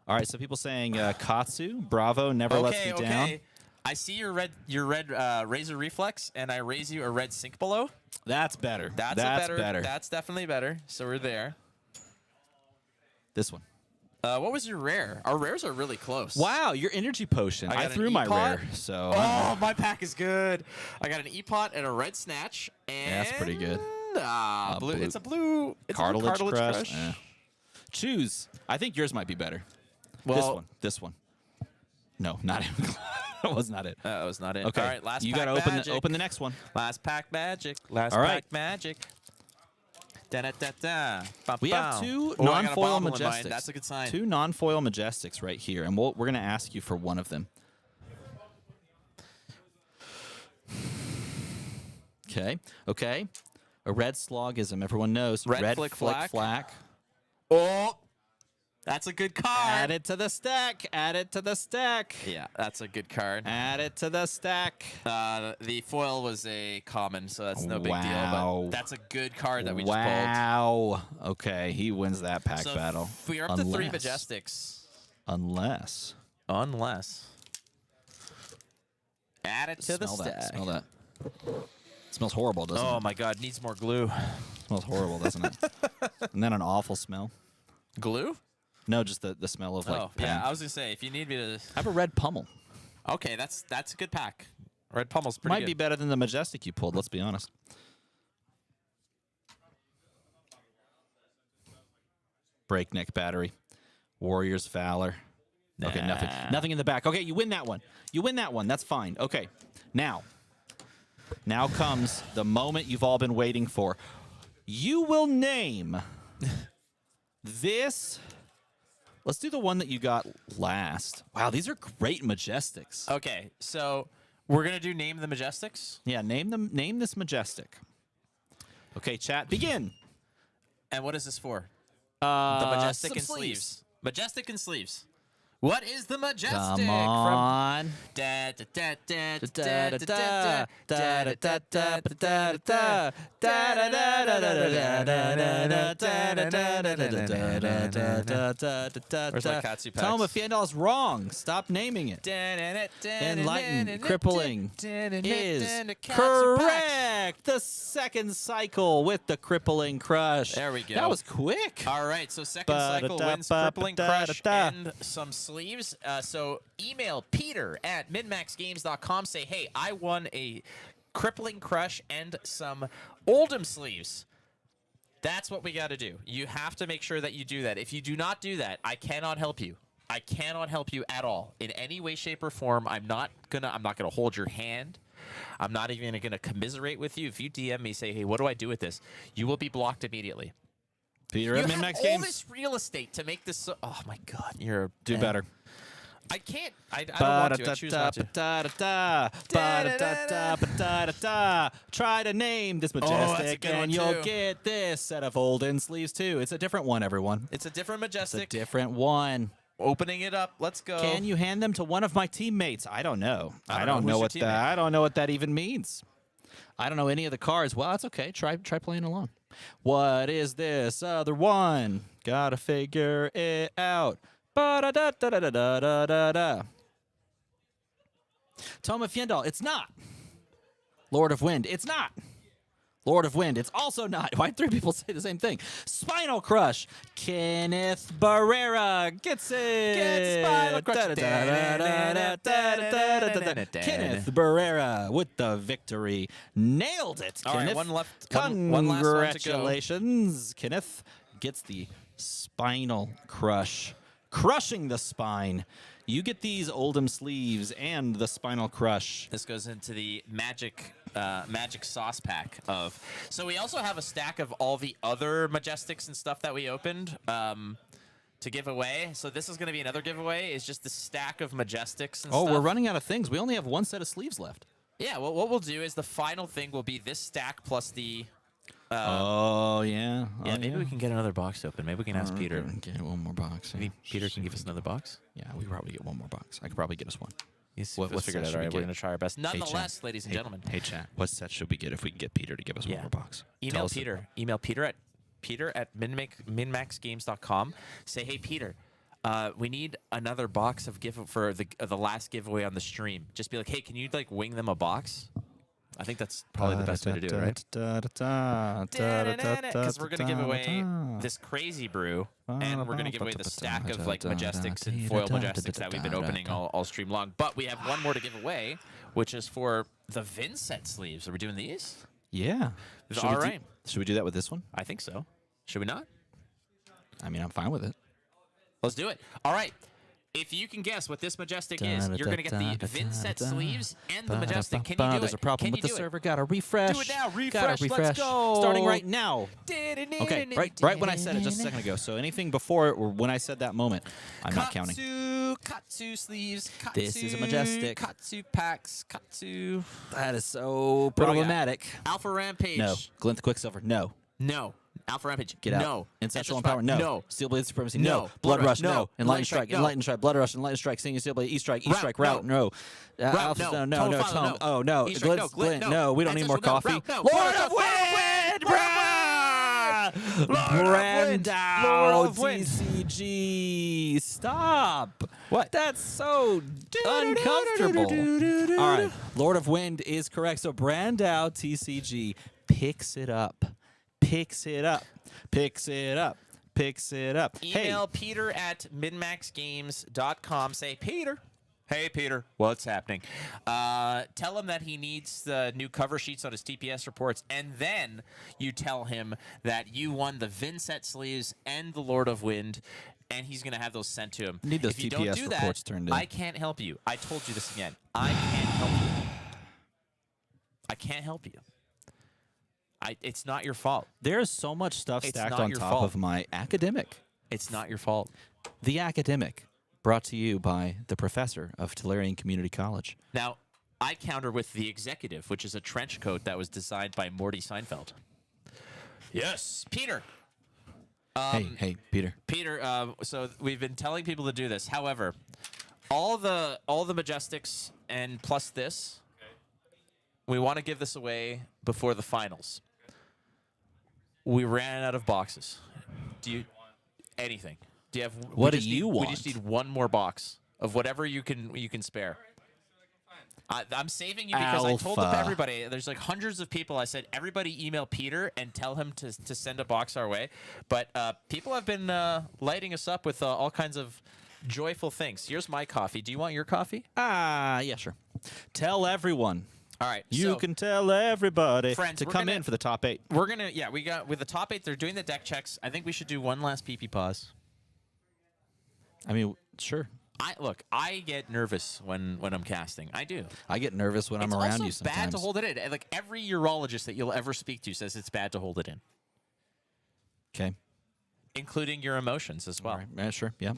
All right, so people saying Katsu, Bravo, never lets me down. I see your red Razor Reflex, and I raise you a red Sink Below. That's better. That's better. That's definitely better. So we're there. This one. What was your rare? Our rares are really close. Wow, your energy potion. I got I an threw my E-pot. rare, so Oh, my pack is good. I got an E-Pot and a red Snatch. And that's pretty good. Blue. blue. It's a blue. It's Cartilage, a blue Cartilage Crush. Crush. Choose. I think yours might be better. Well, This one. No, not it. That was not it. that was not it. Okay. All right, last you pack gotta open magic. open the next one. Last pack magic. Last All right. pack magic. Da-da-da-da. We have 2 Oh, I got a non-foil bobble in mine. Majestics. That's a good sign. 2 non-foil Majestics right here, and we're going to ask you for one of them. Okay. A red Slogism, everyone knows. Red Flick Flick Flack. Flack. Oh, that's a good card. Add it to the stack. Add it to the stack. Yeah, that's a good card. Add it to the stack. The foil was a common, so that's no big deal. Wow. But that's a good card that we just Wow. Okay, he wins that pack pulled. So battle. we're up to 3 Unless- Majestics. Unless. Add it to the Smell that. stack. Smell that. It smells horrible, doesn't Oh it? my God, needs more glue. It smells horrible, doesn't it? And then an awful smell. Glue? No, just the smell of like pen. yeah. I was gonna say if you need me to. I have a red pummel. Okay, that's a good pack. Red Pummel's pretty Might good. be better than the Majestic you pulled, let's be honest. Breakneck Battery. Warrior's Valor. Okay, nothing. Nothing in the back. Okay, you win that one. You win that one. That's fine. Okay. Now comes the moment you've all been waiting for. You will name this. Let's do the one that you got last. Wow, these are great Majestics. Okay, so we're gonna do name the Majestics, Yeah, name them. Name this Majestic. Okay, chat, begin. and what is this for? The The Majestic and sleeves. Majestic and sleeves. What is the Majestic? Come on. Da, da, da, da, da, Da da, da da, da da, da da, da da da. Where's my Katsu packs? Tell him if Yandal's wrong. Stop naming it. Enlighten, crippling is correct. The second cycle with the crippling crush. There we go. That was quick. All right, so second cycle wins crippling crush and some sleeves. So email Peter at minmaxgames.com. Say, hey, I won a crippling crush and some Oldham sleeves. That's what we got to do. You have to make sure that you do that. If you do not do that, I cannot help you. I cannot help you at all in any way, shape, or form. I'm not gonna hold your hand. I'm not even going to commiserate with you. If you DM me, say, hey, what do I do with this? You will be blocked immediately. Peter You at have Min-Max all Games. this real estate to make this so oh, my God. You're Do better. I can't. I don't want to. I choose not to. Try to name this that's a majestic, good one, and you'll too. get this set of Olden sleeves too. It's a different one, everyone. It's a different It's a majestic. different one. Opening it up. Let's go. Can you hand them to one of my teammates? I don't know. I don't Who's know your what teammate? that. I don't know what that even means. I don't know any of the cards. Well, that's okay. Try playing along. What is this other one? Gotta figure it out. Ba-da-da-da-da-da-da-da-da. Tome of Fjendal. It's not. Lord of Wind. It's not. Lord of Wind. It's also not. Why 3 people say the same thing? Spinal Crush. Kenneth Barrera gets it. Get Spinal Crush. Da-da-da-da-da-da-da-da-da-da-da. Kenneth Barrera with the victory. Nailed it, All right, Kenneth. one left. One last round to go. Congratulations. Kenneth gets the Spinal Crush. Crushing the spine. You get these Oldham sleeves and the Spinal Crush. This goes into the magic sauce pack of. So we also have a stack of all the other majestics and stuff that we opened to give away. So this is going to be another giveaway. Is just the stack of majestics and Oh, stuff. we're running out of things. We only have one set of sleeves left. Yeah. Well, what we'll do is the final thing will be this stack plus the. Oh, yeah. Yeah, maybe we can get another box open. Maybe we can ask Peter. Get one more box. Maybe Peter can give us another box. Yeah, we could probably get one more box. I could probably get us one. We'll figure it out. All right, we're going to try our best. Hey, Nonetheless, chat. ladies and Hey, gentlemen, Hey, chat. What set should we get if we can get Peter to give us one more box? Tell email us Peter. Email Peter at minmaxgames.com. Say, hey, Peter, we need another box of for the last giveaway on the stream. Just be like, hey, can you like wing them a box? I think that's probably the best way to do it, right? Because we're going to give away this crazy brew, and we're going to give away the stack of like majestics and foil majestics that we've been opening all stream long. But we have one more to give away, which is for the Vincent sleeves. Are we doing these? Yeah. All right. Should we do that with this one? I think so. Should we not? I mean, I'm fine with it. Let's do it. All right. If you can guess what this majestic is, you're going to get the Vincent sleeves and the majestic. Can you do it? There's a problem with the server. Gotta refresh. Do it now. Refresh. Gotta refresh. Let's go. Starting right now. Okay, right when I said it just a second ago. So anything before or when I said that moment, I'm not counting. Katsu sleeves. Katsu, This is a majestic. Katsu packs. Katsu. That is so problematic. Alpha Rampage. No. Glint the Quicksilver. No. No. Alpha Rampage. Get out. No. Ancestral Empower. No. No. Steel Blade Supremacy. No. No. Blood Rush. No. No. Enlightened Strike. No. Enlightened Strike. Blood Rush. Enlightened Strike. Senior Steel Blade. E-Strike. E-Strike. Route, Route. No. Route, Alpha. no. No. No. Tone Follow, no. Oh no. E-Strike, no. Glint. Glint, Glint. no. No. We don't need more Ancestral, no. coffee. Route, no. Lord of Wind, Wind. Brandao. TCG. Stop. What? That's so uncomfortable. All right. Lord of Wind is correct. So Brandao TCG picks it up. Picks it up. Picks it up. Picks it up. Email Peter at minmaxgames.com. Say, Peter. Hey, Peter. What's happening? Tell him that he needs the new cover sheets on his TPS reports, and then you tell him that you won the Vincent sleeves and the Lord of Wind, and he's going to have those sent to him. Need those if you TPS don't do reports that, turned in. I can't help you. I told you this again. I can't help you. I can't help you. It's not your fault. There's so much stuff It's stacked not on your top fault. of my academic. It's not your fault. The Academic, brought to you by the professor of Tellurian Community College. Now, I counter with the Executive, which is a trench coat that was designed by Morty Seinfeld. Yes, Peter. Hey, Peter. Peter, so we've been telling people to do this. However, all the majestics and plus this, we want to give this away before the finals. We ran out of boxes. Do you anything? Do you have What we do just you need- want? We just need one more box of whatever you can spare. I'm saving you because I told Alpha. everybody. There's like hundreds of people. I said everybody email Peter and tell him to send a box our way. But people have been lighting us up with all kinds of joyful things. Here's my coffee. Do you want your coffee? Yeah, sure. Tell everyone. All right. You so can tell everybody Friends, to we're come gonna- in for the top 8. we're gonna we got with the top 8. They're doing the deck checks. I think we should do one last PP pause. I mean, sure. I get nervous when I'm casting. I do. I get nervous when I'm around also you sometimes. bad to hold it in. Like every urologist that you'll ever speak to says it's bad to hold it in, Okay. including your emotions as well. All right. Yeah, sure. Yeah.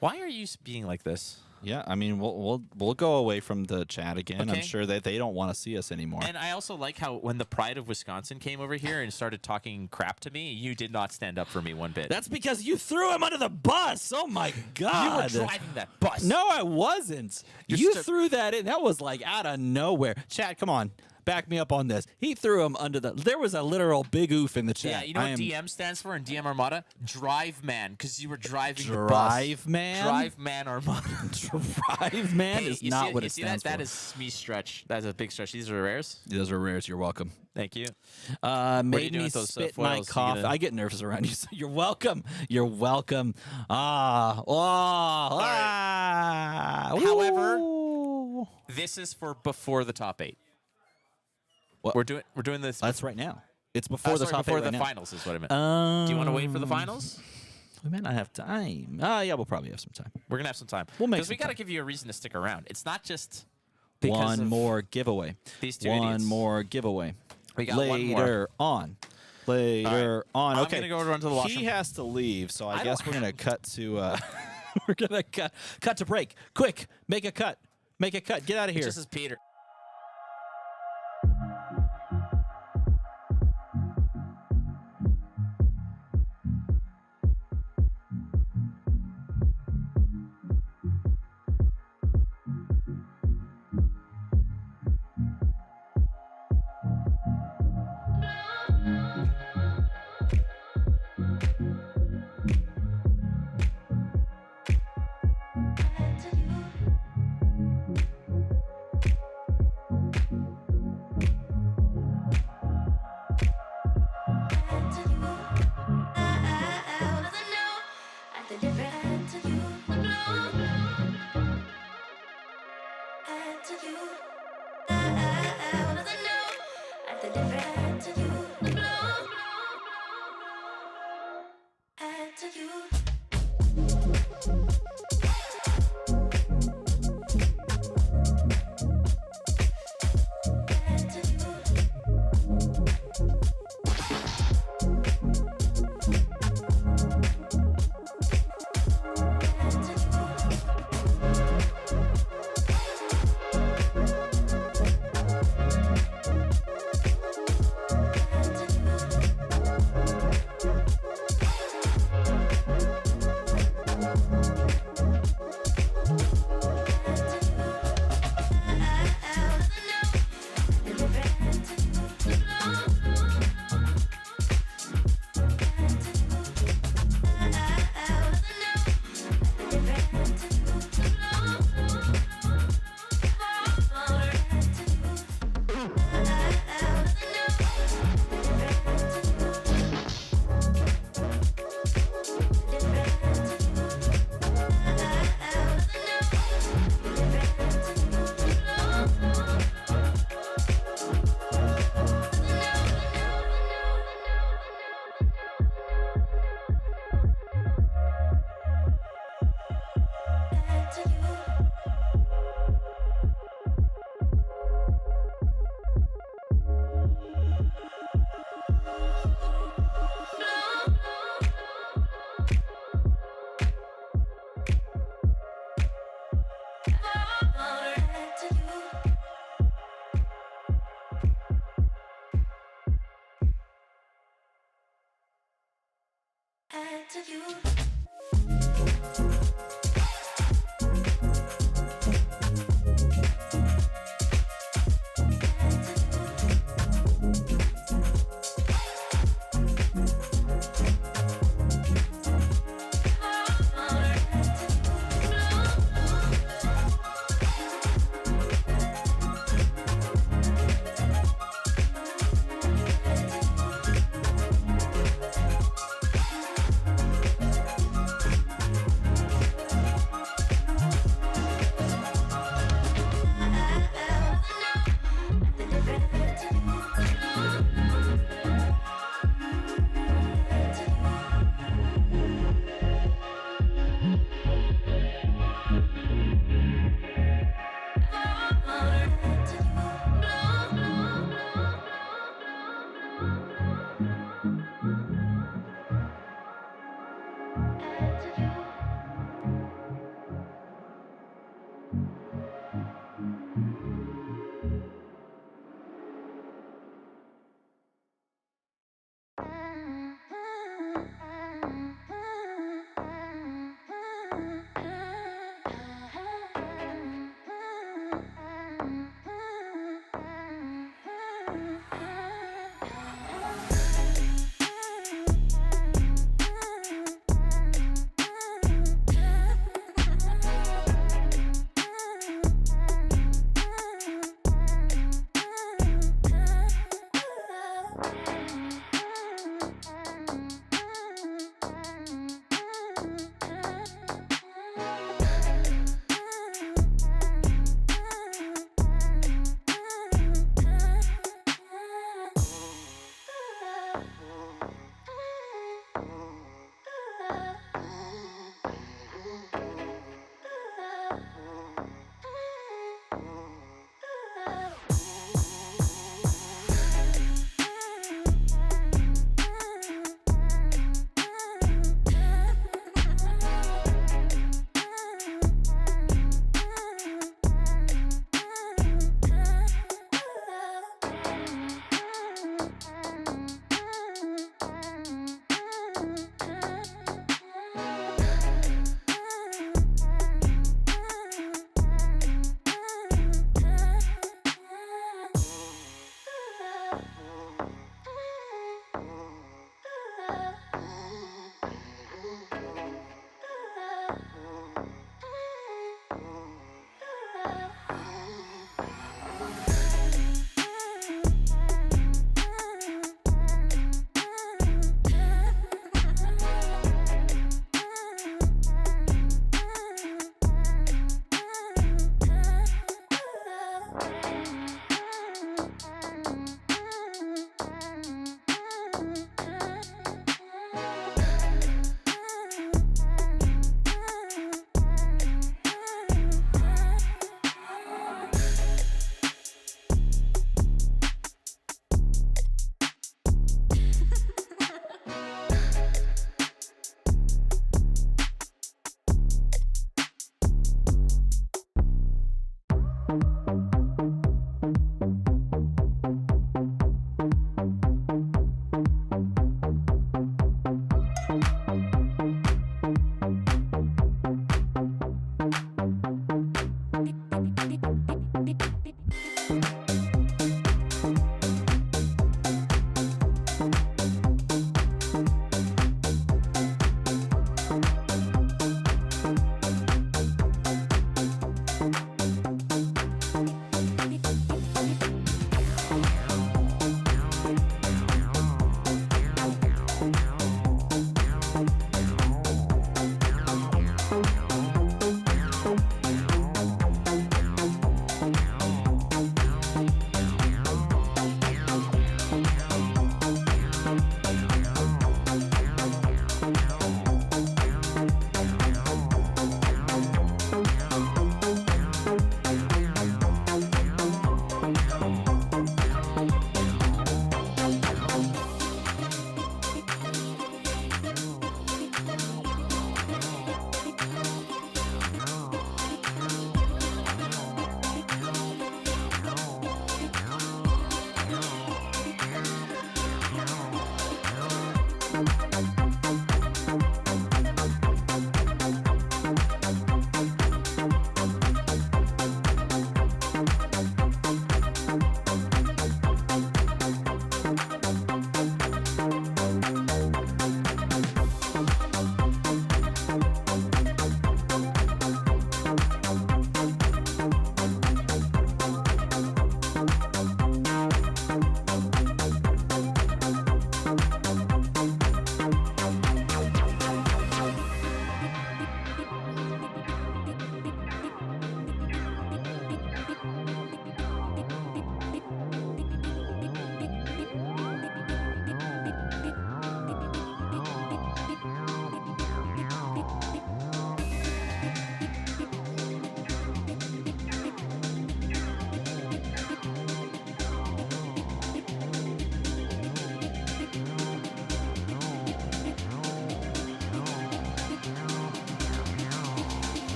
Why are you being like this? Yeah. I mean, we'll go away from the chat again. Okay. I'm sure that they don't want to see us anymore. And I also like how when the pride of Wisconsin came over here and started talking crap to me, you did not stand up for me one bit. That's because you threw him under the bus. Oh my God! You were driving that bus. No, I wasn't. You're You stu- threw that in. That was like out of nowhere. Chat, come on. Back me up on this. He threw him under the. There was a literal big oof in the chat. Yeah, you know I what am DM stands for in DM Armada? Drive man, because you were driving the bus. Drive man? Drive man Armada. Drive man Hey, is you not see, what you it see stands that? for. That is me stretch. That's a big stretch. These are rares. Those are rares. You're welcome. Thank you. Made doing me with those, spit foils? my You coffee. gonna- I get nervous around you. So you're welcome. You're welcome. However- Ooh. This is for before the top 8. What? We're doing this. That's right now. It's before the sorry, top before 8 right the now. finals is what I meant. Do Do you want to wait for the finals? We might not have time. Yeah, we'll probably have some time. We're gonna have some time. We'll make because we some got to time. give you a reason to stick around. It's not just because One of more giveaway. these two One idiots. more giveaway. We got one more. Later on. Later on. I'm Okay. gonna go run to the washroom. He has to leave, so I guess don't we're gonna cut to. We're gonna cut to break. Quick, make a cut. Make a cut. Get out of here. This is Peter.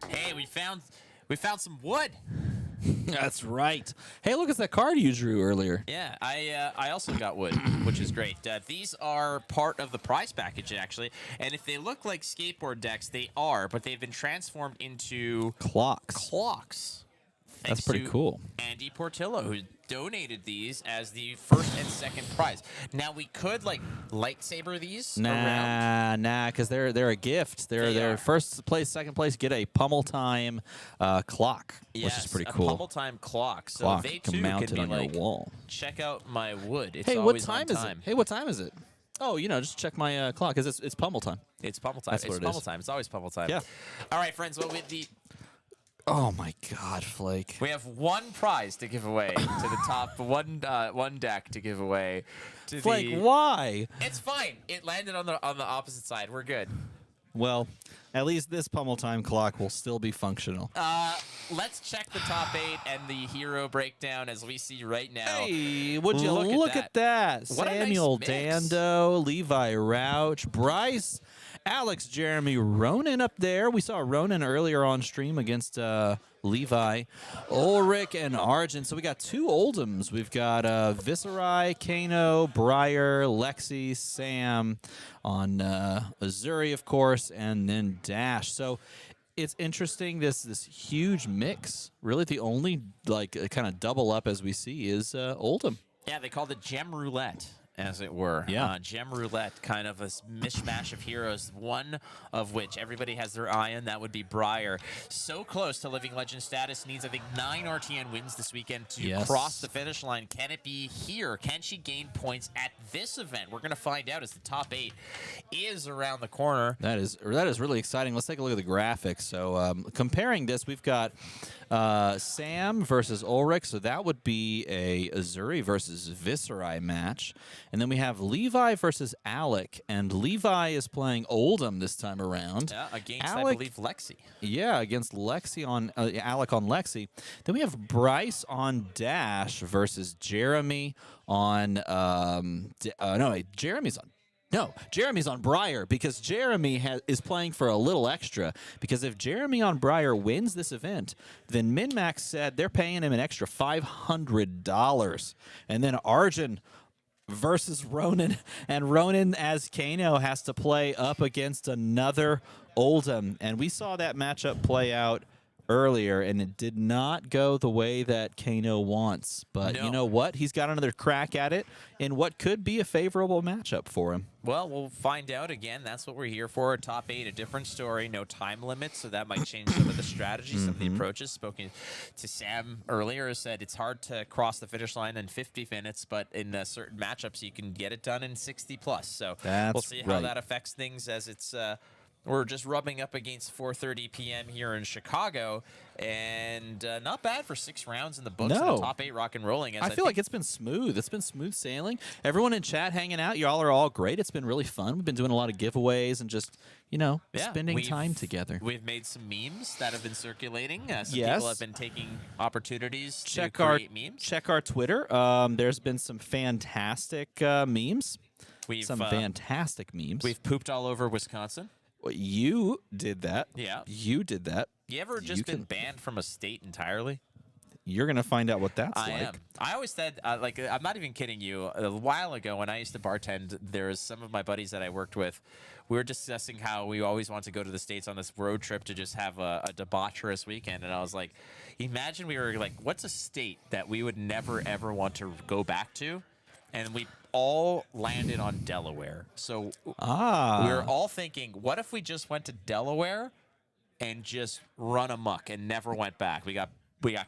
Hey, we found some wood. That's right. Hey, look, it's that card you drew earlier. Yeah, I also got wood, which is great. These are part of the prize package, actually. And if they look like skateboard decks, they are, but they've been transformed into Clocks. That's pretty to cool. Andy Portillo, who donated these as the first and second prize. Now, we could, like, lightsaber these around. Nah, because they're a gift. They They're are. first place, second place, get a Pummel Time clock, which is pretty cool. A pummel time clock. So Clock they, can too, mount can it be on like, your wall. check out my wood. It's Hey, what always time on is time. it? Hey, what time is it? Oh, just check my clock. Because it's Pummel Time. It's pummel time. That's It's what it pummel is. time. It's always pummel time. Yeah. All right, friends. Well, with the Oh my God, Flake. we have one prize to give away to the top one deck to give away to Flake, the. why? It's fine. It landed on the opposite side. We're good. Well, at least this Pummel Time clock will still be functional. Let's check the top 8 and the hero breakdown as we see right now. Hey, would you Look look at at that? What a nice Samuel mix. Dando, Levi Rauch, Bryce, Alex, Jeremy, Ronan up there. We saw Ronan earlier on stream against Levi, Ulrich, and Argent. So we got 2 Oldhams. We've got Viscerai, Kano, Breyer, Lexi, Sam on Missouri, of course, and then Dash. So it's interesting, this huge mix. Really, the only kind of double up as we see is Oldham. Yeah, they called it Gem Roulette, as it were. Yeah. Gem Roulette, kind of a mishmash of heroes, one of which everybody has their eye on. That would be Breyer. So close to Living Legend status. Needs, I think, 9 RTN wins this weekend to Yes. cross the finish line. Can it be here? Can she gain points at this event? We're going to find out as the top 8 is around the corner. That is really exciting. Let's take a look at the graphics. So comparing this, we've got Sam versus Ulrich. So that would be a Azuri versus Viscerai match. And then we have Levi versus Alec. And Levi is playing Oldham this time around. Yeah, against, I Alec- believe, Lexi. Yeah, against Lexi on Alec on Lexi. Then we have Bryce on Dash versus Jeremy on Jeremy's on Breyer, because Jeremy is playing for a little extra. Because if Jeremy on Breyer wins this event, then MinMax said they're paying him an extra $500. And then Arjun versus Ronan, and Ronan as Kano has to play up against another Oldham. And we saw that matchup play out earlier, and it did not go the way that Kano wants. But No. you know what? He's got another crack at it in what could be a favorable matchup for him. Well, we'll find out again. That's what we're here for. Top 8, a different story, no time limit, so that might change some of the strategies, some of the approaches. Spoken to Sam earlier, said it's hard to cross the finish line in 50 minutes, but in certain matchups, you can get it done in 60 plus. So That's we'll see how right. that affects things as it's. We're just rubbing up against 4:30 p.m. here in Chicago, and not bad for 6 rounds in the books. And No. the top 8 rock and rolling. As I feel like it's been smooth. It's been smooth sailing. Everyone in chat hanging out. Y'all are all great. It's been really fun. We've been doing a lot of giveaways and just, Yeah, spending we've- time together. We've made some memes that have been circulating. Some Yes. people have been taking opportunities to Check create memes. Check our Twitter. There's been some fantastic memes. We've Fantastic memes. we've pooped all over Wisconsin. Well, you did that. Yeah. You did that. You ever You just been can- banned from a state entirely? You're gonna find out what that's I like. am. I always said, I'm not even kidding you. A while ago, when I used to bartend, there was some of my buddies that I worked with. We were discussing how we always want to go to the States on this road trip to just have a debaucherous weekend. And I was like, imagine we were like, what's a state that we would never, ever want to go back to? and we all landed on Delaware. So we were all thinking, what if we just went to Delaware and just run amok and never went back? We got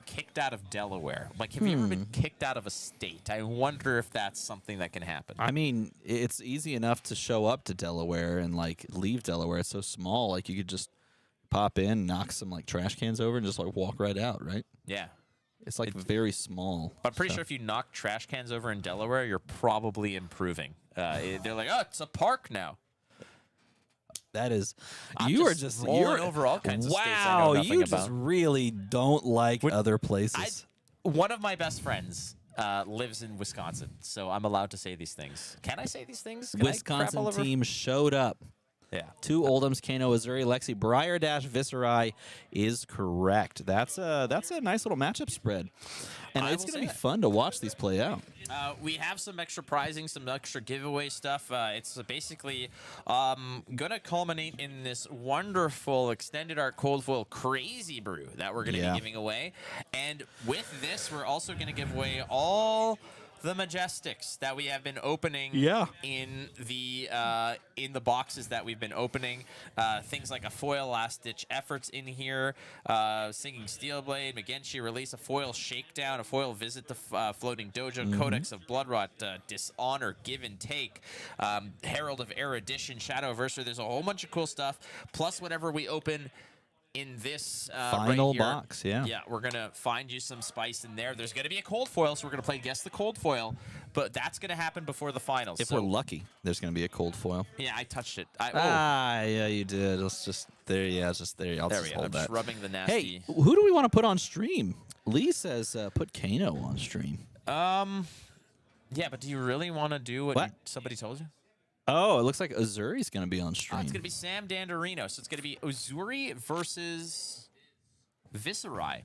kicked out of Delaware. Like, have you ever been kicked out of a state? I wonder if that's something that can happen. I mean, it's easy enough to show up to Delaware and like leave Delaware. It's so small, like you could just pop in, knock some like trash cans over, and just like walk right out, right? Yeah. It's like very small. I'm pretty sure if you knock trash cans over in Delaware, you're probably improving. They're like, oh, it's a park now. That is, I'm you are just just rolling you're over all kinds of states I know wow. nothing You about. just really don't like other places. One of my best friends lives in Wisconsin, so I'm allowed to say these things. Can I say these things? Can I crap Wisconsin all over? team showed up. Yeah. 2 Oldhams, Kano, Missouri, Lexi, Briar Dash, Viscerai is correct. That's a nice little matchup spread, and I it's will going to say be that. fun to watch these play out. We have some extra prizing, some extra giveaway stuff. It's basically going to culminate in this wonderful extended art cold foil crazy brew that we're going to be giving away. And with this, we're also going to give away all the Majestics that we have been opening in the boxes that we've been opening. Things like a foil Last Ditch Efforts in here, Singing Steelblade, Magenshi Release, a foil Shakedown, a foil Visit the Floating Dojo, Codex of Bloodrot, Dishonor, Give and Take, Herald of Erudition, Shadow Versor. There's a whole bunch of cool stuff, plus whatever we open in this Final right here. box, yeah. Yeah, we're going to find you some spice in there. There's going to be a cold foil, so we're going to play Guess the Cold Foil, but that's going to happen before the finals. If so, we're lucky, there's going to be a cold foil. yeah, I touched it. Yeah, you did. Let's just there. Yeah, it's just there. I'll There just we go. hold I'm that. just rubbing the nasty. Hey, who do we want to put on stream? Lee says put Kano on stream. Yeah, but do you really want to do what What? somebody told you? Oh, it looks like Azuri's going to be on stream. It's going to be Sam Danderino. So it's going to be Uzuri versus Viscerai.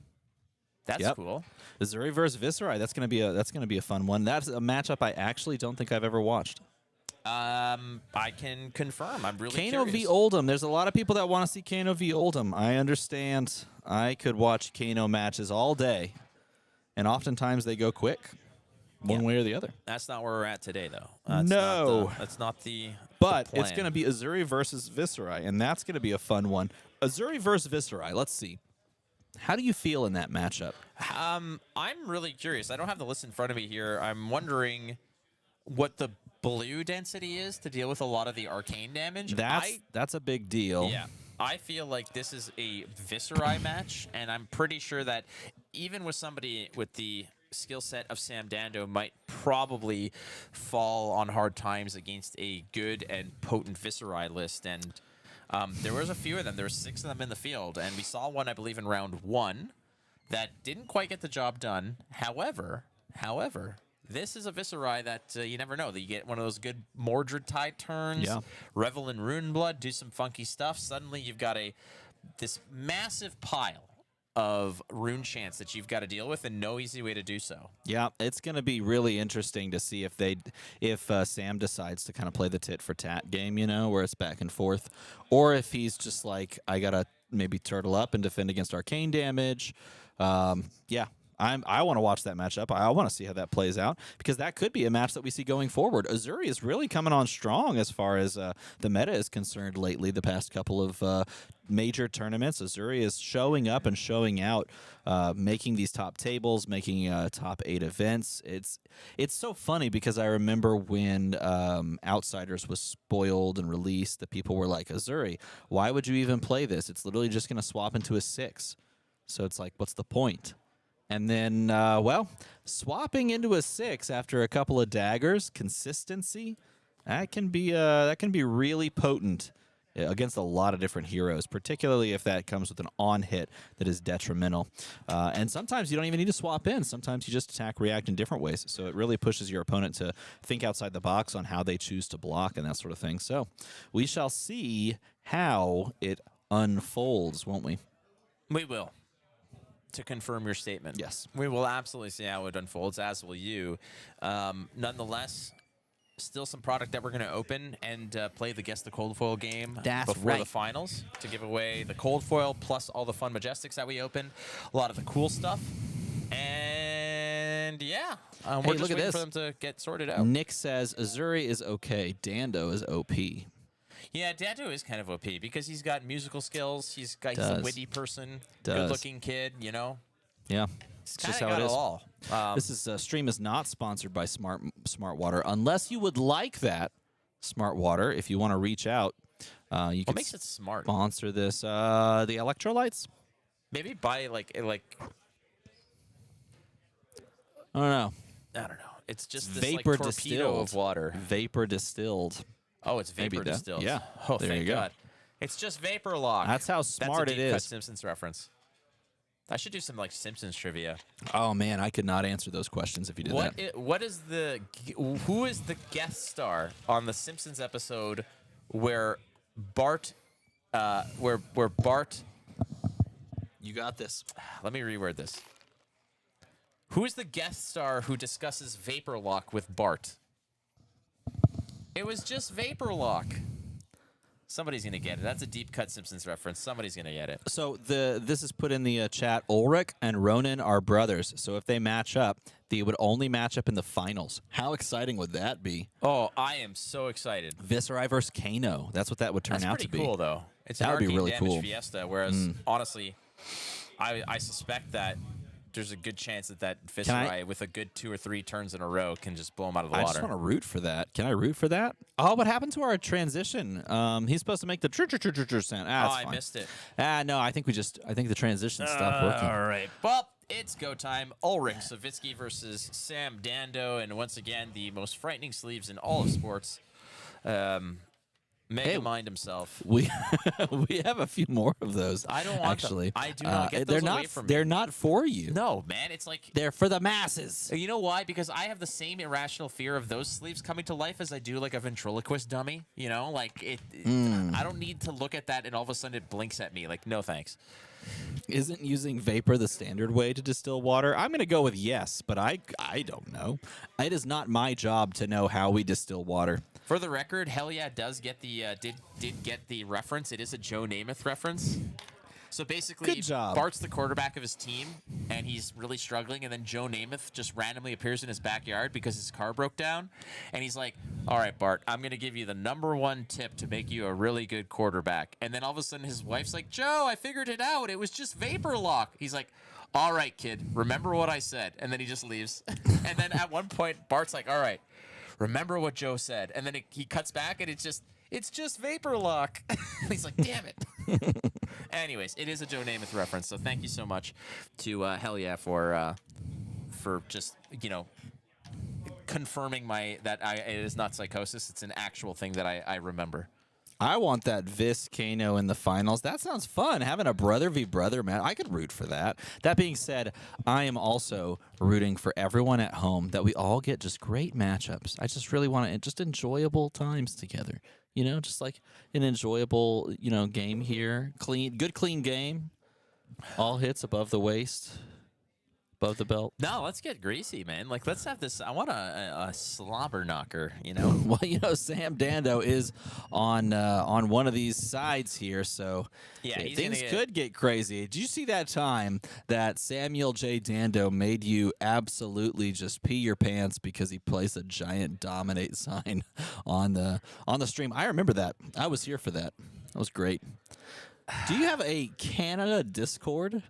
That's cool. Azuri versus Viscerai. That's going to be a fun one. That's a matchup I actually don't think I've ever watched. I can confirm. I'm really Kano curious. v Oldham. There's a lot of people that want to see Kano v Oldham. I understand. I could watch Kano matches all day, and oftentimes they go quick, one way or the other. That's not where we're at today, though. No. That's not the But the it's plan. going to be Azuri versus Viscerai, and that's going to be a fun one. Azuri versus Viscerai. Let's see. How do you feel in that matchup? I'm really curious. I don't have the list in front of me here. I'm wondering what the blue density is to deal with a lot of the arcane damage. That's a big deal. Yeah. I feel like this is a Viscerai match, and I'm pretty sure that even with somebody with the skill set of Sam Dando might probably fall on hard times against a good and potent Viscerai list. And there was a few of them. There were 6 of them in the field, and we saw one, I believe, in round 1 that didn't quite get the job done. However, this is a Viscerai that you never know. That you get one of those good Mordred Tide turns, revel in Rune Blood, do some funky stuff. Suddenly you've got this massive pile of rune chants that you've got to deal with, and no easy way to do so. Yeah, it's going to be really interesting to see if Sam decides to kind of play the tit for tat game, where it's back and forth, or if he's just like, I gotta maybe turtle up and defend against arcane damage. I want to watch that matchup. I want to see how that plays out, because that could be a match that we see going forward. Azuri is really coming on strong as far as the meta is concerned lately. The past couple of major tournaments, Azuri is showing up and showing out, making these top tables, making top 8 events. It's so funny because I remember when Outsiders was spoiled and released, the people were like, Azuri, why would you even play this? It's literally just going to swap into a 6. So it's like, what's the point? And then, swapping into a 6 after a couple of daggers, consistency, that can be really potent against a lot of different heroes, particularly if that comes with an on-hit that is detrimental. And sometimes you don't even need to swap in. Sometimes you just attack, react in different ways. So it really pushes your opponent to think outside the box on how they choose to block and that sort of thing. So we shall see how it unfolds, won't we? We will. To confirm your statement. Yes. We will absolutely see how it unfolds, as will you. Nonetheless, still some product that we're going to open and play the Guess the Cold Foil game before the finals to give away the Cold Foil plus all the fun Majestics that we opened. A lot of the cool stuff. And And yeah, we're Hey, just look at waiting this. for them to get sorted out. Nick says Azuri is okay. Dando is OP. Yeah, Dando is kind of OP because he's got musical skills. He's a Does. witty person, Does. good-looking kid. You know, Yeah. it's It's just kinda how it got is. all. This is stream is not sponsored by Smart Water, unless you would like that. Smart Water, if you want to reach out, you What can makes it smart? sponsor this. The electrolytes. Maybe buy like I don't know. I don't know. It's just this Vapor like torpedo distilled of water. Vapor distilled. Oh, it's Maybe vapor that- distilled. yeah. Oh, There thank you go. God. It's just vapor lock. That's how smart That's it a deep cut is. Simpsons reference. I should do some like Simpsons trivia. Oh man, I could not answer those questions if you did that. What is who is the guest star on the Simpsons episode where Bart You got this. let me reword this. Who is the guest star who discusses vapor lock with Bart? It was just vapor lock. Somebody's gonna get it. That's a deep cut Simpsons reference. Somebody's gonna get it. So this is put in the chat. Ulrich and Ronan are brothers. So if they match up, they would only match up in the finals. How exciting would that be? Oh, I am so excited. Viscerai versus Kano. That's what that would turn That's out pretty to be. cool, though. It's That an would be arcane really damage cool. Fiesta, whereas honestly, I suspect that there's a good chance that Viscerai, with a good 2 or 3 turns in a row, can just blow him out of the I water. just want to root for that. Can I root for that? Oh, what happened to our transition? He's supposed to make the sound. Ah, it's I fine. missed it. No, I think the transition stopped working. All right. Well, it's go time. Ulrich Savitsky versus Sam Dando, and once again, the most frightening sleeves in all of sports. Mega Mind himself. We we have a few more of those. I don't want them. actually. I do not get they're those away not. from me. They're not for you. No, man. It's like They're for the masses. you know why? Because I have the same irrational fear of those sleeves coming to life as I do like a ventriloquist dummy. You know, like I don't need to look at that and all of a sudden it blinks at me. Like, no thanks. Isn't using vapor the standard way to distill water? I'm going to go with yes, but I don't know. It is not my job to know how we distill water. For the record, Hell Yeah does get the did get the reference. It is a Joe Namath reference. So basically, Good job. Bart's the quarterback of his team, and he's really struggling. And then Joe Namath just randomly appears in his backyard because his car broke down. And he's like, all right, Bart, I'm going to give you the #1 tip to make you a really good quarterback. And then all of a sudden, his wife's like, Joe, I figured it out. It was just vapor lock. He's like, all right, kid, remember what I said. And then he just leaves. And then at one point, Bart's like, all right, remember what Joe said. And then he cuts back, and it's just vapor lock. He's like, damn it. Anyways, it is a Joe Namath reference, so thank you so much to Hell Yeah for just confirming that it is not psychosis. It's an actual thing that I remember. I want that Vis Kano in the finals. That sounds fun. Having a brother v brother, man. I could root for that. That being said, I am also rooting for everyone at home that we all get just great matchups. I just really want just enjoyable times together. Just like an enjoyable, game here. Good clean game. All hits above the waist, above the belt. No, let's get greasy, man. Like, let's have this. I want a slobber knocker, Well, Sam Dando is on one of these sides here, so Yeah, he's things gonna could get crazy. Did you see that time that Samuel J. Dando made you absolutely just pee your pants because he placed a giant dominate sign on the stream? I remember that. I was here for that. That was great. Do you have a Canada Discord?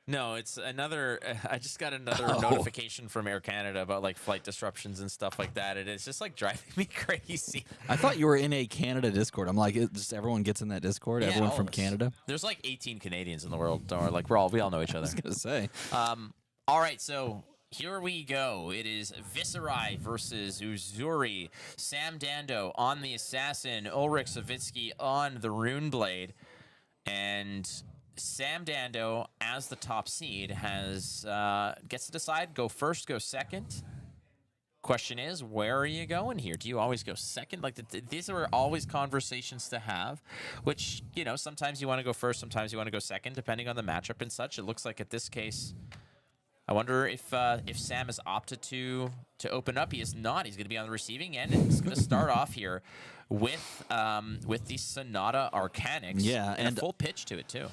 No, it's another. I just got another notification from Air Canada about like flight disruptions and stuff like that. It's just like driving me crazy. I thought you were in a Canada Discord. I'm like, just everyone gets in that Discord. Yeah, everyone all from of us. Canada. There's like 18 Canadians in the world, or like we all know each I other. was gonna say. All right, so here we go. It is Viscerai versus Uzuri. Sam Dando on the Assassin. Ulrich Savitsky on the Runeblade. And Sam Dando, as the top seed, gets to decide, go first, go second. Question is, where are you going here? Do you always go second? Like, these are always conversations to have, which, sometimes you want to go first, sometimes you want to go second, depending on the matchup and such. It looks like, at this case, I wonder if Sam has opted to open up. He is not. He's going to be on the receiving end, and he's going to start off here with the Sonata Arcanix. Yeah, and and a full pitch to it too.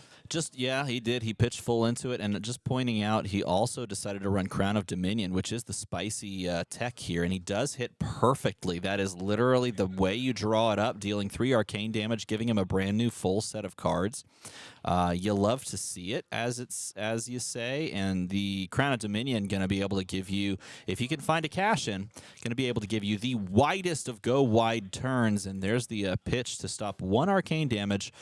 Yeah, he did. He pitched full into it, and just pointing out, he also decided to run Crown of Dominion, which is the spicy tech here, and he does hit perfectly. That is literally the way you draw it up, dealing 3 arcane damage, giving him a brand new full set of cards. You love to see it, as you say, and the Crown of Dominion going to be able to give you, if you can find a cash in, going to be able to give you the widest of go wide turns, and there's the pitch to stop 1 arcane damage,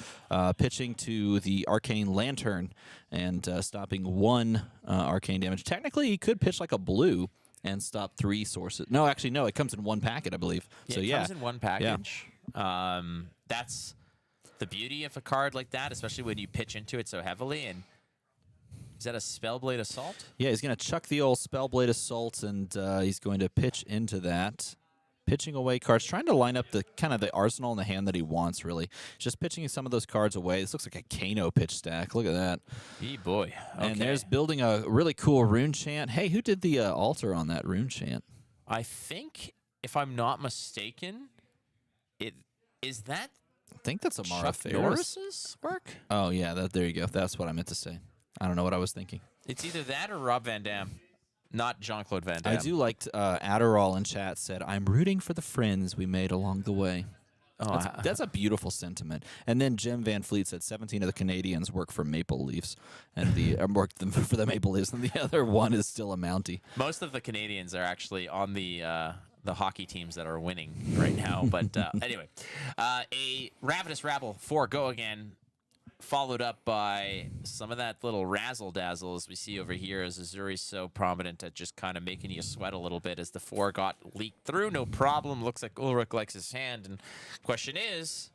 pitching to the Arcane Lantern and stopping 1 arcane damage. Technically, he could pitch like a blue and stop 3 sources. No, actually, no, it comes in 1 packet, I believe. Yeah, so it yeah, comes in 1 package. That's the beauty of a card like that, especially when you pitch into it so heavily. And is that a Spellblade Assault? Yeah, he's going to chuck the old Spellblade Assault, and he's going to pitch into that. Pitching away cards, trying to line up the kind of the arsenal in the hand that he wants, really. Just pitching some of those cards away. This looks like a Kano pitch stack. Look at that. Yee boy. Okay. And there's building a really cool rune chant. Hey, who did the altar on that rune chant? I think, if I'm not mistaken, is that I think that's Amara Chuck Ferris. Norris's work? Oh, yeah, there you go. That's what I meant to say. I don't know what I was thinking. It's either that or Rob Van Dam, not Jean-Claude Van Damme. I do like Adderall in chat said, I'm rooting for the friends we made along the way. Oh, That's a beautiful sentiment. And then Jim Van Fleet said 17 of the Canadians work for Maple Leafs, and work for the Maple Leafs, and the other one is still a Mountie. most of the Canadians are actually on the hockey teams that are winning right now. But anyway, a Ravenous Rabble 4 go again, followed up by some of that little razzle-dazzle as we see over here, as Azuri's so prominent at just kind of making you sweat a little bit as the 4 got leaked through. No problem. Looks like Ulrich likes his hand. And question is,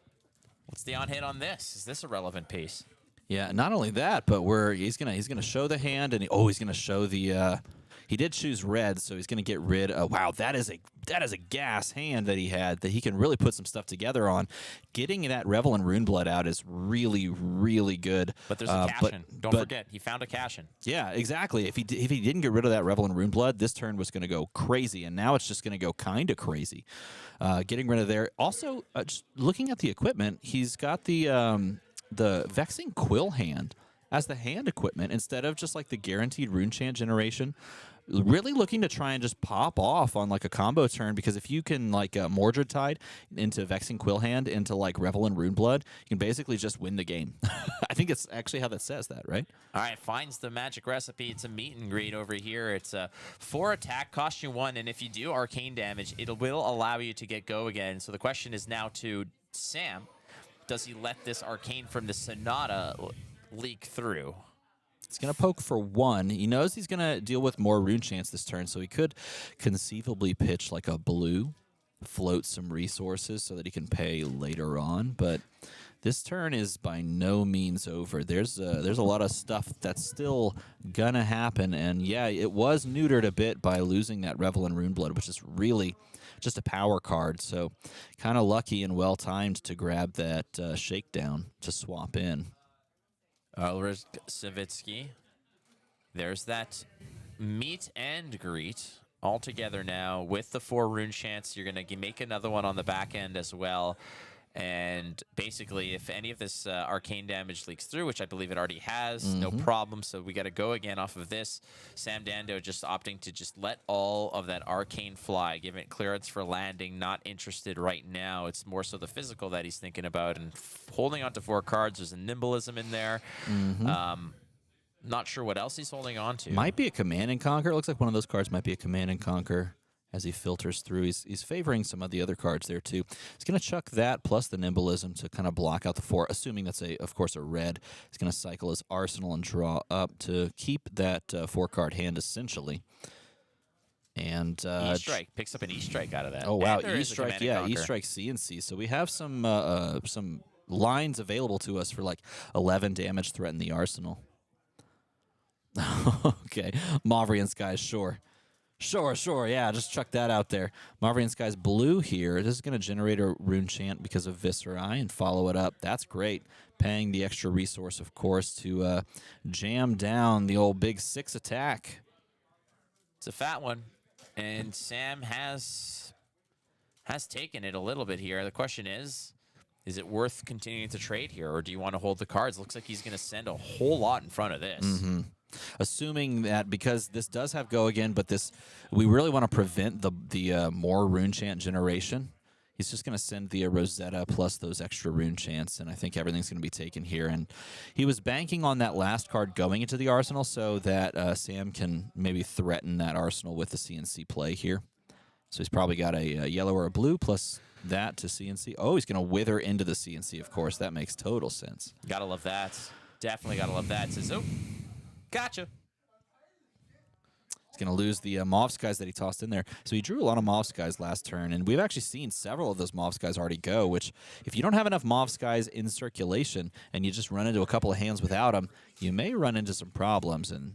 what's the on-hit on this? Is this a relevant piece? Yeah, not only that, but he's gonna show the hand, and he's gonna show the. He did choose red, so he's gonna get rid of. Wow, that is a gas hand that he had that he can really put some stuff together on. Getting that Revel and Runeblood out is really, really good. But there's a cash-in. Don't forget, he found a cash-in. Yeah, exactly. If he didn't get rid of that Revel and Runeblood, this turn was going to go crazy, and now it's just going to go kind of crazy. Getting rid of there. Also, just looking at the equipment, he's got the Vexing Quill hand as the hand equipment instead of just like the guaranteed rune chant generation. Really looking to try and just pop off on like a combo turn, because if you can like Mordred Tide into Vexing Quill hand into like Revel and Runeblood, you can basically just win the game. I think it's actually how that says that, right? All right, finds the magic recipe. It's a meet and greet over here. It's a 4 attack, cost you 1, and if you do arcane damage, it will allow you to get go again. So the question is now to Sam, does he let this arcane from the Sonata leak through? He's going to poke for 1. He knows he's going to deal with more rune chants this turn, so he could conceivably pitch like a blue, float some resources so that he can pay later on. But this turn is by no means over. There's a lot of stuff that's still going to happen. And yeah, it was neutered a bit by losing that Revel and Runeblood, which is really just a power card. So kind of lucky and well-timed to grab that shakedown to swap in. Ulrich Savitsky. There's that meet and greet all together now with the 4 rune chants. You're going to make another one on the back end as well. And basically, if any of this arcane damage leaks through, which I believe it already has, no problem. So we got to go again off of this. Sam Dando just opting to just let all of that arcane fly, giving it clearance for landing. Not interested right now. It's more so the physical that he's thinking about. And holding on to 4 cards, there's a nimbleism in there. Not sure what else he's holding on to. Might be a Command and Conquer. It looks like one of those cards might be a Command and Conquer. As he filters through, he's favoring some of the other cards there too. He's going to chuck that plus the nimbleism to kind of block out the 4, assuming that's of course a red. He's going to cycle his arsenal and draw up to keep that 4-card hand essentially. And E-Strike picks up an E-Strike out of that. Oh wow, E-Strike, E-Strike C and C. So we have some lines available to us for like 11 damage threat in the arsenal. Okay, Mavrian Skies, sure. Sure, yeah, just chuck that out there. Mavrian Sky's blue here. This is going to generate a rune chant because of Viscerai and follow it up. That's great. Paying the extra resource, of course, to jam down the old big 6 attack. It's a fat one, and Sam has taken it a little bit here. The question is, Is it worth continuing to trade here, or do you want to hold the cards? Looks like he's going to send a whole lot in front of this. Assuming that because this does have go again, but we really want to prevent the more rune chant generation. He's just going to send the Rosetta plus those extra rune chants, and I think everything's going to be taken here. And he was banking on that last card going into the arsenal so that Sam can maybe threaten that arsenal with the CNC play here. So he's probably got a yellow or a blue plus that to CNC. Oh, he's going to wither into the CNC, of course. That makes total sense. Gotta love that. Definitely gotta love that. Says, oh, gotcha. He's going to lose the Mauve Skies that he tossed in there. So he drew a lot of Mauve Skies last turn, and we've actually seen several of those Mauve Skies already go, which if you don't have enough Mauve Skies in circulation and you just run into a couple of hands without them, you may run into some problems. And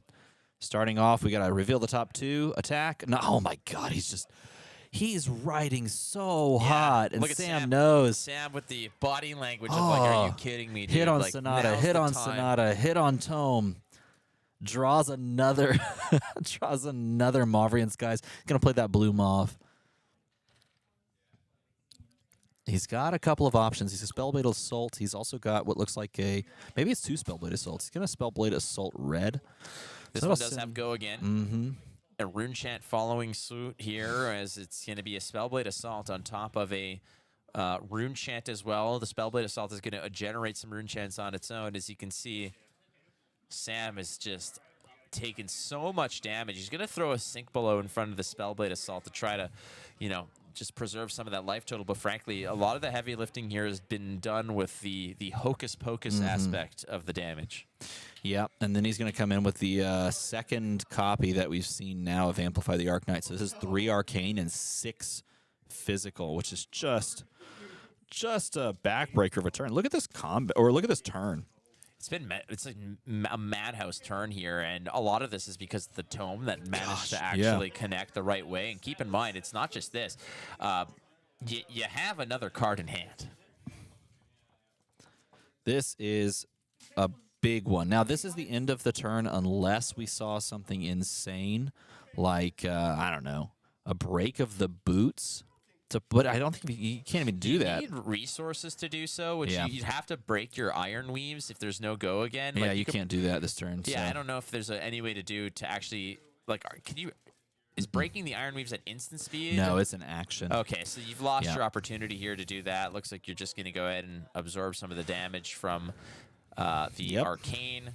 starting off, we got to reveal the top 2, attack. No, oh my God, he's riding so hot, and Look at Sam knows. Sam with the body language of like, are you kidding me, dude? Hit on like, Sonata, now's hit the on time. Sonata, hit on Tome. Draws another Mauvrian Skies. Gonna play that blue Mauve. He's got a couple of options. He's a Spellblade Assault. He's also got what looks like maybe it's 2 Spellblade Assaults. He's gonna Spellblade Assault red. This So one that'll does have send- go again. Mm-hmm. A rune chant following suit here, as it's going to be a Spellblade Assault on top of a rune chant as well. The Spellblade Assault is going to generate some rune chants on its own. As you can see, Sam is just taking so much damage. He's going to throw a Sink Below in front of the Spellblade Assault to try to, just preserve some of that life total. But frankly, a lot of the heavy lifting here has been done with the hocus pocus aspect of the damage. Yep, and then he's going to come in with the second copy that we've seen now of Amplify the Arc Knight. So this is 3 Arcane and 6 Physical, which is just a backbreaker of a turn. Look at this combat, or look at this turn. It's like a madhouse turn here, and a lot of this is because of the tome that managed to actually connect the right way. And keep in mind, it's not just this. You have another card in hand. This is a big one. Now, this is the end of the turn unless we saw something insane like, I don't know, a break of the boots. But I don't think you can't even do that. You need resources to do so, which Yeah. you'd have to break your Iron Weaves if there's no go again. Yeah, Like, you can't do that this turn. Yeah, so. I don't know if there's any way to do to actually, like, can you... Is breaking the Iron Weaves at instant speed? No, it's an action. Okay, so you've lost Yeah. your opportunity here to do that. Looks like you're just going to go ahead and absorb some of the damage from the Arcane.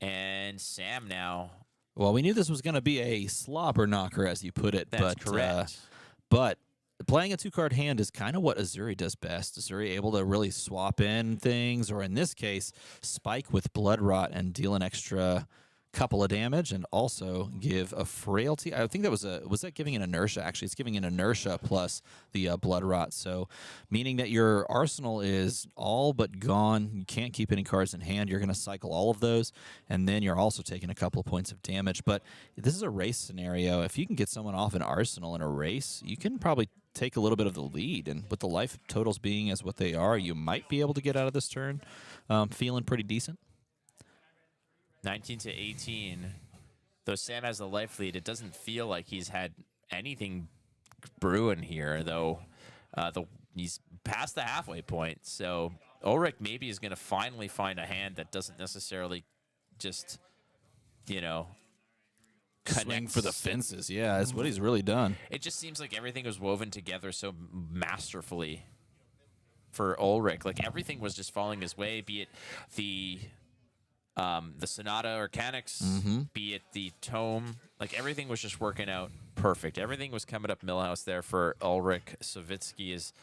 And Sam now... Well, we knew this was going to be a slobber knocker, as you put it. That's correct. But playing a 2-card hand is kind of what Azuri does best. Azuri able to really swap in things, or in this case, spike with Blood Rot and deal an extra couple of damage, and also give a frailty. I think that was that giving an inertia? Actually, it's giving an inertia plus the Blood Rot. So, meaning that your arsenal is all but gone. You can't keep any cards in hand. You're going to cycle all of those, and then you're also taking a couple of points of damage. But this is a race scenario. If you can get someone off an arsenal in a race, you can probably take a little bit of the lead. And with the life totals being as what they are, you might be able to get out of this turn feeling pretty decent. 19 to 18. Though Sam has the life lead, it doesn't feel like he's had anything brewing here, though he's past the halfway point. So Ulrich maybe is going to finally find a hand that doesn't necessarily just, Swing for the fences. Yeah, that's what he's really done. It just seems like everything was woven together so masterfully for Ulrich. Like, everything was just falling his way, be it the Sonata Arcanix, be it the Tome. Like, everything was just working out perfect. Everything was coming up Millhouse there for Ulrich Savitsky. Is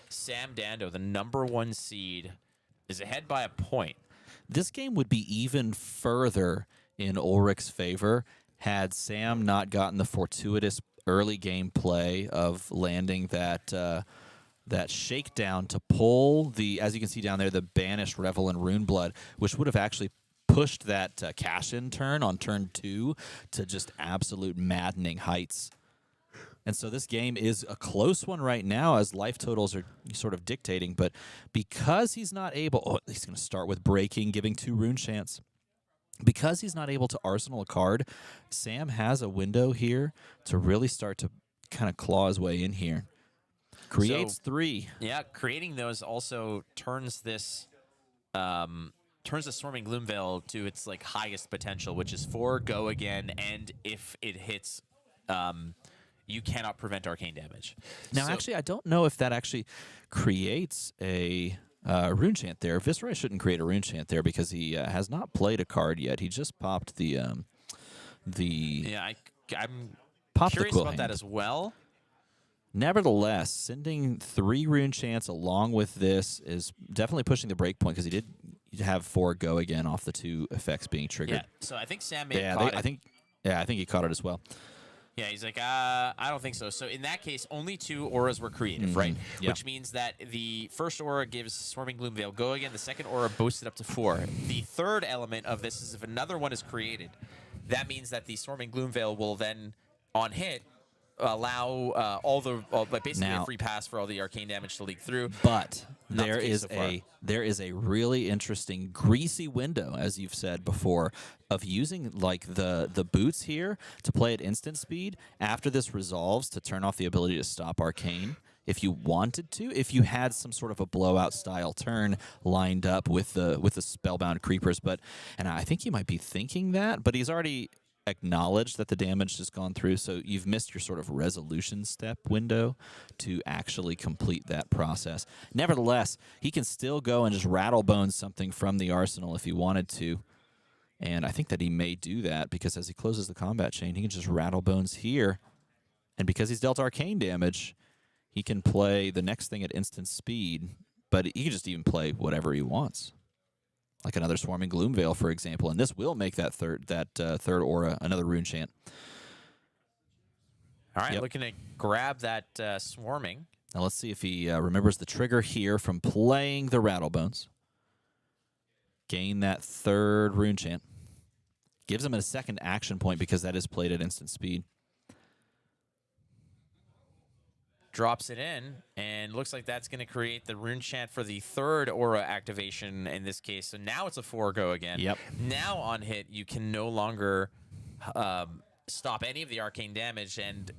Sam Dando, the #1 seed, is ahead by a point. This game would be even further in Ulrich's favor had Sam not gotten the fortuitous early game play of landing that shakedown to pull the, as you can see down there, the banished Revel and Runeblood, which would have actually pushed that cash-in turn on turn 2 to just absolute maddening heights. And so this game is a close one right now as life totals are sort of dictating, but because he's not able, he's going to start with breaking, giving 2 rune chants. Because he's not able to arsenal a card, Sam has a window here to really start to kind of claw his way in here. Creates So, 3. yeah, creating those also turns this turns the Swarming Gloomveil to its like highest potential, which is 4 go again, and if it hits, you cannot prevent arcane damage. Now, So- actually, I don't know if that actually creates a rune chant there. Viscerai shouldn't create a rune chant there because he has not played a card yet. He just popped the yeah, I'm Pop the curious quill about that hand. as well. Nevertheless, sending 3 rune chants along with this is definitely pushing the break point because he did have 4 go again off the 2 effects being triggered. Yeah, so I think Sam may have Yeah, caught it. I think he caught it as well. Yeah, he's like, I don't think so. So in that case, only 2 auras were created, right? yeah. Which means that the first aura gives Swarming Gloomveil go again. The second aura boosted up to 4. The third element of this is if another one is created, that means that the Swarming Gloomveil will then, on hit, allow basically Now- a free pass for all the arcane damage to leak through. But Not the there case is so far. there is a really interesting greasy window, as you've said before, of using like the boots here to play at instant speed after this resolves to turn off the ability to stop arcane. If you wanted to, if you had some sort of a blowout style turn lined up with the spellbound creepers, and I think you might be thinking that, but he's already acknowledged that the damage has gone through, so you've missed your sort of resolution step window to actually complete that process. Nevertheless, he can still go and just rattle bones something from the arsenal if he wanted to, and I think that he may do that because as he closes the combat chain, he can just rattle bones here, and because he's dealt arcane damage, he can play the next thing at instant speed, but he can just even play whatever he wants. Like another Swarming Gloomveil, for example, and this will make that third aura another rune chant. All right, Yep. looking to grab that Swarming. Now let's see if he remembers the trigger here from playing the Rattlebones. Gain that third rune chant. Gives him a second action point because that is played at instant speed. Drops it in, and looks like that's going to create the rune chant for the third aura activation in this case. So now it's a 4 go again. Yep. Now on hit, you can no longer stop any of the arcane damage, and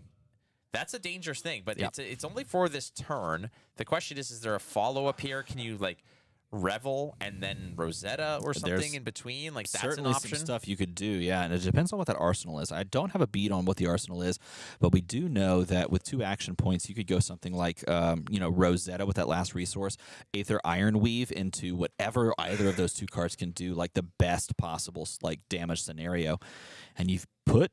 that's a dangerous thing. But Yep. it's only for this turn. The question is there a follow-up here? Can you, like, Revel and then Rosetta or something There's in between? Like, that's Certainly an option? some stuff you could do, yeah, and it depends on what that arsenal is. I don't have a beat on what the arsenal is, but we do know that with 2 action points, you could go something like, Rosetta with that last resource, Aether Ironweave into whatever either of those 2 cards can do, like the best possible like damage scenario, and you've put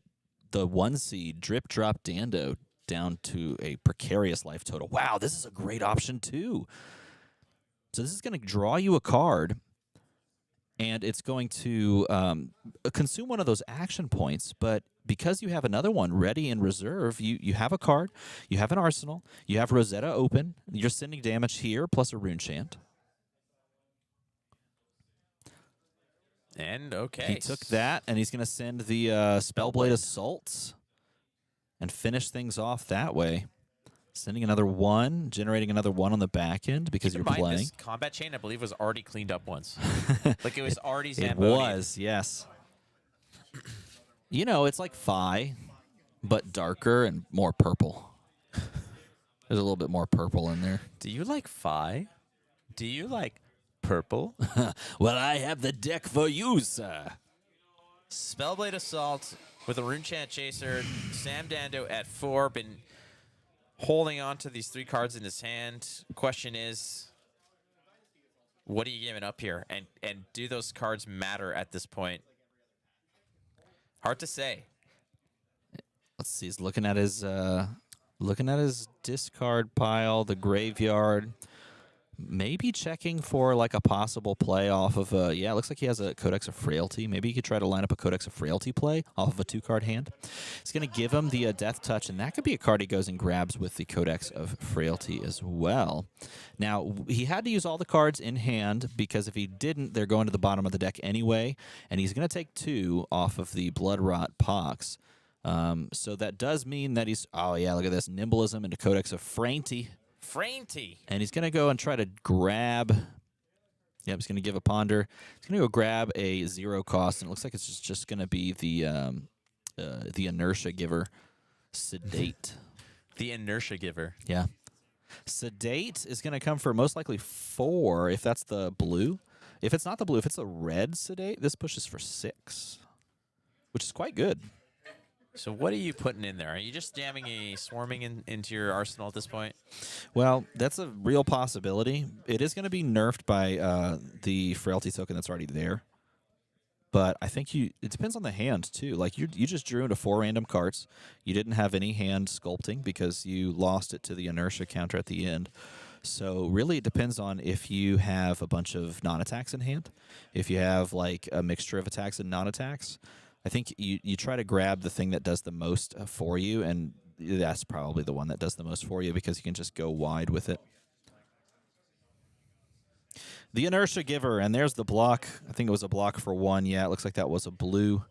the 1 seed Drip Drop Dando down to a precarious life total. Wow, this is a great option too. So this is going to draw you a card, and it's going to consume one of those action points, but because you have another one ready in reserve, you have a card, you have an arsenal, you have Rosetta open, you're sending damage here, plus a rune chant. And, okay. He took that, and he's going to send the Spellblade Assault and finish things off that way. Sending another 1, generating another 1 on the back end because Keep in you're mind, playing. This combat chain, I believe, was already cleaned up once. Like, it was already It Zamboni. was, yes. It's like Phi, but darker and more purple. There's a little bit more purple in there. Do you like Phi? Do you like purple? Well, I have the deck for you, sir. Spellblade Assault with a Rune Chant Chaser. Sam Dando at 4. Been holding on to these 3 cards in his hand. Question is, what are you giving up here? And do those cards matter at this point? Hard to say. Let's see. He's looking at his discard pile, the graveyard. Maybe checking for like a possible play off of it looks like he has a Codex of Frailty. Maybe he could try to line up a Codex of Frailty play off of a 2-card hand. It's going to give him the Death Touch, and that could be a card he goes and grabs with the Codex of Frailty as well. Now, he had to use all the cards in hand because if he didn't, they're going to the bottom of the deck anyway, and he's going to take 2 off of the Bloodrot Pox. So that does mean that he's, look at this, Nimblism into Codex of Frailty. Frainty. And he's going to go and try to grab. Yep, he's going to give a ponder. He's going to go grab a 0 cost, and it looks like it's just going to be the Inertia Giver. Sedate. The Inertia Giver. Yeah. Sedate is going to come for most likely 4 if that's the blue. If it's not the blue, if it's a red Sedate, this pushes for 6, which is quite good. So what are you putting in there? Are you just jamming a swarming into your arsenal at this point? Well, that's a real possibility. It is going to be nerfed by the frailty token that's already there. But I think it depends on the hand, too. Like, you just drew into 4 random cards. You didn't have any hand sculpting because you lost it to the inertia counter at the end. So really it depends on if you have a bunch of non-attacks in hand. If you have, like, a mixture of attacks and non-attacks. I think you try to grab the thing that does the most for you, and that's probably the one that does the most for you because you can just go wide with it. The Inertia Giver, and there's the block. I think it was a block for 1. Yeah, it looks like that was a blue.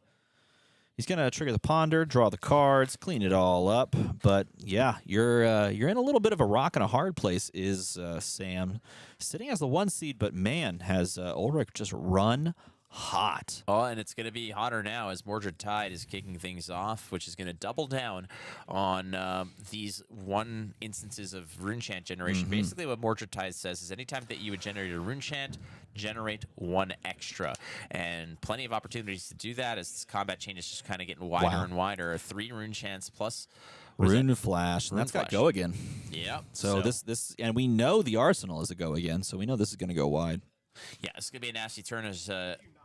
He's going to trigger the Ponder, draw the cards, clean it all up. But, yeah, you're in a little bit of a rock and a hard place, is Sam. Sitting as the 1 seed, but, man, has Ulrich just run hot. Oh, and it's going to be hotter now as Mordred Tide is kicking things off, which is going to double down on these 1 instances of Runechant generation. Basically, what Mordred Tide says is anytime that you would generate a Runechant, generate 1 extra. And plenty of opportunities to do that as this combat chain is just kind of getting wider and wider. 3 Runechants plus Rune Flash, and Rune that's got Flash. go again. Yep. So this, and we know the Arsenal is a go again, so we know this is going to go wide. Yeah, it's going to be a nasty turn as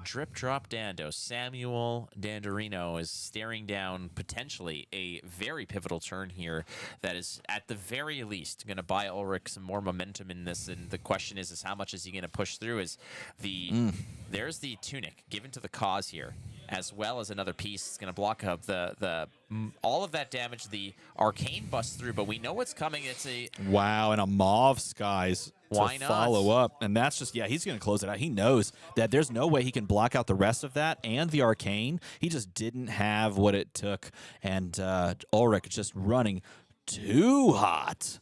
Drip Drop Dando. Samuel Danderino is staring down potentially a very pivotal turn here that is, at the very least, going to buy Ulrich some more momentum in this. And the question is how much is he going to push through? Is there's the Tunic given to the cause here, as well as another piece. It's going to block up all of that damage. The Arcane busts through, but we know what's coming. It's a Wow, and a Mauve Skies Why to not? follow up. And that's just, yeah, he's going to close it out. He knows that there's no way he can block out the rest of that and the Arcane. He just didn't have what it took. And Ulrich just running too hot.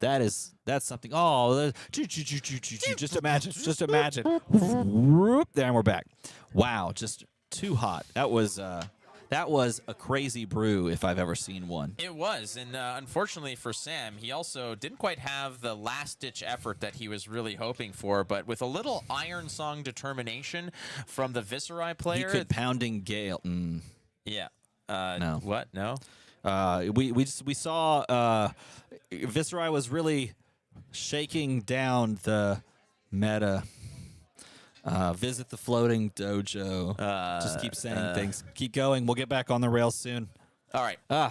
That's something. Oh, just imagine. Just imagine. Whoop, there, and we're back. Wow, just too hot. That was a crazy brew if I've ever seen one. It was, and unfortunately for Sam, he also didn't quite have the last-ditch effort that he was really hoping for, but with a little Iron Song determination from the Viscerai player... He could Pounding Gale. Yeah. No. What? No? We saw Viscerai was really shaking down the meta. Visit the floating dojo. Just keep saying things. Keep going. We'll get back on the rails soon. All right. Wow.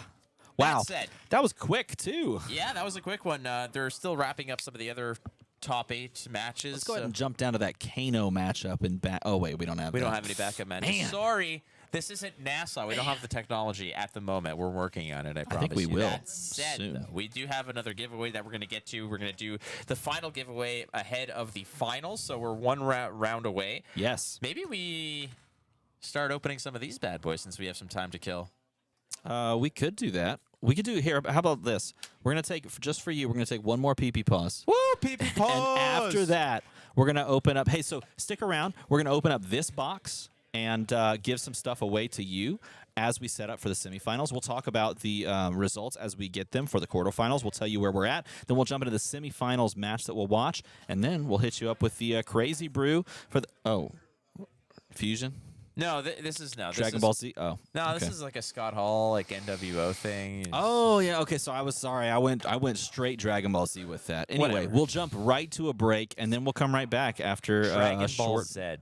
That said, that was quick, too. yeah, that was a quick one. They're still wrapping up some of the other top 8 matches. Let's go ahead and jump down to that Kano matchup. Oh, wait, we don't have We that. don't have any backup matches. Man. Sorry. This isn't NASA. We don't have the technology at the moment. We're working on it, I promise think we you. will That said, soon. though, we do have another giveaway that we're going to get to. We're going to do the final giveaway ahead of the finals, so we're 1 round away. Yes. Maybe we start opening some of these bad boys since we have some time to kill. We could do that. We could do here. How about this? We're going to take, just for you, we're going to take 1 more PP pause. Woo, PP pause! And after that, we're going to open up. Hey, so stick around. We're going to open up this box and give some stuff away to you as we set up for the semifinals. We'll talk about the results as we get them for the quarterfinals. We'll tell you where we're at. Then we'll jump into the semifinals match that we'll watch, and then we'll hit you up with the crazy brew for the Fusion. No, this is no. Dragon Ball Z. Oh, No, okay. this is like a Scott Hall, like NWO thing. Oh yeah, okay. So I was sorry. I went straight Dragon Ball Z with that. Anyway, Whatever. we'll jump right to a break, and then we'll come right back after Dragon a Ball short. Z.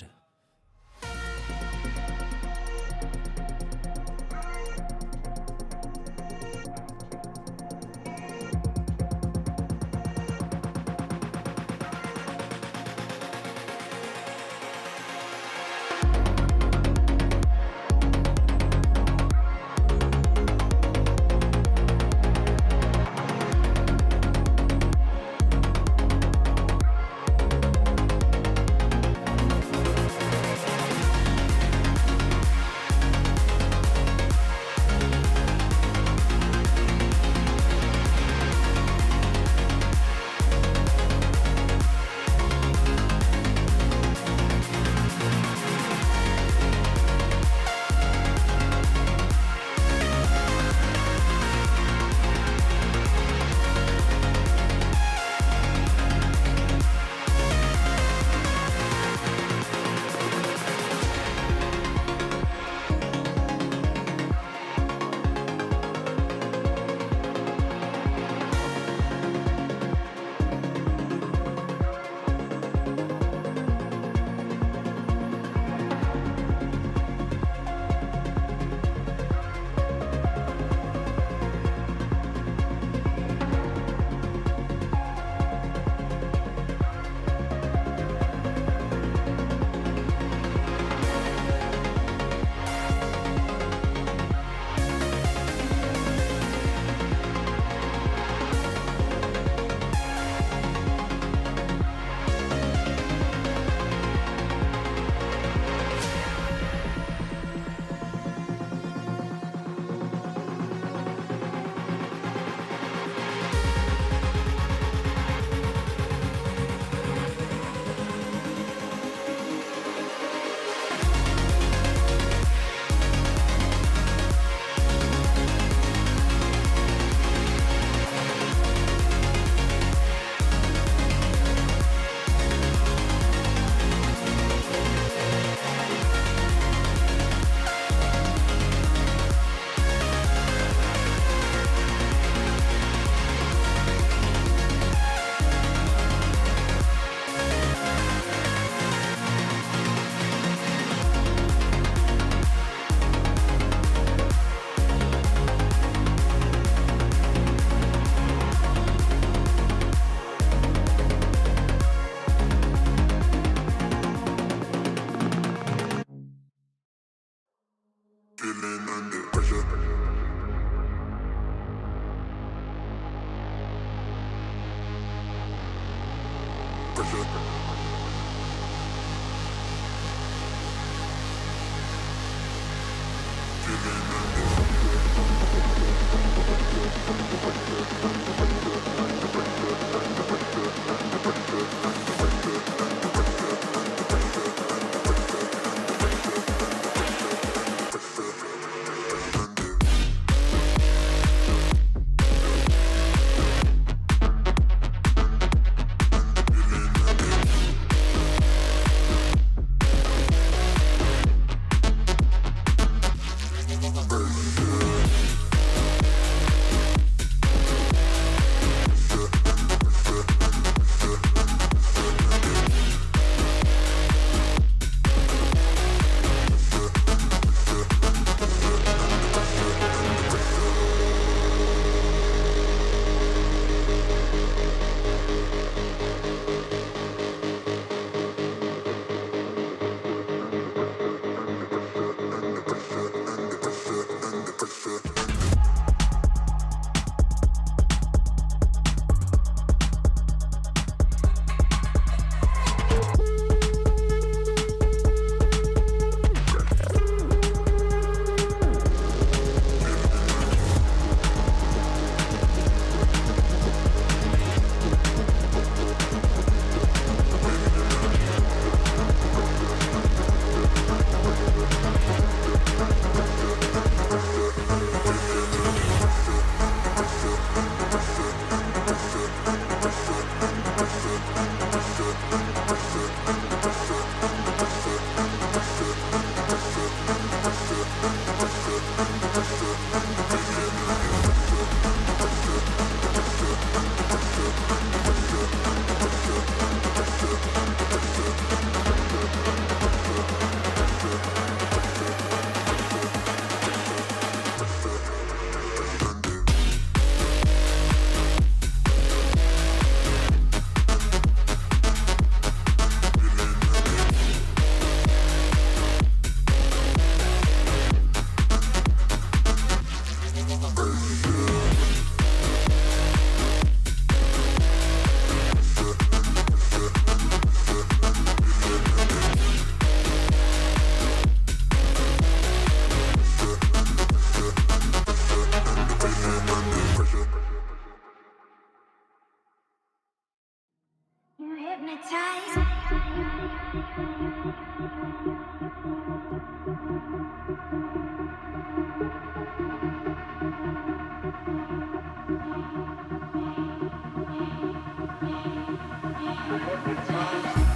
hypnotize me.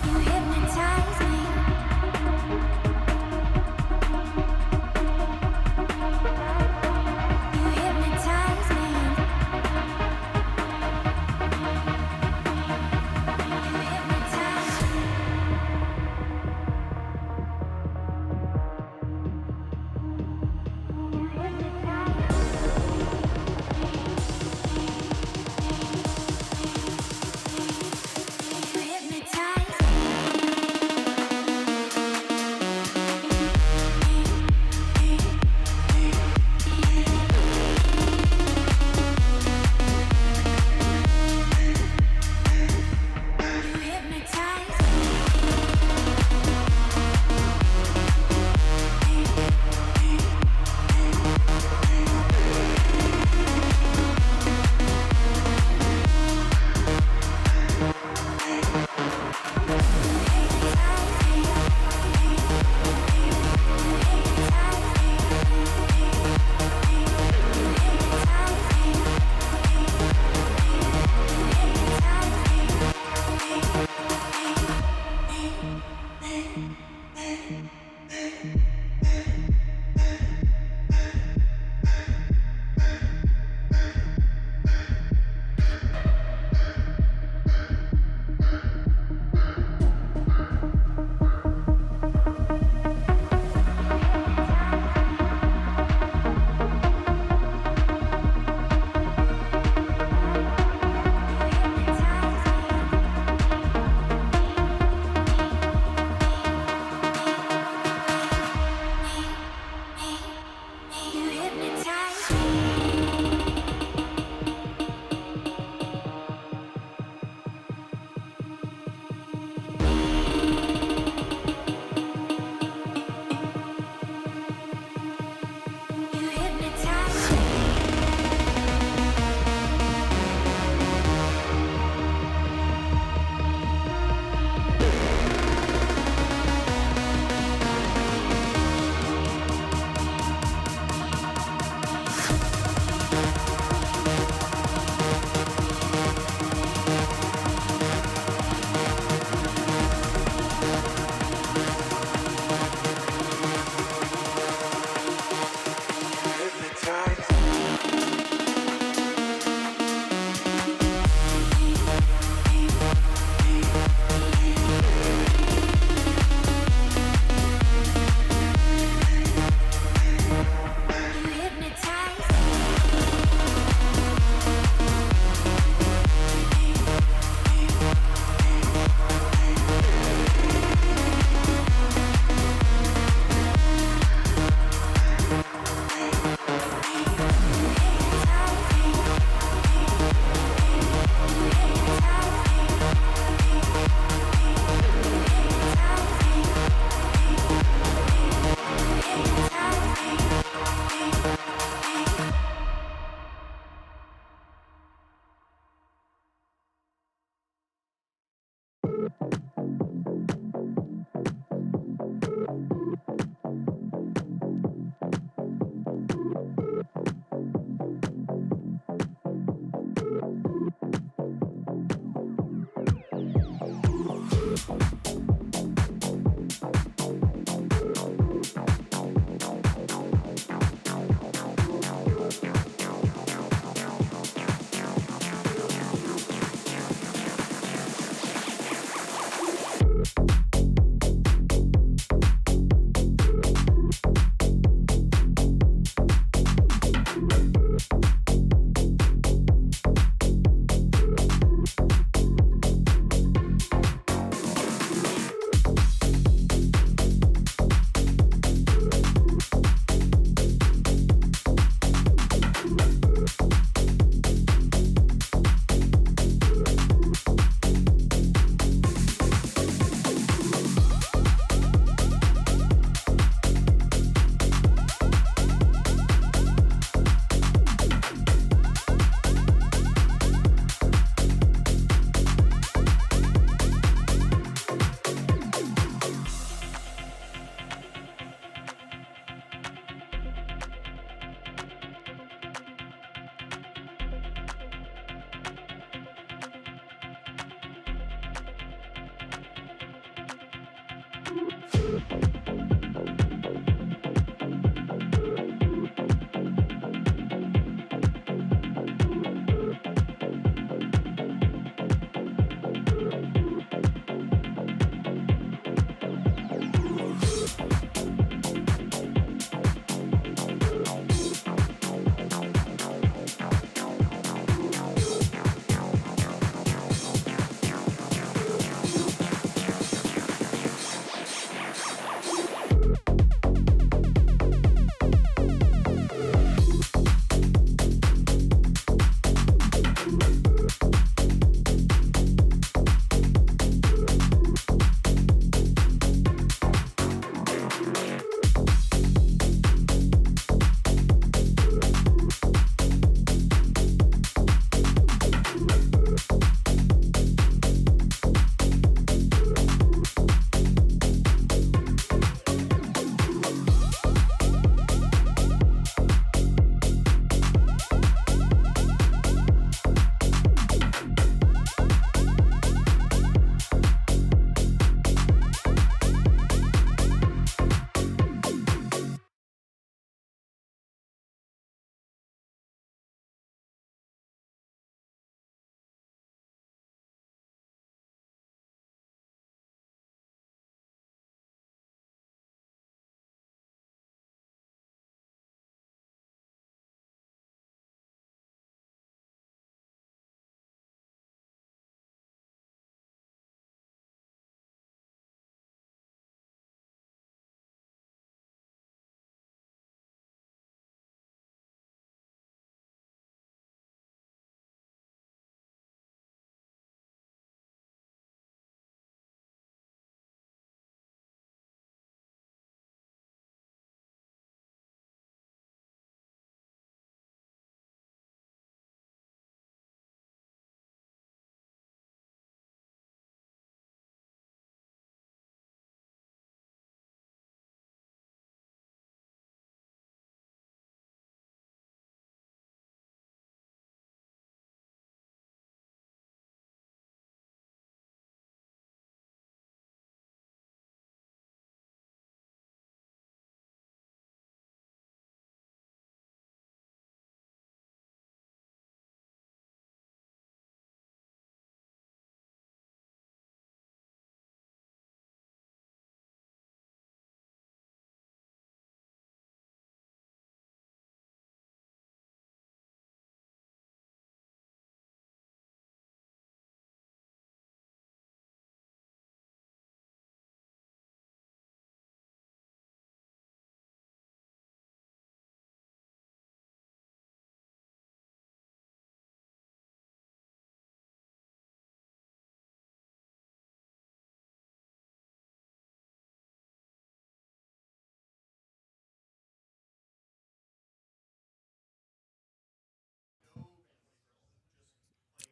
You hypnotize me. You hypnotize me. You hypnotize me. You hypnotize me.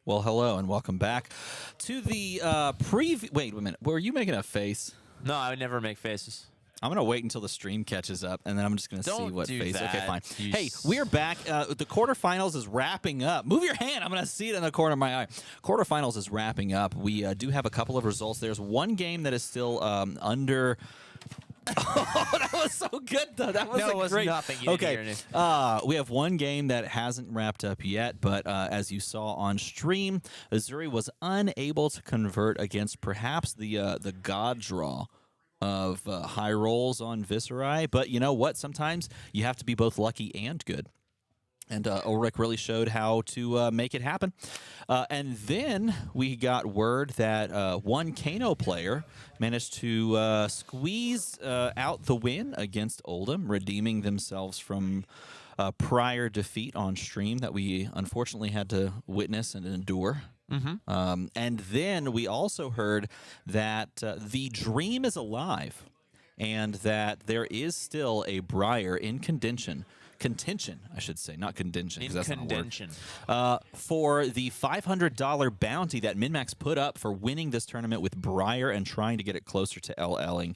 Well, hello and welcome back to the preview. Wait a minute. Were you making a face? No, I would never make faces. I'm going to wait until the stream catches up, and then I'm just going to see Don't what do face. Okay, that, fine. you Hey, we're back. The quarterfinals is wrapping up. Move your hand. I'm going to see it in the corner of my eye. Quarterfinals is wrapping up. We do have a couple of results. There's one game that is still under... Oh, that was so good, though. That was No, it was great. nothing. You didn't hear Okay, anything. we have one game that hasn't wrapped up yet, but as you saw on stream, Viscerai was unable to convert against perhaps the god draw of high rolls on Viscerai. But you know what? Sometimes you have to be both lucky and good. And Ulrich really showed how to make it happen. And then we got word that one Kano player managed to squeeze out the win against Oldham, redeeming themselves from prior defeat on stream that we unfortunately had to witness and endure. And then we also heard that the dream is alive and that there is still a Briar in contention, I should say, not contention, because that's not a word. Contention. For the $500 bounty that MinMax put up for winning this tournament with Briar and trying to get it closer to LLing.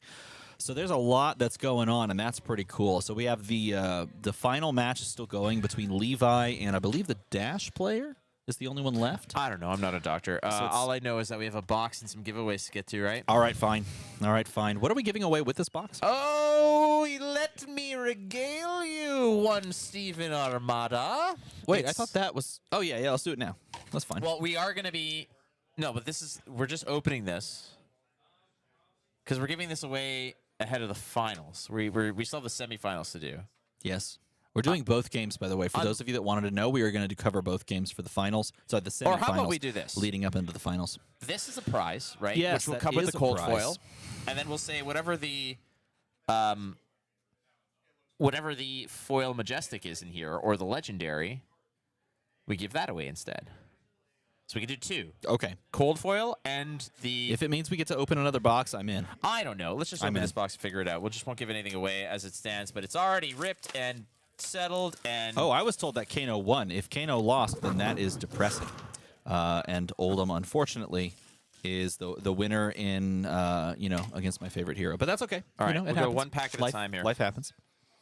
So there's a lot that's going on, and that's pretty cool. So we have the final match is still going between Levi and I believe the Dash player. is the only one left. I don't know. I'm not a doctor. it's- All I know is that we have a box and some giveaways to get to, right? All right, fine. All right, fine. What are we giving away with this box? Oh, let me regale you, one Stephen Armada. Wait, I It's- thought that was. Oh yeah, let's do it now. That's fine. Well, we are going to be. No, but we're just opening this because we're giving this away ahead of the finals. We still have the semifinals to do. yes, we're doing both games. By the way, for those of you that wanted to know, we are going to cover both games for the finals. So the semifinals. Or how about we do this? Leading up into the finals. This is a prize, right? Yes, which will that come with is the a cold prize. foil, and then we'll say whatever the foil majestic is in here or the legendary, we give that away instead. So we can do two. Okay. Cold foil and the... If it means we get to open another box, I'm in. I don't know. Let's just I'm open in. this box and figure it out. We just won't give anything away as it stands, but it's already ripped and settled and... Oh, I was told that Kano won. If Kano lost, then that is depressing. And Oldham, unfortunately, is the winner in against my favorite hero. But that's okay. All right, it we'll go happens. one pack at a Life- time here. Life happens.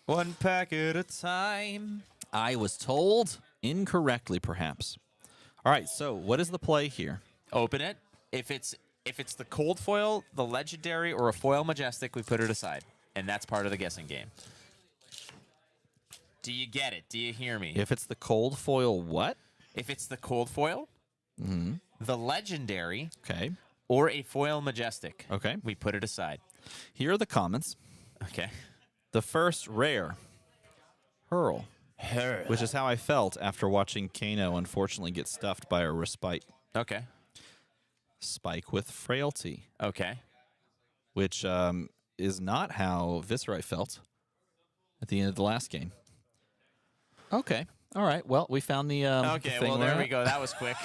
One pack at a time. I was told incorrectly, perhaps. All right. So what is the play here? Open it. If it's the cold foil, the legendary, or a foil majestic, we put it aside. And that's part of the guessing game. Do you get it? Do you hear me? If it's the cold foil, what? If it's the cold foil, the legendary, Okay. or a foil majestic, Okay. we put it aside. Here are the comments. Okay. The first rare, Hurl, which is how I felt after watching Kano unfortunately get stuffed by a respite. Okay. Spike with frailty, Okay. which is not how Viscerai felt at the end of the last game. Okay. All right. Well, we found the Okay, the thing well, there where- we go. That was quick.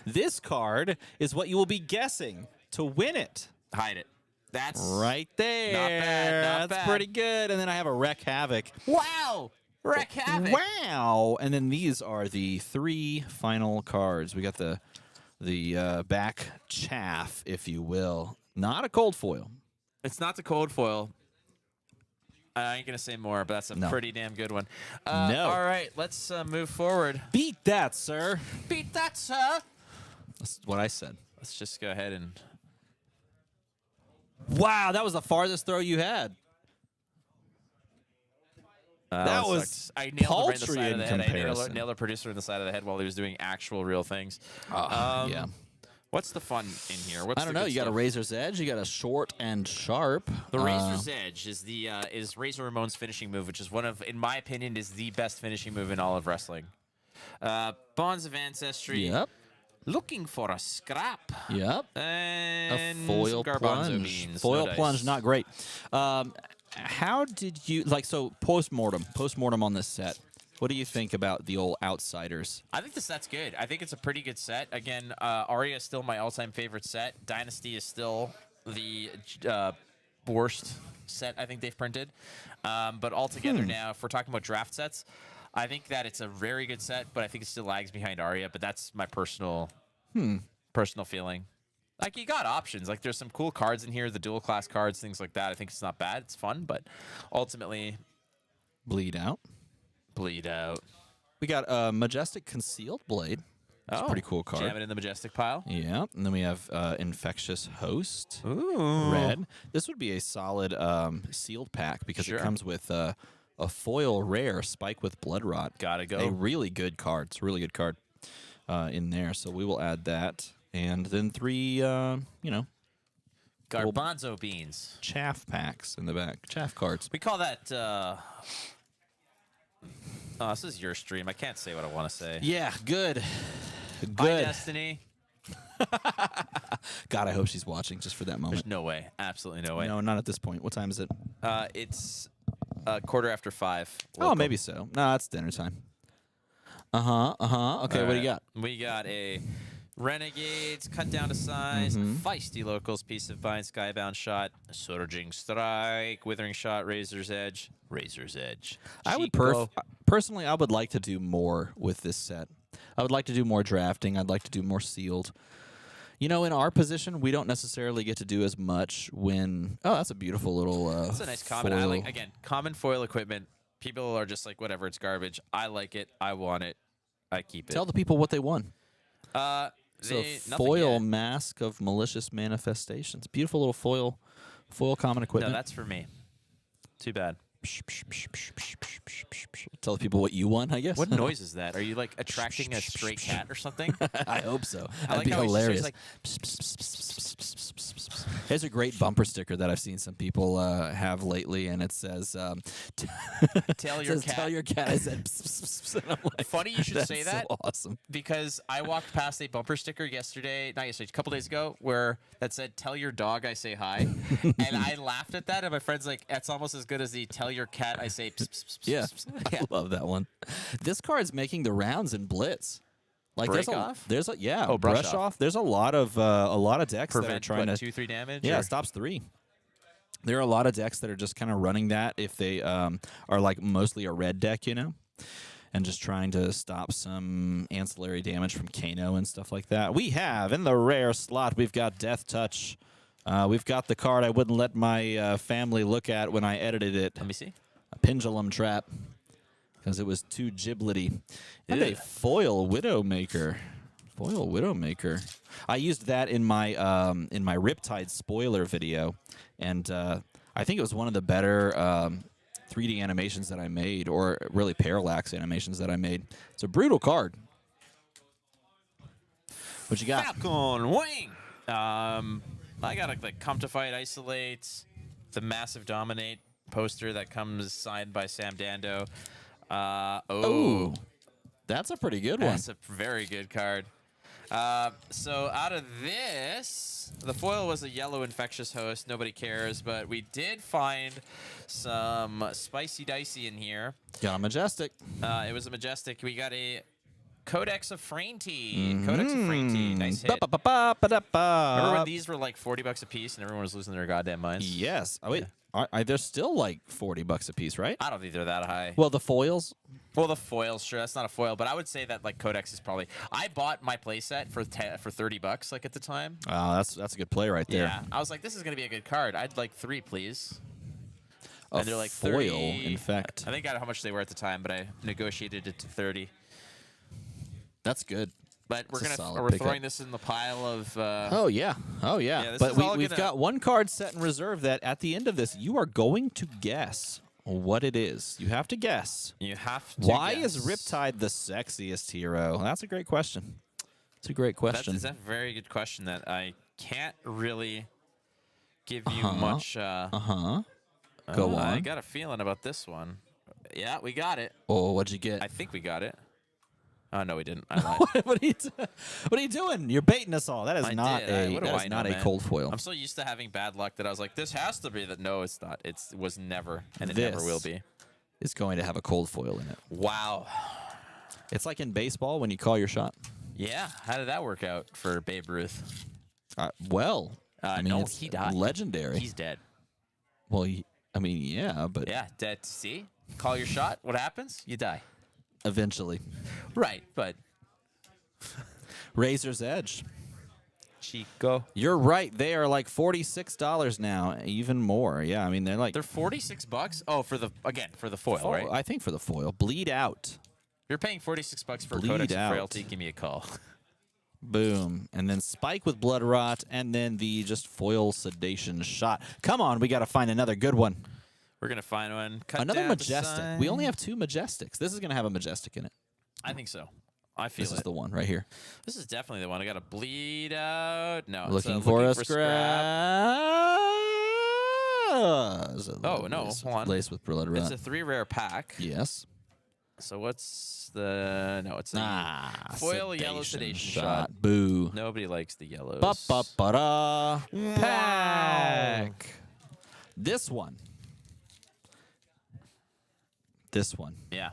This card is what you will be guessing to win it. Hide it. That's Right there. Not bad, not That's bad. pretty good. And then I have a Wreck Havoc. Wow. Wreck Havoc. Wow. And then these are the three final cards. We got the back chaff, if you will. Not a cold foil. It's not the cold foil. I ain't going to say more, but that's a No. pretty damn good one. No. All right, let's move forward. Beat that, sir. Beat that, sir. That's what I said. Let's just go ahead and... Wow, that was the farthest throw you had. That was sucks. I nailed him right in the paltry side of in the head. I comparison. nailed the producer in the side of the head while he was doing actual real things. Yeah. What's the fun in here? What's I don't the know. good You got a stuff? Razor's Edge. You got a Short and Sharp. The Razor's Edge is the Razor Ramon's finishing move, which is one of, in my opinion, is the best finishing move in all of wrestling. Bonds of Ancestry. Yep. Looking for a scrap. Yep. And A foil some garbanzo plunge. beans. Foil no dice. plunge, not great. How did you so postmortem on this set? What do you think about the old Outsiders? I think the set's good. I think it's a pretty good set. Again, Aria is still my all-time favorite set. Dynasty is still the worst set I think they've printed. But altogether now, if we're talking about draft sets, I think that it's a very good set, but I think it still lags behind Aria. But that's my personal feeling. Like, you got options. Like, there's some cool cards in here, the dual class cards, things like that. I think it's not bad. It's fun, but ultimately, Bleed out. bleed out. We got a Majestic Concealed Blade. That's a pretty cool card. Jam it in the majestic pile. Yeah, and then we have Infectious Host. Ooh. Red. This would be a solid sealed pack because Sure. it comes with a foil rare Spike with Blood Rot. Gotta go. A really good card. It's a really good card in there. So we will add that. And then three, Garbanzo beans. chaff packs in the back. Chaff cards. We call that. Oh, this is your stream. I can't say what I want to say. Yeah, good. Hi, Good. Destiny. God, I hope she's watching just for that moment. There's no way. Absolutely no way. No, not at this point. What time is it? It's 5:15. Oh, local. maybe so. No, it's dinner time. Okay, what do you got? We got a Renegades, cut down to size, Mm-hmm. feisty locals, piece of bind, skybound shot, surging strike, withering shot, razor's edge. I would Chico. personally, I would like to do more with this set. I would like to do more drafting. I'd like to do more sealed. You know, in our position, we don't necessarily get to do as much when. Oh, that's a beautiful little. That's a nice common. I foil. like, again, common foil equipment. People are just like, whatever, it's garbage. I like it. I want it. I keep it. Tell the people what they won. Uh, So nothing foil yet. mask of malicious manifestations. Beautiful little foil common No, equipment. that's for me. Too bad. Tell the people what you won, I guess. What noise is that? Are you like attracting a stray cat or something? I hope so. I That'd like be how he's just hilarious. like, Here's a great bumper sticker that I've seen some people have lately, and it says, Tell it your says, cat. "Tell your cat." I said, pss, pss, pss, and I'm like, Funny you should that's say that. So awesome. Because I walked past a bumper sticker not yesterday, a couple days ago, where that said, "Tell your dog I say hi," and I laughed at that, and my friend's like, "That's almost as good as the tell your cat I say." Pss, pss, pss, pss, Yeah, pss, pss." I love that one. This card's making the rounds in Blitz. Like there's Break off? there's a yeah, Oh, brush off. There's a lot of decks that are Prevent trying what, to 2-3 damage. yeah, or- it stops 3. There are a lot of decks that are just kind of running that if they are like mostly a red deck, and just trying to stop some ancillary damage from Kano and stuff like that. We have in the rare slot, we've got Death Touch. We've got the card I wouldn't let my family look at when I edited it. Let me see. A Pendulum Trap. Because it was too giblety. And a foil Widowmaker. Foil Widowmaker. I used that in my Riptide spoiler video, and I think it was one of the better 3D animations that I made, or really parallax animations that I made. It's a brutal card. What you got? Falcon Wing. I got a Come to Fight Isolate, the Massive Dominate poster that comes signed by Sam Dando. Ooh, that's a pretty good one. That's a very good card. So out of this, the foil was a yellow Infectious Host. Nobody cares, but we did find some Spicy Dicey in here. Got a Majestic. It was a Majestic. We got a Codex of Frainty. Codex of Frainty. Nice hit. Ba-ba-ba-ba-ba-da-ba. Remember when these were like $40 a piece and everyone was losing their goddamn minds? Yes. Oh, wait. They're still like $40 a piece, right? I don't think they're that high. Well, the foils. Well, the foils, sure, that's not a foil, but I would say that like Codex is probably. I bought my playset for $30 like at the time. Oh, that's a good play right there. Yeah, I was like, this is gonna be a good card. I'd like 3, please. A And they're like foil 30. infect. I think I don't know how much they were at the time, but I negotiated it to 30. That's good. But That's a solid we're pickup. throwing this in the pile of. Oh yeah. Yeah, this but is all we've gonna- got one card set in reserve that at the end of this you are going to guess what it is. You have to guess. You have to. Why guess. is Riptide the sexiest hero? That's a great question. It's a great question. That's a very good question that I can't really give you much. Go on. I got a feeling about this one. Yeah, we got it. Oh, what'd you get? I think we got it. Oh no, we didn't. I lied. what are you doing? You're baiting us all. That is I not did. What do that I is know, not a man? cold foil. I'm so used to having bad luck that I was like, this has to be that. No, it's not. It was never, and it This never will be. It's going to have a cold foil in it. Wow. It's like in baseball when you call your shot. Yeah. How did that work out for Babe Ruth? Well, I mean, no, it's he died. legendary. He's dead. Well, I mean, yeah, but Yeah, dead. See? Call your shot. What happens? You die. eventually. Right, but Razor's Edge. Chico. You're right. They are like $46 now, even more. Yeah, I mean, they're like They're $46. Oh, for the foil, foil, right? I think for the foil. Bleed Out. You're paying $46 for Bleed Codex of out. Frailty. Give me a call. Boom. And then Spike with Blood Rot, and then the just foil Sedation Shot. Come on, we got to find another good one. We're gonna find one. Cut Another down the Majestic. We only sign. have 2 Majestics. This is going to have a Majestic in it. I think so. I feel This is it. the one right here. This is definitely the one. I got to bleed out. No, Looking it's, for a scrap. Oh, no, hold on. Lace with Blood It's Rot. a 3 rare pack. Yes. So what's the? No, it's a foil yellow sedation shot. shot. Boo. Nobody likes the yellows. Ba-ba-ba-da. Pack. This one. This one. Yeah.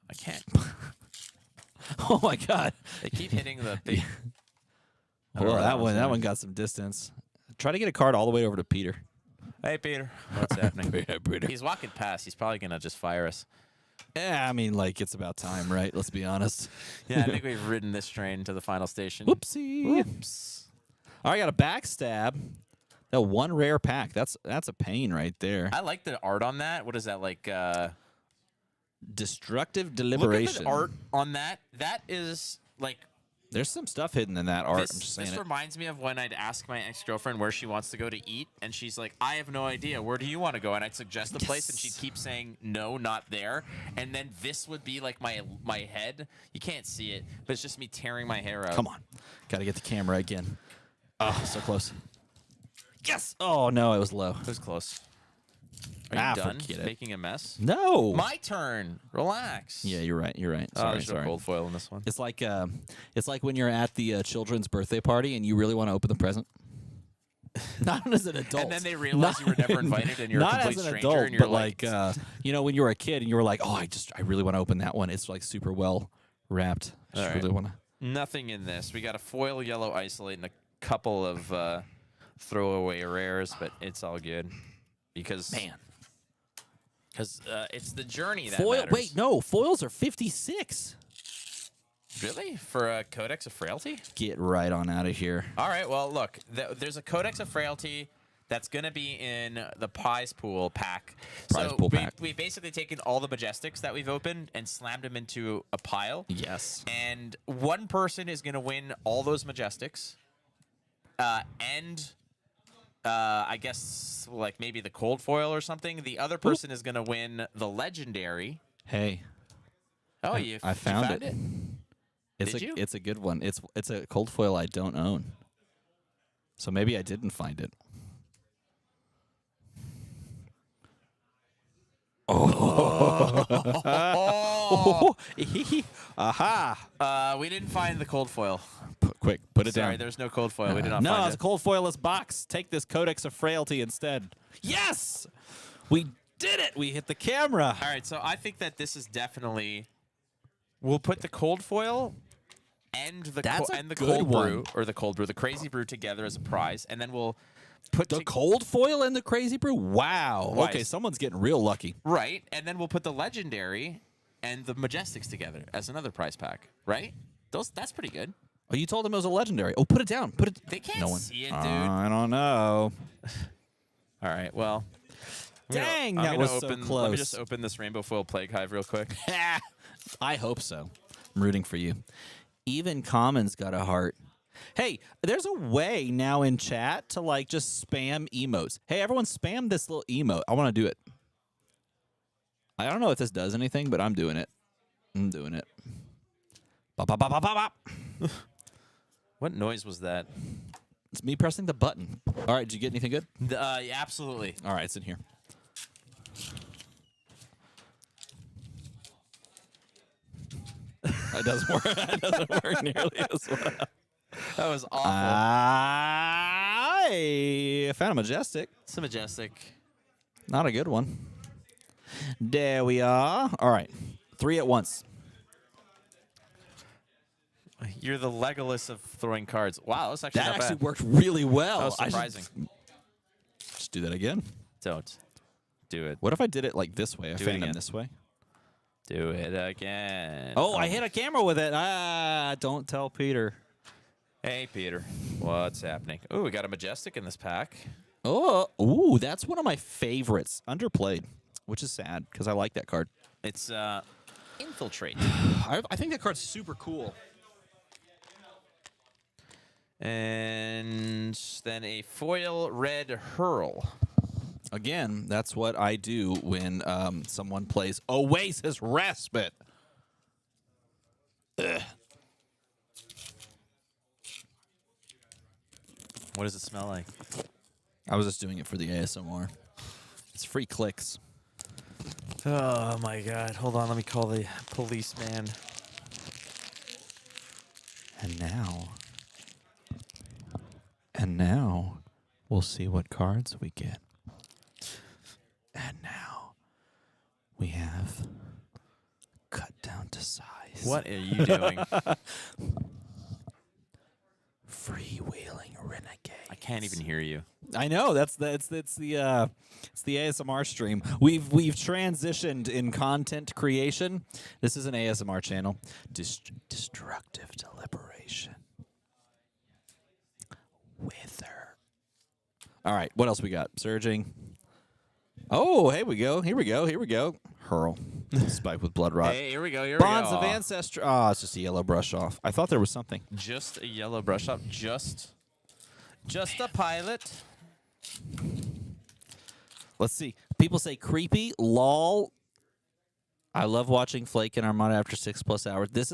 I can't. Oh my God. They keep hitting the big. I don't Well, know that what's one happening. got some distance. Try to get a card all the way over to Peter. Hey, Peter. What's happening? Peter. He's walking past. He's probably gonna just fire us. Yeah, I mean, like, it's about time, right? Let's be honest. Yeah, I think we've ridden this train to the final station. Whoopsie. Whoops. All right, I got a backstab. That one rare pack. That's a pain right there. I like the art on that. What is that like? Destructive Look deliberation. at the art on that. That is like. There's some stuff hidden in that art. This, I'm just saying this it. reminds me of when I'd ask my ex-girlfriend where she wants to go to eat, and she's like, I have no idea. Where do you want to go? And I'd suggest a place, and she'd keep saying, no, not there. And then this would be like my head. You can't see it, but it's just me tearing my hair out. Come on. Got to get the camera again. Oh, so close. Yes! Oh, no, it was low. It was close. Are you done forget it. making a mess? No. My turn. Relax. Yeah, you're right. You're right. Oh, Sorry, there's no sorry. gold foil in this one. It's like when you're at the children's birthday party and you really want to open the present. Not as an adult. And then they realize you were never invited and you're a not complete as an stranger adult, and you're but like, when you were a kid and you were like, oh, I really want to open that one. It's like super well wrapped. I just All really right. want to. nothing in this. We got a foil yellow isolate and a couple of throwaway rares, but it's all good because it's the journey that Foil. matters. Wait, no, foils are 56. Really? For a Codex of Frailty? Get right on out of here. All right, well, look, there's a Codex of Frailty that's going to be in the prize pool pack. Prize pool pack. We've basically taken all the Majestics that we've opened and slammed them into a pile. Yes. And one person is going to win all those Majestics. I guess, like, maybe the cold foil or something. The other person is going to win the legendary. Hey. Oh, I found it. Did you? It's a good one. It's a cold foil I don't own. So maybe I didn't find it. Oh. Aha. We didn't find the cold foil. Quick, put it Sorry, down. there's no cold foil. We did not No, find it's it. a cold foilless box. Take this Codex of Frailty instead. Yes! We did it! We hit the camera. All right, so I think that this is definitely. We'll put the cold foil and the That's a and the good cold brew one. or the cold brew, the crazy brew together as a prize, and then we'll put The cold foil and the crazy brew? Wow. Why? Okay, someone's getting real lucky. right, and then we'll put the legendary and the Majestics together as another prize pack. Right? That's pretty good. Oh, you told them it was a legendary. Oh, put it down. Put it. They can't No one. see it, dude. I don't know. All right, well. Dang, I'm that gonna was so open, close. Let me just open this Rainbow Foil Plague Hive real quick. I hope so. I'm rooting for you. Even Common's got a heart. Hey, there's a way now in chat to like just spam emotes. Hey, everyone spam this little emote. I want to do it. I don't know if this does anything, but I'm doing it. I'm doing it. Bop, bop, bop, bop, bop, bop. What noise was that? It's me pressing the button. All right, did you get anything good? Yeah, absolutely. All right, it's in here. That doesn't work. That doesn't work nearly as well. That was awful. I found a Majestic. It's a Majestic. Not a good one. There we are. All right. 3 at once. You're the Legolas of throwing cards. Wow, that's actually That not actually bad. worked really well. That was I should surprising. just do that again. Don't do it. What if I did it like this way? I Do it fanned them again. this way. Do it again. Oh, I hit a camera with it. Don't tell Peter. Hey, Peter. What's happening? Oh, we got a Majestic in this pack. Oh, ooh, that's one of my favorites. Underplayed, which is sad because I like that card. It's Infiltrate. I think that card's super cool. And then a foil red Hurl. Again, that's what I do when someone plays Oasis Respite. Ugh. What does it smell like? I was just doing it for the ASMR. It's free clicks. Oh, my God. Hold on. Let me call the policeman. And now, we'll see what cards we get. And now, we have cut down to size. What are you doing? Freewheeling renegade. I can't even hear you. I know it's the ASMR stream. We've transitioned in content creation. This is an ASMR channel. Destructive deliberation. Wither. All right, what else we got? Surging. Oh, here we go. Hurl. Spike with Blood Rot. Hey, here we go. Here Bonds we go. of Ancestry. Oh, it's just a yellow brush off. I thought there was something. Just a yellow brush up. Just a pilot. Let's see. People say creepy. Lol. I love watching Flake and Armada after 6+ hours. This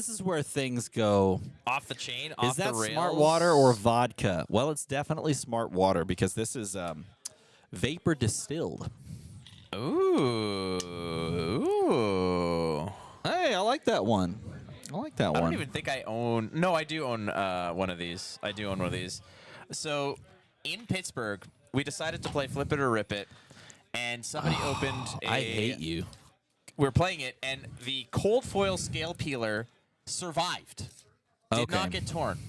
is where things go. Off the chain. Is Off that the rails. smart water or vodka? Well, it's definitely smart water because this is vapor distilled. Ooh. Hey, I like that one. I like that I one. don't even think I own. No, I do own one of these. I do own one of these. So in Pittsburgh, we decided to play Flip It or Rip It, and somebody opened a. I hate you. We're playing it, and the cold foil scale peeler survived. Did not get torn.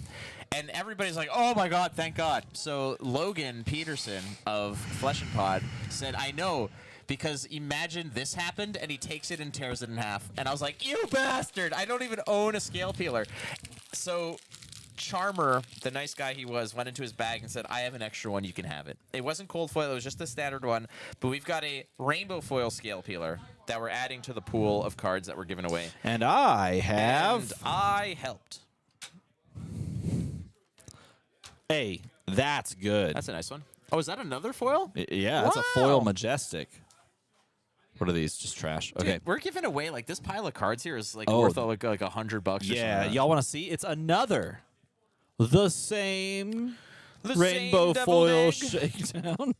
And everybody's like, oh my God, thank God. So Logan Peterson of Flesh and Pod said, I know, because imagine this happened, and he takes it and tears it in half. And I was like, you bastard, I don't even own a scale peeler. So Charmer, the nice guy he was, went into his bag and said, I have an extra one, you can have it. It wasn't cold foil, it was just the standard one. But we've got a rainbow foil scale peeler that we're adding to the pool of cards that we're giving away. And I have. And I helped. Hey, that's good. That's a nice one. Oh, is that another foil? Yeah, that's a foil Wow. majestic. What are these? Just trash. Okay. Dude, we're giving away, like, this pile of cards here is, like, Oh. worth, like $100 or something. Yeah, like that. y'all want to see? It's another. The same The rainbow same deviled foil egg. shakedown.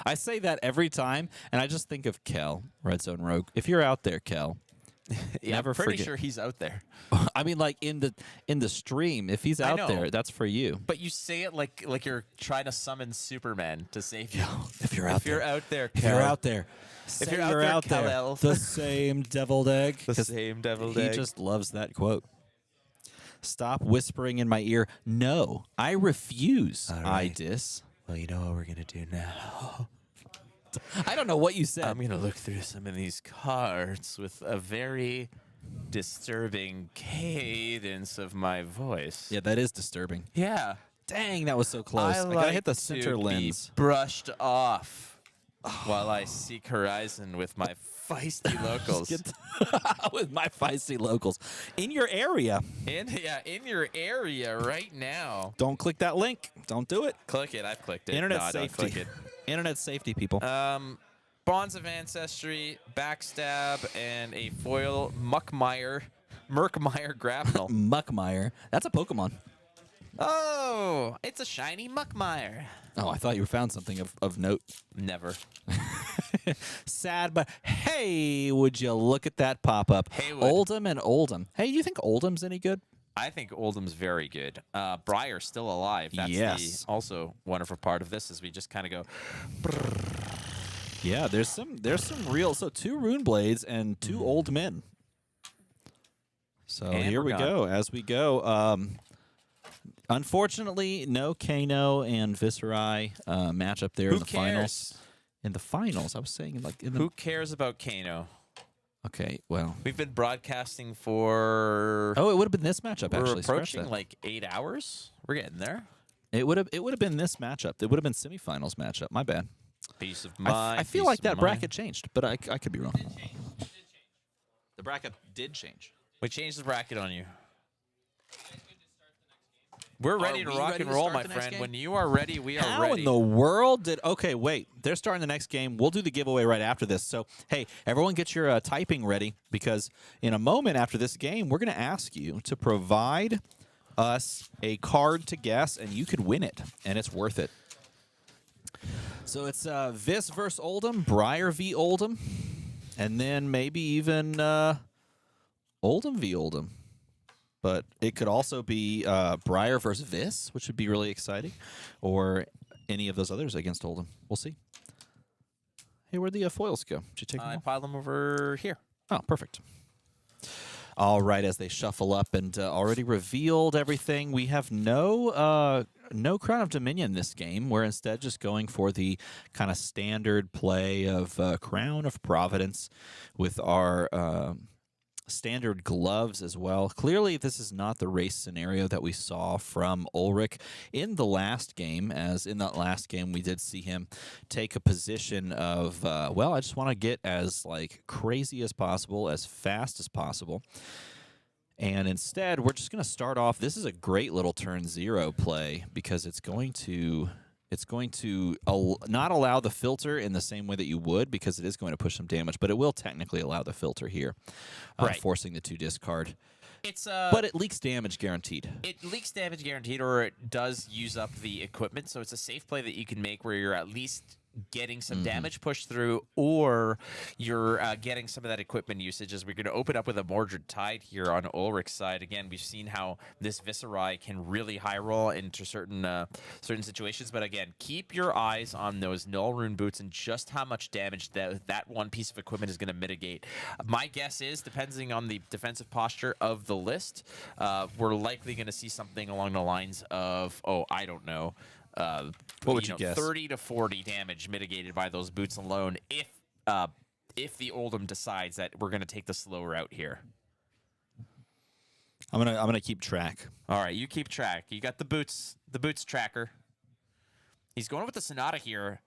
I say that every time, and I just think of Kel, Red Zone Rogue. If you're out there, Kel, Yeah, never I'm pretty forget. sure he's out there. I mean, like in the stream, if he's out know. there, that's for you. But you say it like you're trying to summon Superman to save you. If you're out If you're out there, if you're out there, If say you're you're out out there, there, Kal-El. the same deviled egg. The 'cause same deviled he egg. just loves that quote. Stop whispering in my ear. No, I refuse. All I right. dis. Well, you know what we're gonna do now. I don't know what you said. I'm gonna look through some of these cards with a very disturbing cadence of my voice. Yeah, that is disturbing. Yeah. Dang, that was so close. I gotta hit the center lens. Be brushed off while I seek horizon with my feisty locals. With my feisty locals in your area. In your area right now. Don't click that link. Don't do it. Click it. I've clicked it. Internet No, don't safety. click it. Internet safety, people. Bonds of Ancestry, Backstab, and a foil Merkmeyer Grapnel. Muckmeyer. That's a Pokemon. Oh, it's a shiny Muckmeyer. Oh, I thought you found something of note. Never. Sad, but hey, would you look at that pop up? Haywood. Oldham and Oldham. Hey, you think Oldham's any good? I think Oldham's very good. Briar's still alive. That's Yes. the also wonderful part of this is we just kind of go. Yeah, there's some real. So 2 Rune Blades and 2 Old Men. So And here we're we gone. go. As we go. Unfortunately, no Kano and Viscerai matchup there Who in the cares? finals. In the finals, I was saying like in the. Who cares about Kano? Okay, well. We've been broadcasting for. Oh, it would have been this matchup we're actually. Scratch approaching that. like 8 hours. We're getting there. It would have been this matchup. It would have been semifinals matchup. My bad. Peace of I mind. feel peace like of that mind. bracket changed, but I could be wrong. The bracket did change. We changed the bracket on you. We're ready to we rock ready and to roll, start my the next friend. game? When you are ready, we are How ready. in the world did? Okay, wait. They're starting the next game. We'll do the giveaway right after this. So, hey, everyone, get your typing ready because in a moment after this game, we're going to ask you to provide us a card to guess, and you could win it, and it's worth it. So it's Vis versus Oldham, Briar v Oldham, and then maybe even Oldham v Oldham. But it could also be Briar versus Vis, which would be really exciting, or any of those others against Oldham. We'll see. Hey, where'd the foils go? Did you take them I all? piled them over here. Oh, perfect. All right, as they shuffle up and already revealed everything, we have no Crown of Dominion this game. We're instead just going for the kind of standard play of Crown of Providence with our standard gloves as well. Clearly, this is not the race scenario that we saw from Ulrich in the last game, as in that last game we did see him take a position of, well, I just want to get as like crazy as possible, as fast as possible. And instead, we're just going to start off. This is a great little turn 0 play because it's going to not allow the filter in the same way that you would, because it is going to push some damage, but it will technically allow the filter here, Right. forcing the 2 discard. It's But it leaks damage guaranteed. It leaks damage guaranteed, or it does use up the equipment. So it's a safe play that you can make where you're at least getting some damage pushed through, or you're getting some of that equipment usage. As we're going to open up with a Mordred Tide here on Ulrich's side. Again, we've seen how this Viscerai can really high roll into certain situations. But again, keep your eyes on those null rune boots and just how much damage that one piece of equipment is going to mitigate. My guess is, depending on the defensive posture of the list, we're likely going to see something along the lines of, I don't know, What would you guess? 30 to 40 damage mitigated by those boots alone, if the Oldham decides that we're going to take the slow route here. I'm gonna keep track. All right, you keep track. You got the boots tracker. He's going with the Sonata here.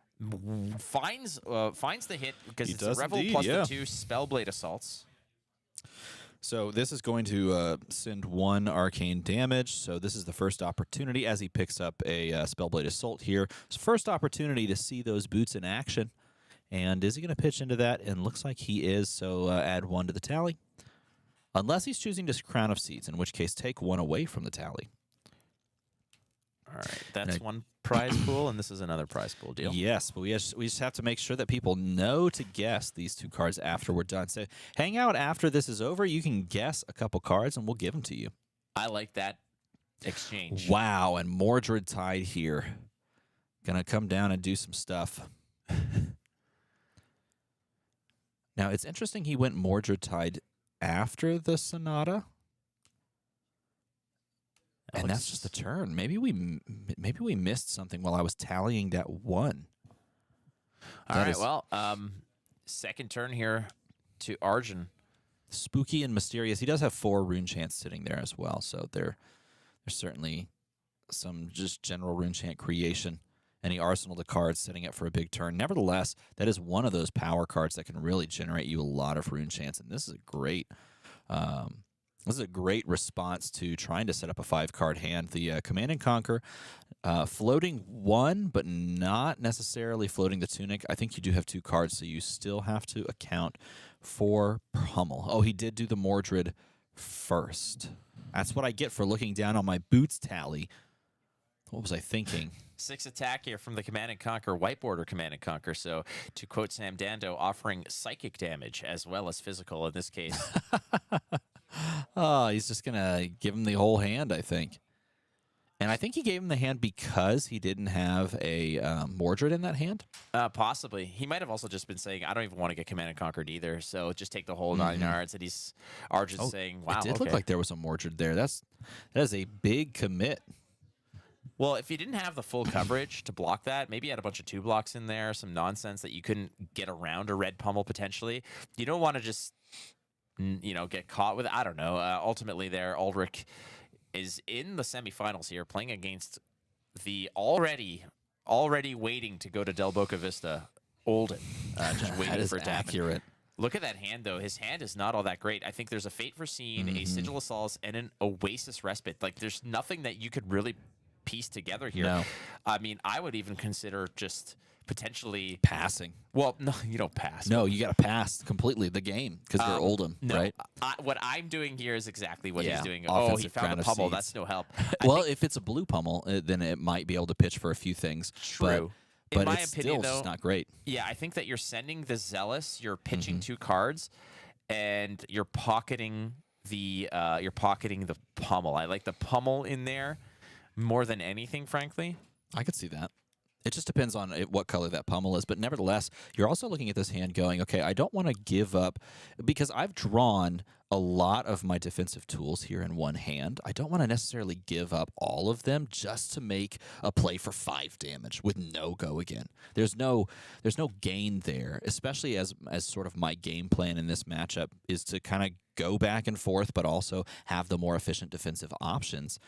Finds the hit because He it's a does Revel indeed, plus yeah. the 2 Spellblade assaults. So this is going to send 1 arcane damage. So this is the first opportunity as he picks up a Spellblade Assault here. It's first opportunity to see those boots in action. And is he going to pitch into that? And looks like he is. So add 1 to the tally. Unless he's choosing to Crown of Seeds, in which case take 1 away from the tally. All right, that's one prize pool, and this is another prize pool deal. Yes, but we just have to make sure that people know to guess these 2 cards after we're done. So hang out after this is over. You can guess a couple cards, and we'll give them to you. I like that exchange. Wow, and Mordred Tide here. Gonna come down and do some stuff. Now, it's interesting he went Mordred Tide after the Sonata. And that's just a turn. Maybe we missed something while I was tallying that 1. All right, well, second turn here to Arjun. Spooky and mysterious. He does have 4 rune chants sitting there as well, so there's certainly some just general rune chant creation. Any arsenal of cards setting up for a big turn. Nevertheless, that is one of those power cards that can really generate you a lot of rune chants, and this is a great. This is a great response to trying to set up a 5-card hand. The Command and Conquer, floating 1, but not necessarily floating the Tunic. I think you do have 2 cards, so you still have to account for Pummel. Oh, he did do the Mordred first. That's what I get for looking down on my boots tally. What was I thinking? 6 attack here from the Command and Conquer, White Border Command and Conquer. So, to quote Sam Dando, offering psychic damage as well as physical in this case. Oh, he's just going to give him the whole hand, I think. And I think he gave him the hand because he didn't have a Mordred in that hand. Possibly. He might have also just been saying, I don't even want to get Command and Conquered either, so just take the whole 9 yards. And Arjun's saying, wow, It did look like there was a Mordred there. That is a big commit. Well, if you didn't have the full coverage to block that, maybe you had a bunch of 2 blocks in there, some nonsense that you couldn't get around a red pummel potentially. You don't want to just, get caught with, I don't know. Ultimately there, Ulrich is in the semifinals here, playing against the already waiting to go to Del Boca Vista, Oldham. Just waiting That is for it to happen. accurate. Look at that hand, though. His hand is not all that great. I think there's a Fate Foreseen, a Sigil Assault, and an Oasis Respite. Like, there's nothing that you could really piece together here. No. I mean, I would even consider just potentially Passing. Well, no, you don't pass. No, you got to pass completely the game because you're Oldham, No, right? what I'm doing here is exactly what Yeah, he's doing. offensive He found Crown a of pummel. Seeds. That's no help. Well, if it's a blue pummel, then it might be able to pitch for a few things. True. But In my it's opinion, still though, just not great. Yeah, I think that you're sending the Zealous, you're pitching 2 cards, and you're pocketing the pummel. I like the pummel in there more than anything, frankly. I could see that. It just depends on what color that pummel is. But nevertheless, you're also looking at this hand going, okay, I don't want to give up because I've drawn a lot of my defensive tools here in one hand. I don't want to necessarily give up all of them just to make a play for 5 damage with no go again. There's no gain there, especially as sort of my game plan in this matchup is to kind of go back and forth, but also have the more efficient defensive options.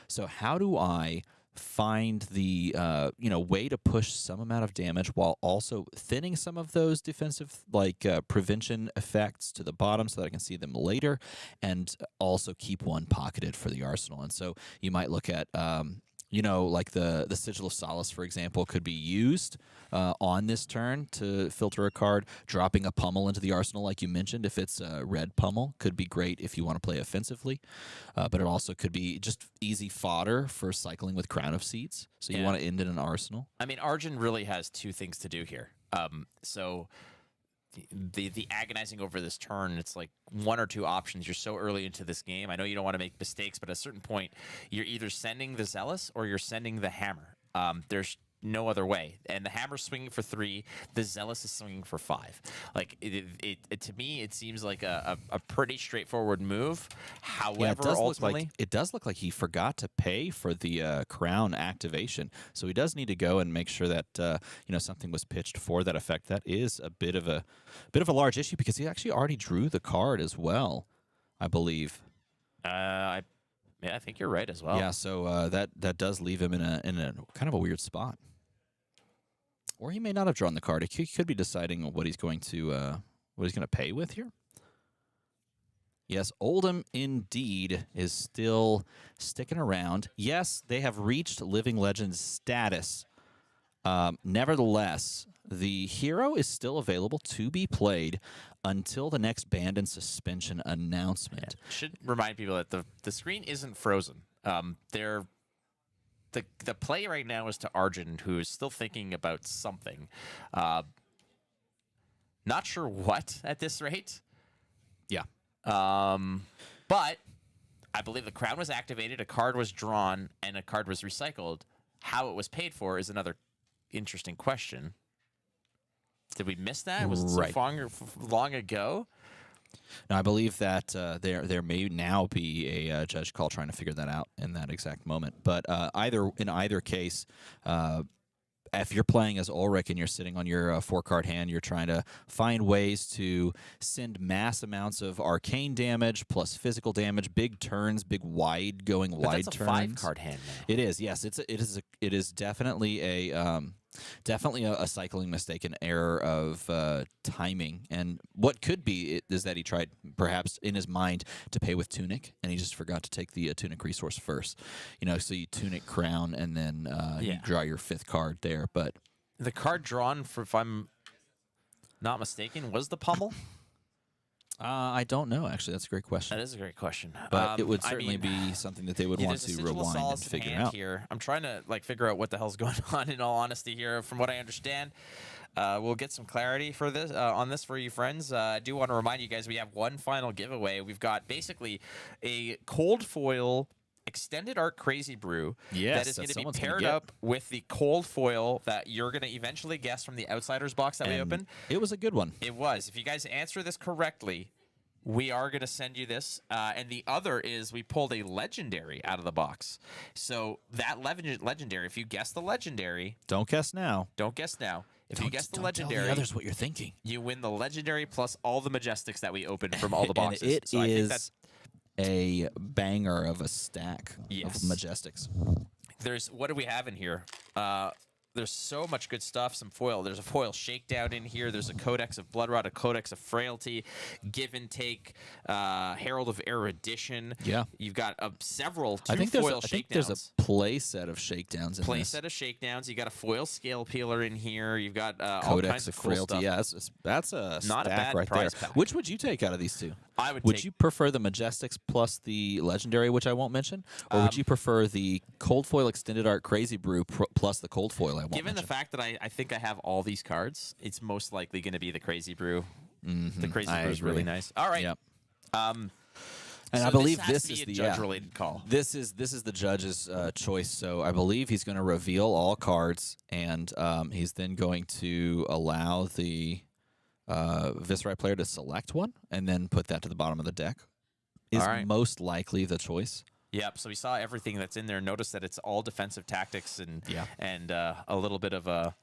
So how do I find the way to push some amount of damage while also thinning some of those defensive prevention effects to the bottom so that I can see them later, and also keep one pocketed for the arsenal? And so you might look at like the Sigil of Solace, for example, could be used on this turn to filter a card. Dropping a pummel into the arsenal, like you mentioned, if it's a red pummel, could be great if you want to play offensively. But it also could be just easy fodder for cycling with Crown of Seeds. So you want to end in an arsenal. I mean, Arjun really has 2 things to do here. So the agonizing over this turn, it's like 1 or 2 options. You're so early into this game. I know you don't want to make mistakes, but at a certain point, you're either sending the Zealous or you're sending the Hammer. There's no other way. And the Hammer's swinging for 3. The Zealous is swinging for 5. Like it to me, it seems like a pretty straightforward move. However, ultimately, it does look like he forgot to pay for the Crown activation. So he does need to go and make sure that something was pitched for that effect. That is a bit of a large issue because he actually already drew the card as well, I believe. I think you're right as well. Yeah, so that does leave him in a kind of a weird spot. Or he may not have drawn the card. He could be deciding what he's going to pay with here. Yes, Oldham indeed is still sticking around. Yes, they have reached Living Legend status. Nevertheless, the hero is still available to be played until the next banned and suspension announcement. Yeah. Should remind people that the screen isn't frozen. The play right now is to Arjun, who is still thinking about something. Not sure what at this rate. Yeah. But I believe the Crown was activated, a card was drawn, and a card was recycled. How it was paid for is another interesting question. Did we miss that? Was it so long ago? No, I believe that there may now be a judge call trying to figure that out in that exact moment. But in either case, if you're playing as Ulrich and you're sitting on your 4-card hand, you're trying to find ways to send mass amounts of arcane damage plus physical damage, big turns, big wide turns. That's a 5-card hand now. It is, yes. It is definitely a cycling mistake, an error of timing. And what could be is that he tried, perhaps in his mind, to pay with Tunic, and he just forgot to take the Tunic resource first. So you Tunic Crown, and then you draw your 5th card there. But the card drawn, if I'm not mistaken, was the pummel? I don't know, actually. That's a great question. That is a great question. But it would certainly be something that they would want to rewind and figure out. Here. I'm trying to figure out what the hell's going on, in all honesty here. From what I understand, we'll get some clarity for this on this for you friends. I do want to remind you guys we have one final giveaway. We've got basically a cold foil extended art Crazy Brew that is going to be paired up with the cold foil that you're going to eventually guess from the Outsiders box that we opened. It was a good one. It was. If you guys answer this correctly, we are going to send you this. And the other is we pulled a legendary out of the box. So that legendary, if you guess the legendary... Don't guess now. Don't guess now. If you guess the legendary... Tell the others what you're thinking. You win the legendary plus all the Majestics that we opened from all the boxes. And it is a banger of a stack of Majestics. What do we have in here? There's so much good stuff. Some foil. There's a foil shakedown in here. There's a Codex of Bloodrot, a Codex of Frailty, Give and Take, Herald of Erudition. Yeah. You've got several foil shakedowns. I think there's a play set of shakedowns in this. Set of shakedowns. You got a foil scale peeler in here. You've got all Codex kinds of cool Frailty. stuff. Yeah, that's a Not stack a bad right there. prize pack. Which would you take out of these two? Would you prefer the Majestics plus the Legendary, which I won't mention? Or would you prefer the Cold Foil Extended Art Crazy Brew plus the Cold Foil I won't mention? Given the fact that I think I have all these cards, it's most likely going to be the Crazy Brew. The Crazy Brew is really nice. All right. Yep. And I believe this is the judge-related call. This is the judge's choice. So I believe he's going to reveal all cards, and he's then going to allow the Viscerai player to select one and then put that to the bottom of the deck. is All right. most likely the choice. Yep. So we saw everything that's in there. Notice that it's all defensive tactics and Yeah. and a little bit of a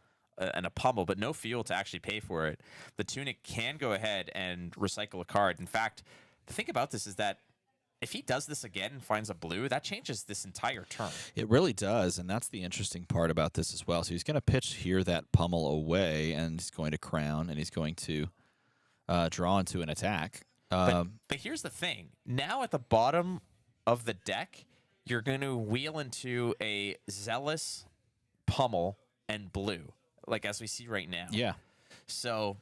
pummel, but no fuel to actually pay for it. The Tunic can go ahead and recycle a card. In fact, the thing about this is that if he does this again and finds a blue, that changes this entire turn. It really does, and that's the interesting part about this as well. So he's going to pitch here that pummel away, and he's going to crown, and he's going to draw into an attack. But here's the thing. Now at the bottom of the deck, you're going to wheel into a Zealous, pummel, and blue, like as we see right now. Yeah. So,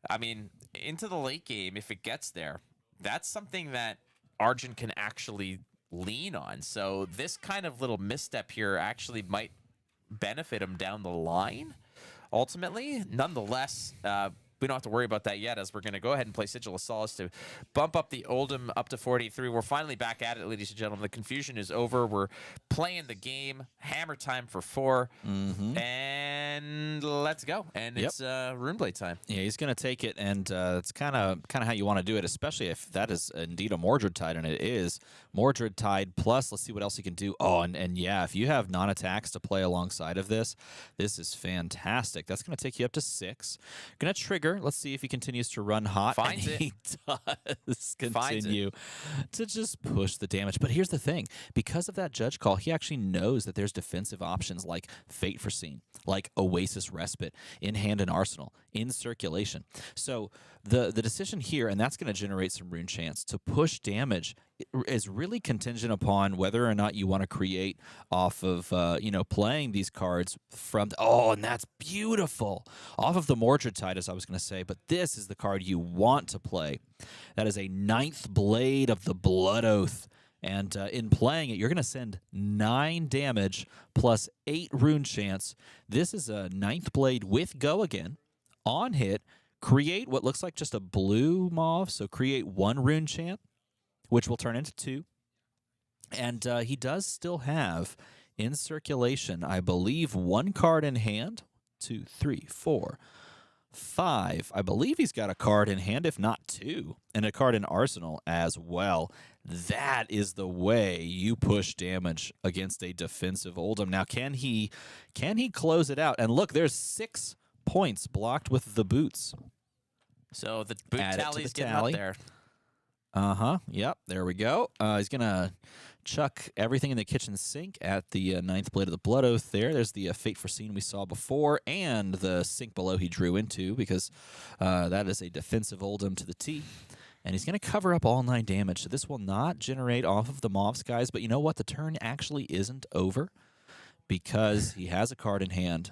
I mean, into the late game, if it gets there, that's something that Arjun can actually lean on. So this kind of little misstep here actually might benefit him down the line, ultimately. Nonetheless, we don't have to worry about that yet, as we're going to go ahead and play Sigil of Solace to bump up the Oldham up to 43. We're finally back at it, ladies and gentlemen. The confusion is over. We're playing the game. Hammer time for 4. And let's go. And it's Runeblade time. Yeah, he's going to take it, and it's kind of how you want to do it, especially if that is indeed a Mordred Tide, and it is. Mordred Tide plus, let's see what else he can do. Oh, and yeah, if you have non-attacks to play alongside of this, this is fantastic. That's going to take you up to 6. Going to trigger. Let's see if he continues to run hot. Finds and it. He does Finds it. continue to just push the damage. But here's the thing. Because of that judge call, he actually knows that there's defensive options like Fate Foreseen, like Oasis Respite, in hand and arsenal, in circulation. So the decision here, and that's going to generate some rune chance, to push damage is really contingent upon whether or not you want to create off of, playing these cards from, and that's beautiful, off of the Mordred Tide, as I was going to say, but this is the card you want to play. That is a 9th Blade of the Blood Oath. And in playing it, you're going to send 9 damage plus 8 rune chance. This is a 9th Blade with Go Again. On hit, create what looks like just a blue mauve, so create 1 rune chant, which will turn into 2. And he does still have, in circulation, I believe, 1 card in hand. 2, 3, 4, 5. I believe he's got a card in hand, if not 2, and a card in arsenal as well. That is the way you push damage against a defensive Oldham. Now, can he close it out? And look, there's 6 points blocked with the boots. So the boot Add it to tally's the getting tally. up there. Yep, there we go. He's going to chuck everything in the kitchen sink at the 9th Blade of the Blood Oath there. There's the Fate Foreseen we saw before, and the sink below he drew into, because that is a defensive Oldham to the T. And he's going to cover up all 9 damage. So this will not generate off of the Mauve Skies, but you know what? The turn actually isn't over, because he has a card in hand.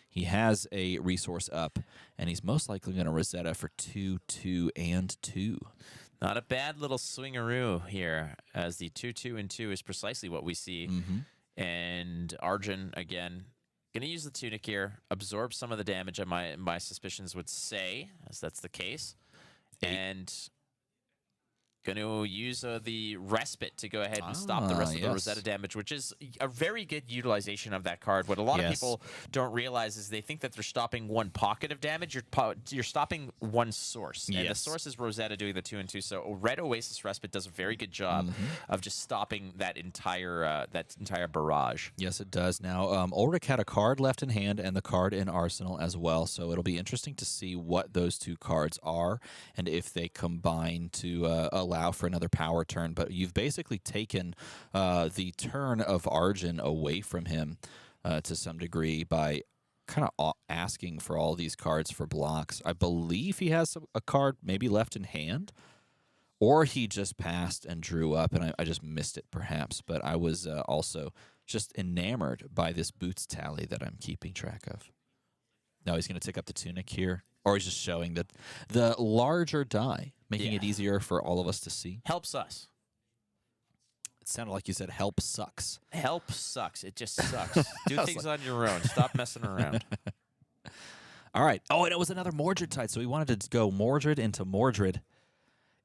He has a resource up, and he's most likely going to Rosetta for 2, 2, and 2. Not a bad little swingaroo here, as the 2, 2, and 2 is precisely what we see. And Arjun, again, going to use the Tunic here, absorb some of the damage, my suspicions would say, as that's the case. And going to use the Respite to go ahead and stop the rest of the Rosetta damage, which is a very good utilization of that card. What a lot of people don't realize is they think that they're stopping one pocket of damage. You're stopping one source. And the source is Rosetta doing the 2 and 2. So Red Oasis Respite does a very good job of just stopping that entire barrage. Yes, it does. Now, Ulrich had a card left in hand and the card in arsenal as well. So it'll be interesting to see what those 2 cards are and if they combine to allow for another power turn. But you've basically taken the turn of Arjun away from him to some degree by kind of asking for all these cards for blocks. I believe he has a card maybe left in hand, or he just passed and drew up, and I just missed it perhaps. But I was also just enamored by this boots tally that I'm keeping track of. Now he's going to take up the Tunic here, or he's just showing that the larger die, making it easier for all of us to see. Helps us. It sounded like you said help sucks. Help sucks. It just sucks. Do things on your own. Stop messing around. All right. Oh, and it was another Mordred Tide, so we wanted to go Mordred into Mordred.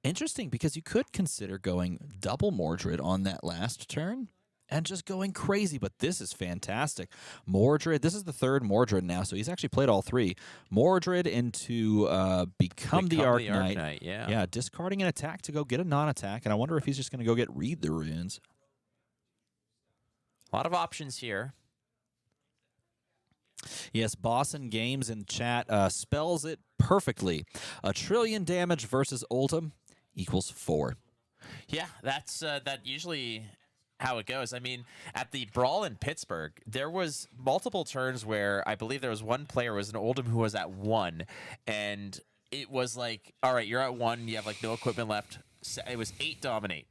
Interesting, because you could consider going double Mordred on that last turn and just going crazy. But this is fantastic. Mordred, this is the third Mordred now, so he's actually played all three. Mordred into become the Arknight. Yeah. Yeah, discarding an attack to go get a non-attack, and I wonder if he's just going to go get Read the Runes. A lot of options here. Yes, Boston Games in chat spells it perfectly. 1 trillion damage versus Oldham equals 4. Yeah, that's that usually how it goes. I mean, at the brawl in Pittsburgh, there was multiple turns where I believe there was one player was an Oldham who was at 1, and it was like, all right, you're at 1, you have like no equipment left. It was 8 dominate.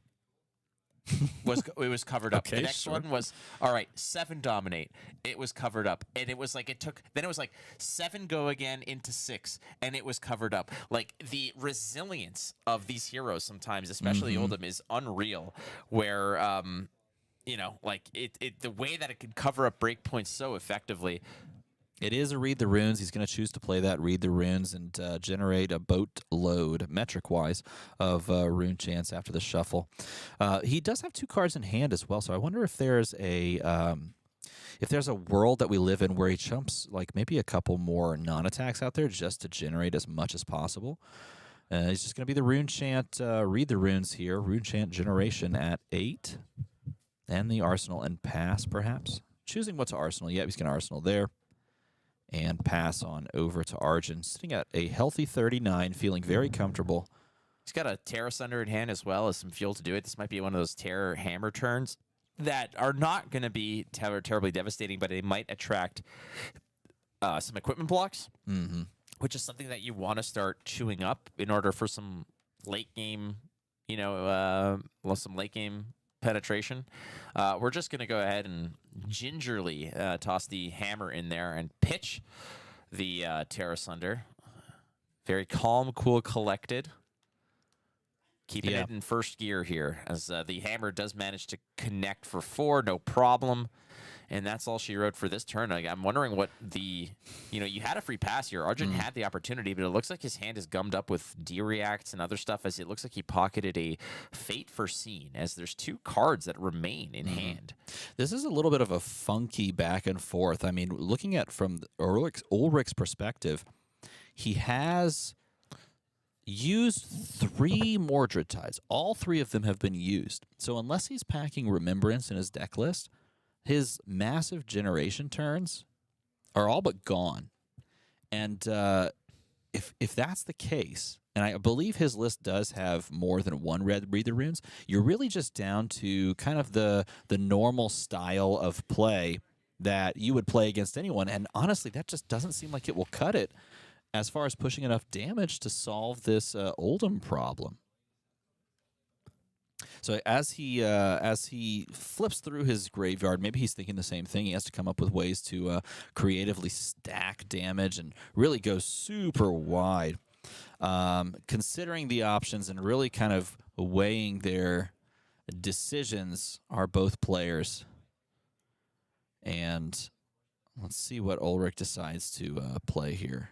It was covered up. Okay, the next sure. one was, all right, 7 dominate. It was covered up. And it was like then it was like 7 go again into 6, and it was covered up. Like the resilience of these heroes sometimes, especially Oldham, is unreal, where like the way that it can cover up breakpoints so effectively. It is a Read the Runes. He's going to choose to play that Read the Runes and generate a boatload, metric-wise, of rune chance after the shuffle. He does have 2 cards in hand as well, so I wonder if there's a world that we live in where he chumps like maybe a couple more non-attacks out there just to generate as much as possible. He's just going to be the rune chant, Read the Runes here, rune chant generation at 8, and the arsenal and pass perhaps. Choosing what to arsenal. Yeah, he's going to arsenal there. And pass on over to Arjun, sitting at a healthy 39, feeling very comfortable. He's got a Terror Sunder in hand as well as some fuel to do it. This might be one of those Terror Hammer turns that are not going to be terribly devastating, but they might attract some equipment blocks, which is something that you want to start chewing up in order for some late game, some late game penetration. We're just going to go ahead and gingerly toss the hammer in there and pitch the Terror Sunder. Very calm, cool, collected. Keeping it in first gear here as the hammer does manage to connect for 4, no problem. And that's all she wrote for this turn. I'm wondering what you had a free pass here. Arjun had the opportunity, but it looks like his hand is gummed up with D-reacts and other stuff, as it looks like he pocketed a Fate Foreseen, as there's 2 cards that remain in hand. This is a little bit of a funky back and forth. I mean, looking at from Ulrich's perspective, he has used 3 Mordred Tides. All 3 of them have been used. So unless he's packing Remembrance in his deck list, his massive generation turns are all but gone. And if that's the case, and I believe his list does have more than 1 Read the Runes, you're really just down to kind of the normal style of play that you would play against anyone. And honestly, that just doesn't seem like it will cut it as far as pushing enough damage to solve this Oldham problem. So as he flips through his graveyard, maybe he's thinking the same thing. He has to come up with ways to creatively stack damage and really go super wide. Considering the options and really kind of weighing their decisions are both players. And let's see what Ulrich decides to play here.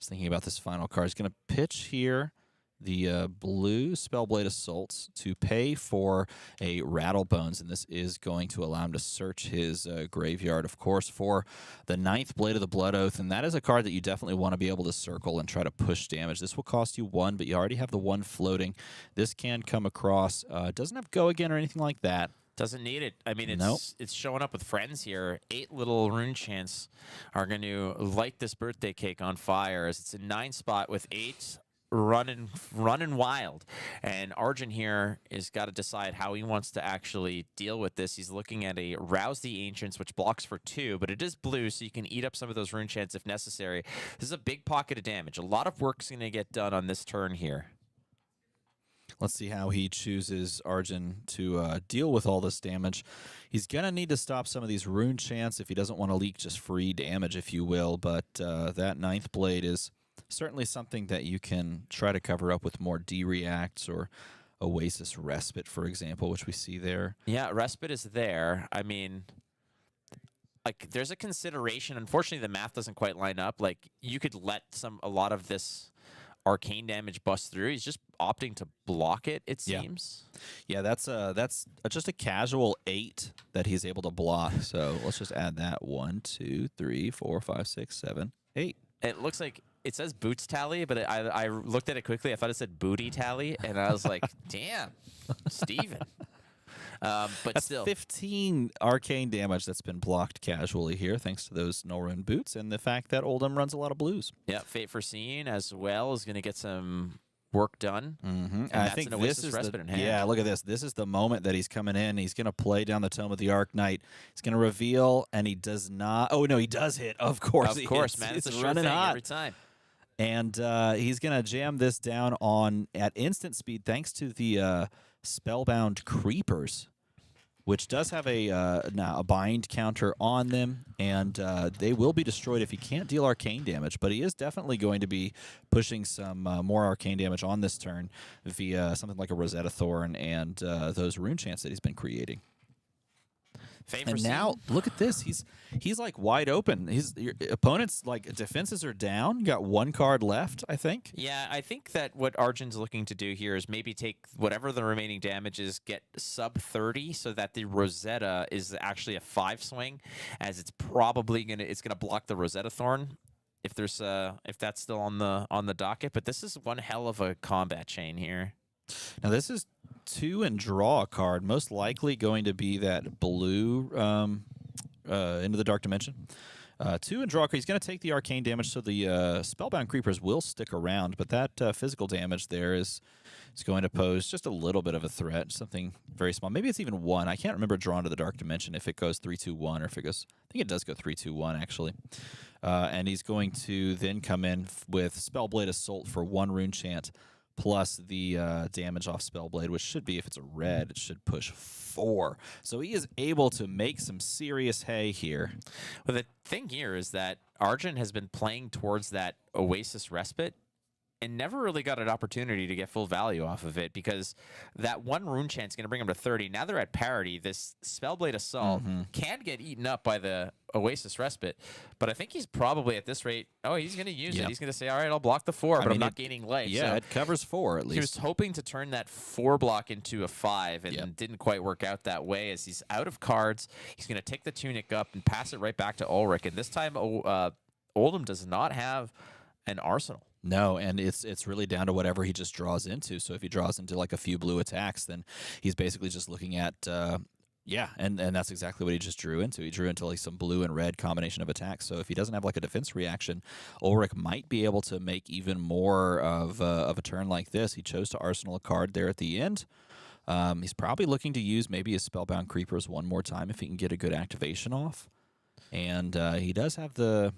Thinking about this final card. He's going to pitch here the blue Spellblade Assaults to pay for a Rattlebones, and this is going to allow him to search his graveyard, of course, for the 9th Blade of the Blood Oath, and that is a card that you definitely want to be able to circle and try to push damage. This will cost you 1, but you already have the 1 floating. This can come across. It doesn't have Go Again or anything like that. Doesn't need it. I mean, Nope. It's showing up with friends here. 8 little rune chants are going to light this birthday cake on fire, as it's a 9 spot with 8 running wild. And Arjun here has got to decide how he wants to actually deal with this. He's looking at a Rouse the Ancients, which blocks for 2, but it is blue, so you can eat up some of those rune chants if necessary. This is a big pocket of damage. A lot of work's going to get done on this turn here. Let's see how he chooses Arjun to deal with all this damage. He's going to need to stop some of these rune chants if he doesn't want to leak just free damage, if you will. But that 9th Blade is certainly something that you can try to cover up with more D-reacts or Oasis Respite, for example, which we see there. Yeah, Respite is there. I mean, like, there's a consideration. Unfortunately, the math doesn't quite line up. Like, you could let a lot of this arcane damage busts through. He's just opting to block it, it Yeah. seems. Yeah, that's just a casual 8 that he's able to block. So let's just add that 1, 2, 3, 4, 5, 6, 7, 8. It looks like it says boots tally, but I looked at it quickly. I thought it said booty tally, and I was like, damn, Steven. But That's still, 15 arcane damage that's been blocked casually here, thanks to those Null-Rune boots and the fact that Oldham runs a lot of blues. yeah, Fate Foreseen as well is going to get some work done. Mm-hmm. And I that's think an this Oasis is Respite in hand. yeah. Look at this. This is the moment that he's coming in. He's going to play down the Tome of the Arc-Knight. He's going to reveal, and he does not. Oh no, he does hit. Of course, Of course, hits. man. It's It's a sure running thing hot. every time. And he's going to jam this down at instant speed thanks to the Spellbound Creepers, which does have a bind counter on them, and they will be destroyed if he can't deal arcane damage. But he is definitely going to be pushing some more arcane damage on this turn via something like a Rosetta Thorn and those rune chants that he's been creating. Fate And Foreseen. now look at this. He's like wide open. Your opponent's like defenses are down. You got 1 card left, I think. Yeah, I think that what Arjun's looking to do here is maybe take whatever the remaining damage is, get sub 30, so that the Rosetta is actually a 5 swing, as it's probably gonna block the Rosetta Thorn if there's if that's still on the docket. But this is one hell of a combat chain here. Now this is 2 and draw a card, most likely going to be that blue Into the Dark Dimension. 2 and draw a card. He's going to take the arcane damage, so the Spellbound Creepers will stick around, but that physical damage there is going to pose just a little bit of a threat, something very small. Maybe it's even 1. I can't remember Drawn to the Dark Dimension if it goes 3-2-1 or if it goes. I think it does go 3-2-1 actually. And he's going to then come in with Spellblade Assault for 1 rune chant, plus the damage off Spellblade, which should be, if it's a red, it should push 4. So he is able to make some serious hay here. Well, the thing here is that Arjun has been playing towards that Oasis Respite and never really got an opportunity to get full value off of it, because that 1 rune chant's going to bring him to 30. Now they're at parity. This Spellblade Assault can get eaten up by the Oasis Respite, but I think he's probably at this rate, he's going to use it. He's going to say, all right, I'll block the 4, but I'm not gaining life. Yeah, so it covers 4 at he was least. hoping to turn that 4 block into a 5, and didn't quite work out that way, as he's out of cards. He's going to take the Tunic up and pass it right back to Ulrich, and this time Oldham does not have an arsenal. No, and it's really down to whatever he just draws into. So if he draws into like a few blue attacks, then he's basically just looking at and that's exactly what he just drew into. He drew into like some blue and red combination of attacks. So if he doesn't have like a defense reaction, Ulrich might be able to make even more of a turn like this. He chose to arsenal a card there at the end. He's probably looking to use maybe his Spellbound Creepers 1 more time if he can get a good activation off. And he does have the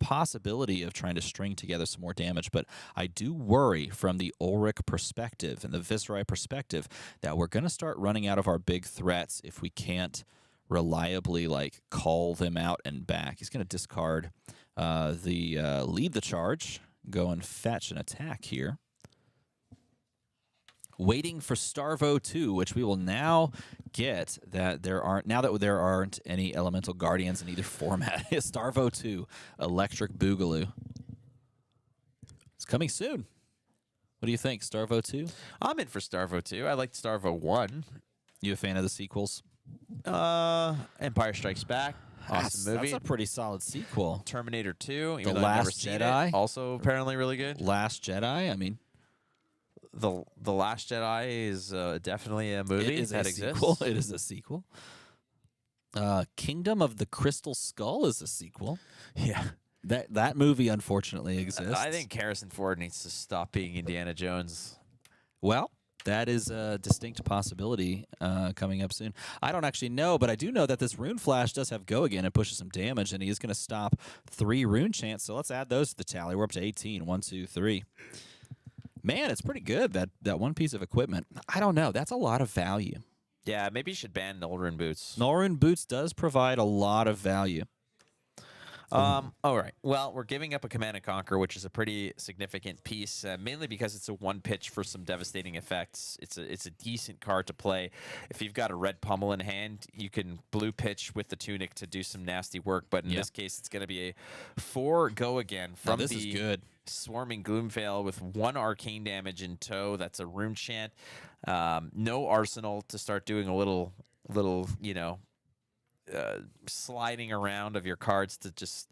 possibility of trying to string together some more damage, but I do worry from the Ulrich perspective and the Viscerai perspective that we're going to start running out of our big threats if we can't reliably like call them out and back. He's going to discard the lead the charge, go and fetch an attack here. Waiting for Starvo 2, which we will now get that there aren't any Elemental Guardians in either format. Starvo 2, Electric Boogaloo. It's coming soon. What do you think, Starvo 2? I'm in for Starvo 2. I liked Starvo 1. You a fan of the sequels? Empire Strikes Back. Awesome movie. That's a pretty solid sequel. Terminator 2. Even The though I've never Last seen Jedi? it, also apparently really good. Last Jedi, I mean, The Last Jedi is definitely a movie it is that a exists. sequel. It is a sequel. Kingdom of the Crystal Skull is a sequel. Yeah. That movie unfortunately exists. I think Harrison Ford needs to stop being Indiana Jones. Well, that is a distinct possibility coming up soon. I don't actually know, but I do know that this Rune Flash does have go again and pushes some damage, and he is going to stop 3 rune chants. So let's add those to the tally. We're up to 18. 1, 2, 3. Man, it's pretty good, that one piece of equipment. I don't know. That's a lot of value. Yeah, maybe you should ban Null Rune Boots. Null Rune Boots does provide a lot of value. All right. Well, we're giving up a Command and Conquer, which is a pretty significant piece, mainly because it's a one pitch for some devastating effects. It's a decent card to play. If you've got a red pummel in hand, you can blue pitch with the Tunic to do some nasty work. But in this case, it's going to be a 4 go again from this is good. Swarming Gloomveil with 1 arcane damage in tow. That's a rune chant. No arsenal to start doing a little sliding around of your cards to just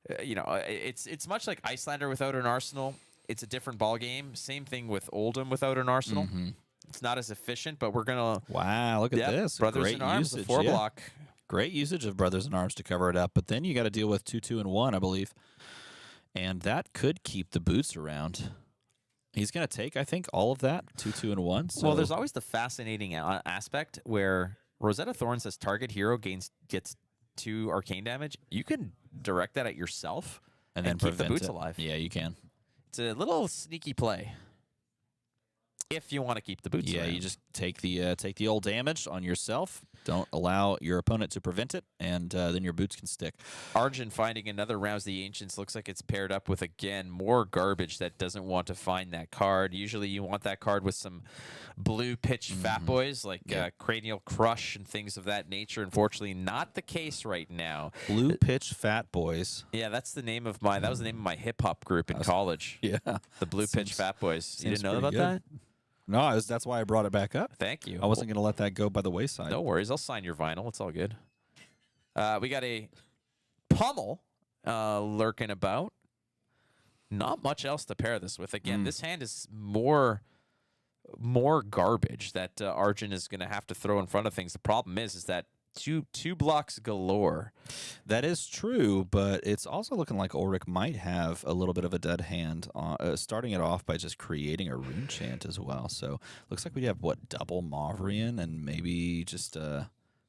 it's much like Icelander without an arsenal. It's a different ball game. Same thing with Oldham without an arsenal. It's not as efficient, but we're gonna Look at this. Brothers Great in Arms, usage, a 4 yeah. block. Great usage of Brothers in Arms to cover it up, but then you got to deal with 2/2 and 1, I believe, and that could keep the boots around. He's going to take, I think, all of that 2/2 and 1. So. Well, there's always the fascinating aspect where Rosetta Thorn says target hero gets 2 arcane damage. You can direct that at yourself and then keep the prevent boots it. alive. Yeah, you can. It's a little sneaky play if you want to keep the boots. Yeah, around. you just take the old damage on yourself. Don't allow your opponent to prevent it, and then your boots can stick. Arjun finding another Rouse the Ancients. Looks like it's paired up with, again, more garbage that doesn't want to find that card. Usually you want that card with some blue pitch fat boys like Cranial Crush and things of that nature. Unfortunately, not the case right now. Blue pitch fat boys. Yeah, that's the name of that was the name of my hip-hop group in college. Yeah. The Blue Pitch Fat Boys. You seems didn't know pretty about good. that? No, that's why I brought it back up. Thank you. I wasn't going to let that go by the wayside. No worries. I'll sign your vinyl. It's all good. We got a Pummel lurking about. Not much else to pair this with. Again, this hand is more garbage that Arjun is going to have to throw in front of things. The problem is that two blocks galore. That is true, but it's also looking like Ulrich might have a little bit of a dead hand, starting it off by just creating a rune chant as well. So looks like we have, double Mauvrion and maybe just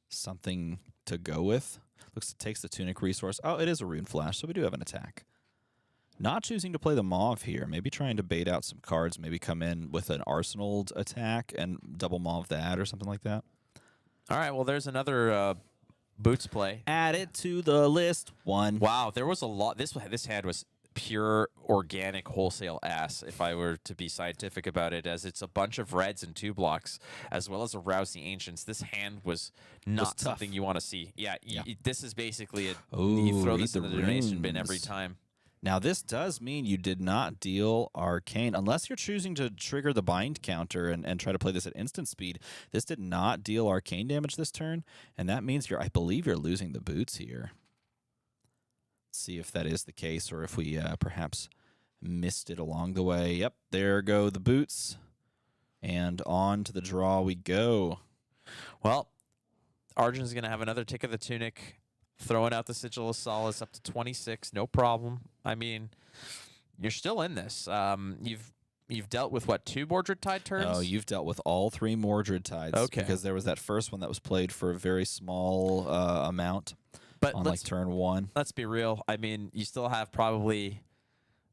something to go with. Looks it takes the Tunic resource. Oh, it is a rune flash, so we do have an attack. Not choosing to play the Mauve here, maybe trying to bait out some cards, maybe come in with an arsenaled attack and double Mauve that or something like that. All right, well, there's another boots play. Add it to the list. 1. Wow, there was a lot. This hand was pure organic wholesale ass, if I were to be scientific about it, as it's a bunch of reds and 2 blocks, as well as a Rouse the Ancients. This hand was not something you want to see. Yeah, this is basically you throw this in the donation bin every time. Now, this does mean you did not deal Arcane, unless you're choosing to trigger the bind counter and try to play this at instant speed. This did not deal Arcane damage this turn, and that means I believe you're losing the boots here. Let's see if that is the case, or if we perhaps missed it along the way. Yep, there go the boots, and on to the draw we go. Well, Arjun's going to have another tick of the Tunic. Throwing out the Sigil of Solace up to 26, no problem. I mean, you're still in this. You've dealt with, 2 Mordred Tide turns? Oh, you've dealt with all 3 Mordred Tides. Okay. Because there was that first one that was played for a very small amount on turn 1. Let's be real. I mean, you still have probably...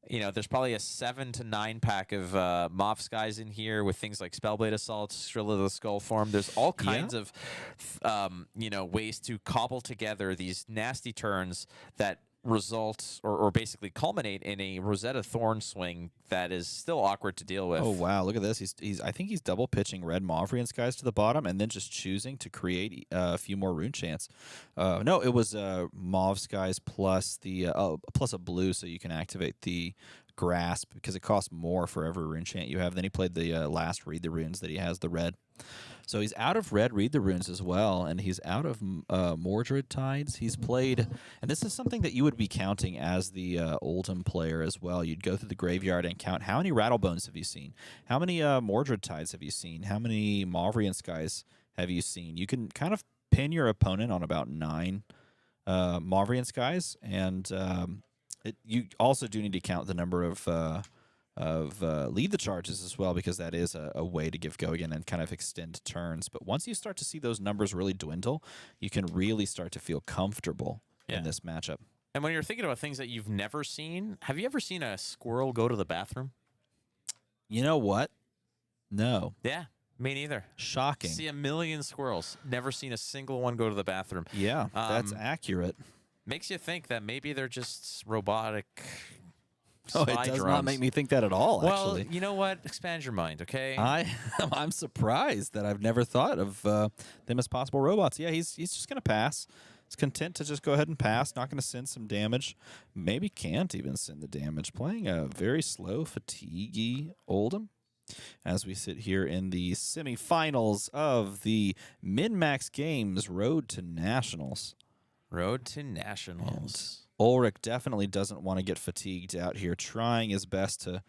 there's probably a 7 to 9 pack of Mauve Skies in here with things like Spellblade Assault, Shrill of the Skull Form. There's all kinds of, ways to cobble together these nasty turns that result or basically culminate in a Rosetta Thorn swing that is still awkward to deal with. Oh wow, look at this. I think he's double pitching red Mauvrion Skies to the bottom and then just choosing to create a few more rune chants. No, it was Mauve Skies plus plus a blue, so you can activate the Grasp because it costs more for every rune chant you have. Then he played the last Read the Runes that he has, the red. So he's out of red Read the Runes as well, and he's out of Mordred Tides. He's played, and this is something that you would be counting as the Oldham player as well. You'd go through the graveyard and count how many Rattlebones have you seen? How many Mordred Tides have you seen? How many Mauvrion Skies have you seen? You can kind of pin your opponent on about 9 Mauvrion Skies, and you also do need to count the number of lead the charges as well, because that is a way to give go again and kind of extend turns. But once you start to see those numbers really dwindle, you can really start to feel comfortable in this matchup. And when you're thinking about things that you've never seen, have you ever seen a squirrel go to the bathroom? You know what? No. Yeah, me neither. Shocking. See a million squirrels. Never seen a single one go to the bathroom. Yeah, that's accurate. makes you think that maybe they're just robotic. Oh, it spy does not drones. make me think that at all, Well, actually. you know what? Expand your mind, okay? I'm surprised that I've never thought of them as possible robots. Yeah, he's just going to pass. He's content to just go ahead and pass. Not going to send some damage. Maybe can't even send the damage. Playing a very slow, fatiguey Oldham as we sit here in the semifinals of the Min-Max Games Road to Nationals. Road to Nationals. Ulrich definitely doesn't want to get fatigued out here, trying his best to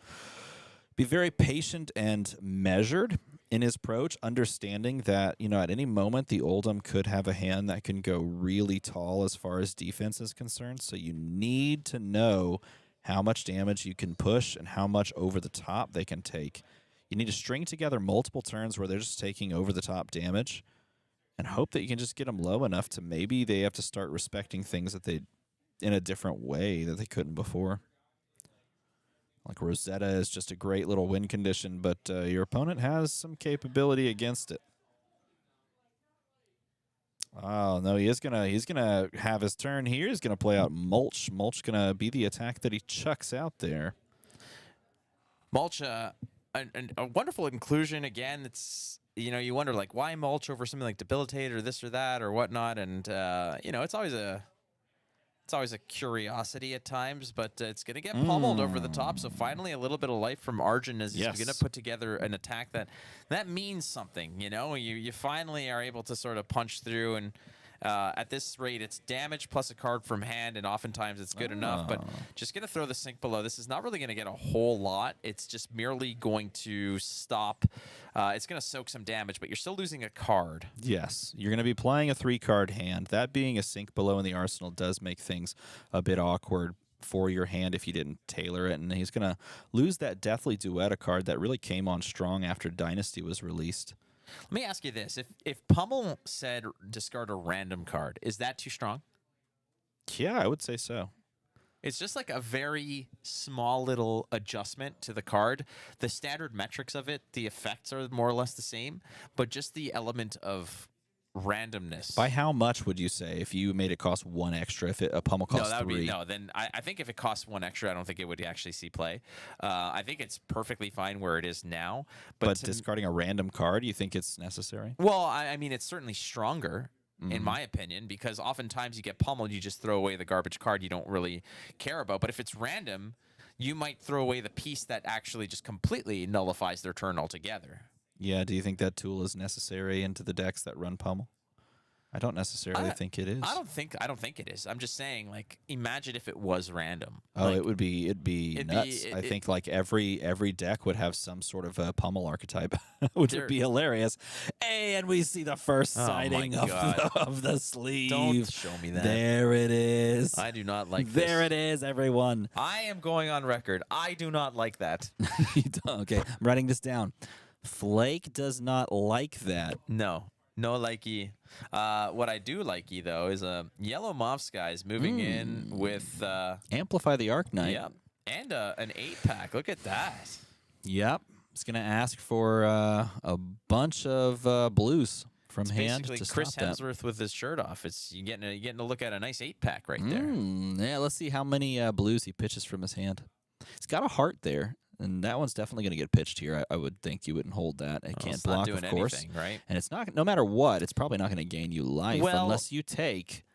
be very patient and measured in his approach, understanding that, at any moment the Oldham could have a hand that can go really tall as far as defense is concerned. So you need to know how much damage you can push and how much over the top they can take. You need to string together multiple turns where they're just taking over the top damage and hope that you can just get them low enough to maybe they have to start respecting things that they in a different way that they couldn't before. Like Rosetta is just a great little win condition, but your opponent has some capability against it. Oh no, he's gonna have his turn here. He's gonna play out Mulch. Mulch gonna be the attack that he chucks out there. Mulch, a wonderful inclusion. Again, it's you wonder like why Mulch over something like Debilitate or this or that or whatnot, and it's always a curiosity at times, but it's going to get pummeled over the top. So finally, a little bit of life from Arjun as he's going to put together an attack that means something. You finally are able to sort of punch through, and at this rate, it's damage plus a card from hand, and oftentimes it's good enough. But just going to throw the sink below. This is not really going to get a whole lot. It's just merely going to stop. It's going to soak some damage, but you're still losing a card. Yes, you're going to be playing a 3-card hand. That being a sink below in the arsenal does make things a bit awkward for your hand if you didn't tailor it. And he's going to lose that Deathly Duet, a card that really came on strong after Dynasty was released. Let me ask you this. If Pummel said discard a random card, is that too strong? Yeah, I would say so. It's just like a very small little adjustment to the card. The standard metrics of it, the effects are more or less the same, but just the element of randomness. By how much would you say if you made it cost 1 extra, if a pummel cost 3? Then I think if it costs 1 extra, I don't think it would actually see play. I think it's perfectly fine where it is now. But discarding a random card, you think it's necessary? Well, I mean, it's certainly stronger, in my opinion, because oftentimes you get pummeled, you just throw away the garbage card you don't really care about. But if it's random, you might throw away the piece that actually just completely nullifies their turn altogether. Yeah, do you think that tool is necessary into the decks that run pummel? I don't necessarily think it is. I don't think it is. I'm just saying, like, imagine if it was random. Oh, like, it'd be nuts. I think like every deck would have some sort of a pummel archetype, which would be hilarious. Hey, and we see the first sighting of the sleeve. Don't show me that. There it is. I do not like there this. it is, everyone. I am going on record. I do not like that. You don't? Okay, I'm writing this down. Flake does not like that. No likey. What I do likey, though, is a yellow Moth Skies moving in with... Amplify the Arachne. Yeah, and an 8-pack. Look at that. Yep. It's going to ask for a bunch of blues from hand basically to Chris stop that. Hemsworth with his shirt off. It's you getting to look at a nice 8-pack right there. Yeah, let's see how many blues he pitches from his hand. He's got a heart there. And that one's definitely going to get pitched here. I would think you wouldn't hold that. It can't block, of course. Anything, right? And it's not. No matter what, it's probably not going to gain you life unless you take.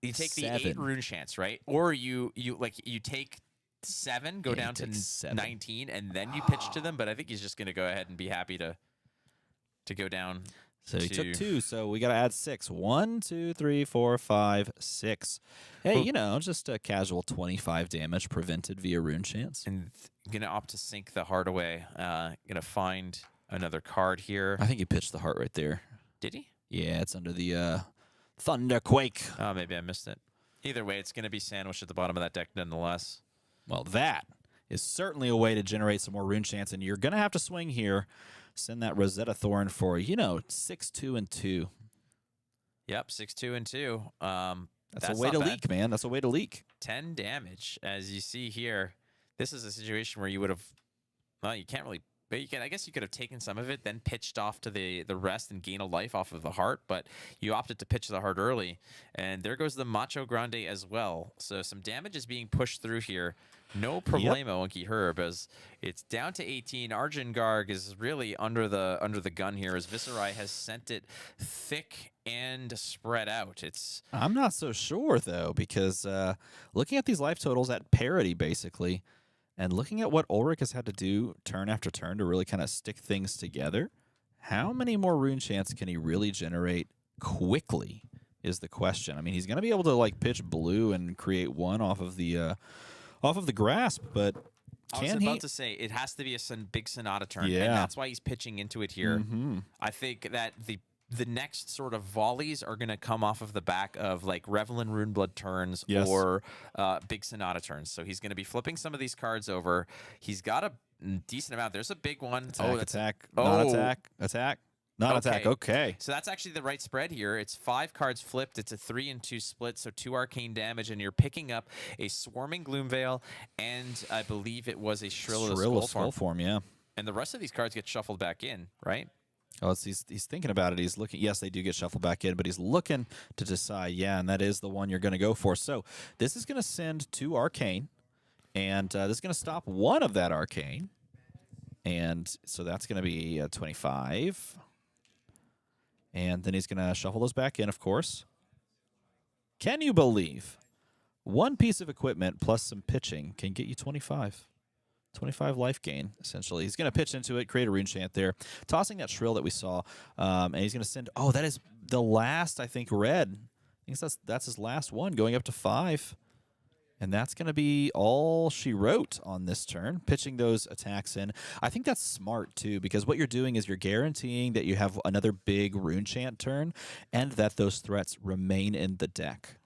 You take 7. the 8 rune chance, right? Or you take 7, go down to 7. 19, and then you pitch to them. But I think he's just going to go ahead and be happy to go down. So he took 2, so we got to add 6. 1, 2, 3, 4, 5, 6. Hey, just a casual 25 damage prevented via rune chance. And gonna opt to sink the heart away. Gonna find another card here. I think he pitched the heart right there. Did he? Yeah, it's under the Thunderquake. Oh, maybe I missed it. Either way, it's gonna be sandwiched at the bottom of that deck nonetheless. Well, that is certainly a way to generate some more rune chance, and you're gonna have to swing here. Send that Rosetta Thorn for 6, 2, and 2. Yep, 6, 2, and 2. That's a way to leak, man. That's a way to leak. 10 damage, as you see here. This is a situation where you would have. Well, you can't really But I guess you could have taken some of it, then pitched off to the rest and gain a life off of the heart. But you opted to pitch the heart early, and there goes the Macho Grande as well. So some damage is being pushed through here. No problemo, Unky Herb, as it's down to 18. Arjun Garg is really under the gun here, as Viscerai has sent it thick and spread out. I'm not so sure though, because looking at these life totals at parity basically. And looking at what Ulrich has had to do turn after turn to really kind of stick things together, how many more rune chants can he really generate quickly is the question. I mean, he's going to be able to like pitch blue and create one off of the grasp, but I was about to say it has to be a big Sonata turn, Yeah. and that's why he's pitching into it here. Mhm. I think that the next sort of volleys are going to come off of the back of like Revelin Runeblood turns Yes. or big Sonata turns. So he's going to be flipping some of these cards over. He's got a decent amount. There's a big one. Attack, not attack, attack, not attack. Okay. So that's actually the right spread here. It's 5 cards flipped. It's a 3 and 2 split, so 2 arcane damage, and you're picking up a Swarming Gloomveil, and I believe it was a Shrill of the Skullform. Skullform, yeah. And the rest of these cards get shuffled back in, right? Oh, he's thinking about it. He's looking. Yes, they do get shuffled back in, but he's looking to decide. Yeah, and that is the one you're going to go for. So this is going to send 2 arcane, and this is going to stop one of that arcane, and so that's going to be 25. And then he's going to shuffle those back in, of course. Can you believe one piece of equipment plus some pitching can get you 25? 25 life gain, essentially. He's going to pitch into it, create a rune chant there, tossing that Shrill that we saw, and he's going to send... Oh, that is the last, I think, red. I think that's his last one, going up to 5. And that's going to be all she wrote on this turn, pitching those attacks in. I think that's smart, too, because what you're doing is you're guaranteeing that you have another big rune chant turn and that those threats remain in the deck.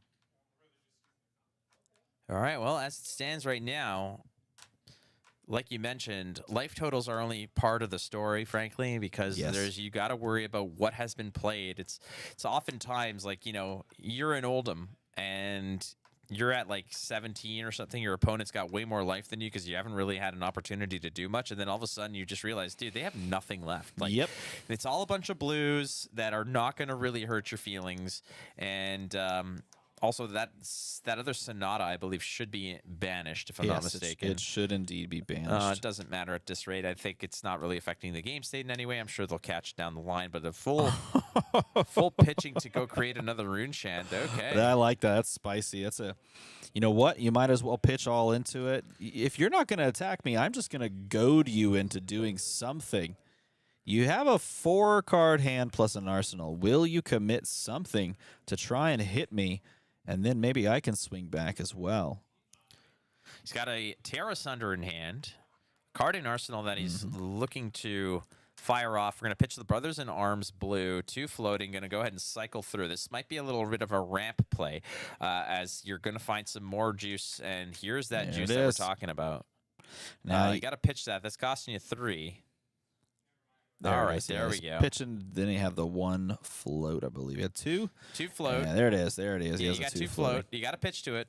All right, well, as it stands right now, like you mentioned, life totals are only part of the story, frankly, because you got to worry about what has been played. It's oftentimes like, you know, you're in Oldham and you're at like 17 or something. Your opponent's got way more life than you because you haven't really had an opportunity to do much. And then all of a sudden you just realize, dude, they have nothing left. Like, it's all a bunch of blues that are not going to really hurt your feelings. And also, that other Sonata, I believe, should be banished, if I'm not mistaken. It should indeed be banished. It doesn't matter at this rate. I think it's not really affecting the game state in any way. I'm sure they'll catch down the line, but the full pitching to go create another rune chant. Okay. I like that. That's spicy. That's a... You know what? You might as well pitch all into it. If you're not going to attack me, I'm just going to goad you into doing something. You have a 4-card hand plus an arsenal. Will you commit something to try and hit me? And then maybe I can swing back as well. He's got a Terra Sunder in hand, card in arsenal that he's looking to fire off. We're going to pitch the Brothers in Arms blue, 2 floating, going to go ahead and cycle through. This might be a little bit of a ramp play as you're going to find some more juice, and here's that juice that we're talking about. Now you got to pitch that. That's costing you 3. All right, there we go. Pitching, then you have the 1 float, I believe. You had 2? 2 float. Yeah, there it is. There it is. Yeah, you got 2 float. You got to pitch to it.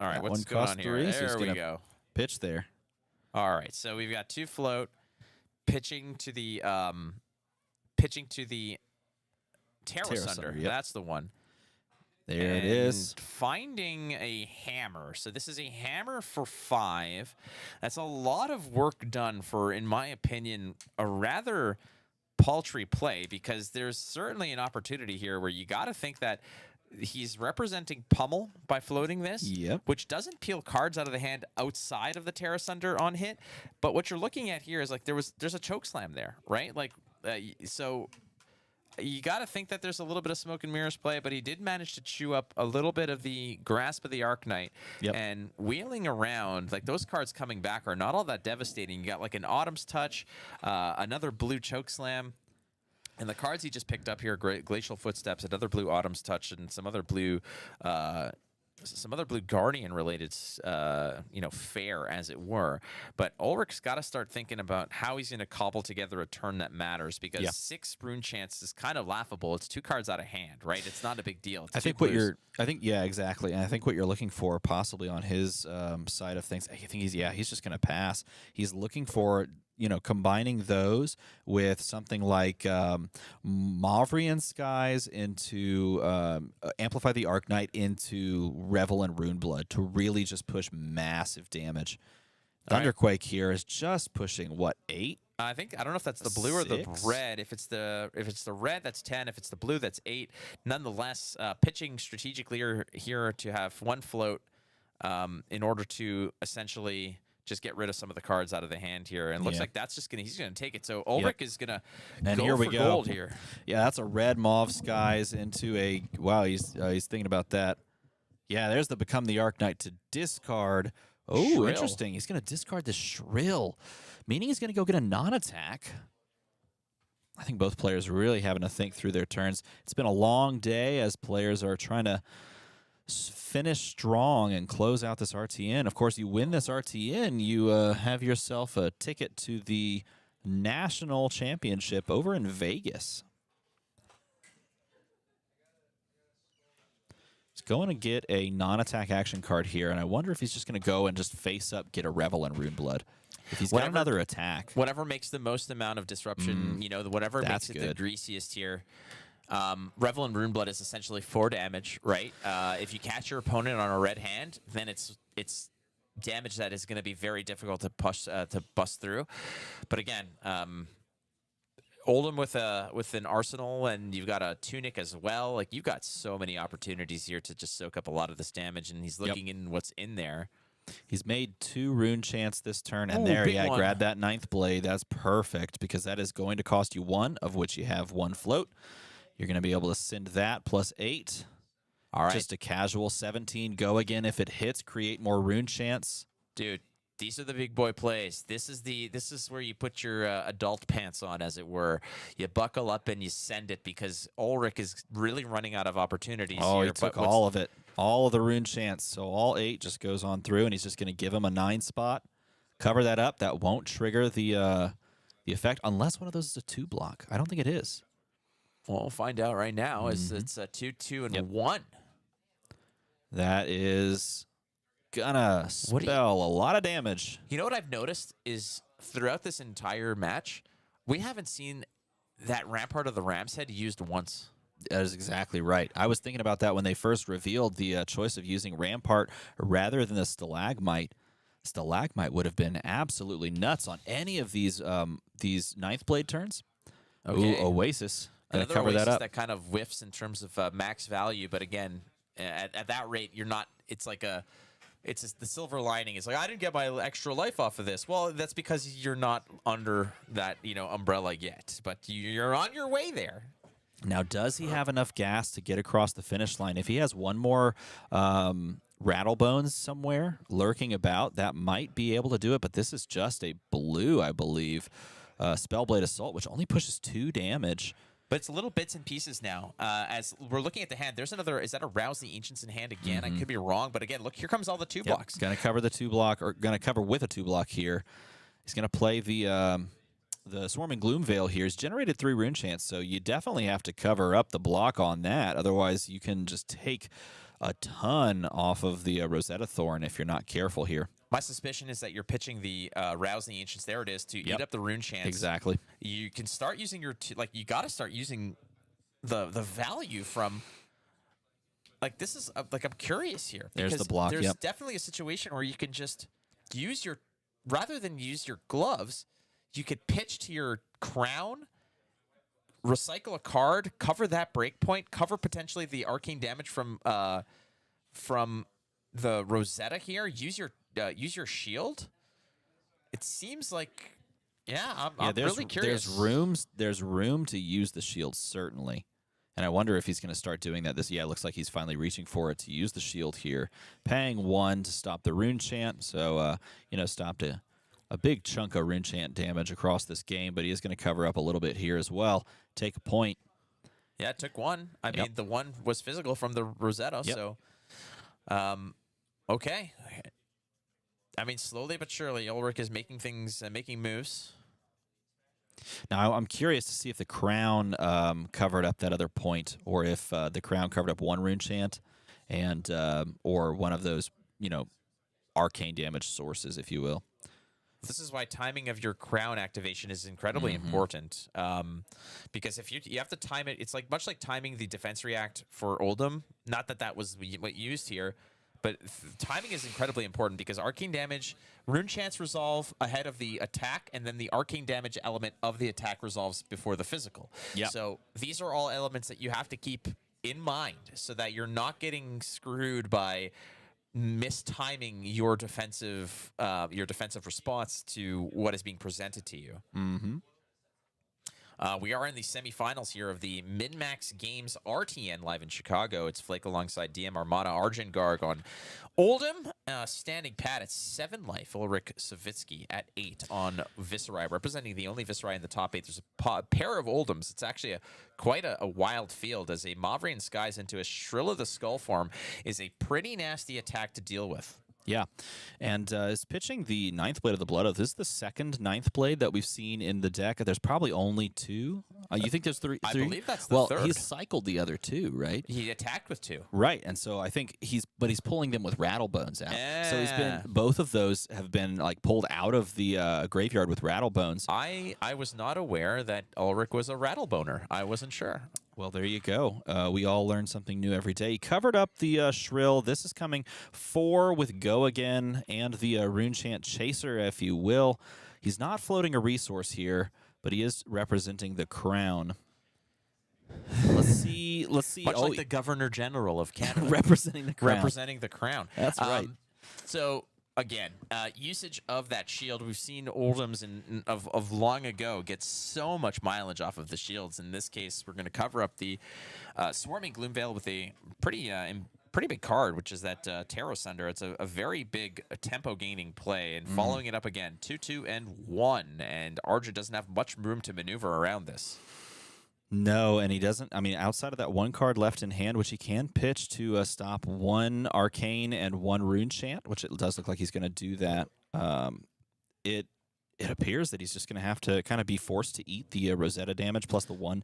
All right, what's going on here? 3, so there we go. Pitch there. All right, so we've got 2 float, pitching to the Terra Sunder. Yep. That's the one. There it is. Finding a hammer. So this is a hammer for 5. That's a lot of work done for, in my opinion, a rather paltry play, because there's certainly an opportunity here where you got to think that he's representing Pummel by floating this, which doesn't peel cards out of the hand outside of the Terra Sunder on hit. But what you're looking at here is like there's a chokeslam there, right? Like so. You got to think that there's a little bit of smoke and mirrors play, but he did manage to chew up a little bit of the grasp of the Arachne. And wheeling around, like those cards coming back are not all that devastating. You got like an Autumn's Touch, another blue Chokeslam, and the cards he just picked up here: Glacial Footsteps, another blue Autumn's Touch, and some other blue Guardian related, fare, as it were. But Ulrich's got to start thinking about how he's going to cobble together a turn that matters, because 6 rune chants is kind of laughable. It's 2 cards out of hand, right? It's not a big deal. It's exactly. And I think what you're looking for possibly on his side of things, I think he's just going to pass. He's looking for combining those with something like Mavrian Skies into Amplify the Arknight into Revel and Runeblood to really just push massive damage. All right. Thunderquake here is just pushing, what, 8? I don't know if that's the blue or the 6? red. If it's the red, that's 10. If it's the blue, that's 8. Nonetheless, pitching strategically here to have 1 float in order to essentially just get rid of some of the cards out of the hand here. And it looks like that's just he's gonna take it. So Ulrich is gonna go for gold here. Yeah, that's a red Mauve Skies into a he's thinking about that. Yeah, there's the Become the Arknight to discard. Oh, Shrill. Interesting. He's gonna discard the Shrill, meaning he's gonna go get a non-attack. I think both players are really having to think through their turns. It's been a long day as players are trying to finish strong and close out this RTN. Of course, you win this RTN, you have yourself a ticket to the national championship over in Vegas. He's going to get a non-attack action card here, and I wonder if he's just going to go and just face up, get a Revel and Runeblood. If he's got another attack. Whatever makes the most amount of disruption, whatever makes it the greasiest here. Revel and Runeblood is essentially 4 damage, right? If you catch your opponent on a red hand, then it's damage that is going to be very difficult to bust through. But again, Oldham with an arsenal, and you've got a tunic as well. Like, you've got so many opportunities here to just soak up a lot of this damage, and he's looking in what's in there. He's made 2 rune chants this turn, and grab that 9th blade. That's perfect, because that is going to cost you 1, of which you have 1 float. You're going to be able to send that plus 8. All right. Just a casual 17. Go again if it hits. Create more rune chants. Dude, these are the big boy plays. This is where you put your adult pants on, as it were. You buckle up and you send it, because Ulrich is really running out of opportunities here. He took all of it. All of the rune chants. So all 8 just goes on through, and he's just going to give him a 9 spot. Cover that up. That won't trigger the effect, unless one of those is a 2 block. I don't think it is. Well, we'll find out right now. It's a 2, 2, and 1. That is gonna spell a lot of damage. You know what I've noticed is throughout this entire match, we haven't seen that Rampart of the Ram's Head used once. That is exactly right. I was thinking about that when they first revealed the choice of using Rampart rather than the Stalagmite. Stalagmite would have been absolutely nuts on any of these 9th blade turns. Okay. Ooh, Oasis. Gonna Another cover Oasis that up. that kind of whiffs in terms of max value, but again, at that rate, you're not. It's like the silver lining. It's like, I didn't get my extra life off of this. Well, that's because you're not under that umbrella yet, but you're on your way there. Now, does he have enough gas to get across the finish line? If he has one more Rattlebones somewhere lurking about, that might be able to do it, but this is just a blue, I believe. Spellblade Assault, which only pushes 2 damage. But it's little bits and pieces now. As we're looking at the hand, there's another. Is that a Rouse the Ancients in hand again? I could be wrong, but again, look, here comes all the 2 blocks. Going to cover the 2 block, or going to cover with a 2 block here. He's going to play the Swarming Gloomveil here. He's generated 3 rune chants, so you definitely have to cover up the block on that. Otherwise, you can just take a ton off of the Rosetta Thorn if you're not careful here. My suspicion is that you're pitching the Rouse the Ancients. There it is, to eat up the rune chants. Exactly. You can start using your you got to start using the value from. Like, this is I'm curious here. There's the block. There's definitely a situation where you can just use rather than use your gloves, you could pitch to your crown, recycle a card, cover that breakpoint, cover potentially the arcane damage from the Rosetta here. Use your shield. It seems like, I'm really curious. There's room to use the shield, certainly. And I wonder if he's going to start doing that. It looks like he's finally reaching for it to use the shield here. Paying 1 to stop the rune chant. So, stopped a big chunk of rune chant damage across this game, but he is going to cover up a little bit here as well. Take a point. Yeah, it took 1. I mean, the 1 was physical from the Rosetta, so okay. I mean, slowly but surely, Ulrich is making things, making moves. Now, I'm curious to see if the crown covered up that other point, or if the crown covered up 1 rune chant, and or one of those, arcane damage sources, if you will. This is why timing of your crown activation is incredibly important. Because if you have to time it, it's like much like timing the defense react for Oldham. Not that that was what you used here, but timing is incredibly important because arcane damage, rune chance resolve ahead of the attack, and then the arcane damage element of the attack resolves before the physical. Yep. So these are all elements that you have to keep in mind so that you're not getting screwed by mistiming your defensive response to what is being presented to you. We are in the semifinals here of the Min-Max Games RTN live in Chicago. It's FLAKE alongside DM ARMADA Argengarg on Oldham, standing pat at 7 life. Ulrich Savitsky at 8 on Viscerai, representing the only Viscerai in the top 8. There's a pair of Oldhams. It's actually quite a wild field, as a Mavrian Skies into a Shrill of the Skull form is a pretty nasty attack to deal with. Yeah, and is pitching the 9th Blade of the Blood Oath. This is the second 9th Blade that we've seen in the deck. There's probably only 2. You think there's 3? I believe that's the well, third. he's cycled the other 2, right? He attacked with 2. Right, and so I think he's pulling them with Rattlebones out. So he's been, both of those have been like pulled out of the graveyard with Rattlebones. I was not aware that Ulrich was a Rattleboner. I wasn't sure. Well, there you go. We all learn something new every day. He covered up the Shrill. This is coming 4 with Go Again and the Runechant Chaser, if you will. He's not floating a resource here, but he is representing the crown. Let's see. Much like the Governor General of Canada. representing the crown. Representing the crown. That's right. So, again, usage of that shield. We've seen Oldham's of long ago get so much mileage off of the shields. In this case, we're going to cover up the Swarming Gloomveil with a pretty big card, which is that Terror Sunder. It's a very big tempo-gaining play. And following it up again, 2-2 and 1. And Arja doesn't have much room to maneuver around this. No, and he doesn't. I mean, outside of that 1 card left in hand, which he can pitch to stop 1 Arcane and 1 Runechant, which it does look like he's going to do that. It appears that he's just going to have to kind of be forced to eat the Rosetta damage plus the 1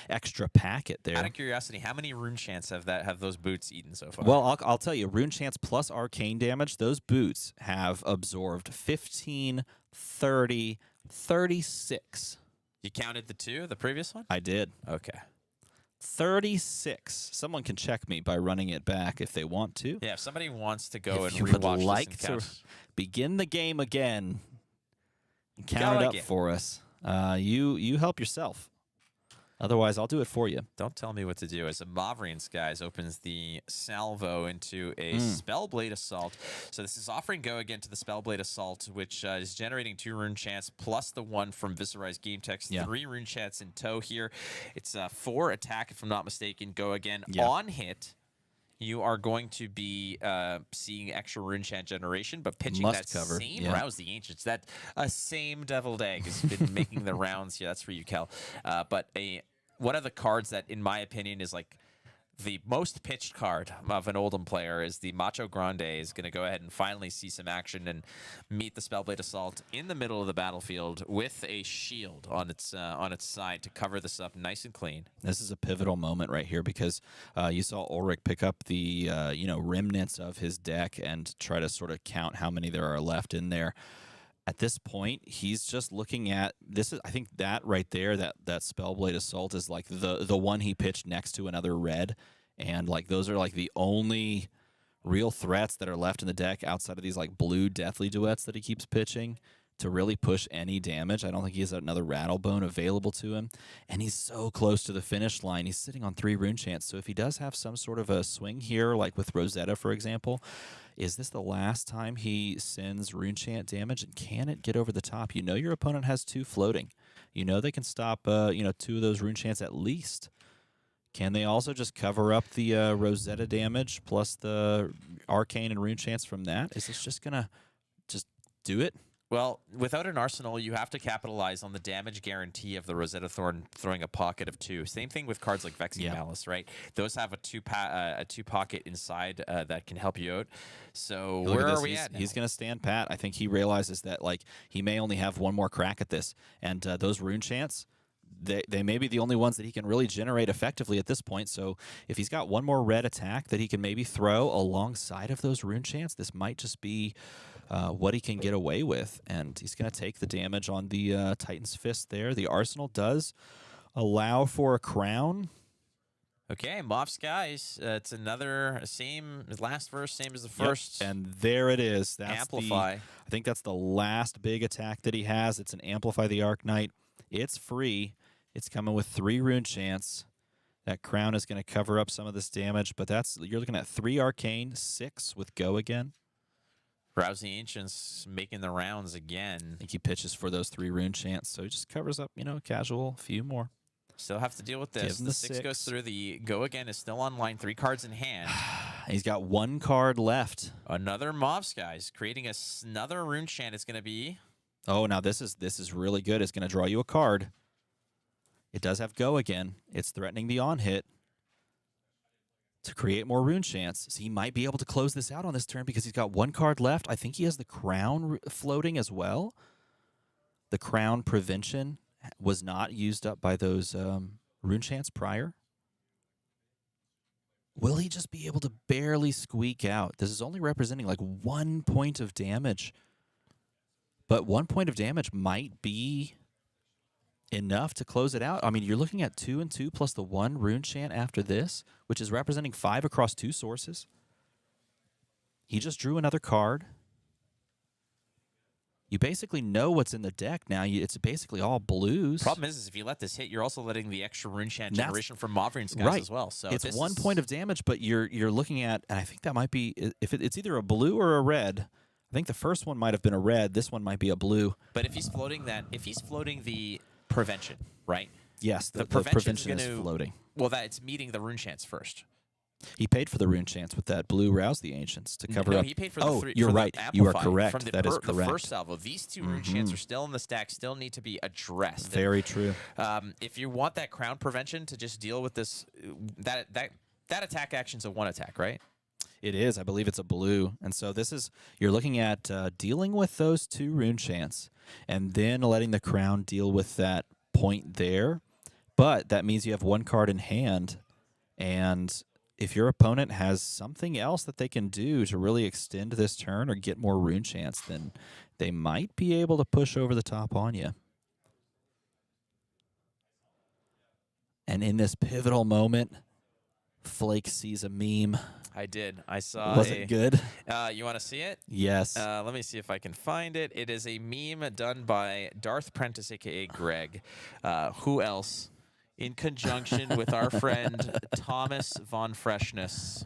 extra packet there. Out of curiosity, how many Runechants have those boots eaten so far? Well, I'll tell you, Runechants plus Arcane damage, those boots have absorbed 15, 30, 36. You counted the 2, the previous one? I did. Okay. 36. Someone can check me by running it back if they want to. Yeah, if somebody wants to go If and you would rewatch like this to and count. begin the game again, count Go it up again. for us. You help yourself. Otherwise, I'll do it for you. Don't tell me what to do. As a Mavrian Skies opens the salvo into a Spellblade Assault. So this is offering Go again to the Spellblade Assault, which is generating 2 rune chants plus the 1 from Viscerai's game text. Yeah. 3 rune chants in tow here. It's 4 attack, if I'm not mistaken. Go again. Yeah. On hit, you are going to be seeing extra rune chant generation, but pitching Must that cover. same Yeah. Rouse the Ancients. That same Deviled Egg has been making the rounds here. That's for you, Kel. But one of the cards that, in my opinion, is like the most pitched card of an Oldham player is the Macho Grande. Is going to go ahead and finally see some action and meet the Spellblade Assault in the middle of the battlefield with a shield on its side to cover this up nice and clean. This is a pivotal moment right here because you saw Ulrich pick up the remnants of his deck and try to sort of count how many there are left in there. At this point, he's just looking at this. I think that right there, that Spellblade Assault is like the one he pitched next to another red, and like those are like the only real threats that are left in the deck outside of these like blue Deathly Duets that he keeps pitching to really push any damage. I don't think he has another Rattlebone available to him, and he's so close to the finish line. He's sitting on 3 rune chants, so if he does have some sort of a swing here, like with Rosetta, for example, is this the last time he sends Runechant damage, and can it get over the top? You know your opponent has 2 floating. You know they can stop 2 of those Runechants at least. Can they also just cover up the Rosetta damage plus the Arcane and Runechants from that? Is this just going to just do it? Well, without an arsenal, you have to capitalize on the damage guarantee of the Rosetta Thorn throwing a pocket of 2. Same thing with cards like Vexing Malice, right? Those have a 2 pocket inside that can help you out. So Look where at are this. we at now? He's going to stand pat. I think he realizes that like he may only have one more crack at this, and those Runechants, they may be the only ones that he can really generate effectively at this point. So if he's got one more red attack that he can maybe throw alongside of those Runechants, this might just be what he can get away with. And he's going to take the damage on the Titan's Fist there. The Arsenal does allow for a crown. Okay, Moff Skies. It's another last verse, same as the first. Yep. And there it is. That's Amplify. I think that's the last big attack that he has. It's an Amplify the Arc Knight. It's free. It's coming with 3 rune chance. That crown is going to cover up some of this damage, but you're looking at 3 arcane, 6 with go again. Rouse the Ancients making the rounds again. I think he pitches for those 3 rune chants, so he just covers up, casual, few more. Still have to deal with Give this. him The the 6 6. goes through. The go again is still online. 3 cards in hand. He's got 1 card left. Another Mob Skies creating another rune chant. It's going to be. Oh, now this is really good. It's going to draw you a card. It does have go again. It's threatening the on hit to create more rune chance. So he might be able to close this out on this turn because he's got 1 card left. I think he has the crown floating as well. The crown prevention was not used up by those rune chants prior. Will he just be able to barely squeak out? This is only representing like 1 point of damage. But 1 point of damage might be enough to close it out. I mean, you're looking at 2 and 2 plus the 1 rune chant after this, which is representing 5 across 2 sources. He just drew another card. You basically know what's in the deck now. It's basically all blues. Problem is if you let this hit, you're also letting the extra rune chant That's- generation from Mob Skies right. as well. So It's this 1 is- point of damage, but you're looking at, and I think that might be, if it's either a blue or a red. I think the first one might have been a red. This one might be a blue. But if he's floating the prevention, right? Yes, the prevention's prevention is gonna- floating. Well, it's meeting the rune chants first. He paid for the rune chance with that blue Rouse the Ancients to cover no, up. he paid for the oh, 3. you're for the right. You are Amplify. correct. From the That is the correct. first salvo. These 2 rune chants are still in the stack, still need to be addressed. Very true. If you want that crown prevention to just deal with this, that attack action's a 1 attack, right? It is. I believe it's a blue. And so you're looking at dealing with those 2 rune chants and then letting the crown deal with that point there. But that means you have 1 card in hand. And if your opponent has something else that they can do to really extend this turn or get more rune chance, then they might be able to push over the top on you. And in this pivotal moment, Flake sees a meme. I did. I saw. Was it good? You want to see it? Yes. Let me see if I can find it. It is a meme done by Darth Prentice, aka Greg. Who else? In conjunction with our friend Thomas Von Freshness.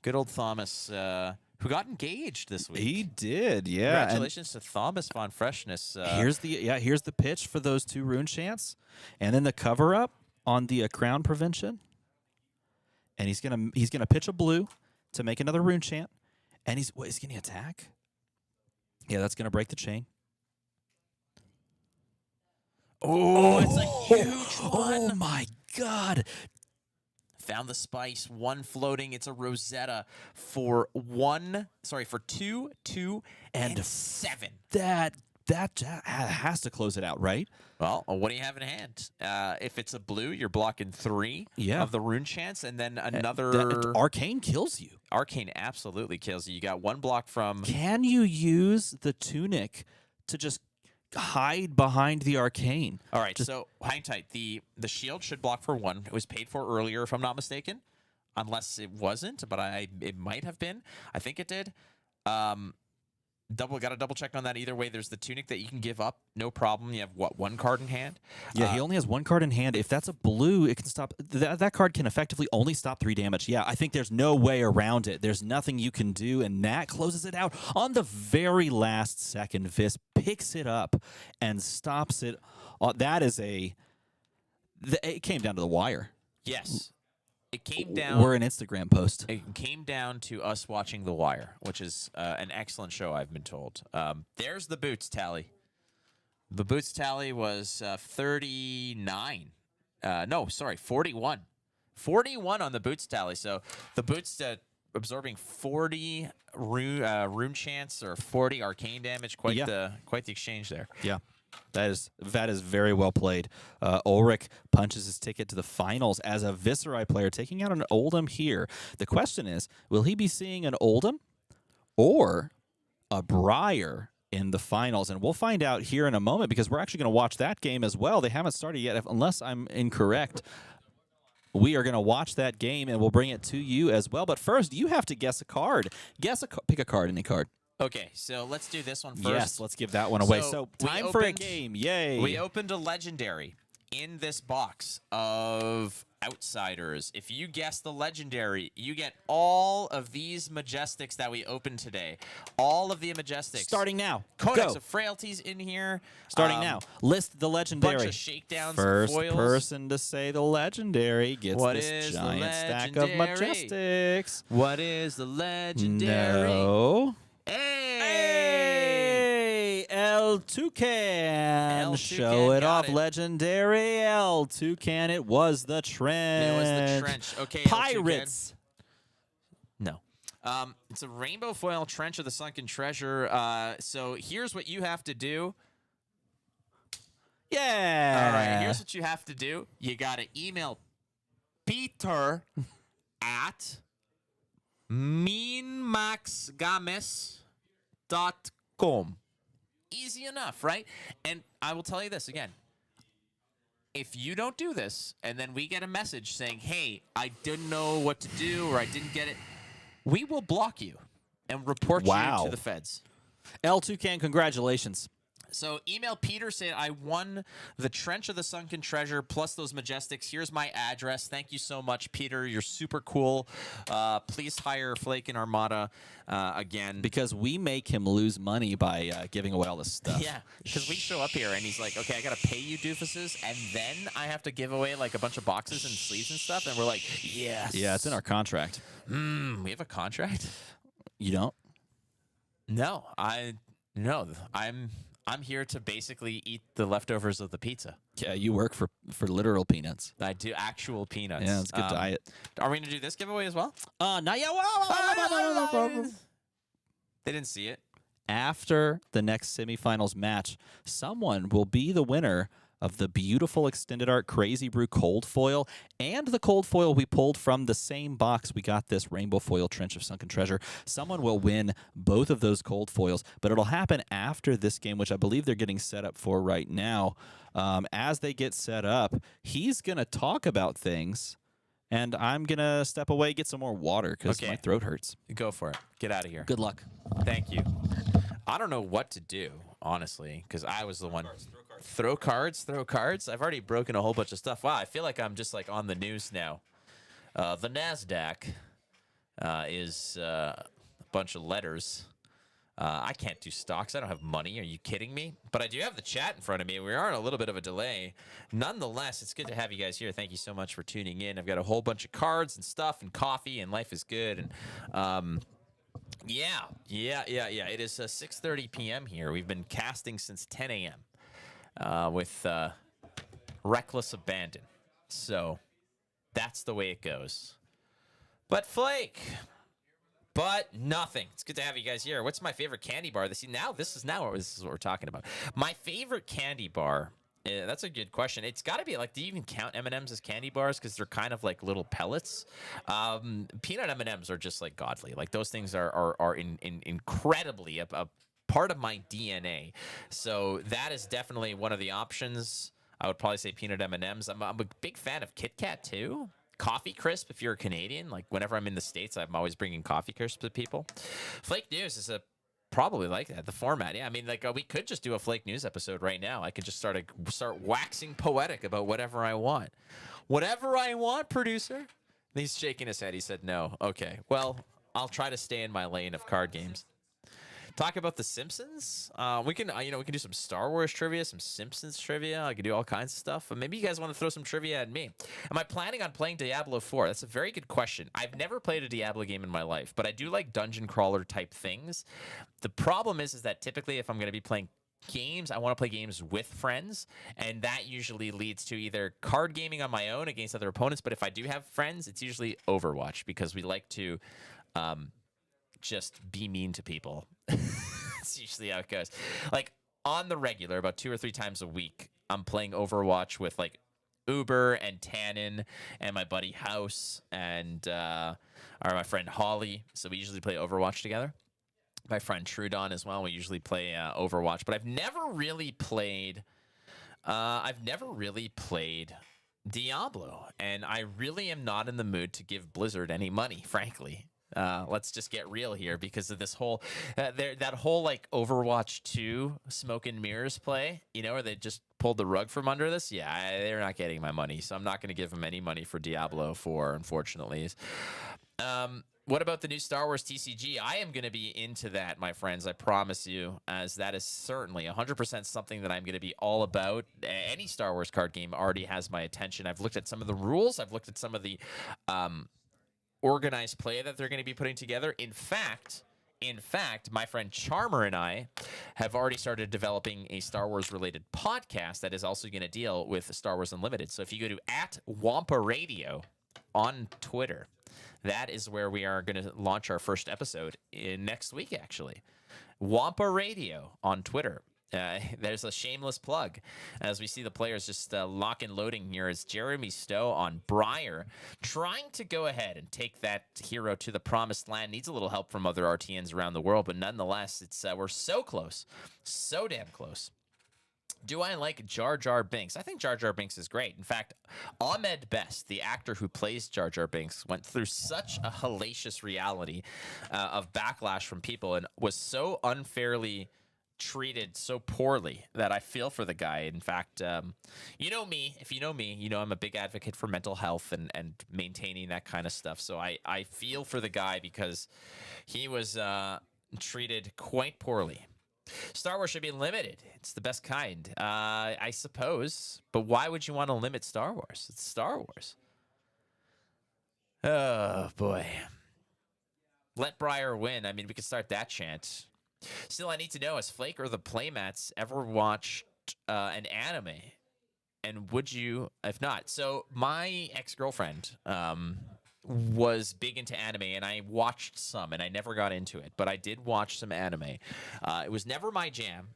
Good old Thomas, who got engaged this week. He did, yeah. Congratulations to Thomas Von Freshness. Here's the pitch for those 2 rune chants, and then the cover up on the crown prevention. And he's gonna pitch a blue to make another rune chant, and he's going to attack. Yeah, that's gonna break the chain. Oh, it's a huge one. Oh my God! Found the spice. 1 floating. It's a Rosetta for 2, 2, and 7. That has to close it out, right? Well, what do you have in hand? If it's a blue, you're blocking 3 Yeah. of the rune chants, and then another Arcane kills you. Arcane absolutely kills you. You got 1 block from. Can you use the tunic to just hide behind the arcane? All right, so hang tight. The shield should block for 1. It was paid for earlier, if I'm not mistaken, unless it wasn't, but it might have been. I think it did. Got to double check on that. Either way, there's the tunic that you can give up, no problem. You have 1 card in hand. Yeah, he only has 1 card in hand. If that's a blue, it can stop. That card can effectively only stop 3 damage. Yeah, I think there's no way around it. There's nothing you can do, and that closes it out on the very last second. Vis picks it up and stops it. It came down to the wire. Yes. It came down. Or an Instagram post. It came down to us watching The Wire, which is an excellent show, I've been told. There's the boots tally. The boots tally was 39. 41. 41 on the boots tally. So the boots absorbing 40 rune chance or 40 arcane damage. Quite the exchange there. Yeah. That is very well played. Ulrich punches his ticket to the finals as a Viscerai player, taking out an Oldham here. The question is, will he be seeing an Oldham or a Briar in the finals, and we'll find out here in a moment because we're actually going to watch that game as well. They haven't started yet, unless I'm incorrect. We are going to watch that game, and we'll bring it to you as well. But first, you have to guess a card. Pick a card, any card. Okay, so let's do this one first. Yes, let's give that one away. So we time for a opened- game. Yay. We opened a legendary in this box of outsiders. If you guess the legendary, you get all of these Majestics that we opened today. All of the Majestics. Starting now. Codex Go. of Frailties in here. Starting now. List the legendary. Bunch of shakedowns First and foils. person to say the legendary gets What this is the giant stack of legendary? Majestics. What is the legendary? No. Hey! Hey, El Toucan. El Show Toucan, it got off. it. Legendary El Toucan. It was the trench. It was the trench. Okay, El Toucan. Pirates. No. It's a rainbow foil trench of the sunken treasure. So here's what you have to do. Yeah. All right, here's what you have to do. You got to email Peter at meanmaxgames.com. Easy enough, right? And I will tell you this again. If you don't do this, and then we get a message saying, hey, I didn't know what to do or I didn't get it, we will block you and report Wow. you to the feds. El Toucan, congratulations. So email Peter, say I won the Trench of the Sunken Treasure plus those Majestics. Here's my address. Thank you so much, Peter. You're super cool. Please hire Flake and Armada again. Because we make him lose money by giving away all this stuff. Yeah, because we show up here and he's like, okay, I got to pay you doofuses, and then I have to give away like a bunch of boxes and sleeves and stuff, and we're like, yes. Yeah, it's in our contract. We have a contract? You don't? No, I'm here to basically eat the leftovers of the pizza. Yeah, you work for literal peanuts. I do actual peanuts. Yeah, it's a good diet. Are we going to do this giveaway as well? Not yet. They didn't see it. After the next semifinals match, someone will be the winner of the beautiful extended art Crazy Brew cold foil and the cold foil we pulled from the same box. We got this rainbow foil Trench of Sunken Treasure. Someone will win both of those cold foils, but it'll happen after this game, which I believe they're getting set up for right now. As they get set up, he's going to talk about things, and I'm going to step away, get some more water because Okay. my throat hurts. Go for it. Get out of here. Good luck. Thank you. I don't know what to do, honestly, because I was the one. Throw cards. I've already broken a whole bunch of stuff. Wow, I feel like I'm just like on the news now. The NASDAQ is a bunch of letters. I can't do stocks. I don't have money. Are you kidding me? But I do have the chat in front of me. We are on a little bit of a delay. Nonetheless, it's good to have you guys here. Thank you so much for tuning in. I've got a whole bunch of cards and stuff and coffee, and life is good. And yeah. It is 6:30 p.m. here. We've been casting since 10 a.m. With reckless abandon. So that's the way it goes. But Flake. But nothing. It's good to have you guys here. What's my favorite candy bar? This is what we're talking about. My favorite candy bar. That's a good question. It's got to be like, do you even count M&Ms as candy bars? Because they're kind of like little pellets. Peanut M&Ms are just like godly. Like those things are incredibly a part of my DNA. So that is definitely one of the options. I would probably say peanut M&Ms. I'm a big fan of Kit Kat too. Coffee Crisp, if you're a Canadian. Like whenever I'm in the States, I'm always bringing Coffee Crisp to people. Flake News is probably like that. The format, yeah. I mean, like we could just do a Flake News episode right now. I could just start waxing poetic about whatever I want. Whatever I want, producer. And he's shaking his head. He said no. Okay. Well, I'll try to stay in my lane of card games. Talk about The Simpsons. We can do some Star Wars trivia, some Simpsons trivia. I can do all kinds of stuff. Maybe you guys want to throw some trivia at me. Am I planning on playing Diablo 4? That's a very good question. I've never played a Diablo game in my life, but I do like dungeon crawler type things. The problem is that typically if I'm going to be playing games, I want to play games with friends, and that usually leads to either card gaming on my own against other opponents, but if I do have friends, it's usually Overwatch because we like to just be mean to people. It's usually how it goes. Like on the regular, about 2 or 3 times a week, I'm playing Overwatch with like Uber and Tannen and my buddy House and my friend Holly. So we usually play Overwatch together. my friend Trudon as well. We usually play Overwatch, but I've never really played. Diablo, and I really am not in the mood to give Blizzard any money, frankly. Let's just get real here because of this whole that whole like Overwatch 2 smoke and mirrors play, where they just pulled the rug from under this. Yeah, they're not getting my money, so I'm not going to give them any money for Diablo 4, unfortunately. What about the new Star Wars TCG? I am going to be into that, my friends. I promise you, as that is certainly 100% something that I'm going to be all about. Any Star Wars card game already has my attention. I've looked at some of the rules. I've looked at some of the organized play that they're going to be putting together. In fact, my friend Charmer and I have already started developing a Star Wars related podcast that is also going to deal with Star Wars Unlimited. So if you go to @Wampa Radio on Twitter, that is where we are going to launch our first episode next week, actually. Wampa Radio on Twitter. There's a shameless plug as we see the players just lock and loading here as Jeremy Stowe on Briar trying to go ahead and take that hero to the promised land. Needs a little help from other RTNs around the world, but nonetheless, it's we're so close. So damn close. Do I like Jar Jar Binks? I think Jar Jar Binks is great. In fact, Ahmed Best, the actor who plays Jar Jar Binks, went through such a hellacious reality of backlash from people and was so unfairly treated so poorly that I feel for the guy. In fact, you know me. If you know me, you know I'm a big advocate for mental health and maintaining that kind of stuff. So I feel for the guy because he was treated quite poorly. Star Wars should be limited. It's the best kind, I suppose. But why would you want to limit Star Wars? It's Star Wars. Oh, boy. Let Briar win. I mean, we could start that chant. Still, I need to know, has FLAKE or the Playmats ever watched an anime? And would you, if not? So my ex-girlfriend was big into anime, and I watched some, and I never got into it, but I did watch some anime. It was never my jam,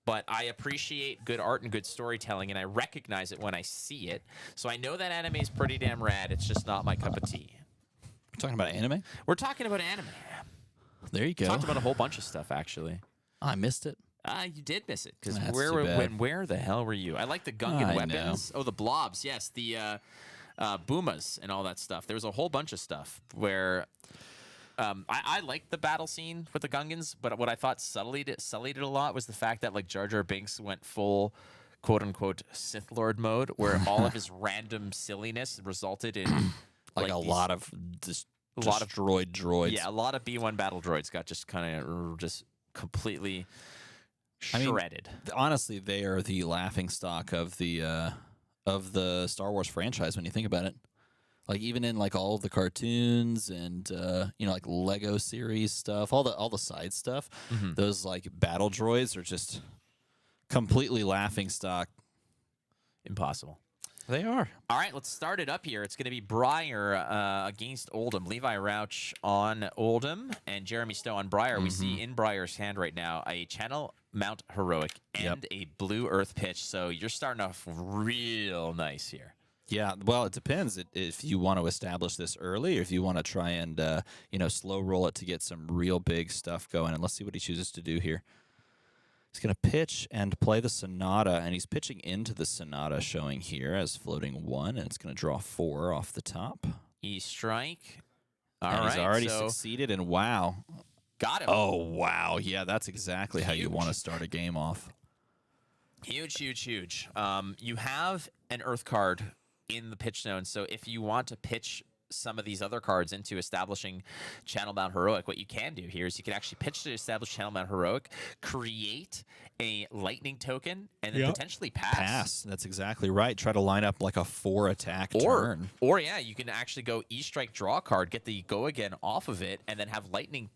but I appreciate good art and good storytelling, and I recognize it when I see it. So I know that anime is pretty damn rad. It's just not my cup of tea. We're talking about anime? We're talking about anime. There you go. Talked about a whole bunch of stuff, actually. I missed it. You did miss it, because That's where too bad. where the hell were you? I like the Gungan I weapons. Oh, the blobs. Yes, the boomas and all that stuff. There was a whole bunch of stuff where I liked the battle scene with the Gungans, but what I thought sullied it a lot was the fact that like Jar Jar Binks went full quote unquote Sith Lord mode, where all of his random silliness resulted in like a these- lot of destroyed droids. Yeah, a lot of B1 battle droids got just kind of just completely I mean, shredded. Honestly, they are the laughing stock of the Star Wars franchise when you think about it. Like even in like all of the cartoons and like Lego series stuff, all the side stuff, those like battle droids are just completely laughing stock. Impossible. They are. All right, let's start it up here. It's going to be Briar against Oldham. Levi Rauch on Oldham and Jeremy Stowe on Briar. We see in Briar's hand right now a Channel Mount Heroic and a Blue Earth Pitch. So you're starting off real nice here. Yeah, well, it depends if you want to establish this early or if you want to try and slow roll it to get some real big stuff going. And let's see what he chooses to do here. He's going to pitch and play the Sonata, and he's pitching into the Sonata showing here as floating 1, and it's going to draw 4 off the top. E-strike. And he's already succeeded, and wow. Got him. Oh, wow. Yeah, that's exactly how you want to start a game off. Huge, huge, huge. You have an Earth card in the pitch zone, so if you want to pitch some of these other cards into establishing Channel Mount Heroic, what you can do here is you can actually pitch to establish Channel Mount Heroic, create a lightning token, and then potentially pass. That's exactly right. Try to line up like a 4 attack turn. Or yeah, you can actually go E-strike, draw a card, get the go again off of it, and then have lightning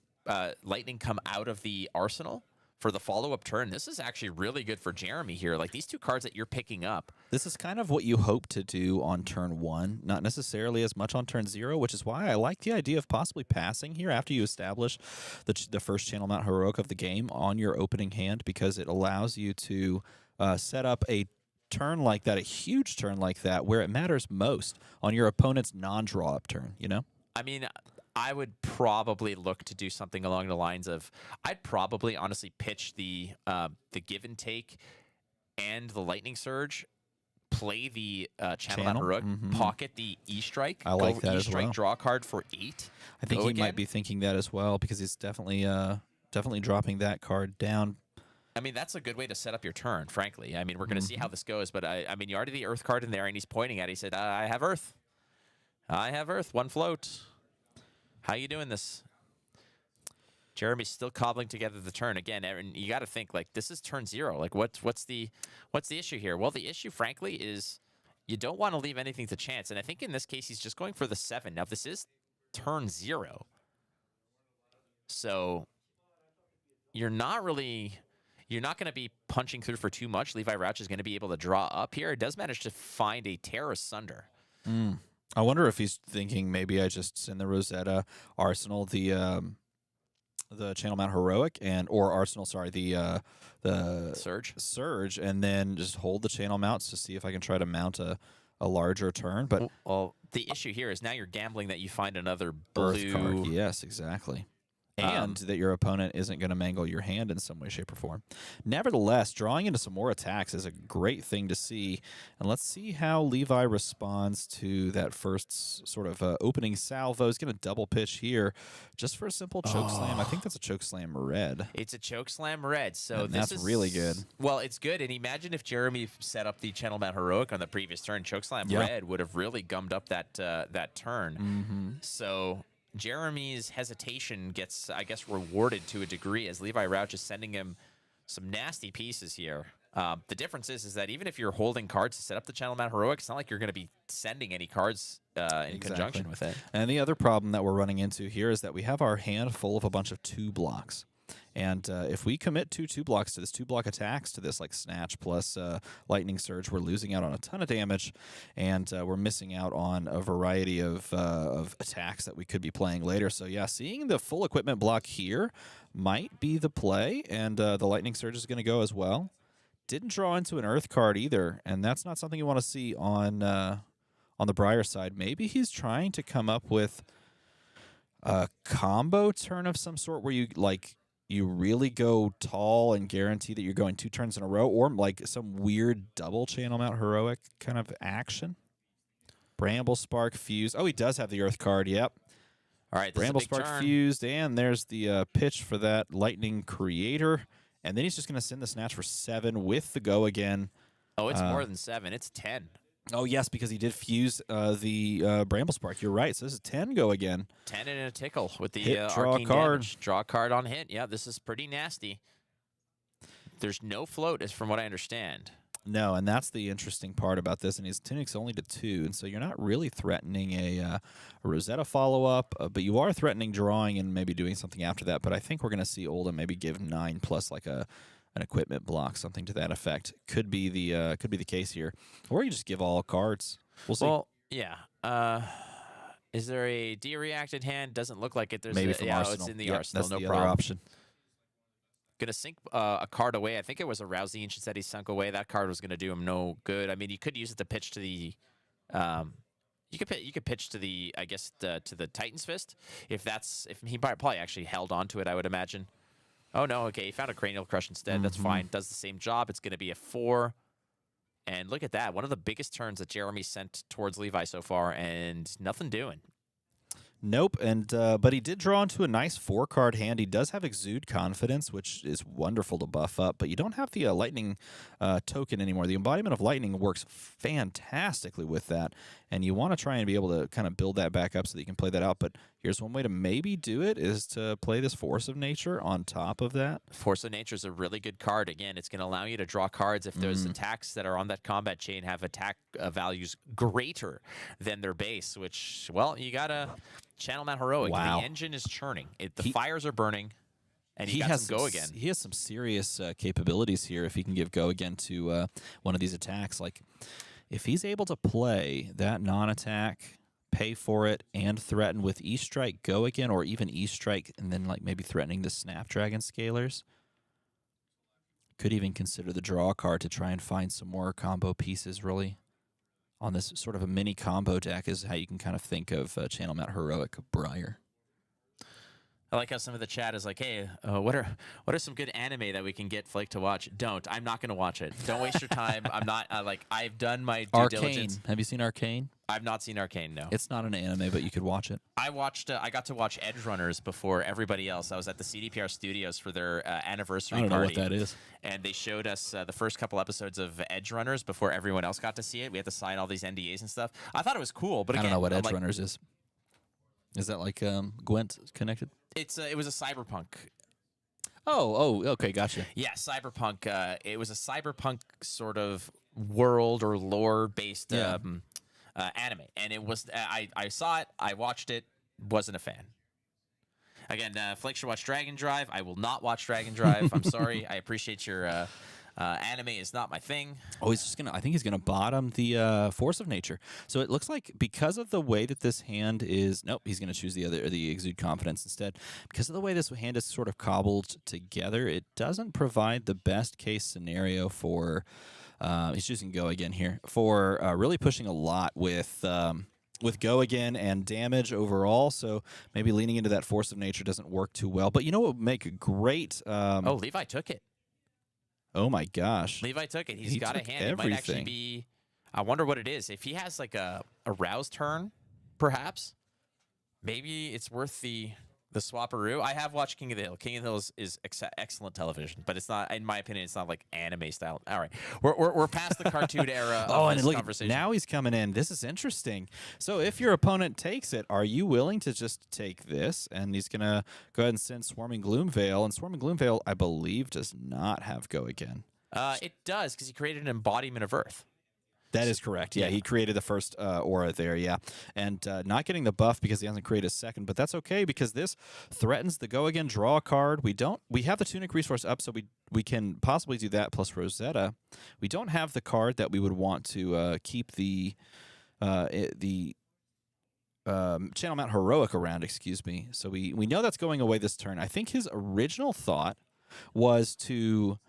come out of the arsenal for the follow-up turn. This is actually really good for Jeremy here. Like these two cards that you're picking up. This is kind of what you hope to do on turn 1, not necessarily as much on turn 0, which is why I like the idea of possibly passing here after you establish the first Channel Mount Heroic of the game on your opening hand, because it allows you to set up a turn like that, a huge turn like that, where it matters most on your opponent's non-draw-up turn, you know? I mean, I would probably look to do something along the lines of I'd probably honestly pitch the give and take and the lightning surge, play the channel that heroic, pocket the E strike. I like that E as strike, well. draw a card for 8. I think go he might again. be thinking that as well because he's definitely dropping that card down. I mean, that's a good way to set up your turn, frankly. I mean, we're going to see how this goes, but I mean, you already the Earth card in there, and he's pointing at it. He said, I have Earth. I have Earth. 1 float. How you doing this? Jeremy's still cobbling together the turn. Again, Aaron, you got to think, like, this is turn 0. Like, what's the issue here? Well, the issue, frankly, is you don't want to leave anything to chance. And I think in this case, he's just going for the 7. Now, this is turn 0. So you're not going to be punching through for too much. Levi Rauch is going to be able to draw up here. It does manage to find a Terror Asunder. I wonder if he's thinking maybe I just send the Rosetta, Arsenal, the Channel Mount Heroic, or Arsenal, sorry, the Surge, and then just hold the Channel Mounts to see if I can try to mount a larger turn. But well, the issue here is now you're gambling that you find another Earth blue card, yes, exactly. And that your opponent isn't going to mangle your hand in some way, shape, or form. Nevertheless, drawing into some more attacks is a great thing to see. And let's see how Levi responds to that first sort of opening salvo. He's going to double pitch here just for a simple choke slam. I think that's a choke slam red. It's a choke slam red, so And this that's is really good. Well, it's good, and imagine if Jeremy set up the Channel Mount Heroic on the previous turn. Choke slam red would have really gummed up that turn. So Jeremy's hesitation gets, I guess, rewarded to a degree as Levi Rauch is sending him some nasty pieces here. The difference is that even if you're holding cards to set up the Channel Mount Heroic, it's not like you're going to be sending any cards in conjunction with it. And the other problem that we're running into here is that we have our hand full of a bunch of 2 blocks. And if we commit 2 blocks to this, 2-block attacks to this, like Snatch plus Lightning Surge, we're losing out on a ton of damage, and we're missing out on a variety of attacks that we could be playing later. So yeah, seeing the full equipment block here might be the play, and the Lightning Surge is going to go as well. Didn't draw into an Earth card either, and that's not something you want to see on the Briar side. Maybe he's trying to come up with a combo turn of some sort where you really go tall and guarantee that you're going 2 turns in a row, or like some weird double Channel Mount Heroic kind of action. Bramble Spark fused. Oh, he does have the Earth card. Yep. All right, this Bramble is a big Spark turn. fused, and there's the pitch for that Lightning Creator. And then he's just going to send the Snatch for 7 with the go again. Oh, it's more than 7. It's 10. Oh, yes, because he did fuse the Bramble Spark. You're right. So this is 10 go again. 10 and a tickle with the Hit, draw a arcane card. damage. Draw a card on hit. Yeah, this is pretty nasty. There's no float, as from what I understand. No, and that's the interesting part about this. And his Tunic's only to 2, and so you're not really threatening a Rosetta follow-up, but you are threatening drawing and maybe doing something after that. But I think we're going to see Oldham maybe give 9 plus like an equipment block, something to that effect. Could be the case here, or you just give all cards. We'll see. Well, yeah. Is there a de-reacted hand? Doesn't look like it. There's Maybe a, from yeah, Arsenal. it's in the Yep, Arsenal. that's No the problem. other option. Gonna sink a card away. I think it was a Rousey Ancient said he sunk away. That card was gonna do him no good. I mean, you could use it to pitch to the, you could pitch to the, I guess, to the Titan's Fist if he probably actually held on to it. I would imagine. Oh no, okay, he found a Cranial Crush instead. That's fine. Does the same job. It's gonna be a 4. And look at that. One of the biggest turns that Jeremy sent towards Levi so far, and nothing doing. Nope, and but he did draw into a nice 4-card hand. He does have Exude Confidence, which is wonderful to buff up, but you don't have the Lightning token anymore. The Embodiment of Lightning works fantastically with that, and you want to try and be able to kind of build that back up so that you can play that out. But here's one way to maybe do it is to play this Force of Nature on top of that. Force of Nature is a really good card. Again, it's going to allow you to draw cards if those attacks that are on that combat chain have attack values greater than their base, which, well, you got to Channel Mount Heroic. Wow. The engine is churning. The fires are burning, and he has got some go again. He has some serious capabilities here if he can give go again to one of these attacks. Like, if he's able to play that non-attack, pay for it, and threaten with E-Strike go again, or even E-Strike, and then like maybe threatening the Snapdragon Scalers, could even consider the draw card to try and find some more combo pieces, really. On this sort of a mini combo deck is how you can kind of think of Channel Mount Heroic Briar. I like how some of the chat is like, "Hey, what are some good anime that we can get Flake to watch?" Don't. I'm not going to watch it. Don't waste your time. I'm not like I've done my due Arcane. diligence. Have you seen Arcane? I've not seen Arcane. No. It's not an anime, but you could watch it. I watched. I got to watch Edge Runners before everybody else. I was at the CDPR Studios for their anniversary I don't know party. what that is. And they showed us the first couple episodes of Edge Runners before everyone else got to see it. We had to sign all these NDAs and stuff. I thought it was cool, but I again, don't know what I'm Edge like, Runners is. Is that like Gwent connected? It was a cyberpunk. Oh, okay, gotcha. Yeah, cyberpunk. It was a cyberpunk sort of world or lore based Yeah. anime, and it was. I saw it. I watched it. Wasn't a fan. Again, Flake should watch Dragon Drive. I will not watch Dragon Drive. I'm sorry. I appreciate your anime is not my thing. Oh, I think he's gonna bottom the Force of Nature. So it looks like because of the way that this hand is, nope, he's gonna choose the Exude Confidence instead. Because of the way this hand is sort of cobbled together, it doesn't provide the best case scenario for. He's choosing Go again here for really pushing a lot with Go again and damage overall. So maybe leaning into that Force of Nature doesn't work too well. But you know what would make a great? Oh, Levi took it. Oh my gosh. Levi took it. He's He got a took hand. It might actually everything. be. I wonder what it is. If he has like a rouse turn, perhaps. Maybe it's worth the swapperoo. I have watched King of the Hill. King of the Hill is excellent television, but it's not, in my opinion, it's not like anime style. All right, we're past the cartoon era. Oh, of and this look, conversation. now he's coming in. This is interesting. So if your opponent takes it, are you willing to just take this? And he's going to go ahead and send Swarming Gloomveil. And Swarming Gloomveil, I believe, does not have Go again. It does, because he created an embodiment of Earth. That is correct. Yeah, he created the first aura there, yeah. And not getting the buff because he hasn't created a second, but that's okay because this threatens the Go again, draw a card. We have the Tunic resource up, so we can possibly do that plus Rosetta. We don't have the card that we would want to keep the Channel Mount Heroic around, excuse me. So we know that's going away this turn. I think his original thought was to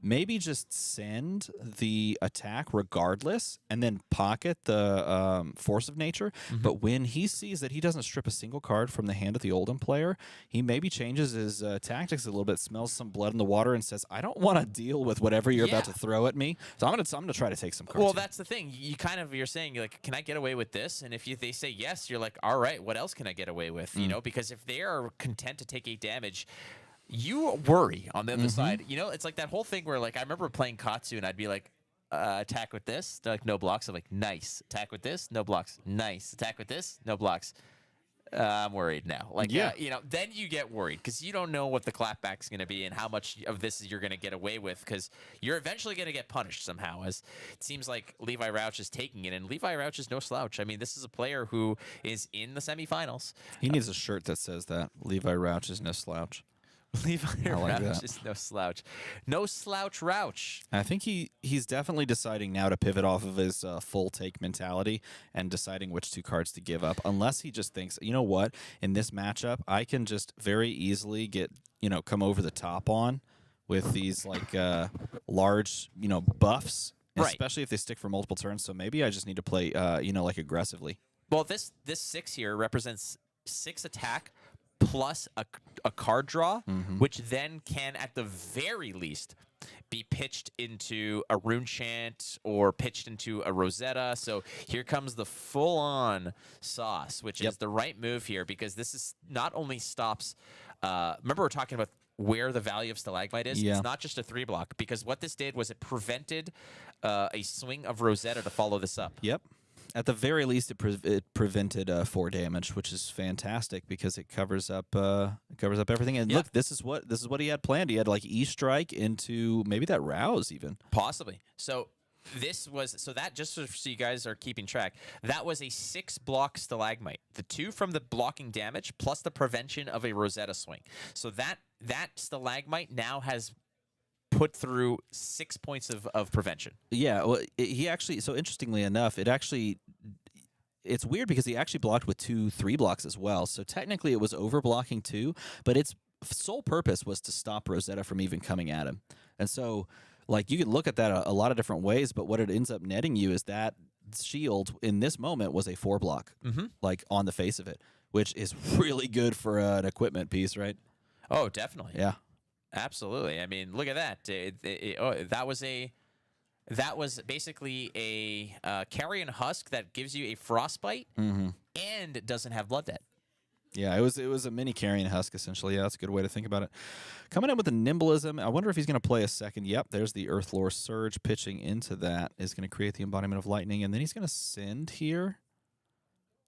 maybe just send the attack regardless and then pocket the Force of Nature. But when he sees that he doesn't strip a single card from the hand of the Oldham player, he maybe changes his tactics a little bit, smells some blood in the water, and says, I don't want to deal with whatever you're about to throw at me. So I'm gonna try to take some cards. Well, here. that's the thing. You're saying, like, can I get away with this? And if they say yes, you're like, all right, what else can I get away with? You know, because if they are content to take 8 damage, you worry on the other side. You know, it's like that whole thing where, like, I remember playing Katsu and I'd be like, attack with this. They're like, no blocks. I'm like, nice. Attack with this, no blocks. Nice. Attack with this, no blocks. I'm worried now. Like, Yeah. you know, then you get worried because you don't know what the clapback's going to be and how much of this you're going to get away with because you're eventually going to get punished somehow. As it seems like Levi Rauch is taking it, and Levi Rauch is no slouch. I mean, this is a player who is in the semifinals. He needs a shirt that says that. Levi Rauch is no slouch. Levi like Rauch that. is no slouch. No slouch Rauch. I think he's definitely deciding now to pivot off of his full take mentality and deciding which 2 cards to give up. Unless he just thinks, you know what, in this matchup, I can just very easily get, come over the top on with these like large, buffs, Right. especially if they stick for multiple turns. So maybe I just need to play, like aggressively. Well, this 6 here represents 6 attack plus a card draw, which then can, at the very least, be pitched into a Rune Chant or pitched into a Rosetta. So here comes the full-on sauce, which is the right move here because this is not only stops. Remember, we're talking about where the value of Stalagmite is. Yeah. It's not just a 3-block because what this did was it prevented a swing of Rosetta to follow this up. Yep. At the very least, it prevented 4 damage, which is fantastic because it covers up everything. And look, this is what he had planned. He had like E-Strike into maybe that Rouse even. Possibly. So that just so you guys are keeping track, that was a 6-block Stalagmite. The 2 from the blocking damage plus the prevention of a Rosetta swing. So that Stalagmite now has put through 6 points of prevention. Yeah, well, he actually. So interestingly enough, it's weird because he actually blocked with 2 3-blocks as well. So technically, it was overblocking 2, but its sole purpose was to stop Rosetta from even coming at him. And so, like, you can look at that a lot of different ways, but what it ends up netting you is that shield in this moment was a 4-block, like on the face of it. which is really good for an equipment piece, right? Oh, definitely. Yeah. Absolutely. I mean, look at that. That was basically a carrion husk that gives you a frostbite and doesn't have blood debt. Yeah, it was a mini carrion husk essentially. Yeah, that's a good way to think about it. Coming in with the nimblism, I wonder if he's going to play a second. Yep, there's the Earthlore Surge pitching into that is going to create the embodiment of lightning, and then he's going to send here.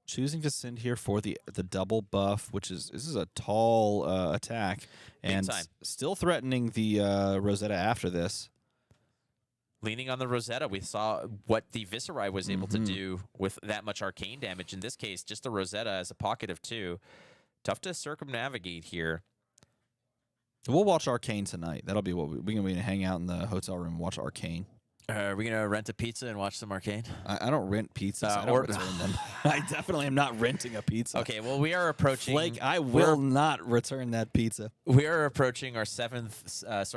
Choosing to send here for the double buff, which is this is a tall attack, and time. still threatening the Rosetta after this. Leaning on the Rosetta, we saw what the Viscerai was able to do with that much arcane damage. In this case, just the Rosetta as a pocket of 2. Tough to circumnavigate here. We'll watch Arcane tonight. That'll be what we're going to hang out in the hotel room and watch Arcane. Are we going to rent a pizza and watch some Arcane? I don't rent pizzas. I don't return them. I definitely am not renting a pizza. Okay, well, we are approaching... Flake, I will not return that pizza. We are approaching our 9th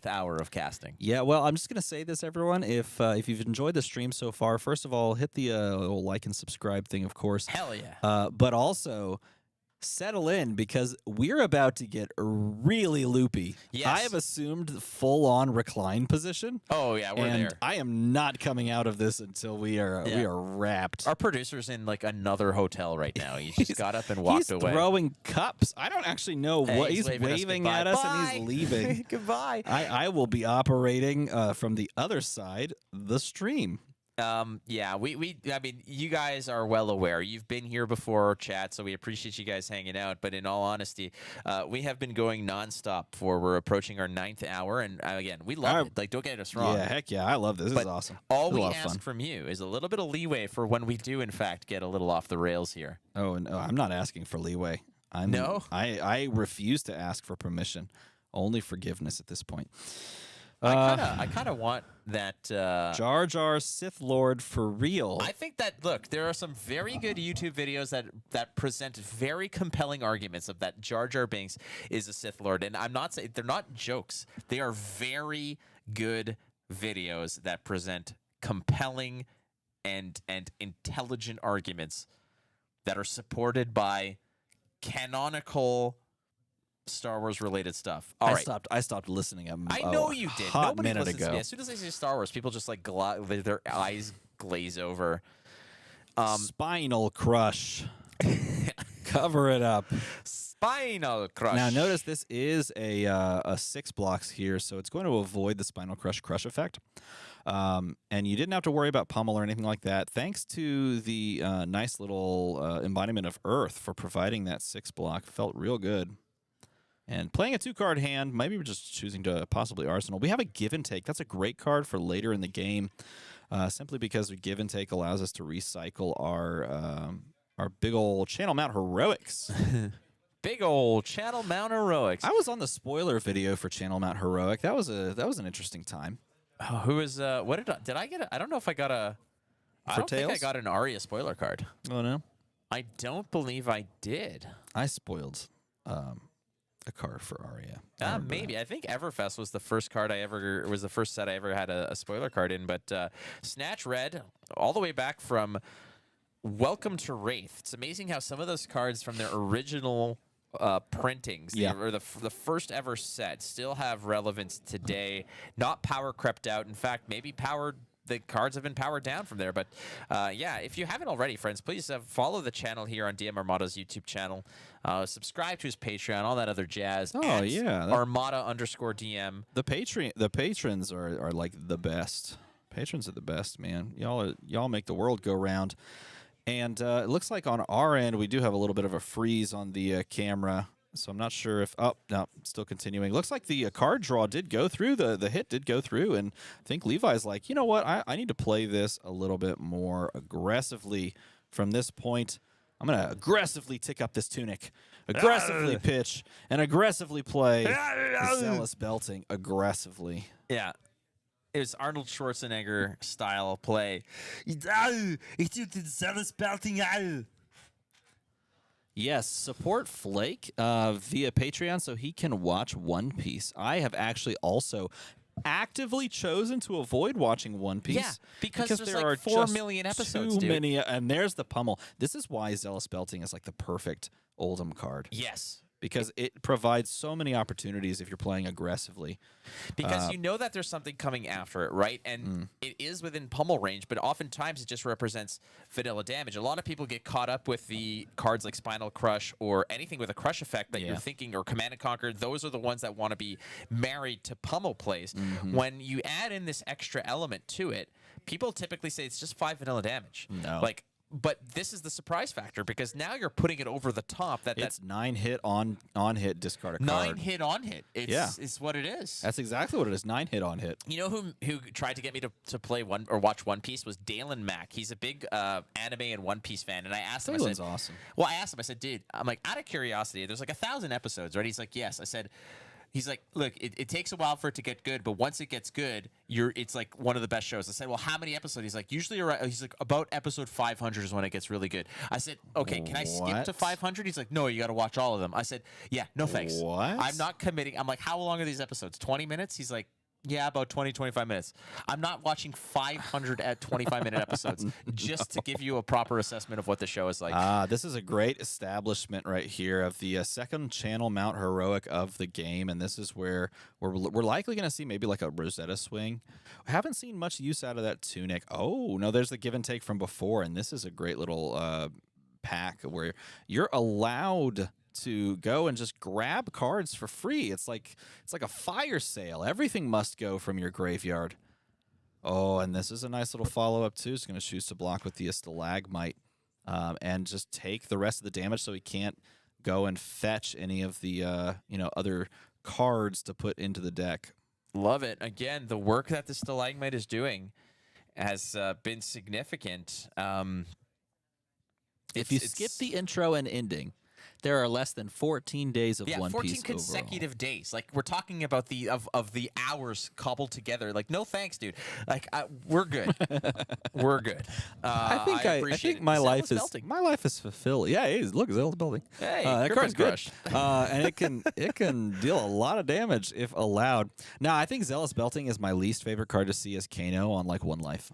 hour of casting. Yeah, well, I'm just going to say this, everyone. If you've enjoyed the stream so far, first of all, hit the little like and subscribe thing, of course. Hell yeah. But also... settle in because we're about to get really loopy. Yes. I have assumed full-on recline position. Oh yeah, we're and there. I am not coming out of this until we are wrapped. Our producer's in like another hotel right now. He just got up and walked away. He's throwing cups. I don't actually know what he's waving at us, and he's leaving. Goodbye. I will be operating from the other side, the stream. Yeah, I mean, you guys are well aware. You've been here before, chat, so we appreciate you guys hanging out. But in all honesty, we have been going nonstop we're approaching our 9th hour, and again, we love it. Like, don't get us wrong. Yeah, heck yeah, I love this. This is awesome. All this is we a lot of ask fun. from you is a little bit of leeway for when we do, in fact, get a little off the rails here. Oh, no, I'm not asking for leeway. No? I refuse to ask for permission. Only forgiveness at this point. I kind of want that Jar Jar Sith Lord for real. I think that look, there are some very good YouTube videos that present very compelling arguments of that Jar Jar Binks is a Sith Lord, and I'm not saying they're not jokes. They are very good videos that present compelling and intelligent arguments that are supported by canonical Star Wars related stuff. I stopped listening. I know you did. Hot Nobody minute listens ago. to me. As soon as I say Star Wars, people just like their eyes glaze over. Spinal Crush. Cover it up. Spinal Crush. Now notice this is a 6 blocks here, so it's going to avoid the Spinal Crush effect. And you didn't have to worry about pummel or anything like that, thanks to the nice little embodiment of Earth for providing that 6 block. Felt real good. And playing a 2-card hand, maybe we're just choosing to possibly Arsenal. We have a Give and Take. That's a great card for later in the game, simply because Give and Take allows us to recycle our big old Channel Mount Heroics. Big old Channel Mount Heroics. I was on the spoiler video for Channel Mount Heroic. That was an interesting time. Oh, who is what did I get? I don't know if I got a. I don't think I Tails? got an Arya spoiler card. Oh no, I don't believe I did. I spoiled a card for Arya. Maybe. I think Everfest was the first card was the first set I ever had a spoiler card in. But Snatch Red, all the way back from Welcome to Wraith. It's amazing how some of those cards from their original printings, or the first ever set, still have relevance today. Not power crept out. In fact, maybe the cards have been powered down from there. But yeah, if you haven't already, friends, please follow the channel here on DM Armada's YouTube channel. Subscribe to his Patreon, all that other jazz. Oh, yeah. Armada_DM. The patrons are like the best. Patrons are the best, man. Y'all make the world go round. And it looks like on our end, we do have a little bit of a freeze on the camera. So I'm not sure if... Oh, no, still continuing. Looks like the card draw did go through. The hit did go through. And I think Levi's like, you know what? I need to play this a little bit more aggressively from this point. I'm going to aggressively tick up this tunic. Aggressively pitch. And aggressively play the Zealous Belting. Aggressively. Yeah. It was Arnold Schwarzenegger style play. Yes, support Flake via Patreon so he can watch One Piece. I have actually also actively chosen to avoid watching One Piece. Yeah, because there's there like are 4 just million episodes, too dude. many, and there's the pummel. This is why Zealous Belting is like the perfect Oldham card. Yes. Because it provides so many opportunities if you're playing aggressively. Because you know that there's something coming after it, right? And it is within pummel range, but oftentimes it just represents vanilla damage. A lot of people get caught up with the cards like Spinal Crush or anything with a crush effect that you're thinking, or Command and Conquer. Those are the ones that want to be married to pummel plays. When you add in this extra element to it, people typically say it's just 5 vanilla damage. No. But this is the surprise factor, because now you're putting it over the top. It's 9 hit on hit, discard a card. 9 hit on hit. It's what it is. That's exactly what it is. 9 hit on hit. You know who tried to get me to play watch One Piece was Dalen Mack. He's a big anime and One Piece fan, and I asked him. I Dalen's said, awesome. Well, I asked him. I said, dude, I'm like, out of curiosity, there's like 1,000 episodes, right? He's like, yes. I said. He's like, look, it takes a while for it to get good, but once it gets good, it's like one of the best shows. I said, well, how many episodes? He's like, usually around. He's like, about episode 500 is when it gets really good. I said, okay, can I skip to What? 500? He's like, no, you got to watch all of them. I said, yeah, no thanks. What? I'm not committing. I'm like, how long are these episodes? 20 minutes? He's like, yeah, about 20, 25 minutes. I'm not watching 500 at 25-minute episodes just to give you a proper assessment of what the show is like. This is a great establishment right here of the second channel Mount Heroic of the game, and this is where we're likely going to see maybe like a Rosetta swing. I haven't seen much use out of that tunic. Oh, no, there's the give and take from before, and this is a great little pack where you're allowed to go and just grab cards for free. It's like a fire sale. Everything must go from your graveyard. Oh, and this is a nice little follow-up, too. He's going to choose to block with the Stalagmite and just take the rest of the damage so he can't go and fetch any of the other cards to put into the deck. Love it. Again, the work that the Stalagmite is doing has been significant. If you skip the intro and ending, there are less than 14 days of One 14 Piece consecutive overall. days. Like, we're talking about the hours cobbled together. Like, no thanks, dude. Like, we're good. We're good. I appreciate think it. my Zealous life is fulfilled. Yeah, it is. Look, Zealous Building. Hey, that card's Griffin good. And it can deal a lot of damage if allowed. Now, I think Zealous Belting is my least favorite card to see as Kano on like 1 life.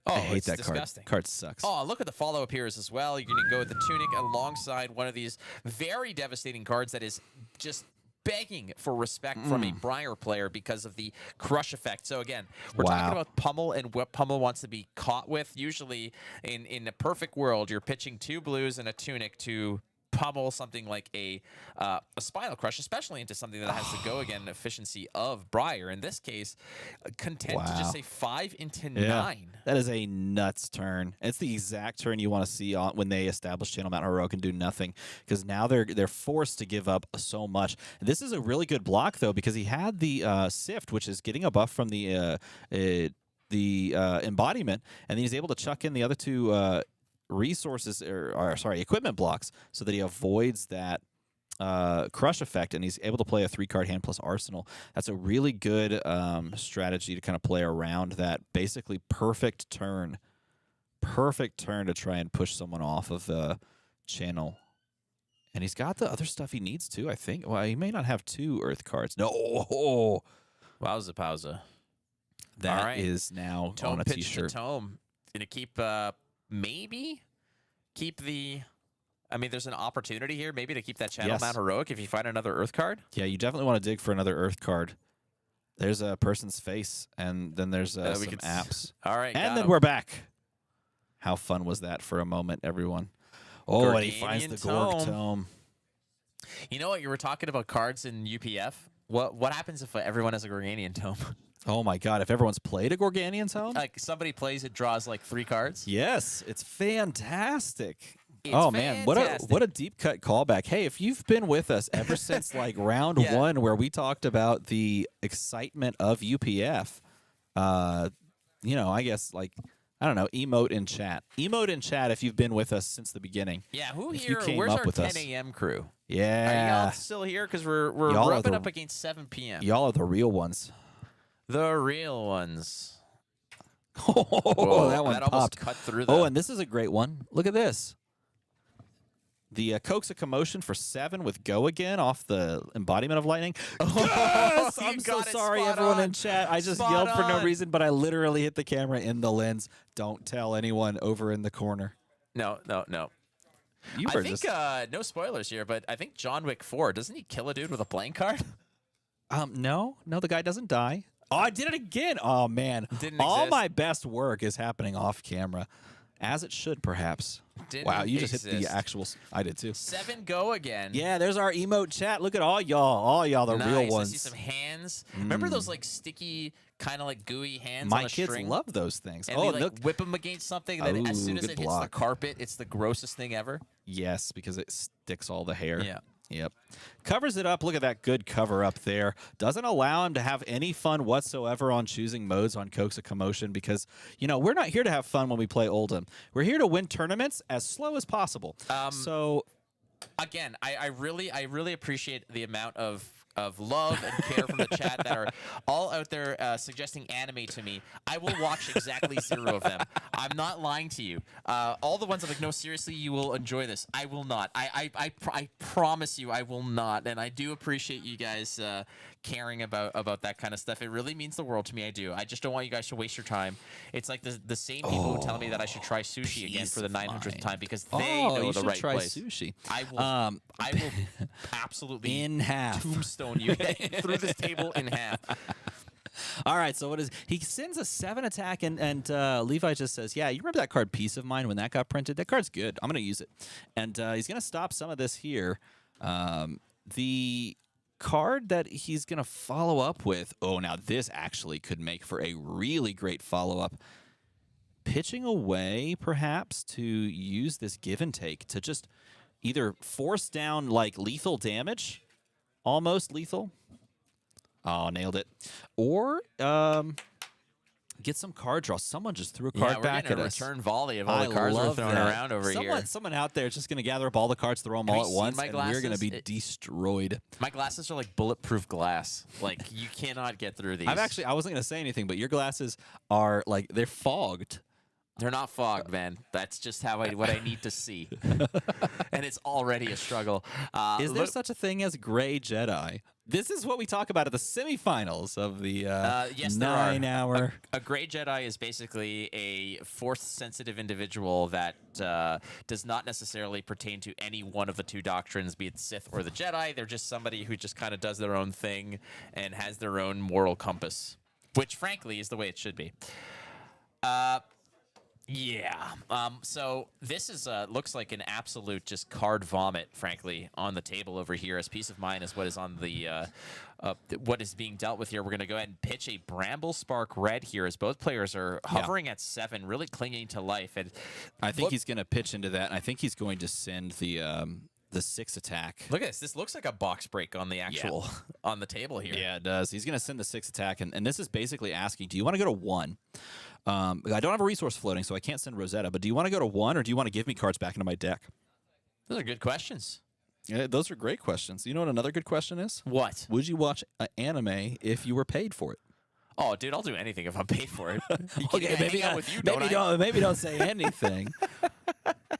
Oh, I hate it's that disgusting. card sucks. Oh, look at the follow-up here as well. You're going to go with the Tunic alongside one of these very devastating cards that is just begging for respect from a Briar player because of the crush effect. So again, we're talking about Pummel and what Pummel wants to be caught with. Usually, in a perfect world, you're pitching 2 blues and a Tunic to pummel something like a Spinal Crush, especially into something that has the go-again efficiency of Briar. In this case, content to just say 5 into 9. That is a nuts turn. It's the exact turn you want to see when they establish Channel Mount Heroic and do nothing, because now they're forced to give up so much. This is a really good block, though, because he had the Sift, which is getting a buff from the embodiment, and then he's able to chuck in the other 2 resources equipment blocks so that he avoids that crush effect, and he's able to play a 3-card hand plus arsenal. That's a really good strategy to kind of play around that basically perfect turn to try and push someone off of the channel. And he's got the other stuff he needs too, I think. Well, he may not have 2 earth cards. No. Wowza pauza. That is now Tome on a pitch t-shirt. to Tome. Gonna keep maybe keep the. I mean, there's an opportunity here maybe to keep that Channel Mount Heroic if you find another Earth card. Yeah, you definitely want to dig for another Earth card. There's a person's face, and then there's some apps. All right, and then we're back. How fun was that for a moment, everyone? Oh, and he finds the Gorg Tome. You know what? You were talking about cards in UPF. What happens if everyone has a Gorganian Tome? Oh my God! If everyone's played a Gorganian Tome, like somebody plays it, draws like 3 cards. Yes, it's fantastic. It's man, what a deep cut callback. Hey, if you've been with us ever since like round 1 where we talked about the excitement of UPF, I guess like I don't know, emote in chat. Emote in chat if you've been with us since the beginning. Yeah, who if here? You came Where's up our with 10 us. a.m. crew? Yeah. Are y'all still here? Because we're rubbing up against 7 p.m. Y'all are the real ones. The real ones. Oh, that one that popped. almost cut through. Oh, and this is a great one. Look at this. The Coax of Commotion for 7 with Go Again off the embodiment of lightning. Yes! You I'm so got it sorry, spot everyone on. in chat. I just Spot yelled for no on. reason, but I literally hit the camera in the lens. Don't tell anyone over in the corner. No. You I were think just no spoilers here, but I think John Wick 4 doesn't he kill a dude with a playing card? no, the guy doesn't die. Oh, I did it again. Oh man, Didn't all exist. my best work is happening off camera, as it should perhaps. Wow, Didn't you just hit the exist. actual. I did too. 7 Go Again. Yeah, there's our emote chat. Look at all y'all, the Nice. real I ones. see some hands. Remember those like sticky, kind of like gooey hands My on a kids string? love those things. And oh, they like look. whip them against something, and then as Ooh, soon as good it hits the block. carpet, it's the grossest thing ever. Yes, because it sticks all the hair. Yeah. Yep. Covers it up. Look at that good cover up there. Doesn't allow him to have any fun whatsoever on choosing modes on Coax of Commotion because, we're not here to have fun when we play Oldham. We're here to win tournaments as slow as possible. So Again, I really appreciate the amount of love and care from the chat that are all out there suggesting anime to me. I will watch exactly 0 of them. I'm not lying to you. All the ones I'm like, no, seriously, you will enjoy this. I will not. I promise you, I will not. And I do appreciate you guys caring about that kind of stuff. It really means the world to me. I do. I just don't want you guys to waste your time. It's like the same people who tell me that I should try sushi again for the 900th time because they know you the should right try place. sushi. I will absolutely In half. tombstone you through this table in half. All right, so what is he sends a 7 attack and Levi just says, yeah, you remember that card Peace of Mind when that got printed? That card's good. I'm going to use it. And he's going to stop some of this here. The card that he's going to follow up with, oh, now this actually could make for a really great follow-up. Pitching away, perhaps, to use this give and take to just either force down, like, lethal damage, almost lethal. Oh, nailed it. Or get some card draw. Someone just threw a card back at a us. return volley of all I the cards we're love throwing that. around over here. Someone out there is just going to gather up all the cards, throw them Have all you at seen once, my and we're going to glasses? be destroyed. My glasses are like bulletproof glass. Like you cannot get through these. I wasn't going to say anything, but your glasses are like, they're fogged. They're not fogged, man. That's just what I need to see, and it's already a struggle. Is there such a thing as gray Jedi? This is what we talk about at the semifinals of the yes, there are. 9-hour. A gray Jedi is basically a force-sensitive individual that does not necessarily pertain to any one of the two doctrines, be it Sith or the Jedi. They're just somebody who just kind of does their own thing and has their own moral compass, which, frankly, is the way it should be. Yeah. So this is looks like an absolute just card vomit, frankly, on the table over here. As Peace of Mind is what is on the what is being dealt with here. We're going to go ahead and pitch a Bramble Spark Red here, as both players are hovering at 7, really clinging to life. And I think he's going to pitch into that, and I think he's going to send the 6 attack. look at this. This looks like a box break on the actual on the table here. Yeah, it does. He's going to send the 6 attack, and this is basically asking, do you want to go to 1? I don't have a resource floating, so I can't send Rosetta, but do you want to go to 1, or do you want to give me cards back into my deck? Those are good questions. Yeah, those are great questions. You know what another good question is? What? Would you watch an anime if you were paid for it? Oh, dude, I'll do anything if I'm paid for it. You Okay, can maybe hang out not, with you, maybe don't say anything.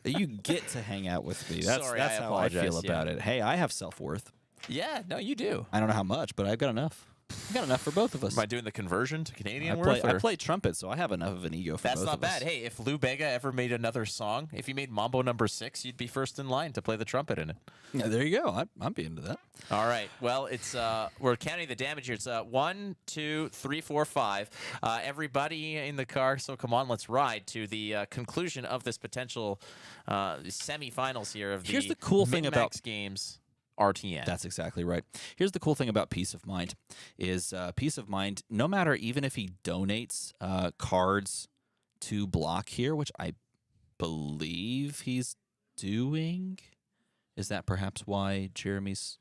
You get to hang out with me. That's Sorry, that's I how I feel apologize, about it. Hey, I have self-worth. Yeah, no, you do. I don't know how much, but I've got enough. I've got enough for both of us. Am I doing the conversion to Canadian I worth? play trumpet, so I have enough of an ego for That's both not of us. bad. Hey, if Lou Bega ever made another song, if he made Mambo number 6, you'd be first in line to play the trumpet in it. Yeah, there you go. I'm be into that. All right. Well, it's we're counting the damage here. It's 1, 2, 3, 4, 5. Everybody in the car. So come on, let's ride to the conclusion of this potential semifinals here of the Here's the cool thing about- Min-Max Games RTN. That's exactly right. Here's the cool thing about Peace of Mind is Peace of Mind, no matter even if he donates cards to block here, which I believe he's doing. Is that perhaps why Jeremy's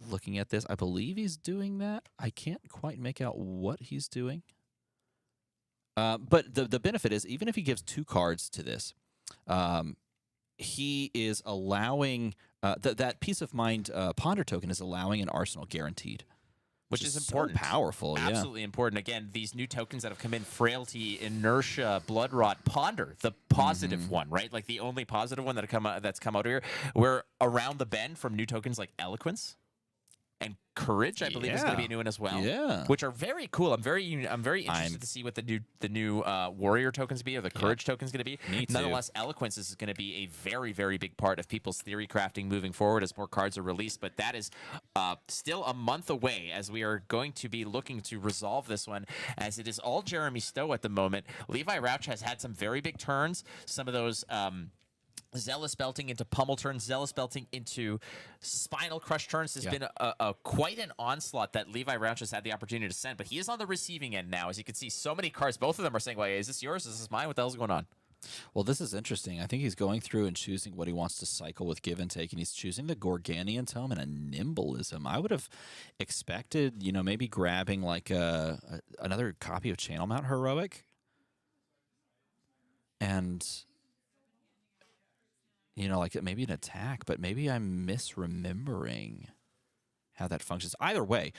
looking at this? I believe he's doing that. I can't quite make out what he's doing. But the benefit is, even if he gives 2 cards to this, he is allowing that Peace of Mind Ponder token is allowing an arsenal guaranteed. which is so important. powerful, yeah. Absolutely important. Again, these new tokens that have come in, Frailty, Inertia, Blood Rot, Ponder, the positive one, right? Like the only positive one that's come out here. We're around the bend from new tokens like Eloquence and Courage, I believe, is going to be a new one as well. Yeah. Which are very cool. I'm very interested to see what the new Warrior tokens be, or the Courage tokens going to be. Me too. Nonetheless, Eloquence is going to be a very, very big part of people's theory crafting moving forward as more cards are released. But that is still a month away, as we are going to be looking to resolve this one, as it is all Jeremy Stowe at the moment. Levi Rauch has had some very big turns. Some of those Zealous belting into pummel turns, Zealous belting into spinal crush turns has been quite an onslaught that Levi Rauch has had the opportunity to send. But he is on the receiving end now. As you can see, so many cards. Both of them are saying, "Wait, is this yours? Is this mine? What the hell's going on?" Well, this is interesting. I think he's going through and choosing what he wants to cycle with give and take, and he's choosing the Gorganian Tome and a Nimbleism. I would have expected, maybe grabbing like another copy of Channel Mount Heroic, and like maybe an attack, but maybe I'm misremembering how that functions. Either way,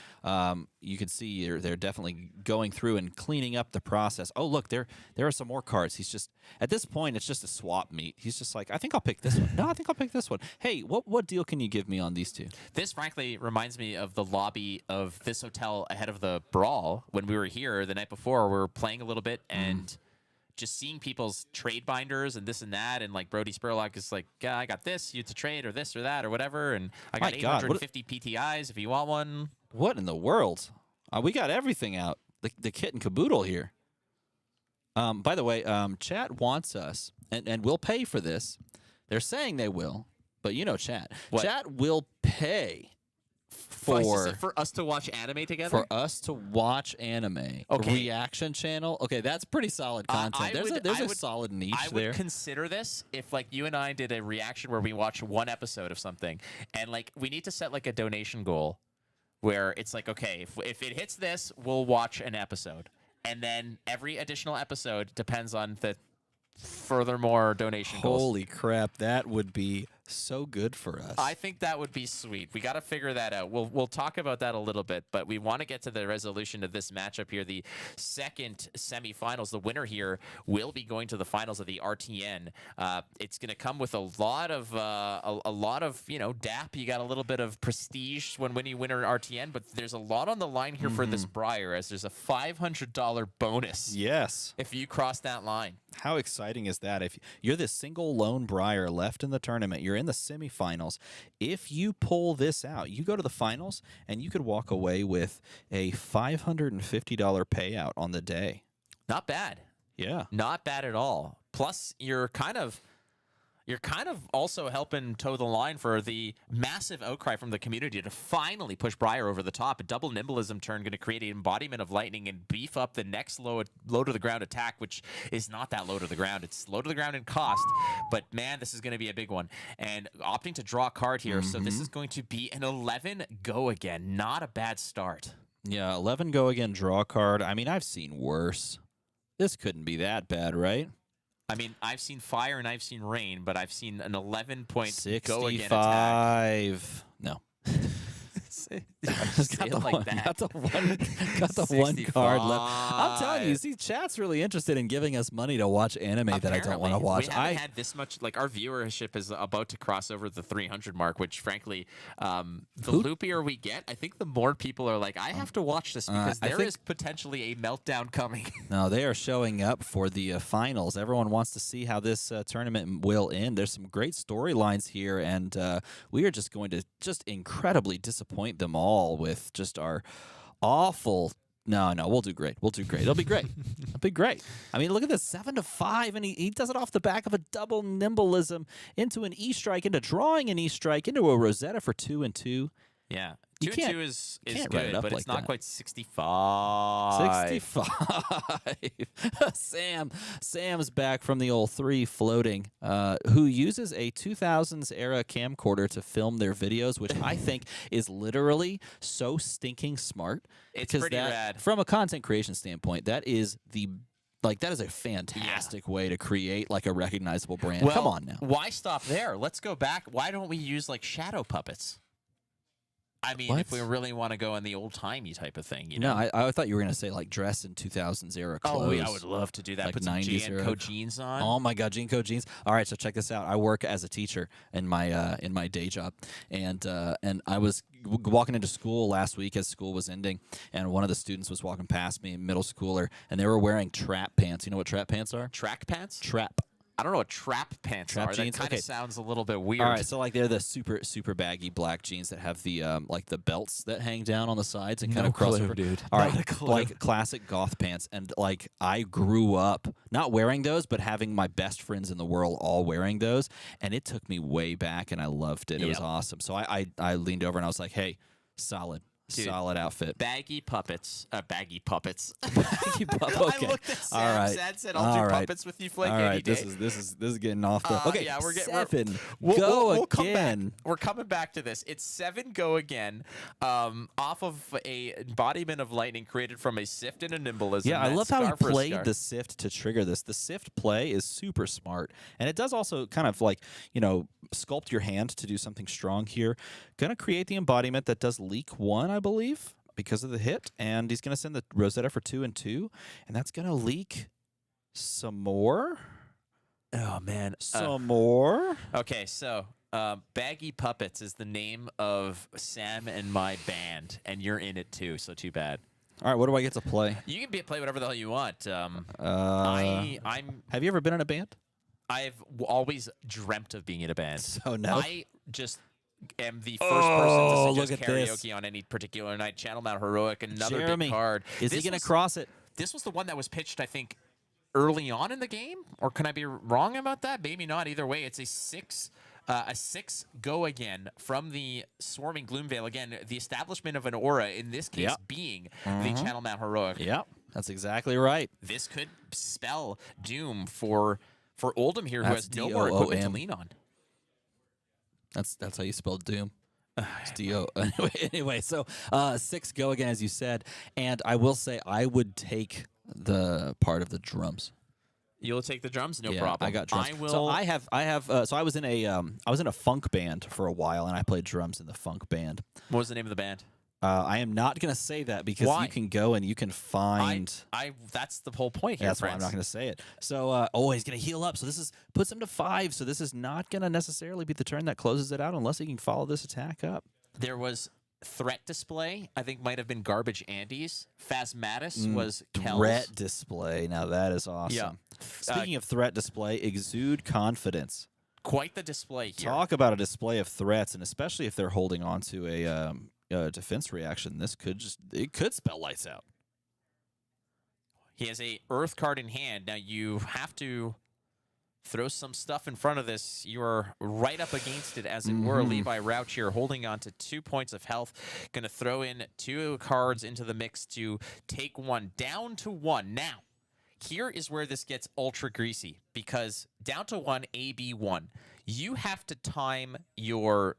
you can see they're definitely going through and cleaning up the process. Oh, look, there are some more cards. He's just, at this point, it's just a swap meet. He's just like, I think I'll pick this one. No, I think I'll pick this one. Hey, what deal can you give me on these two? This, frankly, reminds me of the lobby of this hotel ahead of the brawl when we were here the night before. We were playing a little bit and just seeing people's trade binders and this and that, and like Brody Spurlock is like, yeah, I got this, you to trade, or this or that or whatever, and I got 850 PTIs if you want one. What in the world? We got everything out. The kit and caboodle here. By the way, chat wants us, and we'll pay for this. They're saying they will, but chat. What? Chat will pay for us to watch anime together? For us to watch anime. Okay. Reaction channel. Okay, that's pretty solid content. There's a solid niche there. I would consider this if like you and I did a reaction where we watch one episode of something, and like we need to set like a donation goal where it's like, okay, if it hits this, we'll watch an episode. And then every additional episode depends on the furthermore donation goals. Holy crap, that would be so good for us. I think that would be sweet. We got to figure that out. We'll talk about that a little bit, but we want to get to the resolution of this matchup here. The second semifinals, the winner here will be going to the finals of the RTN. It's going to come with a lot of DAP. You got a little bit of prestige when you win an RTN, but there's a lot on the line here for this Briar, as there's a $500 bonus. Yes. If you cross that line. How exciting is that? If you're the single lone Briar left in the tournament, you're in the semifinals. If you pull this out, you go to the finals, and you could walk away with a $550 payout on the day. Not bad. Yeah. Not bad at all. Plus, you're kind of also helping toe the line for the massive outcry from the community to finally push Briar over the top. A double Nimbleism turn going to create an embodiment of lightning and beef up the next low to the ground attack, which is not that low to the ground. It's low to the ground in cost, but man, this is going to be a big one. And opting to draw a card here, so this is going to be an 11 go again. Not a bad start. Yeah, 11 go again, draw card. I mean, I've seen worse. This couldn't be that bad, right? I mean, I've seen fire and I've seen rain, but I've seen an 11-point 65. go again attack. No. Got the one card left. I'm telling you, see, chat's really interested in giving us money to watch anime that I don't want to watch. We haven't had this much. Like, our viewership is about to cross over the 300 mark, which, frankly, the loopier we get, I think the more people are like, I have to watch this because there is potentially a meltdown coming. No, they are showing up for the finals. Everyone wants to see how this tournament will end. There's some great storylines here, and we are just going to incredibly disappoint them all with just our awful. No, we'll do great. We'll do great. It'll be great. It'll be great. I mean, look at this, 7-5, and he does it off the back of a double Nimbleism into an E-Strike, into drawing an E-Strike, into a Rosetta for 2-2. Yeah. You 2 and 2 is write good, it up but like it's not that. quite 65. 65. Sam's back from the old 3 floating, who uses a 2000s era camcorder to film their videos, which I think is literally so stinking smart. It's pretty rad. From a content creation standpoint, that is a fantastic way to create like a recognizable brand. Well, come on now. Why stop there? Let's go back. Why don't we use like shadow puppets? I mean, if we What? really want to go in the old-timey type of thing, you No, know? I thought you were gonna say like dress in 2000s era clothes. Oh, yeah, I would love to do that. Like Put some 90s Jan era. Co jeans on. Oh my God, Jean Co jeans. All right, so check this out. I work as a teacher in my day job, and I was walking into school last week as school was ending, and one of the students was walking past me, middle schooler, and they were wearing trap pants. You know what trap pants are? Track pants? Trap. I don't know what trap pants Trap are. jeans? That kind Okay. of sounds a little bit weird. All right, so like they're the super baggy black jeans that have the like the belts that hang down on the sides and kind No of cross clue, over. dude. All Not right, a clue. like classic goth pants, and like I grew up not wearing those, but having my best friends in the world all wearing those, and it took me way back, and I loved it. It was Yep. awesome. So I leaned over and I was like, hey, solid. Dude. Solid outfit. Baggy puppets. Baggy puppets. Baggy pup- okay. I looked at Sam. All right. Sam said, "I'll All do right. puppets with you, Flake, All any right, day." this is getting off the. Okay, Yeah, we're getting 7. We'll Go come back. again. We're coming back to this. It's 7 go again, off of a embodiment of lightning created from a sift and a nimbleism. Yeah, I That love how he scar for a played scar. the sift to trigger this. The sift play is super smart, and it does also kind of like sculpt your hand to do something strong here. Gonna create the embodiment that does leak 1, I believe, because of the hit, and he's gonna send the Rosetta for 2 and 2, and that's gonna leak some more. Oh man. Some more. Okay, so Baggy Puppets is the name of Sam and my band, and you're in it too. So too bad. All right, what do I get to play? You can play whatever the hell you want. I'm Have you ever been in a band? I've always dreamt of being in a band. So no. I just am the first Oh, person to look suggest at this. karaoke on any particular night. Channel Mount Heroic, another Jeremy, big card. is he This gonna was- cross it? This was the one that was pitched, I think, early on in the game, or can I be wrong about that? Maybe not. Either way, it's a 6 go again from the Swarming Gloomveil. Again, the establishment of an aura, in this case Yep. being the Channel Mount Heroic. Yep, that's exactly right. This could spell doom for Oldham here, who That's has no more equipment to DOOM. lean on. That's how you spell doom. It's D-O. Anyway, so 6 go again, as you said, and I will say I would take the part of the drums. You'll take the drums, no Yeah, problem. I got drums. I will. So I have. So I was in a funk band for a while, and I played drums in the funk band. What was the name of the band? I am not going to say that because Why? you can go and you can find. That's the whole point here, That's why I'm friends. not going to say it. So, he's going to heal up. So this puts him to 5. So this is not going to necessarily be the turn that closes it out unless he can follow this attack up. There was Threat Display. I think might have been Garbage Andy's. Phasmatus was Kel's. Threat display. Now that is awesome. Yeah. Speaking of threat display, exude confidence. Quite the display here. Talk about a display of threats, and especially if they're holding on to a defense reaction, this could spell lights out. He has a Earth card in hand. Now you have to throw some stuff in front of this. You are right up against it, as it were. Levi Rauch here holding on to 2 points of health. Going to throw in 2 cards into the mix to take 1 down to 1. Now, here is where this gets ultra greasy, because down to 1, AB1, you have to time your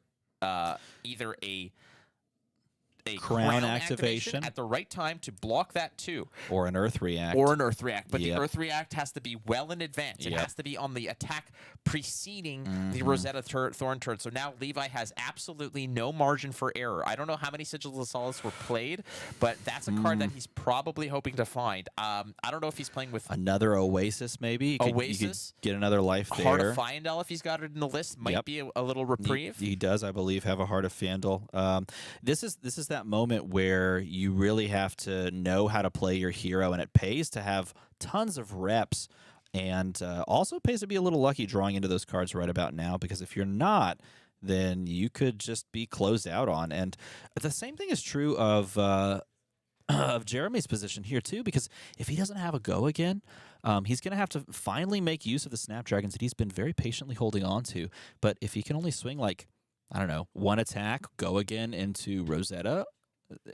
either a Crown activation at the right time to block that 2. Or an earth react. Or an Earth React. But Yep. the Earth React has to be well in advance. It Yep. has to be on the attack preceding the Rosetta Thorn turn. So now Levi has absolutely no margin for error. I don't know how many Sigils of Solace were played, but that's a card that he's probably hoping to find. I don't know if he's playing with Another Oasis, maybe. You could Oasis? get another life there. Heart of Fyendal if he's got it in the list. Might Yep. be a little reprieve. He does, I believe, have a Heart of Fyendal. This is that moment where you really have to know how to play your hero, and it pays to have tons of reps, and also pays to be a little lucky drawing into those cards right about now, because if you're not, then you could just be closed out on. And the same thing is true of Jeremy's position here too, because if he doesn't have a go again, he's going to have to finally make use of the Snapdragons that he's been very patiently holding on to. But if he can only swing like, I don't know, 1 attack, go again into Rosetta,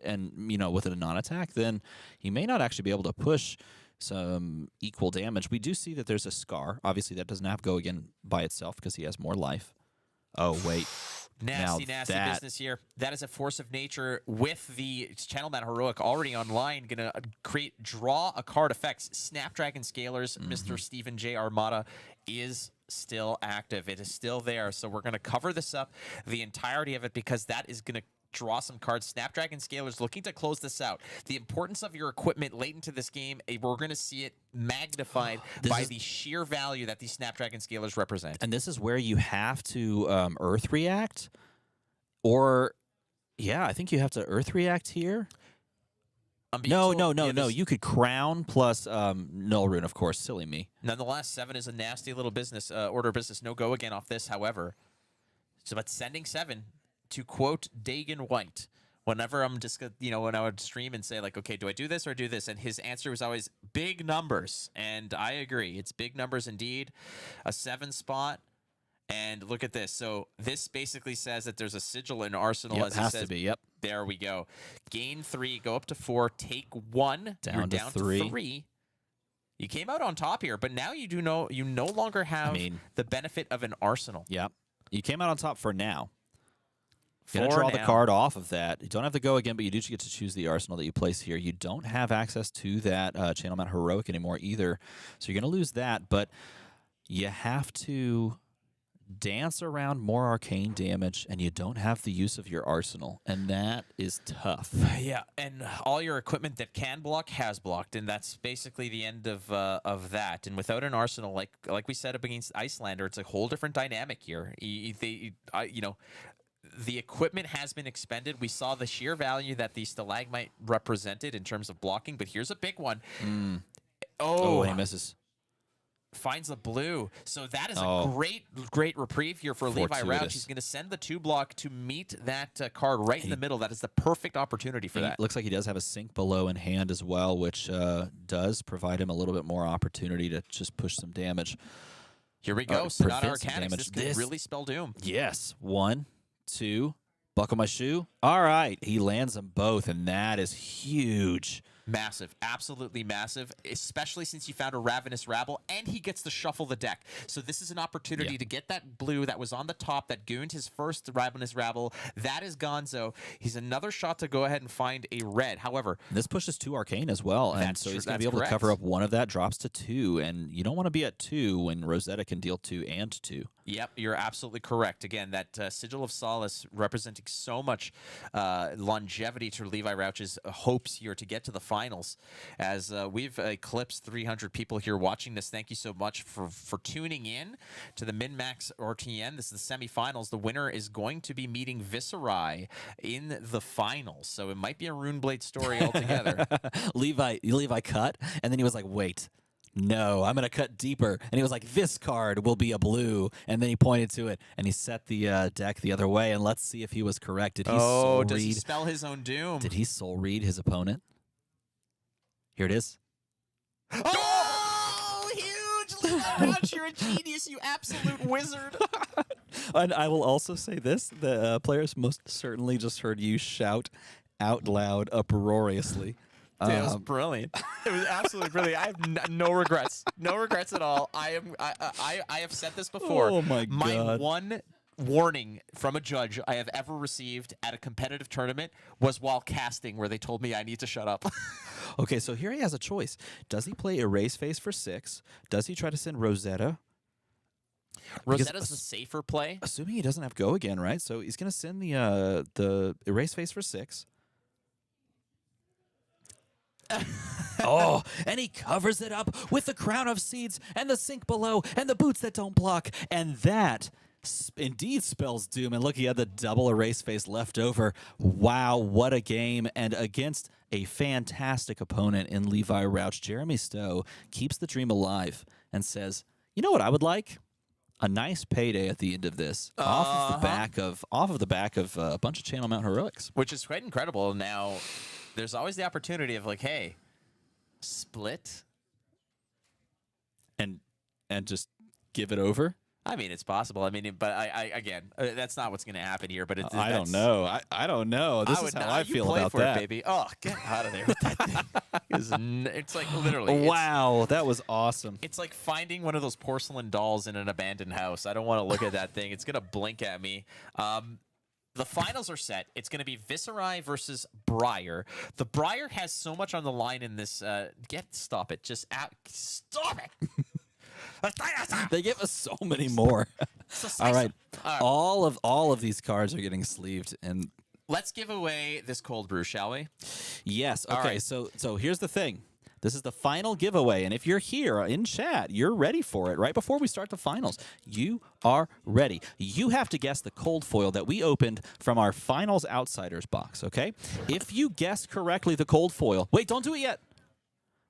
and with a non-attack, then he may not actually be able to push some equal damage. We do see that there's a Scar. Obviously, that doesn't have go again by itself because he has more life. Oh, wait. Nasty that- business here. That is a force of nature with the Channel Mount Heroic already online. Going to draw a card effects. Snapdragon Scalers, Mr. Stephen J. Armada is still active. It is still there. So we're going to cover this up, the entirety of it, because that is going to draw some cards. Snapdragon Scaler's looking to close this out. The importance of your equipment late into this game, we're going to see it magnified by the sheer value that these Snapdragon Scalers represent. And this is where you have to Earth React, or yeah, I think you have to Earth React here. No. You could Crown plus Null Rune, of course. Silly me. Nonetheless, 7 is a nasty little business order of business. No go again off this, however. So, but sending 7 to quote Dagan White. Whenever I'm just, when I would stream and say like, okay, do I do this or do this? And his answer was always big numbers. And I agree. It's big numbers indeed. A 7 spot. And look at this. So this basically says that there's a sigil in Arsenal. Yep, as has he says. to be. Yep. There we go. Gain 3, go up to 4, take 1. Down You're to down 3. to 3. You came out on top here, but now you no longer have the benefit of an Arsenal. Yep. You came out on top for now. You're going to For draw the now. card off of that. You don't have to go again, but you do get to choose the arsenal that you place here. You don't have access to that Channel Mount Heroic anymore either, so you're going to lose that, but you have to dance around more arcane damage, and you don't have the use of your arsenal, and that is tough. Yeah, and all your equipment that can block has blocked, and that's basically the end of that. And without an arsenal, like we said up against Icelander, it's a whole different dynamic here. The equipment has been expended. We saw the sheer value that the Stalagmite represented in terms of blocking, but here's a big one. Oh, he misses. Finds the blue. So that is a great reprieve here for Levi Fortuitous. Rouch. He's going to send the 2 block to meet that card right in the middle. That is the perfect opportunity for that. Looks like he does have a sink below in hand as well, which does provide him a little bit more opportunity to just push some damage. Here we go. prevent Sonata some Arcanics. damage. This could really spell doom. Yes. 1, 2, buckle my shoe. All right. He lands them both, and that is huge. Massive, absolutely massive, especially since you found a Ravenous Rabble, and he gets to shuffle the deck. So this is an opportunity to get that blue that was on the top that gooned his first Ravenous Rabble. That is gonzo. He's another shot to go ahead and find a red. However, this pushes 2 arcane as well, and That's so he's true. going to be That's able to cover correct. up one of that, drops to 2, and you don't want to be at 2 when Rosetta can deal 2 and 2. Yep, you're absolutely correct. Again, that Sigil of Solace representing so much longevity to Levi Rouch's hopes here to get to the finals. As we've eclipsed 300 people here watching this, thank you so much for tuning in to the Min-Max RTN. This is the semifinals. The winner is going to be meeting Viscerai in the finals. So it might be a Runeblade story altogether. Levi cut, and then he was like, wait. No, I'm going to cut deeper. And he was like, this card will be a blue. And then he pointed to it, and he set the deck the other way. And let's see if he was correct. Did he soul does he read? spell his own doom? Did he soul read his opponent? Here it is. Oh, huge! Levi Rouch, you're a genius, you absolute wizard. And I will also say this. The players most certainly just heard you shout out loud uproariously. Dude, it was brilliant. It was absolutely brilliant. I have no regrets. No regrets at all. I have said this before. Oh my God. One warning from a judge I have ever received at a competitive tournament was while casting, where they told me I need to shut up. Okay, so here he has a choice. Does he play Erase Face for 6? Does he try to send Rosetta? Rosetta's the safer play. Assuming he doesn't have Go again, right? So he's going to send the Erase Face for 6. Oh, and he covers it up with the Crown of Seeds and the sink below and the boots that don't block. And that indeed spells doom. And look, he had the double Erase Face left over. Wow, what a game. And against a fantastic opponent in Levi Rouch, Jeremy Stowe keeps the dream alive and says, you know what I would like? A nice payday at the end of this, off of the back of a bunch of Channel Mount Heroics, which is quite incredible. Now, there's always the opportunity of like, hey, split, and just give it over. I mean, it's possible. I mean, but I again, that's not what's going to happen here. But I don't know. I don't know. This is how I feel about that, baby. Oh, get out of there with that thing. It's like literally. Wow, that was awesome. It's like finding one of those porcelain dolls in an abandoned house. I don't want to look at that thing. It's going to blink at me. The finals are set. It's going to be Viscerai versus Briar. The Briar has so much on the line in this. Stop it. Just stop it. They give us so many more. All right. All of these cards are getting sleeved, and let's give away this cold brew, shall we? Yes. All Okay. right. So here's the thing. This is the final giveaway, and if you're here in chat, you're ready for it. Right before we start the finals, you are ready. You have to guess the cold foil that we opened from our finals outsiders box. Okay. If you guess correctly the cold foil, wait, don't do it yet.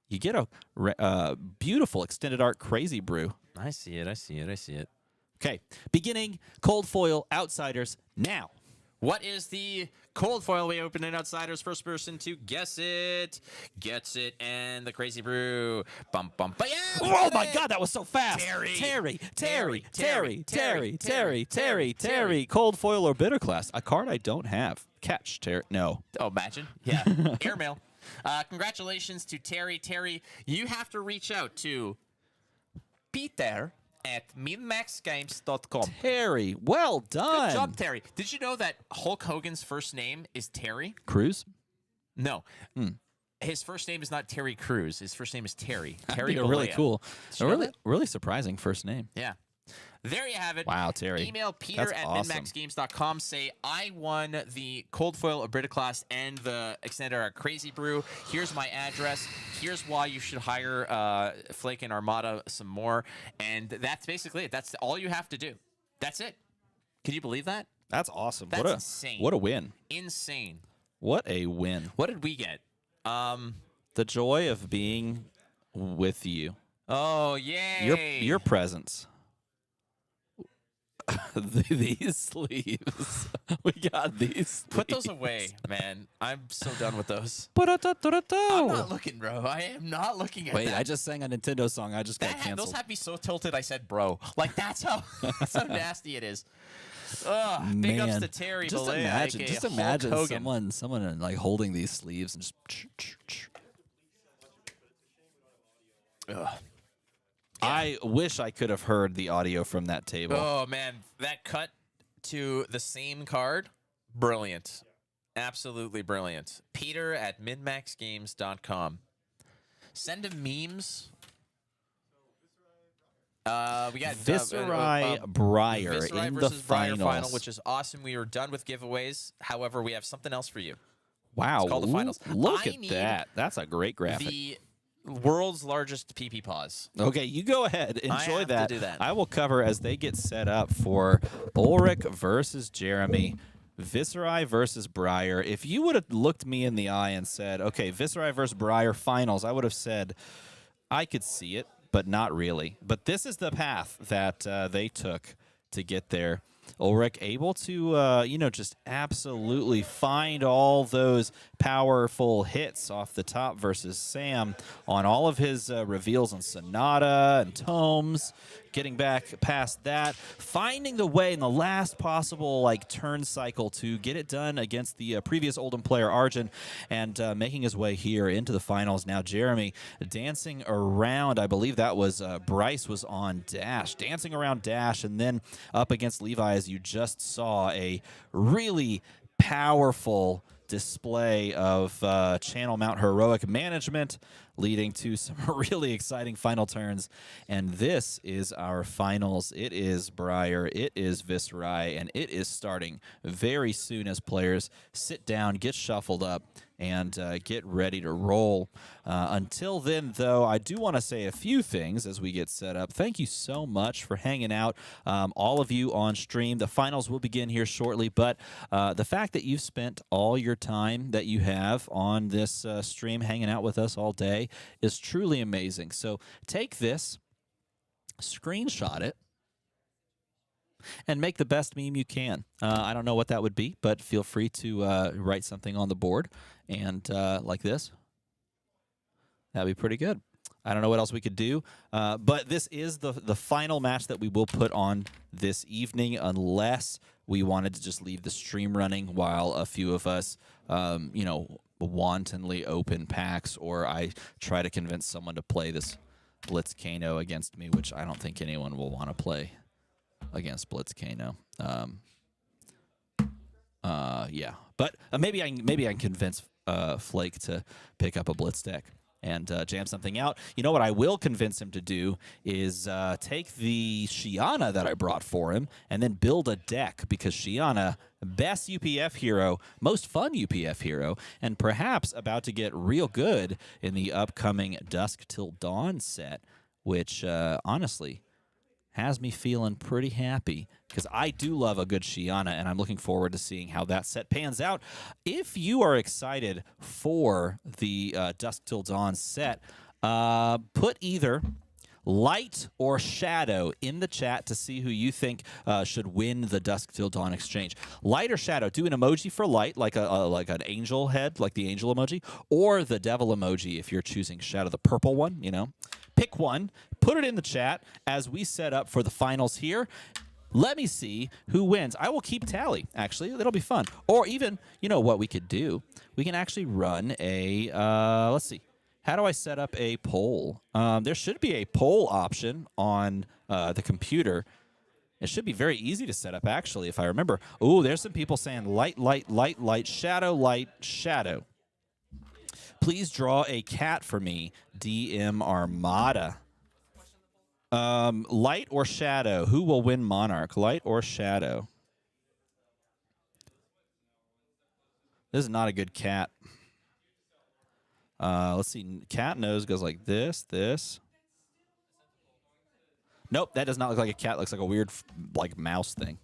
You get a beautiful extended art crazy brew. I see it. I see it. I see it. Okay. Beginning cold foil outsiders now. What is the cold foil we opened in Outsiders? First person to guess it gets it, and the crazy brew. Bum bum. But yeah! Oh my God, that was so fast! Terry. Terry. Cold foil or bitter class. A card I don't have. Catch, Terry. No. Oh, imagine. Yeah. Airmail. Congratulations to Terry. Terry, you have to reach out to Peter at minmaxgames.com. Terry, well done. Good job, Terry. Did you know that Hulk Hogan's first name is Terry? Cruz? No. His first name is not Terry Crews. His first name is Terry. That'd Terry be a really Bollea. cool. Did you A know really, that? really surprising first name. Yeah. There you have it. Wow, Terry. Email Peter That's at awesome. minmaxgames.com. Say, I won the Cold Foil Abritaclast and the Extended Art Crazy Brew. Here's my address. Here's why you should hire Flake and Armada some more. And that's basically it. That's all you have to do. That's it. Can you believe that? That's awesome. That's what a insane. What a win. Insane. What a win. What did we get? The joy of being with you. Oh, yay. Your presence. These sleeves. We got these. Put those away, man. I'm so done with those. I'm I'm not looking, bro. I am not looking at Wait, that. I just sang a Nintendo song. I just got Those canceled. have me so tilted. I said, "Bro," like that's how nasty it is. Ugh, big ups Man, to Terry. just Bollea, imagine, aka just Hulk imagine Hogan. someone like holding these sleeves and just. Ugh. I wish I could have heard the audio from that table. Oh man, that cut to the same card, brilliant, absolutely brilliant. Peter at minmaxgames.com. Send him memes. We got Viscerai Briar Viscerai in the versus Briar finals. final, which is awesome. We are done with giveaways. However, we have something else for you. Wow, It's called the finals. Look I at need that. That's a great graphic. The world's largest PP pause. Okay, you go ahead. Enjoy have to that. do that. I will cover as they get set up for Ulrich versus Jeremy. Viscerai versus Briar. If you would have looked me in the eye and said, okay, Viscerai versus Briar finals, I would have said, I could see it, but not really. But this is the path that they took to get there. Ulrich able to, just absolutely find all those powerful hits off the top versus Sam on all of his reveals on Sonata and Tomes. Getting back past that, finding the way in the last possible turn cycle to get it done against the previous Oldham player Arjun, and making his way here into the finals. Now Jeremy dancing around. I believe that was Bryce was on Dash, dancing around Dash, and then up against Levi, as you just saw, a really powerful display of Channel Mount heroic management, leading to some really exciting final turns. And this is our finals. It is Briar, it is Viscerai, and it is starting very soon as players sit down, get shuffled up, and get ready to roll. Until then, though, I do want to say a few things as we get set up. Thank you so much for hanging out, all of you on stream. The finals will begin here shortly, but the fact that you've spent all your time that you have on this stream hanging out with us all day is truly amazing. So take this, screenshot it, and make the best meme you can. I don't know what that would be, but feel free to write something on the board and like this. That'd be pretty good. I don't know what else we could do, but this is the final match that we will put on this evening, unless we wanted to just leave the stream running while a few of us, wantonly open packs, or I try to convince someone to play this Blitz Kano against me, which I don't think anyone will want to play against Blitz Kano. Yeah, but maybe I can convince Flake to pick up a Blitz deck and jam something out. You know what I will convince him to do is take the Shiana that I brought for him and then build a deck, because Shiana, best UPF hero, most fun UPF hero, and perhaps about to get real good in the upcoming Dusk Till Dawn set, which honestly has me feeling pretty happy, because I do love a good Shiana, and I'm looking forward to seeing how that set pans out. If you are excited for the Dusk Till Dawn set, put either Light or Shadow in the chat to see who you think should win the Dusk Till Dawn exchange. Light or Shadow? Do an emoji for Light, like an angel head, like the angel emoji, or the devil emoji if you're choosing Shadow, the purple one. You know, pick one, put it in the chat as we set up for the finals here. Let me see who wins. I will keep tally, actually. That'll be fun. Or even, you know what we could do? We can actually run a, let's see. How do I set up a poll? There should be a poll option on the computer. It should be very easy to set up, actually, if I remember. Ooh, there's some people saying light, light, light, light, shadow, light, shadow. Please draw a cat for me, DM Armada. Light or Shadow? Who will win Monarch? Light or Shadow? This is not a good cat. Let's see. Cat nose goes like this. Nope, that does not look like a cat. It looks like a weird, like, mouse thing.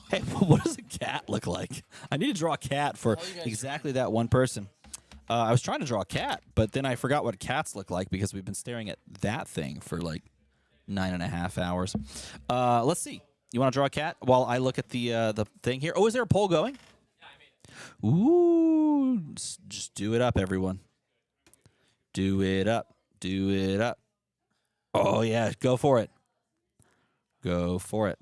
Hey, what does a cat look like? I need to draw a cat for exactly that one person. I was trying to draw a cat, but then I forgot what cats look like because we've been staring at that thing for like 9.5 hours. Let's see. You want to draw a cat while I look at the thing here? Oh, is there a poll going? Ooh, just do it up, everyone. Do it up. Do it up. Oh, yeah. Go for it. Go for it.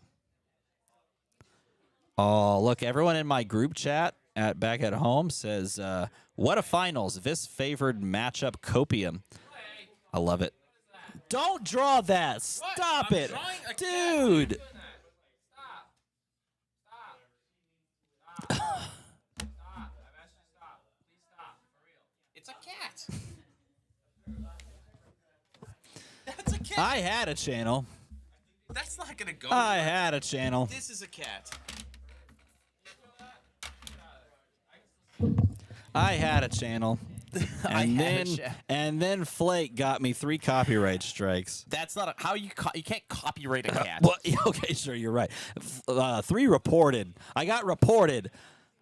Oh, look. Everyone in my group chat back at home says, what a finals. This favored matchup copium. I love it. Don't draw that. Stop it. Dude. It's a cat. That's a cat. I had a channel. That's not gonna go. I had a channel. This is a cat. I had a channel. And then Flake got me 3 copyright strikes. That's not how you can't copyright a cat. Well, okay, sure, you're right. 3 reported. I got reported.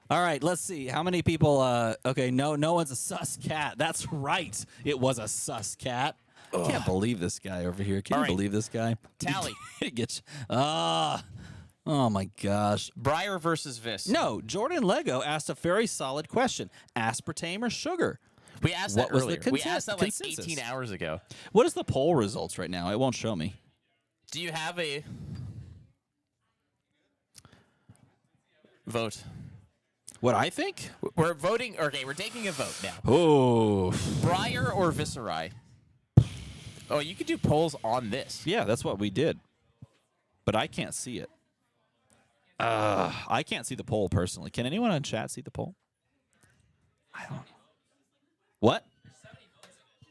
All right, let's see. How many people okay, no one's a sus cat. That's right. It was a sus cat. I can't believe this guy over here. Can you believe this guy? Tally. Oh my gosh. Briar versus Vis. No, Jordan Lego asked a very solid question. Aspartame or sugar? We asked that What was the earlier. We asked that like consensus? 18 hours ago. What is the poll results right now? It won't show me. Do you have a vote? What I think? We're voting. Okay, we're taking a vote now. Oh. Briar or Viscerai? Oh, you could do polls on this. Yeah, that's what we did. But I can't see it. I can't see the poll personally. Can anyone on chat see the poll? I don't. What?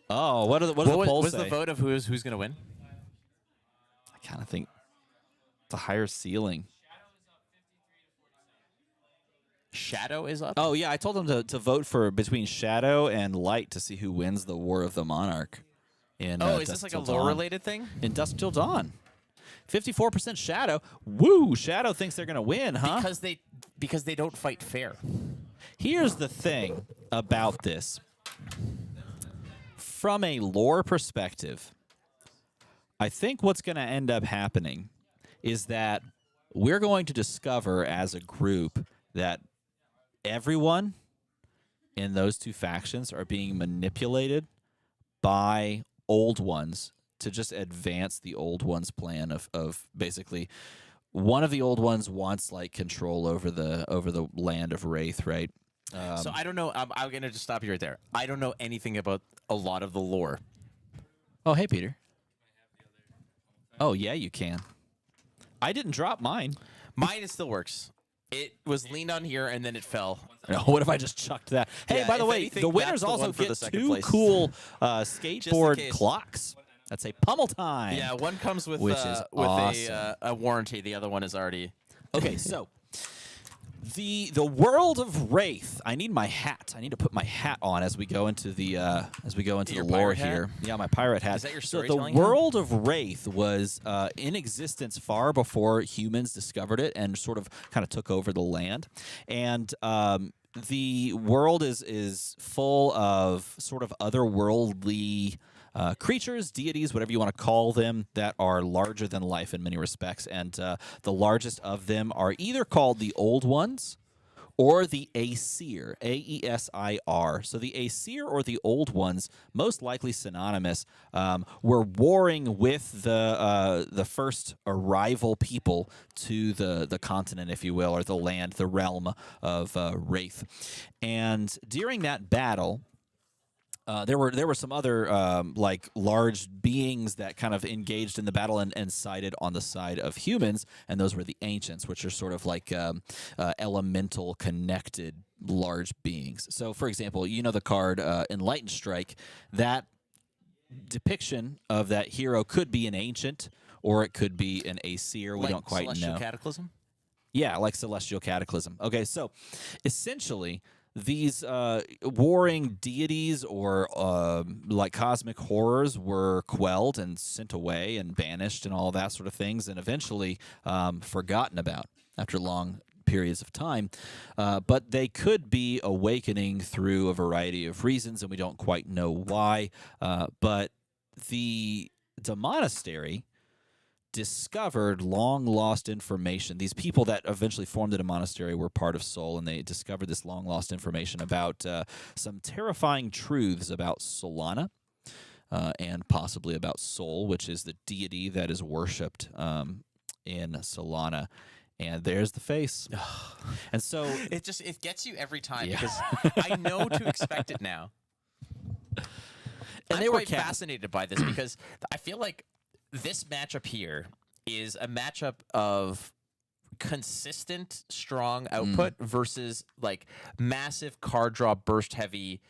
Oh, what does the poll was say? the vote of who's going to win? I kind of think it's a higher ceiling. Shadow is up. Oh yeah, I told them to vote for between Shadow and Light to see who wins the War of the Monarch. In, is Dusk this like a Till Dawn. lore-related thing? In Dusk Till Dawn. 54% Shadow. Woo! Shadow thinks they're gonna win, huh? Because they don't fight fair. Here's the thing about this. From a lore perspective, I think what's going to end up happening is that we're going to discover as a group that everyone in those 2 factions are being manipulated by old ones to just advance the old ones' plan of basically one of the old ones wants like control over the land of Wraith, right? So I don't know. I'm going to just stop you right there. I don't know anything about a lot of the lore. Oh, hey, Peter. Oh, yeah, you can. I didn't drop mine. Mine, it still works. It was leaned on here and then it fell. What if I just chucked that? Hey, Yeah, by the if way, anything, the that's winners the also one for the get second 2 place. cool skateboard case. clocks. That's a pummel time. Yeah, one comes with Which is with awesome. a warranty. The other one is already. Okay, so the world of Wraith. I need my hat. I need to put my hat on as we go into the Your lore pirate hat? here. Yeah, my pirate hat. Is that your So the storytelling hat? world of Wraith was in existence far before humans discovered it and sort of kind of took over the land. And the world is full of sort of otherworldly creatures, deities, whatever you want to call them, that are larger than life in many respects. And the largest of them are either called the Old Ones or the Aesir, Aesir. So the Aesir or the Old Ones, most likely synonymous, were warring with the first arrival people to the continent, if you will, or the land, the realm of Wraith. And during that battle, there were some other like large beings that kind of engaged in the battle and sided on the side of humans, and those were the ancients, which are sort of like elemental connected large beings. So, for example, you know the card Enlightened Strike. That depiction of that hero could be an ancient, or it could be an Aesir. We don't quite Celestial know. Cataclysm. Yeah, like Celestial Cataclysm. Okay, so essentially, these warring deities or like cosmic horrors were quelled and sent away and banished and all that sort of things, and eventually forgotten about after long periods of time. But they could be awakening through a variety of reasons, and we don't quite know why. But the monastery discovered long lost information. These people that eventually formed the monastery were part of Sol, and they discovered this long lost information about some terrifying truths about Solana and possibly about Sol, which is the deity that is worshipped in Solana. And there's the face. And so It gets you every time Yeah. because I know to expect it now. And I'm they were quite fascinated by this because I feel like this matchup here is a matchup of consistent, strong output versus like massive card draw, burst heavy,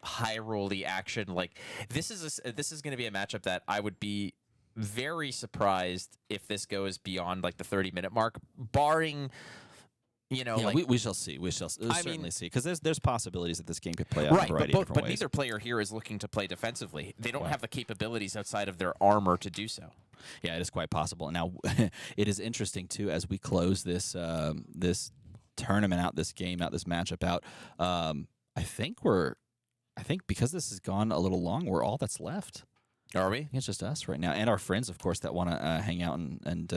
high rolly action. Like this is going to be a matchup that I would be very surprised if this goes beyond like the 30-minute mark, barring. You know, yeah, like, we shall see. We shall certainly mean- see, because there's possibilities that this game could play out in a right, variety but, of different but ways. neither player here is looking to play defensively. They don't Wow. have the capabilities outside of their armor to do so. Yeah, it is quite possible. Now, it is interesting too as we close this this tournament out, this game out, this matchup out. I think because this has gone a little long, we're all that's left. Are we? I think it's just us right now, and our friends, of course, that want to hang out and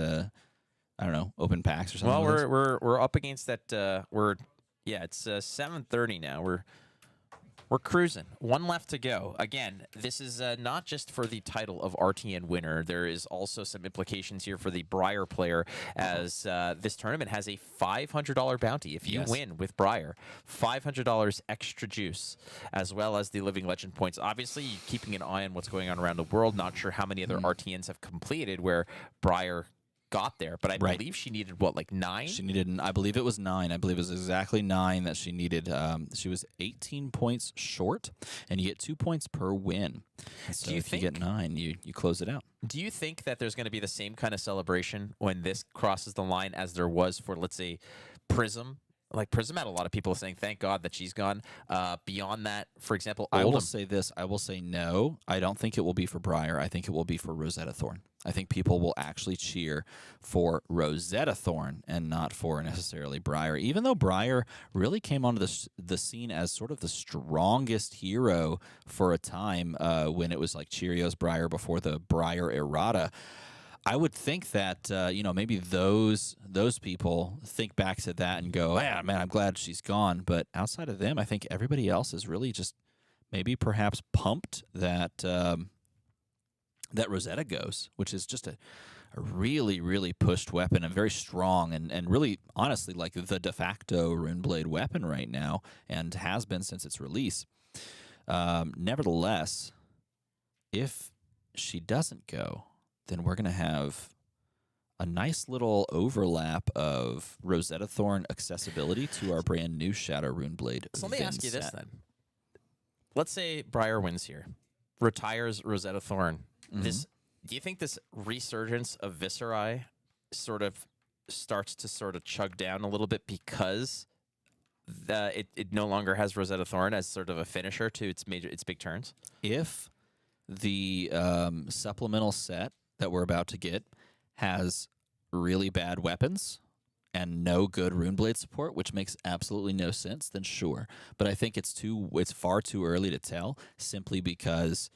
I don't know, open packs or something. Well, with us. we're up against that. It's 7:30 now. We're cruising. One left to go. Again, this is not just for the title of RTN winner. There is also some implications here for the Briar player, as this tournament has a $500 bounty. If you Yes. win with Briar, $500 extra juice, as well as the Living Legend points. Obviously, keeping an eye on what's going on around the world. Not sure how many other RTNs have completed where Briar got there, but I Right. believe she needed what, like 9? She needed, I believe it was 9. I believe it was exactly 9 that she needed. She was 18 points short, and you get 2 points per win. And so you if you get think- 9, you close it out. Do you think that there's going to be the same kind of celebration when this crosses the line as there was for, let's say, Prism? Like, Prism had a lot of people saying, thank God that she's gone. Beyond that, for example, I will Oldham. say this. I will say no. I don't think it will be for Briar. I think it will be for Rosetta Thorn. I think people will actually cheer for Rosetta Thorn and not for necessarily Briar, even though Briar really came onto the scene as sort of the strongest hero for a time when it was like Cheerios Briar before the Briar errata. I would think that maybe those people think back to that and go, "Yeah, man, I'm glad she's gone." But outside of them, I think everybody else is really just maybe perhaps pumped that that Rosetta goes, which is just a really, really pushed weapon and very strong and really, honestly, like the de facto Runeblade weapon right now, and has been since its release. Nevertheless, if she doesn't go, then we're going to have a nice little overlap of Rosetta Thorn accessibility to our brand new Shadow Runeblade. So let me ask you this set. then. Let's say Briar wins here, retires Rosetta Thorn. Do you think this resurgence of Viscerai sort of starts to sort of chug down a little bit because it no longer has Rosetta Thorn as sort of a finisher to its big turns? If the supplemental set that we're about to get has really bad weapons and no good Runeblade support, which makes absolutely no sense, then sure. But I think it's far too early to tell, simply because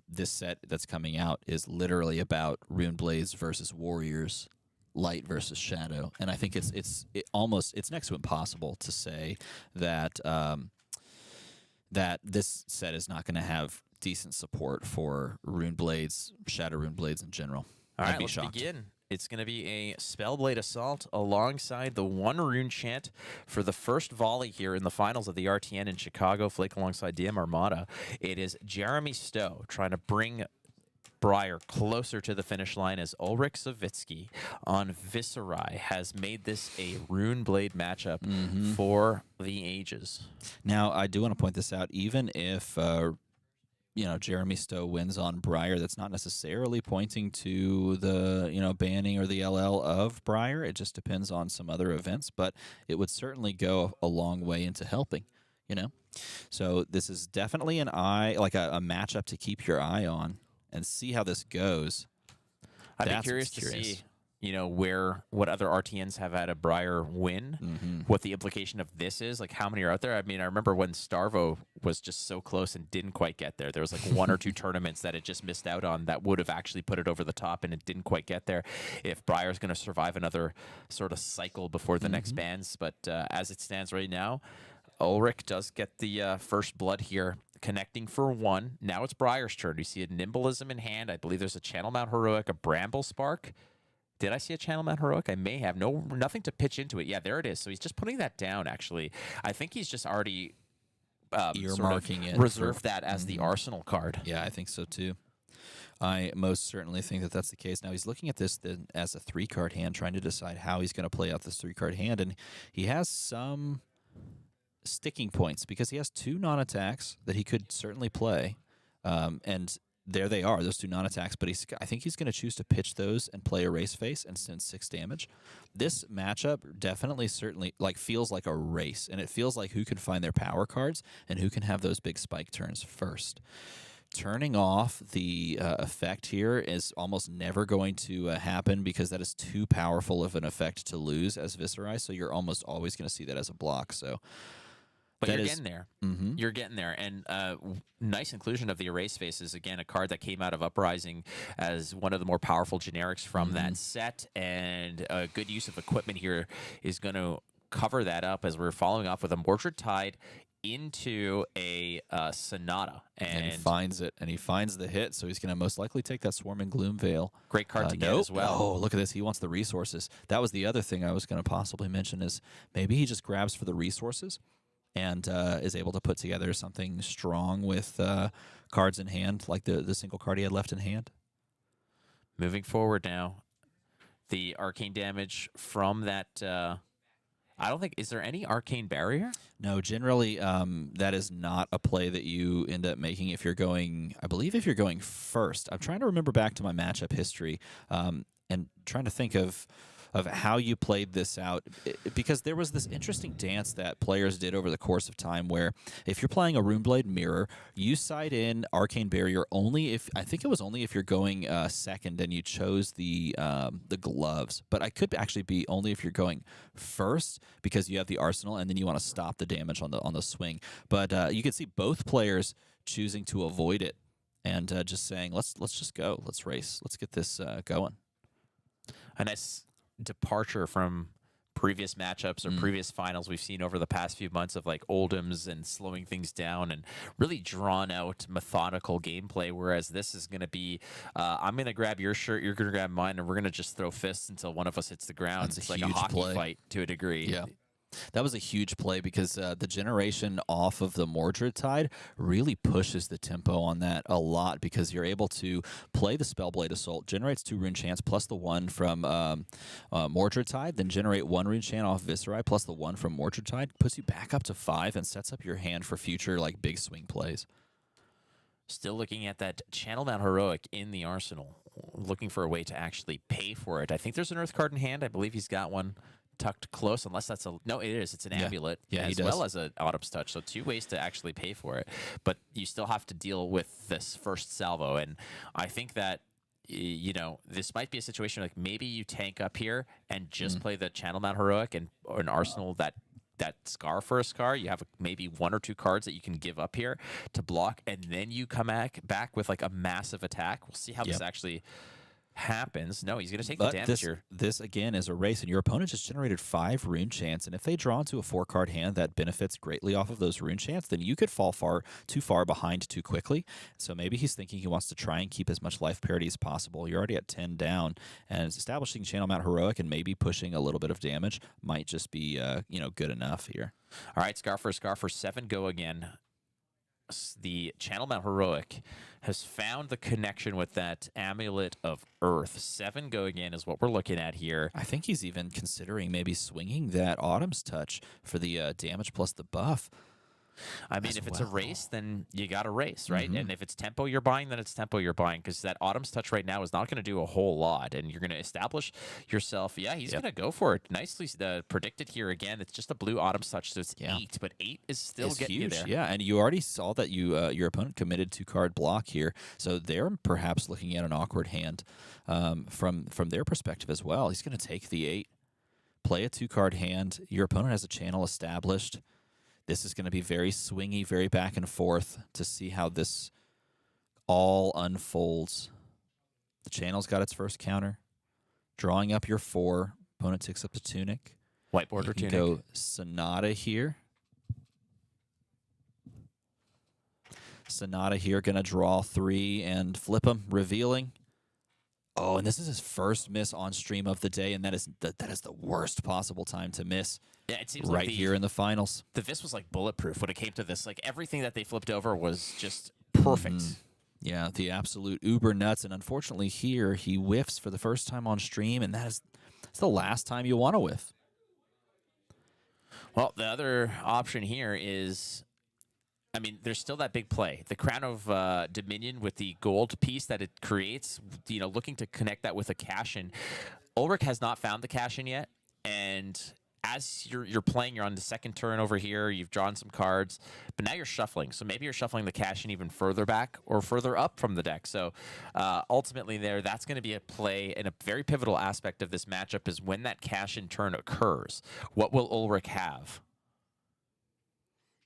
this set that's coming out is literally about Runeblades versus Warriors, light versus shadow, and I think it's next to impossible to say that that this set is not going to have decent support for Runeblades, Shadow Runeblades in general. All I'd right, be let's shocked. begin. It's going to be a Spellblade Assault alongside the one rune chant for the first volley here in the finals of the RTN in Chicago. FLAKE alongside DM ARMADA. It is Jeremy Stowe trying to bring Briar closer to the finish line as Ulrich Savitsky on Viscerai has made this a Runeblade matchup for the ages. Now, I do want to point this out. Even if Jeremy Stowe wins on Briar, that's not necessarily pointing to the banning or the LL of Briar. It just depends on some other events, but it would certainly go a long way into helping. So this is definitely a matchup to keep your eye on and see how this goes. I'd be curious to see, what other RTNs have had a Briar win, what the implication of this is, like how many are out there. I mean, I remember when Starvo was just so close and didn't quite get there. There was like one or two tournaments that it just missed out on that would have actually put it over the top, and it didn't quite get there. If Briar's going to survive another sort of cycle before the next bans, but as it stands right now, Ulrich does get the first blood here, connecting for one. Now it's Briar's turn. You see a Nimblism in hand. I believe there's a Channel Mount Heroic, a Bramble Spark. Did I see a Channel Mount Heroic? I may have. Nothing to pitch into it. Yeah, there it is. So he's just putting that down, actually. I think he's just already Earmarking it. reserved that as the Arsenal card. Yeah, I think so too. I most certainly think that that's the case. Now he's looking at this as a 3-card hand, trying to decide how he's going to play out this 3-card hand, and he has some sticking points because he has 2 non-attacks that he could certainly play, and there they are, those 2 non-attacks, but I think he's going to choose to pitch those and play Erase Face and send 6 damage. This matchup definitely, certainly, feels like a race, and it feels like who can find their power cards and who can have those big spike turns first. Turning off the effect here is almost never going to happen because that is too powerful of an effect to lose as Viscerai, so you're almost always going to see that as a block, so... But you're getting there. You're getting there. And nice inclusion of the Erase Face is, again, a card that came out of Uprising as one of the more powerful generics from that set. And a good use of equipment here is going to cover that up as we're following off with a Mordred Tide into a Sonata. And he finds it, and he finds the hit, so he's going to most likely take that Swarming Gloom Veil. Great card to get as well. Oh, look at this. He wants the resources. That was the other thing I was going to possibly mention is maybe he just grabs for the resources and is able to put together something strong with cards in hand, like the single card he had left in hand. Moving forward now, the arcane damage from that... I don't think... Is there any arcane barrier? No, generally that is not a play that you end up making if you're going... I believe if you're going first. I'm trying to remember back to my matchup history and trying to think of how you played this out, because there was this interesting dance that players did over the course of time where if you're playing a Runeblade Mirror, you side in Arcane Barrier only if, I think it was only if you're going second and you chose the gloves, but I could actually be only if you're going first because you have the arsenal and then you want to stop the damage on the swing. But you can see both players choosing to avoid it and just saying, let's just go, let's race, let's get this going. A nice departure from previous matchups or previous finals we've seen over the past few months of like Oldhams and slowing things down and really drawn out methodical gameplay, whereas this is going to be I'm going to grab your shirt, you're going to grab mine, and we're going to just throw fists until one of us hits the ground. That's it's a like a huge hockey play. fight to a degree. Yeah. That was a huge play because the generation off of the Mordred Tide really pushes the tempo on that a lot because you're able to play the Spellblade Assault, generates 2 rune chants plus the 1 from Mordred Tide, then generate 1 rune chant off Viscerai plus the 1 from Mordred Tide, puts you back up to 5 and sets up your hand for future like big swing plays. Still looking at that Channel Mount Heroic in the arsenal, looking for a way to actually pay for it. I think there's an Earth card in hand. I believe he's got one tucked close, unless that's a... No, it is. It's an amulet as well as an Autumn's Touch. So 2 ways to actually pay for it. But you still have to deal with this first salvo. And I think that, you know, this might be a situation like maybe you tank up here and just play the Channel Mount Heroic and or an arsenal that Scar for a Scar. You have maybe 1 or 2 cards that you can give up here to block, and then you come back with like a massive attack. We'll see how this actually happens. No, he's going to take the damage here. This again is a race, and your opponent just generated 5 rune chants, and if they draw into a 4-card hand that benefits greatly off of those rune chants, then you could fall too far behind too quickly. So maybe he's thinking he wants to try and keep as much life parity as possible. You're already at 10 down, and establishing Channel Mount Heroic and maybe pushing a little bit of damage might just be good enough here. All right, Scar for 7 go again. The Channel Mount Heroic has found the connection with that Amulet of Earth. 7 go again is what we're looking at here. I think he's even considering maybe swinging that Autumn's Touch for the damage plus the buff. I mean, if it's a race, then you got to race, right? And if it's tempo you're buying, then it's tempo you're buying, because that Autumn's Touch right now is not going to do a whole lot, and you're going to establish yourself. Yeah, he's going to go for it. Nicely predicted here again. It's just a blue Autumn's Touch, so it's 8, but 8 is still getting huge. You there. Yeah, and you already saw that your opponent committed 2-card block here, so they're perhaps looking at an awkward hand from their perspective as well. He's going to take the 8, play a 2-card hand. Your opponent has a channel established. This is going to be very swingy, very back and forth to see how this all unfolds. The channel's got its first counter. Drawing up your 4. Opponent takes up the Tunic. White border you can Tunic. Go Sonata here. Sonata here, going to draw 3 and flip them, revealing. Oh, and this is his first miss on stream of the day, and that is the worst possible time to miss. Yeah, it seems right like here in the finals. The Vis was like bulletproof when it came to this. Like everything that they flipped over was just perfect. Yeah, the absolute uber nuts, and unfortunately here he whiffs for the first time on stream, and that's the last time you want to whiff. Well, the other option here is, I mean, there's still that big play. The Crown of Dominion with the gold piece that it creates, looking to connect that with a cash-in. Ulrich has not found the cash-in yet, and as you're playing, you're on the second turn over here, you've drawn some cards, but now you're shuffling. So maybe you're shuffling the cash-in even further back or further up from the deck. So ultimately that's going to be a play, and a very pivotal aspect of this matchup is when that cash-in turn occurs. What will Ulrich have?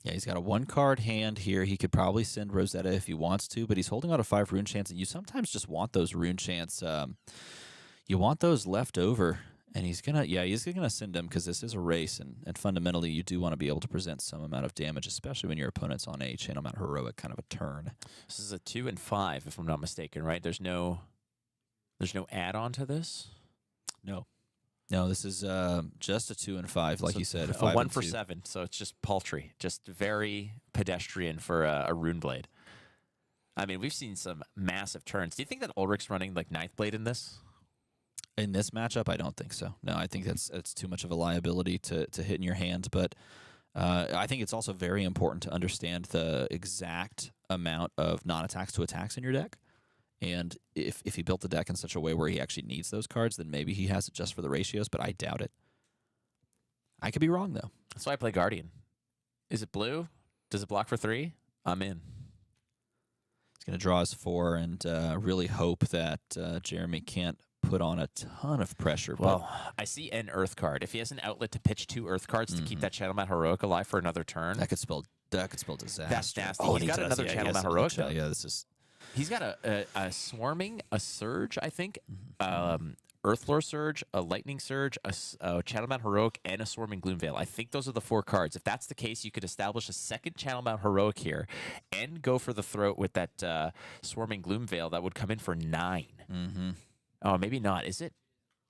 Yeah, he's got a 1-card hand here. He could probably send Rosetta if he wants to, but he's holding out a 5 rune chants, and you sometimes just want those rune chants. You want those left over, and he's gonna send them because this is a race, and fundamentally you do want to be able to present some amount of damage, especially when your opponent's on a Channel Mount Heroic kind of a turn. This is a 2 and 5, if I'm not mistaken, right? There's no add-on to this. No, this is just a 2 and 5, like So you said. a 1 for 7, so it's just paltry, just very pedestrian for a rune blade. I mean, we've seen some massive turns. Do you think that Ulrich's running like 9th blade in this? In this matchup, I don't think so. No, I think that's too much of a liability to hit in your hand. But I think it's also very important to understand the exact amount of non-attacks to attacks in your deck. And if he built the deck in such a way where he actually needs those cards, then maybe he has it just for the ratios, but I doubt it. I could be wrong, though. That's why I play Guardian. Is it blue? Does it block for 3? I'm in. He's going to draw his 4 and really hope that Jeremy can't put on a ton of pressure. Well, I see an Earth card. If he has an outlet to pitch 2 Earth cards to keep that Channel Mount Heroic alive for another turn, that could spell disaster. That's nasty. Oh, He's got another Channel Mount Heroic. Yeah, this is. He's got a Swarming, a Surge, I think, Earthlore Surge, a Lightning Surge, a Channel Mount Heroic, and a Swarming Gloomveil. I think those are the 4 cards. If that's the case, you could establish a second Channel Mount Heroic here and go for the throat with that Swarming Gloomveil that would come in for 9. Oh, maybe not. Is it?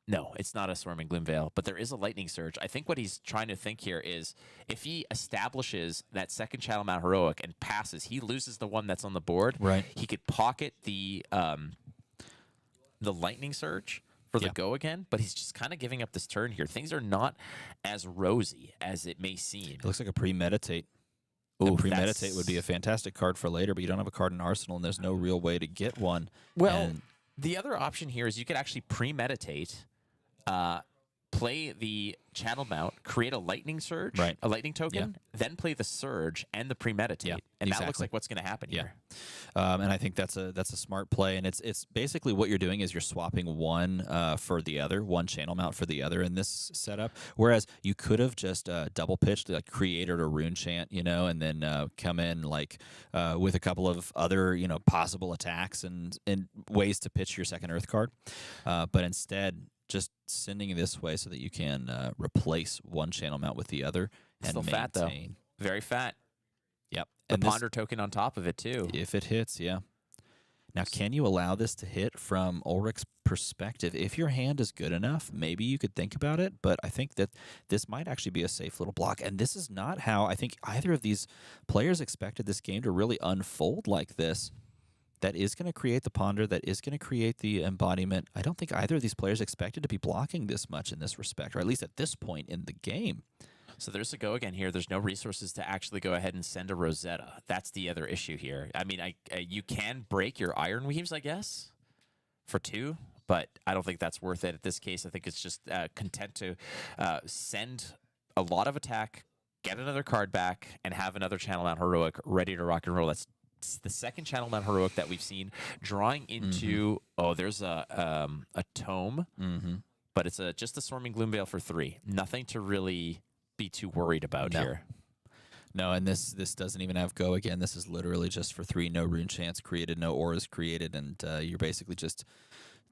No, it's not a Swarming Gloom Veil, but there is a Lightning Surge. I think what he's trying to think here is if he establishes that second Channel Mount Heroic and passes, he loses the one that's on the board. Right. He could pocket the Lightning Surge for the go again, but he's just kind of giving up this turn here. Things are not as rosy as it may seem. It looks like a premeditate. Ooh, Premeditate would be a fantastic card for later, but you don't have a card in Arsenal, and there's no real way to get one. Well, And the other option here is you could actually premeditate, play the Channel Mount, create a Lightning Surge, Right. a Lightning token, then play the Surge and the premeditate, Yeah, and that looks exactly. like what's going to happen Yeah. here. And I think that's a smart play, and it's basically what you're doing is you're swapping one for the other, one channel mount for the other in this setup. Whereas you could have just double pitched, like created a rune chant, and then come in like with a couple of other possible attacks and ways to pitch your second Earth card, but instead just sending this way so that you can replace one channel mount with the other and Still maintain. fat, though. Very fat. Yep. The And this- Ponder token on top of it, too. if it hits, yeah. Now, can you allow this to hit from Ulrich's perspective? If your hand is good enough, maybe you could think about it, but I think that this might actually be a safe little block. And this is not how I think either of these players expected this game to really unfold like this. That is going to create the ponder, that is going to create the embodiment. I don't think either of these players expected to be blocking this much in this respect, or at least at this point in the game. So there's a go again here. There's no resources to actually go ahead and send a Rosetta. That's the other issue here. I mean, you can break your Iron Weaves, I guess, for 2, but I don't think that's worth it at this case. I think it's just content to send a lot of attack, get another card back, and have another Channel Mount Heroic ready to rock and roll. That's the second Channel Mount Heroic that we've seen drawing into. There's a tome, but it's just a Swarming Gloom Veil for 3. Nothing to really be too worried about here. No, and this doesn't even have go again. This is literally just for 3. No rune chance created, no auras created, and you're basically just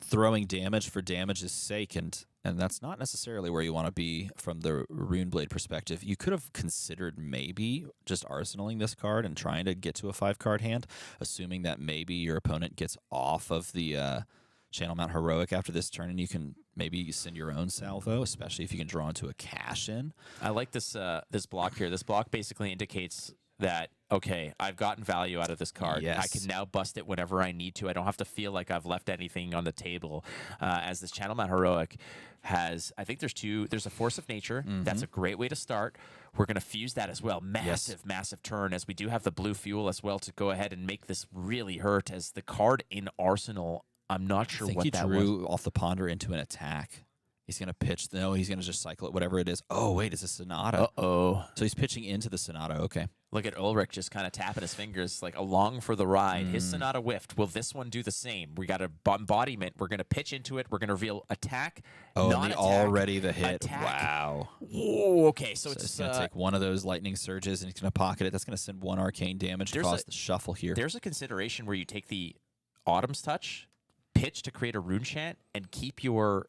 throwing damage for damage's sake, and that's not necessarily where you want to be from the Rune Blade perspective. You could have considered maybe just arsenaling this card and trying to get to a 5-card hand, assuming that maybe your opponent gets off of the Channel Mount Heroic after this turn, and you can maybe send your own salvo, especially if you can draw into a cash-in. I like this this block here. This block basically indicates that, okay, I've gotten value out of this card. Yes. I can now bust it whenever I need to. I don't have to feel like I've left anything on the table. As this Channel Mount Heroic has, I think there's a Force of Nature. That's a great way to start. We're going to fuse that as well. Massive turn, as we do have the blue fuel as well to go ahead and make this really hurt, as the card in Arsenal, I'm not sure I think what he that drew was. off the ponder into an attack. He's going to pitch. No, he's going to just cycle it, whatever it is. Oh, wait, it's a Sonata. Uh-oh. So he's pitching into the Sonata. Okay. Look at Ulrich just kind of tapping his fingers like along for the ride. His Sonata whiffed. Will this one do the same? We got a embodiment. We're going to pitch into it. We're going to reveal attack, Oh, and non-attack, already the hit. attack. Wow. Whoa, okay, so It's it's going to take one of those lightning surges, and he's going to pocket it. That's going to send 1 arcane damage, There's cause a- the shuffle here. there's a consideration where you take the Autumn's Touch, pitch to create a rune chant, and keep your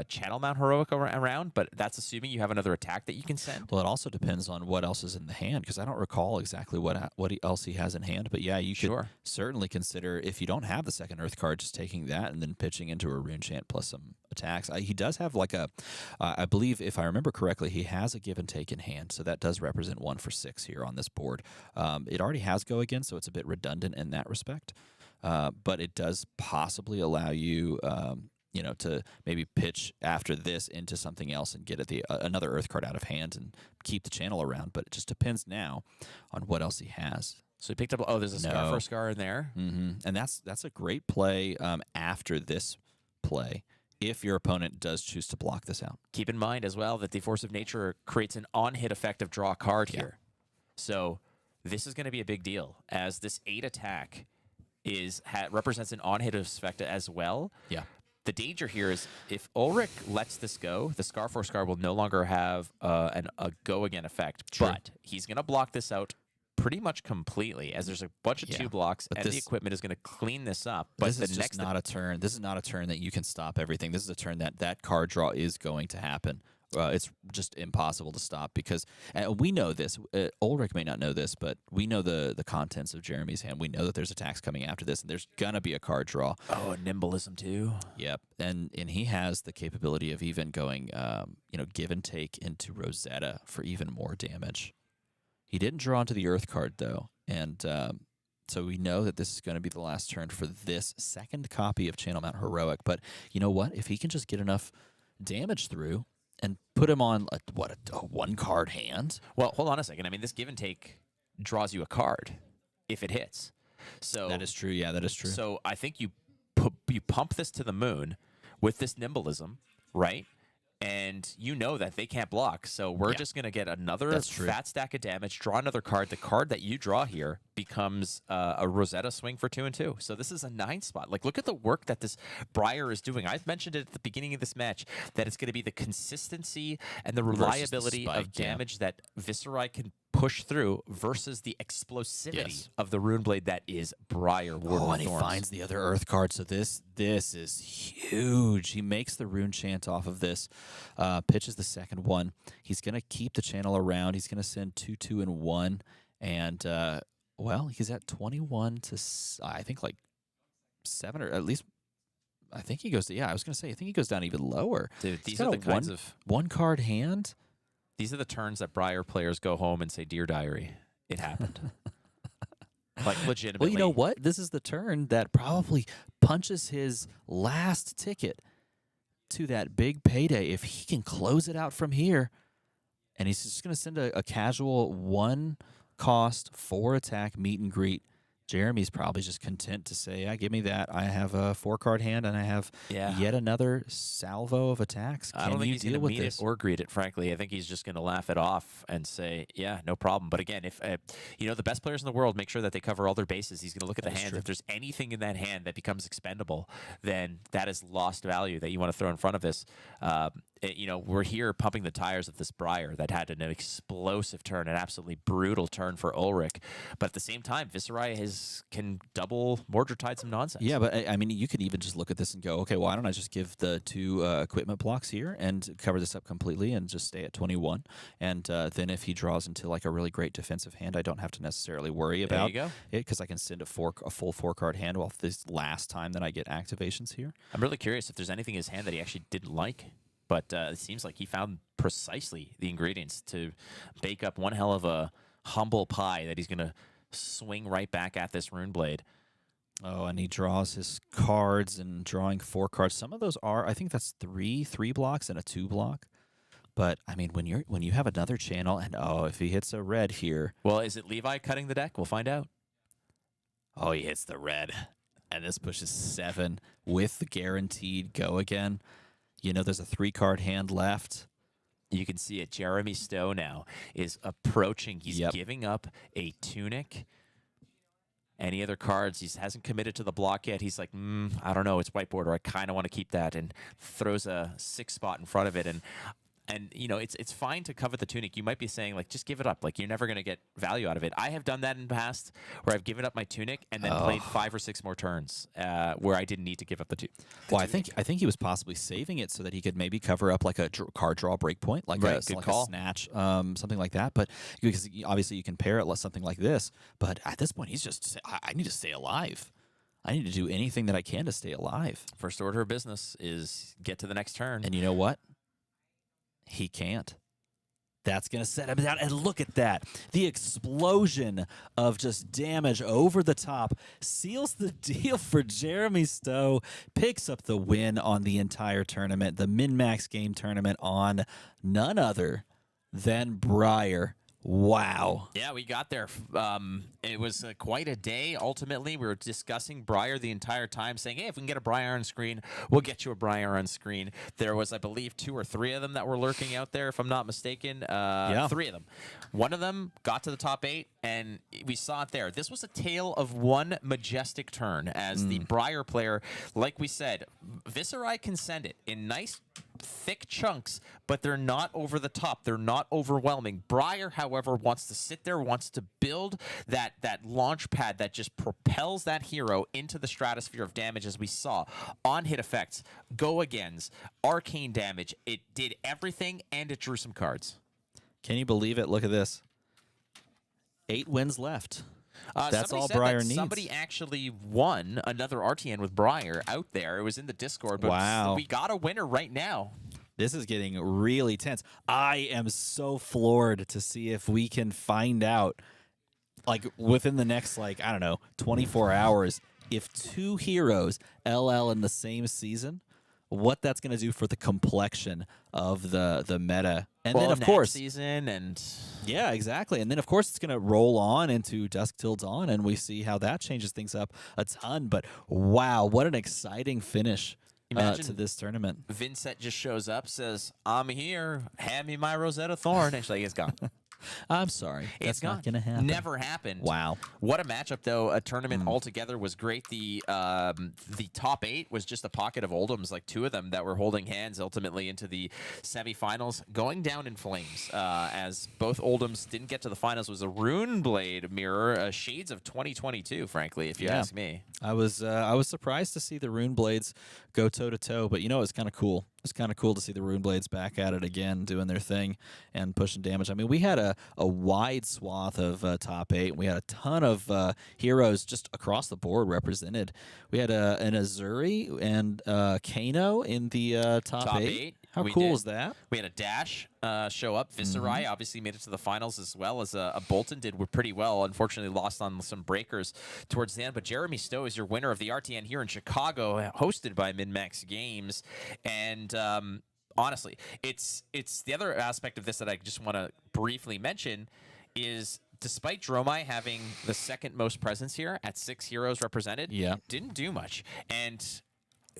Channel Mount Heroic around, but that's assuming you have another attack that you can send. Well, it also depends on what else is in the hand, because I don't recall exactly what else he has in hand. But yeah, you could Sure. certainly consider, if you don't have the second Earth card, just taking that and then pitching into a rune chant plus some attacks. He does have like I believe, if I remember correctly, he has a give and take in hand, so that does represent 1 for 6 here on this board. It already has go again, so it's a bit redundant in that respect. But it does possibly allow you, to maybe pitch after this into something else and get another Earth card out of hand and keep the channel around. But it just depends now on what else he has. So he picked up. Oh, there's a scar for a scar in there. And that's a great play after this play, if your opponent does choose to block this out. Keep in mind as well that the Force of Nature creates an on-hit effect of draw a card here. So this is going to be a big deal, as this 8 attack represents an on-hit effect as well. Yeah. The danger here is if Ulrich lets this go, the Scar for Scar will no longer have a go again effect, True. but he's going to block this out pretty much completely, as there's a bunch of 2 blocks, but and the equipment is going to clean this up. But This the is just next not a turn. This is not a turn that you can stop everything. This is a turn that card draw is going to happen. It's just impossible to stop because we know this. Ulrich may not know this, but we know the contents of Jeremy's hand. We know that there's attacks coming after this, and there's gonna be a card draw. Oh, and nimblism too. Yep, and he has the capability of even going, give and take into Rosetta for even more damage. He didn't draw into the Earth card though, and so we know that this is going to be the last turn for this second copy of Channel Mount Heroic. But you know what? If he can just get enough damage through and put him on a one-card hand. Well, hold on a second. I mean, this give and take draws you a card if it hits. So That is true. Yeah, that is true. So I think you pump this to the moon with this nimblism, right? And you know that they can't block, so we're just going to get another fat stack of damage, draw another card. The card that you draw here becomes a Rosetta swing for 2 and 2. So this is a 9 spot. Like, look at the work that this Briar is doing. I've mentioned it at the beginning of this match that it's going to be the consistency and the reliability of damage that Viscerai can push through versus the explosivity of the Rune Blade that is Briar Warden of and he Thorns. finds the other Earth card. So this is huge. He makes the Rune Chant off of this, pitches the second one. He's going to keep the channel around. He's going to send 2, 2, and 1. And, he's at 21 to, I think, like 7 or at least. I think he goes to, I was going to say, I think he goes down even lower. Dude, these are the kinds of one-card hand. These are the turns that Briar players go home and say, "Dear diary, it happened." Like, legitimately. Well, you know what? This is the turn that probably punches his last ticket to that big payday. If he can close it out from here, and he's just going to send a casual 1-cost 4-attack meet and greet. Jeremy's probably just content to say, give me that. I have a 4-card hand, and I have yet another salvo of attacks. I don't think he's going to meet this? it or greet it, frankly. I think he's just going to laugh it off and say, yeah, no problem. But again, if the best players in the world make sure that they cover all their bases, he's going to look at the hands. If there's anything in that hand that becomes expendable, then that is lost value that you want to throw in front of this. We're here pumping the tires of this Briar that had an explosive turn, an absolutely brutal turn for Ulrich. But at the same time, Viscerai can double Mordred some nonsense. Yeah, but I mean, you could even just look at this and go, okay, why don't I just give the 2 equipment blocks here and cover this up completely and just stay at 21? And then if he draws into like a really great defensive hand, I don't have to necessarily worry about it because I can send a full 4-card hand off this last time that I get activations here. I'm really curious if there's anything in his hand that he actually didn't like. But it seems like he found precisely the ingredients to bake up one hell of a humble pie that he's going to swing right back at this Rune Blade. Oh, and he draws his cards and drawing 4 cards. Some of those are, I think that's 3 blocks and a 2 block. But I mean, when you have another channel and if he hits a red here. Well, is it Levi cutting the deck? We'll find out. Oh, he hits the red. And this pushes 7 with the guaranteed go again. There's a 3-card hand left. You can see it. Jeremy Stowe now is approaching. He's giving up a tunic. Any other cards? He hasn't committed to the block yet. He's like, I don't know. It's white border. I kind of want to keep that, and throws a 6 spot in front of it. And it's fine to cover the tunic. You might be saying, like, just give it up. Like, you're never going to get value out of it. I have done that in the past where I've given up my tunic and then played 5 or 6 more turns where I didn't need to give up the tunic. Well, I think he was possibly saving it so that he could maybe cover up like a card draw breakpoint, like a snatch, something like that. But because obviously you can pair it with something like this. But at this point, he's just, I need to stay alive. I need to do anything that I can to stay alive. First order of business is get to the next turn. And you know what? He can't. That's going to set him down. And look at that. The explosion of just damage over the top seals the deal for Jeremy Stowe. Picks up the win on the entire tournament, the min-max game tournament on none other than Briar. Wow. Yeah, we got there. It was quite a day. Ultimately, we were discussing Briar the entire time, saying, hey, if we can get a Briar on screen, we'll get you a Briar on screen. There was, I believe, 2 or 3 of them that were lurking out there, if I'm not mistaken. 3 of them. One of them got to the top 8, and we saw it there. This was a tale of one majestic turn as the Briar player, like we said, Viscerai can send it in nice thick chunks, but they're not over the top. They're not overwhelming. Briar, however, wants to sit there, wants to build that launch pad that just propels that hero into the stratosphere of damage, as we saw on hit effects, go-agains, arcane damage. It did everything, and it drew some cards. Can you believe it? Look at this. 8 wins left. That's Somebody all said Briar that needs. Somebody actually won another RTN with Briar out there. It was in the Discord, but Wow. we got a winner right now. This is getting really tense. I am so floored to see if we can find out, like, within the next, like, I don't know, 24 hours, if 2 heroes LL in the same season, what that's going to do for the complexion of the meta. And then, of Natch course, season and yeah, exactly. And then, of course, it's going to roll on into Dusk Till Dawn, and we see how that changes things up a ton. But, wow, what an exciting finish to this tournament. Vincent just shows up, says, "I'm here. Hand me my Rosetta Thorn." And she's like, "It's gone." I'm sorry. That's It's gone. not going to happen. Never happened. Wow. What a matchup, though. A tournament altogether was great. The top 8 was just a pocket of Oldhams, like 2 of them that were holding hands ultimately into the semifinals, going down in flames. As both Oldhams didn't get to the finals, was a Rune Blade mirror, shades of 2022, frankly, if you ask me. I was surprised to see the Rune Blades go toe to toe, but you know, it's kind of cool. It's kind of cool to see the Rune Blades back at it again, doing their thing and pushing damage. I mean, we had a wide swath of top 8. We had a ton of heroes just across the board represented. We had an Azuri and Kano in the top 8. How We cool did. is that? We had a Dash show up. Viscerai obviously made it to the finals, as well as a Bolton did pretty well. Unfortunately, lost on some breakers towards the end. But Jeremy Stowe is your winner of the RTN here in Chicago, hosted by MinMax Games. And honestly, it's the other aspect of this that I just want to briefly mention is, despite Dromai having the second most presence here at 6 heroes represented, Yeah. didn't do much. And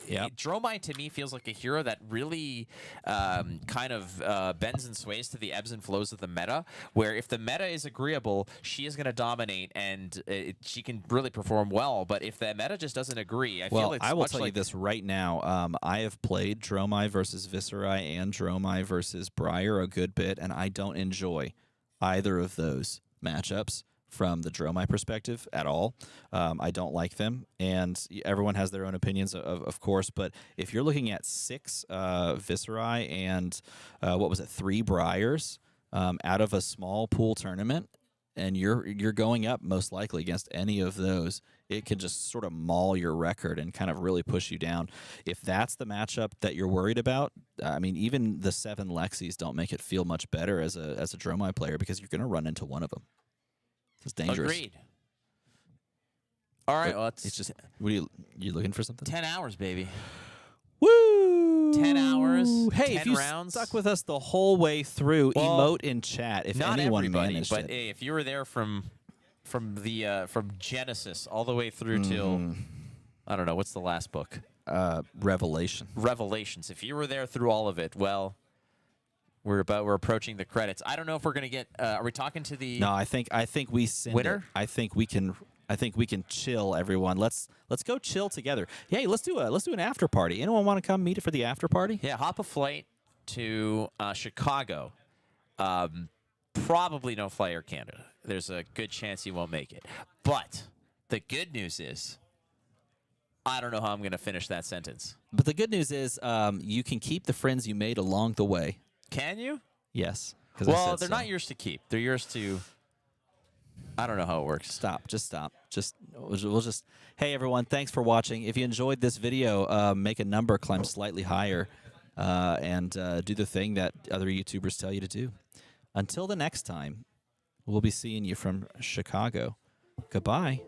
Yep. Dromai to me feels like a hero that really kind of bends and sways to the ebbs and flows of the meta, where if the meta is agreeable, she is going to dominate and she can really perform well. But if the meta just doesn't agree, I feel it's I will much tell like you this right now. I have played Dromai versus Viscerai and Dromai versus Briar a good bit, and I don't enjoy either of those matchups from the Dromai perspective at all. I don't like them, and everyone has their own opinions, of course, but if you're looking at 6 Viscerai and, 3 Briars out of a small pool tournament, and you're going up most likely against any of those, it can just sort of maul your record and kind of really push you down. If that's the matchup that you're worried about, I mean, even the 7 Lexis don't make it feel much better as a Dromai player, because you're going to run into one of them. It's dangerous. agreed. All right, But well, it's just, what are you looking for something? 10 hours, baby. Woo! 10 hours, Hey, 10 if you rounds. stuck with us the whole way through, Well, emote in chat if Not anyone everybody, managed but it. hey, if you were there from Genesis all the way through till, I don't know, what's the last book? Revelation. Revelations. If you were there through all of it, well, we're approaching the credits. I don't know if we're gonna get. Are we talking to the? No, I think we send Winner? it. I think we can chill, everyone. Let's go chill together. Hey, let's do an after party. Anyone want to come meet for the after party? Yeah, hop a flight to Chicago. Probably no fly Air Canada. There's a good chance you won't make it. But the good news is, I don't know how I'm gonna finish that sentence. But the good news is, you can keep the friends you made along the way. Can you? Yes. 'Cause I Well, said they're so. not yours to keep. They're yours to. I don't know how it works. Stop. Just stop. We'll just. Hey, everyone. Thanks for watching. If you enjoyed this video, make a number climb slightly higher, and do the thing that other YouTubers tell you to do. Until the next time, we'll be seeing you from Chicago. Goodbye.